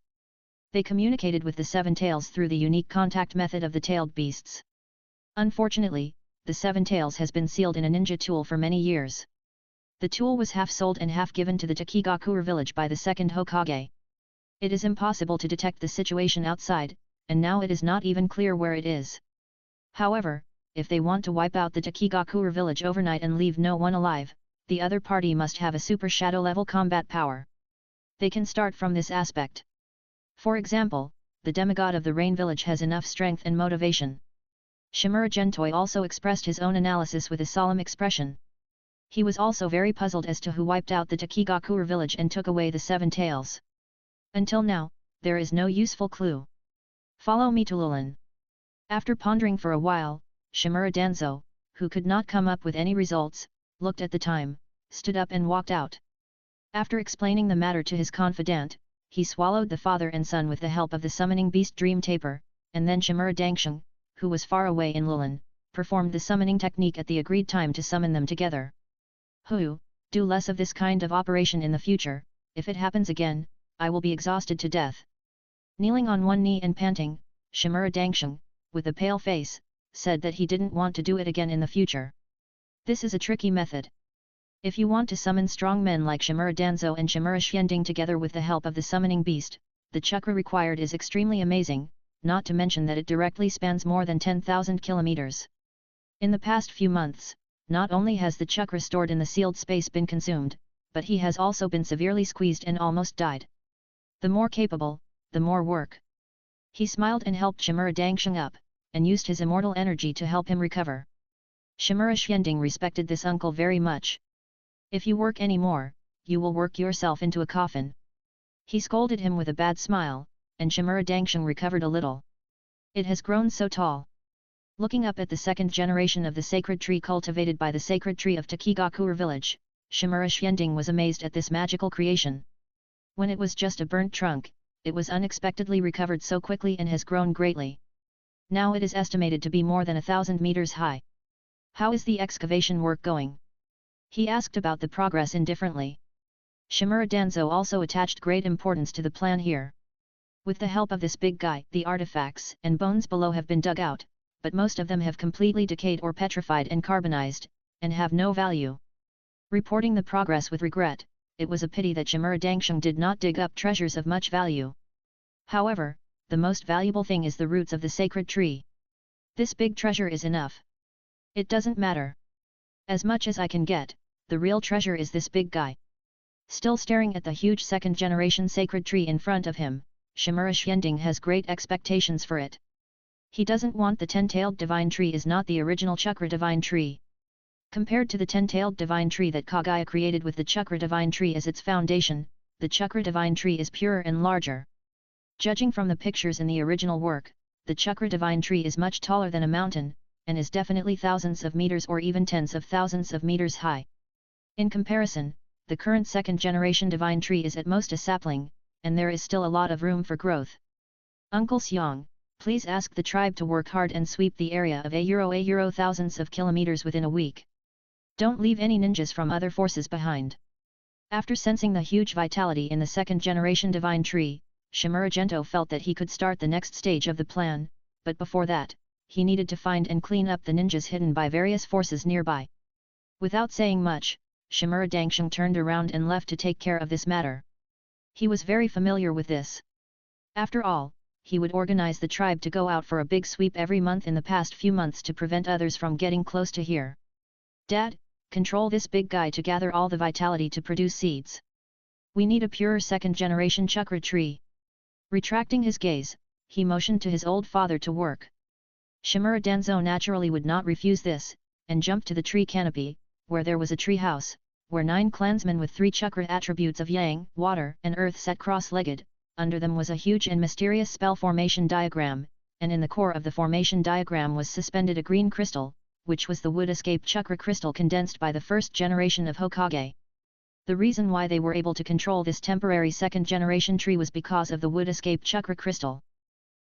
They communicated with the Seven Tails through the unique contact method of the tailed beasts. Unfortunately, the Seven Tails has been sealed in a ninja tool for many years. The tool was half sold and half given to the Takigakure village by the second Hokage. It is impossible to detect the situation outside, and now it is not even clear where it is. However, if they want to wipe out the Takigakure village overnight and leave no one alive, the other party must have a super shadow level combat power. They can start from this aspect. For example, the demigod of the Rain village has enough strength and motivation. Shimura Gentoi also expressed his own analysis with a solemn expression. He was also very puzzled as to who wiped out the Takigakure village and took away the Seven Tails. Until now, there is no useful clue. Follow me to Lulin. After pondering for a while, Shimura Denzo, who could not come up with any results, looked at the time, stood up and walked out. After explaining the matter to his confidant, he swallowed the father and son with the help of the summoning beast Dream Taper, and then Shimura Dangsheng, who was far away in Lulin, performed the summoning technique at the agreed time to summon them together. Do less of this kind of operation in the future, if it happens again, I will be exhausted to death. Kneeling on one knee and panting, Shimura Dangsheng, with a pale face, said that he didn't want to do it again in the future. This is a tricky method. If you want to summon strong men like Shimura Danzo and Shimura Xianding together with the help of the summoning beast, the chakra required is extremely amazing, not to mention that it directly spans more than 10,000 kilometers. In the past few months, not only has the chakra stored in the sealed space been consumed, but he has also been severely squeezed and almost died. The more capable, the more work. He smiled and helped Shimura Dangsheng up, and used his immortal energy to help him recover. Shimura Xianding respected this uncle very much. If you work any more, you will work yourself into a coffin. He scolded him with a bad smile, and Shimura Dangsheng recovered a little. It has grown so tall. Looking up at the second generation of the sacred tree cultivated by the sacred tree of Takigakure village, Shimura Xianding was amazed at this magical creation. When it was just a burnt trunk, it was unexpectedly recovered so quickly and has grown greatly. Now it is estimated to be more than 1,000 meters high. How is the excavation work going? He asked about the progress indifferently. Shimura Danzo also attached great importance to the plan here. With the help of this big guy, the artifacts and bones below have been dug out, but most of them have completely decayed or petrified and carbonized, and have no value. Reporting the progress with regret, it was a pity that Shimura Dangsheng did not dig up treasures of much value. However, the most valuable thing is the roots of the sacred tree. This big treasure is enough. It doesn't matter. As much as I can get, the real treasure is this big guy. Still staring at the huge second-generation sacred tree in front of him, Shimura Xianding has great expectations for it. He doesn't want the 10-tailed divine tree is not the original Chakra divine tree. Compared to the 10-tailed divine tree that Kagaya created with the Chakra divine tree as its foundation, the Chakra divine tree is purer and larger. Judging from the pictures in the original work, the Chakra divine tree is much taller than a mountain, and is definitely thousands of meters or even tens of thousands of meters high. In comparison, the current second-generation divine tree is at most a sapling, and there is still a lot of room for growth. Uncle Xiang, please ask the tribe to work hard and sweep the area of a thousands of kilometers within a week. Don't leave any ninjas from other forces behind. After sensing the huge vitality in the second-generation divine tree, Shimura Gento felt that he could start the next stage of the plan, but before that, he needed to find and clean up the ninjas hidden by various forces nearby. Without saying much, Shimura Dangsheng turned around and left to take care of this matter. He was very familiar with this. After all, he would organize the tribe to go out for a big sweep every month in the past few months to prevent others from getting close to here. Dad, control this big guy to gather all the vitality to produce seeds. We need a pure second-generation chakra tree. Retracting his gaze, he motioned to his old father to work. Shimura Danzo naturally would not refuse this, and jumped to the tree canopy, where there was a tree house, where 9 clansmen with 3 chakra attributes of yang, water and earth sat cross-legged. Under them was a huge and mysterious spell formation diagram, and in the core of the formation diagram was suspended a green crystal, which was the wood escape chakra crystal condensed by the first generation of Hokage. The reason why they were able to control this temporary second-generation tree was because of the wood escape chakra crystal.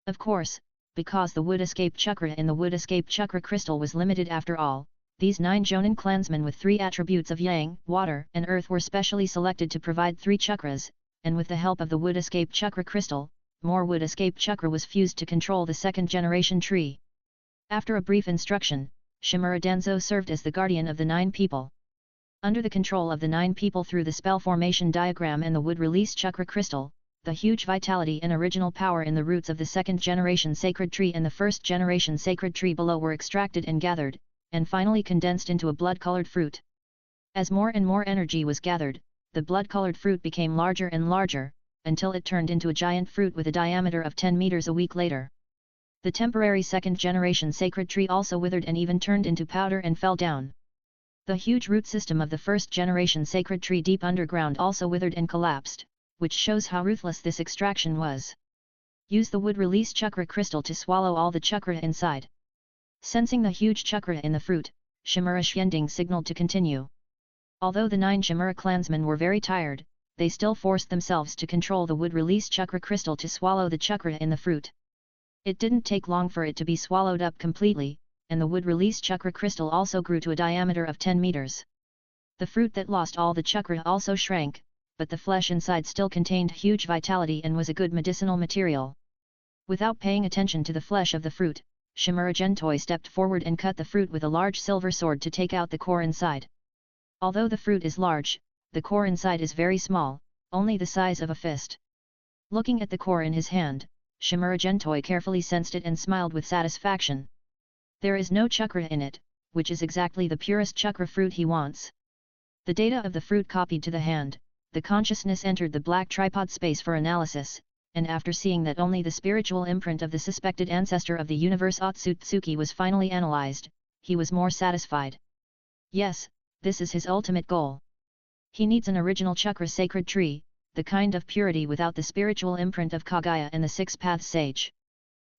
Of course, because the wood escape chakra in the wood escape chakra crystal was limited after all, these 9 Jonin clansmen with 3 attributes of yang, water and earth were specially selected to provide 3 chakras, and with the help of the wood escape chakra crystal, more wood escape chakra was fused to control the second-generation tree. After a brief instruction, Shimura Danzo served as the guardian of the 9 people. Under the control of the 9 people through the spell formation diagram and the wood release chakra crystal, the huge vitality and original power in the roots of the second-generation sacred tree and the first-generation sacred tree below were extracted and gathered, and finally condensed into a blood-colored fruit. As more and more energy was gathered, the blood-colored fruit became larger and larger, until it turned into a giant fruit with a diameter of 10 meters a week later. The temporary second-generation sacred tree also withered and even turned into powder and fell down. The huge root system of the first-generation sacred tree deep underground also withered and collapsed, which shows how ruthless this extraction was. Use the wood release chakra crystal to swallow all the chakra inside. Sensing the huge chakra in the fruit, Shimura Xianding signaled to continue. Although the 9 Shimura clansmen were very tired, they still forced themselves to control the wood release chakra crystal to swallow the chakra in the fruit. It didn't take long for it to be swallowed up completely, and the wood release chakra crystal also grew to a diameter of 10 meters. The fruit that lost all the chakra also shrank, but the flesh inside still contained huge vitality and was a good medicinal material. Without paying attention to the flesh of the fruit, Shimura Gentoi stepped forward and cut the fruit with a large silver sword to take out the core inside. Although the fruit is large, the core inside is very small, only the size of a fist. Looking at the core in his hand, Shimura Gentoi carefully sensed it and smiled with satisfaction. There is no chakra in it, which is exactly the purest chakra fruit he wants. The data of the fruit copied to the hand, the consciousness entered the black tripod space for analysis, and after seeing that only the spiritual imprint of the suspected ancestor of the universe Otsutsuki was finally analyzed, he was more satisfied. Yes, this is his ultimate goal. He needs an original chakra sacred tree, the kind of purity without the spiritual imprint of Kagaya and the 6 paths sage.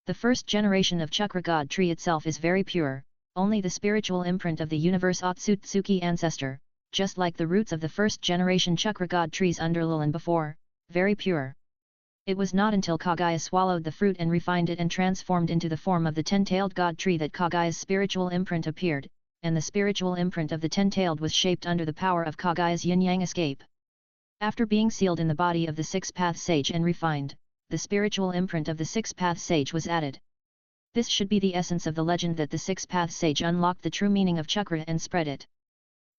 The first generation of chakra god tree itself is very pure, only the spiritual imprint of the universe Otsutsuki ancestor, just like the roots of the first generation chakra god trees under Lilin before, very pure. It was not until Kagaya swallowed the fruit and refined it and transformed into the form of the 10-tailed god tree that Kagaya's spiritual imprint appeared, and the spiritual imprint of the 10-tailed was shaped under the power of Kagaya's yin-yang escape. After being sealed in the body of the 6-path sage and refined, the spiritual imprint of the 6-path sage was added. This should be the essence of the legend that the 6-path sage unlocked the true meaning of chakra and spread it.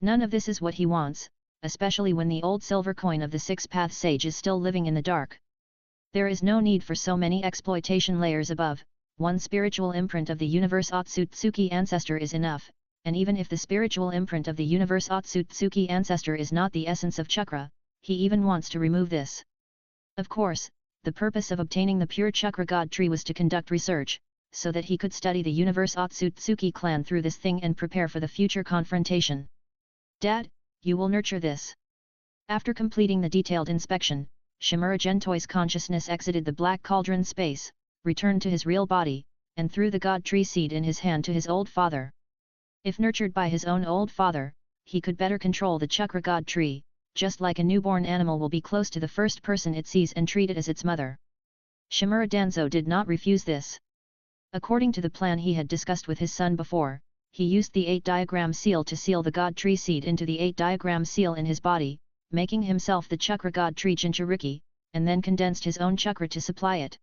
None of this is what he wants, especially when the old silver coin of the six-path sage is still living in the dark. There is no need for so many exploitation layers above. One spiritual imprint of the universe Otsutsuki ancestor is enough, and even if the spiritual imprint of the universe Otsutsuki ancestor is not the essence of chakra, he even wants to remove this. Of course, the purpose of obtaining the pure chakra god tree was to conduct research, so that he could study the universe Otsutsuki clan through this thing and prepare for the future confrontation. Dad, you will nurture this. After completing the detailed inspection, Shimura Gentoi's consciousness exited the black cauldron space, returned to his real body, and threw the god tree seed in his hand to his old father. If nurtured by his own old father, he could better control the chakra god tree, just like a newborn animal will be close to the first person it sees and treat it as its mother. Shimura Danzo did not refuse this. According to the plan he had discussed with his son before, he used the 8-diagram seal to seal the god tree seed into the 8-diagram seal in his body, making himself the chakra god tree Jinchuriki, and then condensed his own chakra to supply it.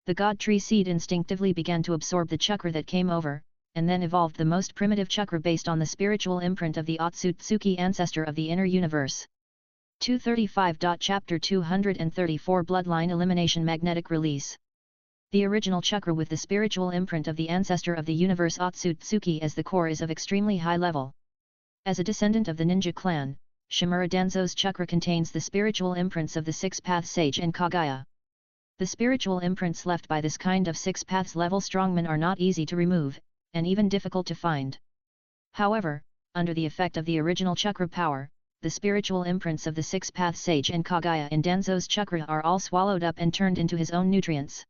The god tree seed instinctively began to absorb the chakra that came over, and then evolved the most primitive chakra based on the spiritual imprint of the Otsutsuki ancestor of the inner universe. 235. Chapter 234 Bloodline Elimination Magnetic Release. The original chakra with the spiritual imprint of the ancestor of the universe Otsutsuki as the core is of extremely high level. As a descendant of the ninja clan, Shimura Danzo's chakra contains the spiritual imprints of the six-path sage and Kagaya. The spiritual imprints left by this kind of six-paths level strongman are not easy to remove, and even difficult to find. However, under the effect of the original chakra power, the spiritual imprints of the six-path sage and Kagaya in Danzo's chakra are all swallowed up and turned into his own nutrients.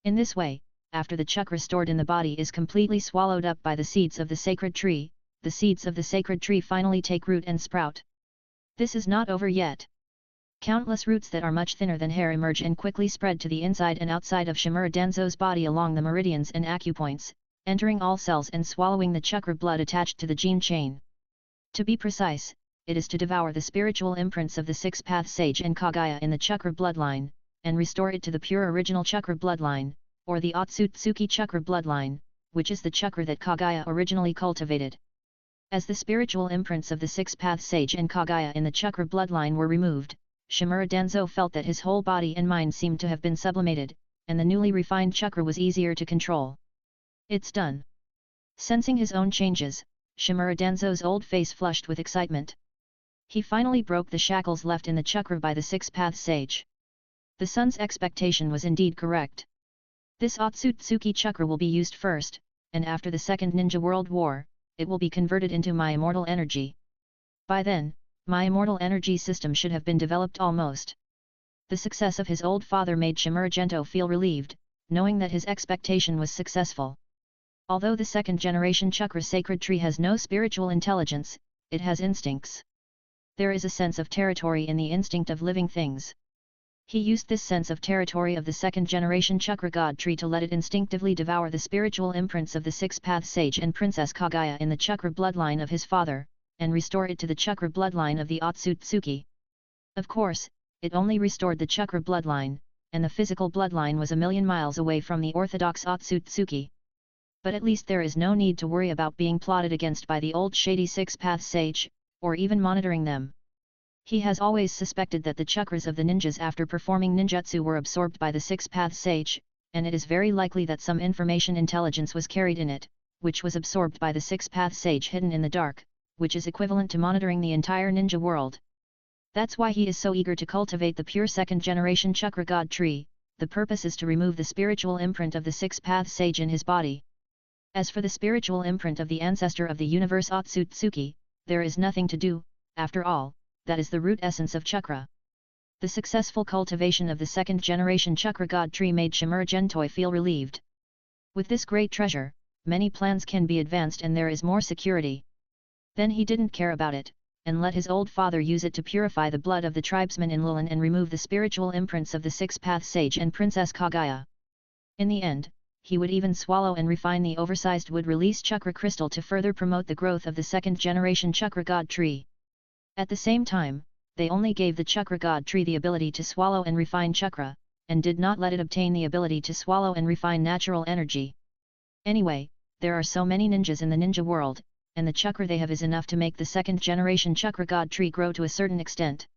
In this way, after the chakra stored in the body is completely swallowed up by the seeds of the sacred tree, the seeds of the sacred tree finally take root and sprout. This is not over yet. Countless roots that are much thinner than hair emerge and quickly spread to the inside and outside of Shimura Danzo's body along the meridians and acupoints, entering all cells and swallowing the chakra blood attached to the gene chain. To be precise, it is to devour the spiritual imprints of the six-path sage and Kagaya in the chakra bloodline, and restore it to the pure original chakra bloodline, or the Otsutsuki chakra bloodline, which is the chakra that Kagaya originally cultivated. As the spiritual imprints of the six-path sage and Kagaya in the chakra bloodline were removed, Shimura Danzo felt that his whole body and mind seemed to have been sublimated, and the newly refined chakra was easier to control. It's done. Sensing his own changes, Shimura Danzo's old face flushed with excitement. He finally broke the shackles left in the chakra by the six-path sage. The son's expectation was indeed correct. This Otsutsuki chakra will be used first, and after the Second Ninja World War, it will be converted into my immortal energy. By then, my immortal energy system should have been developed almost. The success of his old father made Shimura Gento feel relieved, knowing that his expectation was successful. Although the second-generation chakra sacred tree has no spiritual intelligence, it has instincts. There is a sense of territory in the instinct of living things. He used this sense of territory of the second-generation chakra god tree to let it instinctively devour the spiritual imprints of the six-path sage and Princess Kagaya in the chakra bloodline of his father, and restore it to the chakra bloodline of the Otsutsuki. Of course, it only restored the chakra bloodline, and the physical bloodline was 1,000,000 miles away from the orthodox Otsutsuki. But at least there is no need to worry about being plotted against by the old shady six-path sage, or even monitoring them. He has always suspected that the chakras of the ninjas after performing ninjutsu were absorbed by the six-path sage, and it is very likely that some information intelligence was carried in it, which was absorbed by the six-path sage hidden in the dark, which is equivalent to monitoring the entire ninja world. That's why he is so eager to cultivate the pure second-generation chakra god tree. The purpose is to remove the spiritual imprint of the six-path sage in his body. As for the spiritual imprint of the ancestor of the universe Otsutsuki, there is nothing to do, after all. That is the root essence of chakra. The successful cultivation of the second-generation chakra god tree made Shimura Gentoi feel relieved. With this great treasure, many plans can be advanced and there is more security. Then he didn't care about it, and let his old father use it to purify the blood of the tribesmen in Lulin and remove the spiritual imprints of the six-path sage and Princess Kagaya. In the end, he would even swallow and refine the oversized wood-release chakra crystal to further promote the growth of the second-generation chakra god tree. At the same time, they only gave the chakra god tree the ability to swallow and refine chakra, and did not let it obtain the ability to swallow and refine natural energy. Anyway, there are so many ninjas in the ninja world, and the chakra they have is enough to make the second generation chakra god tree grow to a certain extent.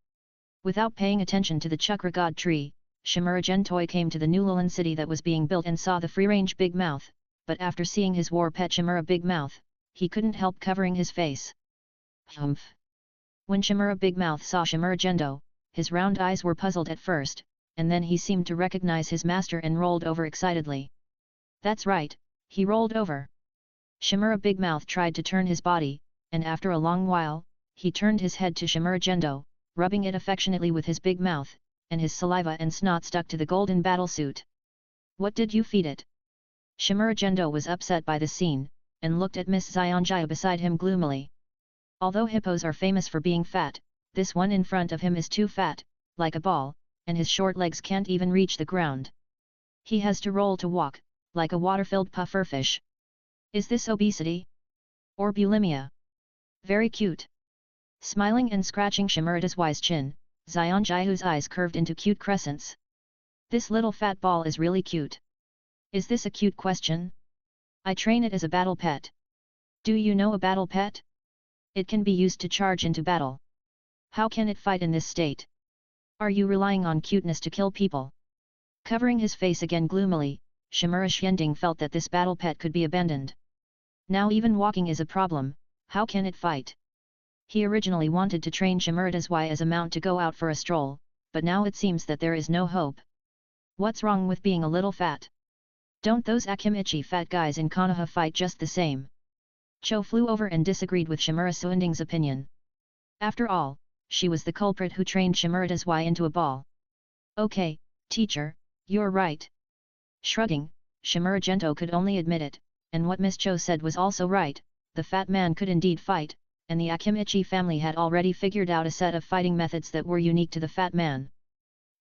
Without paying attention to the chakra god tree, Shimura Gentoi came to the new Lulan city that was being built and saw the free-range Big Mouth, but after seeing his war pet Shimura Big Mouth, he couldn't help covering his face. Humph! When Shimura Big Mouth saw Shimura Gendo, his round eyes were puzzled at first, and then he seemed to recognize his master and rolled over excitedly. That's right, he rolled over. Shimura Big Mouth tried to turn his body, and after a long while, he turned his head to Shimura Gendo, rubbing it affectionately with his big mouth, and his saliva and snot stuck to the golden battlesuit. What did you feed it? Shimura Gendo was upset by the scene, and looked at Miss Zionjaya beside him gloomily. Although hippos are famous for being fat, this one in front of him is too fat, like a ball, and his short legs can't even reach the ground. He has to roll to walk, like a water-filled pufferfish. Is this obesity? Or bulimia? Very cute. Smiling and scratching Shimura's wise chin, Zionjaya's eyes curved into cute crescents. This little fat ball is really cute. Is this a cute question? I train it as a battle pet. Do you know a battle pet? It can be used to charge into battle. How can it fight in this state? Are you relying on cuteness to kill people? Covering his face again gloomily, Shimura Xianding felt that this battle pet could be abandoned. Now even walking is a problem, how can it fight? He originally wanted to train Shimura's Y as a mount to go out for a stroll, but now it seems that there is no hope. What's wrong with being a little fat? Don't those Akimichi fat guys in Konoha fight just the same? Cho flew over and disagreed with Shimura Suinding's opinion. After all, she was the culprit who trained Shimura's Y into a ball. Okay, teacher, you're right. Shrugging, Shimura Gento could only admit it, and what Miss Cho said was also right, the fat man could indeed fight, and the Akimichi family had already figured out a set of fighting methods that were unique to the fat man.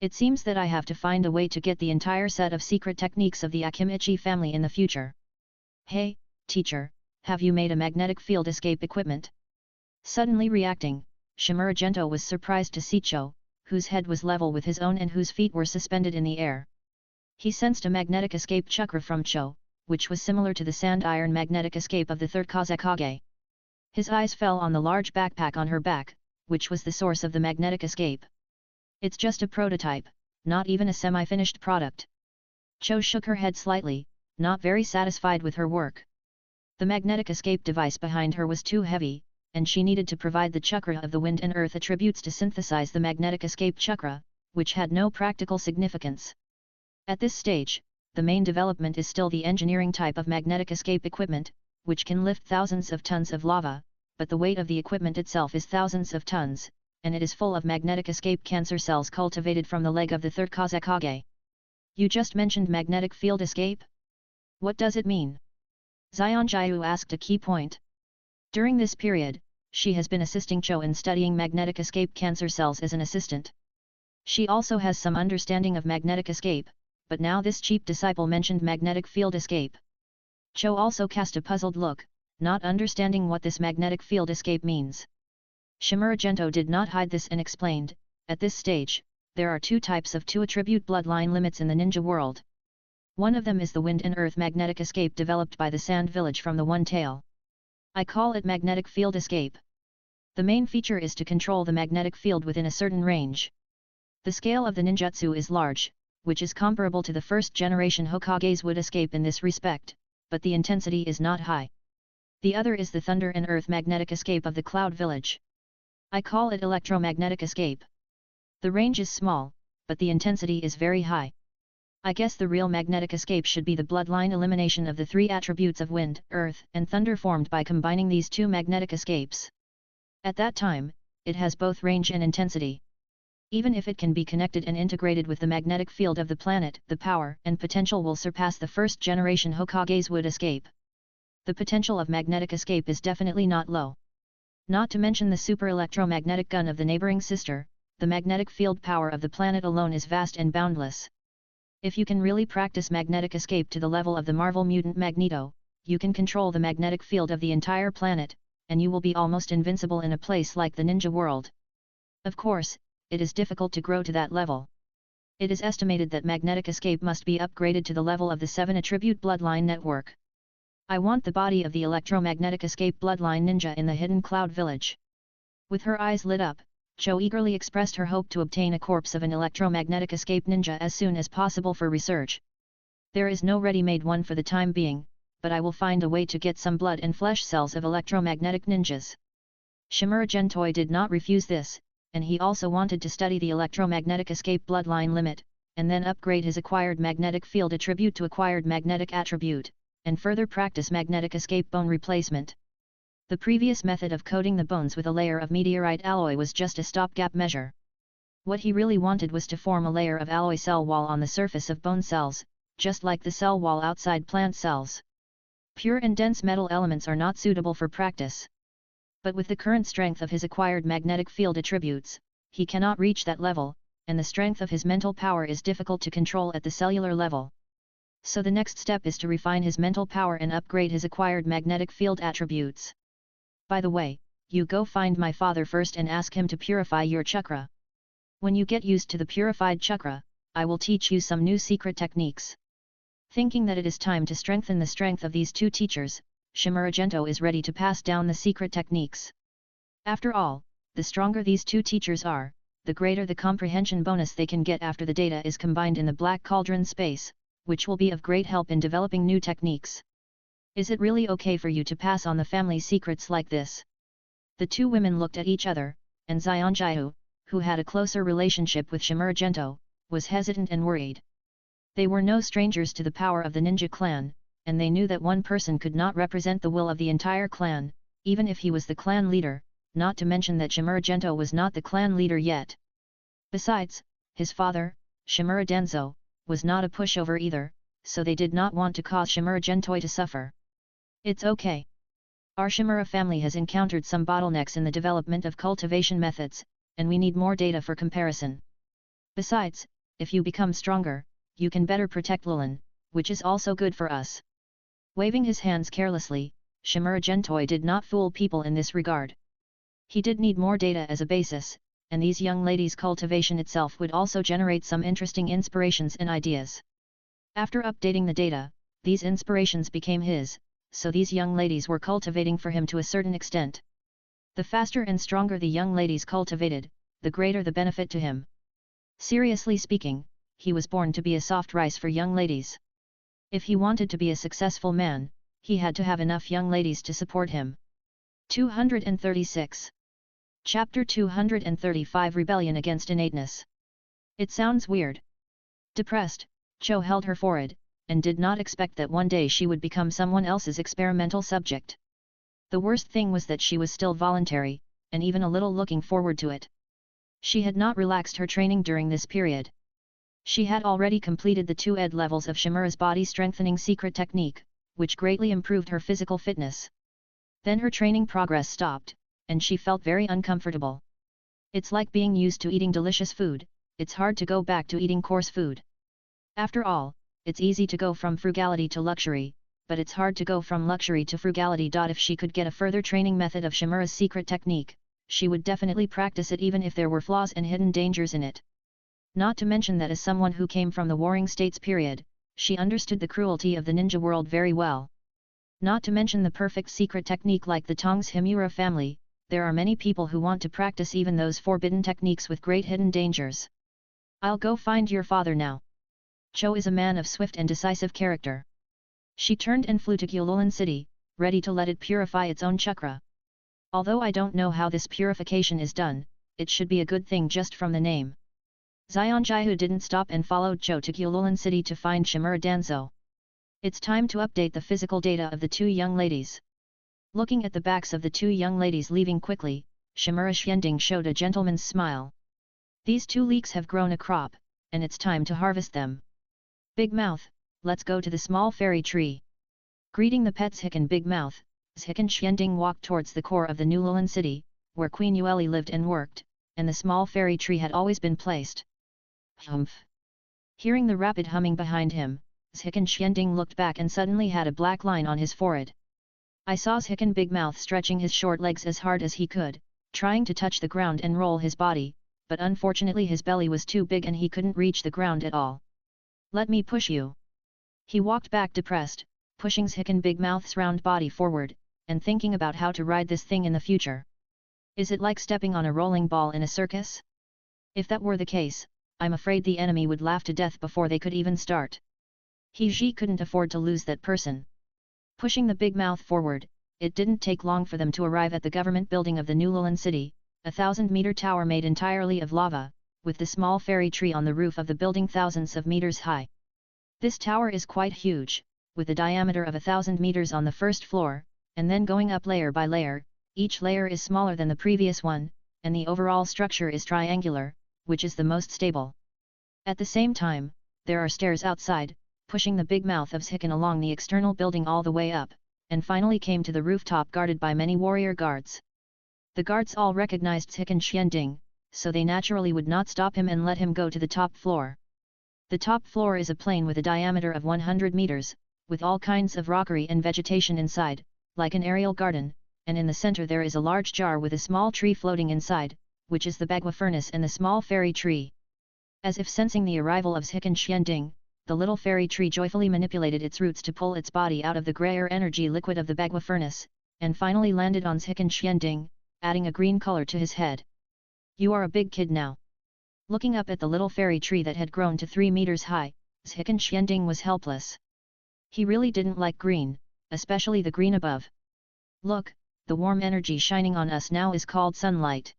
It seems that I have to find a way to get the entire set of secret techniques of the Akimichi family in the future. Hey, teacher, have you made a magnetic field escape equipment? Suddenly reacting, Shimura Gento was surprised to see Cho, whose head was level with his own and whose feet were suspended in the air. He sensed a magnetic escape chakra from Cho, which was similar to the sand-iron magnetic escape of the third Kazekage. His eyes fell on the large backpack on her back, which was the source of the magnetic escape. It's just a prototype, not even a semi-finished product. Cho shook her head slightly, not very satisfied with her work. The magnetic escape device behind her was too heavy, and she needed to provide the chakra of the wind and earth attributes to synthesize the magnetic escape chakra, which had no practical significance. At this stage, the main development is still the engineering type of magnetic escape equipment, which can lift thousands of tons of lava, but the weight of the equipment itself is thousands of tons, and it is full of magnetic escape cancer cells cultivated from the leg of the third Kazekage. You just mentioned magnetic field escape? What does it mean? Zionjayu asked a key point. During this period, she has been assisting Cho in studying magnetic escape cancer cells as an assistant. She also has some understanding of magnetic escape, but now this cheap disciple mentioned magnetic field escape. Cho also cast a puzzled look, not understanding what this magnetic field escape means. Shimura Gento did not hide this and explained, at this stage, there are two types of two-attribute bloodline limits in the ninja world. One of them is the wind and earth magnetic escape developed by the sand village from the One Tail. I call it magnetic field escape. The main feature is to control the magnetic field within a certain range. The scale of the ninjutsu is large, which is comparable to the first generation Hokage's wood escape in this respect, but the intensity is not high. The other is the thunder and earth magnetic escape of the Cloud Village. I call it electromagnetic escape. The range is small, but the intensity is very high. I guess the real magnetic escape should be the bloodline elimination of the three attributes of wind, earth, and thunder formed by combining these two magnetic escapes. At that time, it has both range and intensity. Even if it can be connected and integrated with the magnetic field of the planet, the power and potential will surpass the first generation Hokage's wood escape. The potential of magnetic escape is definitely not low. Not to mention the super electromagnetic gun of the neighboring sister, the magnetic field power of the planet alone is vast and boundless. If you can really practice magnetic escape to the level of the Marvel mutant Magneto, you can control the magnetic field of the entire planet, and you will be almost invincible in a place like the ninja world. Of course, it is difficult to grow to that level. It is estimated that magnetic escape must be upgraded to the level of the 7-attribute bloodline network. I want the body of the electromagnetic escape bloodline ninja in the hidden cloud village. With her eyes lit up, Cho eagerly expressed her hope to obtain a corpse of an electromagnetic escape ninja as soon as possible for research. There is no ready-made one for the time being, but I will find a way to get some blood and flesh cells of electromagnetic ninjas. Shimura Gentoi did not refuse this, and he also wanted to study the electromagnetic escape bloodline limit, and then upgrade his acquired magnetic field attribute to acquired magnetic attribute, and further practice magnetic escape bone replacement. The previous method of coating the bones with a layer of meteorite alloy was just a stopgap measure. What he really wanted was to form a layer of alloy cell wall on the surface of bone cells, just like the cell wall outside plant cells. Pure and dense metal elements are not suitable for practice. But with the current strength of his acquired magnetic field attributes, he cannot reach that level, and the strength of his mental power is difficult to control at the cellular level. So the next step is to refine his mental power and upgrade his acquired magnetic field attributes. By the way, you go find my father first and ask him to purify your chakra. When you get used to the purified chakra, I will teach you some new secret techniques. Thinking that it is time to strengthen the strength of these two teachers, Shimura Gento is ready to pass down the secret techniques. After all, the stronger these two teachers are, the greater the comprehension bonus they can get after the data is combined in the Black Cauldron space, which will be of great help in developing new techniques. Is it really okay for you to pass on the family secrets like this? The two women looked at each other, and Zionjiu, who had a closer relationship with Shimura Gento, was hesitant and worried. They were no strangers to the power of the ninja clan, and they knew that one person could not represent the will of the entire clan, even if he was the clan leader, not to mention that Shimura Gento was not the clan leader yet. Besides, his father, Shimura Denzo, was not a pushover either, so they did not want to cause Shimura Gentoi to suffer. It's okay. Our Shimura family has encountered some bottlenecks in the development of cultivation methods, and we need more data for comparison. Besides, if you become stronger, you can better protect Lulin, which is also good for us. Waving his hands carelessly, Shimura Gentoi did not fool people in this regard. He did need more data as a basis, and these young ladies' cultivation itself would also generate some interesting inspirations and ideas. After updating the data, these inspirations became his, so these young ladies were cultivating for him to a certain extent. The faster and stronger the young ladies cultivated, the greater the benefit to him. Seriously speaking, he was born to be a soft rice for young ladies. If he wanted to be a successful man, he had to have enough young ladies to support him. 236. Chapter 235 Rebellion Against Innateness. It sounds weird. Depressed, Cho held her forehead, and did not expect that one day she would become someone else's experimental subject. The worst thing was that she was still voluntary, and even a little looking forward to it. She had not relaxed her training during this period. She had already completed the 2 ed levels of Shimura's body strengthening secret technique, which greatly improved her physical fitness. Then her training progress stopped, and she felt very uncomfortable. It's like being used to eating delicious food, it's hard to go back to eating coarse food. After all, it's easy to go from frugality to luxury, but it's hard to go from luxury to frugality. If she could get a further training method of Shimura's secret technique, she would definitely practice it even if there were flaws and hidden dangers in it. Not to mention that as someone who came from the Warring States period, she understood the cruelty of the ninja world very well. Not to mention the perfect secret technique like the Tong's Himura family, there are many people who want to practice even those forbidden techniques with great hidden dangers. I'll go find your father now. Cho is a man of swift and decisive character. She turned and flew to Gyululin city, ready to let it purify its own chakra. Although I don't know how this purification is done, it should be a good thing just from the name. Zionjiu didn't stop and followed Cho to Gyululin city to find Shimura Danzo. It's time to update the physical data of the 2 young ladies. Looking at the backs of the 2 young ladies leaving quickly, Shimura Xianding showed a gentleman's smile. These 2 leeks have grown a crop, and it's time to harvest them. Big Mouth, let's go to the small fairy tree. Greeting the pets Hick and Big Mouth, Hick and Xianding walked towards the core of the New Lulin city, where Queen Yueli lived and worked, and the small fairy tree had always been placed. Humph! Hearing the rapid humming behind him, Hick and Xianding looked back and suddenly had a black line on his forehead. I saw Hick and Big Mouth stretching his short legs as hard as he could, trying to touch the ground and roll his body, but unfortunately his belly was too big and he couldn't reach the ground at all. Let me push you. He walked back depressed, pushing Hicken Big Mouth's round body forward, and thinking about how to ride this thing in the future. Is it like stepping on a rolling ball in a circus? If that were the case, I'm afraid the enemy would laugh to death before they could even start. He couldn't afford to lose that person. Pushing the Big Mouth forward, it didn't take long for them to arrive at the government building of the New Lulan city, a 1,000-meter tower made entirely of lava, with the small fairy tree on the roof of the building thousands of meters high. This tower is quite huge, with a diameter of 1,000 meters on the first floor, and then going up layer by layer. Each layer is smaller than the previous one, and the overall structure is triangular, which is the most stable. At the same time, there are stairs outside, pushing the Big Mouth of Hicken along the external building all the way up, and finally came to the rooftop guarded by many warrior guards. The guards all recognized Hicken Xianding, so they naturally would not stop him and let him go to the top floor. The top floor is a plain with a diameter of 100 meters, with all kinds of rockery and vegetation inside, like an aerial garden, and in the center there is a large jar with a small tree floating inside, which is the Bagua furnace and the small fairy tree. As if sensing the arrival of Hicken Xianding, the little fairy tree joyfully manipulated its roots to pull its body out of the grayer energy liquid of the Bagua furnace, and finally landed on Hicken Xianding, adding a green color to his head. You are a big kid now. Looking up at the little fairy tree that had grown to 3 meters high, Hicken Xianding was helpless. He really didn't like green, especially the green above. Look, the warm energy shining on us now is called sunlight.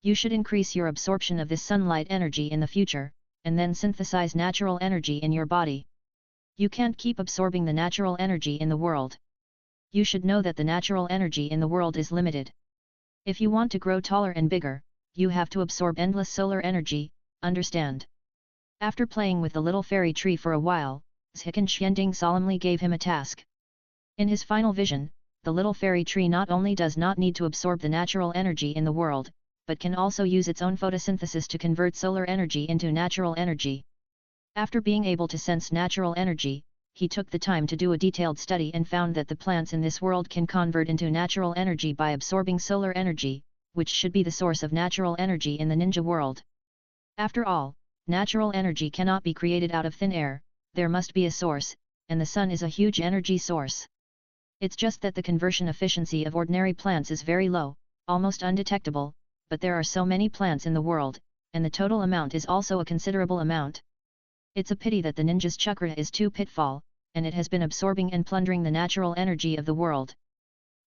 You should increase your absorption of this sunlight energy in the future, and then synthesize natural energy in your body. You can't keep absorbing the natural energy in the world. You should know that the natural energy in the world is limited. If you want to grow taller and bigger, you have to absorb endless solar energy, understand? After playing with the little fairy tree for a while, Hicken Xianding solemnly gave him a task. In his final vision, the little fairy tree not only does not need to absorb the natural energy in the world, but can also use its own photosynthesis to convert solar energy into natural energy. After being able to sense natural energy, he took the time to do a detailed study and found that the plants in this world can convert into natural energy by absorbing solar energy, which should be the source of natural energy in the ninja world. After all, natural energy cannot be created out of thin air, there must be a source, and the sun is a huge energy source. It's just that the conversion efficiency of ordinary plants is very low, almost undetectable, but there are so many plants in the world, and the total amount is also a considerable amount. It's a pity that the ninja's chakra is too pitfall, and it has been absorbing and plundering the natural energy of the world.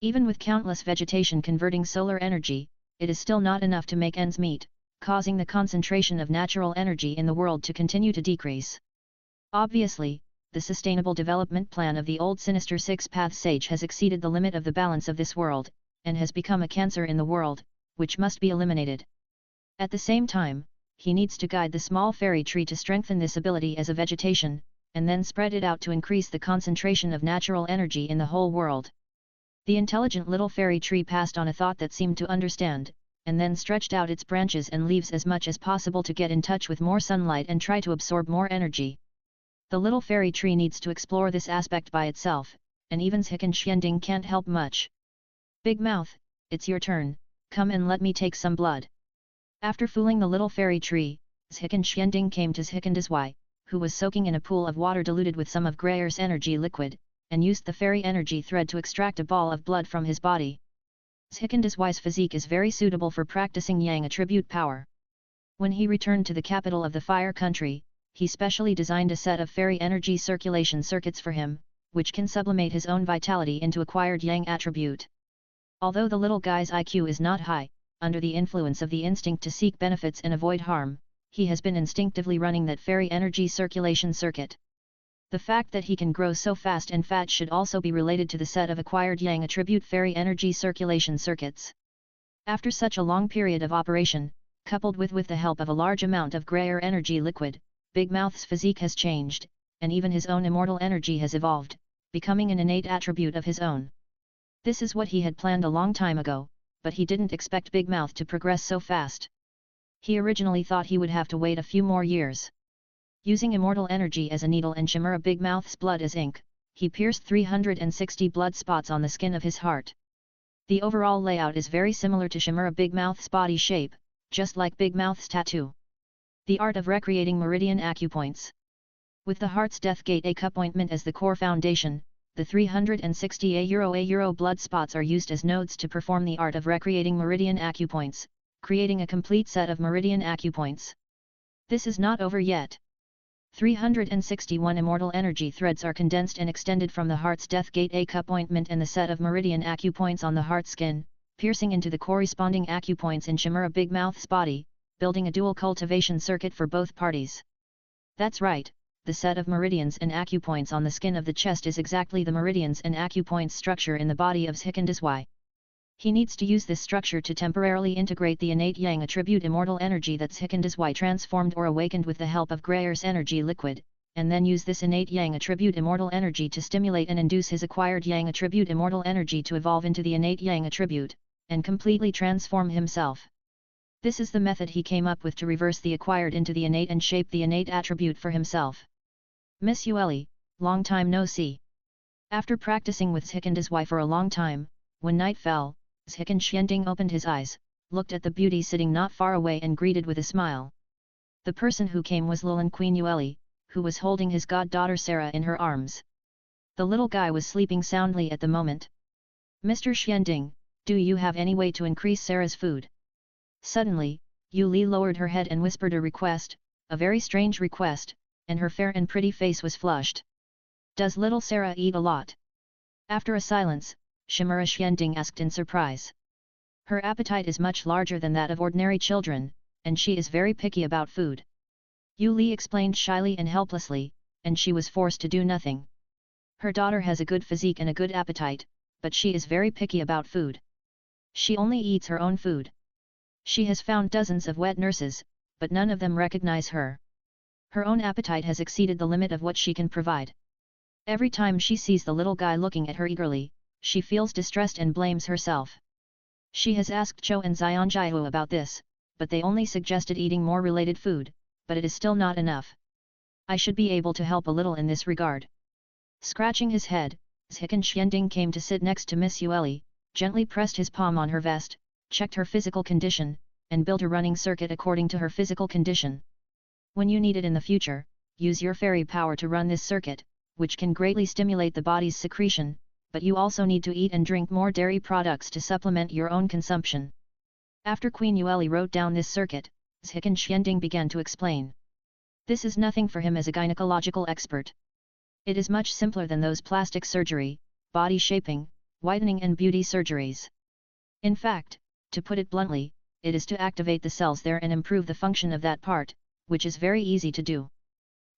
Even with countless vegetation converting solar energy, it is still not enough to make ends meet, causing the concentration of natural energy in the world to continue to decrease. Obviously, the sustainable development plan of the old sinister six-path sage has exceeded the limit of the balance of this world, and has become a cancer in the world, which must be eliminated. At the same time, he needs to guide the small fairy tree to strengthen this ability as a vegetation, and then spread it out to increase the concentration of natural energy in the whole world. The intelligent little fairy tree passed on a thought that seemed to understand, and then stretched out its branches and leaves as much as possible to get in touch with more sunlight and try to absorb more energy. The little fairy tree needs to explore this aspect by itself, and even Hicken Xianding can't help much. Big Mouth, it's your turn. Come and let me take some blood. After fooling the little fairy tree, Hicken Xianding came to Hicken Dazwai, who was soaking in a pool of water diluted with some of Grayer's energy liquid, and used the fairy energy thread to extract a ball of blood from his body. Hicken Dazwai's physique is very suitable for practicing Yang attribute power. When he returned to the capital of the Fire Country, he specially designed a set of fairy energy circulation circuits for him, which can sublimate his own vitality into acquired Yang attribute. Although the little guy's IQ is not high, under the influence of the instinct to seek benefits and avoid harm, he has been instinctively running that fairy energy circulation circuit. The fact that he can grow so fast and fat should also be related to the set of acquired Yang attribute fairy energy circulation circuits. After such a long period of operation, coupled with the help of a large amount of Grayer energy liquid, Big Mouth's physique has changed, and even his own immortal energy has evolved, becoming an innate attribute of his own. This is what he had planned a long time ago, but he didn't expect Big Mouth to progress so fast. He originally thought he would have to wait a few more years. Using immortal energy as a needle and Shimura Big Mouth's blood as ink, he pierced 360 blood spots on the skin of his heart. The overall layout is very similar to Shimura Big Mouth's body shape, just like Big Mouth's tattoo. The art of recreating meridian acupoints. With the heart's death gate acupointment as the core foundation, the 360 A blood spots are used as nodes to perform the art of recreating meridian acupoints, creating a complete set of meridian acupoints. This is not over yet. 361 immortal energy threads are condensed and extended from the heart's death gate acupointment and the set of meridian acupoints on the heart skin, piercing into the corresponding acupoints in Chimera Big Mouth's body, building a dual cultivation circuit for both parties. That's right, the set of meridians and acupoints on the skin of the chest is exactly the meridians and acupoints structure in the body of Zhikandazwai. He needs to use this structure to temporarily integrate the innate yang attribute immortal energy that Zhikandazwai transformed or awakened with the help of Greyer's energy liquid, and then use this innate yang attribute immortal energy to stimulate and induce his acquired yang attribute immortal energy to evolve into the innate yang attribute, and completely transform himself. This is the method he came up with to reverse the acquired into the innate and shape the innate attribute for himself. Miss Yueli, long time no see. After practicing with Zhikandazwai for a long time, when night fell, Zhikan Xianding opened his eyes, looked at the beauty sitting not far away and greeted with a smile. The person who came was Lilin Queen Yueli, who was holding his goddaughter Sarah in her arms. The little guy was sleeping soundly at the moment. Mr. Xianding, do you have any way to increase Sarah's food? Suddenly, Yu Li lowered her head and whispered a request, a very strange request, and her fair and pretty face was flushed. Does little Sarah eat a lot? After a silence, Chimera Xianding asked in surprise. Her appetite is much larger than that of ordinary children, and she is very picky about food. Yu Li explained shyly and helplessly, and she was forced to do nothing. Her daughter has a good physique and a good appetite, but she is very picky about food. She only eats her own food. She has found dozens of wet nurses, but none of them recognize her. Her own appetite has exceeded the limit of what she can provide. Every time she sees the little guy looking at her eagerly, she feels distressed and blames herself. She has asked Zhou and Xianjiahu about this, but they only suggested eating more related food, but it is still not enough. I should be able to help a little in this regard. Scratching his head, Zhikan Xianding came to sit next to Miss Yueli, gently pressed his palm on her vest, checked her physical condition, and built a running circuit according to her physical condition. When you need it in the future, use your fairy power to run this circuit, which can greatly stimulate the body's secretion, but you also need to eat and drink more dairy products to supplement your own consumption. After Queen Yueli wrote down this circuit, Zhikan Xianding began to explain. This is nothing for him as a gynecological expert. It is much simpler than those plastic surgery, body shaping, whitening and beauty surgeries. In fact, to put it bluntly, it is to activate the cells there and improve the function of that part, which is very easy to do.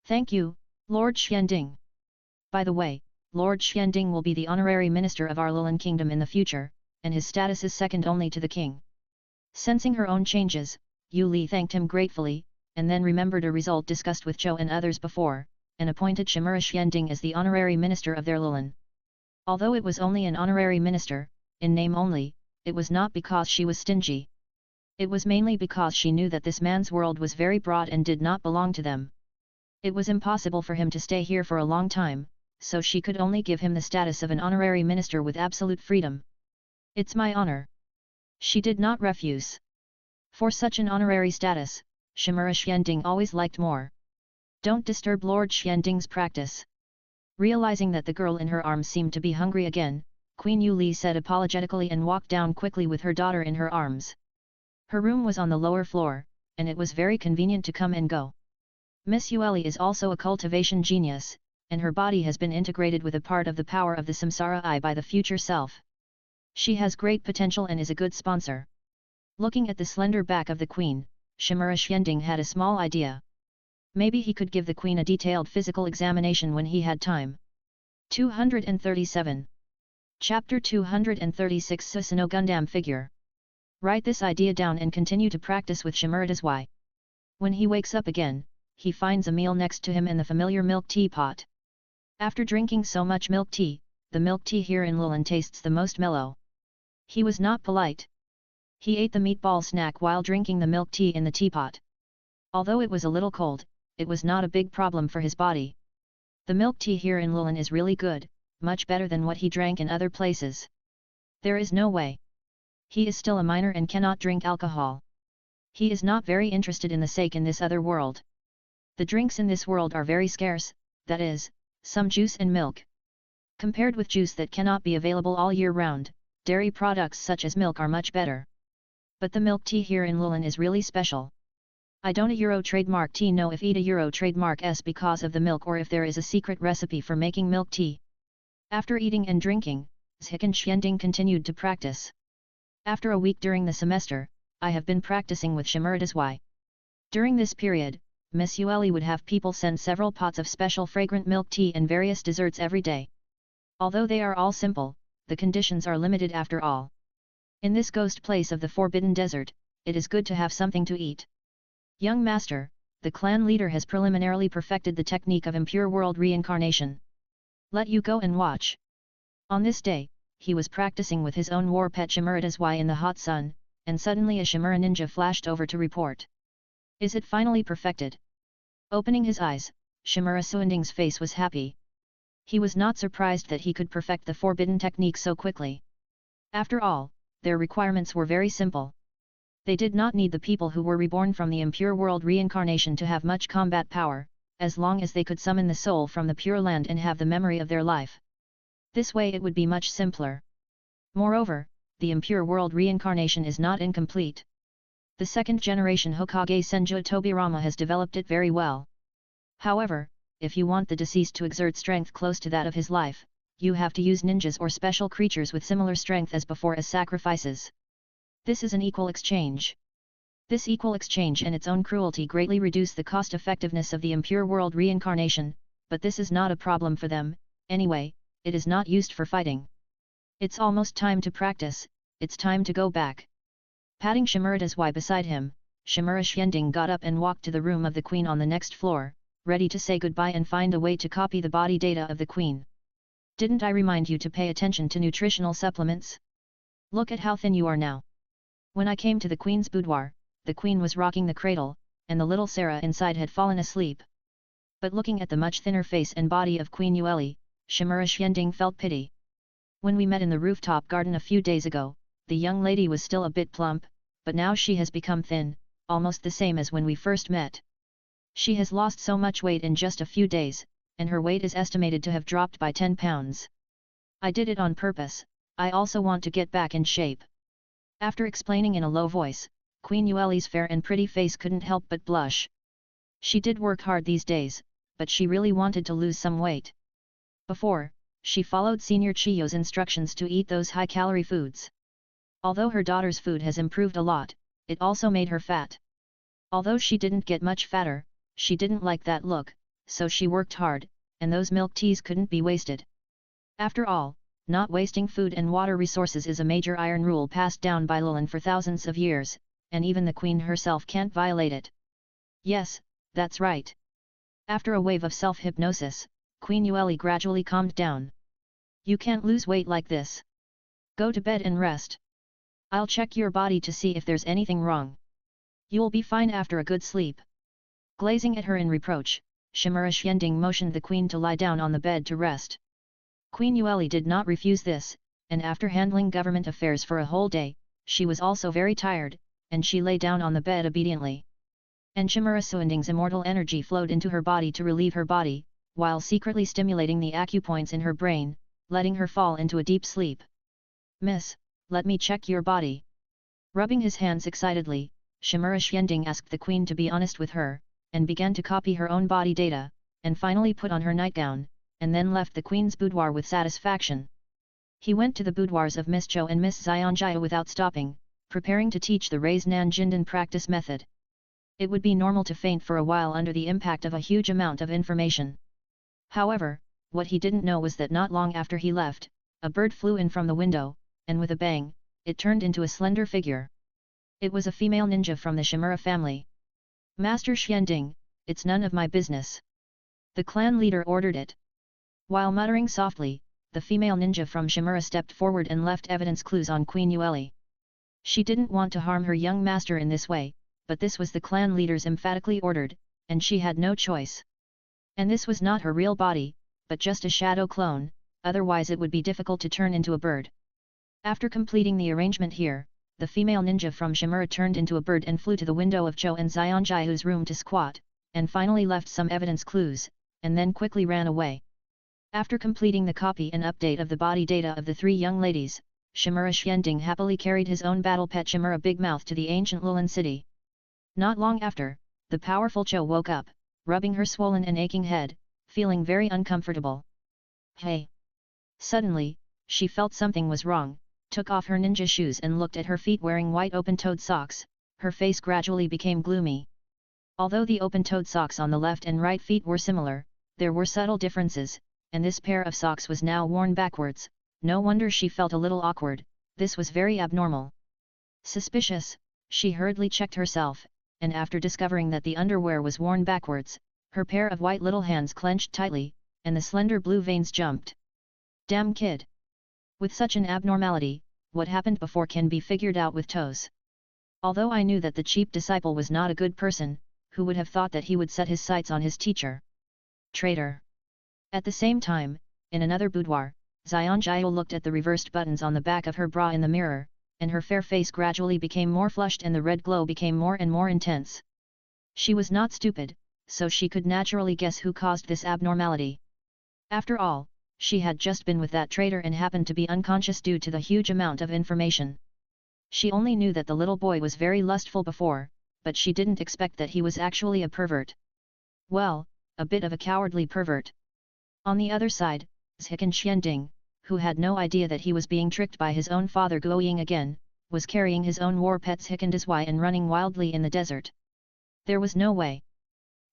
Thank you, Lord Xianding. By the way, Lord Xianding will be the honorary minister of our Lilin kingdom in the future, and his status is second only to the king. Sensing her own changes, Yu Li thanked him gratefully, and then remembered a result discussed with Zhou and others before, and appointed Chimera Xianding as the honorary minister of their Lilin. Although it was only an honorary minister, in name only, it was not because she was stingy. It was mainly because she knew that this man's world was very broad and did not belong to them. It was impossible for him to stay here for a long time, so she could only give him the status of an honorary minister with absolute freedom. It's my honor. She did not refuse. For such an honorary status, Chimera Xianding always liked more. Don't disturb Lord Xianding's practice. Realizing that the girl in her arms seemed to be hungry again, Queen Yu Li said apologetically and walked down quickly with her daughter in her arms. Her room was on the lower floor, and it was very convenient to come and go. Miss Yueli is also a cultivation genius, and her body has been integrated with a part of the power of the Samsara Eye by the future self. She has great potential and is a good sponsor. Looking at the slender back of the queen, Chimera Xianding had a small idea. Maybe he could give the queen a detailed physical examination when he had time. 237. Chapter 236 Susanoo Gundam Figure. Write this idea down and continue to practice with Shimurada's. When he wakes up again, he finds a meal next to him in the familiar milk tea pot. After drinking so much milk tea, the milk tea here in Lilin tastes the most mellow. He was not polite. He ate the meatball snack while drinking the milk tea in the teapot. Although it was a little cold, it was not a big problem for his body. The milk tea here in Lilin is really good, much better than what he drank in other places. There is no way. He is still a minor and cannot drink alcohol. He is not very interested in the sake in this other world. The drinks in this world are very scarce, that is, some juice and milk. Compared with juice that cannot be available all year round, dairy products such as milk are much better. But the milk tea here in Lulin is really special. I don't Euro trademark tea know if eat a Euro trademark s because of the milk or if there is a secret recipe for making milk tea. After eating and drinking, Zhik and Xianding continued to practice. After a week during the semester, I have been practicing with Shimura's Y. During this period, Miss Yueli would have people send several pots of special fragrant milk tea and various desserts every day. Although they are all simple, the conditions are limited after all. In this ghost place of the Forbidden Desert, it is good to have something to eat. Young master, the clan leader has preliminarily perfected the technique of impure world reincarnation. Let you go and watch. On this day, he was practicing with his own war pet Shimura's Y in the hot sun, and suddenly a Shimura ninja flashed over to report. Is it finally perfected? Opening his eyes, Shimura Suending's face was happy. He was not surprised that he could perfect the forbidden technique so quickly. After all, their requirements were very simple. They did not need the people who were reborn from the impure world reincarnation to have much combat power, as long as they could summon the soul from the pure land and have the memory of their life. This way it would be much simpler. Moreover, the impure world reincarnation is not incomplete. The second generation Hokage Senju Tobirama has developed it very well. However, if you want the deceased to exert strength close to that of his life, you have to use ninjas or special creatures with similar strength as before as sacrifices. This is an equal exchange. This equal exchange and its own cruelty greatly reduce the cost-effectiveness of the impure world reincarnation, but this is not a problem for them, anyway, it is not used for fighting. It's almost time to practice, it's time to go back. Patting Shimura's Y beside him, Shimura Xianding got up and walked to the room of the queen on the next floor, ready to say goodbye and find a way to copy the body data of the queen. Didn't I remind you to pay attention to nutritional supplements? Look at how thin you are now. When I came to the queen's boudoir, the queen was rocking the cradle, and the little Sarah inside had fallen asleep. But looking at the much thinner face and body of Queen Yueli, Shimura Xianding felt pity. When we met in the rooftop garden a few days ago, the young lady was still a bit plump, but now she has become thin, almost the same as when we first met. She has lost so much weight in just a few days, and her weight is estimated to have dropped by 10 pounds. I did it on purpose, I also want to get back in shape. After explaining in a low voice, Queen Yueli's fair and pretty face couldn't help but blush. She did work hard these days, but she really wanted to lose some weight. Before, she followed Senior Chiyo's instructions to eat those high-calorie foods. Although her daughter's food has improved a lot, it also made her fat. Although she didn't get much fatter, she didn't like that look, so she worked hard, and those milk teas couldn't be wasted. After all, not wasting food and water resources is a major iron rule passed down by Lulin for thousands of years, and even the queen herself can't violate it. Yes, that's right. After a wave of self-hypnosis, Queen Yueli gradually calmed down. You can't lose weight like this. Go to bed and rest. I'll check your body to see if there's anything wrong. You'll be fine after a good sleep. Glazing at her in reproach, Shimura Xianding motioned the queen to lie down on the bed to rest. Queen Yueli did not refuse this, and after handling government affairs for a whole day, she was also very tired, and she lay down on the bed obediently. And Shimura Suending's immortal energy flowed into her body to relieve her body, while secretly stimulating the acupoints in her brain, letting her fall into a deep sleep. Miss, let me check your body. Rubbing his hands excitedly, Shimura Xianding asked the queen to be honest with her, and began to copy her own body data, and finally put on her nightgown, and then left the queen's boudoir with satisfaction. He went to the boudoirs of Miss Cho and Miss Zionjia without stopping, preparing to teach the Rei's Nan Jindan practice method. It would be normal to faint for a while under the impact of a huge amount of information. However, what he didn't know was that not long after he left, a bird flew in from the window, and with a bang, it turned into a slender figure. It was a female ninja from the Shimura family. Master Xianding, it's none of my business. The clan leader ordered it. While muttering softly, the female ninja from Shimura stepped forward and left evidence clues on Queen Yueli. She didn't want to harm her young master in this way, but this was the clan leader's emphatically ordered, and she had no choice. And this was not her real body, but just a shadow clone, otherwise it would be difficult to turn into a bird. After completing the arrangement here, the female ninja from Shimura turned into a bird and flew to the window of Cho and Zionjia's room to squat, and finally left some evidence clues, and then quickly ran away. After completing the copy and update of the body data of the three young ladies, Shimura Xianding happily carried his own battle pet Shimura Big Mouth to the ancient Lulan city. Not long after, the powerful Cho woke up, rubbing her swollen and aching head, feeling very uncomfortable. Hey! Suddenly, she felt something was wrong, took off her ninja shoes and looked at her feet wearing white open-toed socks. Her face gradually became gloomy. Although the open-toed socks on the left and right feet were similar, there were subtle differences, and this pair of socks was now worn backwards. No wonder she felt a little awkward, this was very abnormal. Suspicious, she hurriedly checked herself, and after discovering that the underwear was worn backwards, her pair of white little hands clenched tightly, and the slender blue veins jumped. Damn kid! With such an abnormality, what happened before can be figured out with toes. Although I knew that the cheap disciple was not a good person, who would have thought that he would set his sights on his teacher? Traitor! At the same time, in another boudoir, Xian Jiao looked at the reversed buttons on the back of her bra in the mirror, and her fair face gradually became more flushed and the red glow became more and more intense. She was not stupid, so she could naturally guess who caused this abnormality. After all, she had just been with that traitor and happened to be unconscious due to the huge amount of information. She only knew that the little boy was very lustful before, but she didn't expect that he was actually a pervert. Well, a bit of a cowardly pervert. On the other side, Zhikan Xianding, who had no idea that he was being tricked by his own father Guoying again, was carrying his own war pet Zhikandazwai and running wildly in the desert. There was no way.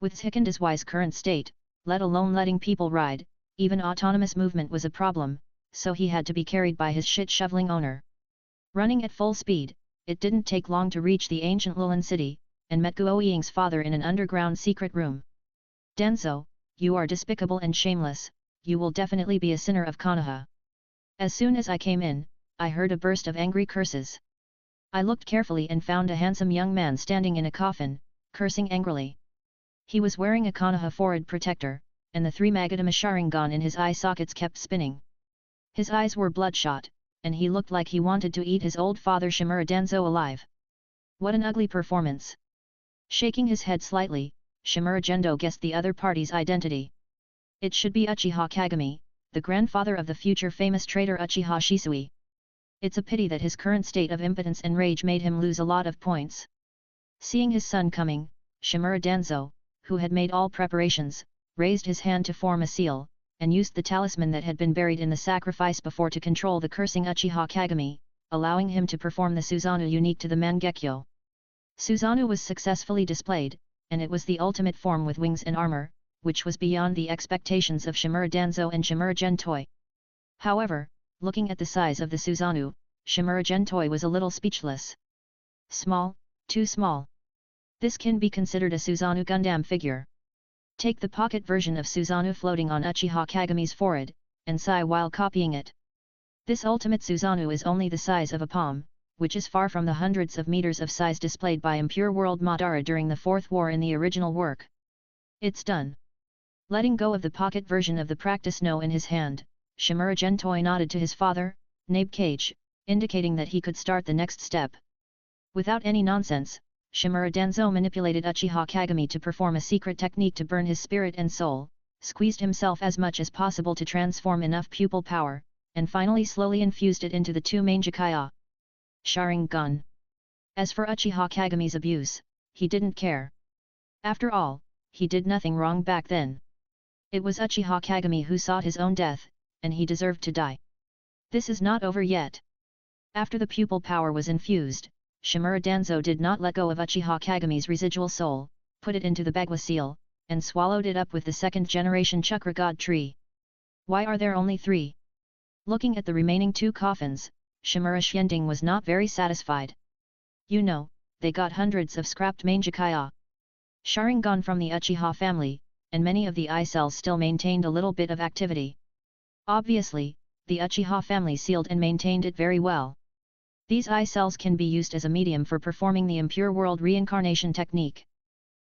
With Zhikandazwai's current state, let alone letting people ride, even autonomous movement was a problem, so he had to be carried by his shit-shoveling owner. Running at full speed, it didn't take long to reach the ancient Lulan city, and met Guoying's father in an underground secret room. Danzo, you are despicable and shameless, you will definitely be a sinner of Konoha. As soon as I came in, I heard a burst of angry curses. I looked carefully and found a handsome young man standing in a coffin, cursing angrily. He was wearing a Konoha forehead protector, and the three Magadama Sharingan in his eye sockets kept spinning. His eyes were bloodshot, and he looked like he wanted to eat his old father Shimura Danzo alive. What an ugly performance! Shaking his head slightly, Shimura Gendo guessed the other party's identity. It should be Uchiha Kagami, the grandfather of the future famous traitor Uchiha Shisui. It's a pity that his current state of impotence and rage made him lose a lot of points. Seeing his son coming, Shimura Danzo, who had made all preparations, raised his hand to form a seal, and used the talisman that had been buried in the sacrifice before to control the cursing Uchiha Kagami, allowing him to perform the Susanoo unique to the Mangekyo. Susanoo was successfully displayed, and it was the ultimate form with wings and armor, which was beyond the expectations of Shimura Danzo and Shimura Gentoi. However, looking at the size of the Susanoo, Shimura Gentoi was a little speechless. Small, too small. This can be considered a Susanoo Gundam figure. Take the pocket version of Susanoo floating on Uchiha Kagami's forehead, and sigh while copying it. This ultimate Susanoo is only the size of a palm, which is far from the hundreds of meters of size displayed by Impure World Madara during the Fourth War in the original work. It's done. Letting go of the pocket version of the practice no in his hand, Shimura Gentoi nodded to his father, Nabe Cage, indicating that he could start the next step. Without any nonsense, Shimura Danzo manipulated Uchiha Kagami to perform a secret technique to burn his spirit and soul, squeezed himself as much as possible to transform enough pupil power, and finally slowly infused it into the two main Jakaya Sharingan. As for Uchiha Kagami's abuse, he didn't care. After all, he did nothing wrong back then. It was Uchiha Kagami who sought his own death, and he deserved to die. This is not over yet. After the pupil power was infused, Shimura Danzo did not let go of Uchiha Kagami's residual soul, put it into the Bagua seal, and swallowed it up with the second-generation Chakra God tree. Why are there only 3? Looking at the remaining 2 coffins, Shimura Xianding was not very satisfied. You know, they got hundreds of scrapped Manjakaya Sharingan from the Uchiha family, and many of the eye cells still maintained a little bit of activity. Obviously, the Uchiha family sealed and maintained it very well. These eye cells can be used as a medium for performing the Impure World reincarnation technique.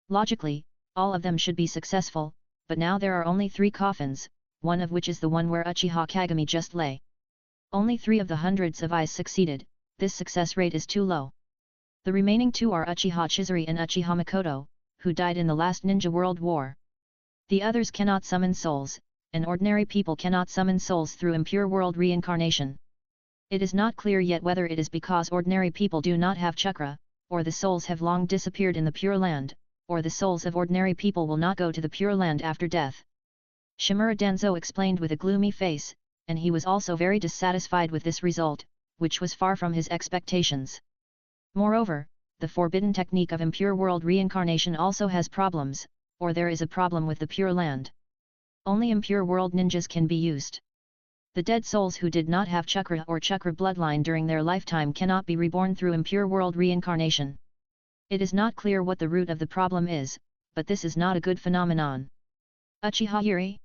Logically, all of them should be successful, but now there are only 3 coffins, one of which is the one where Uchiha Kagami just lay. Only 3 of the hundreds of eyes succeeded. This success rate is too low. The remaining 2 are Uchiha Chizuru and Uchiha Makoto, who died in the last Ninja World War. The others cannot summon souls, and ordinary people cannot summon souls through impure world reincarnation. It is not clear yet whether it is because ordinary people do not have chakra, or the souls have long disappeared in the Pure Land, or the souls of ordinary people will not go to the Pure Land after death. Shimura Danzo explained with a gloomy face, and he was also very dissatisfied with this result, which was far from his expectations. Moreover, the forbidden technique of impure world reincarnation also has problems, or there is a problem with the Pure Land. Only impure world ninjas can be used. The dead souls who did not have chakra or chakra bloodline during their lifetime cannot be reborn through impure world reincarnation. It is not clear what the root of the problem is, but this is not a good phenomenon. Uchiha Yuri?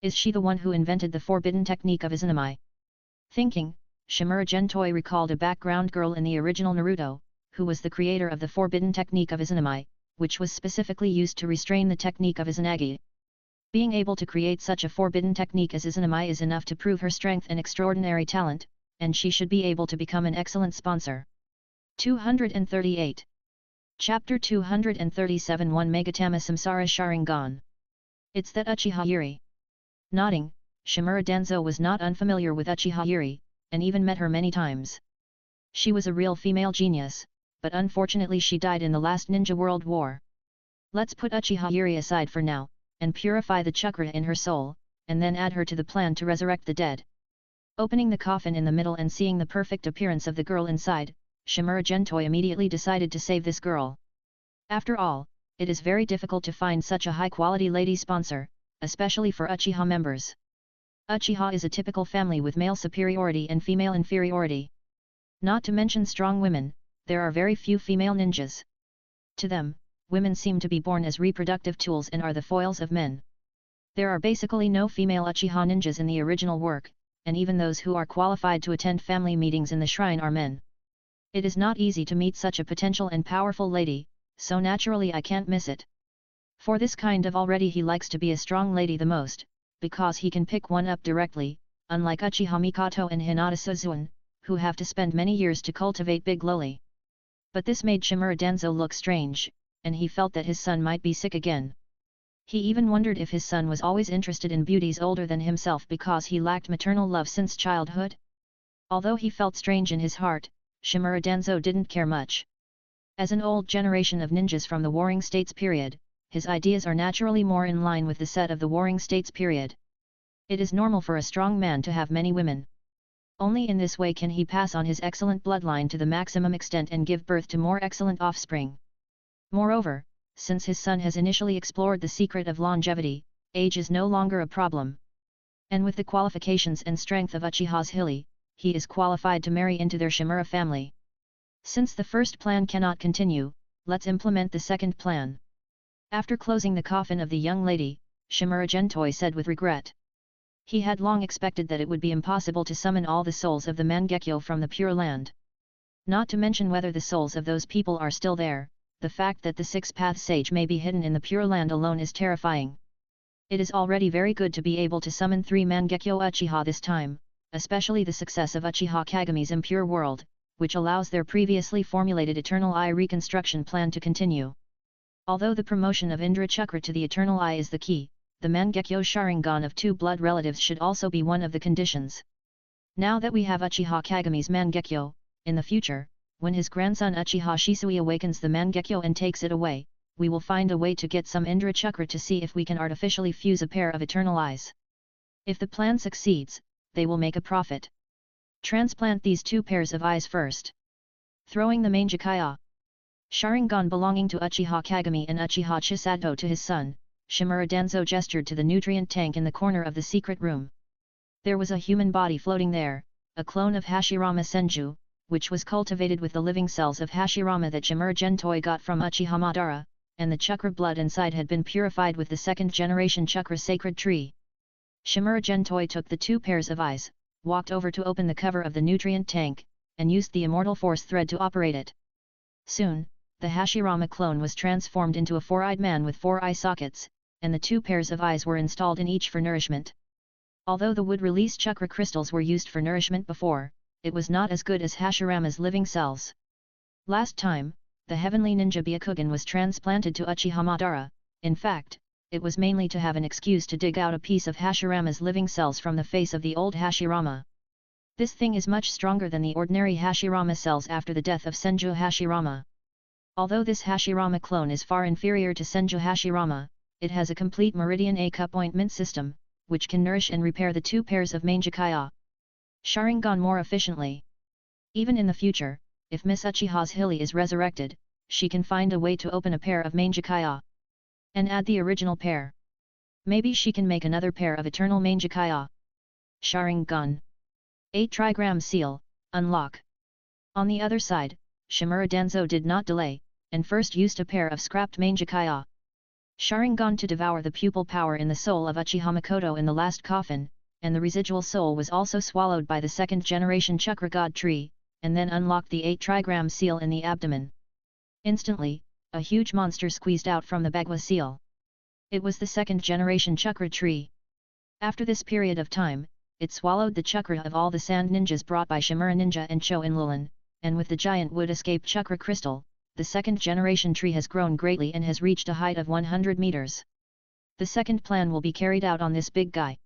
Is she the one who invented the forbidden technique of Izanami? Thinking, Shimura Gentoi recalled a background girl in the original Naruto, who was the creator of the forbidden technique of Izanami, which was specifically used to restrain the technique of Izanagi. Being able to create such a forbidden technique as Izanami is enough to prove her strength and extraordinary talent, and she should be able to become an excellent sponsor. 238. Chapter 237 1 Megatama Samsara Sharingan. It's that Uchiha Yuri. Nodding, Shimura Danzo was not unfamiliar with Uchiha Yuri, and even met her many times. She was a real female genius, but unfortunately she died in the last Ninja World War. Let's put Uchiha Yuri aside for now, and purify the chakra in her soul, and then add her to the plan to resurrect the dead. Opening the coffin in the middle and seeing the perfect appearance of the girl inside, Shimura Gentoi immediately decided to save this girl. After all, it is very difficult to find such a high-quality lady sponsor, especially for Uchiha members. Uchiha is a typical family with male superiority and female inferiority. Not to mention strong women, there are very few female ninjas. To them, women seem to be born as reproductive tools and are the foils of men. There are basically no female Uchiha ninjas in the original work, and even those who are qualified to attend family meetings in the shrine are men. It is not easy to meet such a potential and powerful lady, so naturally I can't miss it. For this kind of already he likes to be a strong lady the most, because he can pick one up directly, unlike Uchiha Mikoto and Hinata Suzuan, who have to spend many years to cultivate big loli. But this made Shimura Danzo look strange, and he felt that his son might be sick again. He even wondered if his son was always interested in beauties older than himself because he lacked maternal love since childhood. Although he felt strange in his heart, Shimura Danzo didn't care much. As an old generation of ninjas from the Warring States period, his ideas are naturally more in line with the set of the Warring States period. It is normal for a strong man to have many women. Only in this way can he pass on his excellent bloodline to the maximum extent and give birth to more excellent offspring. Moreover, since his son has initially explored the secret of longevity, age is no longer a problem. And with the qualifications and strength of Uchiha's Hilly, he is qualified to marry into their Shimura family. Since the first plan cannot continue, let's implement the second plan. After closing the coffin of the young lady, Shimura Gentoi said with regret. He had long expected that it would be impossible to summon all the souls of the Mangekyo from the Pure Land. Not to mention whether the souls of those people are still there, the fact that the six-path sage may be hidden in the Pure Land alone is terrifying. It is already very good to be able to summon 3 Mangekyo Uchiha this time, especially the success of Uchiha Kagami's Impure World, which allows their previously formulated Eternal Eye reconstruction plan to continue. Although the promotion of Indra Chakra to the Eternal Eye is the key, the Mangekyo Sharingan of 2 blood relatives should also be one of the conditions. Now that we have Uchiha Kagami's Mangekyo, in the future, when his grandson Uchiha Shisui awakens the Mangekyo and takes it away, we will find a way to get some Indra Chakra to see if we can artificially fuse a pair of Eternal Eyes. If the plan succeeds, they will make a profit. Transplant these 2 pairs of eyes first. Throwing the Mangekyo Sharingan belonging to Uchiha Kagami and Uchiha Chisato to his son, Shimura Danzo gestured to the nutrient tank in the corner of the secret room. There was a human body floating there, a clone of Hashirama Senju, which was cultivated with the living cells of Hashirama that Shimura Gentoi got from Uchiha Madara, and the chakra blood inside had been purified with the second-generation chakra sacred tree. Shimura Gentoi took the 2 pairs of eyes, walked over to open the cover of the nutrient tank, and used the immortal force thread to operate it. Soon, the Hashirama clone was transformed into a 4-eyed man with 4 eye sockets, and the 2 pairs of eyes were installed in each for nourishment. Although the wood-release chakra crystals were used for nourishment before, it was not as good as Hashirama's living cells. Last time, the heavenly ninja Byakugan was transplanted to Uchiha Madara. In fact, it was mainly to have an excuse to dig out a piece of Hashirama's living cells from the face of the old Hashirama. This thing is much stronger than the ordinary Hashirama cells after the death of Senju Hashirama. Although this Hashirama clone is far inferior to Senju Hashirama, it has a complete Meridian A cup ointment system, which can nourish and repair the 2 pairs of Mangekyo Sharingan more efficiently. Even in the future, if Miss Uchiha's Hilly is resurrected, she can find a way to open a pair of Mangekyo and add the original pair. Maybe she can make another pair of Eternal Mangekyo Sharingan. 8 Trigram Seal, Unlock. On the other side, Shimura Danzo did not delay, and first used a pair of scrapped Mangekyo Sharingan to devour the pupil power in the soul of Uchiha Makoto in the last coffin, and the residual soul was also swallowed by the 2nd generation Chakra God Tree, and then unlocked the 8 Trigram Seal in the abdomen. Instantly, a huge monster squeezed out from the Bagua Seal. It was the 2nd generation Chakra Tree. After this period of time, it swallowed the chakra of all the sand ninjas brought by Shimura Ninja and Cho in Lulan, and with the giant wood escape chakra crystal, the 2nd generation tree has grown greatly and has reached a height of 100 meters. The second plan will be carried out on this big guy.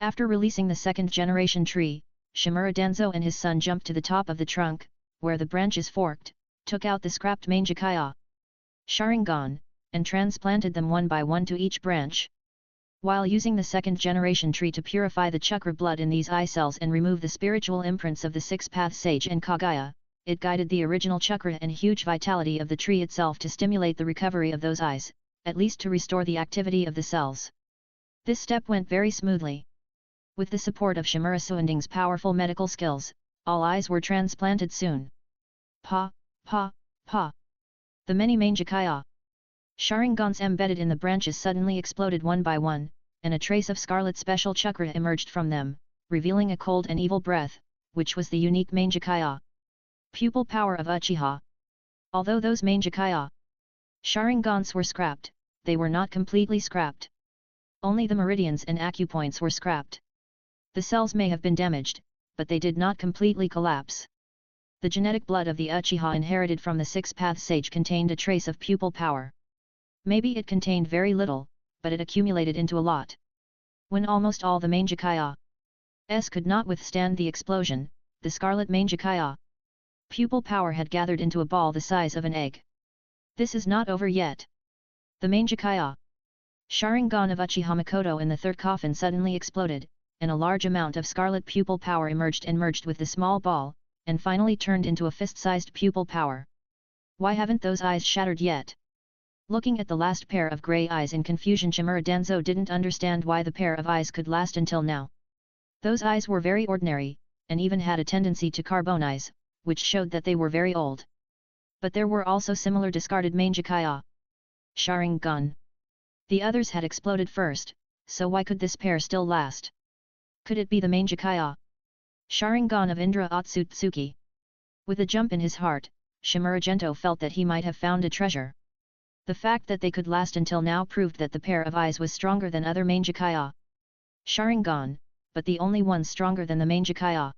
After releasing the 2nd generation tree, Shimura Danzo and his son jumped to the top of the trunk, where the branches forked, took out the scrapped Mangekyo Sharingan, and transplanted them one by one to each branch. While using the 2nd generation tree to purify the chakra blood in these eye cells and remove the spiritual imprints of the 6-path sage and Kagaya, it guided the original chakra and huge vitality of the tree itself to stimulate the recovery of those eyes, at least to restore the activity of the cells. This step went very smoothly. With the support of Shimura Suending's powerful medical skills, all eyes were transplanted soon. Pa, pa, pa. The many Mangekyo Sharingans embedded in the branches suddenly exploded one by one, and a trace of scarlet special chakra emerged from them, revealing a cold and evil breath, which was the unique Mangekyo pupil power of Uchiha. Although those Mangekyo Sharingans were scrapped, they were not completely scrapped. Only the meridians and acupoints were scrapped. The cells may have been damaged, but they did not completely collapse. The genetic blood of the Uchiha inherited from the 6-path sage contained a trace of pupil power. Maybe it contained very little, but it accumulated into a lot. When almost all the Mangekyo could not withstand the explosion, the scarlet Mangekyo pupil power had gathered into a ball the size of an egg. This is not over yet. The Mangekyo Sharingan of Uchiha Makoto in the 3rd coffin suddenly exploded, and a large amount of scarlet pupil power emerged and merged with the small ball, and finally turned into a fist-sized pupil power. Why haven't those eyes shattered yet? Looking at the last pair of grey eyes in confusion, Shimura Danzo didn't understand why the pair of eyes could last until now. Those eyes were very ordinary, and even had a tendency to carbonize, which showed that they were very old. But there were also similar discarded Mangekyo Sharingan. The others had exploded first, so why could this pair still last? Could it be the Mangekyo Sharingan of Indra Otsutsuki? With a jump in his heart, Shimura Gento felt that he might have found a treasure. The fact that they could last until now proved that the pair of eyes was stronger than other Mangekyo Sharingan, but the only ones stronger than the Mangekyo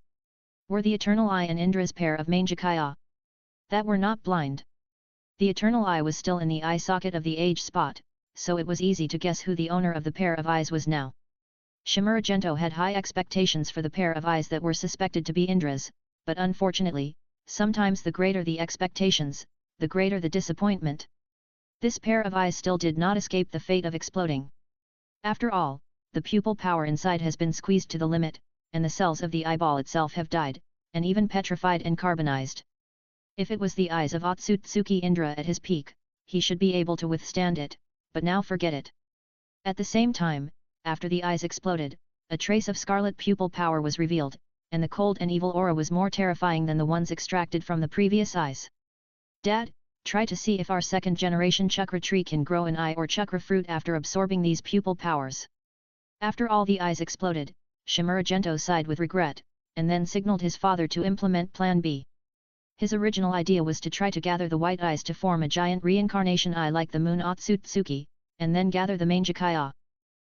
were the Eternal Eye and Indra's pair of Mangekyo that were not blind. The Eternal Eye was still in the eye socket of the age spot, so it was easy to guess who the owner of the pair of eyes was now. Shimura Gento had high expectations for the pair of eyes that were suspected to be Indra's, but unfortunately, sometimes the greater the expectations, the greater the disappointment. This pair of eyes still did not escape the fate of exploding. After all, the pupil power inside has been squeezed to the limit, and the cells of the eyeball itself have died, and even petrified and carbonized. If it was the eyes of Otsutsuki Indra at his peak, he should be able to withstand it, but now forget it. At the same time, after the eyes exploded, a trace of scarlet pupil power was revealed, and the cold and evil aura was more terrifying than the ones extracted from the previous eyes. Dad, try to see if our 2nd generation chakra tree can grow an eye or chakra fruit after absorbing these pupil powers. After all the eyes exploded, Shimura Gento sighed with regret, and then signaled his father to implement Plan B. His original idea was to try to gather the white eyes to form a giant reincarnation eye like the moon Otsutsuki, and then gather the Mangekyo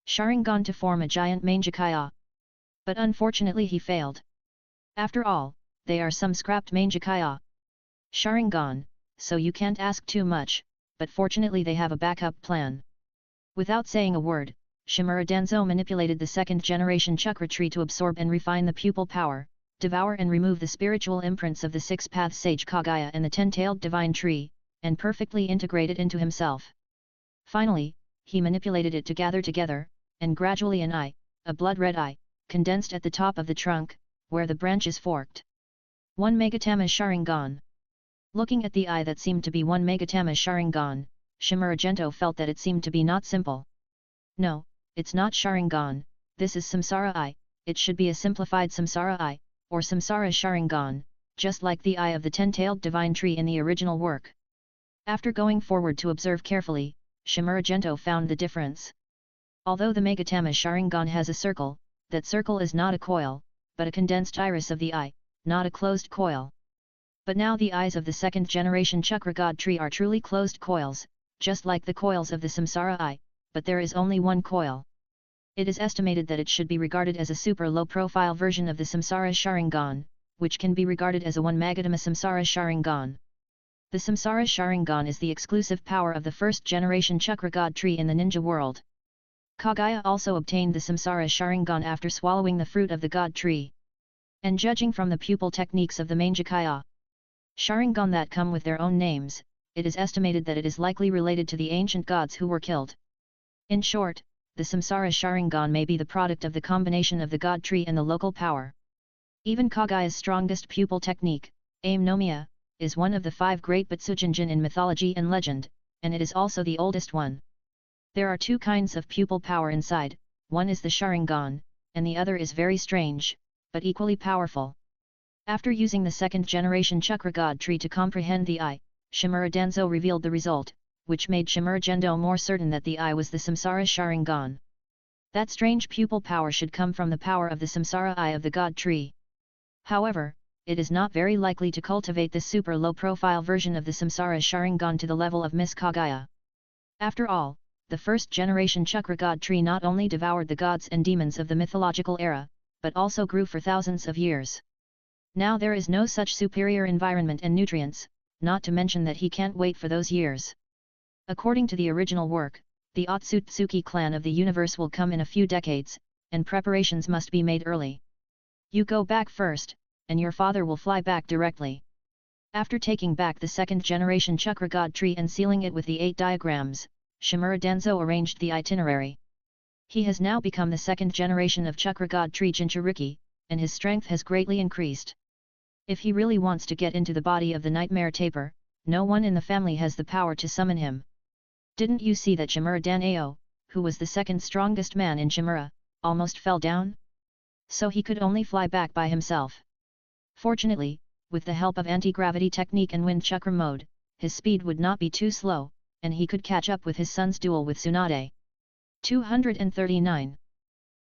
Sharingan to form a giant Mangekyo. But unfortunately he failed. After all, they are some scrapped Mangekyo Sharingan, so you can't ask too much, but fortunately they have a backup plan. Without saying a word, Shimura Danzo manipulated the second-generation chakra tree to absorb and refine the pupil power, devour and remove the spiritual imprints of the six-path sage Kagaya and the ten-tailed divine tree, and perfectly integrate it into himself. Finally, he manipulated it to gather together, and gradually an eye, a blood-red eye, condensed at the top of the trunk, where the branches forked. 1 Megatama Sharingan. Looking at the eye that seemed to be 1 Megatama Sharingan, Shimura Gento felt that it seemed to be not simple. No, it's not Sharingan, this is Samsara Eye, it should be a simplified Samsara Eye, or Samsara Sharingan, just like the eye of the ten-tailed divine tree in the original work. After going forward to observe carefully, Shimura Gento found the difference. Although the Megatama Sharingan has a circle, that circle is not a coil, but a condensed iris of the eye, not a closed coil. But now the eyes of the second-generation Chakra God tree are truly closed coils, just like the coils of the Samsara Eye, but there is only one coil. It is estimated that it should be regarded as a super low-profile version of the Samsara Sharingan, which can be regarded as a 1 Megatama Samsara Sharingan. The Samsara Sharingan is the exclusive power of the first-generation Chakra God tree in the ninja world. Kagaya also obtained the Samsara Sharingan after swallowing the fruit of the God tree. And judging from the pupil techniques of the Manjakaya Sharingan that come with their own names, it is estimated that it is likely related to the ancient gods who were killed. In short, the Samsara Sharingan may be the product of the combination of the God tree and the local power. Even Kagaya's strongest pupil technique, Aim no Miya, is one of the 5 great Butsujanjin in mythology and legend, and it is also the oldest one. There are 2 kinds of pupil power inside, one is the Sharingan, and the other is very strange, but equally powerful. After using the second-generation Chakra God tree to comprehend the eye, Shimura Danzo revealed the result, which made Shimura Gendo more certain that the eye was the Samsara Sharingan. That strange pupil power should come from the power of the Samsara Eye of the God tree. However, it is not very likely to cultivate this super low-profile version of the Samsara Sharingan to the level of Miss Kagaya. After all, the first-generation Chakra God tree not only devoured the gods and demons of the mythological era, but also grew for thousands of years. Now there is no such superior environment and nutrients, not to mention that he can't wait for those years. According to the original work, the Otsutsuki clan of the universe will come in a few decades, and preparations must be made early. You go back first, and your father will fly back directly. After taking back the second-generation Chakra God tree and sealing it with the 8 diagrams, Shimura Danzo arranged the itinerary. He has now become the second generation of Chakra God tree Jinchuriki, and his strength has greatly increased. If he really wants to get into the body of the nightmare taper, no one in the family has the power to summon him. Didn't you see that Shimura Dan-ao, who was the second strongest man in Shimura, almost fell down? So he could only fly back by himself. Fortunately, with the help of anti-gravity technique and wind chakra mode, his speed would not be too slow, and he could catch up with his son's duel with Tsunade. 239.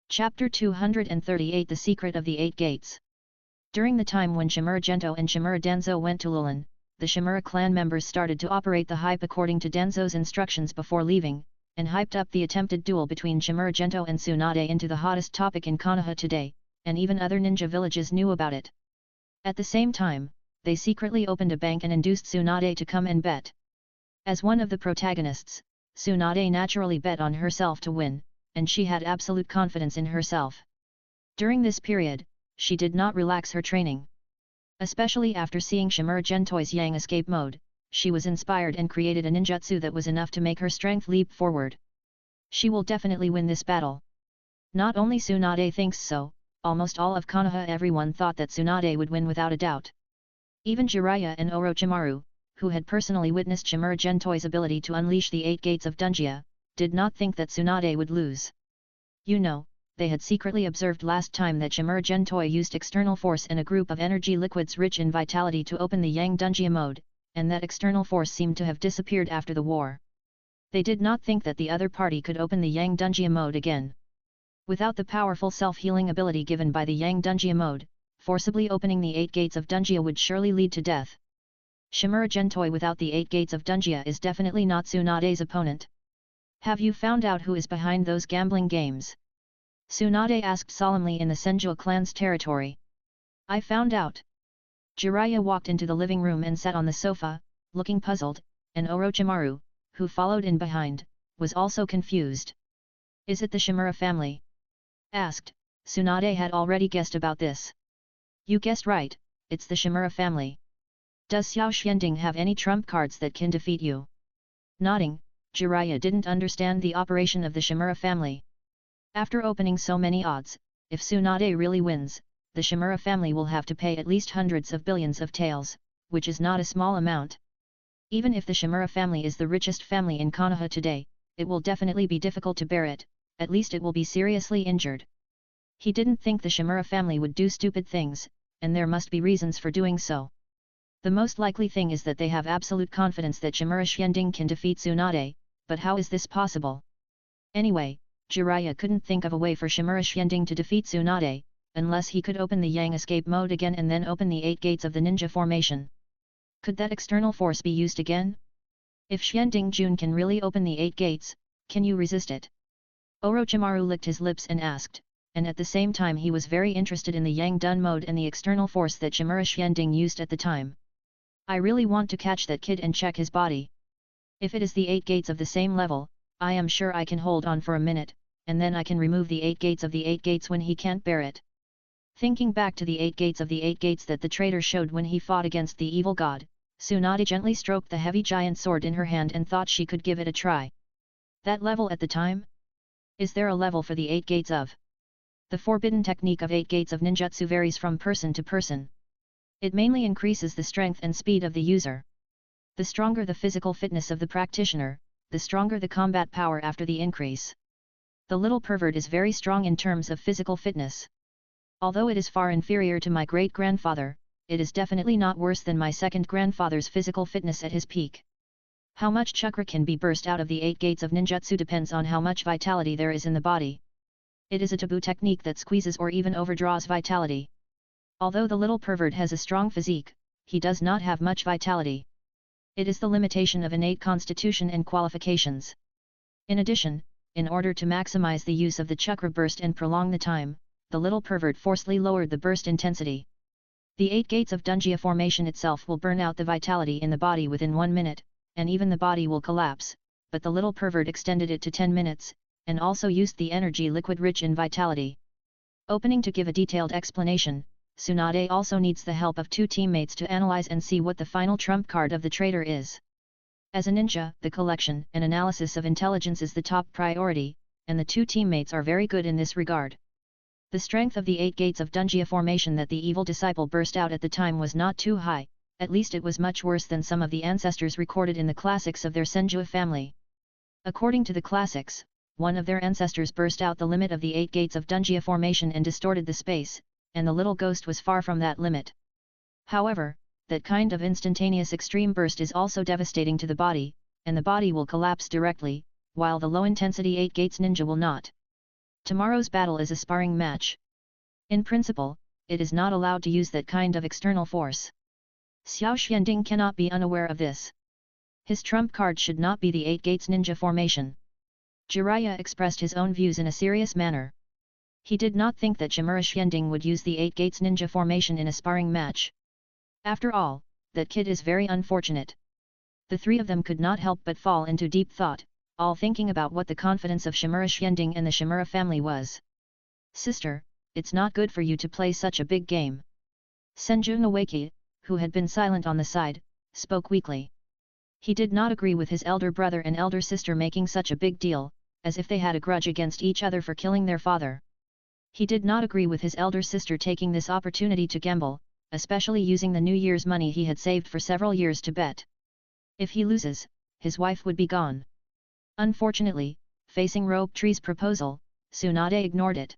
Chapter 238 The Secret of the 8 Gates. During the time when Shimura Gento and Shimura Danzo went to Lulin, the Shimura clan members started to operate the hype according to Danzo's instructions before leaving, and hyped up the attempted duel between Shimura Gento and Tsunade into the hottest topic in Konoha today, and even other ninja villages knew about it. At the same time, they secretly opened a bank and induced Tsunade to come and bet. As one of the protagonists, Tsunade naturally bet on herself to win, and she had absolute confidence in herself. During this period, she did not relax her training. Especially after seeing Shimura Gentoi's Yang escape mode, she was inspired and created a ninjutsu that was enough to make her strength leap forward. She will definitely win this battle. Not only Tsunade thinks so, almost all of Konoha everyone thought that Tsunade would win without a doubt. Even Jiraiya and Orochimaru, who had personally witnessed Shimura Gentoi's ability to unleash the 8 gates of Dunjia, did not think that Tsunade would lose. You know, they had secretly observed last time that Shimura Gentoi used external force and a group of energy liquids rich in vitality to open the Yang Dunjia mode, and that external force seemed to have disappeared after the war. They did not think that the other party could open the Yang Dunjia mode again. Without the powerful self-healing ability given by the Yang Dunjia mode, forcibly opening the 8 gates of Dunjia would surely lead to death. Shimura Gentoi without the 8 gates of Dunjia is definitely not Tsunade's opponent. Have you found out who is behind those gambling games? Tsunade asked solemnly in the Senju clan's territory. I found out. Jiraiya walked into the living room and sat on the sofa, looking puzzled, and Orochimaru, who followed in behind, was also confused. Is it the Shimura family? Asked. Tsunade had already guessed about this. You guessed right, it's the Shimura family. Does Xiao Xianding have any trump cards that can defeat you? Nodding, Jiraiya didn't understand the operation of the Shimura family. After opening so many odds, if Tsunade really wins, the Shimura family will have to pay at least hundreds of billions of taels, which is not a small amount. Even if the Shimura family is the richest family in Konoha today, it will definitely be difficult to bear it, at least it will be seriously injured. He didn't think the Shimura family would do stupid things, and there must be reasons for doing so. The most likely thing is that they have absolute confidence that Shimura Xianding can defeat Tsunade, but how is this possible? Anyway, Jiraiya couldn't think of a way for Shimura Xianding to defeat Tsunade, unless he could open the Yang escape mode again and then open the 8 gates of the ninja formation. Could that external force be used again? If Xianding Jun can really open the 8 gates, can you resist it? Orochimaru licked his lips and asked, and at the same time he was very interested in the Yang Dun mode and the external force that Shimura Xianding used at the time. I really want to catch that kid and check his body. If it is the 8 gates of the same level, I am sure I can hold on for a minute, and then I can remove the 8 gates of the 8 gates when he can't bear it. Thinking back to the 8 gates of the 8 gates that the traitor showed when he fought against the evil god, Tsunade gently stroked the heavy giant sword in her hand and thought she could give it a try. That level at the time? Is there a level for the 8 gates of? The forbidden technique of 8 gates of ninjutsu varies from person to person. It mainly increases the strength and speed of the user. The stronger the physical fitness of the practitioner, the stronger the combat power after the increase. The little pervert is very strong in terms of physical fitness. Although it is far inferior to my great-grandfather, it is definitely not worse than my second-grandfather's physical fitness at his peak. How much chakra can be burst out of the 8 gates of ninjutsu depends on how much vitality there is in the body. It is a taboo technique that squeezes or even overdraws vitality. Although the little pervert has a strong physique, he does not have much vitality. It is the limitation of innate constitution and qualifications. In addition, in order to maximize the use of the chakra burst and prolong the time, the little pervert forcefully lowered the burst intensity. The 8 gates of Dunjia formation itself will burn out the vitality in the body within 1 minute, and even the body will collapse, but the little pervert extended it to 10 minutes, and also used the energy liquid rich in vitality. Opening to give a detailed explanation, Tsunade also needs the help of 2 teammates to analyze and see what the final trump card of the traitor is. As a ninja, the collection and analysis of intelligence is the top priority, and the 2 teammates are very good in this regard. The strength of the 8 gates of Dunjia formation that the evil disciple burst out at the time was not too high, at least it was much worse than some of the ancestors recorded in the classics of their Senju family. According to the classics, one of their ancestors burst out the limit of the 8 gates of Dunjia formation and distorted the space, and the little ghost was far from that limit. However, that kind of instantaneous extreme burst is also devastating to the body, and the body will collapse directly, while the low-intensity 8 gates ninja will not. Tomorrow's battle is a sparring match. In principle, it is not allowed to use that kind of external force. Xiao Xianding cannot be unaware of this. His trump card should not be the 8 gates ninja formation. Jiraiya expressed his own views in a serious manner. He did not think that Shimura Xianding would use the 8 gates ninja formation in a sparring match. After all, that kid is very unfortunate. The 3 of them could not help but fall into deep thought, all thinking about what the confidence of Shimura Xianding and the Shimura family was. Sister, it's not good for you to play such a big game. Senju Nawaki, who had been silent on the side, spoke weakly. He did not agree with his elder brother and elder sister making such a big deal, as if they had a grudge against each other for killing their father. He did not agree with his elder sister taking this opportunity to gamble, especially using the New Year's money he had saved for several years to bet. If he loses, his wife would be gone. Unfortunately, facing Rope Tree's proposal, Tsunade ignored it.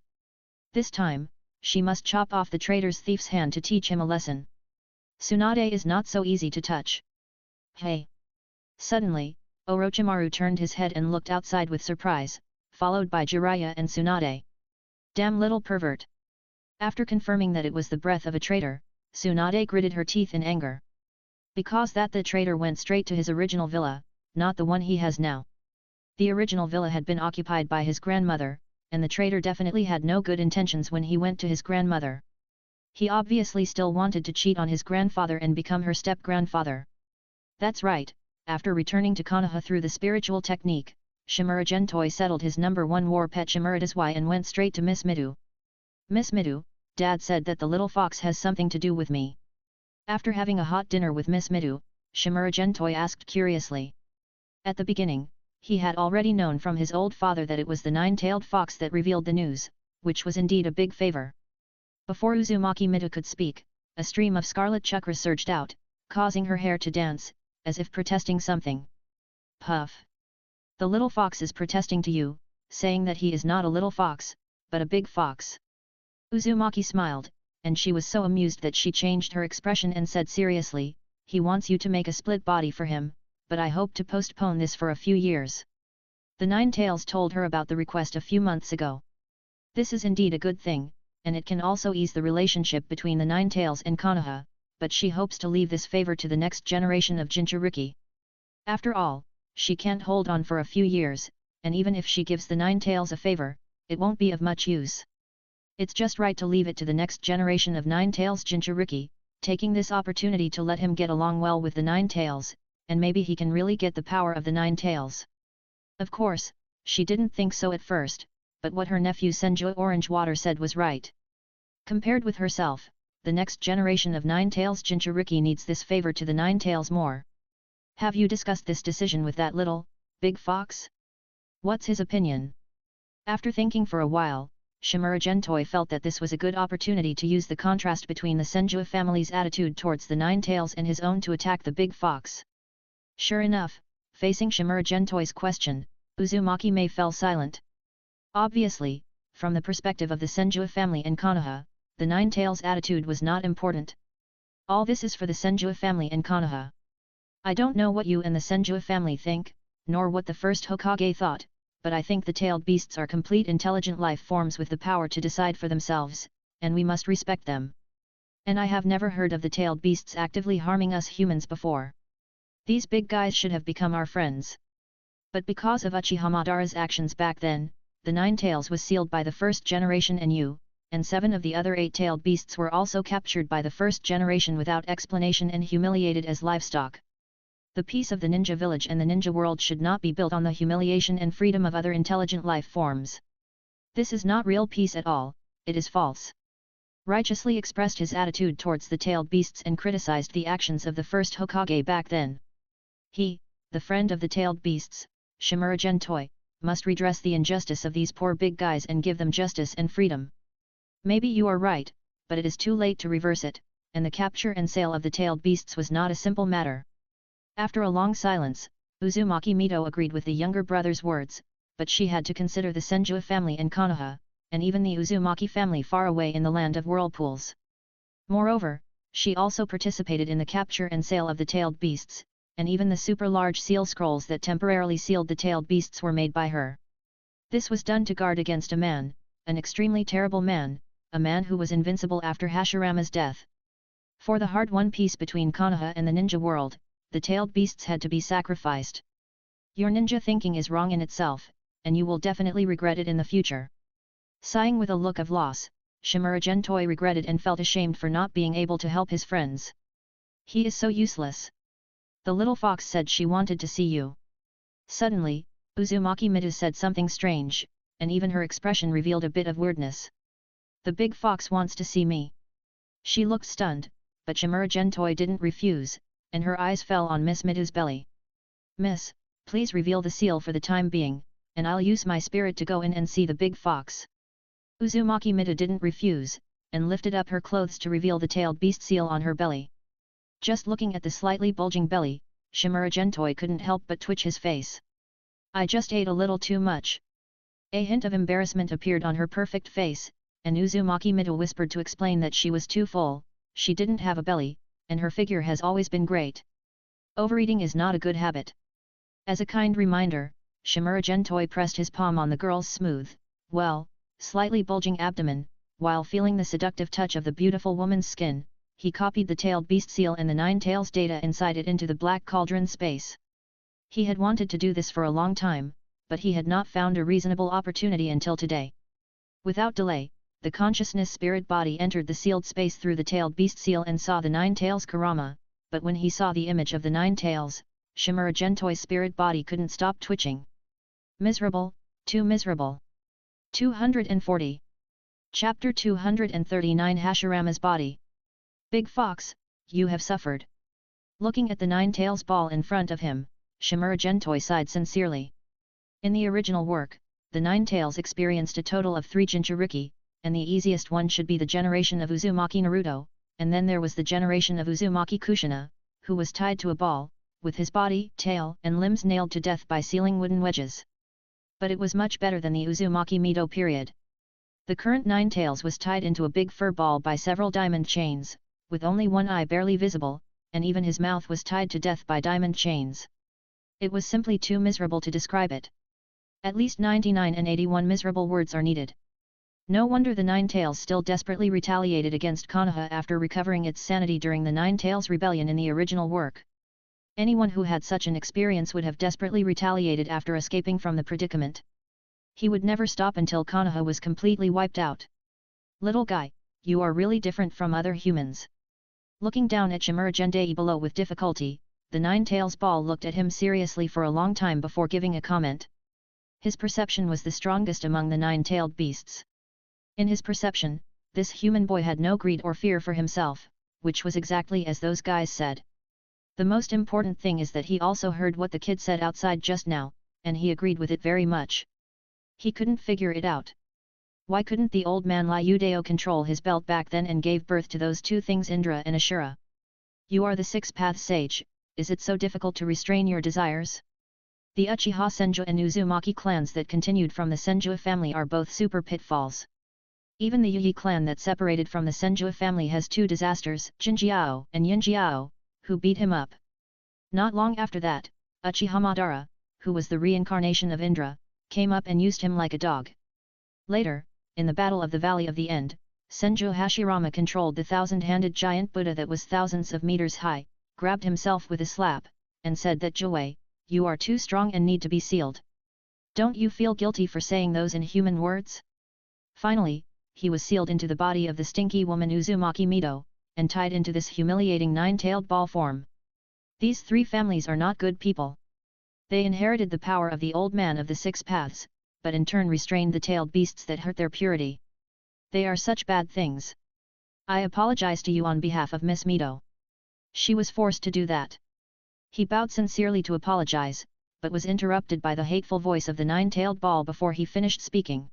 This time, she must chop off the traitor's thief's hand to teach him a lesson. Tsunade is not so easy to touch. Hey! Suddenly, Orochimaru turned his head and looked outside with surprise, followed by Jiraiya and Tsunade. Damn little pervert! After confirming that it was the breath of a traitor, Tsunade gritted her teeth in anger. Because the traitor went straight to his original villa, not the one he has now. The original villa had been occupied by his grandmother, and the traitor definitely had no good intentions when he went to his grandmother. He obviously still wanted to cheat on his grandfather and become her step-grandfather. That's right, after returning to Konoha through the spiritual technique, Shimura Gentoi settled his number 1 war pet Shimura Deswai and went straight to Miss Midu. Miss Midu, Dad said that the little fox has something to do with me. After having a hot dinner with Miss Midu, Shimura Gentoi asked curiously. At the beginning, he had already known from his old father that it was the 9-tailed fox that revealed the news, which was indeed a big favor. Before Uzumaki Midu could speak, a stream of scarlet chakra surged out, causing her hair to dance, as if protesting something. Puff! The little fox is protesting to you, saying that he is not a little fox, but a big fox. Uzumaki smiled, and she was so amused that she changed her expression and said seriously, he wants you to make a split body for him, but I hope to postpone this for a few years. The 9 Tails told her about the request a few months ago. This is indeed a good thing, and it can also ease the relationship between the 9 Tails and Konoha, but she hopes to leave this favor to the next generation of Jinchuriki. After all, she can't hold on for a few years, and even if she gives the 9 Tails a favor, it won't be of much use. It's just right to leave it to the next generation of 9 Tails Jinchuriki, taking this opportunity to let him get along well with the 9 Tails, and maybe he can really get the power of the 9 Tails. Of course, she didn't think so at first, but what her nephew Senju Orangewater said was right. Compared with herself, the next generation of 9 Tails Jinchuriki needs this favor to the 9 Tails more. Have you discussed this decision with that little, big fox? What's his opinion? After thinking for a while, Shimura Gentoi felt that this was a good opportunity to use the contrast between the Senju family's attitude towards the 9 Tails and his own to attack the big fox. Sure enough, facing Shimura Gentoi's question, Uzumaki Mei fell silent. Obviously, from the perspective of the Senju family and Konoha, the 9 Tails attitude was not important. All this is for the Senju family and Konoha. I don't know what you and the Senju family think, nor what the first Hokage thought, but I think the tailed beasts are complete intelligent life forms with the power to decide for themselves, and we must respect them. And I have never heard of the tailed beasts actively harming us humans before. These big guys should have become our friends. But because of Uchiha Madara's actions back then, the 9 Tails was sealed by the first generation and 7 of the other 8-tailed beasts were also captured by the first generation without explanation and humiliated as livestock. The peace of the ninja village and the ninja world should not be built on the humiliation and freedom of other intelligent life forms. This is not real peace at all, it is false. Righteously expressed his attitude towards the tailed beasts and criticized the actions of the first Hokage back then. He, the friend of the tailed beasts, Shimura Gentoi, must redress the injustice of these poor big guys and give them justice and freedom. Maybe you are right, but it is too late to reverse it, and the capture and sale of the tailed beasts was not a simple matter. After a long silence, Uzumaki Mito agreed with the younger brother's words, but she had to consider the Senju family in Konoha, and even the Uzumaki family far away in the land of whirlpools. Moreover, she also participated in the capture and sale of the tailed beasts, and even the super-large seal scrolls that temporarily sealed the tailed beasts were made by her. This was done to guard against a man, an extremely terrible man, a man who was invincible after Hashirama's death. For the hard-won peace between Konoha and the ninja world, the tailed beasts had to be sacrificed. Your ninja thinking is wrong in itself, and you will definitely regret it in the future. Sighing with a look of loss, Shimura Gentoi regretted and felt ashamed for not being able to help his friends. He is so useless. The little fox said she wanted to see you. Suddenly, Uzumaki Mitu said something strange, and even her expression revealed a bit of weirdness. The big fox wants to see me. She looked stunned, but Shimura Gentoi didn't refuse, and her eyes fell on Miss Mitu's belly. Miss, please reveal the seal for the time being, and I'll use my spirit to go in and see the big fox. Uzumaki Mitu didn't refuse, and lifted up her clothes to reveal the tailed beast seal on her belly. Just looking at the slightly bulging belly, Shimura Gentoi couldn't help but twitch his face. I just ate a little too much. A hint of embarrassment appeared on her perfect face, and Uzumaki Mitu whispered to explain that she was too full, she didn't have a belly, and her figure has always been great. Overeating is not a good habit. As a kind reminder, Shimura Gentoi pressed his palm on the girl's smooth, slightly bulging abdomen, while feeling the seductive touch of the beautiful woman's skin. He copied the tailed beast seal and the 9 tails data inside it into the black cauldron space. He had wanted to do this for a long time, but he had not found a reasonable opportunity until today. Without delay, the consciousness spirit body entered the sealed space through the tailed beast seal and saw the 9 tails Kurama, but when he saw the image of the 9 tails, Shimura Gentoi's spirit body couldn't stop twitching. Miserable, too miserable. 240. Chapter 239 Hashirama's Body. Big Fox, you have suffered. Looking at the nine-tails ball in front of him, Shimura Gentoi sighed sincerely. In the original work, the nine-tails experienced a total of 3 Jinchuriki, and the easiest one should be the generation of Uzumaki Naruto, and then there was the generation of Uzumaki Kushina, who was tied to a ball, with his body, tail, and limbs nailed to death by sealing wooden wedges. But it was much better than the Uzumaki Mido period. The current nine-tails was tied into a big fur ball by several diamond chains, with only one eye barely visible, and even his mouth was tied to death by diamond chains. It was simply too miserable to describe it. At least 99 and 81 miserable words are needed. No wonder the Nine-Tails still desperately retaliated against Konoha after recovering its sanity during the Nine-Tails rebellion in the original work. Anyone who had such an experience would have desperately retaliated after escaping from the predicament. He would never stop until Konoha was completely wiped out. Little guy, you are really different from other humans. Looking down at Shimura Gendei below with difficulty, the Nine-Tails ball looked at him seriously for a long time before giving a comment. His perception was the strongest among the nine-tailed beasts. In his perception, this human boy had no greed or fear for himself, which was exactly as those guys said. The most important thing is that he also heard what the kid said outside just now, and he agreed with it very much. He couldn't figure it out. Why couldn't the old man Liudeo control his belt back then and gave birth to those two things, Indra and Ashura? You are the six-path sage, is it so difficult to restrain your desires? The Uchiha Senju and Uzumaki clans that continued from the Senju family are both super pitfalls. Even the Yuyi clan that separated from the Senju family has two disasters, Jinjiao and Yinjiao, who beat him up. Not long after that, Uchiha Madara, who was the reincarnation of Indra, came up and used him like a dog. Later, in the Battle of the Valley of the End, Senju Hashirama controlled the thousand-handed giant Buddha that was thousands of meters high, grabbed himself with a slap, and said that Joei, you are too strong and need to be sealed. Don't you feel guilty for saying those inhuman words? Finally, he was sealed into the body of the stinky woman Uzumaki Mido, and tied into this humiliating nine-tailed ball form. These three families are not good people. They inherited the power of the old man of the six paths, but in turn restrained the tailed beasts that hurt their purity. They are such bad things. I apologize to you on behalf of Miss Mido. She was forced to do that. He bowed sincerely to apologize, but was interrupted by the hateful voice of the nine-tailed ball before he finished speaking.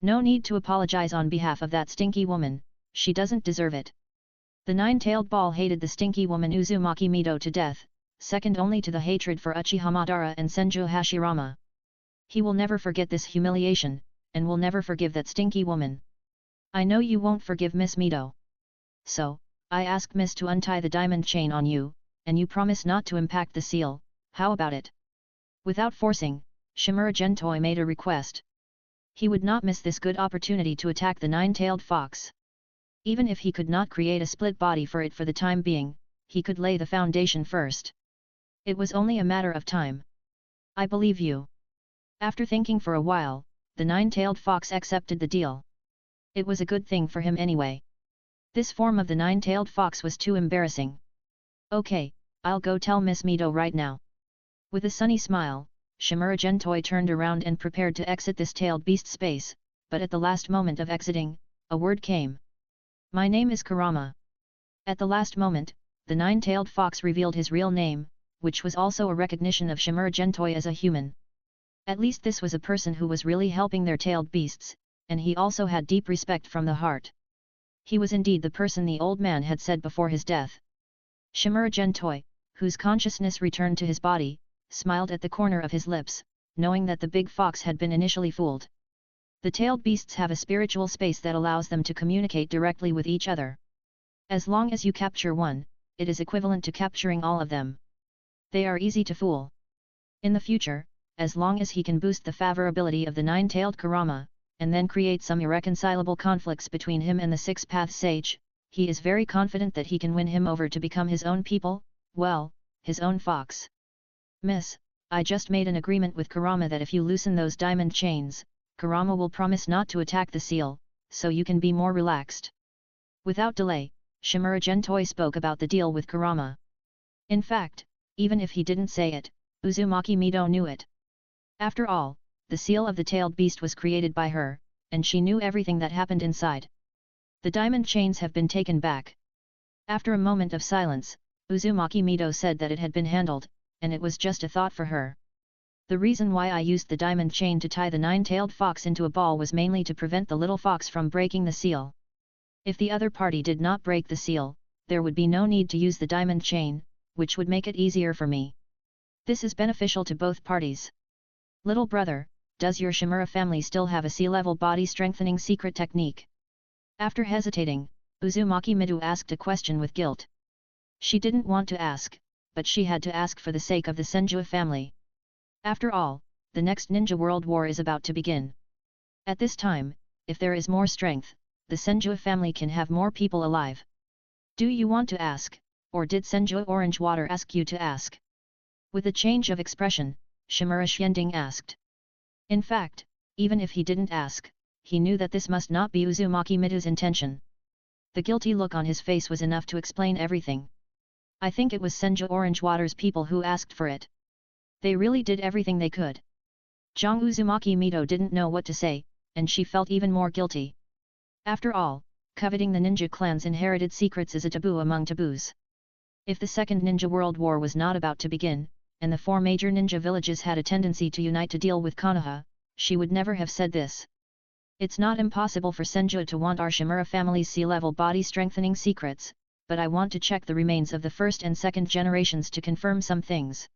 No need to apologize on behalf of that stinky woman, she doesn't deserve it. The nine-tailed ball hated the stinky woman Uzumaki Mido to death, second only to the hatred for Uchiha Madara and Senju Hashirama. He will never forget this humiliation, and will never forgive that stinky woman. I know you won't forgive Miss Mido. So, I ask Miss to untie the diamond chain on you, and you promise not to impact the seal, how about it? Without forcing, Shimura Gentoi made a request. He would not miss this good opportunity to attack the nine-tailed fox. Even if he could not create a split body for it for the time being, he could lay the foundation first. It was only a matter of time. I believe you. After thinking for a while, the nine-tailed fox accepted the deal. It was a good thing for him anyway. This form of the nine-tailed fox was too embarrassing. Okay, I'll go tell Miss Mido right now. With a sunny smile, Shimura Gentoi turned around and prepared to exit this tailed beast space, but at the last moment of exiting, a word came. My name is Kurama. At the last moment, the nine-tailed fox revealed his real name, which was also a recognition of Shimura Gentoi as a human. At least this was a person who was really helping their tailed beasts, and he also had deep respect from the heart. He was indeed the person the old man had said before his death. Shimura Gentoi, whose consciousness returned to his body, smiled at the corner of his lips, knowing that the big fox had been initially fooled. The tailed beasts have a spiritual space that allows them to communicate directly with each other. As long as you capture one, it is equivalent to capturing all of them. They are easy to fool. In the future, as long as he can boost the favorability of the nine-tailed Kurama, and then create some irreconcilable conflicts between him and the six-path sage, he is very confident that he can win him over to become his own people, well, his own fox. Miss, I just made an agreement with Kurama that if you loosen those diamond chains, Kurama will promise not to attack the seal, so you can be more relaxed. Without delay, Shimura Gentoi spoke about the deal with Kurama. In fact, even if he didn't say it, Uzumaki Mido knew it. After all, the seal of the tailed beast was created by her, and she knew everything that happened inside. The diamond chains have been taken back. After a moment of silence, Uzumaki Mido said that it had been handled, and it was just a thought for her. The reason why I used the diamond chain to tie the nine-tailed fox into a ball was mainly to prevent the little fox from breaking the seal. If the other party did not break the seal, there would be no need to use the diamond chain, which would make it easier for me. This is beneficial to both parties. Little brother, does your Shimura family still have a sea-level body strengthening secret technique? After hesitating, Uzumaki Mido asked a question with guilt. She didn't want to ask, but she had to ask for the sake of the Senjua family. After all, the next Ninja World War is about to begin. At this time, if there is more strength, the Senjua family can have more people alive. Do you want to ask, or did Senjua Orange Water ask you to ask? With a change of expression, Shimura Xianding asked. In fact, even if he didn't ask, he knew that this must not be Uzumaki Mido's intention. The guilty look on his face was enough to explain everything. I think it was Senjua Orange Water's people who asked for it. They really did everything they could. Zhang Uzumaki Mido didn't know what to say, and she felt even more guilty. After all, coveting the ninja clan's inherited secrets is a taboo among taboos. If the Second Ninja World War was not about to begin, and the four major ninja villages had a tendency to unite to deal with Konoha, she would never have said this. It's not impossible for Senjua to want our Shimura family's sea-level body strengthening secrets, but I want to check the remains of the first and second generations to confirm some things.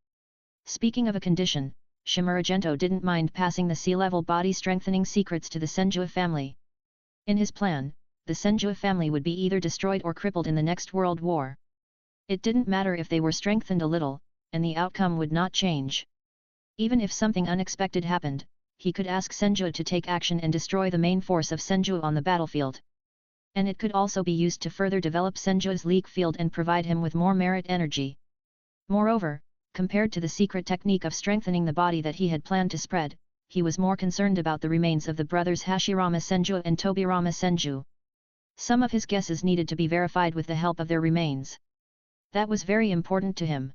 Speaking of a condition, Shimura Gento didn't mind passing the sea-level body strengthening secrets to the Senjua family. In his plan, the Senjua family would be either destroyed or crippled in the next world war. It didn't matter if they were strengthened a little, and the outcome would not change. Even if something unexpected happened, he could ask Senjua to take action and destroy the main force of Senjua on the battlefield. And it could also be used to further develop Senjua's leak field and provide him with more merit energy. Moreover, compared to the secret technique of strengthening the body that he had planned to spread, he was more concerned about the remains of the brothers Hashirama Senju and Tobirama Senju. Some of his guesses needed to be verified with the help of their remains. That was very important to him.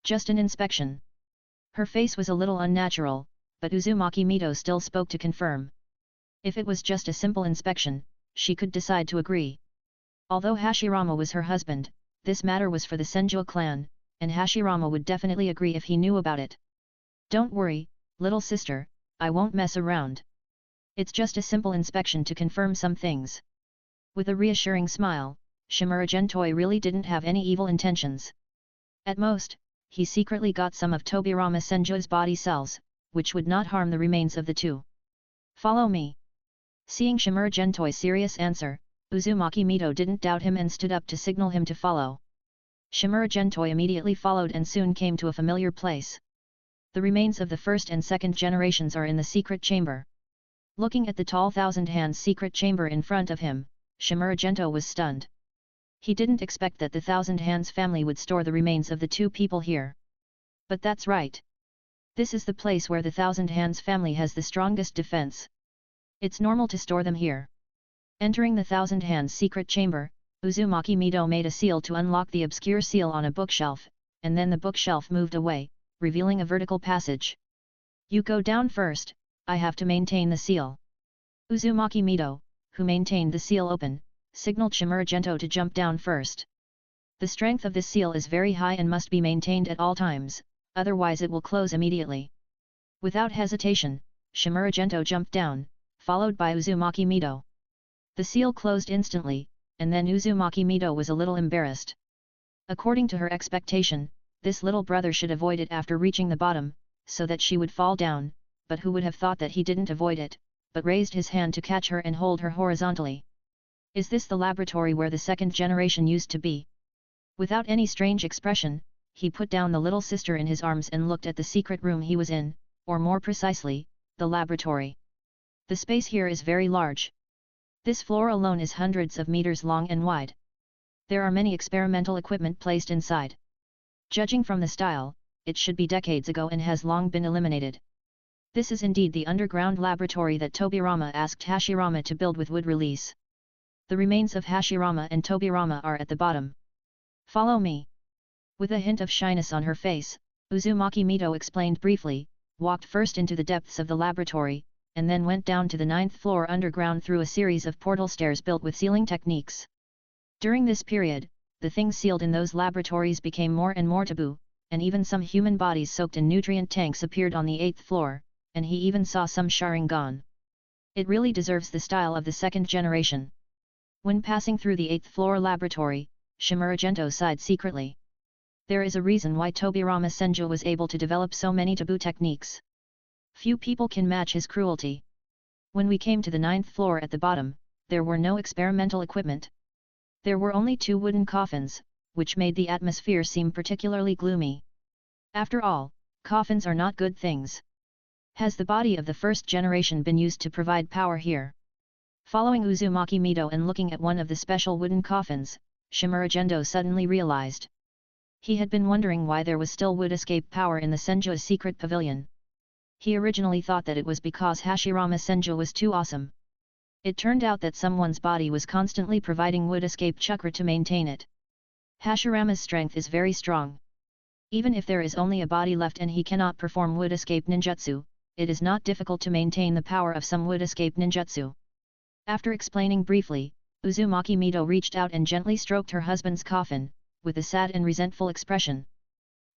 Just an inspection. Her face was a little unnatural, but Uzumaki Mido still spoke to confirm. If it was just a simple inspection, she could decide to agree. Although Hashirama was her husband, this matter was for the Senjua clan, and Hashirama would definitely agree if he knew about it. Don't worry, little sister, I won't mess around. It's just a simple inspection to confirm some things. With a reassuring smile, Shimura Gentoi really didn't have any evil intentions. At most, he secretly got some of Tobirama Senjua's body cells, which would not harm the remains of the two. Follow me. Seeing Shimura Gentoi's serious answer, Uzumaki Mido didn't doubt him and stood up to signal him to follow. Shimura Gentoi immediately followed and soon came to a familiar place. The remains of the first and second generations are in the secret chamber. Looking at the tall Thousand Hands secret chamber in front of him, Shimura Gento was stunned. He didn't expect that the Thousand Hands family would store the remains of the two people here. But that's right. This is the place where the Thousand Hands family has the strongest defense. It's normal to store them here. Entering the Thousand Hands secret chamber, Uzumaki Mido made a seal to unlock the obscure seal on a bookshelf, and then the bookshelf moved away, revealing a vertical passage. You go down first, I have to maintain the seal. Uzumaki Mido, who maintained the seal open, signaled Shimura Gento to jump down first. The strength of this seal is very high and must be maintained at all times, otherwise it will close immediately. Without hesitation, Shimura Gento jumped down, followed by Uzumaki Mido. The seal closed instantly, and then Uzumaki Mido was a little embarrassed. According to her expectation, this little brother should avoid it after reaching the bottom, so that she would fall down, but who would have thought that he didn't avoid it, but raised his hand to catch her and hold her horizontally. Is this the laboratory where the second generation used to be? Without any strange expression, he put down the little sister in his arms and looked at the secret room he was in, or more precisely, the laboratory. The space here is very large. This floor alone is hundreds of meters long and wide. There are many experimental equipment placed inside. Judging from the style, it should be decades ago and has long been eliminated. This is indeed the underground laboratory that Tobirama asked Hashirama to build with wood release. The remains of Hashirama and Tobirama are at the bottom. Follow me. With a hint of shyness on her face, Uzumaki Mido explained briefly, walked first into the depths of the laboratory, and then went down to the 9th floor underground through a series of portal stairs built with sealing techniques. During this period, the things sealed in those laboratories became more and more taboo, and even some human bodies soaked in nutrient tanks appeared on the 8th floor, and he even saw some Sharingan. It really deserves the style of the second generation. When passing through the 8th floor laboratory, Shimura Gento sighed secretly. There is a reason why Tobirama Senju was able to develop so many taboo techniques. Few people can match his cruelty. When we came to the 9th floor at the bottom, there were no experimental equipment. There were only 2 wooden coffins, which made the atmosphere seem particularly gloomy. After all, coffins are not good things. Has the body of the first generation been used to provide power here? Following Uzumaki Mito and looking at one of the special wooden coffins, Shimura Gento suddenly realized. He had been wondering why there was still wood escape power in the Senju's secret pavilion. He originally thought that it was because Hashirama Senju was too awesome. It turned out that someone's body was constantly providing wood escape chakra to maintain it. Hashirama's strength is very strong. Even if there is only a body left and he cannot perform wood escape ninjutsu, it is not difficult to maintain the power of some wood escape ninjutsu. After explaining briefly, Uzumaki Mito reached out and gently stroked her husband's coffin, with a sad and resentful expression.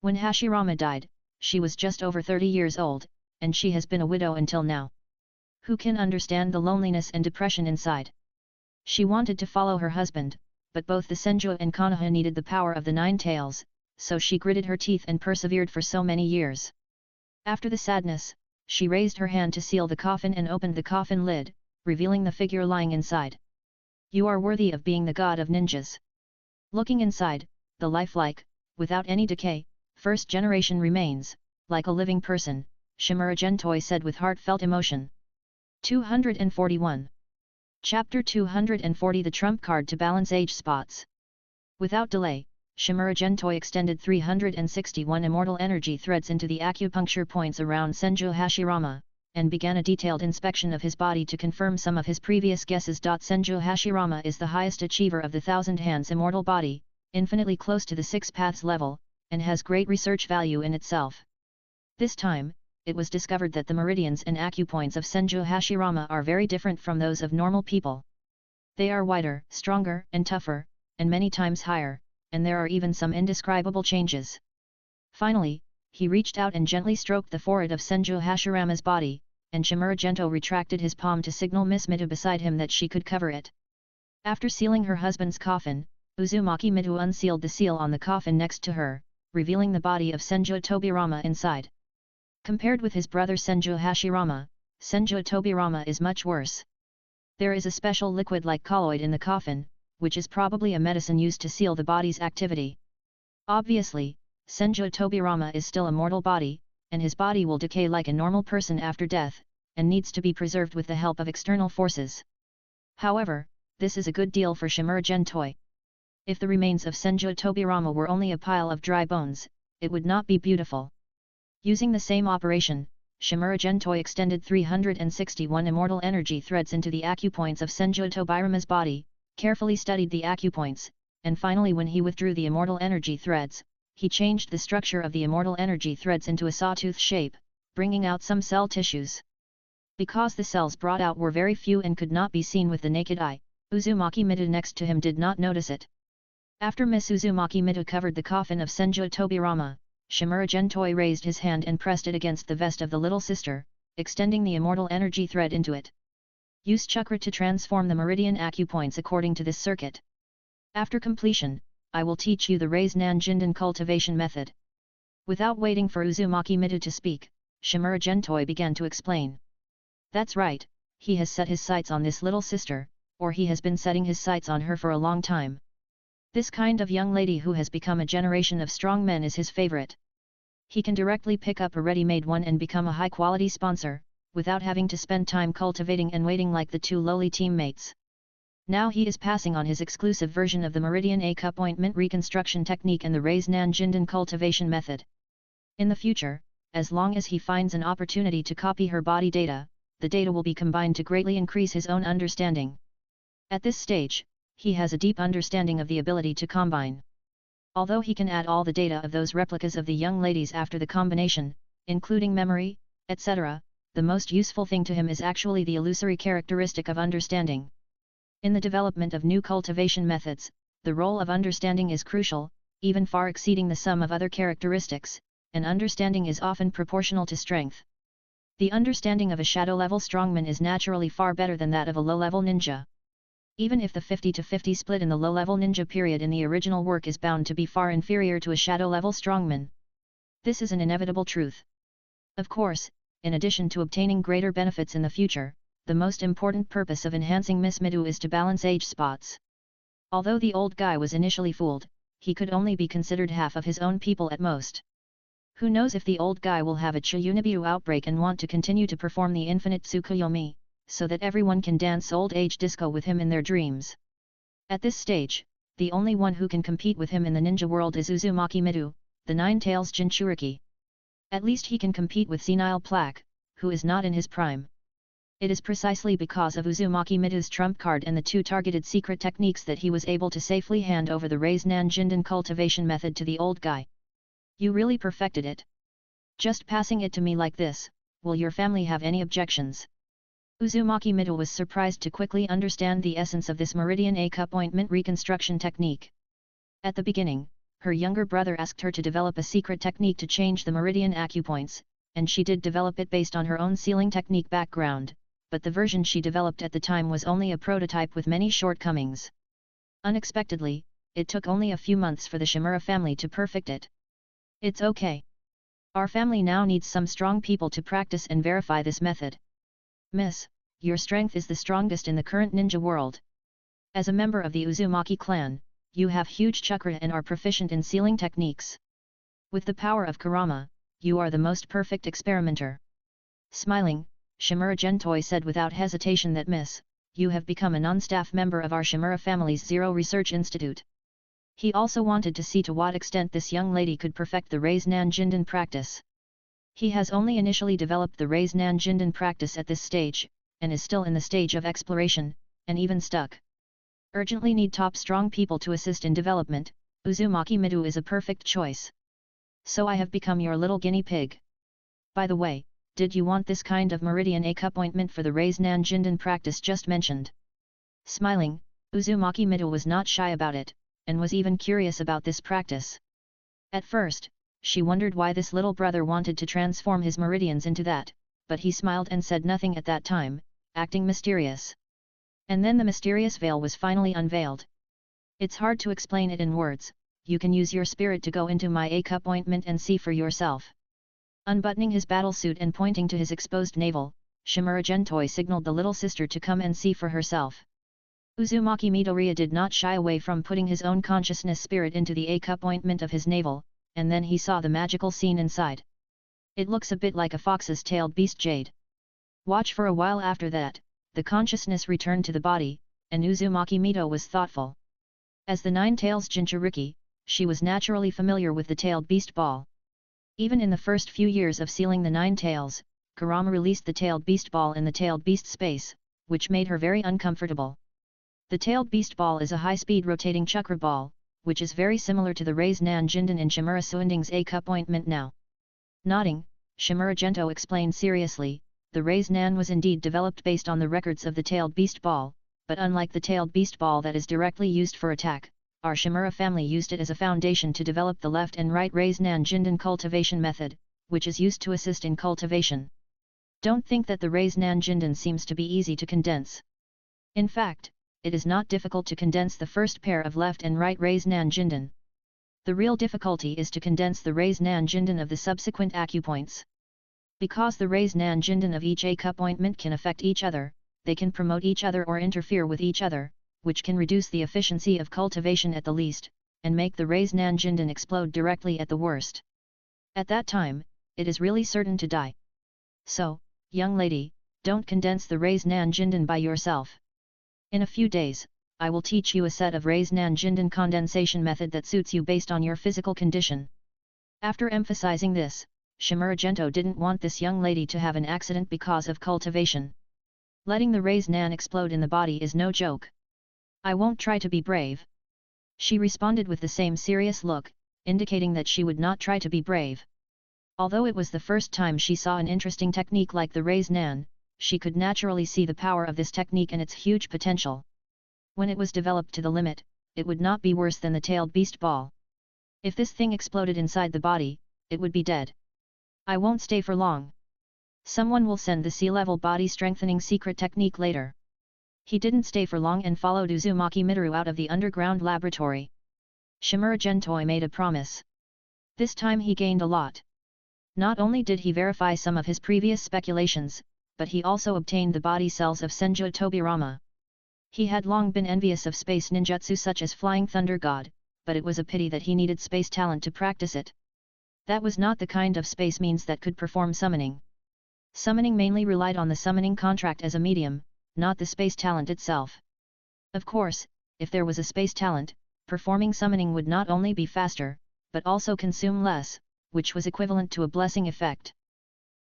When Hashirama died, she was just over 30 years old, and she has been a widow until now. Who can understand the loneliness and depression inside? She wanted to follow her husband, but both the Senju and Konoha needed the power of the 9 tails, so she gritted her teeth and persevered for so many years. After the sadness, she raised her hand to seal the coffin and opened the coffin lid, revealing the figure lying inside. You are worthy of being the god of ninjas. Looking inside, the lifelike, without any decay, first generation remains, like a living person, Shimura Gentoi said with heartfelt emotion. 241. Chapter 240 The Trump Card to Balance Age Spots. Without delay, Shimura Gentoi extended 361 immortal energy threads into the acupuncture points around Senju Hashirama, and began a detailed inspection of his body to confirm some of his previous guesses. Senju Hashirama is the highest achiever of the Thousand Hands immortal body, infinitely close to the 6 paths level, and has great research value in itself. This time, it was discovered that the meridians and acupoints of Senju Hashirama are very different from those of normal people. They are wider, stronger, and tougher, and many times higher, and there are even some indescribable changes. Finally, he reached out and gently stroked the forehead of Senju Hashirama's body, and Shimura Gento retracted his palm to signal Miss Mitu beside him that she could cover it. After sealing her husband's coffin, Uzumaki Mitu unsealed the seal on the coffin next to her, revealing the body of Senju Tobirama inside. Compared with his brother Senju Hashirama, Senju Tobirama is much worse. There is a special liquid like colloid in the coffin, which is probably a medicine used to seal the body's activity. Obviously, Senju Tobirama is still a mortal body, and his body will decay like a normal person after death, and needs to be preserved with the help of external forces. However, this is a good deal for Shimura Gentoi. If the remains of Senju Tobirama were only a pile of dry bones, it would not be beautiful. Using the same operation, Shimura Gentoi extended 361 immortal energy threads into the acupoints of Senju Tobirama's body, carefully studied the acupoints, and finally when he withdrew the immortal energy threads, he changed the structure of the immortal energy threads into a sawtooth shape, bringing out some cell tissues. Because the cells brought out were very few and could not be seen with the naked eye, Uzumaki Mitu next to him did not notice it. After Miss Uzumaki Mitu covered the coffin of Senju Tobirama, Shimura Gentoi raised his hand and pressed it against the vest of the little sister, extending the immortal energy thread into it. Use chakra to transform the meridian acupoints according to this circuit. After completion, I will teach you the Raise-Nan Jindan cultivation method. Without waiting for Uzumaki Mitu to speak, Shimura Gentoi began to explain. That's right, he has set his sights on this little sister, or he has been setting his sights on her for a long time. This kind of young lady who has become a generation of strong men is his favorite. He can directly pick up a ready-made one and become a high-quality sponsor, without having to spend time cultivating and waiting like the 2 lowly teammates. Now he is passing on his exclusive version of the Meridian Acupointment reconstruction technique and the Raise-Nan Jindan cultivation method. In the future, as long as he finds an opportunity to copy her body data, the data will be combined to greatly increase his own understanding. At this stage, he has a deep understanding of the ability to combine. Although he can add all the data of those replicas of the young ladies after the combination, including memory, etc., the most useful thing to him is actually the illusory characteristic of understanding. In the development of new cultivation methods, the role of understanding is crucial, even far exceeding the sum of other characteristics, and understanding is often proportional to strength. The understanding of a shadow-level strongman is naturally far better than that of a low-level ninja. Even if the 50-50 split in the low-level ninja period in the original work is bound to be far inferior to a shadow-level strongman. This is an inevitable truth. Of course, in addition to obtaining greater benefits in the future, the most important purpose of enhancing Miss Midu is to balance age spots. Although the old guy was initially fooled, he could only be considered half of his own people at most. Who knows if the old guy will have a Chiyunabiu outbreak and want to continue to perform the infinite Tsukuyomi, so that everyone can dance old age disco with him in their dreams. At this stage, the only one who can compete with him in the ninja world is Uzumaki Midu, the Nine-Tails Jinchuriki. At least he can compete with Senile Plaque, who is not in his prime. It is precisely because of Uzumaki Midu's trump card and the two targeted secret techniques that he was able to safely hand over the Reiznan Jinden cultivation method to the old guy. You really perfected it. Just passing it to me like this, will your family have any objections? Uzumaki Midu was surprised to quickly understand the essence of this Meridian A cup ointment reconstruction technique. At the beginning, her younger brother asked her to develop a secret technique to change the meridian acupoints, and she did develop it based on her own sealing technique background, but the version she developed at the time was only a prototype with many shortcomings. Unexpectedly, it took only a few months for the Shimura family to perfect it. It's okay. Our family now needs some strong people to practice and verify this method. Miss, your strength is the strongest in the current ninja world. As a member of the Uzumaki clan, you have huge chakra and are proficient in sealing techniques. With the power of Kurama, you are the most perfect experimenter. Smiling, Shimura Gentoi said without hesitation that Miss, you have become a non-staff member of our Shimura family's Zero Research Institute. He also wanted to see to what extent this young lady could perfect the Reiznan Jinden practice. He has only initially developed the Reiznan Jinden practice at this stage, and is still in the stage of exploration, and even stuck. Urgently need top strong people to assist in development. Uzumaki Midu is a perfect choice. So I have become your little guinea pig. By the way, did you want this kind of Meridian A cup ointment for the Reiznan Jinden practice just mentioned? Smiling, Uzumaki Midu was not shy about it, and was even curious about this practice. At first, she wondered why this little brother wanted to transform his meridians into that, but he smiled and said nothing at that time, acting mysterious. And then the mysterious veil was finally unveiled. It's hard to explain it in words, you can use your spirit to go into my A cup ointment and see for yourself. Unbuttoning his battlesuit and pointing to his exposed navel, Shimura Gentoi signaled the little sister to come and see for herself. Uzumaki Midoriya did not shy away from putting his own consciousness spirit into the A cup ointment of his navel, and then he saw the magical scene inside. It looks a bit like a fox's tailed beast jade. Watch for a while after that, the consciousness returned to the body, and Uzumaki Mido was thoughtful. As the Nine-Tails Jinchuriki, she was naturally familiar with the tailed beast ball. Even in the first few years of sealing the Nine Tails, Kurama released the tailed beast ball in the tailed beast space, which made her very uncomfortable. The tailed beast ball is a high-speed rotating chakra ball, which is very similar to the Reiznan Jinden in Shimura Suinding's A cup ointment now. Nodding, Shimura Gento explained seriously, the Reiznan was indeed developed based on the records of the tailed beast ball, but unlike the tailed beast ball that is directly used for attack, our Shimura family used it as a foundation to develop the left and right Reiznan Jinden cultivation method, which is used to assist in cultivation. Don't think that the Reiznan Jinden seems to be easy to condense. In fact, it is not difficult to condense the first pair of left and right Reiznan Jinden. The real difficulty is to condense the Reiznan Jinden of the subsequent acupoints. Because the Reiznan Jinden of each A cup ointment can affect each other, they can promote each other or interfere with each other, which can reduce the efficiency of cultivation at the least, and make the Reiznan Jinden explode directly at the worst. At that time, it is really certain to die. So, young lady, don't condense the Reiznan Jinden by yourself. In a few days, I will teach you a set of Reiznan Jinden condensation method that suits you based on your physical condition. After emphasizing this, Shimura Gento didn't want this young lady to have an accident because of cultivation. Letting the Reiznan explode in the body is no joke. I won't try to be brave. She responded with the same serious look, indicating that she would not try to be brave. Although it was the first time she saw an interesting technique like the Raise Nan, she could naturally see the power of this technique and its huge potential. When it was developed to the limit, it would not be worse than the tailed beast ball. If this thing exploded inside the body, it would be dead. I won't stay for long. Someone will send the sea-level body strengthening secret technique later. He didn't stay for long and followed Uzumaki Mitaru out of the underground laboratory. Shimura Gentoi made a promise. This time he gained a lot. Not only did he verify some of his previous speculations, but he also obtained the body cells of Senju Tobirama. He had long been envious of space ninjutsu such as Flying Thunder God, but it was a pity that he needed space talent to practice it. That was not the kind of space means that could perform summoning. Summoning mainly relied on the summoning contract as a medium, not the space talent itself. Of course, if there was a space talent, performing summoning would not only be faster, but also consume less, which was equivalent to a blessing effect.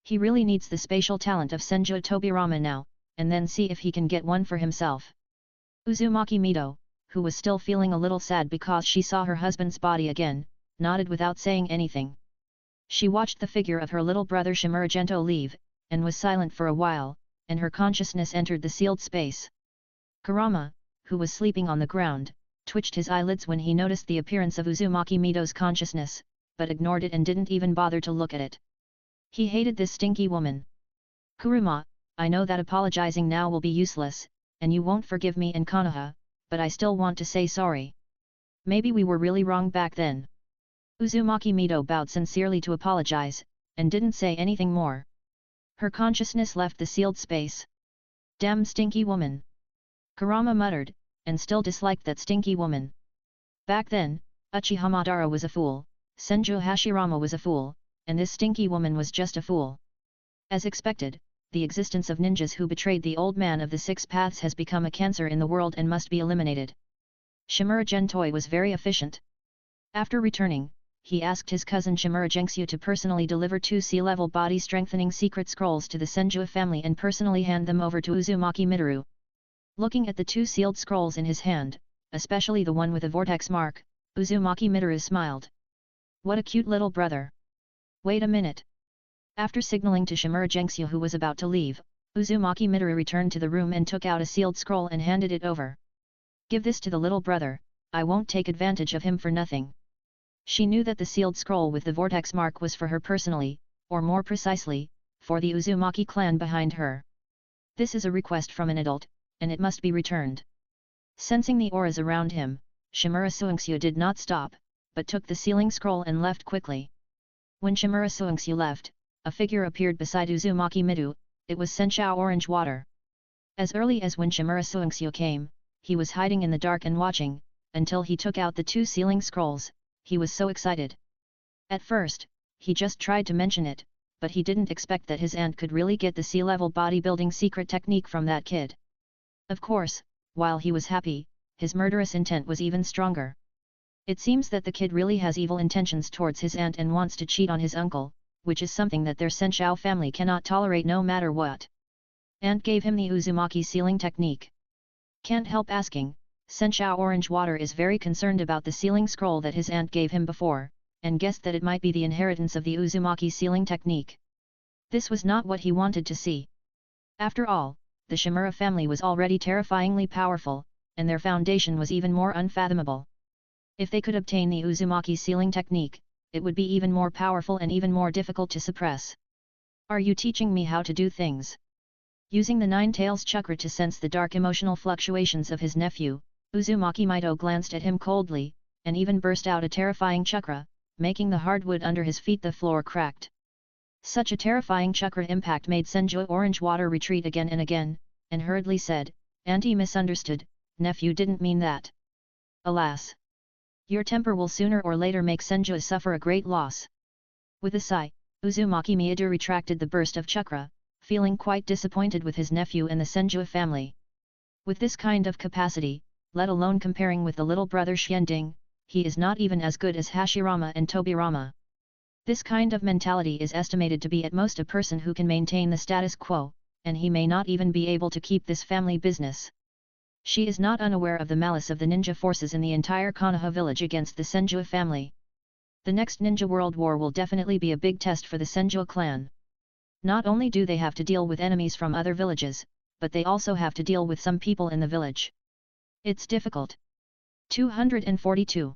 He really needs the spatial talent of Senju Tobirama now, and then see if he can get one for himself. Uzumaki Mito, who was still feeling a little sad because she saw her husband's body again, nodded without saying anything. She watched the figure of her little brother Shimura Gento leave, and was silent for a while, and her consciousness entered the sealed space. Kurama, who was sleeping on the ground, twitched his eyelids when he noticed the appearance of Uzumaki Mito's consciousness, but ignored it and didn't even bother to look at it. He hated this stinky woman. Kurama, I know that apologizing now will be useless, and you won't forgive me in Konoha, but I still want to say sorry. Maybe we were really wrong back then. Uzumaki Mito bowed sincerely to apologize, and didn't say anything more. Her consciousness left the sealed space. Damn stinky woman. Kurama muttered, and still disliked that stinky woman. Back then, Uchiha Madara was a fool, Senju Hashirama was a fool, and this stinky woman was just a fool. As expected, the existence of ninjas who betrayed the old man of the six paths has become a cancer in the world and must be eliminated. Shimura Gentoi was very efficient. After returning, he asked his cousin Shimura Gengsyu to personally deliver 2 sea-level body strengthening secret scrolls to the Senju family and personally hand them over to Uzumaki Mitaru. Looking at the 2 sealed scrolls in his hand, especially the one with a vortex mark, Uzumaki Mitaru smiled. What a cute little brother. Wait a minute. After signaling to Shimura Gengsyu who was about to leave, Uzumaki Mitaru returned to the room and took out a sealed scroll and handed it over. Give this to the little brother, I won't take advantage of him for nothing. She knew that the sealed scroll with the vortex mark was for her personally, or more precisely, for the Uzumaki clan behind her. This is a request from an adult, and it must be returned. Sensing the auras around him, Shimura Suingsyu did not stop, but took the sealing scroll and left quickly. When Shimura Suingsyu left, a figure appeared beside Uzumaki Mitaru, it was Senshou Orange Water. As early as when Shimura Suingsyu came, he was hiding in the dark and watching, until he took out the 2 sealing scrolls. He was so excited. At first, he just tried to mention it, but he didn't expect that his aunt could really get the sea-level bodybuilding secret technique from that kid. Of course, while he was happy, his murderous intent was even stronger. It seems that the kid really has evil intentions towards his aunt and wants to cheat on his uncle, which is something that their Senshou family cannot tolerate no matter what. Aunt gave him the Uzumaki sealing technique. Can't help asking, Senshou Orange Water is very concerned about the sealing scroll that his aunt gave him before, and guessed that it might be the inheritance of the Uzumaki sealing technique. This was not what he wanted to see. After all, the Shimura family was already terrifyingly powerful, and their foundation was even more unfathomable. If they could obtain the Uzumaki sealing technique, it would be even more powerful and even more difficult to suppress. Are you teaching me how to do things? Using the Nine Tails chakra to sense the dark emotional fluctuations of his nephew, Uzumaki Mito glanced at him coldly, and even burst out a terrifying chakra, making the hardwood under his feet the floor cracked. Such a terrifying chakra impact made Senju Orange Water retreat again and again, and hurriedly said, Auntie misunderstood, nephew didn't mean that. Alas! Your temper will sooner or later make Senju suffer a great loss. With a sigh, Uzumaki Miyadu retracted the burst of chakra, feeling quite disappointed with his nephew and the Senju family. With this kind of capacity, let alone comparing with the little brother Xianding, he is not even as good as Hashirama and Tobirama. This kind of mentality is estimated to be at most a person who can maintain the status quo, and he may not even be able to keep this family business. She is not unaware of the malice of the ninja forces in the entire Konoha village against the Senju family. The next Ninja World War will definitely be a big test for the Senjo clan. Not only do they have to deal with enemies from other villages, but they also have to deal with some people in the village. It's difficult. 242.